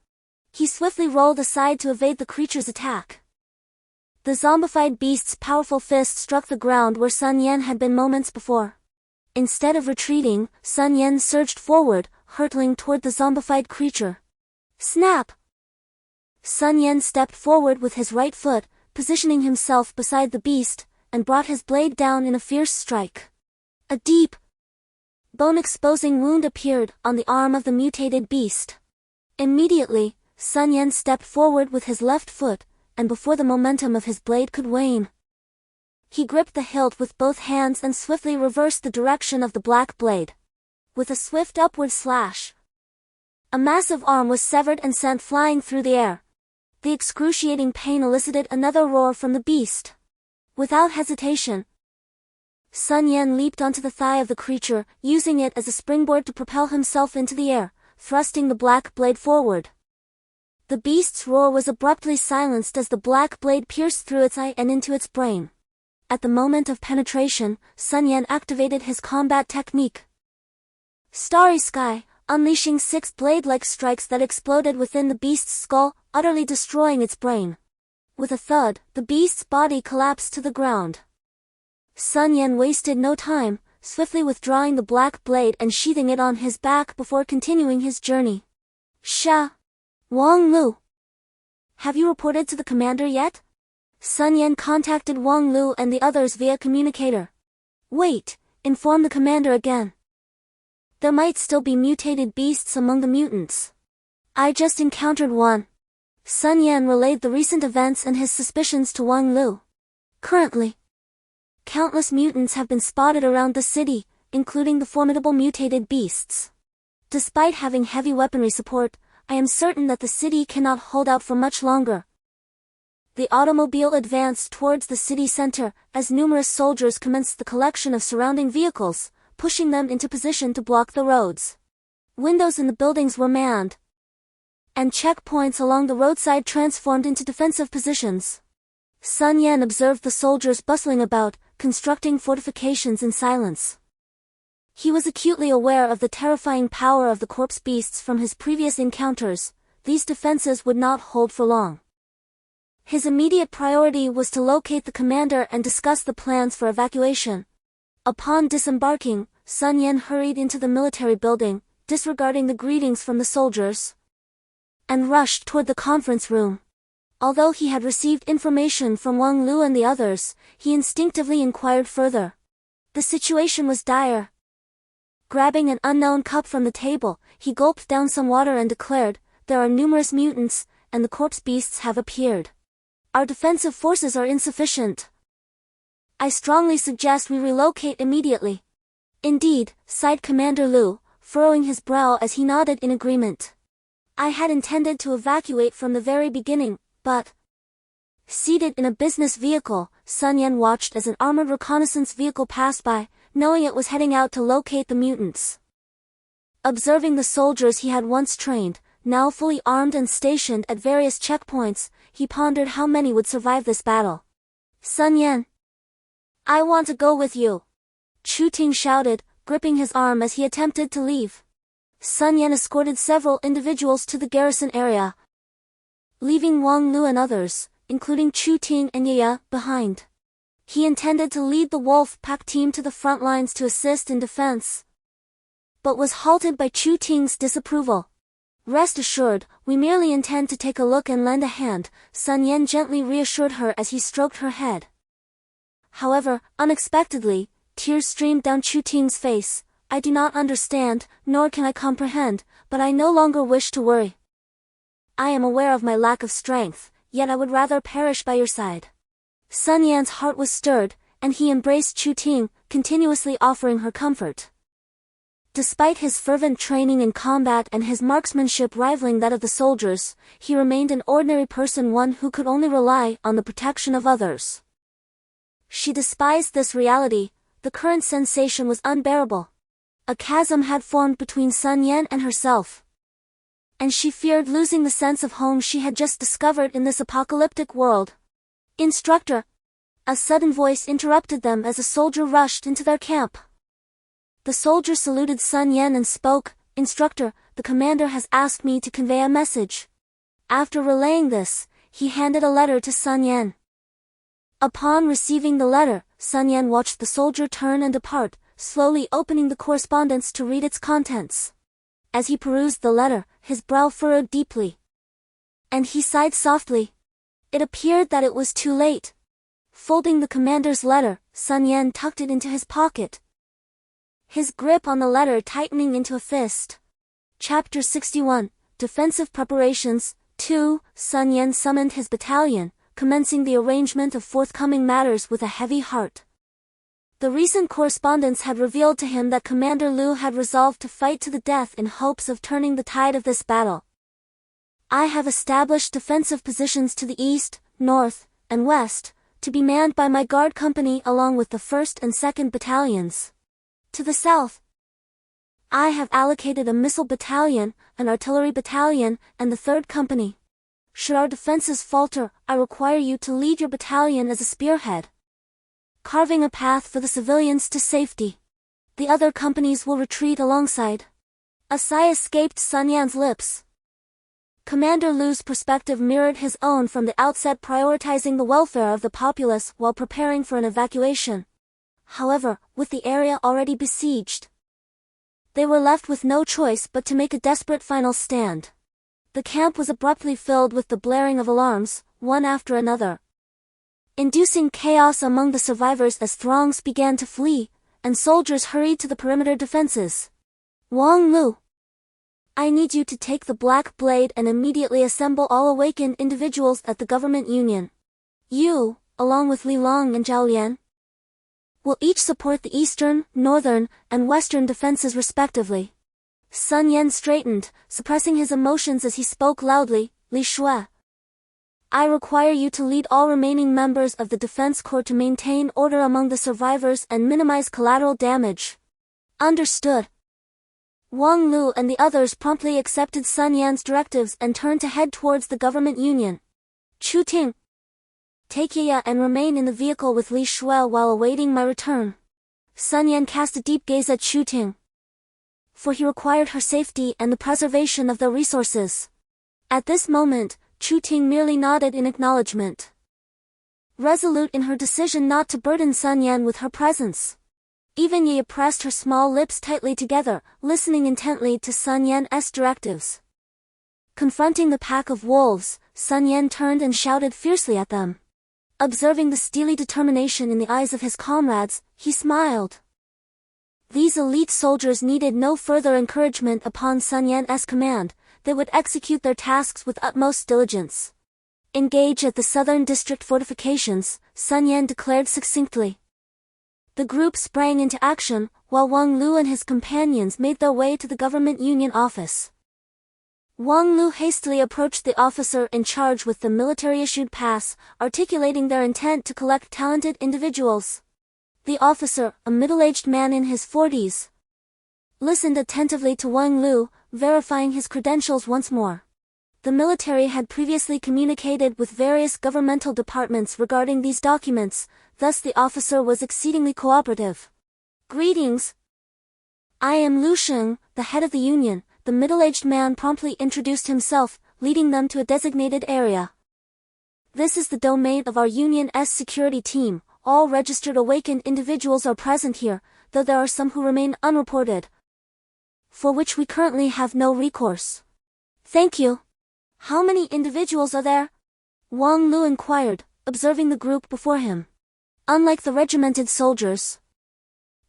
He swiftly rolled aside to evade the creature's attack. The zombified beast's powerful fist struck the ground where Sun Yan had been moments before. Instead of retreating, Sun Yan surged forward, hurtling toward the zombified creature. Snap! Sun Yan stepped forward with his right foot, positioning himself beside the beast, and brought his blade down in a fierce strike. A deep, bone-exposing wound appeared on the arm of the mutated beast. Immediately, Sun Yan stepped forward with his left foot, and before the momentum of his blade could wane, he gripped the hilt with both hands and swiftly reversed the direction of the black blade. With a swift upward slash, a massive arm was severed and sent flying through the air. The excruciating pain elicited another roar from the beast. Without hesitation, Sun Yan leaped onto the thigh of the creature, using it as a springboard to propel himself into the air, thrusting the black blade forward. The beast's roar was abruptly silenced as the black blade pierced through its eye and into its brain. At the moment of penetration, Sun Yan activated his combat technique. Starry Sky, unleashing 6 blade-like strikes that exploded within the beast's skull, utterly destroying its brain. With a thud, the beast's body collapsed to the ground. Sun Yan wasted no time, swiftly withdrawing the black blade and sheathing it on his back before continuing his journey. Wang Lu. Have you reported to the commander yet? Sun Yan contacted Wang Lu and the others via communicator. Wait, inform the commander again. There might still be mutated beasts among the mutants. I just encountered one. Sun Yan relayed the recent events and his suspicions to Wang Lu. Currently, countless mutants have been spotted around the city, including the formidable mutated beasts. Despite having heavy weaponry support, I am certain that the city cannot hold out for much longer. The automobile advanced towards the city center, as numerous soldiers commenced the collection of surrounding vehicles, pushing them into position to block the roads. Windows in the buildings were manned, and checkpoints along the roadside transformed into defensive positions. Sun Yan observed the soldiers bustling about, constructing fortifications in silence. He was acutely aware of the terrifying power of the corpse beasts from his previous encounters. These defenses would not hold for long. His immediate priority was to locate the commander and discuss the plans for evacuation. Upon disembarking, Sun Yan hurried into the military building, disregarding the greetings from the soldiers, and rushed toward the conference room. Although he had received information from Wang Lu and the others, he instinctively inquired further. The situation was dire. Grabbing an unknown cup from the table, he gulped down some water and declared, "There are numerous mutants, and the corpse beasts have appeared. Our defensive forces are insufficient. I strongly suggest we relocate immediately." "Indeed," sighed Commander Lu, furrowing his brow as he nodded in agreement. "I had intended to evacuate from the very beginning, but..." Seated in a business vehicle, Sun Yan watched as an armored reconnaissance vehicle passed by, knowing it was heading out to locate the mutants. Observing the soldiers he had once trained, now fully armed and stationed at various checkpoints, he pondered how many would survive this battle. "Sun Yan, I want to go with you," Chu Ting shouted, gripping his arm as he attempted to leave. Sun Yan escorted several individuals to the garrison area, leaving Wang Lu and others, including Chu Ting and Yaya, behind. He intended to lead the wolf pack team to the front lines to assist in defense, but was halted by Chu Ting's disapproval. "Rest assured, we merely intend to take a look and lend a hand," Sun Yan gently reassured her as he stroked her head. However, unexpectedly, tears streamed down Chu Ting's face. "I do not understand, nor can I comprehend, but I no longer wish to worry. I am aware of my lack of strength, yet I would rather perish by your side." Sun Yan's heart was stirred, and he embraced Chu Ting, continuously offering her comfort. Despite his fervent training in combat and his marksmanship rivaling that of the soldiers, he remained an ordinary person, one who could only rely on the protection of others. She despised this reality. The current sensation was unbearable. A chasm had formed between Sun Yan and herself, and she feared losing the sense of home she had just discovered in this apocalyptic world. "Instructor!" A sudden voice interrupted them as a soldier rushed into their camp. The soldier saluted Sun Yan and spoke, "Instructor, the commander has asked me to convey a message." After relaying this, he handed a letter to Sun Yan. Upon receiving the letter, Sun Yan watched the soldier turn and depart, slowly opening the correspondence to read its contents. As he perused the letter, his brow furrowed deeply, and he sighed softly. It appeared that it was too late. Folding the commander's letter, Sun Yan tucked it into his pocket, his grip on the letter tightening into a fist. Chapter 61, Defensive Preparations, 2. Sun Yan summoned his battalion, commencing the arrangement of forthcoming matters with a heavy heart. The recent correspondence had revealed to him that Commander Lu had resolved to fight to the death in hopes of turning the tide of this battle. "I have established defensive positions to the east, north, and west, to be manned by my guard company along with the 1st and 2nd battalions. To the south, I have allocated a missile battalion, an artillery battalion, and the 3rd company. Should our defenses falter, I require you to lead your battalion as a spearhead, carving a path for the civilians to safety. The other companies will retreat alongside. A sigh escaped Sun Yan's lips. Commander Lu's perspective mirrored his own from the outset, prioritizing the welfare of the populace while preparing for an evacuation. However, with the area already besieged, they were left with no choice but to make a desperate final stand. The camp was abruptly filled with the blaring of alarms, one after another, inducing chaos among the survivors as throngs began to flee, and soldiers hurried to the perimeter defenses. Wang Lu, I need you to take the Black Blade and immediately assemble all awakened individuals at the government union. You, along with Li Long and Zhao Lian, will each support the eastern, northern, and western defenses respectively. Sun Yan straightened, suppressing his emotions as he spoke loudly. Li Shui, I require you to lead all remaining members of the Defense Corps to maintain order among the survivors and minimize collateral damage. Understood. Wang Lu and the others promptly accepted Sun Yan's directives and turned to head towards the government union. Chu Ting, take Yaya and remain in the vehicle with Li Shui while awaiting my return. Sun Yan cast a deep gaze at Chu Ting, for he required her safety and the preservation of their resources. At this moment, Chu Ting merely nodded in acknowledgement, resolute in her decision not to burden Sun Yan with her presence. Even Yaya pressed her small lips tightly together, listening intently to Sun Yan's directives. Confronting the pack of wolves, Sun Yan turned and shouted fiercely at them. Observing the steely determination in the eyes of his comrades, he smiled. These elite soldiers needed no further encouragement upon Sun Yan's command. They would execute their tasks with utmost diligence. Engage at the southern district fortifications, Sun Yan declared succinctly. The group sprang into action, while Wang Lu and his companions made their way to the government union office. Wang Lu hastily approached the officer in charge with the military-issued pass, articulating their intent to collect talented individuals. The officer, a middle-aged man in his 40s, listened attentively to Wang Lu, verifying his credentials once more. The military had previously communicated with various governmental departments regarding these documents, thus the officer was exceedingly cooperative. Greetings. I am Lu Sheng, the head of the union. The middle-aged man promptly introduced himself, leading them to a designated area. This is the domain of our union's security team. All registered awakened individuals are present here, though there are some who remain unreported, for which we currently have no recourse. Thank you. How many individuals are there? Wang Lu inquired, observing the group before him. Unlike the regimented soldiers,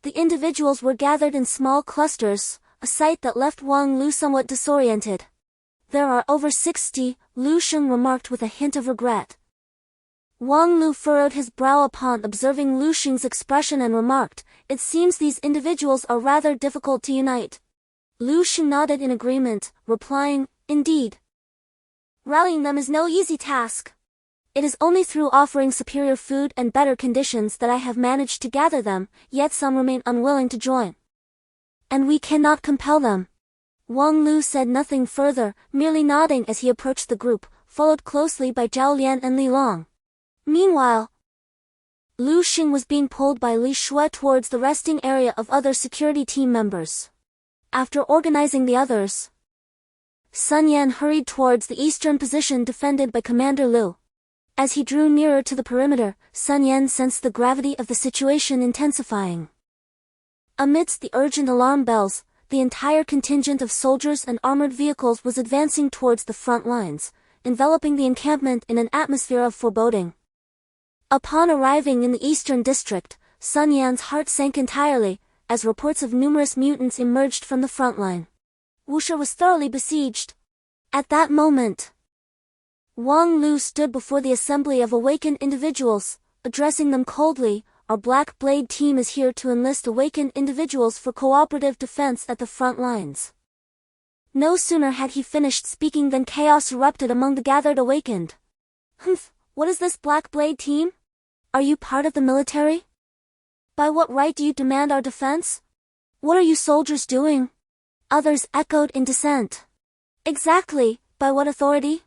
the individuals were gathered in small clusters, a sight that left Wang Lu somewhat disoriented. There are over 60, Lu Sheng remarked with a hint of regret. Wang Lu furrowed his brow upon observing Lu Sheng's expression and remarked, it seems these individuals are rather difficult to unite. Lu Sheng nodded in agreement, replying, indeed. Rallying them is no easy task. It is only through offering superior food and better conditions that I have managed to gather them, yet some remain unwilling to join. And we cannot compel them. Wang Lu said nothing further, merely nodding as he approached the group, followed closely by Zhao Lian and Li Long. Meanwhile, Lu Xing was being pulled by Li Shui towards the resting area of other security team members. After organizing the others, Sun Yan hurried towards the eastern position defended by Commander Lu. As he drew nearer to the perimeter, Sun Yan sensed the gravity of the situation intensifying. Amidst the urgent alarm bells, the entire contingent of soldiers and armored vehicles was advancing towards the front lines, enveloping the encampment in an atmosphere of foreboding. Upon arriving in the eastern district, Sun Yan's heart sank entirely, as reports of numerous mutants emerged from the front line. Wuxia was thoroughly besieged. At that moment, Wang Lu stood before the assembly of awakened individuals, addressing them coldly. Our Black Blade team is here to enlist awakened individuals for cooperative defense at the front lines. No sooner had he finished speaking than chaos erupted among the gathered awakened. Humph, what is this Black Blade team? Are you part of the military? By what right do you demand our defense? What are you soldiers doing? Others echoed in dissent. Exactly, by what authority?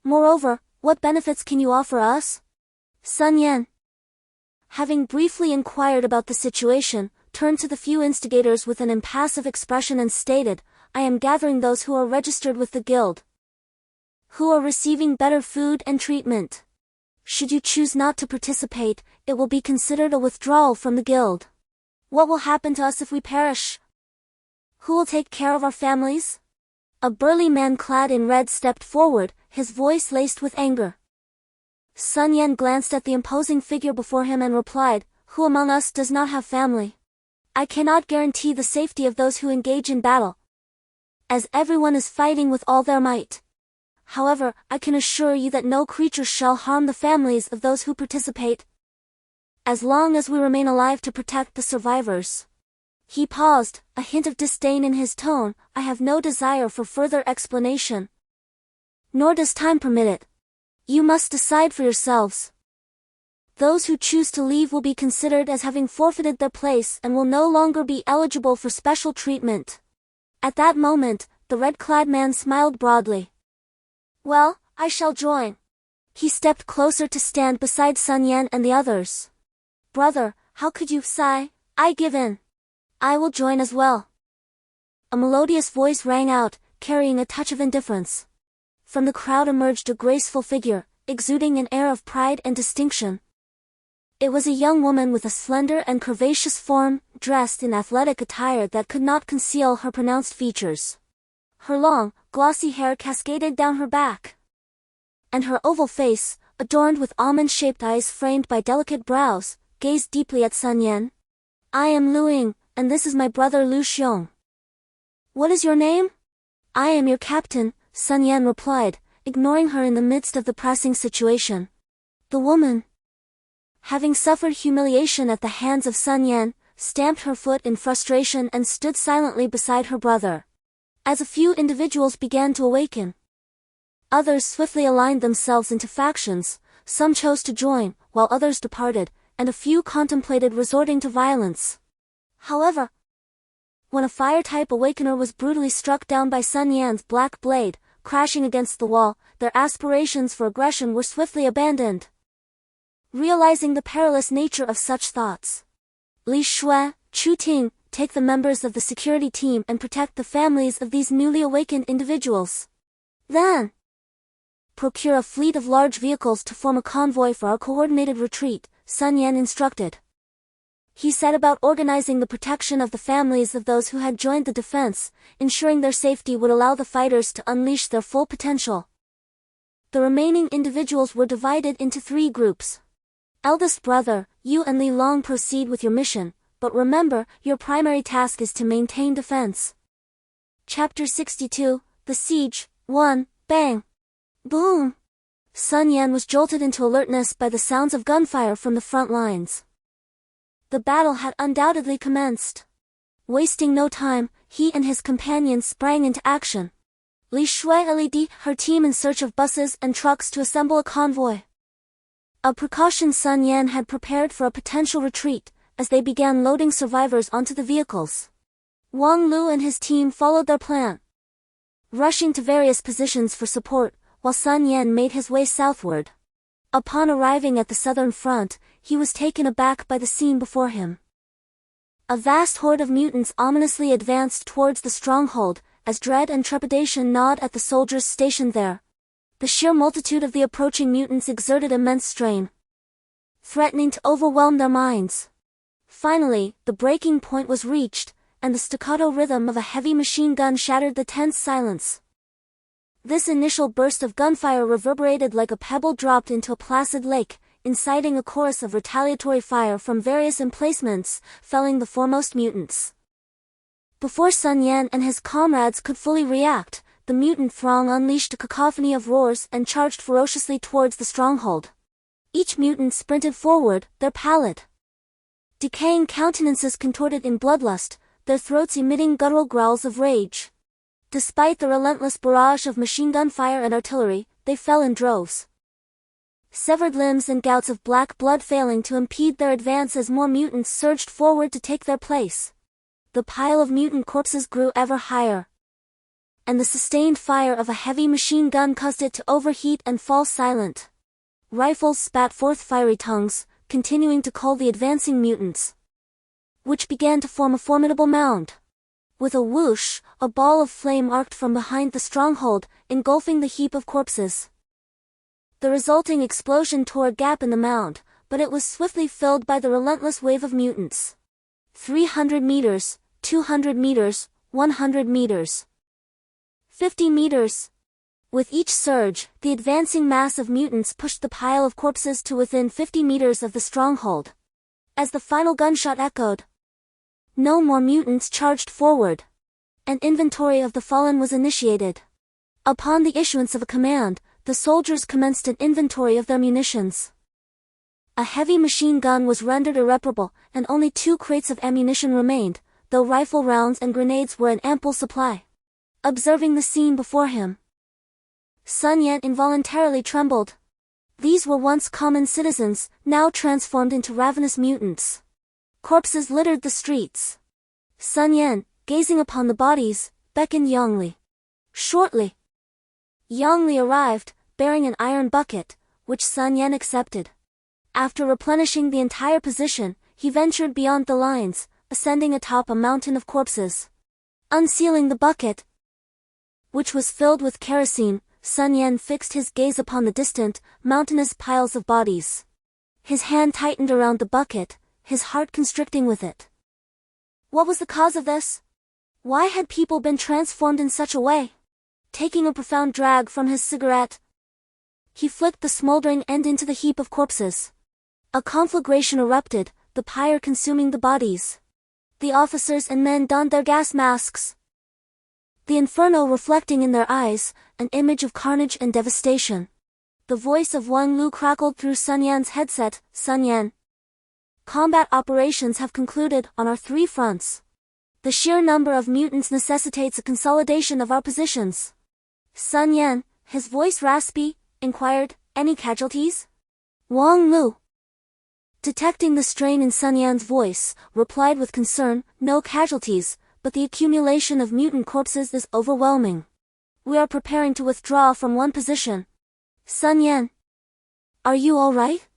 Moreover, what benefits can you offer us? Sun Yan, having briefly inquired about the situation, turned to the few instigators with an impassive expression and stated, I am gathering those who are registered with the guild, who are receiving better food and treatment. Should you choose not to participate, it will be considered a withdrawal from the guild. What will happen to us if we perish? Who will take care of our families? A burly man clad in red stepped forward, his voice laced with anger. Sun Yan glanced at the imposing figure before him and replied, Who among us does not have family? I cannot guarantee the safety of those who engage in battle, as everyone is fighting with all their might. However, I can assure you that no creature shall harm the families of those who participate, as long as we remain alive to protect the survivors. He paused, a hint of disdain in his tone. I have no desire for further explanation, nor does time permit it. You must decide for yourselves. Those who choose to leave will be considered as having forfeited their place and will no longer be eligible for special treatment. At that moment, the red-clad man smiled broadly. Well, I shall join. He stepped closer to stand beside Sun Yan and the others. Brother, how could you sigh? I give in. I will join as well. A melodious voice rang out, carrying a touch of indifference. From the crowd emerged a graceful figure, exuding an air of pride and distinction. It was a young woman with a slender and curvaceous form, dressed in athletic attire that could not conceal her pronounced features. Her long, glossy hair cascaded down her back, and her oval face, adorned with almond-shaped eyes framed by delicate brows, gazed deeply at Sun Yan. I am Lu Ying, and this is my brother Lu Xiong. What is your name? I am your captain, Sun Yan replied, ignoring her in the midst of the pressing situation. The woman, having suffered humiliation at the hands of Sun Yan, stamped her foot in frustration and stood silently beside her brother. As a few individuals began to awaken, others swiftly aligned themselves into factions. Some chose to join, while others departed, and a few contemplated resorting to violence. However, when a fire-type awakener was brutally struck down by Sun Yan's black blade, crashing against the wall, their aspirations for aggression were swiftly abandoned. Realizing the perilous nature of such thoughts, Li Shui, Chu Ting, take the members of the security team and protect the families of these newly awakened individuals. Then, procure a fleet of large vehicles to form a convoy for our coordinated retreat, Sun Yan instructed. He set about organizing the protection of the families of those who had joined the defense, ensuring their safety would allow the fighters to unleash their full potential. The remaining individuals were divided into 3 groups. Eldest brother, you and Li Long proceed with your mission, but remember, your primary task is to maintain defense. Chapter 62, The Siege, 1, Bang! Boom! Sun Yan was jolted into alertness by the sounds of gunfire from the front lines. The battle had undoubtedly commenced. Wasting no time, he and his companions sprang into action. Li Shui led her team in search of buses and trucks to assemble a convoy. A precaution Sun Yan had prepared for a potential retreat, as they began loading survivors onto the vehicles. Wang Lu and his team followed their plan, rushing to various positions for support, while Sun Yan made his way southward. Upon arriving at the southern front, he was taken aback by the scene before him. A vast horde of mutants ominously advanced towards the stronghold, as dread and trepidation gnawed at the soldiers stationed there. The sheer multitude of the approaching mutants exerted immense strain, threatening to overwhelm their minds. Finally, the breaking point was reached, and the staccato rhythm of a heavy machine gun shattered the tense silence. This initial burst of gunfire reverberated like a pebble dropped into a placid lake, inciting a chorus of retaliatory fire from various emplacements, felling the foremost mutants. Before Sun Yan and his comrades could fully react, the mutant throng unleashed a cacophony of roars and charged ferociously towards the stronghold. Each mutant sprinted forward, their pallid, decaying countenances contorted in bloodlust, their throats emitting guttural growls of rage. Despite the relentless barrage of machine gun fire and artillery, they fell in droves, severed limbs and gouts of black blood failing to impede their advance as more mutants surged forward to take their place. The pile of mutant corpses grew ever higher, and the sustained fire of a heavy machine gun caused it to overheat and fall silent. Rifles spat forth fiery tongues, continuing to cull the advancing mutants, which began to form a formidable mound. With a whoosh, a ball of flame arced from behind the stronghold, engulfing the heap of corpses. The resulting explosion tore a gap in the mound, but it was swiftly filled by the relentless wave of mutants. 300 meters, 200 meters, 100 meters. 50 meters. With each surge, the advancing mass of mutants pushed the pile of corpses to within 50 meters of the stronghold. As the final gunshot echoed, no more mutants charged forward. An inventory of the fallen was initiated. Upon the issuance of a command, the soldiers commenced an inventory of their munitions. A heavy machine gun was rendered irreparable, and only 2 crates of ammunition remained, though rifle rounds and grenades were in ample supply. Observing the scene before him, Sun Yan involuntarily trembled. These were once common citizens, now transformed into ravenous mutants. Corpses littered the streets. Sun Yan, gazing upon the bodies, beckoned Yongli. Shortly, Yongli arrived, bearing an iron bucket, which Sun Yan accepted. After replenishing the entire position, he ventured beyond the lines, ascending atop a mountain of corpses. Unsealing the bucket, which was filled with kerosene, Sun Yan fixed his gaze upon the distant, mountainous piles of bodies. His hand tightened around the bucket, his heart constricting with it. What was the cause of this? Why had people been transformed in such a way? Taking a profound drag from his cigarette, he flicked the smoldering end into the heap of corpses. A conflagration erupted, the pyre consuming the bodies. The officers and men donned their gas masks, the inferno reflecting in their eyes, an image of carnage and devastation. The voice of Wang Lu crackled through Sun Yan's headset. Sun Yan, combat operations have concluded on our 3 fronts. The sheer number of mutants necessitates a consolidation of our positions. Sun Yan, his voice raspy, inquired, any casualties? Wang Lu, detecting the strain in Sun Yan's voice, replied with concern, no casualties, but the accumulation of mutant corpses is overwhelming. We are preparing to withdraw from one position. Sun Yan, are you all right?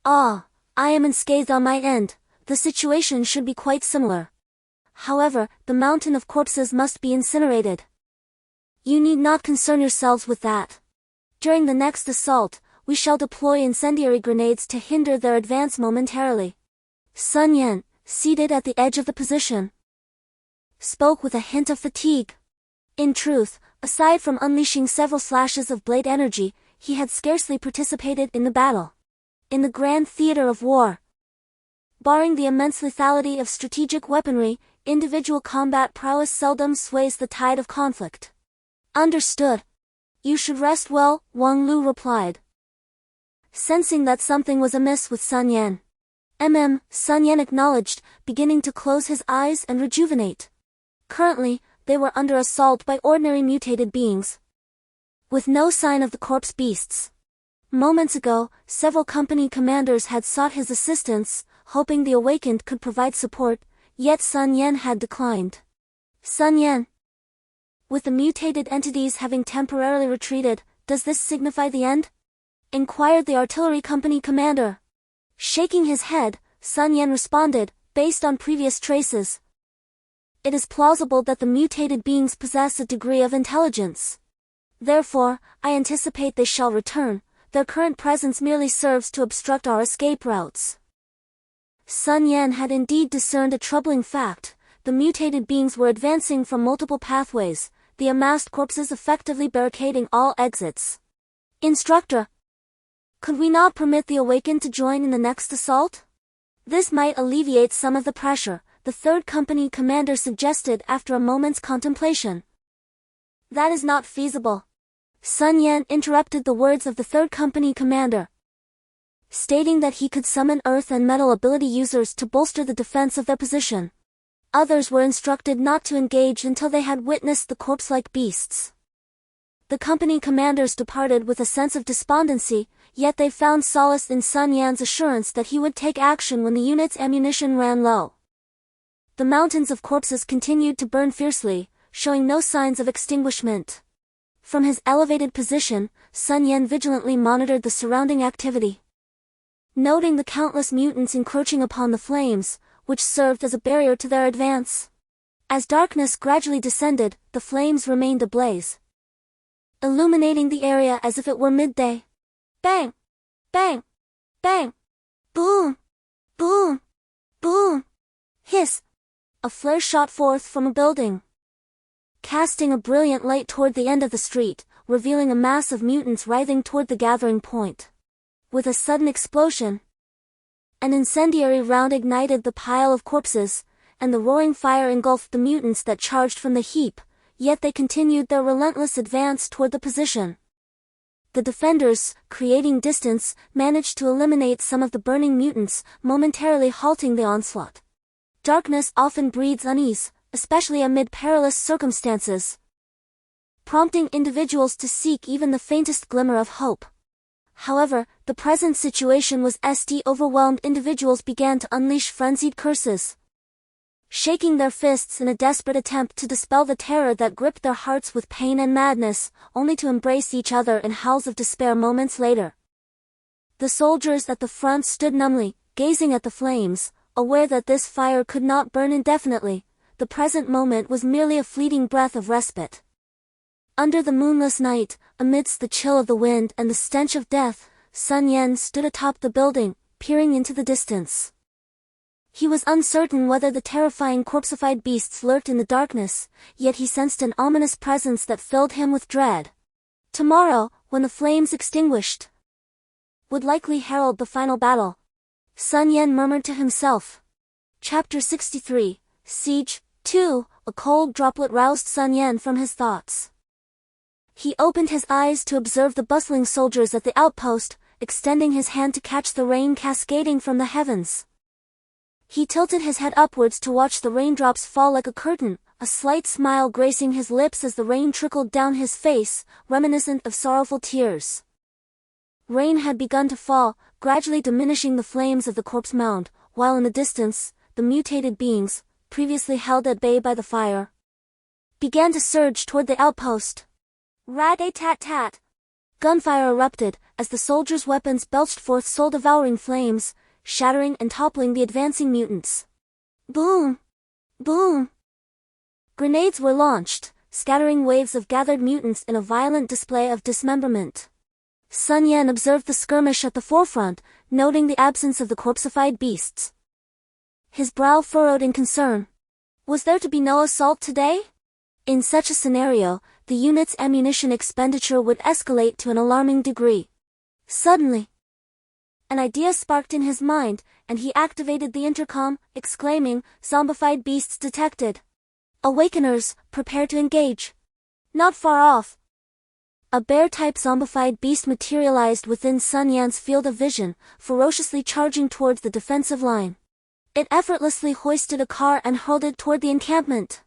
Ah, I am unscathed on my end. The situation should be quite similar. However, the mountain of corpses must be incinerated. You need not concern yourselves with that. During the next assault, we shall deploy incendiary grenades to hinder their advance momentarily. Sun Yan, seated at the edge of the position, spoke with a hint of fatigue. In truth, aside from unleashing several slashes of blade energy, he had scarcely participated in the battle. In the grand theater of war, barring the immense lethality of strategic weaponry, individual combat prowess seldom sways the tide of conflict. Understood. You should rest well, Wang Lu replied, sensing that something was amiss with Sun Yan. Sun Yan acknowledged, beginning to close his eyes and rejuvenate. Currently, they were under assault by ordinary mutated beings, with no sign of the corpse beasts. Moments ago, several company commanders had sought his assistance, hoping the awakened could provide support, yet Sun Yan had declined. Sun Yan, with the mutated entities having temporarily retreated, does this signify the end? Inquired the artillery company commander. Shaking his head, Sun Yan responded, based on previous traces, it is plausible that the mutated beings possess a degree of intelligence. Therefore, I anticipate they shall return. Their current presence merely serves to obstruct our escape routes. Sun Yan had indeed discerned a troubling fact. The mutated beings were advancing from multiple pathways, the amassed corpses effectively barricading all exits. Instructor, could we not permit the awakened to join in the next assault? This might alleviate some of the pressure, the 3rd Company commander suggested after a moment's contemplation. That is not feasible. Sun Yan interrupted the words of the 3rd Company commander, stating that he could summon earth and metal ability users to bolster the defense of their position. Others were instructed not to engage until they had witnessed the corpse-like beasts. The company commanders departed with a sense of despondency, yet they found solace in Sun Yan's assurance that he would take action when the unit's ammunition ran low. The mountains of corpses continued to burn fiercely, showing no signs of extinguishment. From his elevated position, Sun Yan vigilantly monitored the surrounding activity. Noting the countless mutants encroaching upon the flames, which served as a barrier to their advance. As darkness gradually descended, the flames remained ablaze, illuminating the area as if it were midday. Bang! Bang! Bang! Boom! Boom! Boom! Hiss! A flare shot forth from a building, casting a brilliant light toward the end of the street, revealing a mass of mutants writhing toward the gathering point. With a sudden explosion, an incendiary round ignited the pile of corpses, and the roaring fire engulfed the mutants that charged from the heap, yet they continued their relentless advance toward the position. The defenders, creating distance, managed to eliminate some of the burning mutants, momentarily halting the onslaught. Darkness often breeds unease, especially amid perilous circumstances, prompting individuals to seek even the faintest glimmer of hope. However, the present situation was overwhelmed. Individuals began to unleash frenzied curses, shaking their fists in a desperate attempt to dispel the terror that gripped their hearts with pain and madness, only to embrace each other in howls of despair moments later. The soldiers at the front stood numbly, gazing at the flames, aware that this fire could not burn indefinitely. The present moment was merely a fleeting breath of respite. Under the moonless night, amidst the chill of the wind and the stench of death, Sun Yan stood atop the building, peering into the distance. He was uncertain whether the terrifying corpseified beasts lurked in the darkness, yet he sensed an ominous presence that filled him with dread. Tomorrow, when the flames extinguished, would likely herald the final battle. Sun Yan murmured to himself. Chapter 63, Siege 2, a cold droplet roused Sun Yan from his thoughts. He opened his eyes to observe the bustling soldiers at the outpost, extending his hand to catch the rain cascading from the heavens. He tilted his head upwards to watch the raindrops fall like a curtain, a slight smile gracing his lips as the rain trickled down his face, reminiscent of sorrowful tears. Rain had begun to fall, gradually diminishing the flames of the corpse mound, while in the distance, the mutated beings, previously held at bay by the fire, began to surge toward the outpost. Rat-a-tat-tat! Gunfire erupted, as the soldiers' weapons belched forth soul-devouring flames, shattering and toppling the advancing mutants. Boom! Boom! Grenades were launched, scattering waves of gathered mutants in a violent display of dismemberment. Sun Yan observed the skirmish at the forefront, noting the absence of the corpseified beasts. His brow furrowed in concern. Was there to be no assault today? In such a scenario, the unit's ammunition expenditure would escalate to an alarming degree. Suddenly, an idea sparked in his mind, and he activated the intercom, exclaiming, "Zombified beasts detected. Awakeners, prepare to engage." Not far off, a bear-type zombified beast materialized within Sun Yan's field of vision, ferociously charging towards the defensive line. It effortlessly hoisted a car and hurled it toward the encampment.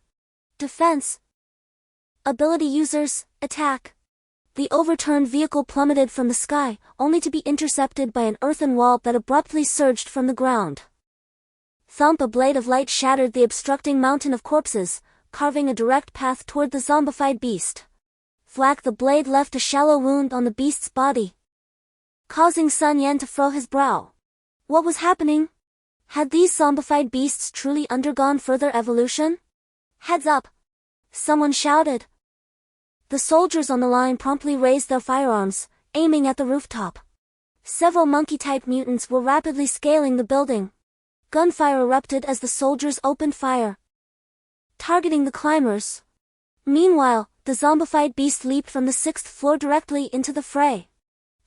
Defense. Ability users, attack. The overturned vehicle plummeted from the sky, only to be intercepted by an earthen wall that abruptly surged from the ground. Thump! A blade of light shattered the obstructing mountain of corpses, carving a direct path toward the zombified beast. Thwack! The blade left a shallow wound on the beast's body, causing Sun Yan to furrow his brow. What was happening? Had these zombified beasts truly undergone further evolution? Heads up! Someone shouted. The soldiers on the line promptly raised their firearms, aiming at the rooftop. Several monkey-type mutants were rapidly scaling the building. Gunfire erupted as the soldiers opened fire, targeting the climbers. Meanwhile, the zombified beast leaped from the 6th floor directly into the fray.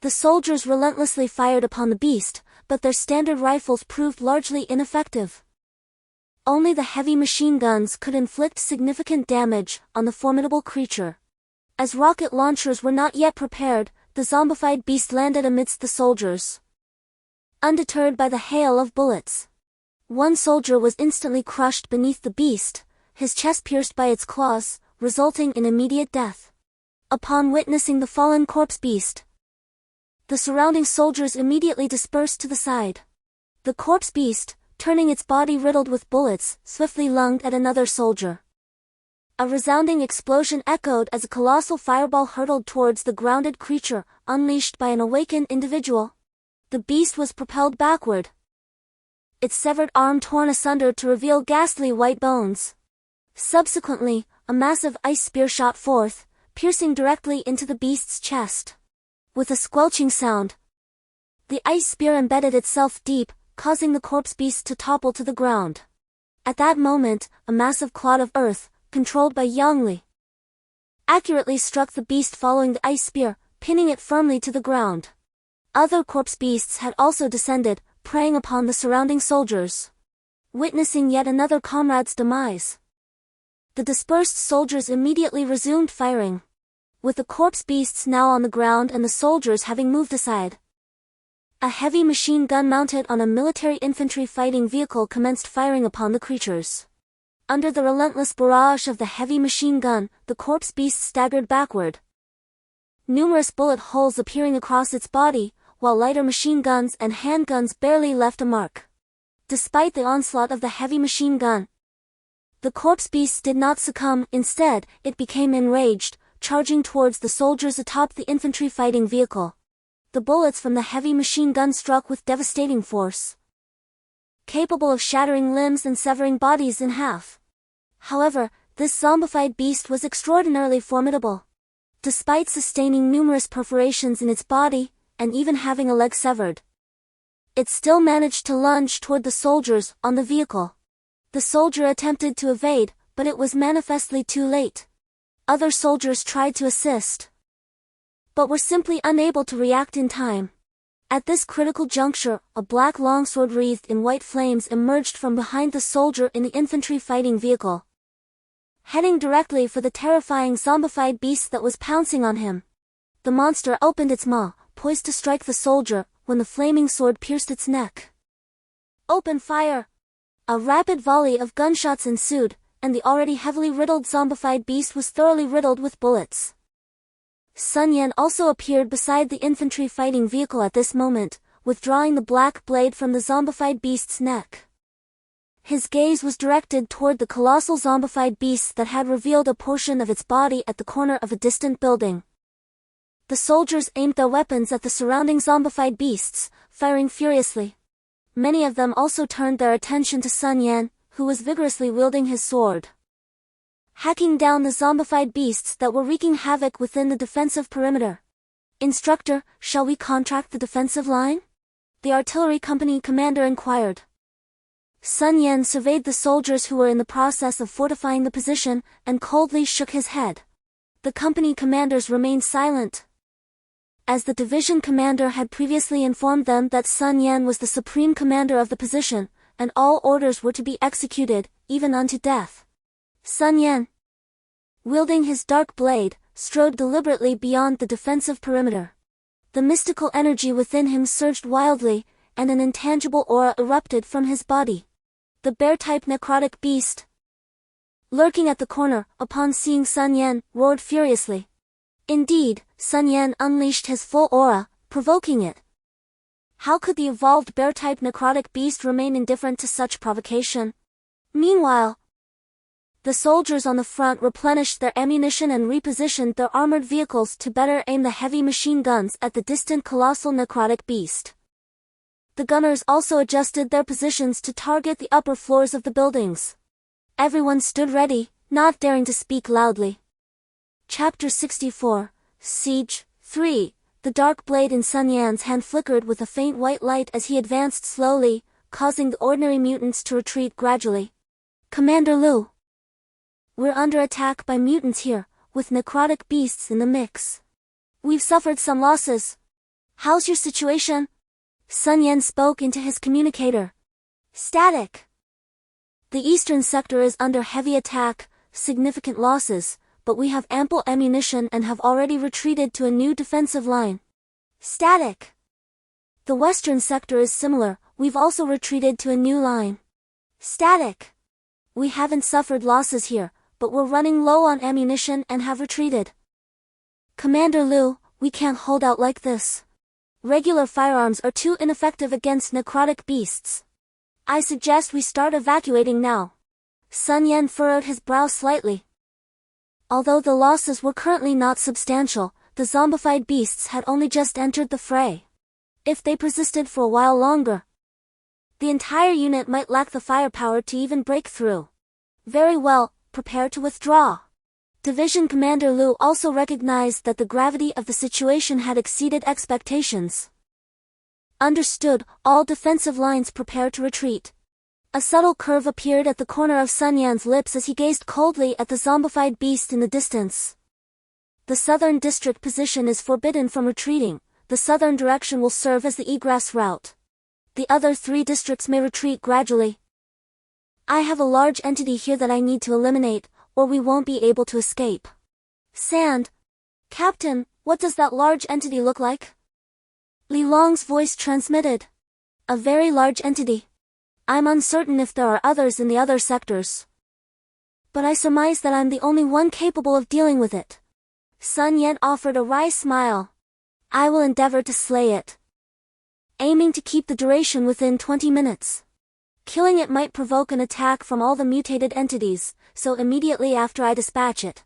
The soldiers relentlessly fired upon the beast, but their standard rifles proved largely ineffective. Only the heavy machine guns could inflict significant damage on the formidable creature. As rocket launchers were not yet prepared, the zombified beast landed amidst the soldiers, undeterred by the hail of bullets. One soldier was instantly crushed beneath the beast, his chest pierced by its claws, resulting in immediate death. Upon witnessing the fallen corpse beast, The surrounding soldiers immediately dispersed to the side. The corpse beast, turning its body riddled with bullets, swiftly lunged at another soldier. A resounding explosion echoed as a colossal fireball hurtled towards the grounded creature, unleashed by an awakened individual. The beast was propelled backward, its severed arm torn asunder to reveal ghastly white bones. Subsequently, a massive ice spear shot forth, piercing directly into the beast's chest. With a squelching sound, the ice spear embedded itself deep, causing the corpse beast to topple to the ground. At that moment, a massive clod of earth, controlled by Yangli, accurately struck the beast following the ice spear, pinning it firmly to the ground. Other corpse beasts had also descended, preying upon the surrounding soldiers. Witnessing yet another comrade's demise, the dispersed soldiers immediately resumed firing, with the corpse beasts now on the ground and the soldiers having moved aside. A heavy machine gun mounted on a military infantry fighting vehicle commenced firing upon the creatures. Under the relentless barrage of the heavy machine gun, the corpse beast staggered backward, numerous bullet holes appearing across its body, while lighter machine guns and handguns barely left a mark. Despite the onslaught of the heavy machine gun, the corpse beast did not succumb. Instead, it became enraged, charging towards the soldiers atop the infantry fighting vehicle. The bullets from the heavy machine gun struck with devastating force, capable of shattering limbs and severing bodies in half. However, this zombified beast was extraordinarily formidable. Despite sustaining numerous perforations in its body, and even having a leg severed, it still managed to lunge toward the soldiers on the vehicle. The soldier attempted to evade, but it was manifestly too late. Other soldiers tried to assist, but were simply unable to react in time. At this critical juncture, a black longsword wreathed in white flames emerged from behind the soldier in the infantry fighting vehicle, heading directly for the terrifying zombified beast that was pouncing on him. The monster opened its maw, poised to strike the soldier, when the flaming sword pierced its neck. "Open fire!" A rapid volley of gunshots ensued, and the already heavily riddled zombified beast was thoroughly riddled with bullets. Sun Yan also appeared beside the infantry fighting vehicle at this moment, withdrawing the black blade from the zombified beast's neck. His gaze was directed toward the colossal zombified beast that had revealed a portion of its body at the corner of a distant building. The soldiers aimed their weapons at the surrounding zombified beasts, firing furiously. Many of them also turned their attention to Sun Yan, who was vigorously wielding his sword, hacking down the zombified beasts that were wreaking havoc within the defensive perimeter. "Instructor, shall we contract the defensive line?" the artillery company commander inquired. Sun Yan surveyed the soldiers who were in the process of fortifying the position, and coldly shook his head. The company commanders remained silent, as the division commander had previously informed them that Sun Yan was the supreme commander of the position, and all orders were to be executed, even unto death. Sun Yan, wielding his dark blade, strode deliberately beyond the defensive perimeter. The mystical energy within him surged wildly, and an intangible aura erupted from his body. The bear-type necrotic beast, lurking at the corner, upon seeing Sun Yan, roared furiously. Indeed, Sun Yan unleashed his full aura, provoking it. How could the evolved bear-type necrotic beast remain indifferent to such provocation? Meanwhile, the soldiers on the front replenished their ammunition and repositioned their armored vehicles to better aim the heavy machine guns at the distant colossal necrotic beast. The gunners also adjusted their positions to target the upper floors of the buildings. Everyone stood ready, not daring to speak loudly. Chapter 64, Siege 3. The dark blade in Sun Yan's hand flickered with a faint white light as he advanced slowly, causing the ordinary mutants to retreat gradually. "Commander Lu, we're under attack by mutants here, with necrotic beasts in the mix. We've suffered some losses. How's your situation?" Sun Yan spoke into his communicator. "Static. The eastern sector is under heavy attack, significant losses, but we have ample ammunition and have already retreated to a new defensive line." "Static. The western sector is similar, we've also retreated to a new line." "Static. We haven't suffered losses here, but we're running low on ammunition and have retreated." "Commander Lu, we can't hold out like this. Regular firearms are too ineffective against necrotic beasts. I suggest we start evacuating now. Sun Yan furrowed his brow slightly. Although the losses were currently not substantial, the zombified beasts had only just entered the fray. If they persisted for a while longer, the entire unit might lack the firepower to even break through. Very well, prepare to withdraw. Division Commander Liu also recognized that the gravity of the situation had exceeded expectations. Understood, all defensive lines prepare to retreat. A subtle curve appeared at the corner of Sun Yan's lips as he gazed coldly at the zombified beast in the distance. The southern district position is forbidden from retreating. The southern direction will serve as the egress route. The other 3 districts may retreat gradually. I have a large entity here that I need to eliminate, or we won't be able to escape. Sand. Captain, what does that large entity look like? Li Long's voice transmitted. A very large entity. I'm uncertain if there are others in the other sectors, but I surmise that I'm the only one capable of dealing with it. Sun Yan offered a wry smile. I will endeavor to slay it, aiming to keep the duration within 20 minutes. Killing it might provoke an attack from all the mutated entities, so immediately after I dispatch it,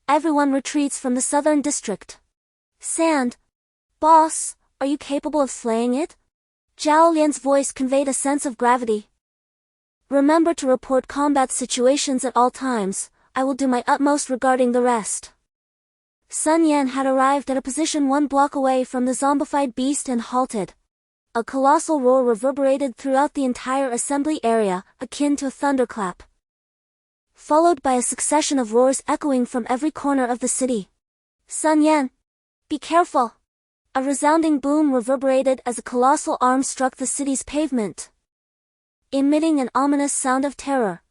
everyone retreats from the southern district. Sand. Boss, are you capable of slaying it? Zhao Lian's voice conveyed a sense of gravity. Remember to report combat situations at all times. I will do my utmost regarding the rest. Sun Yan had arrived at a position 1 block away from the zombified beast and halted. A colossal roar reverberated throughout the entire assembly area, akin to a thunderclap, followed by a succession of roars echoing from every corner of the city. Sun Yan, be careful! A resounding boom reverberated as a colossal arm struck the city's pavement, emitting an ominous sound of terror.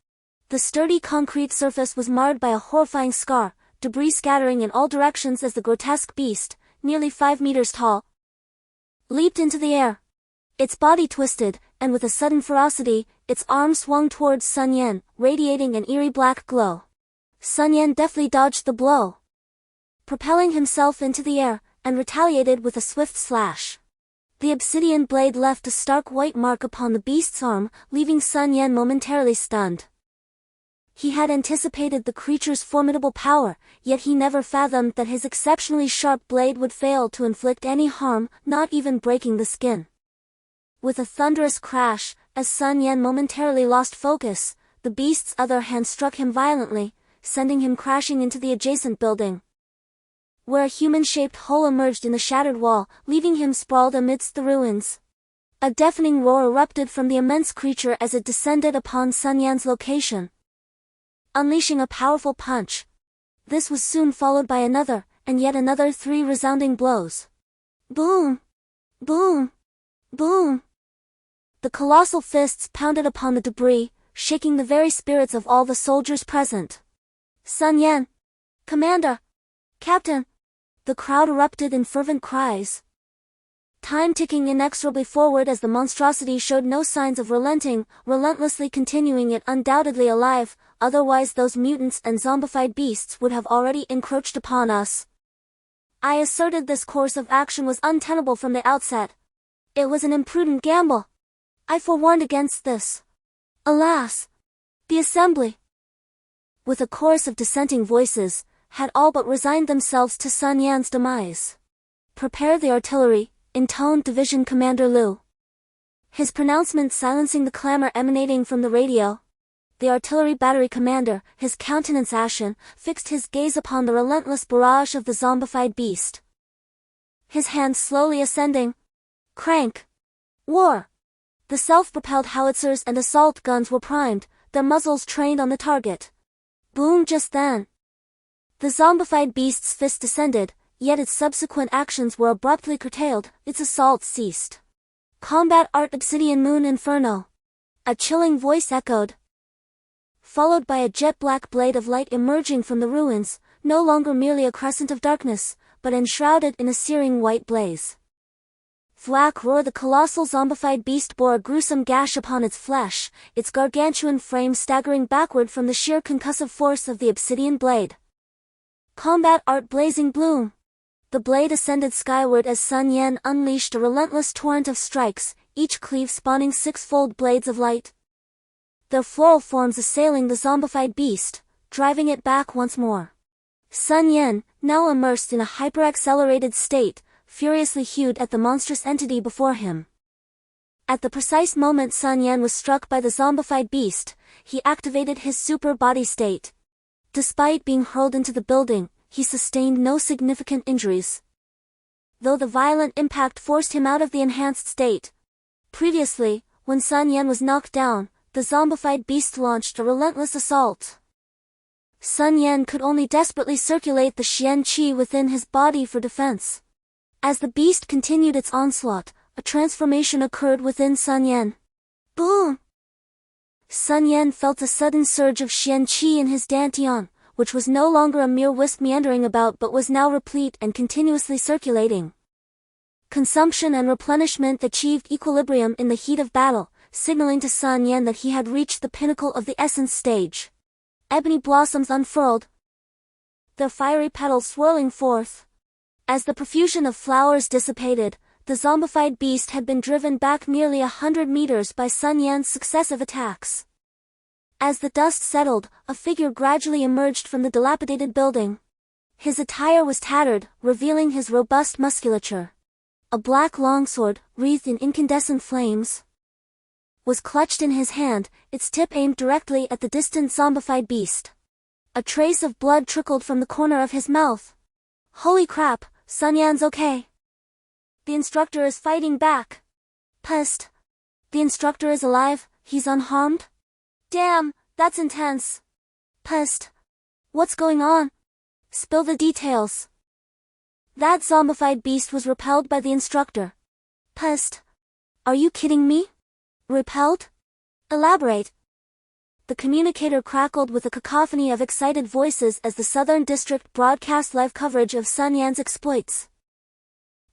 The sturdy concrete surface was marred by a horrifying scar, debris scattering in all directions as the grotesque beast, nearly 5 meters tall, leaped into the air. Its body twisted, and with a sudden ferocity, its arm swung towards Sun Yan, radiating an eerie black glow. Sun Yan deftly dodged the blow, propelling himself into the air, and retaliated with a swift slash. The obsidian blade left a stark white mark upon the beast's arm, leaving Sun Yan momentarily stunned. He had anticipated the creature's formidable power, yet he never fathomed that his exceptionally sharp blade would fail to inflict any harm, not even breaking the skin. With a thunderous crash, as Sun Yan momentarily lost focus, the beast's other hand struck him violently, sending him crashing into the adjacent building, where a human-shaped hole emerged in the shattered wall, leaving him sprawled amidst the ruins. A deafening roar erupted from the immense creature as it descended upon Sun Yan's location, unleashing a powerful punch. This was soon followed by another, and yet another 3 resounding blows. Boom! Boom! Boom! The colossal fists pounded upon the debris, shaking the very spirits of all the soldiers present. Sun Yan! Commander! Captain! The crowd erupted in fervent cries. Time ticking inexorably forward as the monstrosity showed no signs of relenting, relentlessly continuing it undoubtedly alive, otherwise those mutants and zombified beasts would have already encroached upon us. I asserted this course of action was untenable from the outset. It was an imprudent gamble. I forewarned against this. Alas! The assembly, with a chorus of dissenting voices, had all but resigned themselves to Sun Yan's demise. Prepare the artillery, intoned Division Commander Liu, his pronouncement silencing the clamor emanating from the radio. The artillery battery commander, his countenance ashen, fixed his gaze upon the relentless barrage of the zombified beast, his hand slowly ascending. Crank! War! The self-propelled howitzers and assault guns were primed, their muzzles trained on the target. Boom! Just then, the zombified beast's fist descended, yet its subsequent actions were abruptly curtailed, its assault ceased. Combat Art Obsidian Moon Inferno! A chilling voice echoed, followed by a jet-black blade of light emerging from the ruins, no longer merely a crescent of darkness, but enshrouded in a searing white blaze. Thwack roar! The colossal zombified beast bore a gruesome gash upon its flesh, its gargantuan frame staggering backward from the sheer concussive force of the obsidian blade. Combat Art Blazing Bloom! The blade ascended skyward as Sun Yan unleashed a relentless torrent of strikes, each cleave spawning six-fold blades of light. Their floral forms assailing the zombified beast, driving it back once more. Sun Yan, now immersed in a hyper-accelerated state, furiously hewed at the monstrous entity before him. At the precise moment Sun Yan was struck by the zombified beast, he activated his super body state. Despite being hurled into the building, he sustained no significant injuries, though the violent impact forced him out of the enhanced state. Previously, when Sun Yan was knocked down, the zombified beast launched a relentless assault. Sun Yan could only desperately circulate the Xian Qi within his body for defense. As the beast continued its onslaught, a transformation occurred within Sun Yan. Boom! Sun Yan felt a sudden surge of Xian Qi in his dantian, which was no longer a mere wisp meandering about but was now replete and continuously circulating. Consumption and replenishment achieved equilibrium in the heat of battle, signaling to Sun Yan that he had reached the pinnacle of the essence stage. Ebony blossoms unfurled, their fiery petals swirling forth. As the profusion of flowers dissipated, the zombified beast had been driven back nearly 100 meters by Sun Yan's successive attacks. As the dust settled, a figure gradually emerged from the dilapidated building. His attire was tattered, revealing his robust musculature. A black longsword, wreathed in incandescent flames, was clutched in his hand, its tip aimed directly at the distant zombified beast. A trace of blood trickled from the corner of his mouth. Holy crap, Sun Yan's okay. The instructor is fighting back. Pest. The instructor is alive, he's unharmed? Damn, that's intense. Pest. What's going on? Spill the details. That zombified beast was repelled by the instructor. Pest. Are you kidding me? Repelled? Elaborate. The communicator crackled with a cacophony of excited voices as the Southern District broadcast live coverage of Sun Yan's exploits.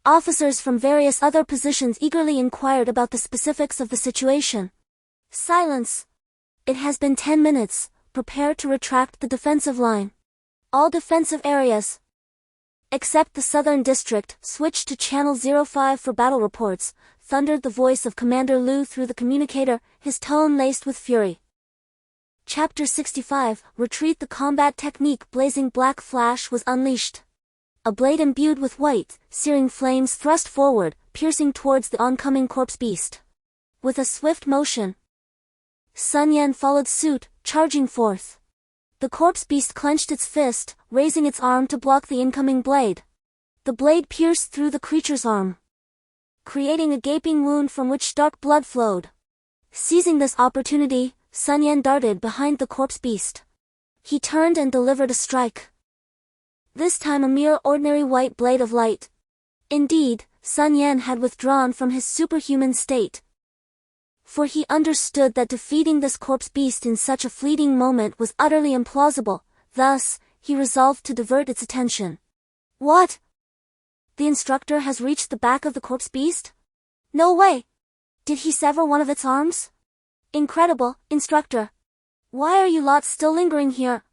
Officers from various other positions eagerly inquired about the specifics of the situation. Silence. It has been 10 minutes, prepare to retract the defensive line. All defensive areas, except the Southern District, switch to Channel 05 for battle reports, thundered the voice of Commander Liu through the communicator, his tone laced with fury. Chapter 65, Retreat. The combat technique Blazing Black Flash was unleashed. A blade imbued with white, searing flames thrust forward, piercing towards the oncoming corpse beast. With a swift motion, Sun Yan followed suit, charging forth. The corpse beast clenched its fist, raising its arm to block the incoming blade. The blade pierced through the creature's arm, creating a gaping wound from which dark blood flowed. Seizing this opportunity, Sun Yan darted behind the corpse beast. He turned and delivered a strike. This time a mere ordinary white blade of light. Indeed, Sun Yan had withdrawn from his superhuman state, for he understood that defeating this corpse beast in such a fleeting moment was utterly implausible. Thus, he resolved to divert its attention. What? The instructor has reached the back of the corpse beast? No way! Did he sever one of its arms? Incredible, instructor. Why are you lot still lingering here?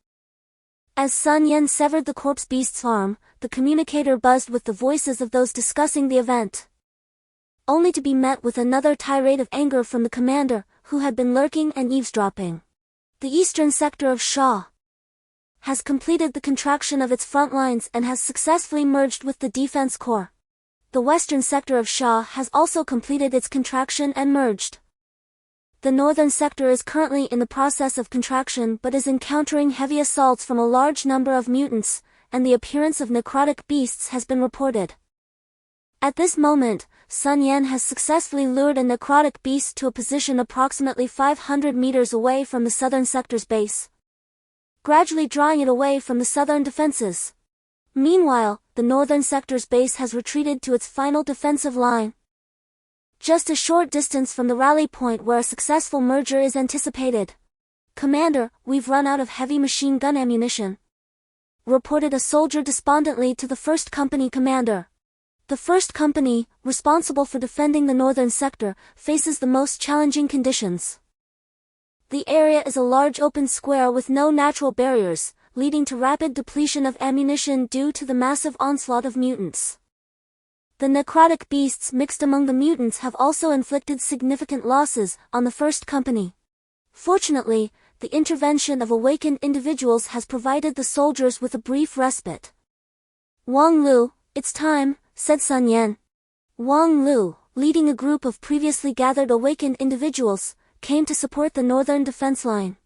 As Sun Yan severed the corpse beast's arm, the communicator buzzed with the voices of those discussing the event, only to be met with another tirade of anger from the commander, who had been lurking and eavesdropping. The eastern sector of Shaw has completed the contraction of its front lines and has successfully merged with the defense corps. The western sector of Shaw has also completed its contraction and merged. The northern sector is currently in the process of contraction but is encountering heavy assaults from a large number of mutants, and the appearance of necrotic beasts has been reported. At this moment, Sun Yan has successfully lured a necrotic beast to a position approximately 500 meters away from the southern sector's base, gradually drawing it away from the southern defenses. Meanwhile, the northern sector's base has retreated to its final defensive line, just a short distance from the rally point where a successful merger is anticipated. Commander, we've run out of heavy machine gun ammunition, reported a soldier despondently to the 1st Company commander. The 1st Company, responsible for defending the northern sector, faces the most challenging conditions. The area is a large open square with no natural barriers, leading to rapid depletion of ammunition due to the massive onslaught of mutants. The necrotic beasts mixed among the mutants have also inflicted significant losses on the first company. Fortunately, the intervention of awakened individuals has provided the soldiers with a brief respite. "Wang Lu, it's time," said Sun Yan. Wang Lu, leading a group of previously gathered awakened individuals, came to support the northern defense line.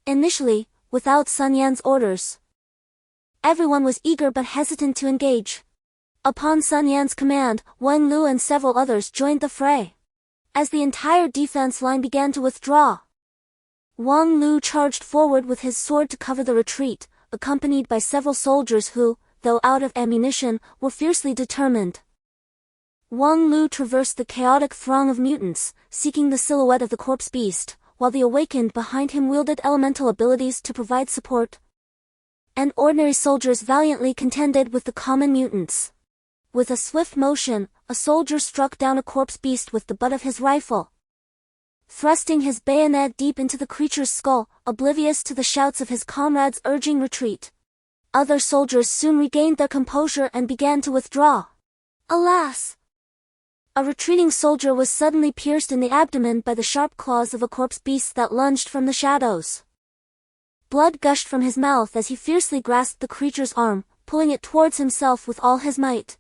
Initially, without Sun Yan's orders, everyone was eager but hesitant to engage. Upon Sun Yan's command, Wang Lu and several others joined the fray. As the entire defense line began to withdraw, Wang Lu charged forward with his sword to cover the retreat, accompanied by several soldiers who, though out of ammunition, were fiercely determined. Wang Lu traversed the chaotic throng of mutants, seeking the silhouette of the corpse beast, while the awakened behind him wielded elemental abilities to provide support. And ordinary soldiers valiantly contended with the common mutants. With a swift motion, a soldier struck down a corpse beast with the butt of his rifle, thrusting his bayonet deep into the creature's skull, oblivious to the shouts of his comrades urging retreat. Other soldiers soon regained their composure and began to withdraw. Alas! A retreating soldier was suddenly pierced in the abdomen by the sharp claws of a corpse beast that lunged from the shadows. Blood gushed from his mouth as he fiercely grasped the creature's arm, pulling it towards himself with all his might.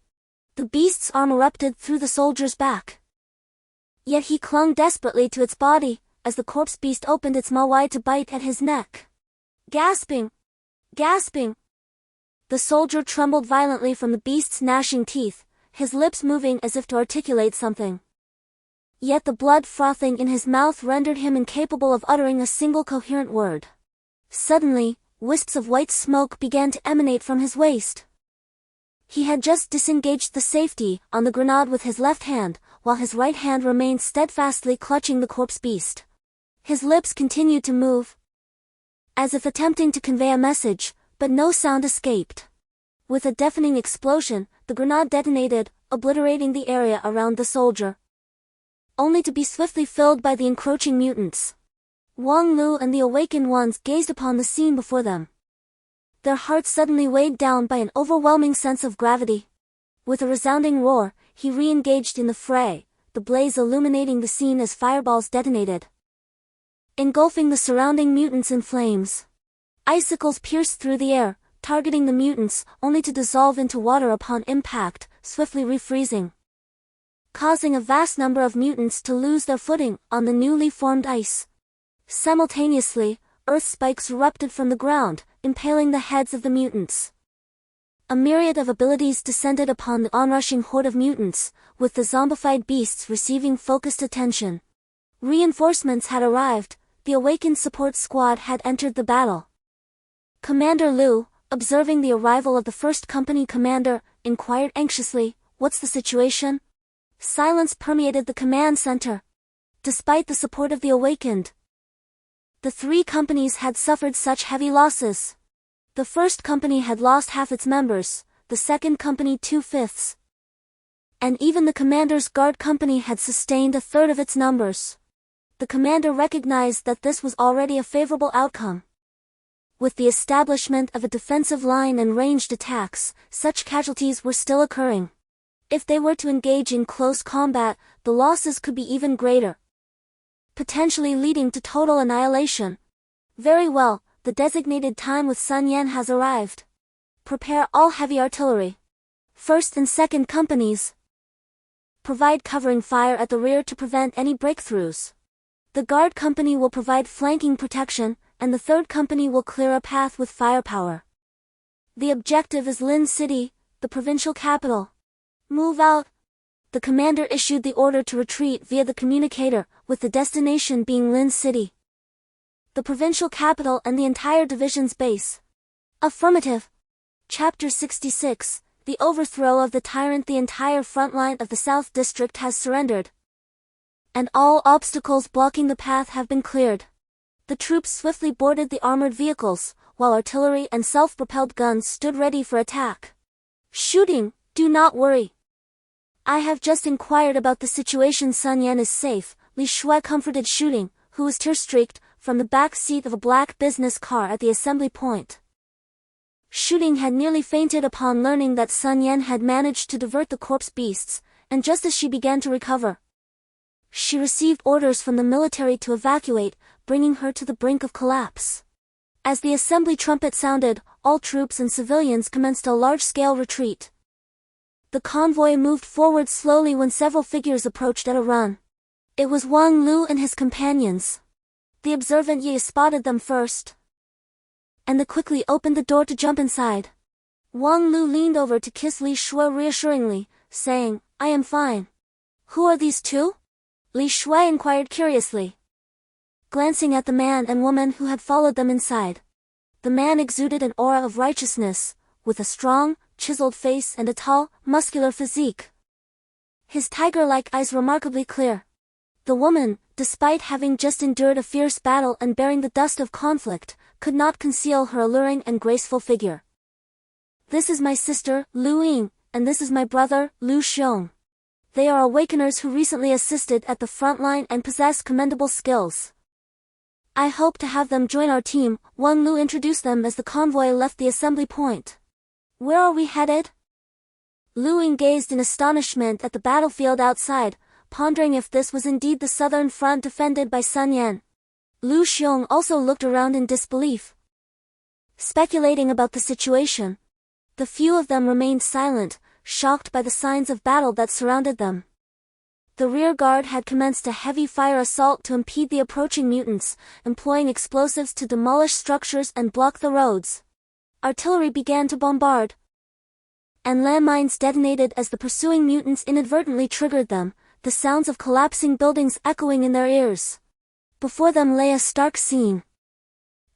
The beast's arm erupted through the soldier's back. Yet he clung desperately to its body, as the corpse beast opened its maw wide to bite at his neck. Gasping! The soldier trembled violently from the beast's gnashing teeth, his lips moving as if to articulate something. Yet the blood frothing in his mouth rendered him incapable of uttering a single coherent word. Suddenly, wisps of white smoke began to emanate from his waist. He had just disengaged the safety on the grenade with his left hand, while his right hand remained steadfastly clutching the corpse beast. His lips continued to move, as if attempting to convey a message, but no sound escaped. With a deafening explosion, the grenade detonated, obliterating the area around the soldier, only to be swiftly filled by the encroaching mutants. Wang Lu and the awakened ones gazed upon the scene before them, their hearts suddenly weighed down by an overwhelming sense of gravity. With a resounding roar, he re-engaged in the fray, the blaze illuminating the scene as fireballs detonated, engulfing the surrounding mutants in flames. Icicles pierced through the air, targeting the mutants, only to dissolve into water upon impact, swiftly refreezing, causing a vast number of mutants to lose their footing on the newly formed ice. Simultaneously, earth spikes erupted from the ground, impaling the heads of the mutants. A myriad of abilities descended upon the onrushing horde of mutants, with the zombified beasts receiving focused attention. Reinforcements had arrived, the awakened support squad had entered the battle. Commander Liu, observing the arrival of the first company commander, inquired anxiously, "What's the situation?" Silence permeated the command center. Despite the support of the awakened, the three companies had suffered such heavy losses. The first company had lost half its members, the second company 2/5, and even the commander's guard company had sustained a third of its numbers. The commander recognized that this was already a favorable outcome. With the establishment of a defensive line and ranged attacks, such casualties were still occurring. If they were to engage in close combat, the losses could be even greater, potentially leading to total annihilation. Very well, the designated time with Sun Yan has arrived. Prepare all heavy artillery. First and second companies, provide covering fire at the rear to prevent any breakthroughs. The guard company will provide flanking protection, and the third company will clear a path with firepower. The objective is Lin City, the provincial capital. Move out. The commander issued the order to retreat via the communicator, with the destination being Lin City, the provincial capital and the entire division's base. Affirmative. Chapter 66, The Overthrow of the Tyrant. The entire front line of the South District has surrendered, and all obstacles blocking the path have been cleared. The troops swiftly boarded the armored vehicles, while artillery and self-propelled guns stood ready for attack. Shooting, do not worry. I have just inquired about the situation. Sun Yan is safe, Li Shui comforted Shooting, who was tear-streaked, from the back seat of a black business car at the assembly point. Shooting had nearly fainted upon learning that Sun Yan had managed to divert the corpse beasts, and just as she began to recover, she received orders from the military to evacuate, bringing her to the brink of collapse. As the assembly trumpet sounded, all troops and civilians commenced a large-scale retreat. The convoy moved forward slowly when several figures approached at a run. It was Wang Lu and his companions. The observant Ye spotted them first, and they quickly opened the door to jump inside. Wang Lu leaned over to kiss Li Shui reassuringly, saying, "I am fine." "Who are these two?" Li Shui inquired curiously, glancing at the man and woman who had followed them inside. The man exuded an aura of righteousness, with a strong, chiseled face and a tall, muscular physique. His tiger-like eyes remarkably clear. The woman, despite having just endured a fierce battle and bearing the dust of conflict, could not conceal her alluring and graceful figure. "This is my sister, Lu Ying, and this is my brother, Lu Xiong. They are awakeners who recently assisted at the front line and possess commendable skills. I hope to have them join our team." Wang Lu introduced them as the convoy left the assembly point. "Where are we headed?" Lu Ying gazed in astonishment at the battlefield outside, pondering if this was indeed the southern front defended by Sun Yan. Lu Xiong also looked around in disbelief, speculating about the situation. The few of them remained silent, shocked by the signs of battle that surrounded them. The rear guard had commenced a heavy fire assault to impede the approaching mutants, employing explosives to demolish structures and block the roads. Artillery began to bombard, and landmines detonated as the pursuing mutants inadvertently triggered them, the sounds of collapsing buildings echoing in their ears. Before them lay a stark scene.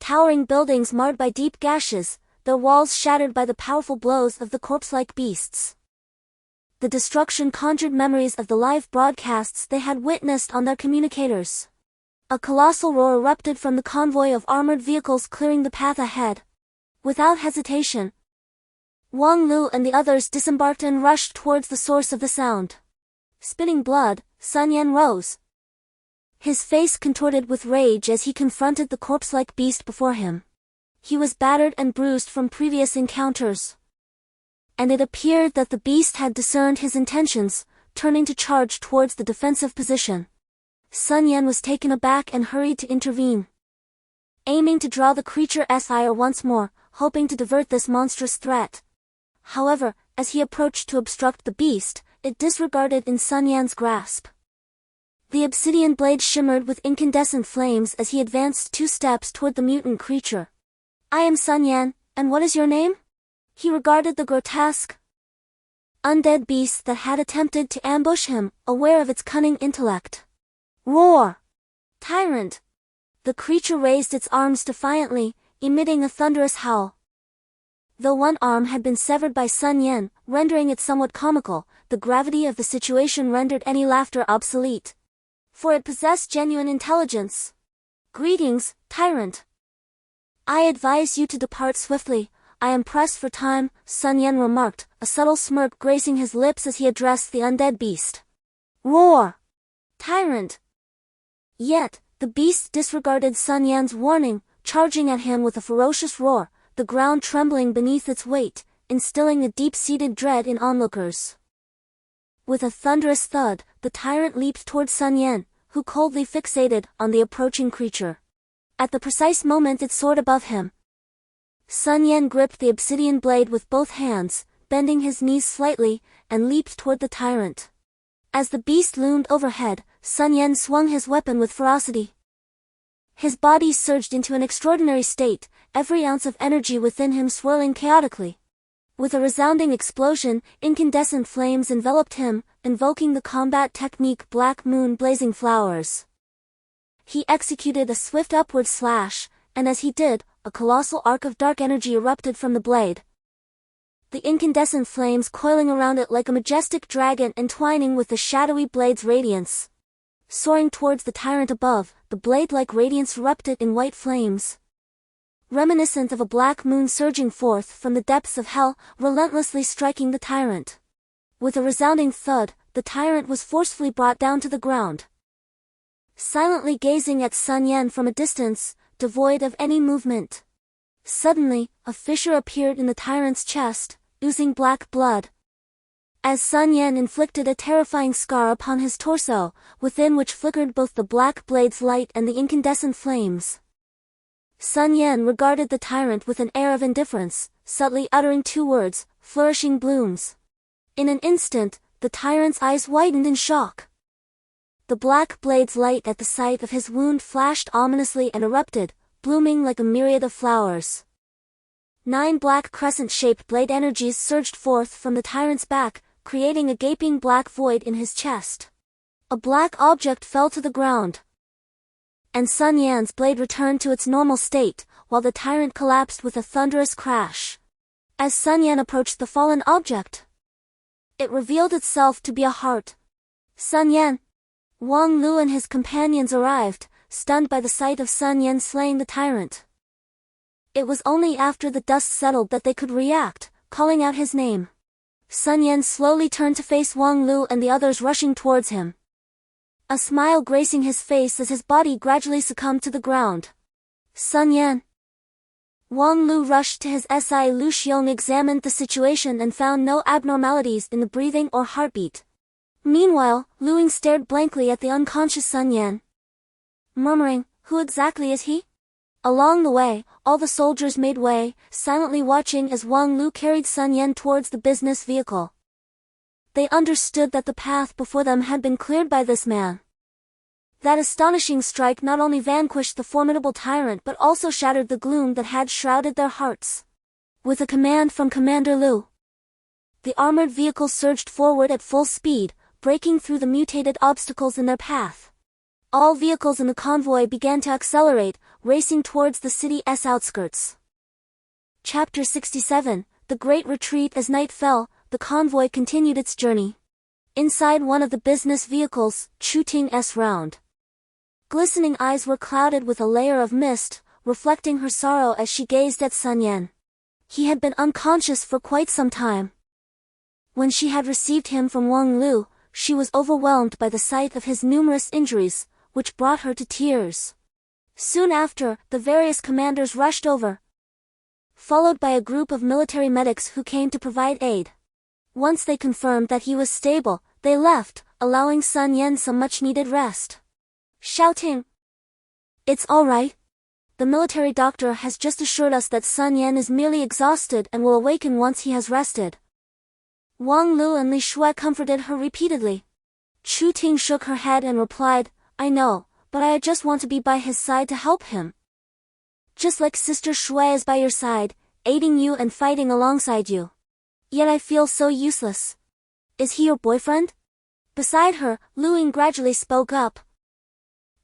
Towering buildings marred by deep gashes, their walls shattered by the powerful blows of the corpse-like beasts. The destruction conjured memories of the live broadcasts they had witnessed on their communicators. A colossal roar erupted from the convoy of armored vehicles clearing the path ahead. Without hesitation, Wang Lu and the others disembarked and rushed towards the source of the sound. Spitting blood, Sun Yan rose, his face contorted with rage as he confronted the corpse-like beast before him. He was battered and bruised from previous encounters, and it appeared that the beast had discerned his intentions, turning to charge towards the defensive position. Sun Yan was taken aback and hurried to intervene, aiming to draw the creature's ire once more, hoping to divert this monstrous threat. However, as he approached to obstruct the beast, it disregarded in Sun Yan's grasp. The obsidian blade shimmered with incandescent flames as he advanced 2 steps toward the mutant creature. "I am Sun Yan, and what is your name?" He regarded the grotesque, undead beast that had attempted to ambush him, aware of its cunning intellect. "Roar! Tyrant!" The creature raised its arms defiantly, emitting a thunderous howl. Though one arm had been severed by Sun Yan, rendering it somewhat comical, the gravity of the situation rendered any laughter obsolete, for it possessed genuine intelligence. "Greetings, tyrant. I advise you to depart swiftly. I am pressed for time," Sun Yan remarked, a subtle smirk gracing his lips as he addressed the undead beast. "Roar! Tyrant!" Yet, the beast disregarded Sun Yan's warning, charging at him with a ferocious roar, the ground trembling beneath its weight, instilling a deep-seated dread in onlookers. With a thunderous thud, the tyrant leaped toward Sun Yan, who coldly fixated on the approaching creature. At the precise moment it soared above him, Sun Yan gripped the obsidian blade with both hands, bending his knees slightly, and leaped toward the tyrant. As the beast loomed overhead, Sun Yan swung his weapon with ferocity. His body surged into an extraordinary state, every ounce of energy within him swirling chaotically. With a resounding explosion, incandescent flames enveloped him, invoking the combat technique Black Moon Blazing Flowers. He executed a swift upward slash, and as he did, a colossal arc of dark energy erupted from the blade, the incandescent flames coiling around it like a majestic dragon entwining with the shadowy blade's radiance. Soaring towards the tyrant above, the blade-like radiance erupted in white flames, reminiscent of a black moon surging forth from the depths of hell, relentlessly striking the tyrant. With a resounding thud, the tyrant was forcefully brought down to the ground. Silently gazing at Sun Yan from a distance, devoid of any movement, Suddenly, a fissure appeared in the tyrant's chest, oozing black blood. As Sun Yan inflicted a terrifying scar upon his torso, within which flickered both the black blade's light and the incandescent flames. Sun Yan regarded the tyrant with an air of indifference, subtly uttering 2 words, flourishing blooms. In an instant, the tyrant's eyes widened in shock. The black blade's light at the site of his wound flashed ominously and erupted, blooming like a myriad of flowers. 9 black crescent-shaped blade energies surged forth from the tyrant's back, creating a gaping black void in his chest. A black object fell to the ground, and Sun Yan's blade returned to its normal state, while the tyrant collapsed with a thunderous crash. As Sun Yan approached the fallen object, it revealed itself to be a heart. Sun Yan. Wang Lu and his companions arrived, stunned by the sight of Sun Yan slaying the tyrant. It was only after the dust settled that they could react, calling out his name. Sun Yan slowly turned to face Wang Lu and the others rushing towards him, a smile gracing his face as his body gradually succumbed to the ground. Sun Yan. Wang Lu rushed to his SI. Lu Xiong examined the situation and found no abnormalities in the breathing or heartbeat. Meanwhile, Lu Ying stared blankly at the unconscious Sun Yan, murmuring, "Who exactly is he?" Along the way, all the soldiers made way, silently watching as Wang Lu carried Sun Yan towards the business vehicle. They understood that the path before them had been cleared by this man. That astonishing strike not only vanquished the formidable tyrant but also shattered the gloom that had shrouded their hearts. With a command from Commander Lu, the armored vehicle surged forward at full speed, breaking through the mutated obstacles in their path. All vehicles in the convoy began to accelerate, racing towards the city's outskirts. Chapter 67, The Great Retreat. As night fell, the convoy continued its journey. Inside one of the business vehicles, Chu Ting's round, glistening eyes were clouded with a layer of mist, reflecting her sorrow as she gazed at Sun Yan. He had been unconscious for quite some time. When she had received him from Wang Lu, she was overwhelmed by the sight of his numerous injuries, which brought her to tears. Soon after, the various commanders rushed over, followed by a group of military medics who came to provide aid. Once they confirmed that he was stable, they left, allowing Sun Yan some much-needed rest. Shouting, "It's all right. The military doctor has just assured us that Sun Yan is merely exhausted and will awaken once he has rested." Wang Lu and Li Shui comforted her repeatedly. Chu Ting shook her head and replied, "I know, but I just want to be by his side to help him. Just like Sister Shui is by your side, aiding you and fighting alongside you. Yet I feel so useless. Is he your boyfriend?" Beside her, Lu Ying gradually spoke up.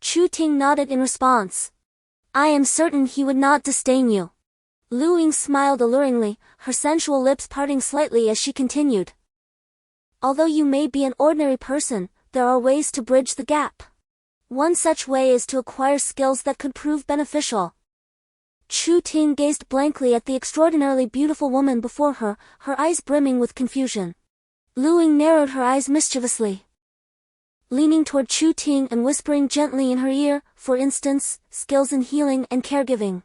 Chu Ting nodded in response. "I am certain he would not disdain you." Lu Ying smiled alluringly, her sensual lips parting slightly as she continued. "Although you may be an ordinary person, there are ways to bridge the gap. One such way is to acquire skills that could prove beneficial." Chu Ting gazed blankly at the extraordinarily beautiful woman before her, her eyes brimming with confusion. Lu Ying narrowed her eyes mischievously, leaning toward Chu Ting and whispering gently in her ear, "For instance, skills in healing and caregiving.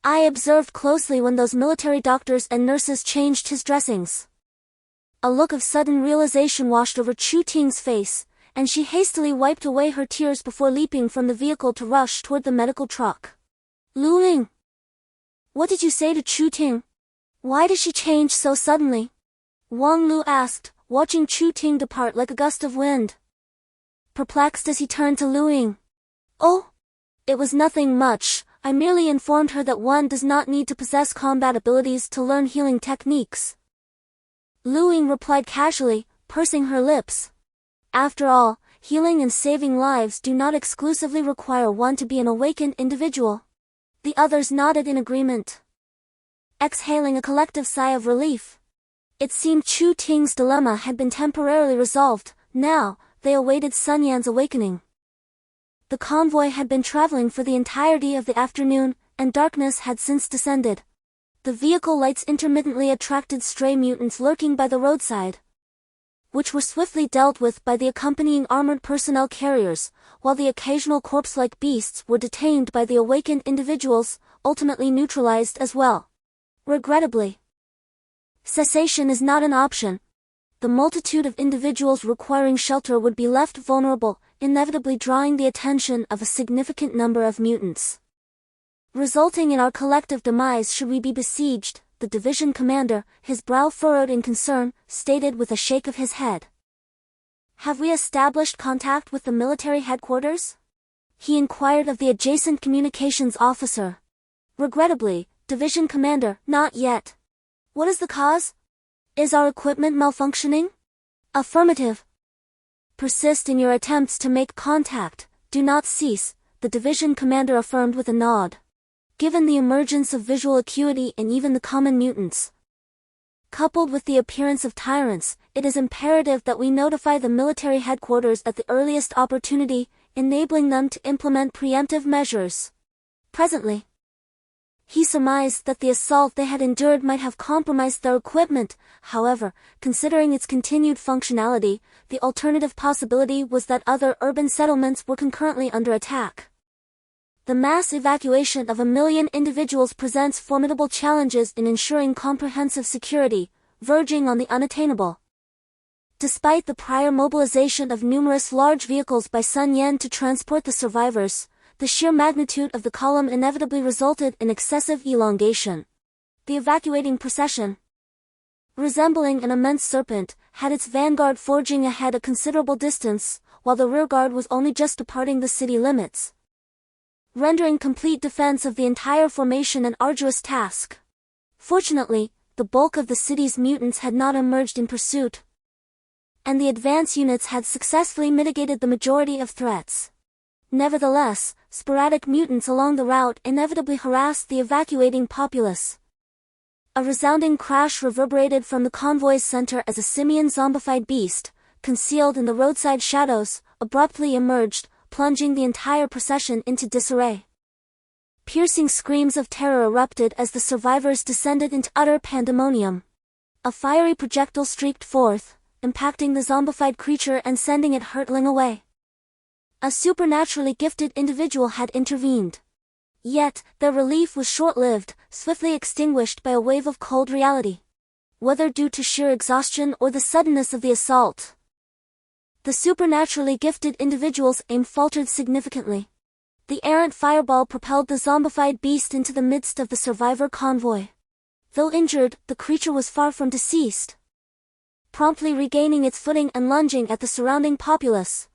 I observed closely when those military doctors and nurses changed his dressings." A look of sudden realization washed over Chu Ting's face, and she hastily wiped away her tears before leaping from the vehicle to rush toward the medical truck. "Lu Ying, what did you say to Chu Ting? Why did she change so suddenly?" Wang Lu asked, watching Chu Ting depart like a gust of wind. Perplexed as he turned to Lu Ying. "Oh, it was nothing much. I merely informed her that one does not need to possess combat abilities to learn healing techniques." Lu Ying replied casually, pursing her lips. After all, healing and saving lives do not exclusively require one to be an awakened individual. The others nodded in agreement, exhaling a collective sigh of relief. It seemed Chu Ting's dilemma had been temporarily resolved. Now, they awaited Sun Yan's awakening. The convoy had been traveling for the entirety of the afternoon, and darkness had since descended. The vehicle lights intermittently attracted stray mutants lurking by the roadside. which were swiftly dealt with by the accompanying armored personnel carriers, while the occasional corpse-like beasts were detained by the awakened individuals, ultimately neutralized as well. Regrettably, cessation is not an option. The multitude of individuals requiring shelter would be left vulnerable, inevitably drawing the attention of a significant number of mutants, resulting in our collective demise should we be besieged, the division commander, his brow furrowed in concern, stated with a shake of his head. Have we established contact with the military headquarters? He inquired of the adjacent communications officer. Regrettably, division commander, not yet. What is the cause? Is our equipment malfunctioning? Affirmative. Persist in your attempts to make contact, do not cease, the division commander affirmed with a nod. Given the emergence of visual acuity in even the common mutants, coupled with the appearance of tyrants, it is imperative that we notify the military headquarters at the earliest opportunity, enabling them to implement preemptive measures. Presently, he surmised that the assault they had endured might have compromised their equipment. However, considering its continued functionality, the alternative possibility was that other urban settlements were concurrently under attack. The mass evacuation of 1 million individuals presents formidable challenges in ensuring comprehensive security, verging on the unattainable. Despite the prior mobilization of numerous large vehicles by Sun Yan to transport the survivors, the sheer magnitude of the column inevitably resulted in excessive elongation. The evacuating procession, resembling an immense serpent, had its vanguard forging ahead a considerable distance, while the rearguard was only just departing the city limits, rendering complete defense of the entire formation an arduous task. Fortunately, the bulk of the city's mutants had not emerged in pursuit, and the advance units had successfully mitigated the majority of threats. Nevertheless, sporadic mutants along the route inevitably harassed the evacuating populace. A resounding crash reverberated from the convoy's center as a simian zombified beast, concealed in the roadside shadows, abruptly emerged, plunging the entire procession into disarray. Piercing screams of terror erupted as the survivors descended into utter pandemonium. A fiery projectile streaked forth, impacting the zombified creature and sending it hurtling away. A supernaturally gifted individual had intervened. Yet, their relief was short-lived, swiftly extinguished by a wave of cold reality. Whether due to sheer exhaustion or the suddenness of the assault, the supernaturally gifted individual's aim faltered significantly. The errant fireball propelled the zombified beast into the midst of the survivor convoy. Though injured, the creature was far from deceased. Promptly regaining its footing and lunging at the surrounding populace,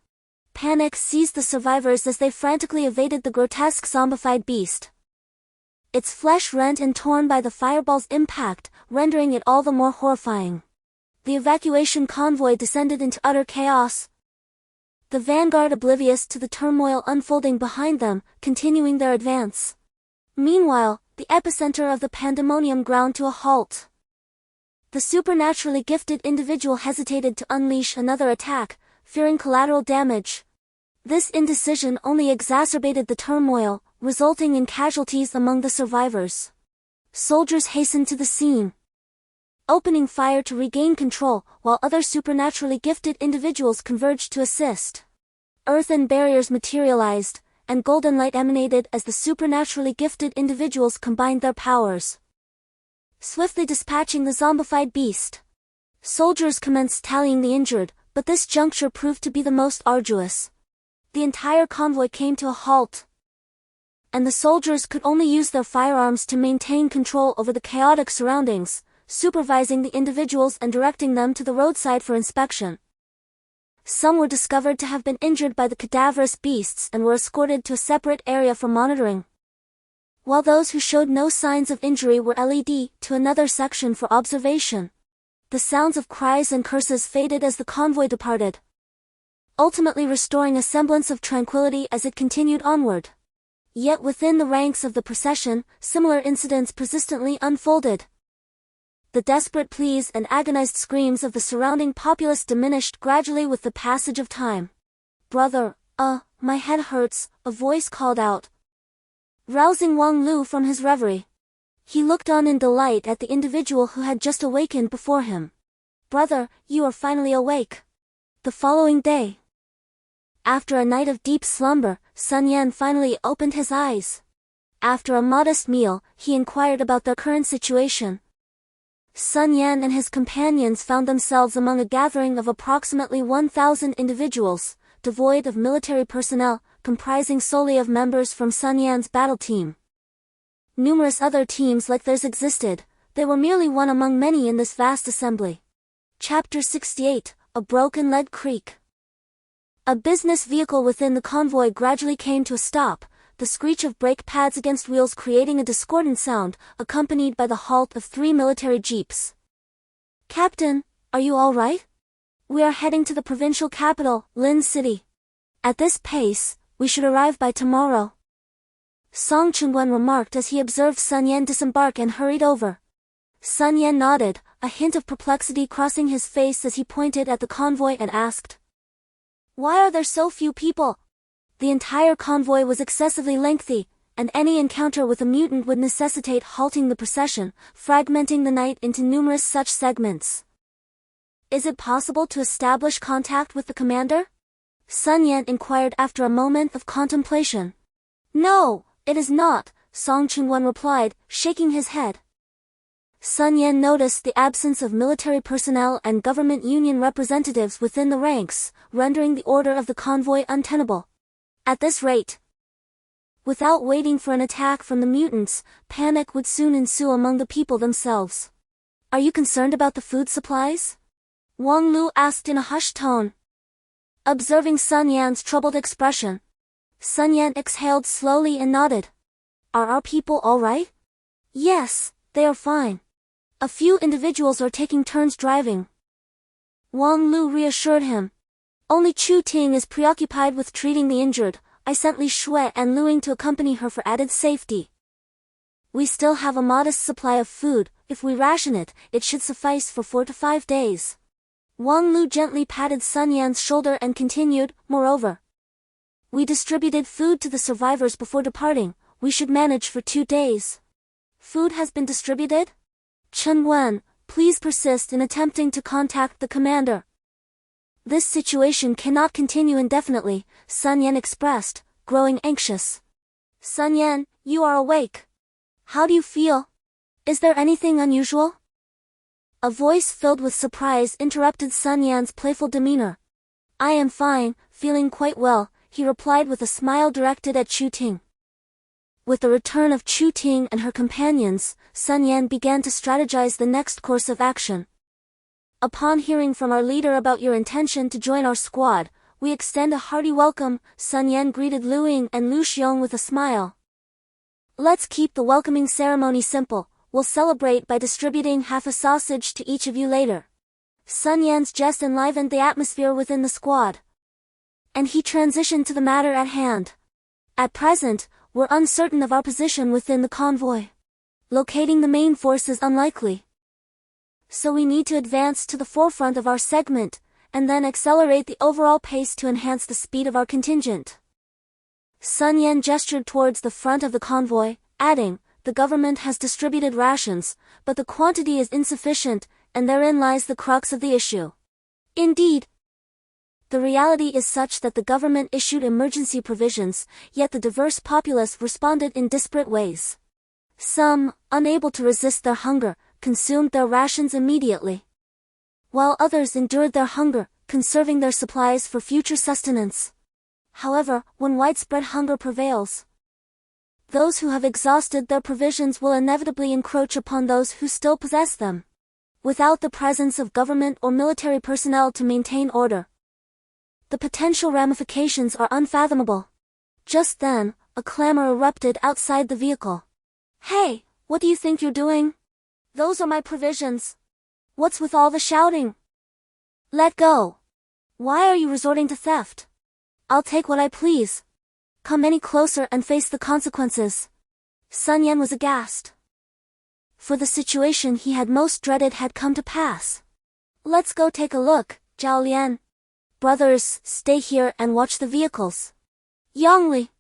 panic seized the survivors as they frantically evaded the grotesque zombified beast. Its flesh rent and torn by the fireball's impact, rendering it all the more horrifying. The evacuation convoy descended into utter chaos, the vanguard oblivious to the turmoil unfolding behind them, continuing their advance. Meanwhile, the epicenter of the pandemonium ground to a halt. The supernaturally gifted individual hesitated to unleash another attack, fearing collateral damage. This indecision only exacerbated the turmoil, resulting in casualties among the survivors. Soldiers hastened to the scene, opening fire to regain control, while other supernaturally gifted individuals converged to assist. Earthen barriers materialized, and golden light emanated as the supernaturally gifted individuals combined their powers, swiftly dispatching the zombified beast. Soldiers commenced tallying the injured, but this juncture proved to be the most arduous. The entire convoy came to a halt, and the soldiers could only use their firearms to maintain control over the chaotic surroundings, supervising the individuals and directing them to the roadside for inspection. Some were discovered to have been injured by the cadaverous beasts and were escorted to a separate area for monitoring, while those who showed no signs of injury were led to another section for observation. The sounds of cries and curses faded as the convoy departed, ultimately restoring a semblance of tranquility as it continued onward. Yet within the ranks of the procession, similar incidents persistently unfolded. The desperate pleas and agonized screams of the surrounding populace diminished gradually with the passage of time. "Brother, my head hurts," a voice called out, rousing Wang Lu from his reverie. He looked on in delight at the individual who had just awakened before him. Brother, you are finally awake. The following day. After a night of deep slumber, Sun Yan finally opened his eyes. After a modest meal, he inquired about their current situation. Sun Yan and his companions found themselves among a gathering of approximately 1,000 individuals, devoid of military personnel, comprising solely of members from Sun Yan's battle team. Numerous other teams like theirs existed, they were merely one among many in this vast assembly. Chapter 68, A Broken Lead Creek. A business vehicle within the convoy gradually came to a stop, the screech of brake pads against wheels creating a discordant sound, accompanied by the halt of 3 military jeeps. Captain, are you all right? We are heading to the provincial capital, Lin City. At this pace, we should arrive by tomorrow. Song Chunwen remarked as he observed Sun Yan disembark and hurried over. Sun Yan nodded, a hint of perplexity crossing his face as he pointed at the convoy and asked, "Why are there so few people?" The entire convoy was excessively lengthy, and any encounter with a mutant would necessitate halting the procession, fragmenting the night into numerous such segments. "Is it possible to establish contact with the commander?" Sun Yan inquired after a moment of contemplation. "No, it is not," Song Chunwen replied, shaking his head. Sun Yan noticed the absence of military personnel and government union representatives within the ranks, rendering the order of the convoy untenable. At this rate, without waiting for an attack from the mutants, panic would soon ensue among the people themselves. "Are you concerned about the food supplies?" Wang Lu asked in a hushed tone. Observing Sun Yan's troubled expression, Sun Yan exhaled slowly and nodded. "Are our people all right?" "Yes, they are fine. A few individuals are taking turns driving." Wang Lu reassured him. "Only Chu Ting is preoccupied with treating the injured. I sent Li Shui and Luing to accompany her for added safety. We still have a modest supply of food. If we ration it, it should suffice for 4 to 5 days. Wang Lu gently patted Sun Yan's shoulder and continued, "Moreover, we distributed food to the survivors before departing. We should manage for 2 days. Food has been distributed? Chen Wen, please persist in attempting to contact the commander. This situation cannot continue indefinitely," Sun Yan expressed, growing anxious. "Sun Yan, you are awake. How do you feel? Is there anything unusual?" A voice filled with surprise interrupted Sun Yan's playful demeanor. "I am fine, feeling quite well," he replied with a smile directed at Chu Ting. With the return of Chu Ting and her companions, Sun Yan began to strategize the next course of action. "Upon hearing from our leader about your intention to join our squad, we extend a hearty welcome," Sun Yan greeted Luing and Lu Xiong with a smile. "Let's keep the welcoming ceremony simple. We'll celebrate by distributing half a sausage to each of you later." Sun Yan's jest enlivened the atmosphere within the squad. And he transitioned to the matter at hand. "At present, we're uncertain of our position within the convoy. Locating the main force is unlikely. So we need to advance to the forefront of our segment, and then accelerate the overall pace to enhance the speed of our contingent." Sun Yan gestured towards the front of the convoy, adding, "The government has distributed rations, but the quantity is insufficient, and therein lies the crux of the issue." Indeed, the reality is such that the government issued emergency provisions, yet the diverse populace responded in disparate ways. Some, unable to resist their hunger, consumed their rations immediately, while others endured their hunger, conserving their supplies for future sustenance. However, when widespread hunger prevails, those who have exhausted their provisions will inevitably encroach upon those who still possess them. Without the presence of government or military personnel to maintain order, the potential ramifications are unfathomable. Just then, a clamor erupted outside the vehicle. "Hey, what do you think you're doing? Those are my provisions. What's with all the shouting? Let go. Why are you resorting to theft? I'll take what I please. Come any closer and face the consequences." Sun Yan was aghast. For the situation he had most dreaded had come to pass. "Let's go take a look, Zhao Lian. Brothers, stay here and watch the vehicles. Yang Li,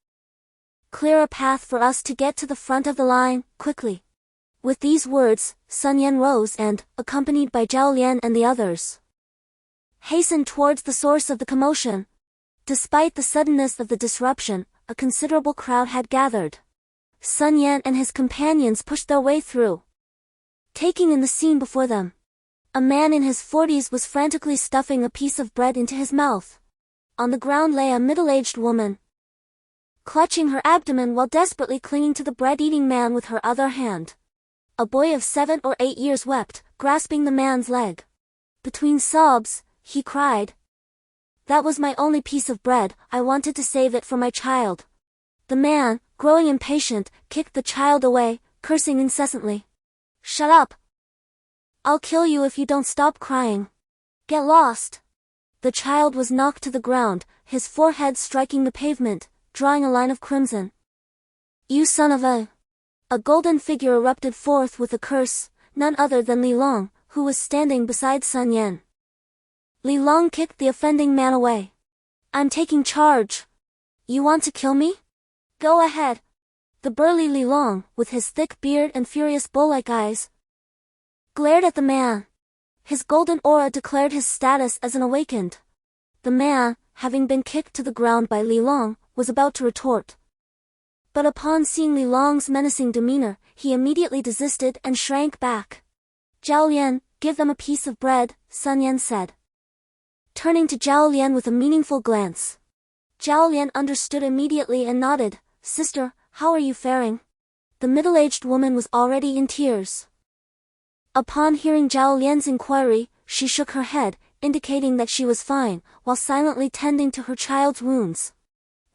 clear a path for us to get to the front of the line, quickly. With these words, Sun Yan rose and, accompanied by Zhao Lian and the others, hastened towards the source of the commotion. Despite the suddenness of the disruption, a considerable crowd had gathered. Sun Yan and his companions pushed their way through, taking in the scene before them. A man in his 40s was frantically stuffing a piece of bread into his mouth. On the ground lay a middle-aged woman, clutching her abdomen while desperately clinging to the bread-eating man with her other hand. A boy of 7 or 8 years wept, grasping the man's leg. Between sobs, he cried, "That was my only piece of bread, I wanted to save it for my child." The man, growing impatient, kicked the child away, cursing incessantly. "Shut up! I'll kill you if you don't stop crying. Get lost!" The child was knocked to the ground, his forehead striking the pavement, drawing a line of crimson. "You son of a..." A golden figure erupted forth with a curse, none other than Li Long, who was standing beside Sun Yan. Li Long kicked the offending man away. "I'm taking charge. You want to kill me? Go ahead." The burly Li Long, with his thick beard and furious bull-like eyes, glared at the man. His golden aura declared his status as an awakened. The man, having been kicked to the ground by Li Long, was about to retort. But upon seeing Li Long's menacing demeanor, he immediately desisted and shrank back. "Zhao Lian, give them a piece of bread," Sun Yan said, turning to Zhao Lian with a meaningful glance. Zhao Lian understood immediately and nodded. "Sister, how are you faring?" The middle-aged woman was already in tears. Upon hearing Zhao Lian's inquiry, she shook her head, indicating that she was fine, while silently tending to her child's wounds.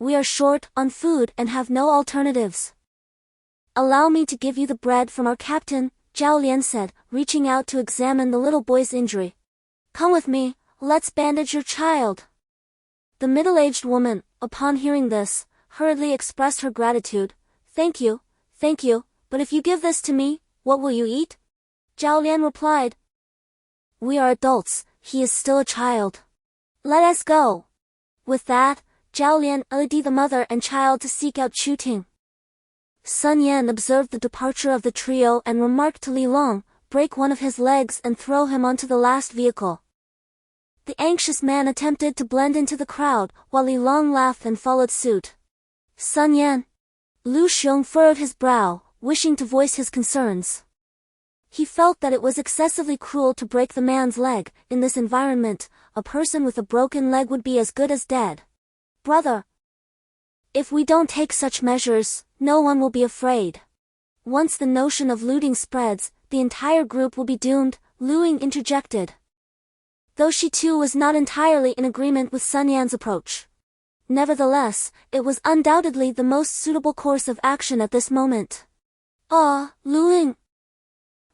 "We are short on food and have no alternatives. Allow me to give you the bread from our captain," Zhao Lian said, reaching out to examine the little boy's injury. "Come with me, let's bandage your child." The middle-aged woman, upon hearing this, hurriedly expressed her gratitude. Thank you, but if you give this to me, what will you eat?" Zhao Lian replied, "We are adults, he is still a child. Let us go." With that, Zhao Lian led the mother and child to seek out Chu Ting. Sun Yan observed the departure of the trio and remarked to Li Long, "Break one of his legs and throw him onto the last vehicle." The anxious man attempted to blend into the crowd, while Li Long laughed and followed suit. "Sun Yan." Lu Xiong furrowed his brow, wishing to voice his concerns. He felt that it was excessively cruel to break the man's leg. In this environment, a person with a broken leg would be as good as dead. "Brother, if we don't take such measures, no one will be afraid. Once the notion of looting spreads, the entire group will be doomed," Lu Ying interjected. Though she too was not entirely in agreement with Sun Yan's approach. Nevertheless, it was undoubtedly the most suitable course of action at this moment. Lu Ying.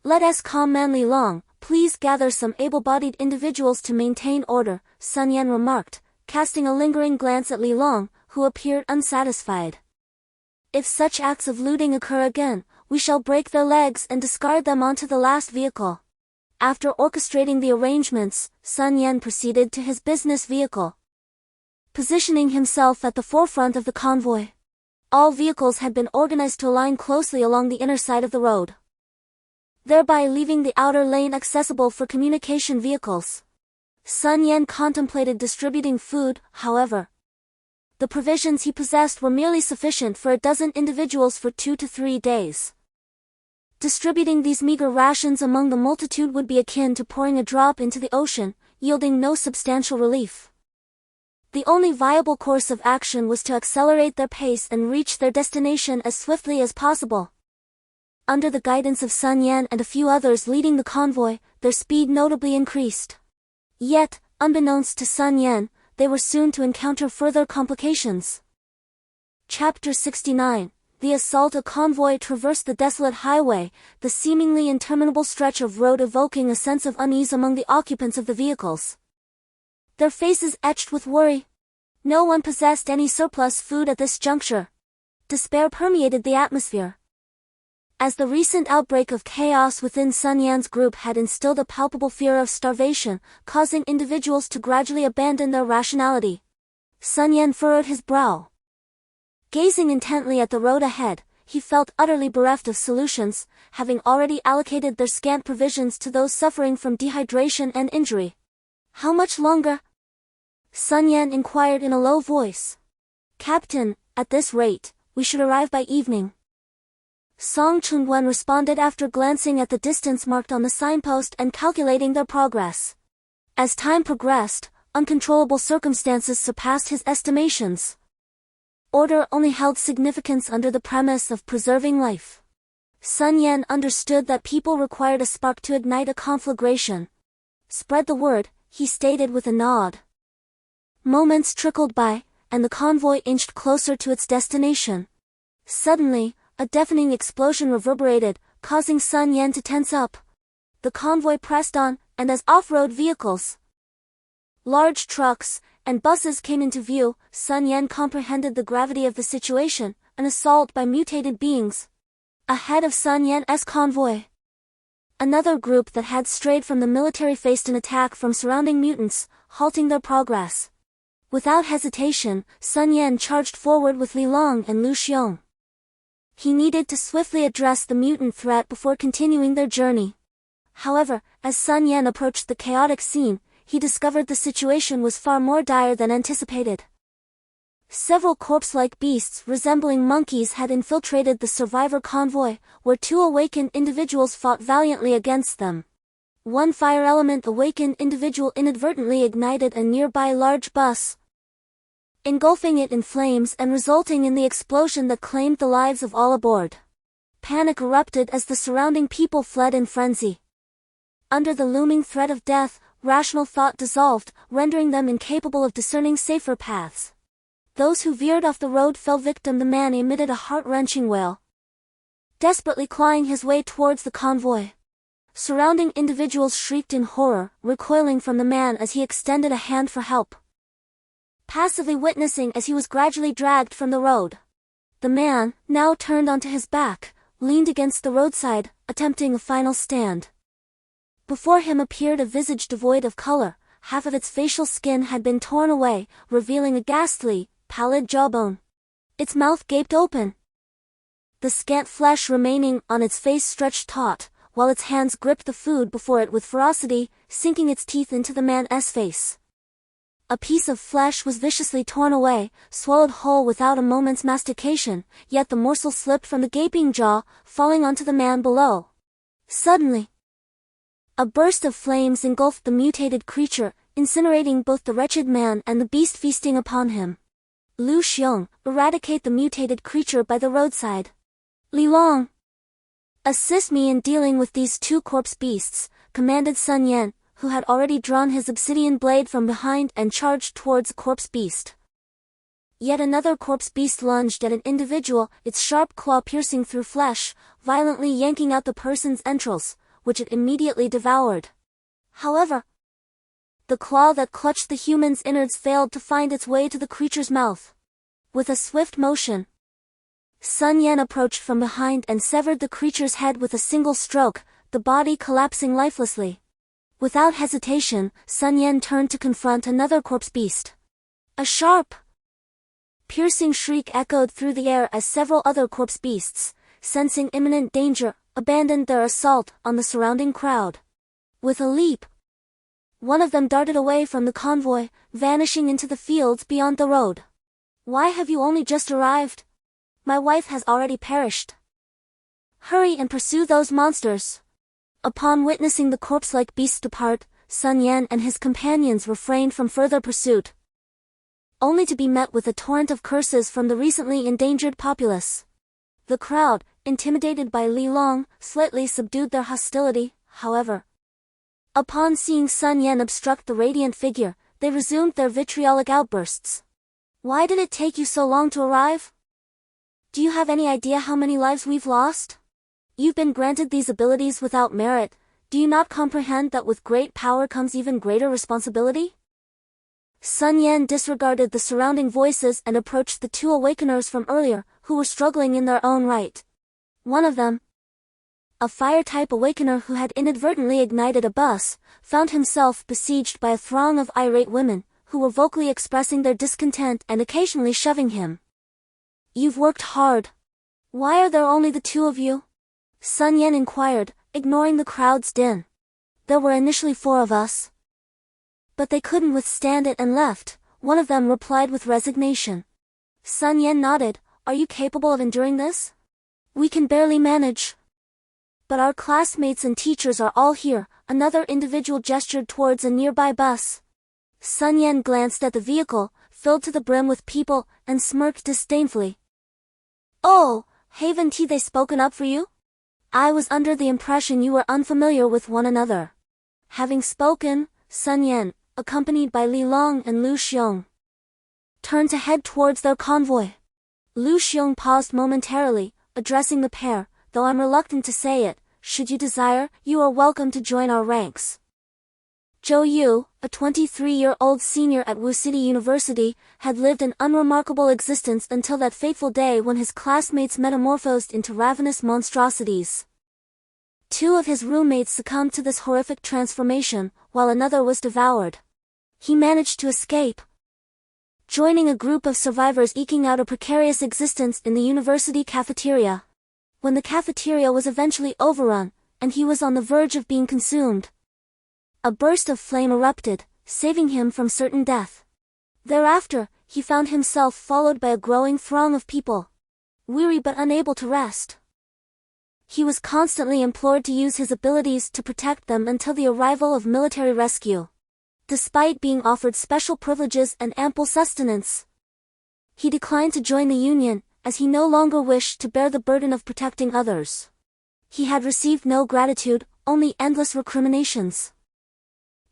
Let us calm man Li Long, please gather some able-bodied individuals to maintain order, Sun Yan remarked, casting a lingering glance at Li Long, who appeared unsatisfied. "If such acts of looting occur again, we shall break their legs and discard them onto the last vehicle." After orchestrating the arrangements, Sun Yan proceeded to his business vehicle, positioning himself at the forefront of the convoy. All vehicles had been organized to align closely along the inner side of the road, thereby leaving the outer lane accessible for communication vehicles. Sun Yan contemplated distributing food, however. The provisions he possessed were merely sufficient for a dozen individuals for 2 to 3 days. Distributing these meager rations among the multitude would be akin to pouring a drop into the ocean, yielding no substantial relief. The only viable course of action was to accelerate their pace and reach their destination as swiftly as possible. Under the guidance of Sun Yan and a few others leading the convoy, their speed notably increased. Yet, unbeknownst to Sun Yan, they were soon to encounter further complications. Chapter 69. The assault. A convoy traversed the desolate highway, the seemingly interminable stretch of road evoking a sense of unease among the occupants of the vehicles. Their faces etched with worry. No one possessed any surplus food at this juncture. Despair permeated the atmosphere. As the recent outbreak of chaos within Sun Yan's group had instilled a palpable fear of starvation, causing individuals to gradually abandon their rationality. Sun Yan furrowed his brow. Gazing intently at the road ahead, he felt utterly bereft of solutions, having already allocated their scant provisions to those suffering from dehydration and injury. How much longer? Sun Yan inquired in a low voice. Captain, at this rate, we should arrive by evening. Song Chunwen responded after glancing at the distance marked on the signpost and calculating their progress. As time progressed, uncontrollable circumstances surpassed his estimations. Order only held significance under the premise of preserving life. Sun Yan understood that people required a spark to ignite a conflagration. Spread the word, he stated with a nod. Moments trickled by, and the convoy inched closer to its destination. Suddenly, a deafening explosion reverberated, causing Sun Yan to tense up. The convoy pressed on, and as off-road vehicles, large trucks, and buses came into view, Sun Yan comprehended the gravity of the situation, an assault by mutated beings. Ahead of Sun Yan's convoy, another group that had strayed from the military faced an attack from surrounding mutants, halting their progress. Without hesitation, Sun Yan charged forward with Li Long and Lu Xiong. He needed to swiftly address the mutant threat before continuing their journey. However, as Sun Yan approached the chaotic scene, he discovered the situation was far more dire than anticipated. Several corpse-like beasts resembling monkeys had infiltrated the survivor convoy, where two awakened individuals fought valiantly against them. One fire element awakened individual inadvertently ignited a nearby large bus, engulfing it in flames and resulting in the explosion that claimed the lives of all aboard. Panic erupted as the surrounding people fled in frenzy. Under the looming threat of death, rational thought dissolved, rendering them incapable of discerning safer paths. Those who veered off the road fell victim. The man emitted a heart-wrenching wail, desperately clawing his way towards the convoy. Surrounding individuals shrieked in horror, recoiling from the man as he extended a hand for help, passively witnessing as he was gradually dragged from the road. The man, now turned onto his back, leaned against the roadside, attempting a final stand. Before him appeared a visage devoid of color. Half of its facial skin had been torn away, revealing a ghastly, pallid jawbone. Its mouth gaped open, the scant flesh remaining on its face stretched taut, while its hands gripped the food before it with ferocity, sinking its teeth into the man's face. A piece of flesh was viciously torn away, swallowed whole without a moment's mastication, yet the morsel slipped from the gaping jaw, falling onto the man below. Suddenly, a burst of flames engulfed the mutated creature, incinerating both the wretched man and the beast feasting upon him. Lu Xiong, eradicate the mutated creature by the roadside. Li Long, assist me in dealing with these two corpse beasts, commanded Sun Yan, who had already drawn his obsidian blade from behind and charged towards the corpse beast. Yet another corpse beast lunged at an individual, its sharp claw piercing through flesh, violently yanking out the person's entrails, which it immediately devoured. However, the claw that clutched the human's innards failed to find its way to the creature's mouth. With a swift motion, Sun Yan approached from behind and severed the creature's head with a single stroke, the body collapsing lifelessly. Without hesitation, Sun Yan turned to confront another corpse beast. A sharp, piercing shriek echoed through the air as several other corpse beasts, sensing imminent danger, abandoned their assault on the surrounding crowd. With a leap, one of them darted away from the convoy, vanishing into the fields beyond the road. Why have you only just arrived? My wife has already perished. Hurry and pursue those monsters. Upon witnessing the corpse-like beasts depart, Sun Yan and his companions refrained from further pursuit, only to be met with a torrent of curses from the recently endangered populace. The crowd, intimidated by Li Long, slightly subdued their hostility, however. Upon seeing Sun Yan obstruct the radiant figure, they resumed their vitriolic outbursts. Why did it take you so long to arrive? Do you have any idea how many lives we've lost? You've been granted these abilities without merit. Do you not comprehend that with great power comes even greater responsibility? Sun Yan disregarded the surrounding voices and approached the two awakeners from earlier, who were struggling in their own right. One of them, a fire-type awakener who had inadvertently ignited a bus, found himself besieged by a throng of irate women, who were vocally expressing their discontent and occasionally shoving him. You've worked hard. Why are there only the two of you? Sun Yan inquired, ignoring the crowd's din. There were initially 4 of us. But they couldn't withstand it and left, one of them replied with resignation. Sun Yan nodded, are you capable of enduring this? We can barely manage. But our classmates and teachers are all here, another individual gestured towards a nearby bus. Sun Yan glanced at the vehicle, filled to the brim with people, and smirked disdainfully. Oh, haven't they spoken up for you? I was under the impression you were unfamiliar with one another. Having spoken, Sun Yan, accompanied by Li Long and Lu Xiong, turned to head towards their convoy. Lu Xiong paused momentarily, addressing the pair, though I'm reluctant to say it, should you desire, you are welcome to join our ranks. Zhou Yu, a 23-year-old senior at Wu City University, had lived an unremarkable existence until that fateful day when his classmates metamorphosed into ravenous monstrosities. 2 of his roommates succumbed to this horrific transformation, while another was devoured. He managed to escape, joining a group of survivors eking out a precarious existence in the university cafeteria. When the cafeteria was eventually overrun, and he was on the verge of being consumed, a burst of flame erupted, saving him from certain death. Thereafter, he found himself followed by a growing throng of people, weary but unable to rest. He was constantly implored to use his abilities to protect them until the arrival of military rescue. Despite being offered special privileges and ample sustenance, he declined to join the Union, as he no longer wished to bear the burden of protecting others. He had received no gratitude, only endless recriminations.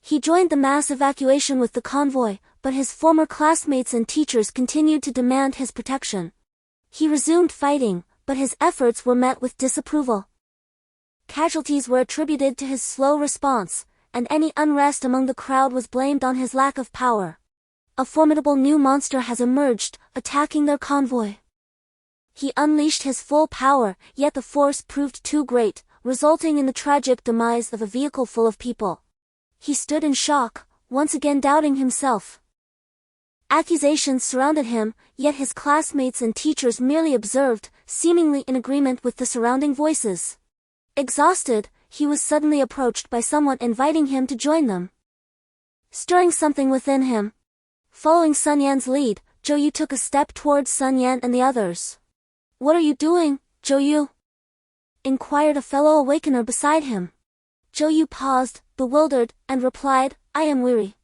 He joined the mass evacuation with the convoy, but his former classmates and teachers continued to demand his protection. He resumed fighting, but his efforts were met with disapproval. Casualties were attributed to his slow response, and any unrest among the crowd was blamed on his lack of power. A formidable new monster has emerged, attacking their convoy. He unleashed his full power, yet the force proved too great, resulting in the tragic demise of a vehicle full of people. He stood in shock, once again doubting himself. Accusations surrounded him, yet his classmates and teachers merely observed, seemingly in agreement with the surrounding voices. Exhausted, he was suddenly approached by someone inviting him to join them, stirring something within him. Following Sun Yan's lead, Zhou Yu took a step towards Sun Yan and the others. What are you doing, Zhou Yu? Inquired a fellow awakener beside him. Zhou Yu paused, bewildered, and replied, I am weary.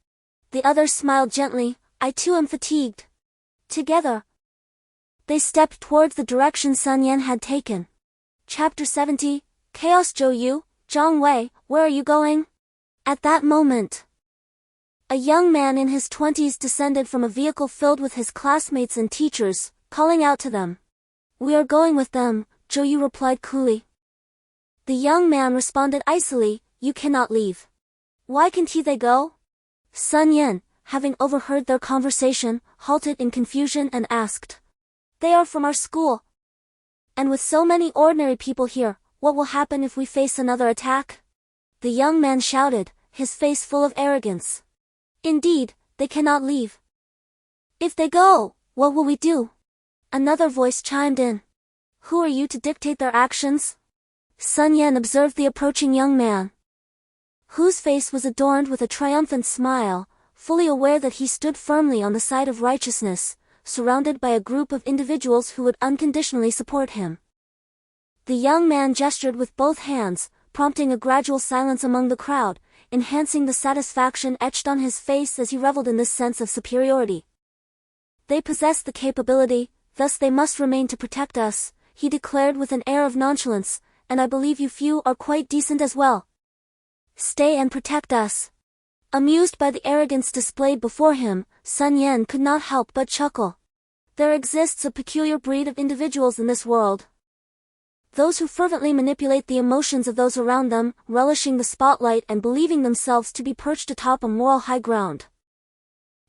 The other smiled gently, I too am fatigued. Together, they stepped towards the direction Sun Yan had taken. Chapter 70, Chaos. Zhou Yu, Zhang Wei, where are you going? At that moment, a young man in his 20s descended from a vehicle filled with his classmates and teachers, calling out to them. We are going with them, Zhou Yu replied coolly. The young man responded icily, you cannot leave. Why can't they go? Sun Yan, having overheard their conversation, halted in confusion and asked. They are from our school. And with so many ordinary people here, what will happen if we face another attack? The young man shouted, his face full of arrogance. Indeed, they cannot leave. If they go, what will we do? Another voice chimed in. Who are you to dictate their actions? Sun Yan observed the approaching young man, whose face was adorned with a triumphant smile, fully aware that he stood firmly on the side of righteousness, surrounded by a group of individuals who would unconditionally support him. The young man gestured with both hands, prompting a gradual silence among the crowd, enhancing the satisfaction etched on his face as he reveled in this sense of superiority. They possess the capability, thus they must remain to protect us, he declared with an air of nonchalance, and I believe you few are quite decent as well. Stay and protect us. Amused by the arrogance displayed before him, Sun Yan could not help but chuckle. There exists a peculiar breed of individuals in this world. Those who fervently manipulate the emotions of those around them, relishing the spotlight and believing themselves to be perched atop a moral high ground,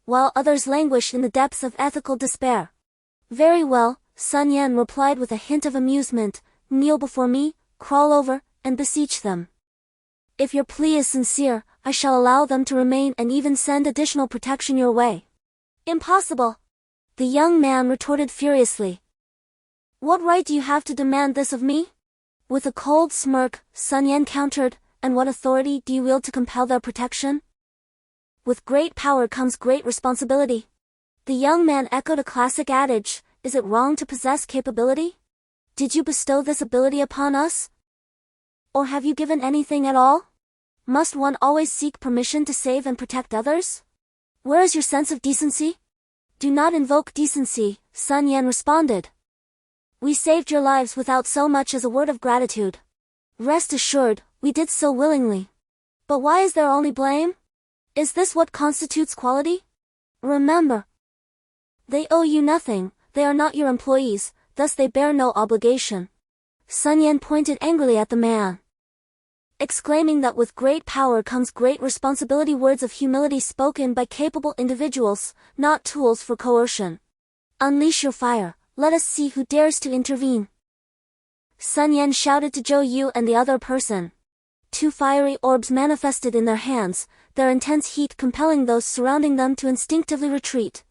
while others languish in the depths of ethical despair. Very well, Sun Yan replied with a hint of amusement, kneel before me, crawl over, and beseech them. If your plea is sincere, I shall allow them to remain and even send additional protection your way. Impossible! The young man retorted furiously. What right do you have to demand this of me? With a cold smirk, Sun Yan countered, and what authority do you wield to compel their protection? With great power comes great responsibility. The young man echoed a classic adage, is it wrong to possess capability? Did you bestow this ability upon us? Or have you given anything at all? Must one always seek permission to save and protect others? Where is your sense of decency? Do not invoke decency, Sun Yan responded. We saved your lives without so much as a word of gratitude. Rest assured, we did so willingly. But why is there only blame? Is this what constitutes quality? Remember, they owe you nothing, they are not your employees, thus they bear no obligation. Sun Yan pointed angrily at the man, exclaiming that with great power comes great responsibility, words of humility spoken by capable individuals, not tools for coercion. Unleash your fire, let us see who dares to intervene. Sun Yan shouted to Zhou Yu and the other person. Two fiery orbs manifested in their hands, their intense heat compelling those surrounding them to instinctively retreat.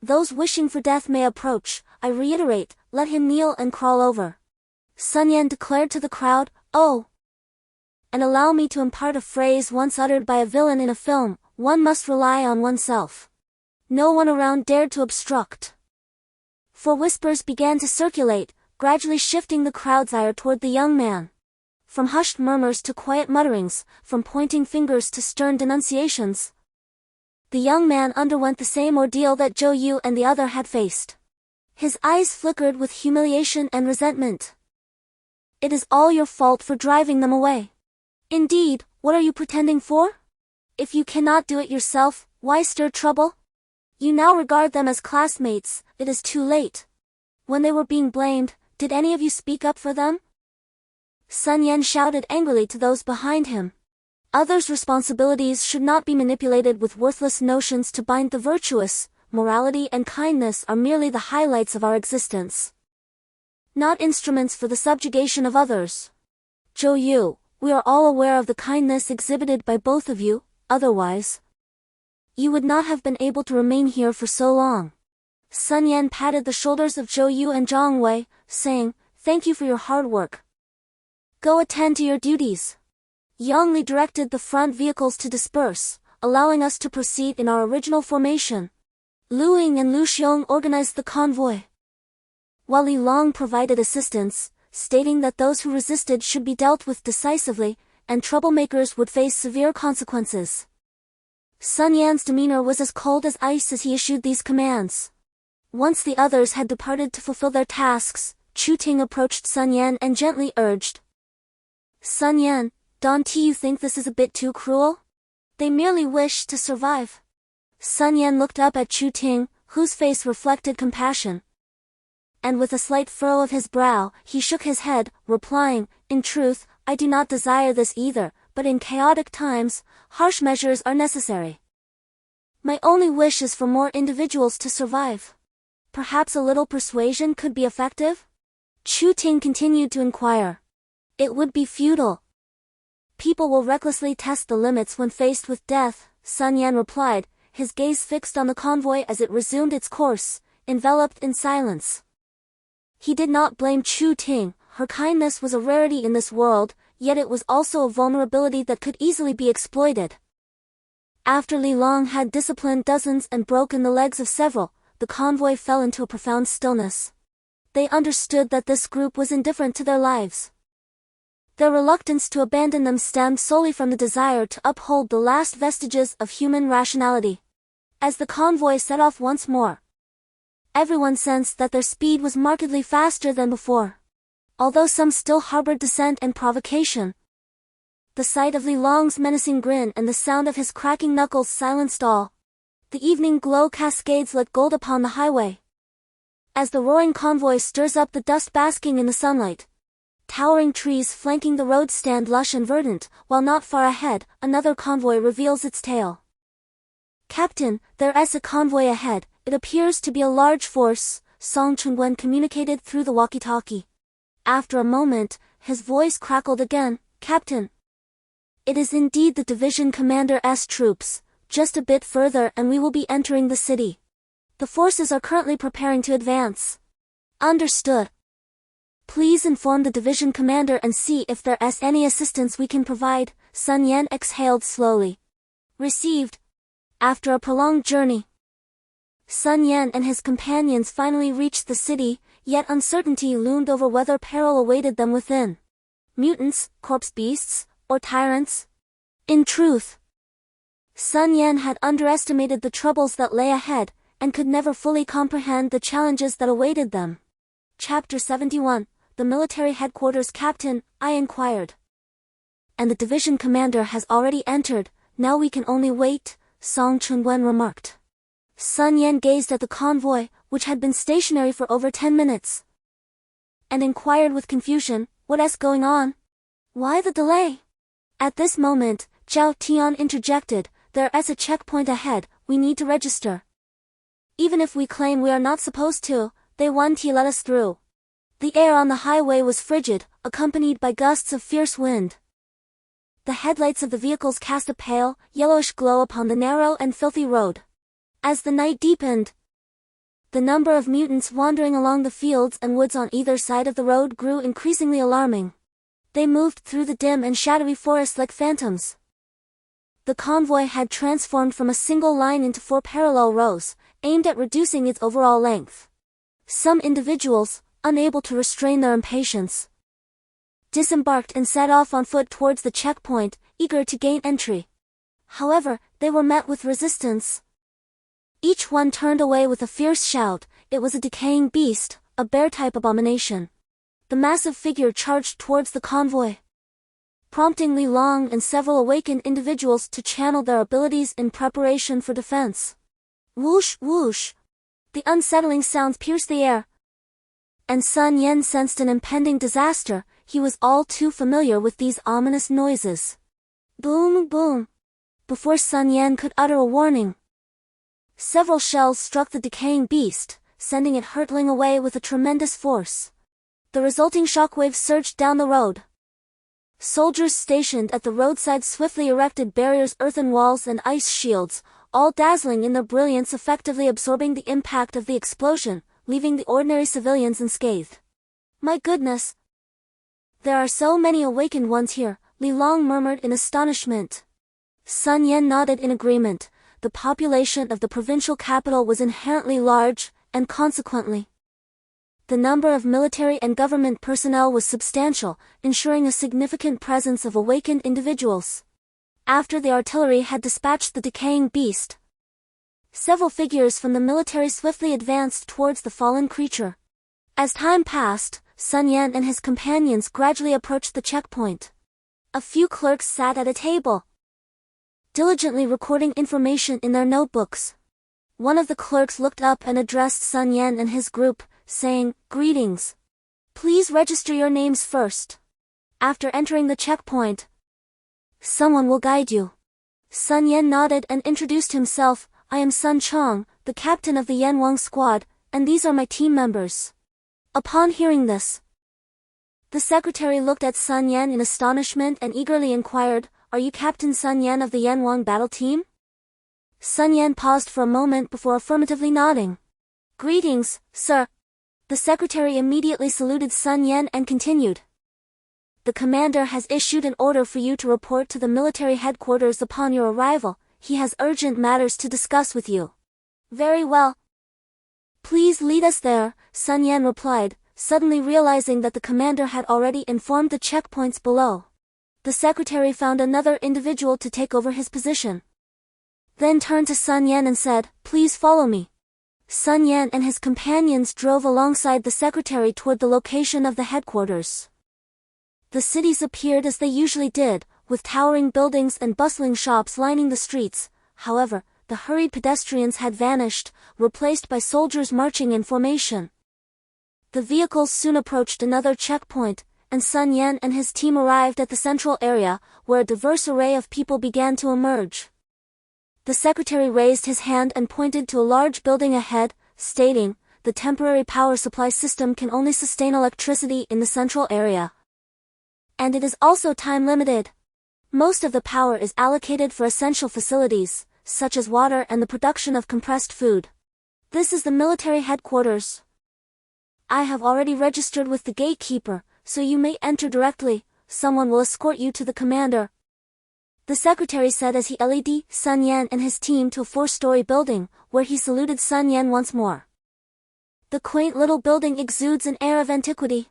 Those wishing for death may approach, I reiterate, let him kneel and crawl over. Sun Yan declared to the crowd, oh! And allow me to impart a phrase once uttered by a villain in a film, one must rely on oneself. No one around dared to obstruct. For whispers began to circulate, gradually shifting the crowd's ire toward the young man. From hushed murmurs to quiet mutterings, from pointing fingers to stern denunciations. The young man underwent the same ordeal that Zhou Yu and the other had faced. His eyes flickered with humiliation and resentment. It is all your fault for driving them away. Indeed, what are you pretending for? If you cannot do it yourself, why stir trouble? You now regard them as classmates, it is too late. When they were being blamed, did any of you speak up for them? Sun Yan shouted angrily to those behind him. Others' responsibilities should not be manipulated with worthless notions to bind the virtuous. Morality and kindness are merely the highlights of our existence, not instruments for the subjugation of others. Zhou Yu, we are all aware of the kindness exhibited by both of you, otherwise you would not have been able to remain here for so long. Sun Yan patted the shoulders of Zhou Yu and Zhang Wei, saying, thank you for your hard work. Go attend to your duties. Yang Li directed the front vehicles to disperse, allowing us to proceed in our original formation. Lu Ying and Lu Xiong organized the convoy, while Li Long provided assistance, stating that those who resisted should be dealt with decisively, and troublemakers would face severe consequences. Sun Yan's demeanor was as cold as ice as he issued these commands. Once the others had departed to fulfill their tasks, Chu Ting approached Sun Yan and gently urged, Sun Yan, don't you think this is a bit too cruel? They merely wish to survive. Sun Yan looked up at Chu Ting, whose face reflected compassion. And with a slight furrow of his brow, he shook his head, replying, in truth, I do not desire this either, but in chaotic times, harsh measures are necessary. My only wish is for more individuals to survive. Perhaps a little persuasion could be effective? Chu Ting continued to inquire. It would be futile. People will recklessly test the limits when faced with death, Sun Yan replied, his gaze fixed on the convoy as it resumed its course, enveloped in silence. He did not blame Chu Ting, her kindness was a rarity in this world, yet it was also a vulnerability that could easily be exploited. After Li Long had disciplined dozens and broken the legs of several, the convoy fell into a profound stillness. They understood that this group was indifferent to their lives. Their reluctance to abandon them stemmed solely from the desire to uphold the last vestiges of human rationality. As the convoy set off once more, everyone sensed that their speed was markedly faster than before. Although some still harbored dissent and provocation, the sight of Li Long's menacing grin and the sound of his cracking knuckles silenced all. The evening glow cascades like gold upon the highway. As the roaring convoy stirs up the dust basking in the sunlight, towering trees flanking the road stand lush and verdant, while not far ahead, another convoy reveals its tail. Captain, there is a convoy ahead, it appears to be a large force, Song Chunguan communicated through the walkie-talkie. After a moment, his voice crackled again, Captain. It is indeed the division commander's troops, just a bit further and we will be entering the city. The forces are currently preparing to advance. Understood. Please inform the division commander and see if there's any assistance we can provide. Sun Yan exhaled slowly. Received. After a prolonged journey, Sun Yan and his companions finally reached the city, yet uncertainty loomed over whether peril awaited them within. Mutants, corpse beasts, or tyrants? In truth, Sun Yan had underestimated the troubles that lay ahead, and could never fully comprehend the challenges that awaited them. Chapter 71, The Military Headquarters Captain, I inquired. And the division commander has already entered, now we can only wait, Song Chunwen remarked. Sun Yan gazed at the convoy, which had been stationary for over 10 minutes, and inquired with confusion, what's going on? Why the delay? At this moment, Zhao Tian interjected, there's a checkpoint ahead, we need to register. Even if we claim we are not supposed to, they won't let us through. The air on the highway was frigid, accompanied by gusts of fierce wind. The headlights of the vehicles cast a pale, yellowish glow upon the narrow and filthy road. As the night deepened, the number of mutants wandering along the fields and woods on either side of the road grew increasingly alarming. They moved through the dim and shadowy forest like phantoms. The convoy had transformed from a single line into 4 parallel rows, aimed at reducing its overall length. Some individuals, unable to restrain their impatience, disembarked and set off on foot towards the checkpoint, eager to gain entry. However, they were met with resistance. Each one turned away with a fierce shout. It was a decaying beast, a bear-type abomination. The massive figure charged towards the convoy, prompting Li Long and several awakened individuals to channel their abilities in preparation for defense. Whoosh, whoosh! The unsettling sounds pierced the air, and Sun Yan sensed an impending disaster. He was all too familiar with these ominous noises. Boom, boom! Before Sun Yan could utter a warning, several shells struck the decaying beast, sending it hurtling away with a tremendous force. The resulting shockwaves surged down the road. Soldiers stationed at the roadside swiftly erected barriers, earthen walls and ice shields, all dazzling in their brilliance, effectively absorbing the impact of the explosion, leaving the ordinary civilians unscathed. My goodness! There are so many awakened ones here, Li Long murmured in astonishment. Sun Yan nodded in agreement. The population of the provincial capital was inherently large, and consequently, the number of military and government personnel was substantial, ensuring a significant presence of awakened individuals. After the artillery had dispatched the decaying beast, several figures from the military swiftly advanced towards the fallen creature. As time passed, Sun Yan and his companions gradually approached the checkpoint. A few clerks sat at a table, diligently recording information in their notebooks. One of the clerks looked up and addressed Sun Yan and his group, saying, "Greetings. Please register your names first. After entering the checkpoint, someone will guide you." Sun Yan nodded and introduced himself. I am Sun Chong, the captain of the Yanwang squad, and these are my team members. Upon hearing this, the secretary looked at Sun Yan in astonishment and eagerly inquired, "Are you Captain Sun Yan of the Yanwang battle team?" Sun Yan paused for a moment before affirmatively nodding. "Greetings, sir." The secretary immediately saluted Sun Yan and continued. "The commander has issued an order for you to report to the military headquarters upon your arrival. He has urgent matters to discuss with you." "Very well. Please lead us there," Sun Yan replied, suddenly realizing that the commander had already informed the checkpoints below. The secretary found another individual to take over his position, then turned to Sun Yan and said, "Please follow me." Sun Yan and his companions drove alongside the secretary toward the location of the headquarters. The cities appeared as they usually did, with towering buildings and bustling shops lining the streets. However, the hurried pedestrians had vanished, replaced by soldiers marching in formation. The vehicles soon approached another checkpoint, and Sun Yan and his team arrived at the central area, where a diverse array of people began to emerge. The secretary raised his hand and pointed to a large building ahead, stating, "The temporary power supply system can only sustain electricity in the central area, and it is also time-limited. Most of the power is allocated for essential facilities, such as water and the production of compressed food. This is the military headquarters." I have already registered with the gatekeeper, so you may enter directly. Someone will escort you to the commander. The secretary said as he led Sun Yan and his team to a 4-story building, where he saluted Sun Yan once more. The quaint little building exudes an air of antiquity.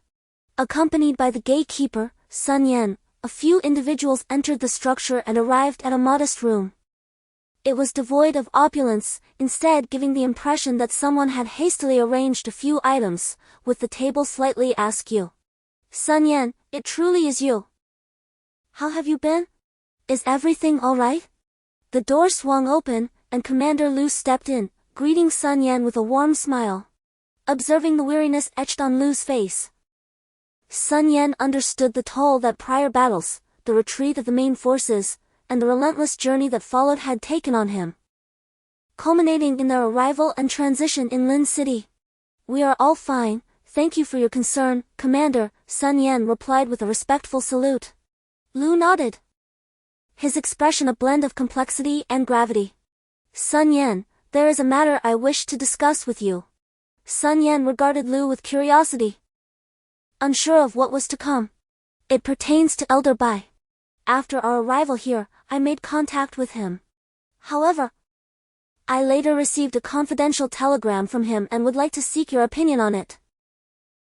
Accompanied by the gatekeeper, Sun Yan, a few individuals entered the structure and arrived at a modest room. It was devoid of opulence, instead giving the impression that someone had hastily arranged a few items, with the table slightly askew. Sun Yan, it truly is you. How have you been? Is everything alright? The door swung open, and Commander Lu stepped in, greeting Sun Yan with a warm smile. Observing the weariness etched on Lu's face, Sun Yan understood the toll that prior battles, the retreat of the main forces, and the relentless journey that followed had taken on him, culminating in their arrival and transition in Lin City. We are all fine, thank you for your concern, Commander, Sun Yan replied with a respectful salute. Lu nodded, his expression a blend of complexity and gravity. Sun Yan, there is a matter I wish to discuss with you. Sun Yan regarded Lu with curiosity, unsure of what was to come. It pertains to Elder Bai. After our arrival here, I made contact with him. However, I later received a confidential telegram from him and would like to seek your opinion on it.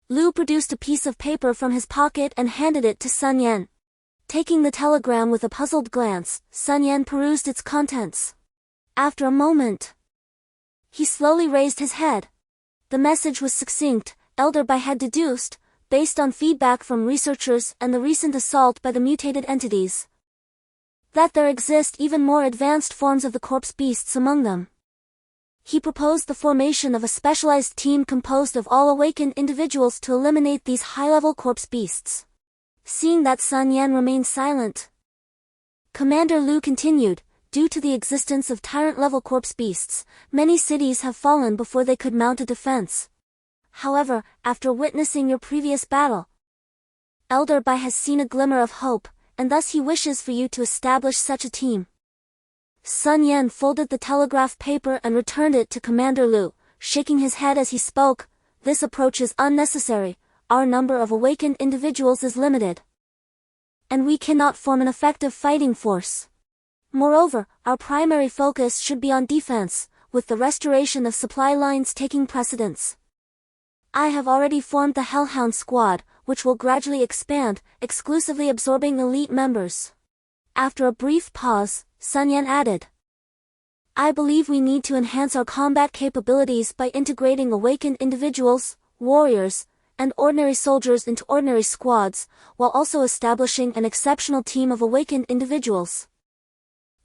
Lu produced a piece of paper from his pocket and handed it to Sun Yan. Taking the telegram with a puzzled glance, Sun Yan perused its contents. After a moment, he slowly raised his head. The message was succinct. Elder Bai had deduced, based on feedback from researchers and the recent assault by the mutated entities, that there exist even more advanced forms of the corpse beasts among them. He proposed the formation of a specialized team composed of all awakened individuals to eliminate these high-level corpse beasts. Seeing that Sun Yan remained silent, Commander Lu continued, due to the existence of tyrant-level corpse beasts, many cities have fallen before they could mount a defense. However, after witnessing your previous battle, Elder Bai has seen a glimmer of hope, and thus he wishes for you to establish such a team. Sun Yan folded the telegraph paper and returned it to Commander Lu, shaking his head as he spoke. This approach is unnecessary. Our number of awakened individuals is limited, and we cannot form an effective fighting force. Moreover, our primary focus should be on defense, with the restoration of supply lines taking precedence. I have already formed the Hellhound Squad, which will gradually expand, exclusively absorbing elite members. After a brief pause, Sun Yan added, I believe we need to enhance our combat capabilities by integrating awakened individuals, warriors, and ordinary soldiers into ordinary squads, while also establishing an exceptional team of awakened individuals.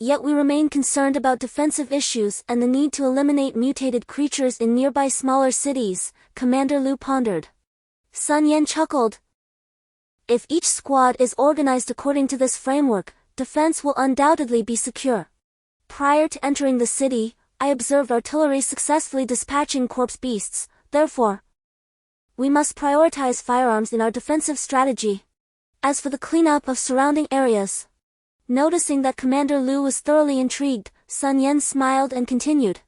Yet we remain concerned about defensive issues and the need to eliminate mutated creatures in nearby smaller cities, Commander Lu pondered. Sun Yan chuckled. If each squad is organized according to this framework, defense will undoubtedly be secure. Prior to entering the city, I observed artillery successfully dispatching corpse beasts, therefore, we must prioritize firearms in our defensive strategy. As for the cleanup of surrounding areas, noticing that Commander Lu was thoroughly intrigued, Sun Yan smiled and continued.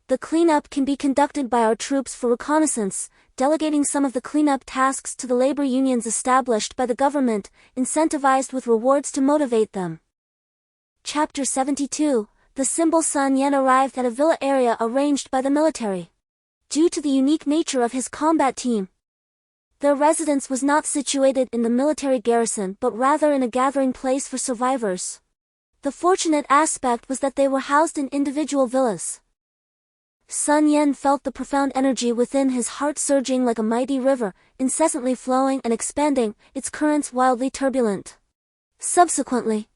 The cleanup can be conducted by our troops for reconnaissance, delegating some of the cleanup tasks to the labor unions established by the government, incentivized with rewards to motivate them. Chapter 72, The symbol. Sun Yan arrived at a villa area arranged by the military. Due to the unique nature of his combat team, their residence was not situated in the military garrison but rather in a gathering place for survivors. The fortunate aspect was that they were housed in individual villas. Sun Yan felt the profound energy within his heart surging like a mighty river, incessantly flowing and expanding, its currents wildly turbulent. Subsequently,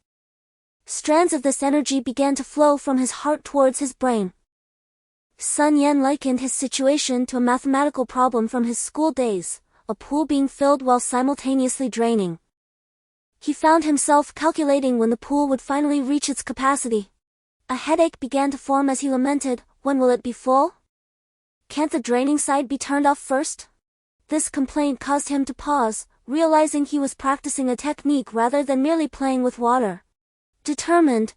strands of this energy began to flow from his heart towards his brain. Sun Yan likened his situation to a mathematical problem from his school days, a pool being filled while simultaneously draining. He found himself calculating when the pool would finally reach its capacity. A headache began to form as he lamented, when will it be full? Can't the draining side be turned off first? This complaint caused him to pause, realizing he was practicing a technique rather than merely playing with water. Determined,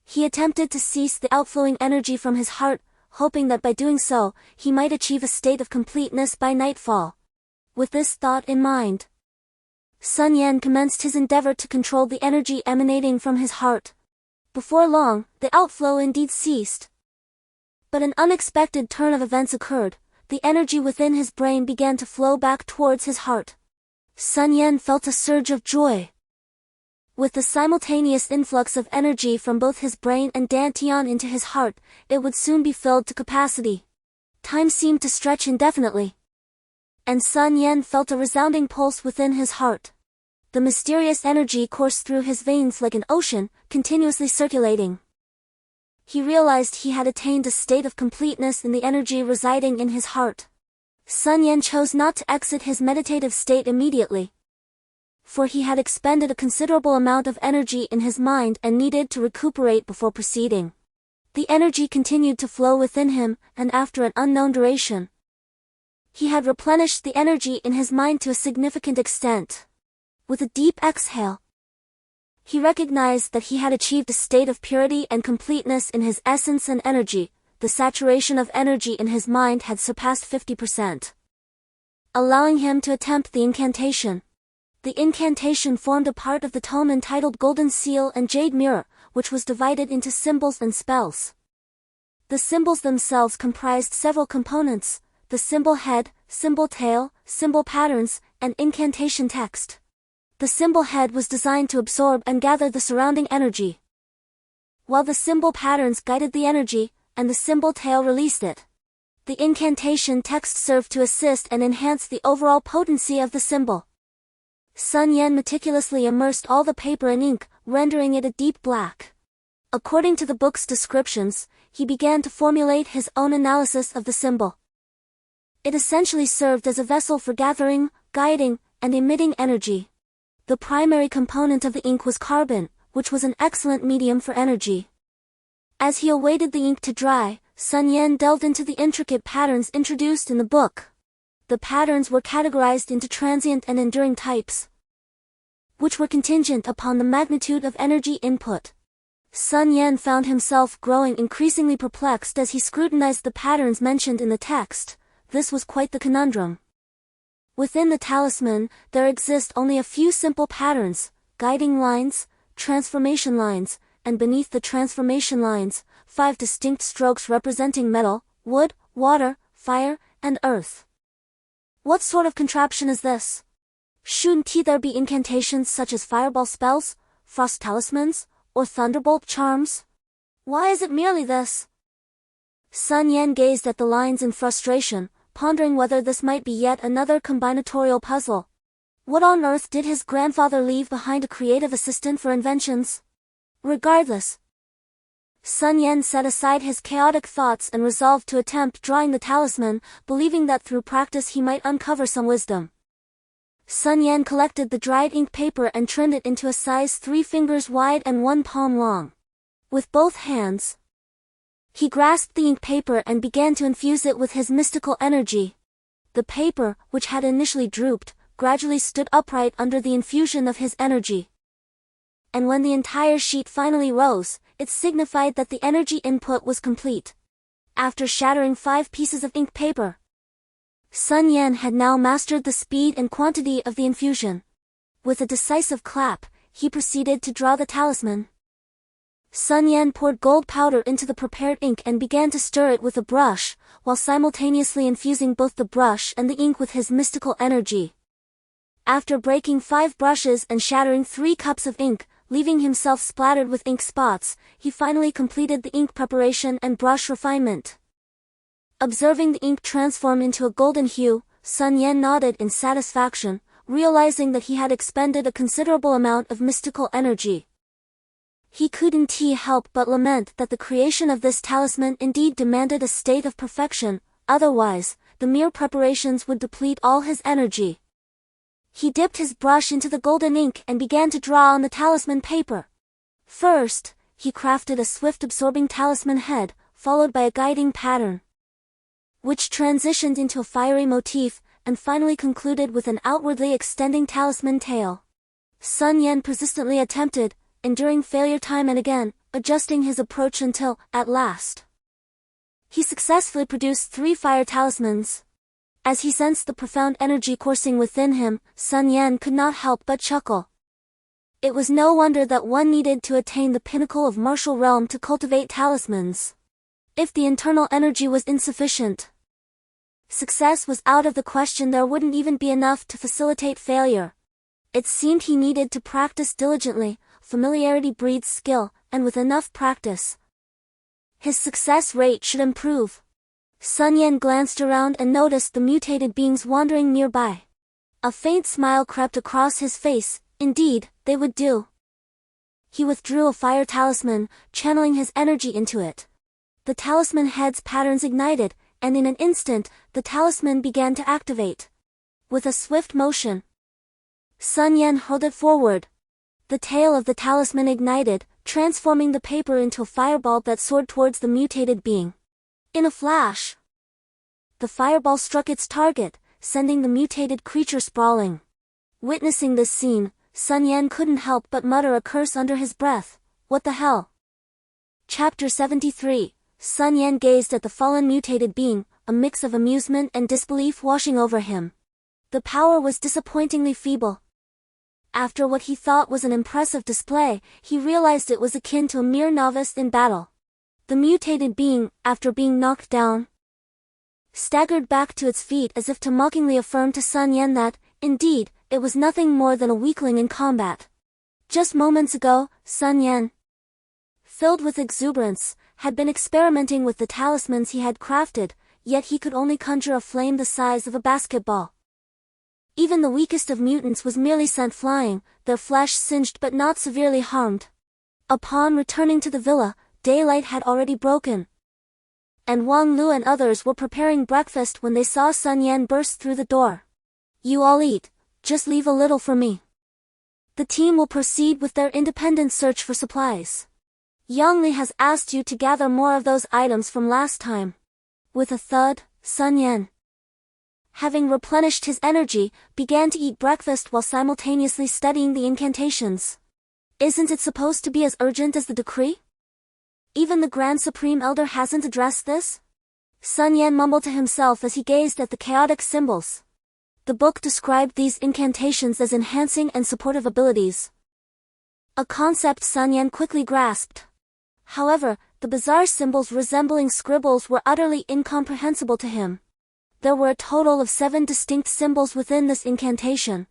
he attempted to cease the outflowing energy from his heart, hoping that by doing so, he might achieve a state of completeness by nightfall. With this thought in mind, Sun Yan commenced his endeavor to control the energy emanating from his heart. Before long, the outflow indeed ceased. But an unexpected turn of events occurred. The energy within his brain began to flow back towards his heart. Sun Yan felt a surge of joy. With the simultaneous influx of energy from both his brain and dantian into his heart, it would soon be filled to capacity. Time seemed to stretch indefinitely. And Sun Yan felt a resounding pulse within his heart. The mysterious energy coursed through his veins like an ocean, continuously circulating. He realized he had attained a state of completeness in the energy residing in his heart. Sun Yan chose not to exit his meditative state immediately, for he had expended a considerable amount of energy in his mind and needed to recuperate before proceeding. The energy continued to flow within him, and after an unknown duration, he had replenished the energy in his mind to a significant extent. With a deep exhale, he recognized that he had achieved a state of purity and completeness in his essence and energy. The saturation of energy in his mind had surpassed 50%, allowing him to attempt the incantation. The incantation formed a part of the tome entitled Golden Seal and Jade Mirror, which was divided into symbols and spells. The symbols themselves comprised several components: the symbol head, symbol tail, symbol patterns, and incantation text. The symbol head was designed to absorb and gather the surrounding energy, while the symbol patterns guided the energy, and the symbol tail released it. The incantation text served to assist and enhance the overall potency of the symbol. Sun Yan meticulously immersed all the paper in ink, rendering it a deep black. According to the book's descriptions, he began to formulate his own analysis of the symbol. It essentially served as a vessel for gathering, guiding, and emitting energy. The primary component of the ink was carbon, which was an excellent medium for energy. As he awaited the ink to dry, Sun Yan delved into the intricate patterns introduced in the book. The patterns were categorized into transient and enduring types, which were contingent upon the magnitude of energy input. Sun Yan found himself growing increasingly perplexed as he scrutinized the patterns mentioned in the text. This was quite the conundrum. Within the talisman, there exist only a few simple patterns: guiding lines, transformation lines, and beneath the transformation lines, 5 distinct strokes representing metal, wood, water, fire, and earth. What sort of contraption is this? Shouldn't there be incantations such as fireball spells, frost talismans, or thunderbolt charms? Why is it merely this? Sun Yan gazed at the lines in frustration, pondering whether this might be yet another combinatorial puzzle. What on earth did his grandfather leave behind a creative assistant for inventions? Regardless, Sun Yan set aside his chaotic thoughts and resolved to attempt drawing the talisman, believing that through practice he might uncover some wisdom. Sun Yan collected the dried ink paper and trimmed it into a size 3 fingers wide and 1 palm long. With both hands, he grasped the ink paper and began to infuse it with his mystical energy. The paper, which had initially drooped, gradually stood upright under the infusion of his energy. And when the entire sheet finally rose, it signified that the energy input was complete. After shattering 5 pieces of ink paper, Sun Yan had now mastered the speed and quantity of the infusion. With a decisive clap, he proceeded to draw the talisman. Sun Yan poured gold powder into the prepared ink and began to stir it with a brush, while simultaneously infusing both the brush and the ink with his mystical energy. After breaking 5 brushes and shattering 3 cups of ink, leaving himself splattered with ink spots, he finally completed the ink preparation and brush refinement. Observing the ink transform into a golden hue, Sun Yan nodded in satisfaction, realizing that he had expended a considerable amount of mystical energy. He couldn't help but lament that the creation of this talisman indeed demanded a state of perfection, otherwise, the mere preparations would deplete all his energy. He dipped his brush into the golden ink and began to draw on the talisman paper. First, he crafted a swift absorbing talisman head, followed by a guiding pattern, which transitioned into a fiery motif, and finally concluded with an outwardly extending talisman tail. Sun Yan persistently attempted, enduring failure time and again, adjusting his approach until, at last, He successfully produced 3 fire talismans. As he sensed the profound energy coursing within him, Sun Yan could not help but chuckle. It was no wonder that one needed to attain the pinnacle of martial realm to cultivate talismans. If the internal energy was insufficient, success was out of the question. There wouldn't even be enough to facilitate failure. It seemed he needed to practice diligently. Familiarity breeds skill, and with enough practice, his success rate should improve. Sun Yan glanced around and noticed the mutated beings wandering nearby. A faint smile crept across his face. Indeed, they would do. He withdrew a fire talisman, channeling his energy into it. The talisman head's patterns ignited, and in an instant, the talisman began to activate. With a swift motion, Sun Yan hurled it forward. The tail of the talisman ignited, transforming the paper into a fireball that soared towards the mutated being. In a flash, the fireball struck its target, sending the mutated creature sprawling. Witnessing this scene, Sun Yan couldn't help but mutter a curse under his breath. What the hell? Chapter 73. Sun Yan gazed at the fallen mutated being, a mix of amusement and disbelief washing over him. The power was disappointingly feeble. After what he thought was an impressive display, he realized it was akin to a mere novice in battle. The mutated being, after being knocked down, staggered back to its feet as if to mockingly affirm to Sun Yan that, indeed, it was nothing more than a weakling in combat. Just moments ago, Sun Yan, filled with exuberance, had been experimenting with the talismans he had crafted, yet he could only conjure a flame the size of a basketball. Even the weakest of mutants was merely sent flying, their flesh singed but not severely harmed. Upon returning to the villa, daylight had already broken, and Wang Lu and others were preparing breakfast when they saw Sun Yan burst through the door. You all eat, just leave a little for me. The team will proceed with their independent search for supplies. Yang Li has asked you to gather more of those items from last time. With a thud, Sun Yan, having replenished his energy, began to eat breakfast while simultaneously studying the incantations. Isn't it supposed to be as urgent as the decree? Even the Grand Supreme Elder hasn't addressed this? Sun Yan mumbled to himself as he gazed at the chaotic symbols. The book described these incantations as enhancing and supportive abilities, a concept Sun Yan quickly grasped. However, the bizarre symbols resembling scribbles were utterly incomprehensible to him. There were a total of 7 distinct symbols within this incantation,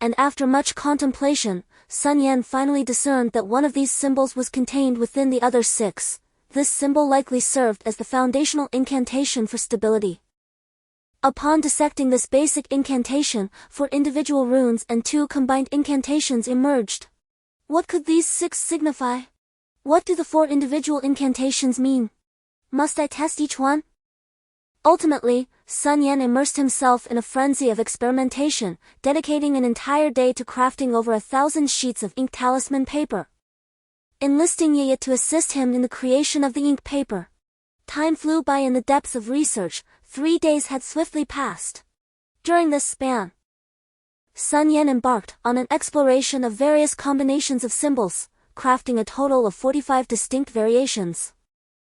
and after much contemplation, Sun Yan finally discerned that one of these symbols was contained within the other 6. This symbol likely served as the foundational incantation for stability. Upon dissecting this basic incantation, 4 individual runes and 2 combined incantations emerged. What could these 6 signify? What do the 4 individual incantations mean? Must I test each one? Ultimately, Sun Yan immersed himself in a frenzy of experimentation, dedicating an entire day to crafting over 1,000 sheets of ink talisman paper, enlisting Yaya to assist him in the creation of the ink paper. Time flew by in the depths of research. 3 days had swiftly passed. During this span, Sun Yan embarked on an exploration of various combinations of symbols, crafting a total of 45 distinct variations.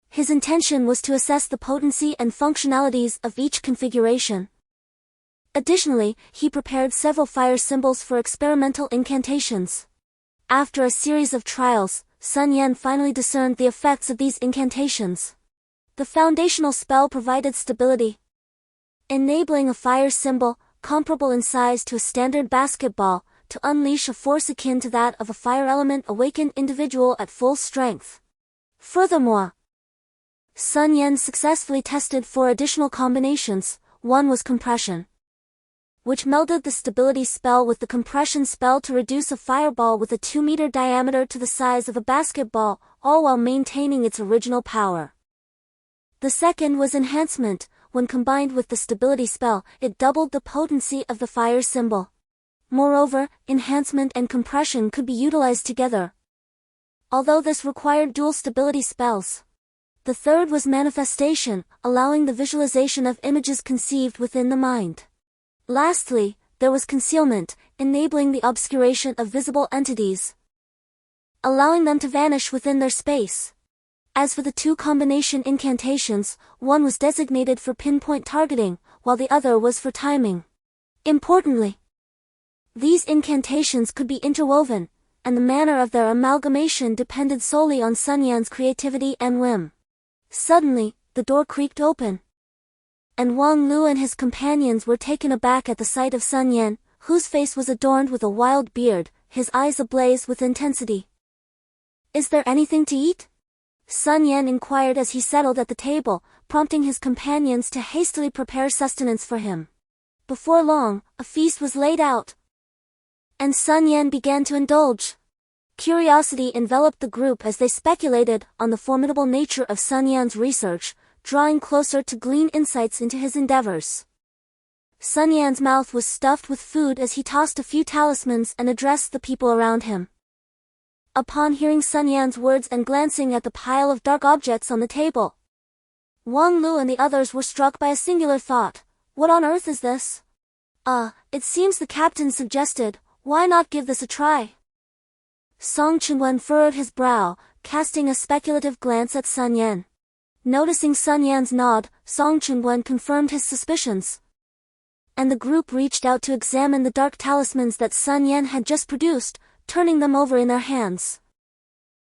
His intention was to assess the potency and functionalities of each configuration. Additionally, he prepared several fire symbols for experimental incantations. After a series of trials, Sun Yan finally discerned the effects of these incantations. The foundational spell provided stability, enabling a fire symbol, comparable in size to a standard basketball, to unleash a force akin to that of a fire element awakened individual at full strength. Furthermore, Sun Yan successfully tested 4 additional combinations. One was compression, which melded the stability spell with the compression spell to reduce a fireball with a 2-meter diameter to the size of a basketball, all while maintaining its original power. The second was enhancement. When combined with the stability spell, it doubled the potency of the fire symbol. Moreover, enhancement and compression could be utilized together, although this required dual stability spells. The third was manifestation, allowing the visualization of images conceived within the mind. Lastly, there was concealment, enabling the obscuration of visible entities, allowing them to vanish within their space. As for the two combination incantations, one was designated for pinpoint targeting, while the other was for timing. Importantly, these incantations could be interwoven, and the manner of their amalgamation depended solely on Sun Yan's creativity and whim. Suddenly, the door creaked open, and Wang Lu and his companions were taken aback at the sight of Sun Yan, whose face was adorned with a wild beard, his eyes ablaze with intensity. "Is there anything to eat?" Sun Yan inquired as he settled at the table, prompting his companions to hastily prepare sustenance for him. Before long, a feast was laid out, and Sun Yan began to indulge. Curiosity enveloped the group as they speculated on the formidable nature of Sun Yan's research, drawing closer to glean insights into his endeavors. Sun Yan's mouth was stuffed with food as he tossed a few talismans and addressed the people around him. Upon hearing Sun Yan's words and glancing at the pile of dark objects on the table, Wang Lu and the others were struck by a singular thought. What on earth is this? It seems the captain suggested, why not give this a try? Song Chunwen furrowed his brow, casting a speculative glance at Sun Yan. Noticing Sun Yan's nod, Song Chunwen confirmed his suspicions, and the group reached out to examine the dark talismans that Sun Yan had just produced, turning them over in their hands.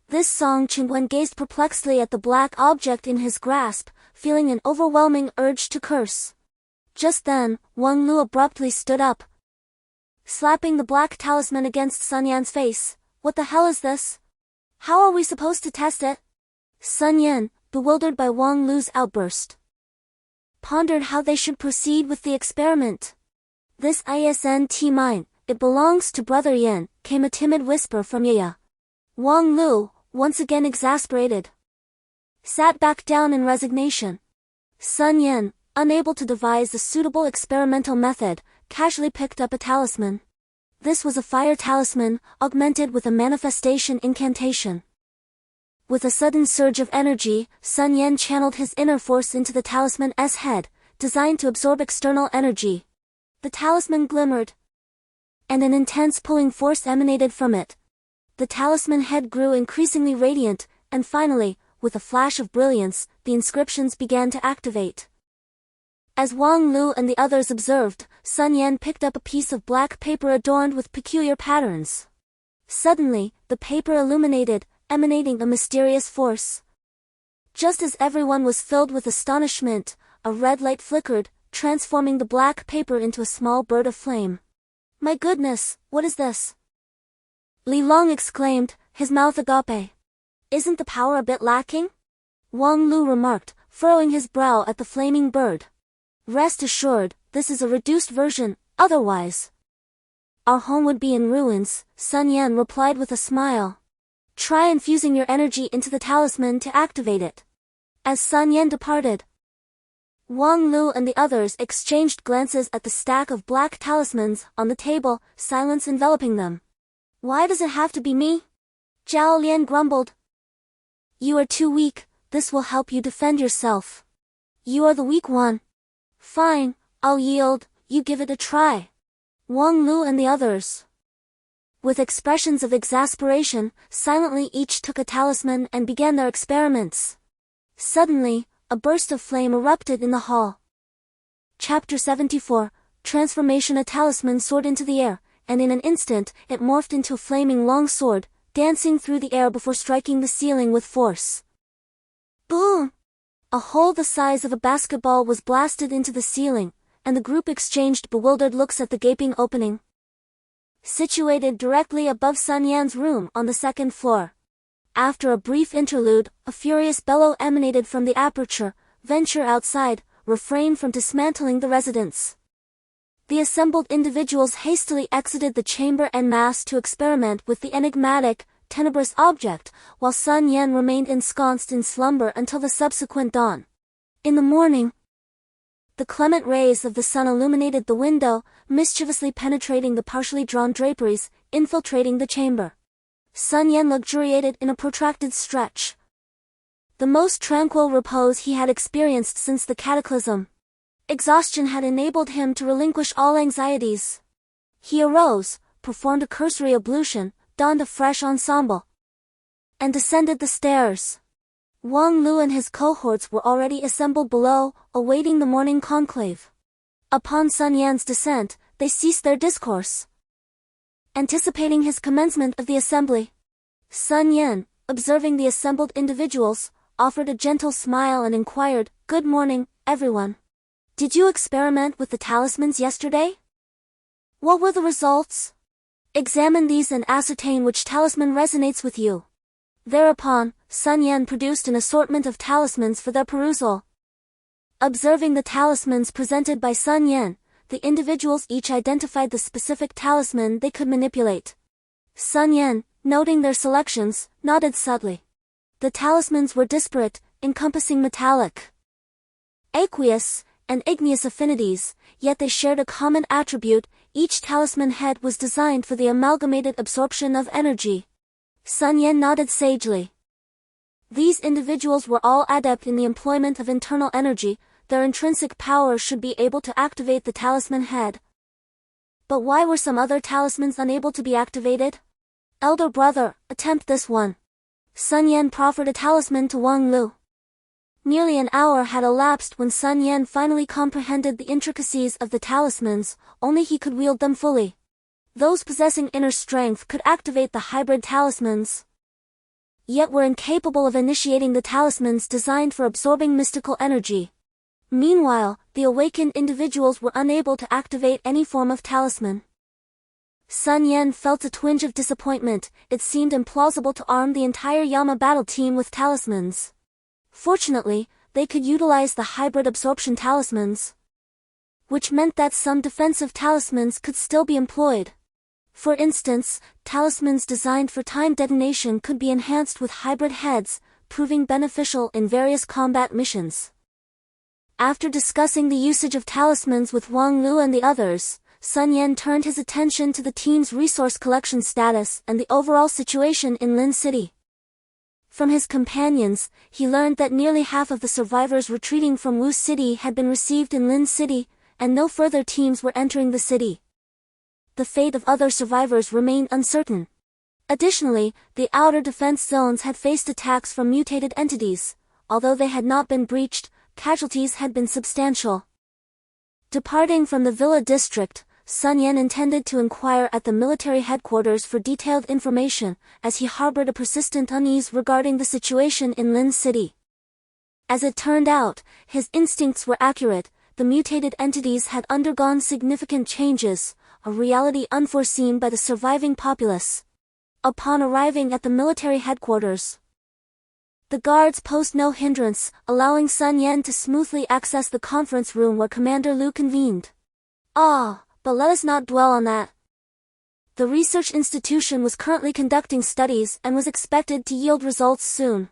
This Song Chunwen gazed perplexedly at the black object in his grasp, feeling an overwhelming urge to curse. Just then, Wang Lu abruptly stood up, slapping the black talisman against Sun Yan's face. "What the hell is this? How are we supposed to test it?" Sun Yan, bewildered by Wang Lu's outburst, pondered how they should proceed with the experiment. "This isn't mine, it belongs to Brother Yin," came a timid whisper from Yaya. Wang Lu, once again exasperated, sat back down in resignation. Sun Yan, unable to devise a suitable experimental method, casually picked up a talisman. This was a fire talisman, augmented with a manifestation incantation. With a sudden surge of energy, Sun Yan channeled his inner force into the talisman's head, designed to absorb external energy. The talisman glimmered, and an intense pulling force emanated from it. The talisman head grew increasingly radiant, and finally, with a flash of brilliance, the inscriptions began to activate. As Wang Lu and the others observed, Sun Yan picked up a piece of black paper adorned with peculiar patterns. Suddenly, the paper illuminated, emanating a mysterious force. Just as everyone was filled with astonishment, a red light flickered, transforming the black paper into a small bird of flame. "My goodness, what is this?" Li Long exclaimed, his mouth agape. "Isn't the power a bit lacking?" Wang Lu remarked, furrowing his brow at the flaming bird. "Rest assured, this is a reduced version, otherwise our home would be in ruins," Sun Yan replied with a smile. "Try infusing your energy into the talisman to activate it." As Sun Yan departed, Wang Lu and the others exchanged glances at the stack of black talismans on the table, silence enveloping them. "Why does it have to be me?" Zhao Lian grumbled. "You are too weak, this will help you defend yourself." "You are the weak one." "Fine, I'll yield, you give it a try." Wang Lu and the others, with expressions of exasperation, silently each took a talisman and began their experiments. Suddenly, a burst of flame erupted in the hall. Chapter 74, Transformation. A talisman soared into the air, and in an instant, it morphed into a flaming long sword, dancing through the air before striking the ceiling with force. Boom! A hole the size of a basketball was blasted into the ceiling, and the group exchanged bewildered looks at the gaping opening, situated directly above Sun Yan's room on the second floor. After a brief interlude, a furious bellow emanated from the aperture. "Venture outside, refrain from dismantling the residence." The assembled individuals hastily exited the chamber en masse to experiment with the enigmatic, tenebrous object, while Sun Yan remained ensconced in slumber until the subsequent dawn. In the morning, the clement rays of the sun illuminated the window, mischievously penetrating the partially drawn draperies, infiltrating the chamber. Sun Yan luxuriated in a protracted stretch, the most tranquil repose he had experienced since the cataclysm. Exhaustion had enabled him to relinquish all anxieties. He arose, performed a cursory ablution, donned a fresh ensemble, and descended the stairs. Wang Lu and his cohorts were already assembled below, awaiting the morning conclave. Upon Sun Yan's descent, they ceased their discourse, anticipating his commencement of the assembly. Sun Yan, observing the assembled individuals, offered a gentle smile and inquired, "Good morning, everyone. Did you experiment with the talismans yesterday? What were the results? Examine these and ascertain which talisman resonates with you." Thereupon, Sun Yan produced an assortment of talismans for their perusal. Observing the talismans presented by Sun Yan, the individuals each identified the specific talisman they could manipulate. Sun Yan, noting their selections, nodded subtly. The talismans were disparate, encompassing metallic, aqueous, and igneous affinities, yet they shared a common attribute: each talisman head was designed for the amalgamated absorption of energy. Sun Yan nodded sagely. These individuals were all adept in the employment of internal energy. Their intrinsic power should be able to activate the talisman head. But why were some other talismans unable to be activated? "Elder brother, attempt this one." Sun Yan proffered a talisman to Wang Lu. Nearly an hour had elapsed when Sun Yan finally comprehended the intricacies of the talismans. Only he could wield them fully. Those possessing inner strength could activate the hybrid talismans, yet were incapable of initiating the talismans designed for absorbing mystical energy. Meanwhile, the awakened individuals were unable to activate any form of talisman. Sun Yan felt a twinge of disappointment. It seemed implausible to arm the entire Yama battle team with talismans. Fortunately, they could utilize the hybrid absorption talismans, which meant that some defensive talismans could still be employed. For instance, talismans designed for time detonation could be enhanced with hybrid heads, proving beneficial in various combat missions. After discussing the usage of talismans with Wang Lu and the others, Sun Yan turned his attention to the team's resource collection status and the overall situation in Lin City. From his companions, he learned that nearly half of the survivors retreating from Wu City had been received in Lin City, and no further teams were entering the city. The fate of other survivors remained uncertain. Additionally, the outer defense zones had faced attacks from mutated entities. Although they had not been breached, casualties had been substantial. Departing from the villa district, Sun Yan intended to inquire at the military headquarters for detailed information, as he harbored a persistent unease regarding the situation in Lin City. As it turned out, his instincts were accurate. The mutated entities had undergone significant changes, a reality unforeseen by the surviving populace. Upon arriving at the military headquarters, the guards posed no hindrance, allowing Sun Yan to smoothly access the conference room where Commander Lu convened. But let us not dwell on that. The research institution was currently conducting studies and was expected to yield results soon.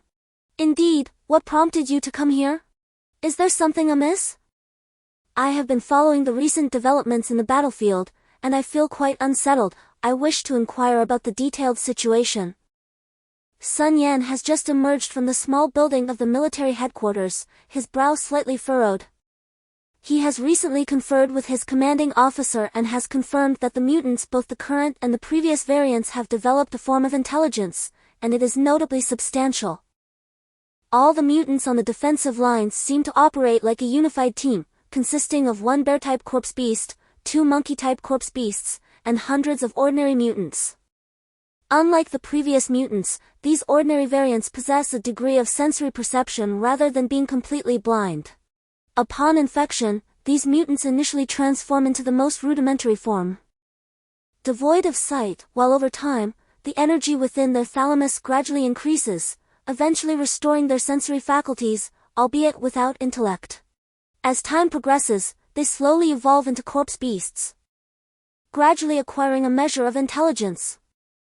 Indeed, what prompted you to come here? Is there something amiss? I have been following the recent developments in the battlefield, and I feel quite unsettled. I wish to inquire about the detailed situation. Sun Yan has just emerged from the small building of the military headquarters, his brow slightly furrowed. He has recently conferred with his commanding officer and has confirmed that the mutants, both the current and the previous variants, have developed a form of intelligence, and it is notably substantial. All the mutants on the defensive lines seem to operate like a unified team, consisting of one bear-type corpse beast, two monkey-type corpse beasts, and hundreds of ordinary mutants. Unlike the previous mutants, these ordinary variants possess a degree of sensory perception rather than being completely blind. Upon infection, these mutants initially transform into the most rudimentary form, devoid of sight, while over time, the energy within their thalamus gradually increases, eventually restoring their sensory faculties, albeit without intellect. As time progresses, they slowly evolve into corpse beasts, gradually acquiring a measure of intelligence.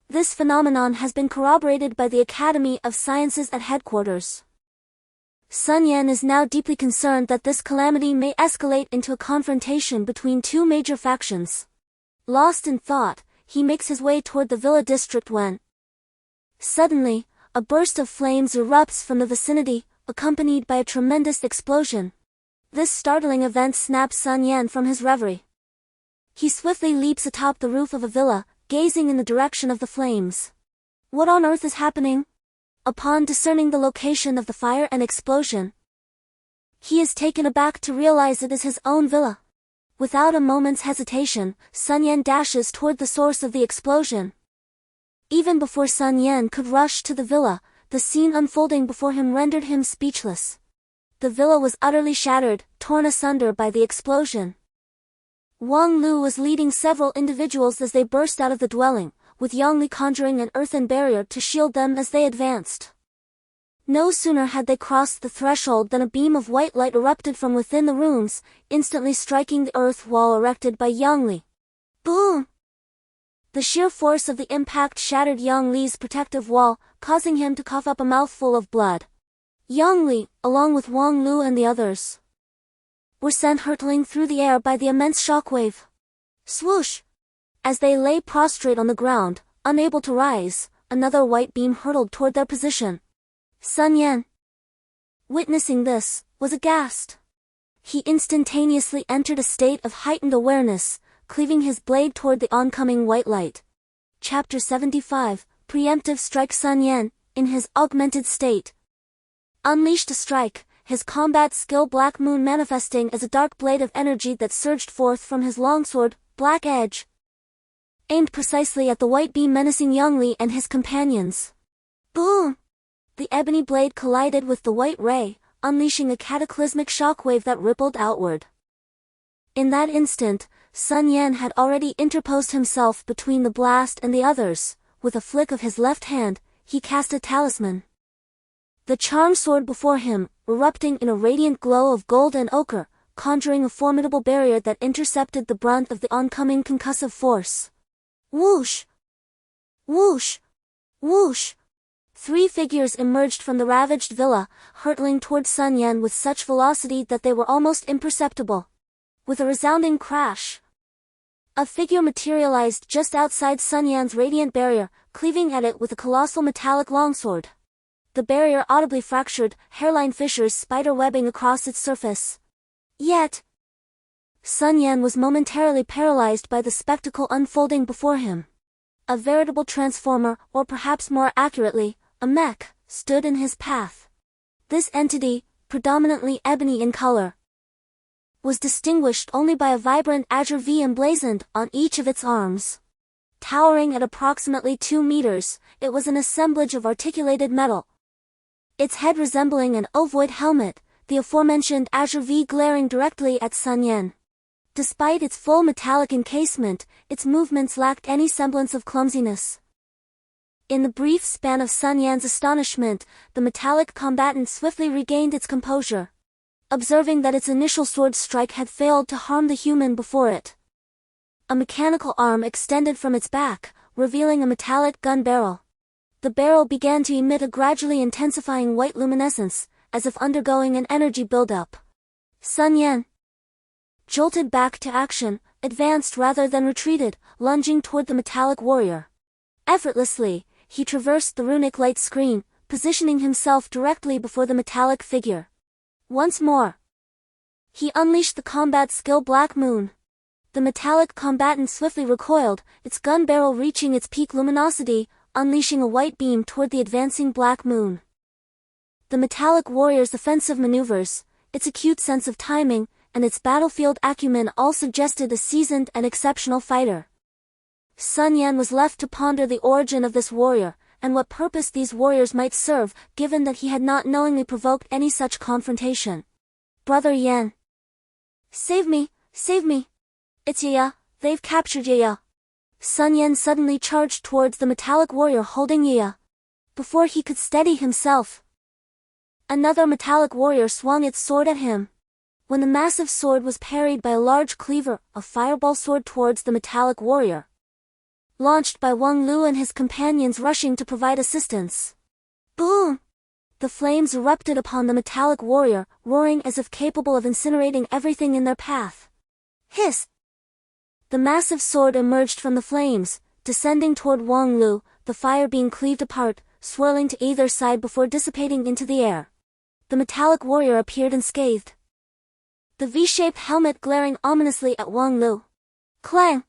This phenomenon has been corroborated by the Academy of Sciences at headquarters. Sun Yan is now deeply concerned that this calamity may escalate into a confrontation between two major factions. Lost in thought, he makes his way toward the villa district when suddenly, a burst of flames erupts from the vicinity, accompanied by a tremendous explosion. This startling event snaps Sun Yan from his reverie. He swiftly leaps atop the roof of a villa, gazing in the direction of the flames. What on earth is happening? Upon discerning the location of the fire and explosion, he is taken aback to realize it is his own villa. Without a moment's hesitation, Sun Yan dashes toward the source of the explosion. Even before Sun Yan could rush to the villa, the scene unfolding before him rendered him speechless. The villa was utterly shattered, torn asunder by the explosion. Wang Lu was leading several individuals as they burst out of the dwelling, with Yangli conjuring an earthen barrier to shield them as they advanced. No sooner had they crossed the threshold than a beam of white light erupted from within the rooms, instantly striking the earth wall erected by Yangli. Boom! The sheer force of the impact shattered Yang Li's protective wall, causing him to cough up a mouthful of blood. Yang Li, along with Wang Lu and the others, were sent hurtling through the air by the immense shockwave. Swoosh! As they lay prostrate on the ground, unable to rise, another white beam hurtled toward their position. Sun Yan, witnessing this, was aghast. He instantaneously entered a state of heightened awareness, cleaving his blade toward the oncoming white light. Chapter 75, Preemptive Strike. Sun Yan, in his augmented state, unleashed a strike, his combat skill Black Moon manifesting as a dark blade of energy that surged forth from his longsword, Black Edge, aimed precisely at the white beam menacing Yangli and his companions. Boom! The ebony blade collided with the white ray, unleashing a cataclysmic shockwave that rippled outward. In that instant, Sun Yan had already interposed himself between the blast and the others. With a flick of his left hand, he cast a talisman. The charm sword before him, erupting in a radiant glow of gold and ochre, conjuring a formidable barrier that intercepted the brunt of the oncoming concussive force. Whoosh! Whoosh! Whoosh! 3 figures emerged from the ravaged villa, hurtling toward Sun Yan with such velocity that they were almost imperceptible. With a resounding crash, a figure materialized just outside Sun Yan's radiant barrier, cleaving at it with a colossal metallic longsword. The barrier audibly fractured, hairline fissures spider webbing across its surface. Yet, Sun Yan was momentarily paralyzed by the spectacle unfolding before him. A veritable transformer, or perhaps more accurately, a mech, stood in his path. This entity, predominantly ebony in color, was distinguished only by a vibrant azure V emblazoned on each of its arms. Towering at approximately 2 meters, it was an assemblage of articulated metal. Its head resembling an ovoid helmet, the aforementioned azure V glaring directly at Sun Yan. Despite its full metallic encasement, its movements lacked any semblance of clumsiness. In the brief span of Sun Yan's astonishment, the metallic combatant swiftly regained its composure, observing that its initial sword strike had failed to harm the human before it. A mechanical arm extended from its back, revealing a metallic gun barrel. The barrel began to emit a gradually intensifying white luminescence, as if undergoing an energy buildup. Sun Yan, jolted back to action, advanced rather than retreated, lunging toward the metallic warrior. Effortlessly, he traversed the runic light screen, positioning himself directly before the metallic figure. Once more, he unleashed the combat skill Black Moon. The metallic combatant swiftly recoiled, its gun barrel reaching its peak luminosity, unleashing a white beam toward the advancing Black Moon. The metallic warrior's offensive maneuvers, its acute sense of timing, and its battlefield acumen all suggested a seasoned and exceptional fighter. Sun Yan was left to ponder the origin of this warrior, and what purpose these warriors might serve, given that he had not knowingly provoked any such confrontation. Brother Yan, save me, save me! It's Yaya, they've captured Yaya. Sun Yan suddenly charged towards the metallic warrior holding Yaya. Before he could steady himself, another metallic warrior swung its sword at him. When the massive sword was parried by a large cleaver, a fireball sword towards the metallic warrior, launched by Wang Lu and his companions rushing to provide assistance. Boom! The flames erupted upon the metallic warrior, roaring as if capable of incinerating everything in their path. Hiss! The massive sword emerged from the flames, descending toward Wang Lu, the fire being cleaved apart, swirling to either side before dissipating into the air. The metallic warrior appeared unscathed, the V-shaped helmet glaring ominously at Wang Lu. Clang!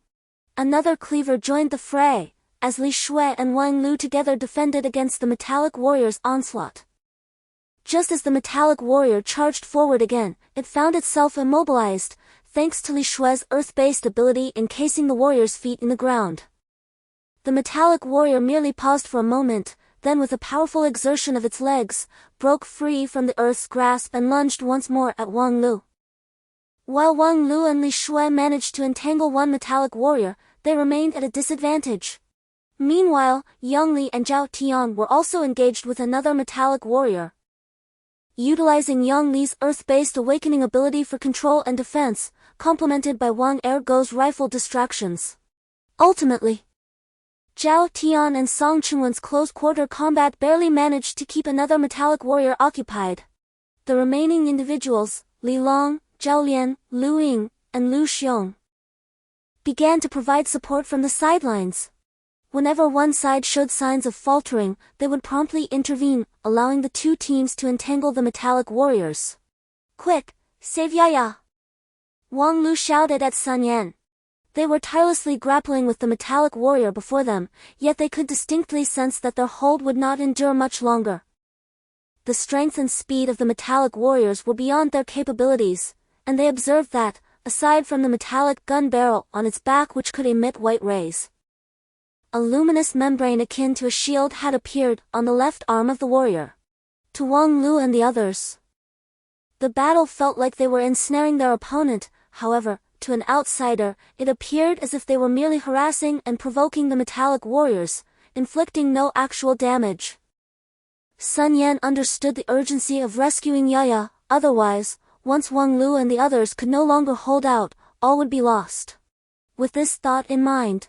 Another cleaver joined the fray, as Li Shui and Wang Lu together defended against the metallic warrior's onslaught. Just as the metallic warrior charged forward again, it found itself immobilized, thanks to Li Shui's earth-based ability encasing the warrior's feet in the ground. The metallic warrior merely paused for a moment, then with a powerful exertion of its legs, broke free from the earth's grasp and lunged once more at Wang Lu. While Wang Lu and Li Shui managed to entangle one metallic warrior, they remained at a disadvantage. Meanwhile, Yang Li and Zhao Tian were also engaged with another metallic warrior. Utilizing Yang Li's earth-based awakening ability for control and defense, complemented by Wang Ergo's rifle distractions. Ultimately, Zhao Tian and Song Chunwen's close-quarter combat barely managed to keep another metallic warrior occupied. The remaining individuals, Li Long, Zhao Lian, Lu Ying, and Lu Xiong, began to provide support from the sidelines. Whenever one side showed signs of faltering, they would promptly intervene, allowing the two teams to entangle the metallic warriors. "Quick, save Yaya!" Wang Lu shouted at Sun Yan. They were tirelessly grappling with the metallic warrior before them, yet they could distinctly sense that their hold would not endure much longer. The strength and speed of the metallic warriors were beyond their capabilities, and they observed that, aside from the metallic gun barrel on its back which could emit white rays, a luminous membrane akin to a shield had appeared on the left arm of the warrior. To Wang Lu and the others, the battle felt like they were ensnaring their opponent. However, to an outsider, it appeared as if they were merely harassing and provoking the metallic warriors, inflicting no actual damage. Sun Yan understood the urgency of rescuing Yaya, otherwise, once Wang Lu and the others could no longer hold out, all would be lost. With this thought in mind,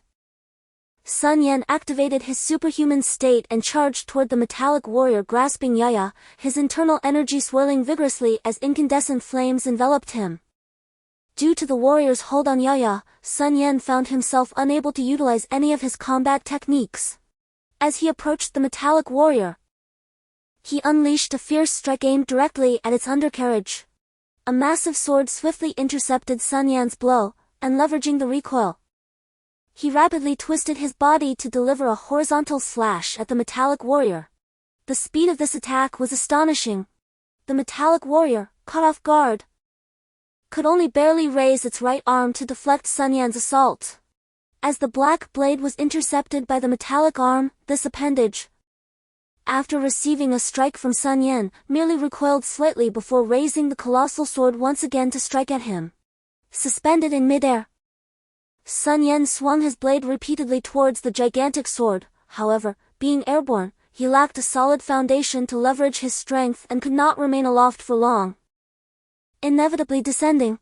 Sun Yan activated his superhuman state and charged toward the metallic warrior grasping Yaya, his internal energy swirling vigorously as incandescent flames enveloped him. Due to the warrior's hold on Yaya, Sun Yan found himself unable to utilize any of his combat techniques. As he approached the metallic warrior, he unleashed a fierce strike aimed directly at its undercarriage. A massive sword swiftly intercepted Sun Yan's blow, and leveraging the recoil, he rapidly twisted his body to deliver a horizontal slash at the metallic warrior. The speed of this attack was astonishing. The metallic warrior, caught off guard, could only barely raise its right arm to deflect Sun Yan's assault. As the black blade was intercepted by the metallic arm, this appendage, after receiving a strike from Sun Yan, merely recoiled slightly before raising the colossal sword once again to strike at him. Suspended in midair, Sun Yan swung his blade repeatedly towards the gigantic sword. However, being airborne, he lacked a solid foundation to leverage his strength and could not remain aloft for long. Inevitably descending,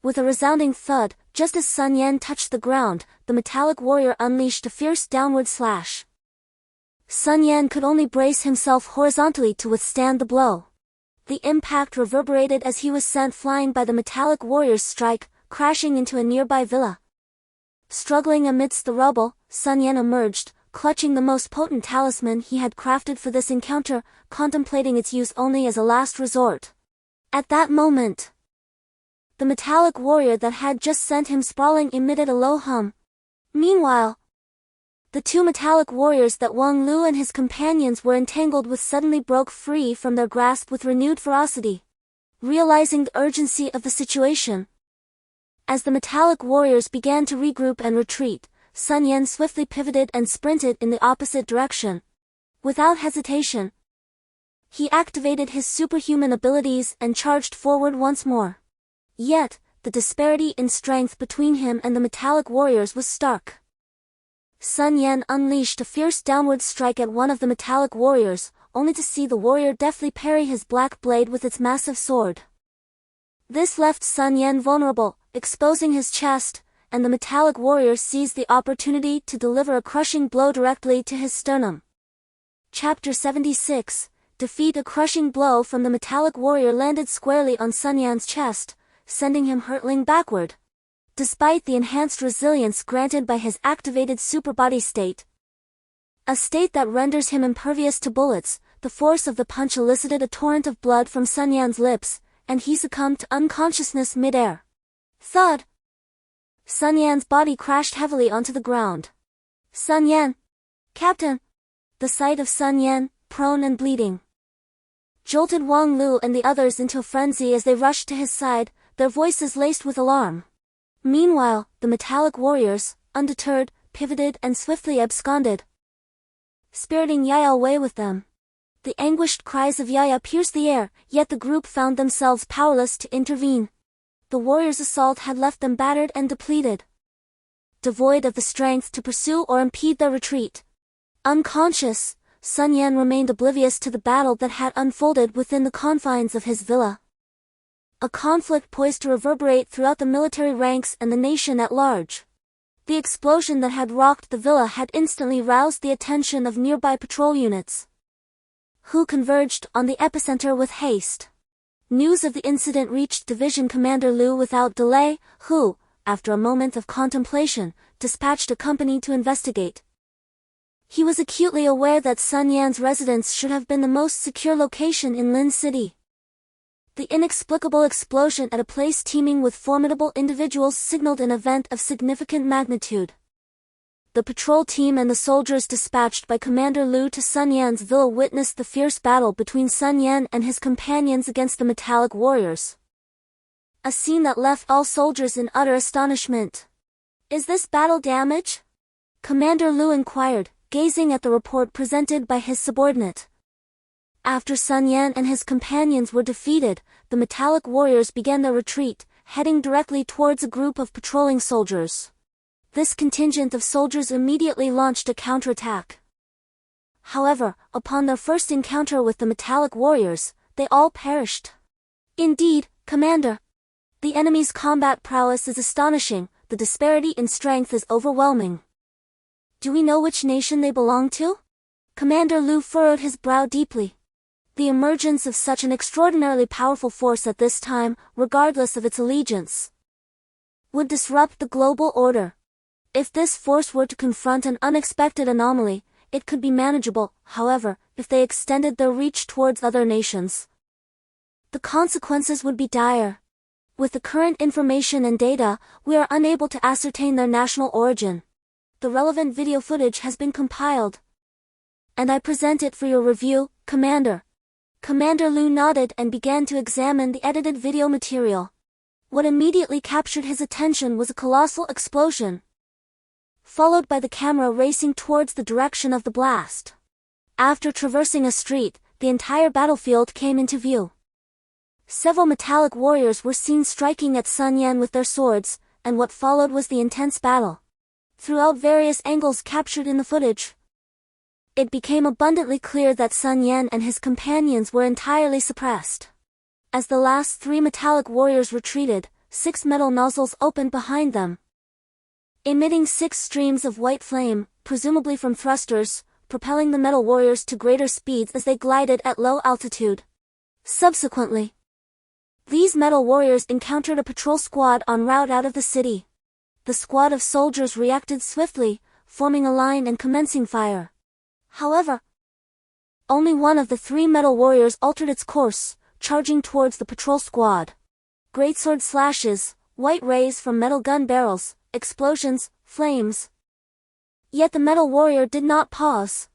with a resounding thud, just as Sun Yan touched the ground, the metallic warrior unleashed a fierce downward slash. Sun Yan could only brace himself horizontally to withstand the blow. The impact reverberated as he was sent flying by the metallic warrior's strike, crashing into a nearby villa. Struggling amidst the rubble, Sun Yan emerged, clutching the most potent talisman he had crafted for this encounter, contemplating its use only as a last resort. At that moment, the metallic warrior that had just sent him sprawling emitted a low hum. Meanwhile, the two metallic warriors that Wang Lu and his companions were entangled with suddenly broke free from their grasp with renewed ferocity. Realizing the urgency of the situation, as the metallic warriors began to regroup and retreat, Sun Yan swiftly pivoted and sprinted in the opposite direction. Without hesitation, he activated his superhuman abilities and charged forward once more. Yet, the disparity in strength between him and the metallic warriors was stark. Sun Yan unleashed a fierce downward strike at one of the metallic warriors, only to see the warrior deftly parry his black blade with its massive sword. This left Sun Yan vulnerable, exposing his chest, and the metallic warrior seized the opportunity to deliver a crushing blow directly to his sternum. Chapter 76. Defeat. A crushing blow from the metallic warrior landed squarely on Sun Yan's chest, sending him hurtling backward. Despite the enhanced resilience granted by his activated superbody state, a state that renders him impervious to bullets, the force of the punch elicited a torrent of blood from Sun Yan's lips, and he succumbed to unconsciousness mid-air. Thud! Sun Yan's body crashed heavily onto the ground. Sun Yan, Captain! The sight of Sun Yan, prone and bleeding, jolted Wang Lu and the others into a frenzy as they rushed to his side, their voices laced with alarm. Meanwhile, the metallic warriors, undeterred, pivoted and swiftly absconded, spiriting Yaya away with them. The anguished cries of Yaya pierced the air, yet the group found themselves powerless to intervene. The warriors' assault had left them battered and depleted, devoid of the strength to pursue or impede their retreat. Unconscious, Sun Yan remained oblivious to the battle that had unfolded within the confines of his villa. A conflict poised to reverberate throughout the military ranks and the nation at large. The explosion that had rocked the villa had instantly roused the attention of nearby patrol units, who converged on the epicenter with haste. News of the incident reached Division Commander Lu without delay, who, after a moment of contemplation, dispatched a company to investigate. He was acutely aware that Sun Yan's residence should have been the most secure location in Lin City. The inexplicable explosion at a place teeming with formidable individuals signaled an event of significant magnitude. The patrol team and the soldiers dispatched by Commander Lu to Sun Yan's villa witnessed the fierce battle between Sun Yan and his companions against the metallic warriors. A scene that left all soldiers in utter astonishment. "Is this battle damage?" Commander Lu inquired, gazing at the report presented by his subordinate. After Sun Yan and his companions were defeated, the metallic warriors began their retreat, heading directly towards a group of patrolling soldiers. This contingent of soldiers immediately launched a counterattack. However, upon their first encounter with the metallic warriors, they all perished. "Indeed, Commander. The enemy's combat prowess is astonishing, the disparity in strength is overwhelming. Do we know which nation they belong to?" Commander Lu furrowed his brow deeply. The emergence of such an extraordinarily powerful force at this time, regardless of its allegiance, would disrupt the global order. If this force were to confront an unexpected anomaly, it could be manageable. However, if they extended their reach towards other nations, the consequences would be dire. With the current information and data, we are unable to ascertain their national origin. The relevant video footage has been compiled, and I present it for your review, Commander. Commander Lu nodded and began to examine the edited video material. What immediately captured his attention was a colossal explosion, followed by the camera racing towards the direction of the blast. After traversing a street, the entire battlefield came into view. Several metallic warriors were seen striking at Sun Yan with their swords, and what followed was the intense battle. Throughout various angles captured in the footage, it became abundantly clear that Sun Yan and his companions were entirely suppressed. As the last three metallic warriors retreated, 6 metal nozzles opened behind them, emitting 6 streams of white flame, presumably from thrusters, propelling the metal warriors to greater speeds as they glided at low altitude. Subsequently, these metal warriors encountered a patrol squad en route out of the city. The squad of soldiers reacted swiftly, forming a line and commencing fire. However, only one of the 3 metal warriors altered its course, charging towards the patrol squad. Greatsword slashes, white rays from metal gun barrels, explosions, flames. Yet the metal warrior did not pause.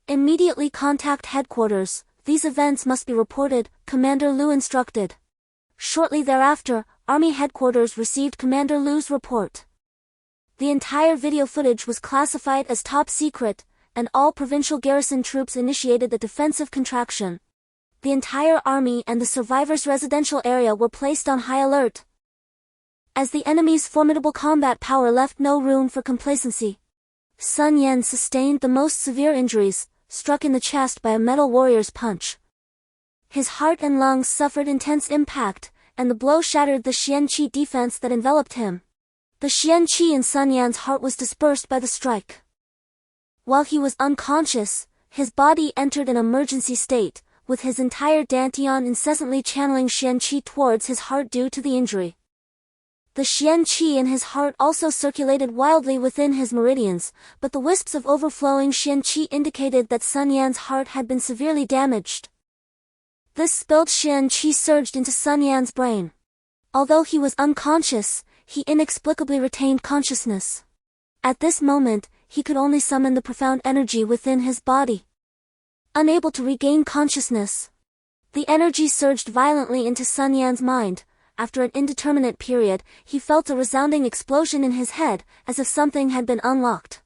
"Immediately contact headquarters, these events must be reported," Commander Lu instructed. Shortly thereafter, Army headquarters received Commander Lu's report. The entire video footage was classified as top secret, and all provincial garrison troops initiated the defensive contraction. The entire army and the survivors' residential area were placed on high alert, as the enemy's formidable combat power left no room for complacency. Sun Yan sustained the most severe injuries, struck in the chest by a metal warrior's punch. His heart and lungs suffered intense impact, and the blow shattered the Xianqi defense that enveloped him. The Xianqi in Sun Yan's heart was dispersed by the strike. While he was unconscious, his body entered an emergency state, with his entire dantian incessantly channeling Xianqi towards his heart due to the injury. The Xianqi in his heart also circulated wildly within his meridians, but the wisps of overflowing Xianqi indicated that Sun Yan's heart had been severely damaged. This spilled Xianqi surged into Sun Yan's brain. Although he was unconscious, he inexplicably retained consciousness. At this moment, he could only summon the profound energy within his body. Unable to regain consciousness, the energy surged violently into Sun Yan's mind. After an indeterminate period, he felt a resounding explosion in his head, as if something had been unlocked.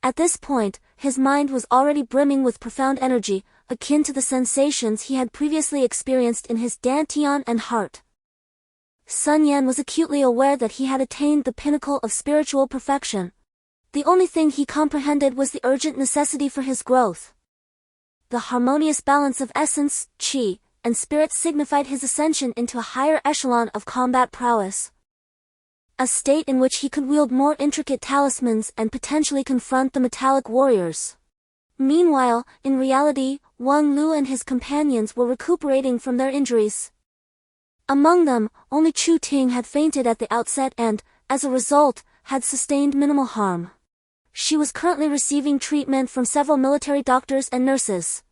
At this point, his mind was already brimming with profound energy, akin to the sensations he had previously experienced in his dantian and heart. Sun Yan was acutely aware that he had attained the pinnacle of spiritual perfection. The only thing he comprehended was the urgent necessity for his growth. The harmonious balance of essence, qi, and spirit signified his ascension into a higher echelon of combat prowess. A state in which he could wield more intricate talismans and potentially confront the metallic warriors. Meanwhile, in reality, Wang Lu and his companions were recuperating from their injuries. Among them, only Chu Ting had fainted at the outset and, as a result, had sustained minimal harm. She was currently receiving treatment from several military doctors and nurses.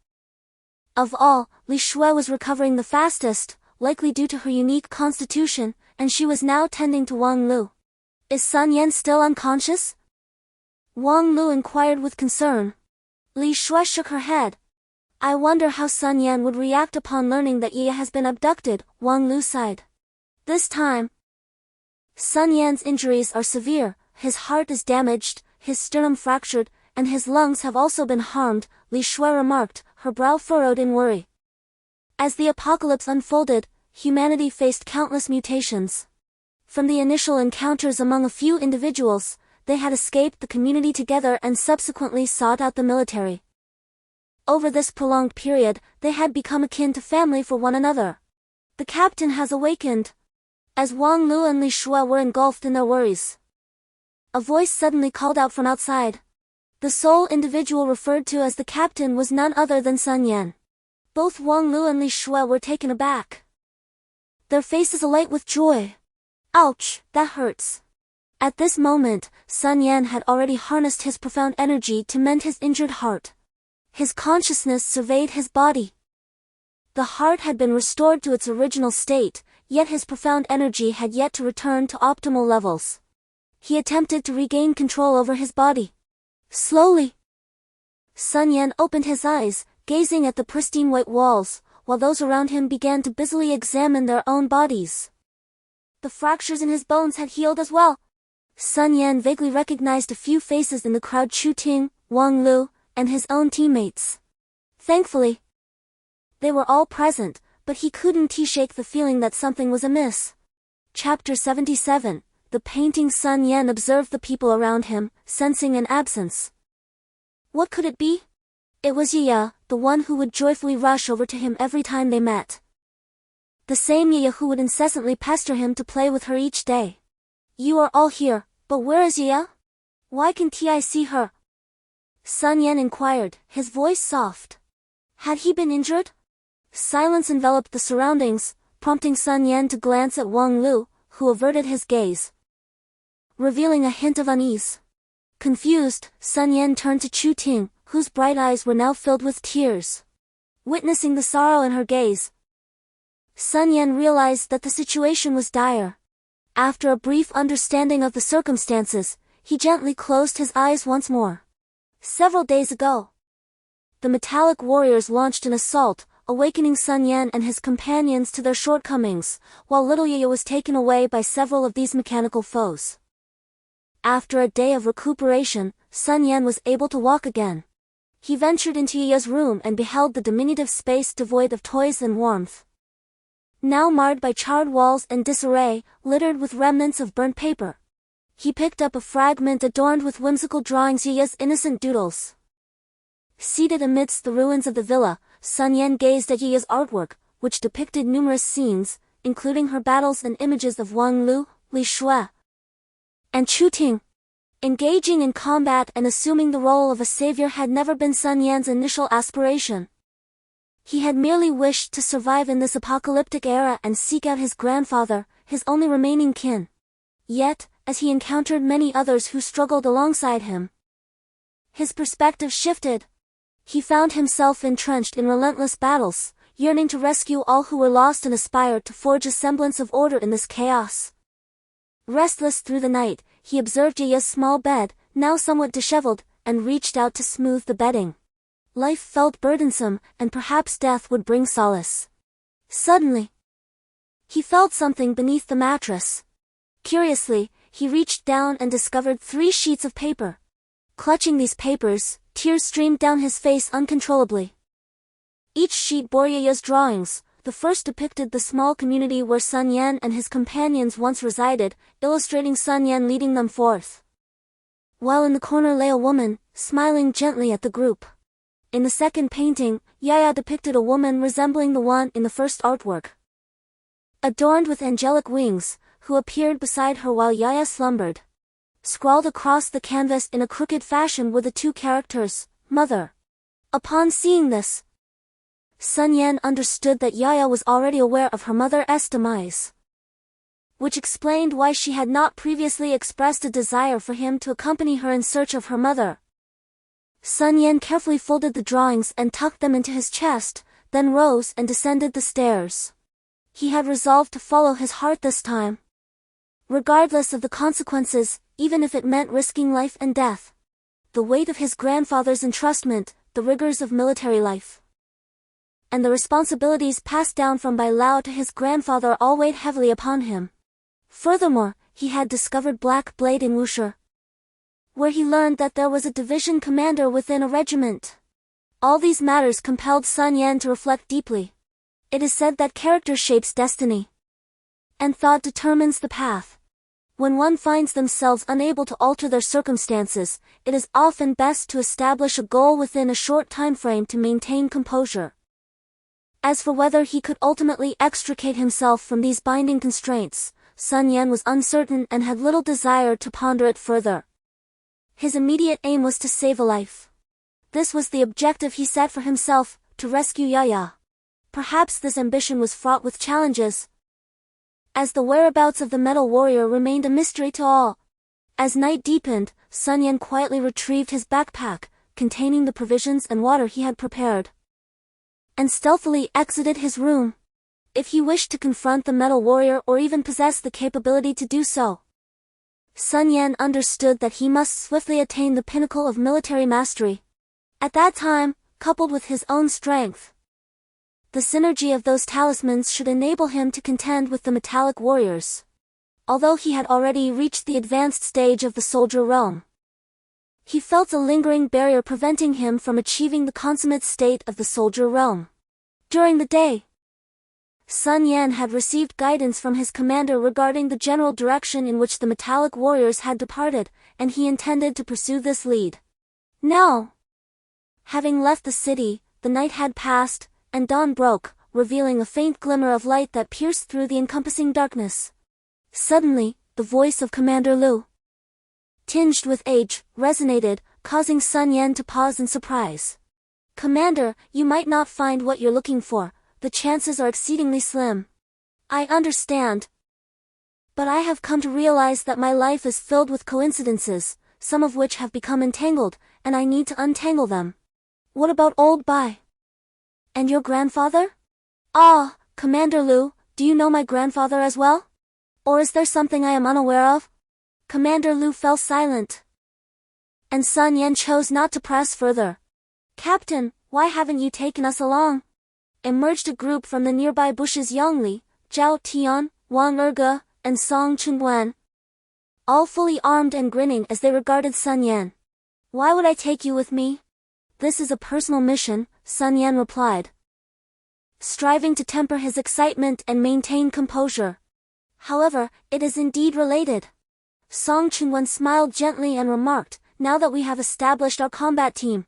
Of all, Li Shui was recovering the fastest, likely due to her unique constitution, and she was now tending to Wang Lu. Is Sun Yan still unconscious? Wang Lu inquired with concern. Li Shui shook her head. I wonder how Sun Yan would react upon learning that Yi has been abducted, Wang Lu sighed. This time, Sun Yan's injuries are severe, his heart is damaged, his sternum fractured, and his lungs have also been harmed, Li Shui remarked, her brow furrowed in worry. As the apocalypse unfolded, humanity faced countless mutations. From the initial encounters among a few individuals, they had escaped the community together and subsequently sought out the military. Over this prolonged period, they had become akin to family for one another. The captain has awakened. As Wang Lu and Li Shui were engulfed in their worries, a voice suddenly called out from outside. The sole individual referred to as the captain was none other than Sun Yan. Both Wang Lu and Li Shui were taken aback, their faces alight with joy. Ouch, that hurts. At this moment, Sun Yan had already harnessed his profound energy to mend his injured heart. His consciousness surveyed his body. The heart had been restored to its original state, yet his profound energy had yet to return to optimal levels. He attempted to regain control over his body. Slowly, Sun Yan opened his eyes, gazing at the pristine white walls, while those around him began to busily examine their own bodies. The fractures in his bones had healed as well. Sun Yan vaguely recognized a few faces in the crowd: Chu Ting, Wang Lu, and his own teammates. Thankfully, they were all present, but he couldn't shake the feeling that something was amiss. Chapter 77. The painting. Sun Yan observed the people around him, sensing an absence. What could it be? It was Yiya, the one who would joyfully rush over to him every time they met. The same Yiya who would incessantly pester him to play with her each day. You are all here, but where is Yiya? Why can't I see her? Sun Yan inquired, his voice soft. Had he been injured? Silence enveloped the surroundings, prompting Sun Yan to glance at Wang Lu, who averted his gaze, revealing a hint of unease. Confused, Sun Yan turned to Chu Ting, whose bright eyes were now filled with tears. Witnessing the sorrow in her gaze, Sun Yan realized that the situation was dire. After a brief understanding of the circumstances, he gently closed his eyes once more. Several days ago, the metallic warriors launched an assault, awakening Sun Yan and his companions to their shortcomings, while little Yiya was taken away by several of these mechanical foes. After a day of recuperation, Sun Yan was able to walk again. He ventured into Yiya's room and beheld the diminutive space devoid of toys and warmth, now marred by charred walls and disarray, littered with remnants of burnt paper. He picked up a fragment adorned with whimsical drawings, Yiya's innocent doodles. Seated amidst the ruins of the villa, Sun Yan gazed at Yiya's artwork, which depicted numerous scenes, including her battles and images of Wang Lu, Li Shui, and Chu Ting. Engaging in combat and assuming the role of a savior had never been Sun Yan's initial aspiration. He had merely wished to survive in this apocalyptic era and seek out his grandfather, his only remaining kin. Yet, as he encountered many others who struggled alongside him, his perspective shifted. He found himself entrenched in relentless battles, yearning to rescue all who were lost and aspired to forge a semblance of order in this chaos. Restless through the night, he observed Yiya's small bed, now somewhat disheveled, and reached out to smooth the bedding. Life felt burdensome, and perhaps death would bring solace. Suddenly, he felt something beneath the mattress. Curiously, he reached down and discovered 3 sheets of paper. Clutching these papers, tears streamed down his face uncontrollably. Each sheet bore Yaya's drawings. The first depicted the small community where Sun Yan and his companions once resided, illustrating Sun Yan leading them forth. While in the corner lay a woman, smiling gently at the group. In the second painting, Yaya depicted a woman resembling the one in the first artwork, adorned with angelic wings, who appeared beside her while Yaya slumbered. Scrawled across the canvas in a crooked fashion were the 2 characters, Mother. Upon seeing this, Sun Yan understood that Yaya was already aware of her mother's demise, which explained why she had not previously expressed a desire for him to accompany her in search of her mother. Sun Yan carefully folded the drawings and tucked them into his chest, then rose and descended the stairs. He had resolved to follow his heart this time, regardless of the consequences, even if it meant risking life and death. The weight of his grandfather's entrustment, the rigors of military life, and the responsibilities passed down from Bai Lao to his grandfather all weighed heavily upon him. Furthermore, he had discovered Black Blade in Wuxi, where he learned that there was a division commander within a regiment. All these matters compelled Sun Yan to reflect deeply. It is said that character shapes destiny, and thought determines the path. When one finds themselves unable to alter their circumstances, it is often best to establish a goal within a short time frame to maintain composure. As for whether he could ultimately extricate himself from these binding constraints, Sun Yan was uncertain and had little desire to ponder it further. His immediate aim was to save a life. This was the objective he set for himself, to rescue Yaya. Perhaps this ambition was fraught with challenges, as the whereabouts of the metal warrior remained a mystery to all. As night deepened, Sun Yan quietly retrieved his backpack, containing the provisions and water he had prepared, and stealthily exited his room. If he wished to confront the metal warrior or even possess the capability to do so, Sun Yan understood that he must swiftly attain the pinnacle of military mastery. At that time, coupled with his own strength, the synergy of those talismans should enable him to contend with the metallic warriors. Although he had already reached the advanced stage of the soldier realm, he felt a lingering barrier preventing him from achieving the consummate state of the soldier realm. During the day, Sun Yan had received guidance from his commander regarding the general direction in which the metallic warriors had departed, and he intended to pursue this lead. Now, having left the city, the night had passed, and dawn broke, revealing a faint glimmer of light that pierced through the encompassing darkness. Suddenly, the voice of Commander Lu, tinged with age, resonated, causing Sun Yan to pause in surprise. "Commander, you might not find what you're looking for. The chances are exceedingly slim." "I understand. But I have come to realize that my life is filled with coincidences, some of which have become entangled, and I need to untangle them." "What about old Bai? And your grandfather?" "Ah, Commander Lu, do you know my grandfather as well? Or is there something I am unaware of?" Commander Lu fell silent, and Sun Yan chose not to press further. "Captain, why haven't you taken us along?" Emerged a group from the nearby bushes: Yongli, Zhao Tian, Wang Erge, and Song Chunguan, all fully armed and grinning as they regarded Sun Yan. "Why would I take you with me?" "This is a personal mission," Sun Yan replied, striving to temper his excitement and maintain composure. "However, it is indeed related." Song Chunguan smiled gently and remarked, "Now that we have established our combat team,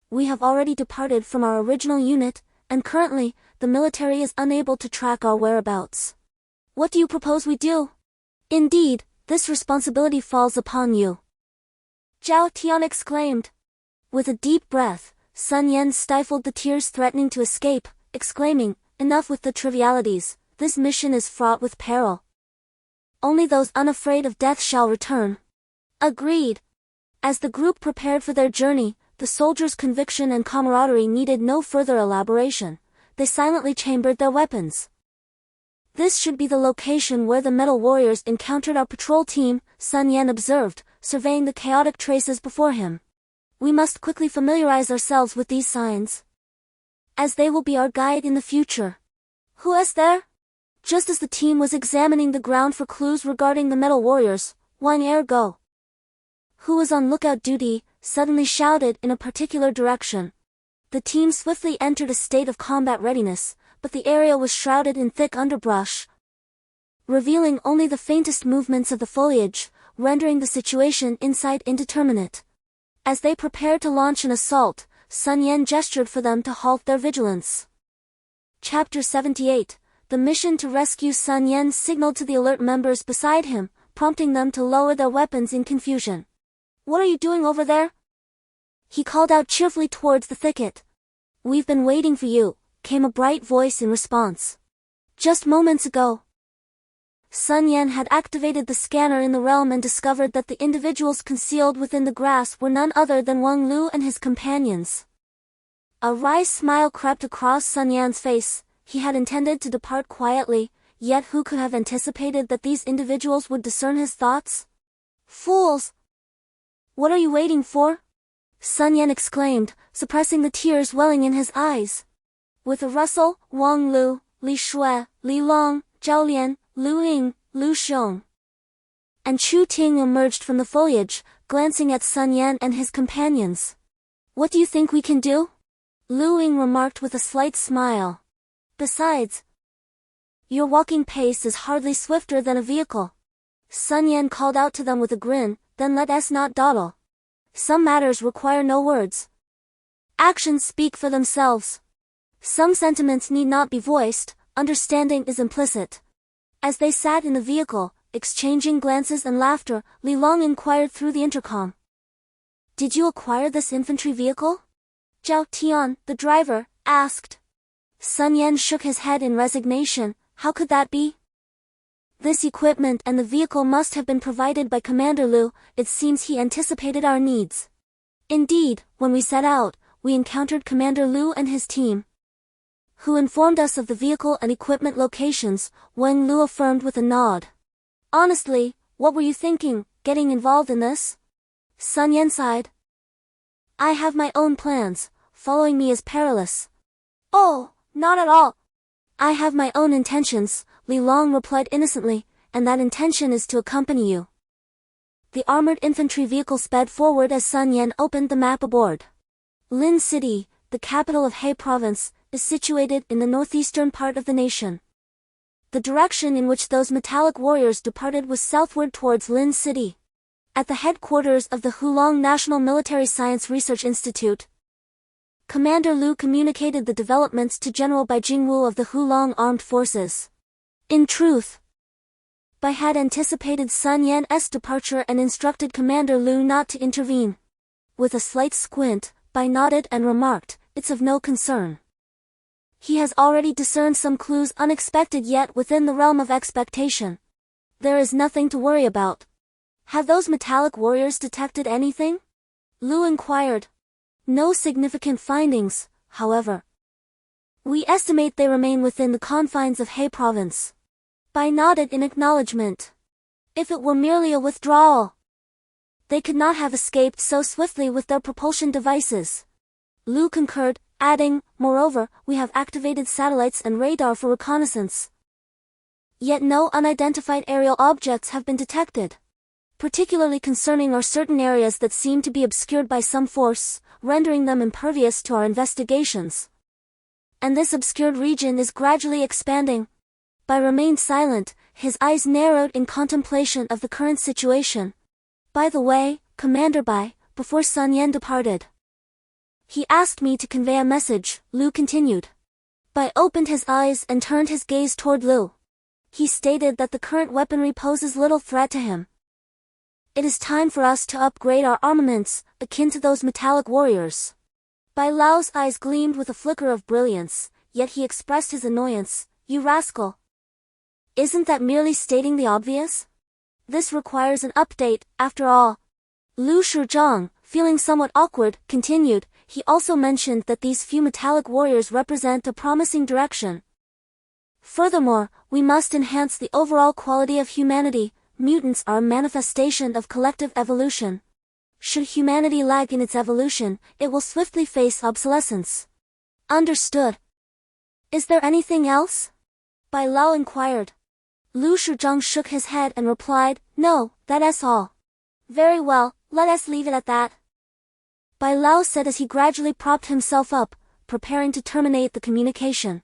we have already departed from our original unit, and currently, the military is unable to track our whereabouts. What do you propose we do?" "Indeed, this responsibility falls upon you," Zhao Tian exclaimed. With a deep breath, Sun Yan stifled the tears threatening to escape, exclaiming, "Enough with the trivialities, this mission is fraught with peril. Only those unafraid of death shall return." Agreed. As the group prepared for their journey, the soldiers' conviction and camaraderie needed no further elaboration. They silently chambered their weapons. "This should be the location where the metal warriors encountered our patrol team," Sun Yan observed, surveying the chaotic traces before him. We must quickly familiarize ourselves with these signs, as they will be our guide in the future. Who is there? Just as the team was examining the ground for clues regarding the metal warriors, Wang Ergo, who was on lookout duty, suddenly shouted in a particular direction. The team swiftly entered a state of combat readiness, but the area was shrouded in thick underbrush, revealing only the faintest movements of the foliage, rendering the situation inside indeterminate. As they prepared to launch an assault, Sun Yan gestured for them to halt their vigilance. Chapter 78. The mission to rescue. Sun Yan signaled to the alert members beside him, prompting them to lower their weapons in confusion. "What are you doing over there?" he called out cheerfully towards the thicket. "We've been waiting for you," came a bright voice in response. "Just moments ago." Sun Yan had activated the scanner in the realm and discovered that the individuals concealed within the grass were none other than Wang Lu and his companions. A wry smile crept across Sun Yan's face. He had intended to depart quietly, yet who could have anticipated that these individuals would discern his thoughts? "Fools! What are you waiting for?" Sun Yan exclaimed, suppressing the tears welling in his eyes. With a rustle, Wang Lu, Li Shui, Li Long, Zhao Lian, Lu Ying, Lu Xiong, and Chu Ting emerged from the foliage, glancing at Sun Yan and his companions. "What do you think we can do?" Lu Ying remarked with a slight smile. "Besides, your walking pace is hardly swifter than a vehicle." Sun Yan called out to them with a grin, "Then let us not dawdle. Some matters require no words. Actions speak for themselves. Some sentiments need not be voiced, understanding is implicit." As they sat in the vehicle, exchanging glances and laughter, Li Long inquired through the intercom. "Did you acquire this infantry vehicle?" Zhao Tian, the driver, asked. Sun Yan shook his head in resignation. "How could that be? This equipment and the vehicle must have been provided by Commander Lu. It seems he anticipated our needs. Indeed, when we set out, we encountered Commander Lu and his team, who informed us of the vehicle and equipment locations," Wang Lu affirmed with a nod. "Honestly, what were you thinking, getting involved in this?" Sun Yan sighed. "I have my own plans. Following me is perilous." "Oh, not at all. I have my own intentions," Li Long replied innocently, "and that intention is to accompany you." The armored infantry vehicle sped forward as Sun Yan opened the map aboard. Lin City, the capital of He Province, is situated in the northeastern part of the nation. The direction in which those metallic warriors departed was southward towards Lin City. At the headquarters of the Hulong National Military Science Research Institute, Commander Lu communicated the developments to General Bai Jingwu of the Hulong Armed Forces. In truth, Bai had anticipated Sun Yan's departure and instructed Commander Lu not to intervene. With a slight squint, Bai nodded and remarked, "It's of no concern. He has already discerned some clues unexpected yet within the realm of expectation. There is nothing to worry about." "Have those metallic warriors detected anything?" Lu inquired. "No significant findings, however. We estimate they remain within the confines of He Province." Bai nodded in acknowledgement. "If it were merely a withdrawal, they could not have escaped so swiftly with their propulsion devices." Lu concurred, adding, "Moreover, we have activated satellites and radar for reconnaissance. Yet no unidentified aerial objects have been detected. Particularly concerning are certain areas that seem to be obscured by some force, rendering them impervious to our investigations. And this obscured region is gradually expanding." Bai remained silent, his eyes narrowed in contemplation of the current situation. "By the way, Commander Bai, before Sun Yan departed, he asked me to convey a message," Lu continued. Bai opened his eyes and turned his gaze toward Lu. He stated that the current weaponry poses little threat to him. "It is time for us to upgrade our armaments, akin to those metallic warriors." Bai Lao's eyes gleamed with a flicker of brilliance, yet he expressed his annoyance. "You rascal! Isn't that merely stating the obvious? This requires an update, after all." Lu Shizhong, feeling somewhat awkward, continued, "He also mentioned that these few metallic warriors represent a promising direction. Furthermore, we must enhance the overall quality of humanity, mutants are a manifestation of collective evolution. Should humanity lag in its evolution, it will swiftly face obsolescence. Understood. Is there anything else? Bai Lao inquired. Lu Shizhang shook his head and replied, no, that's all. Very well, let us leave it at that. Bai Lao said as he gradually propped himself up, preparing to terminate the communication.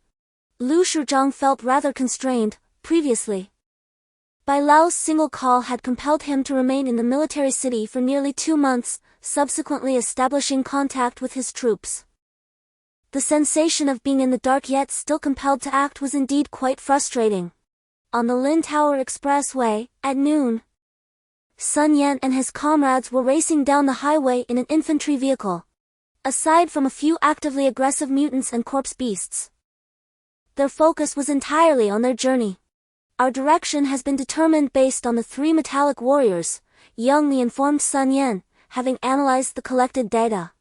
Lu Shizhang felt rather constrained. Previously, Bai Lao's single call had compelled him to remain in the military city for nearly 2 months, subsequently establishing contact with his troops. The sensation of being in the dark yet still compelled to act was indeed quite frustrating. On the Lin Tower Expressway, at noon, Sun Yan and his comrades were racing down the highway in an infantry vehicle. Aside from a few actively aggressive mutants and corpse beasts, their focus was entirely on their journey. Our direction has been determined based on the 3 metallic warriors, youngly informed Sun Yan, having analyzed the collected data.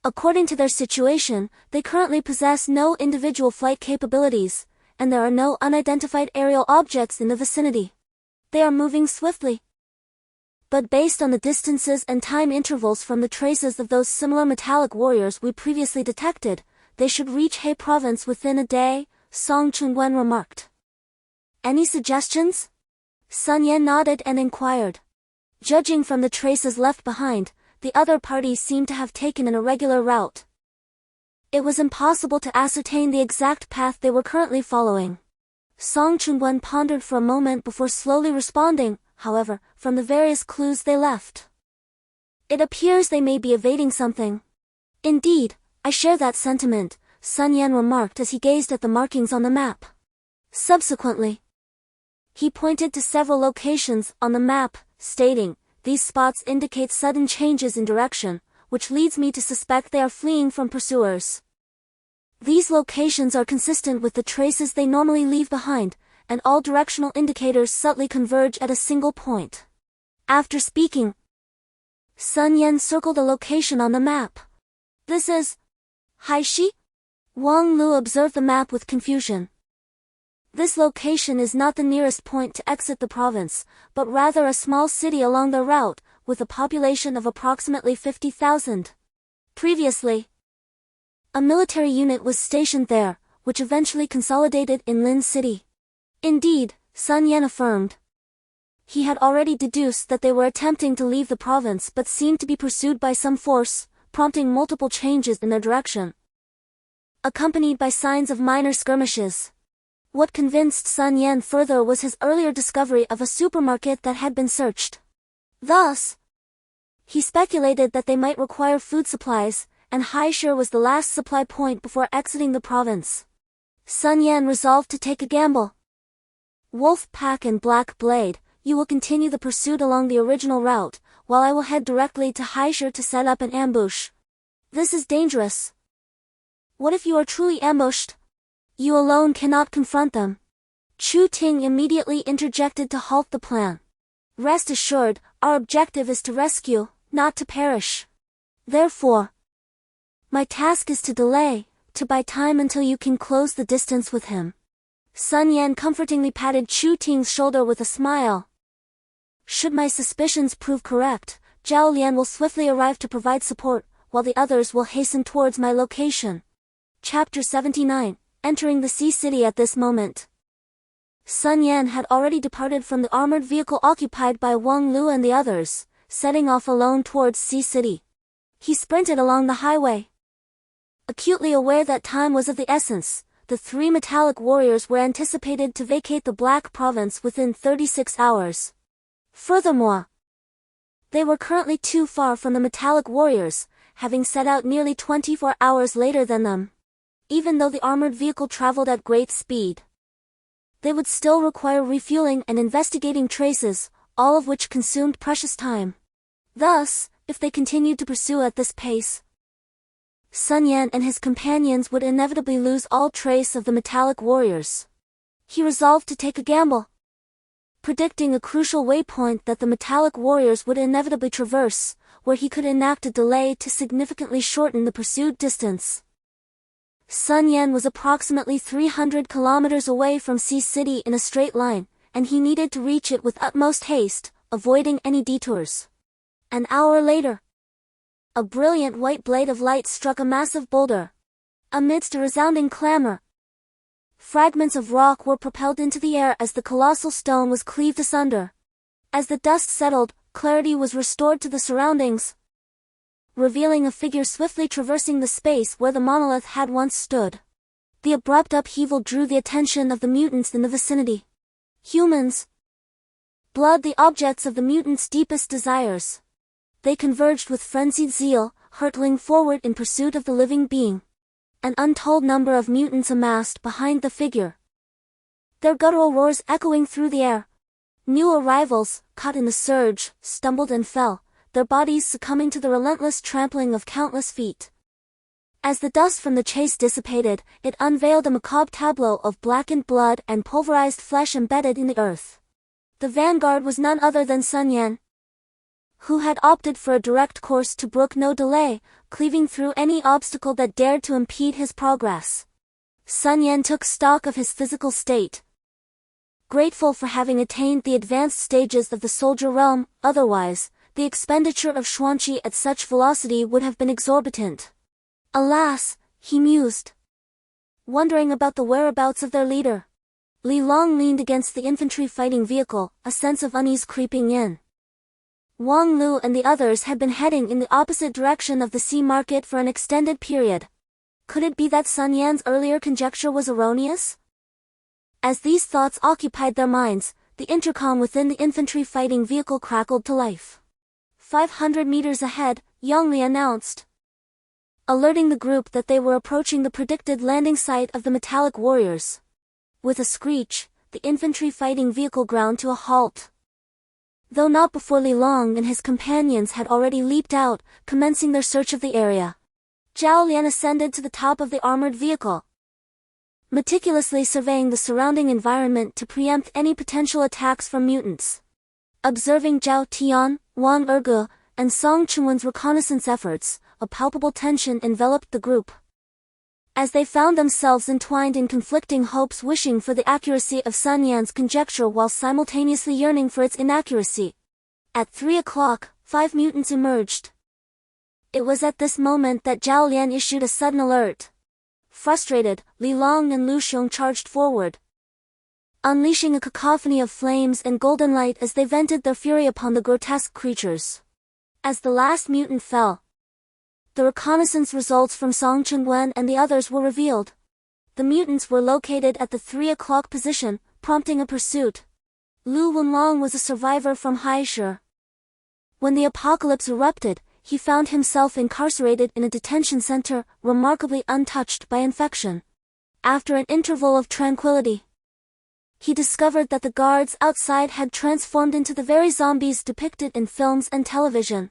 According to their situation, they currently possess no individual flight capabilities, and there are no unidentified aerial objects in the vicinity. They are moving swiftly. But based on the distances and time intervals from the traces of those similar metallic warriors we previously detected, they should reach He province within a day, Song Chunwen remarked. Any suggestions? Sun Yan nodded and inquired. Judging from the traces left behind, the other parties seemed to have taken an irregular route. It was impossible to ascertain the exact path they were currently following. Song Chunwen pondered for a moment before slowly responding, however, from the various clues they left. It appears they may be evading something. Indeed, I share that sentiment, Sun Yan remarked as he gazed at the markings on the map. Subsequently, he pointed to several locations on the map, stating, these spots indicate sudden changes in direction, which leads me to suspect they are fleeing from pursuers. These locations are consistent with the traces they normally leave behind, and all directional indicators subtly converge at a single point. After speaking, Sun Yan circled a location on the map. This is Haishi? Wang Lu observed the map with confusion. This location is not the nearest point to exit the province, but rather a small city along the route, with a population of approximately 50,000. Previously, a military unit was stationed there, which eventually consolidated in Lin City. Indeed, Sun Yan affirmed. He had already deduced that they were attempting to leave the province but seemed to be pursued by some force, prompting multiple changes in their direction, accompanied by signs of minor skirmishes. What convinced Sun Yan further was his earlier discovery of a supermarket that had been searched. Thus, he speculated that they might require food supplies, and Haishir was the last supply point before exiting the province. Sun Yan resolved to take a gamble. Wolf Pack and Black Blade, you will continue the pursuit along the original route, while I will head directly to Haishir to set up an ambush. This is dangerous. What if you are truly ambushed? You alone cannot confront them. Chu Ting immediately interjected to halt the plan. Rest assured, our objective is to rescue, not to perish. Therefore, my task is to delay, to buy time until you can close the distance with him. Sun Yan comfortingly patted Chu Ting's shoulder with a smile. Should my suspicions prove correct, Zhao Lian will swiftly arrive to provide support, while the others will hasten towards my location. Chapter 79. Entering the Sea City at this moment. Sun Yan had already departed from the armored vehicle occupied by Wang Lu and the others, setting off alone towards Sea City. He sprinted along the highway. Acutely aware that time was of the essence, the 3 metallic warriors were anticipated to vacate the Black Province within 36 hours. Furthermore, they were currently too far from the metallic warriors, having set out nearly 24 hours later than them. Even though the armored vehicle traveled at great speed, they would still require refueling and investigating traces, all of which consumed precious time. Thus, if they continued to pursue at this pace, Sun Yan and his companions would inevitably lose all trace of the metallic warriors. He resolved to take a gamble, predicting a crucial waypoint that the metallic warriors would inevitably traverse, where he could enact a delay to significantly shorten the pursued distance. Sun Yan was approximately 300 kilometers away from Sea City in a straight line, and he needed to reach it with utmost haste, avoiding any detours. An hour later, a brilliant white blade of light struck a massive boulder. Amidst a resounding clamor, fragments of rock were propelled into the air as the colossal stone was cleaved asunder. As the dust settled, clarity was restored to the surroundings, revealing a figure swiftly traversing the space where the monolith had once stood. The abrupt upheaval drew the attention of the mutants in the vicinity. Humans. Blood, the objects of the mutants' deepest desires. They converged with frenzied zeal, hurtling forward in pursuit of the living being. An untold number of mutants amassed behind the figure, their guttural roars echoing through the air. New arrivals, caught in the surge, stumbled and fell, their bodies succumbing to the relentless trampling of countless feet. As the dust from the chase dissipated, it unveiled a macabre tableau of blackened blood and pulverized flesh embedded in the earth. The vanguard was none other than Sun Yan, who had opted for a direct course to brook no delay, cleaving through any obstacle that dared to impede his progress. Sun Yan took stock of his physical state, grateful for having attained the advanced stages of the soldier realm. Otherwise, the expenditure of Xuanqi at such velocity would have been exorbitant. Alas, he mused, wondering about the whereabouts of their leader. Li Long leaned against the infantry fighting vehicle, a sense of unease creeping in. Wang Lu and the others had been heading in the opposite direction of the sea market for an extended period. Could it be that Sun Yan's earlier conjecture was erroneous? As these thoughts occupied their minds, the intercom within the infantry fighting vehicle crackled to life. 500 meters ahead, Yongli announced, alerting the group that they were approaching the predicted landing site of the metallic warriors. With a screech, the infantry fighting vehicle ground to a halt. Though not before Li Long and his companions had already leaped out, commencing their search of the area. Zhao Lian ascended to the top of the armored vehicle, meticulously surveying the surrounding environment to preempt any potential attacks from mutants. Observing Zhao Tian, Wang Erge, and Song Chunwen's reconnaissance efforts, a palpable tension enveloped the group, as they found themselves entwined in conflicting hopes, wishing for the accuracy of Sun Yan's conjecture while simultaneously yearning for its inaccuracy. At 3 o'clock, 5 mutants emerged. It was at this moment that Zhao Lian issued a sudden alert. Frustrated, Li Long and Lu Xiong charged forward, unleashing a cacophony of flames and golden light as they vented their fury upon the grotesque creatures. As the last mutant fell, the reconnaissance results from Song Chunwen and the others were revealed. The mutants were located at the 3 o'clock position, prompting a pursuit. Lu Wenlong was a survivor from Haishe. When the apocalypse erupted, he found himself incarcerated in a detention center, remarkably untouched by infection. After an interval of tranquility, he discovered that the guards outside had transformed into the very zombies depicted in films and television.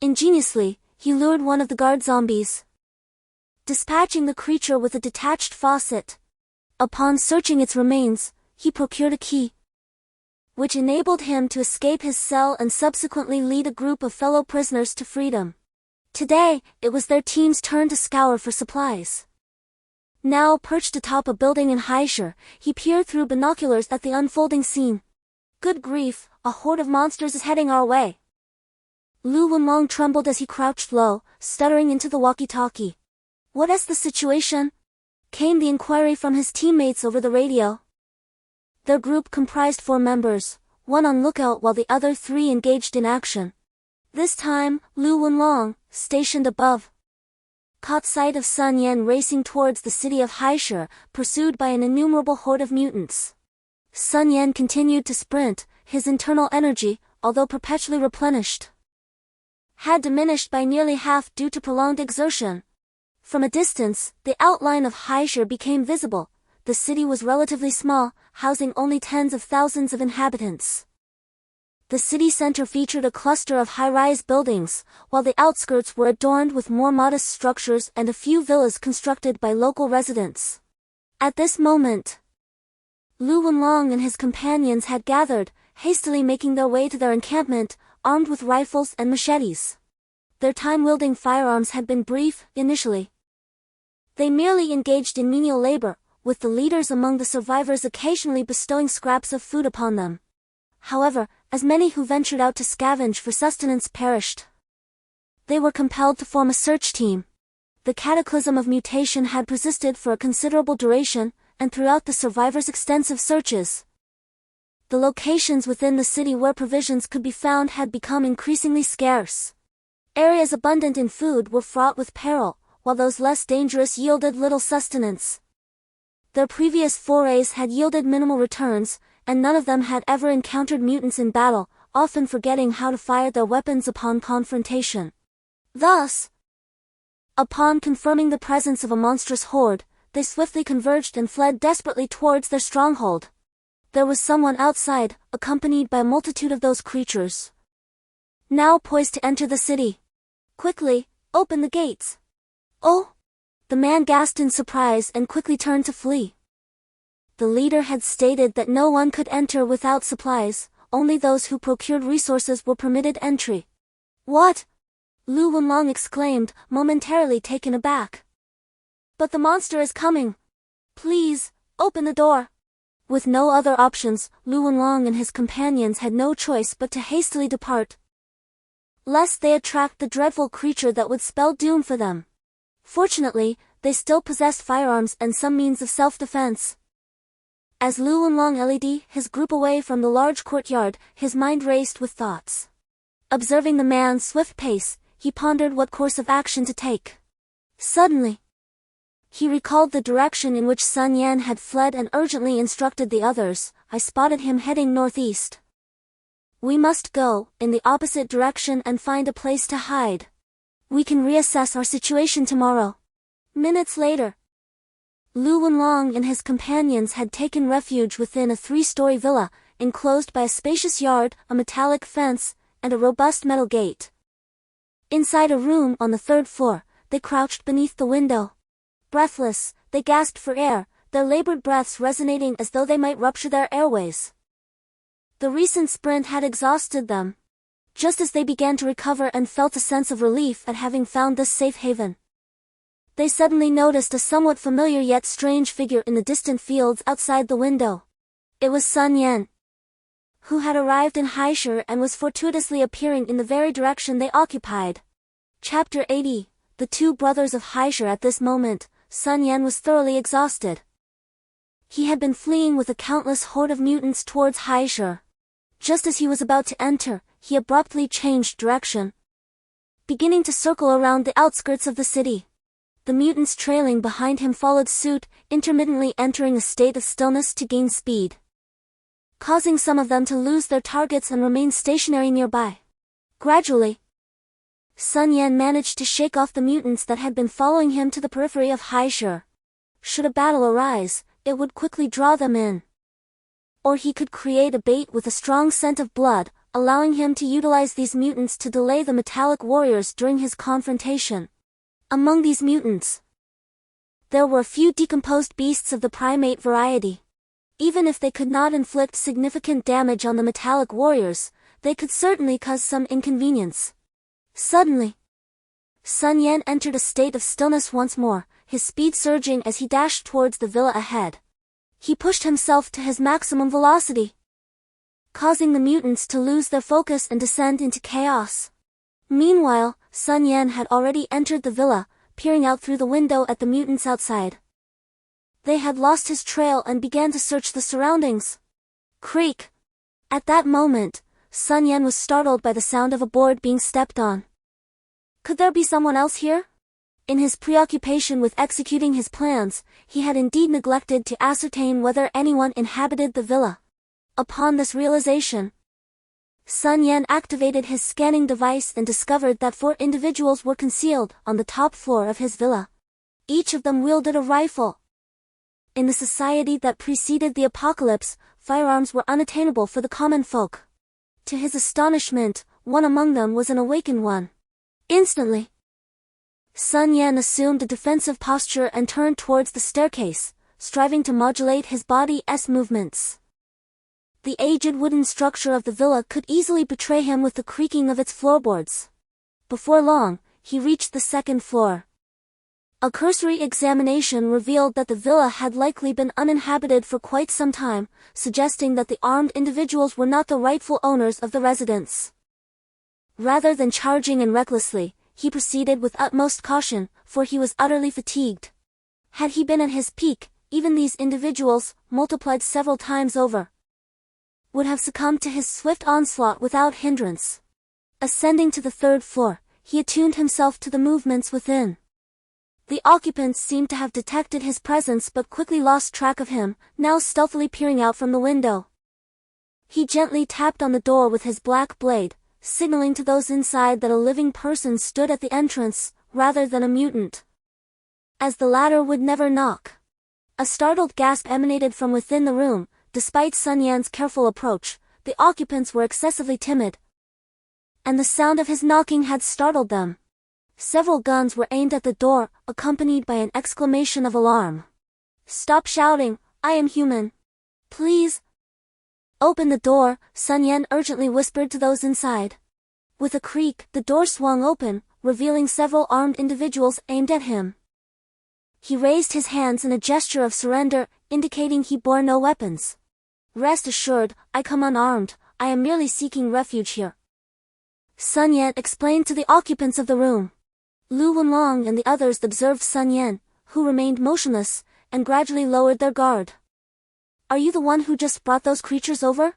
Ingeniously, he lured one of the guard zombies, dispatching the creature with a detached faucet. Upon searching its remains, he procured a key, which enabled him to escape his cell and subsequently lead a group of fellow prisoners to freedom. Today, it was their team's turn to scour for supplies. Now perched atop a building in Haishe, he peered through binoculars at the unfolding scene. Good grief, a horde of monsters is heading our way. Lu Wenlong trembled as he crouched low, stuttering into the walkie-talkie. What is the situation? Came the inquiry from his teammates over the radio. Their group comprised 4 members, 1 on lookout while the other 3 engaged in action. This time, Lu Wenlong, stationed above, caught sight of Sun Yan racing towards the city of Haishe, pursued by an innumerable horde of mutants. Sun Yan continued to sprint, his internal energy, although perpetually replenished, had diminished by nearly half due to prolonged exertion. From a distance, the outline of Haishe became visible. The city was relatively small, housing only tens of thousands of inhabitants. The city center featured a cluster of high-rise buildings, while the outskirts were adorned with more modest structures and a few villas constructed by local residents. At this moment, Lu Wenlong and his companions had gathered, hastily making their way to their encampment, armed with rifles and machetes. Their time wielding firearms had been brief, initially. They merely engaged in menial labor, with the leaders among the survivors occasionally bestowing scraps of food upon them. However, as many who ventured out to scavenge for sustenance perished, they were compelled to form a search team. The cataclysm of mutation had persisted for a considerable duration, and throughout the survivors' extensive searches, the locations within the city where provisions could be found had become increasingly scarce. Areas abundant in food were fraught with peril, while those less dangerous yielded little sustenance. Their previous forays had yielded minimal returns, and none of them had ever encountered mutants in battle, often forgetting how to fire their weapons upon confrontation. Thus, upon confirming the presence of a monstrous horde, they swiftly converged and fled desperately towards their stronghold. There was someone outside, accompanied by a multitude of those creatures, now poised to enter the city. Quickly, open the gates. Oh! The man gasped in surprise and quickly turned to flee. The leader had stated that no one could enter without supplies, only those who procured resources were permitted entry. What? Lu Wenlong exclaimed, momentarily taken aback. But the monster is coming. Please, open the door. With no other options, Lu Wenlong and his companions had no choice but to hastily depart, lest they attract the dreadful creature that would spell doom for them. Fortunately, they still possessed firearms and some means of self-defense. As Lu Wenlong led his group away from the large courtyard, his mind raced with thoughts. Observing the man's swift pace, he pondered what course of action to take. Suddenly, he recalled the direction in which Sun Yan had fled and urgently instructed the others. I spotted him heading northeast. We must go in the opposite direction and find a place to hide. We can reassess our situation tomorrow. Minutes later, Lu Wenlong and his companions had taken refuge within a 3-story villa, enclosed by a spacious yard, a metallic fence, and a robust metal gate. Inside a room on the 3rd floor, they crouched beneath the window. Breathless, they gasped for air, their labored breaths resonating as though they might rupture their airways. The recent sprint had exhausted them. Just as they began to recover and felt a sense of relief at having found this safe haven, they suddenly noticed a somewhat familiar yet strange figure in the distant fields outside the window. It was Sun Yan, who had arrived in Haishir and was fortuitously appearing in the very direction they occupied. Chapter 80. The two brothers of Haishir. At this moment, Sun Yan was thoroughly exhausted. He had been fleeing with a countless horde of mutants towards Haishir. Just as he was about to enter, he abruptly changed direction, beginning to circle around the outskirts of the city. The mutants trailing behind him followed suit, intermittently entering a state of stillness to gain speed, causing some of them to lose their targets and remain stationary nearby. Gradually, Sun Yan managed to shake off the mutants that had been following him to the periphery of Haishir. Should a battle arise, it would quickly draw them in. Or he could create a bait with a strong scent of blood, allowing him to utilize these mutants to delay the metallic warriors during his confrontation. Among these mutants, there were a few decomposed beasts of the primate variety. Even if they could not inflict significant damage on the metallic warriors, they could certainly cause some inconvenience. Suddenly, Sun Yan entered a state of stillness once more, his speed surging as he dashed towards the villa ahead. He pushed himself to his maximum velocity, causing the mutants to lose their focus and descend into chaos. Meanwhile, Sun Yan had already entered the villa, peering out through the window at the mutants outside. They had lost his trail and began to search the surroundings. Creak! At that moment, Sun Yan was startled by the sound of a board being stepped on. Could there be someone else here? In his preoccupation with executing his plans, he had indeed neglected to ascertain whether anyone inhabited the villa. Upon this realization, Sun Yan activated his scanning device and discovered that 4 individuals were concealed on the top floor of his villa. Each of them wielded a rifle. In the society that preceded the apocalypse, firearms were unattainable for the common folk. To his astonishment, one among them was an awakened one. Instantly, Sun Yan assumed a defensive posture and turned towards the staircase, striving to modulate his body's movements. The aged wooden structure of the villa could easily betray him with the creaking of its floorboards. Before long, he reached the 2nd floor. A cursory examination revealed that the villa had likely been uninhabited for quite some time, suggesting that the armed individuals were not the rightful owners of the residence. Rather than charging in recklessly, he proceeded with utmost caution, for he was utterly fatigued. Had he been at his peak, even these individuals, multiplied several times over, would have succumbed to his swift onslaught without hindrance. Ascending to the third floor, he attuned himself to the movements within. The occupants seemed to have detected his presence but quickly lost track of him, now stealthily peering out from the window. He gently tapped on the door with his black blade, signaling to those inside that a living person stood at the entrance, rather than a mutant. As the latter would never knock. A startled gasp emanated from within the room. Despite Sun Yan's careful approach, the occupants were excessively timid, and the sound of his knocking had startled them. Several guns were aimed at the door, accompanied by an exclamation of alarm. "Stop shouting, I am human. Please open the door," Sun Yan urgently whispered to those inside. With a creak, the door swung open, revealing several armed individuals aimed at him. He raised his hands in a gesture of surrender, indicating he bore no weapons. "Rest assured, I come unarmed, I am merely seeking refuge here," Sun Yan explained to the occupants of the room. Lu Wenlong and the others observed Sun Yan, who remained motionless, and gradually lowered their guard. "Are you the one who just brought those creatures over?"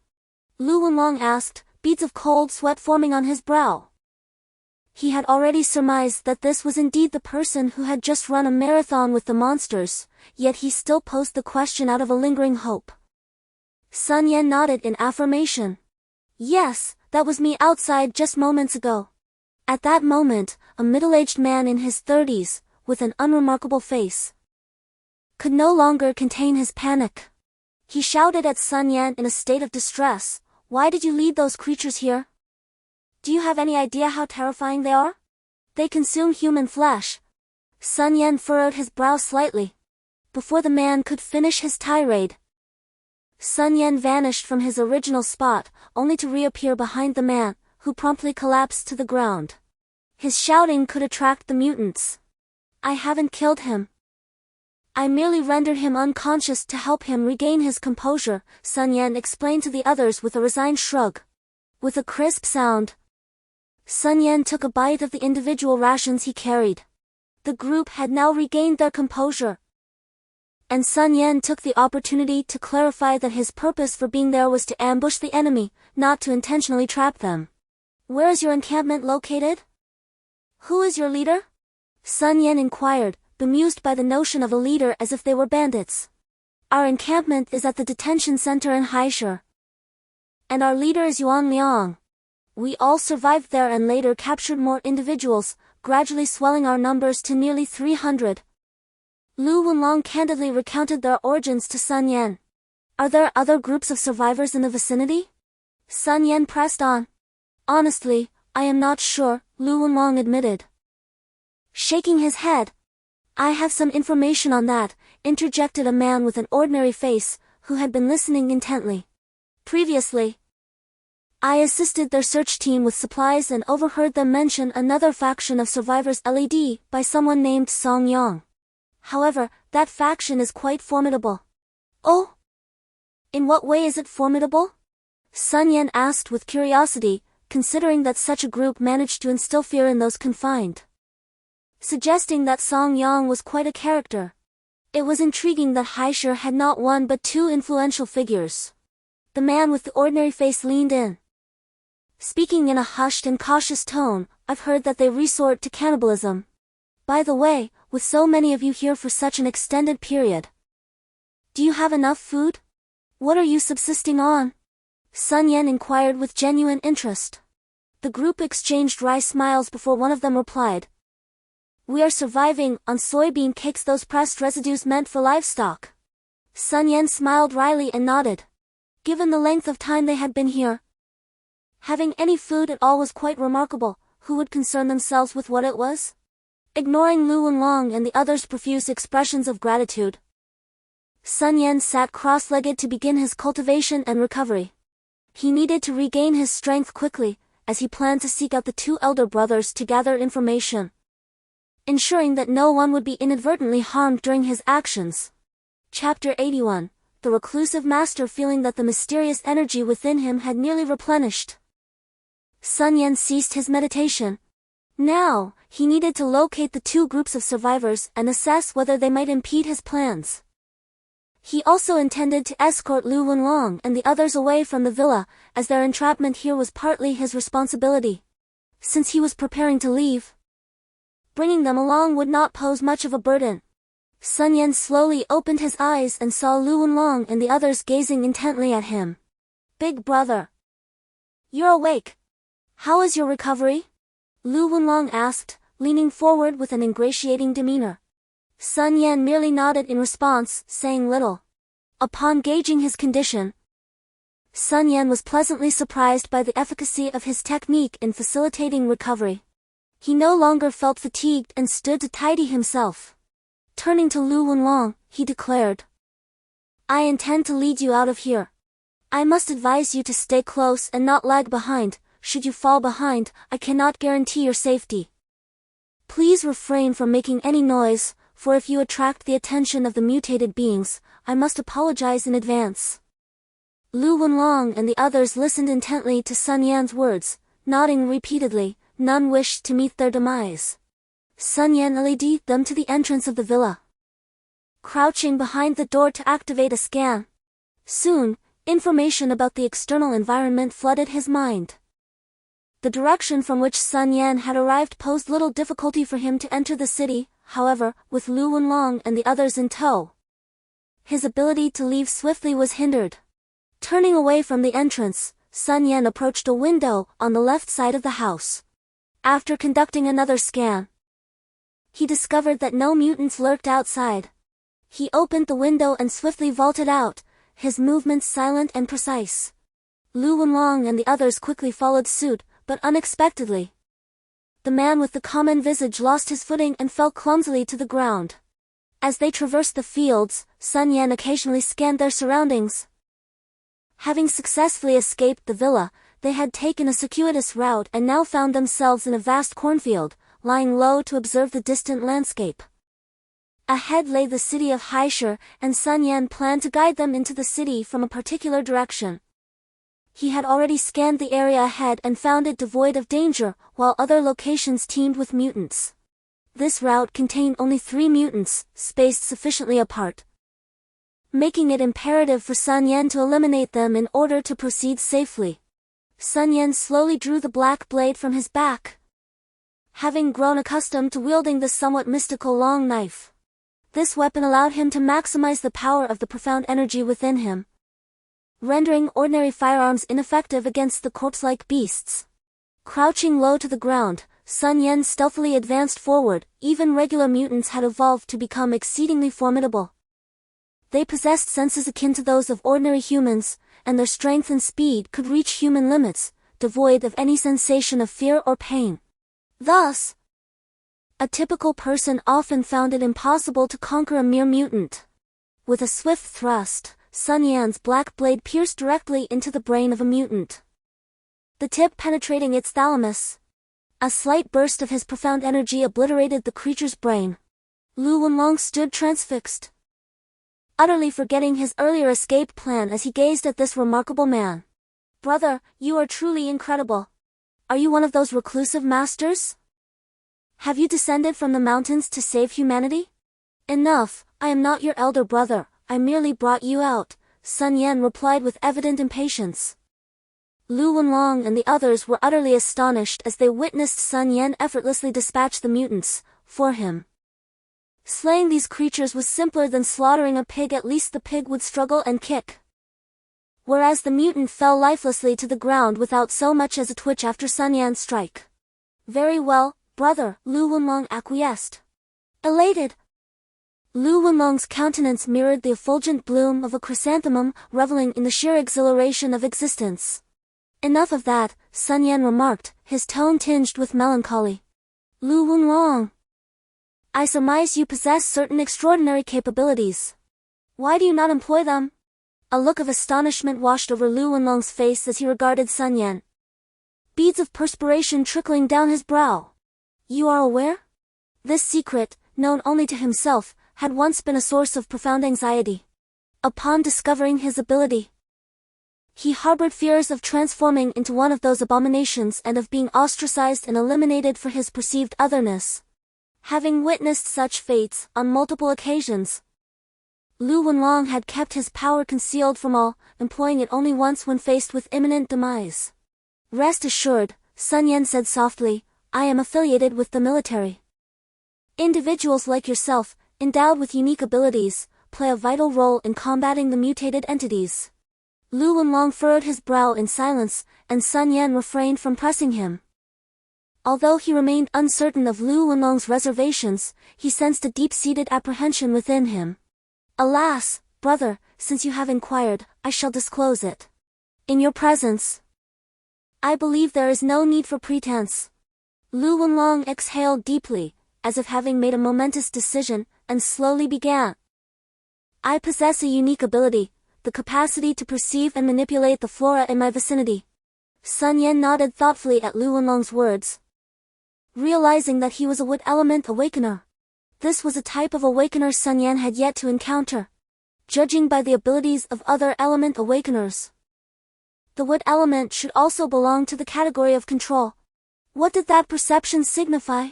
Lu Wenlong asked, beads of cold sweat forming on his brow. He had already surmised that this was indeed the person who had just run a marathon with the monsters, yet he still posed the question out of a lingering hope. Sun Yan nodded in affirmation. "Yes, that was me outside just moments ago." At that moment, a middle-aged man in his 30s, with an unremarkable face, could no longer contain his panic. He shouted at Sun Yan in a state of distress, "Why did you lead those creatures here? Do you have any idea how terrifying they are? They consume human flesh." Sun Yan furrowed his brow slightly. Before the man could finish his tirade, Sun Yan vanished from his original spot, only to reappear behind the man, who promptly collapsed to the ground. His shouting could attract the mutants. "I haven't killed him. I merely rendered him unconscious to help him regain his composure," Sun Yan explained to the others with a resigned shrug. With a crisp sound, Sun Yan took a bite of the individual rations he carried. The group had now regained their composure, and Sun Yan took the opportunity to clarify that his purpose for being there was to ambush the enemy, not to intentionally trap them. "Where is your encampment located? Who is your leader?" Sun Yan inquired, bemused by the notion of a leader as if they were bandits. "Our encampment is at the detention center in Haishur, and our leader is Yuan Liang. We all survived there and later captured more individuals, gradually swelling our numbers to nearly 300. Lu Wenlong candidly recounted their origins to Sun Yan. "Are there other groups of survivors in the vicinity?" Sun Yan pressed on. "Honestly, I am not sure," Lu Wenlong admitted, shaking his head. "I have some information on that," interjected a man with an ordinary face, who had been listening intently. "Previously, I assisted their search team with supplies and overheard them mention another faction of survivors led by someone named Song Yang. However, that faction is quite formidable." "Oh? In what way is it formidable?" Sun Yan asked with curiosity, considering that such a group managed to instill fear in those confined, suggesting that Song Yang was quite a character. It was intriguing that Haishur had not one but two influential figures. The man with the ordinary face leaned in, speaking in a hushed and cautious tone. "I've heard that they resort to cannibalism. By the way, with so many of you here for such an extended period, do you have enough food? What are you subsisting on?" Sun Yan inquired with genuine interest. The group exchanged wry smiles before one of them replied, "We are surviving on soybean cakes, those pressed residues meant for livestock." Sun Yan smiled wryly and nodded. Given the length of time they had been here, having any food at all was quite remarkable. Who would concern themselves with what it was? Ignoring Lu Wenlong and the others' profuse expressions of gratitude, Sun Yan sat cross-legged to begin his cultivation and recovery. He needed to regain his strength quickly, as he planned to seek out the two elder brothers to gather information. ensuring that no one would be inadvertently harmed during his actions. Chapter 81. The reclusive master feeling that the mysterious energy within him had nearly replenished. Sun Yan ceased his meditation. Now, he needed to locate the two groups of survivors and assess whether they might impede his plans. He also intended to escort Lu Wenlong and the others away from the villa, as their entrapment here was partly his responsibility. Since he was preparing to leave, bringing them along would not pose much of a burden. Sun Yan slowly opened his eyes and saw Lu Wenlong and the others gazing intently at him. "Big brother, you're awake. How is your recovery?" Lu Wenlong asked, leaning forward with an ingratiating demeanor. Sun Yan merely nodded in response, saying little. Upon gauging his condition, Sun Yan was pleasantly surprised by the efficacy of his technique in facilitating recovery. He no longer felt fatigued and stood to tidy himself. Turning to Lu Wenlong, he declared, "I intend to lead you out of here. I must advise you to stay close and not lag behind. Should you fall behind, I cannot guarantee your safety. Please refrain from making any noise, for if you attract the attention of the mutated beings, I must apologize in advance." Lu Wenlong and the others listened intently to Sun Yan's words, nodding repeatedly. None wished to meet their demise. Sun Yan led them to the entrance of the villa, crouching behind the door to activate a scan. Soon, information about the external environment flooded his mind. The direction from which Sun Yan had arrived posed little difficulty for him to enter the city, however, with Lu Wenlong and the others in tow, his ability to leave swiftly was hindered. Turning away from the entrance, Sun Yan approached a window on the left side of the house. After conducting another scan, he discovered that no mutants lurked outside. He opened the window and swiftly vaulted out, his movements silent and precise. Lu Wenlong and the others quickly followed suit, but unexpectedly, the man with the common visage lost his footing and fell clumsily to the ground. As they traversed the fields, Sun Yan occasionally scanned their surroundings. Having successfully escaped the villa, they had taken a circuitous route and now found themselves in a vast cornfield, lying low to observe the distant landscape. Ahead lay the city of Haishur, and Sun Yan planned to guide them into the city from a particular direction. He had already scanned the area ahead and found it devoid of danger, while other locations teemed with mutants. This route contained only 3 mutants, spaced sufficiently apart, making it imperative for Sun Yan to eliminate them in order to proceed safely. Sun Yan slowly drew the black blade from his back, having grown accustomed to wielding this somewhat mystical long knife. This weapon allowed him to maximize the power of the profound energy within him, rendering ordinary firearms ineffective against the corpse-like beasts. Crouching low to the ground, Sun Yan stealthily advanced forward. Even regular mutants had evolved to become exceedingly formidable. They possessed senses akin to those of ordinary humans, and their strength and speed could reach human limits, devoid of any sensation of fear or pain. Thus, a typical person often found it impossible to conquer a mere mutant. With a swift thrust, Sun Yan's black blade pierced directly into the brain of a mutant, the tip penetrating its thalamus. A slight burst of his profound energy obliterated the creature's brain. Lu Wenlong stood transfixed, utterly forgetting his earlier escape plan as he gazed at this remarkable man. "Brother, you are truly incredible. Are you one of those reclusive masters? Have you descended from the mountains to save humanity?" "Enough, I am not your elder brother, I merely brought you out," Sun Yan replied with evident impatience. Lu Wenlong and the others were utterly astonished as they witnessed Sun Yan effortlessly dispatch the mutants for him. Slaying these creatures was simpler than slaughtering a pig. At least the pig would struggle and kick, whereas the mutant fell lifelessly to the ground without so much as a twitch after Sun Yan's strike. "Very well, brother," Lu Wenlong acquiesced. Elated, Lu Wenlong's countenance mirrored the effulgent bloom of a chrysanthemum, reveling in the sheer exhilaration of existence. "Enough of that," Sun Yan remarked, his tone tinged with melancholy. "Lu Wenlong, I surmise you possess certain extraordinary capabilities. Why do you not employ them?" A look of astonishment washed over Lu Wenlong's face as he regarded Sun Yan, beads of perspiration trickling down his brow. "You are aware?" This secret, known only to himself, had once been a source of profound anxiety. Upon discovering his ability, he harbored fears of transforming into one of those abominations and of being ostracized and eliminated for his perceived otherness. Having witnessed such fates on multiple occasions, Lu Wenlong had kept his power concealed from all, employing it only once when faced with imminent demise. Rest assured, Sun Yan said softly, I am affiliated with the military. Individuals like yourself, endowed with unique abilities, play a vital role in combating the mutated entities. Lu Wenlong furrowed his brow in silence, and Sun Yan refrained from pressing him. Although he remained uncertain of Lu Wenlong's reservations, he sensed a deep-seated apprehension within him. Alas, brother, since you have inquired, I shall disclose it. In your presence, I believe there is no need for pretense. Lu Wenlong exhaled deeply, as if having made a momentous decision, and slowly began. I possess a unique ability, the capacity to perceive and manipulate the flora in my vicinity. Sun Yan nodded thoughtfully at Lu Wenlong's words, realizing that he was a wood element awakener. This was a type of awakener Sun Yan had yet to encounter. Judging by the abilities of other element awakeners, the wood element should also belong to the category of control. What did that perception signify?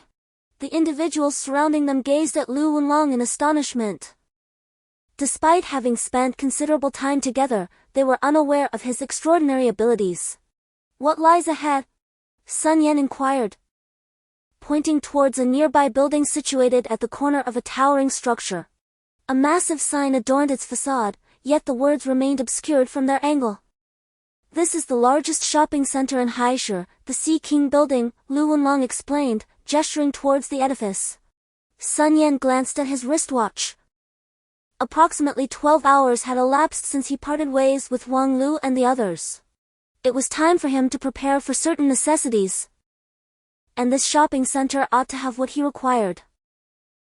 The individuals surrounding them gazed at Lu Wenlong in astonishment. Despite having spent considerable time together, they were unaware of his extraordinary abilities. What lies ahead? Sun Yan inquired, pointing towards a nearby building situated at the corner of a towering structure. A massive sign adorned its facade, yet the words remained obscured from their angle. This is the largest shopping center in Haishu, the Sea King building, Lu Wenlong explained, gesturing towards the edifice. Sun Yan glanced at his wristwatch. Approximately 12 hours had elapsed since he parted ways with Wang Lu and the others. It was time for him to prepare for certain necessities, and this shopping center ought to have what he required.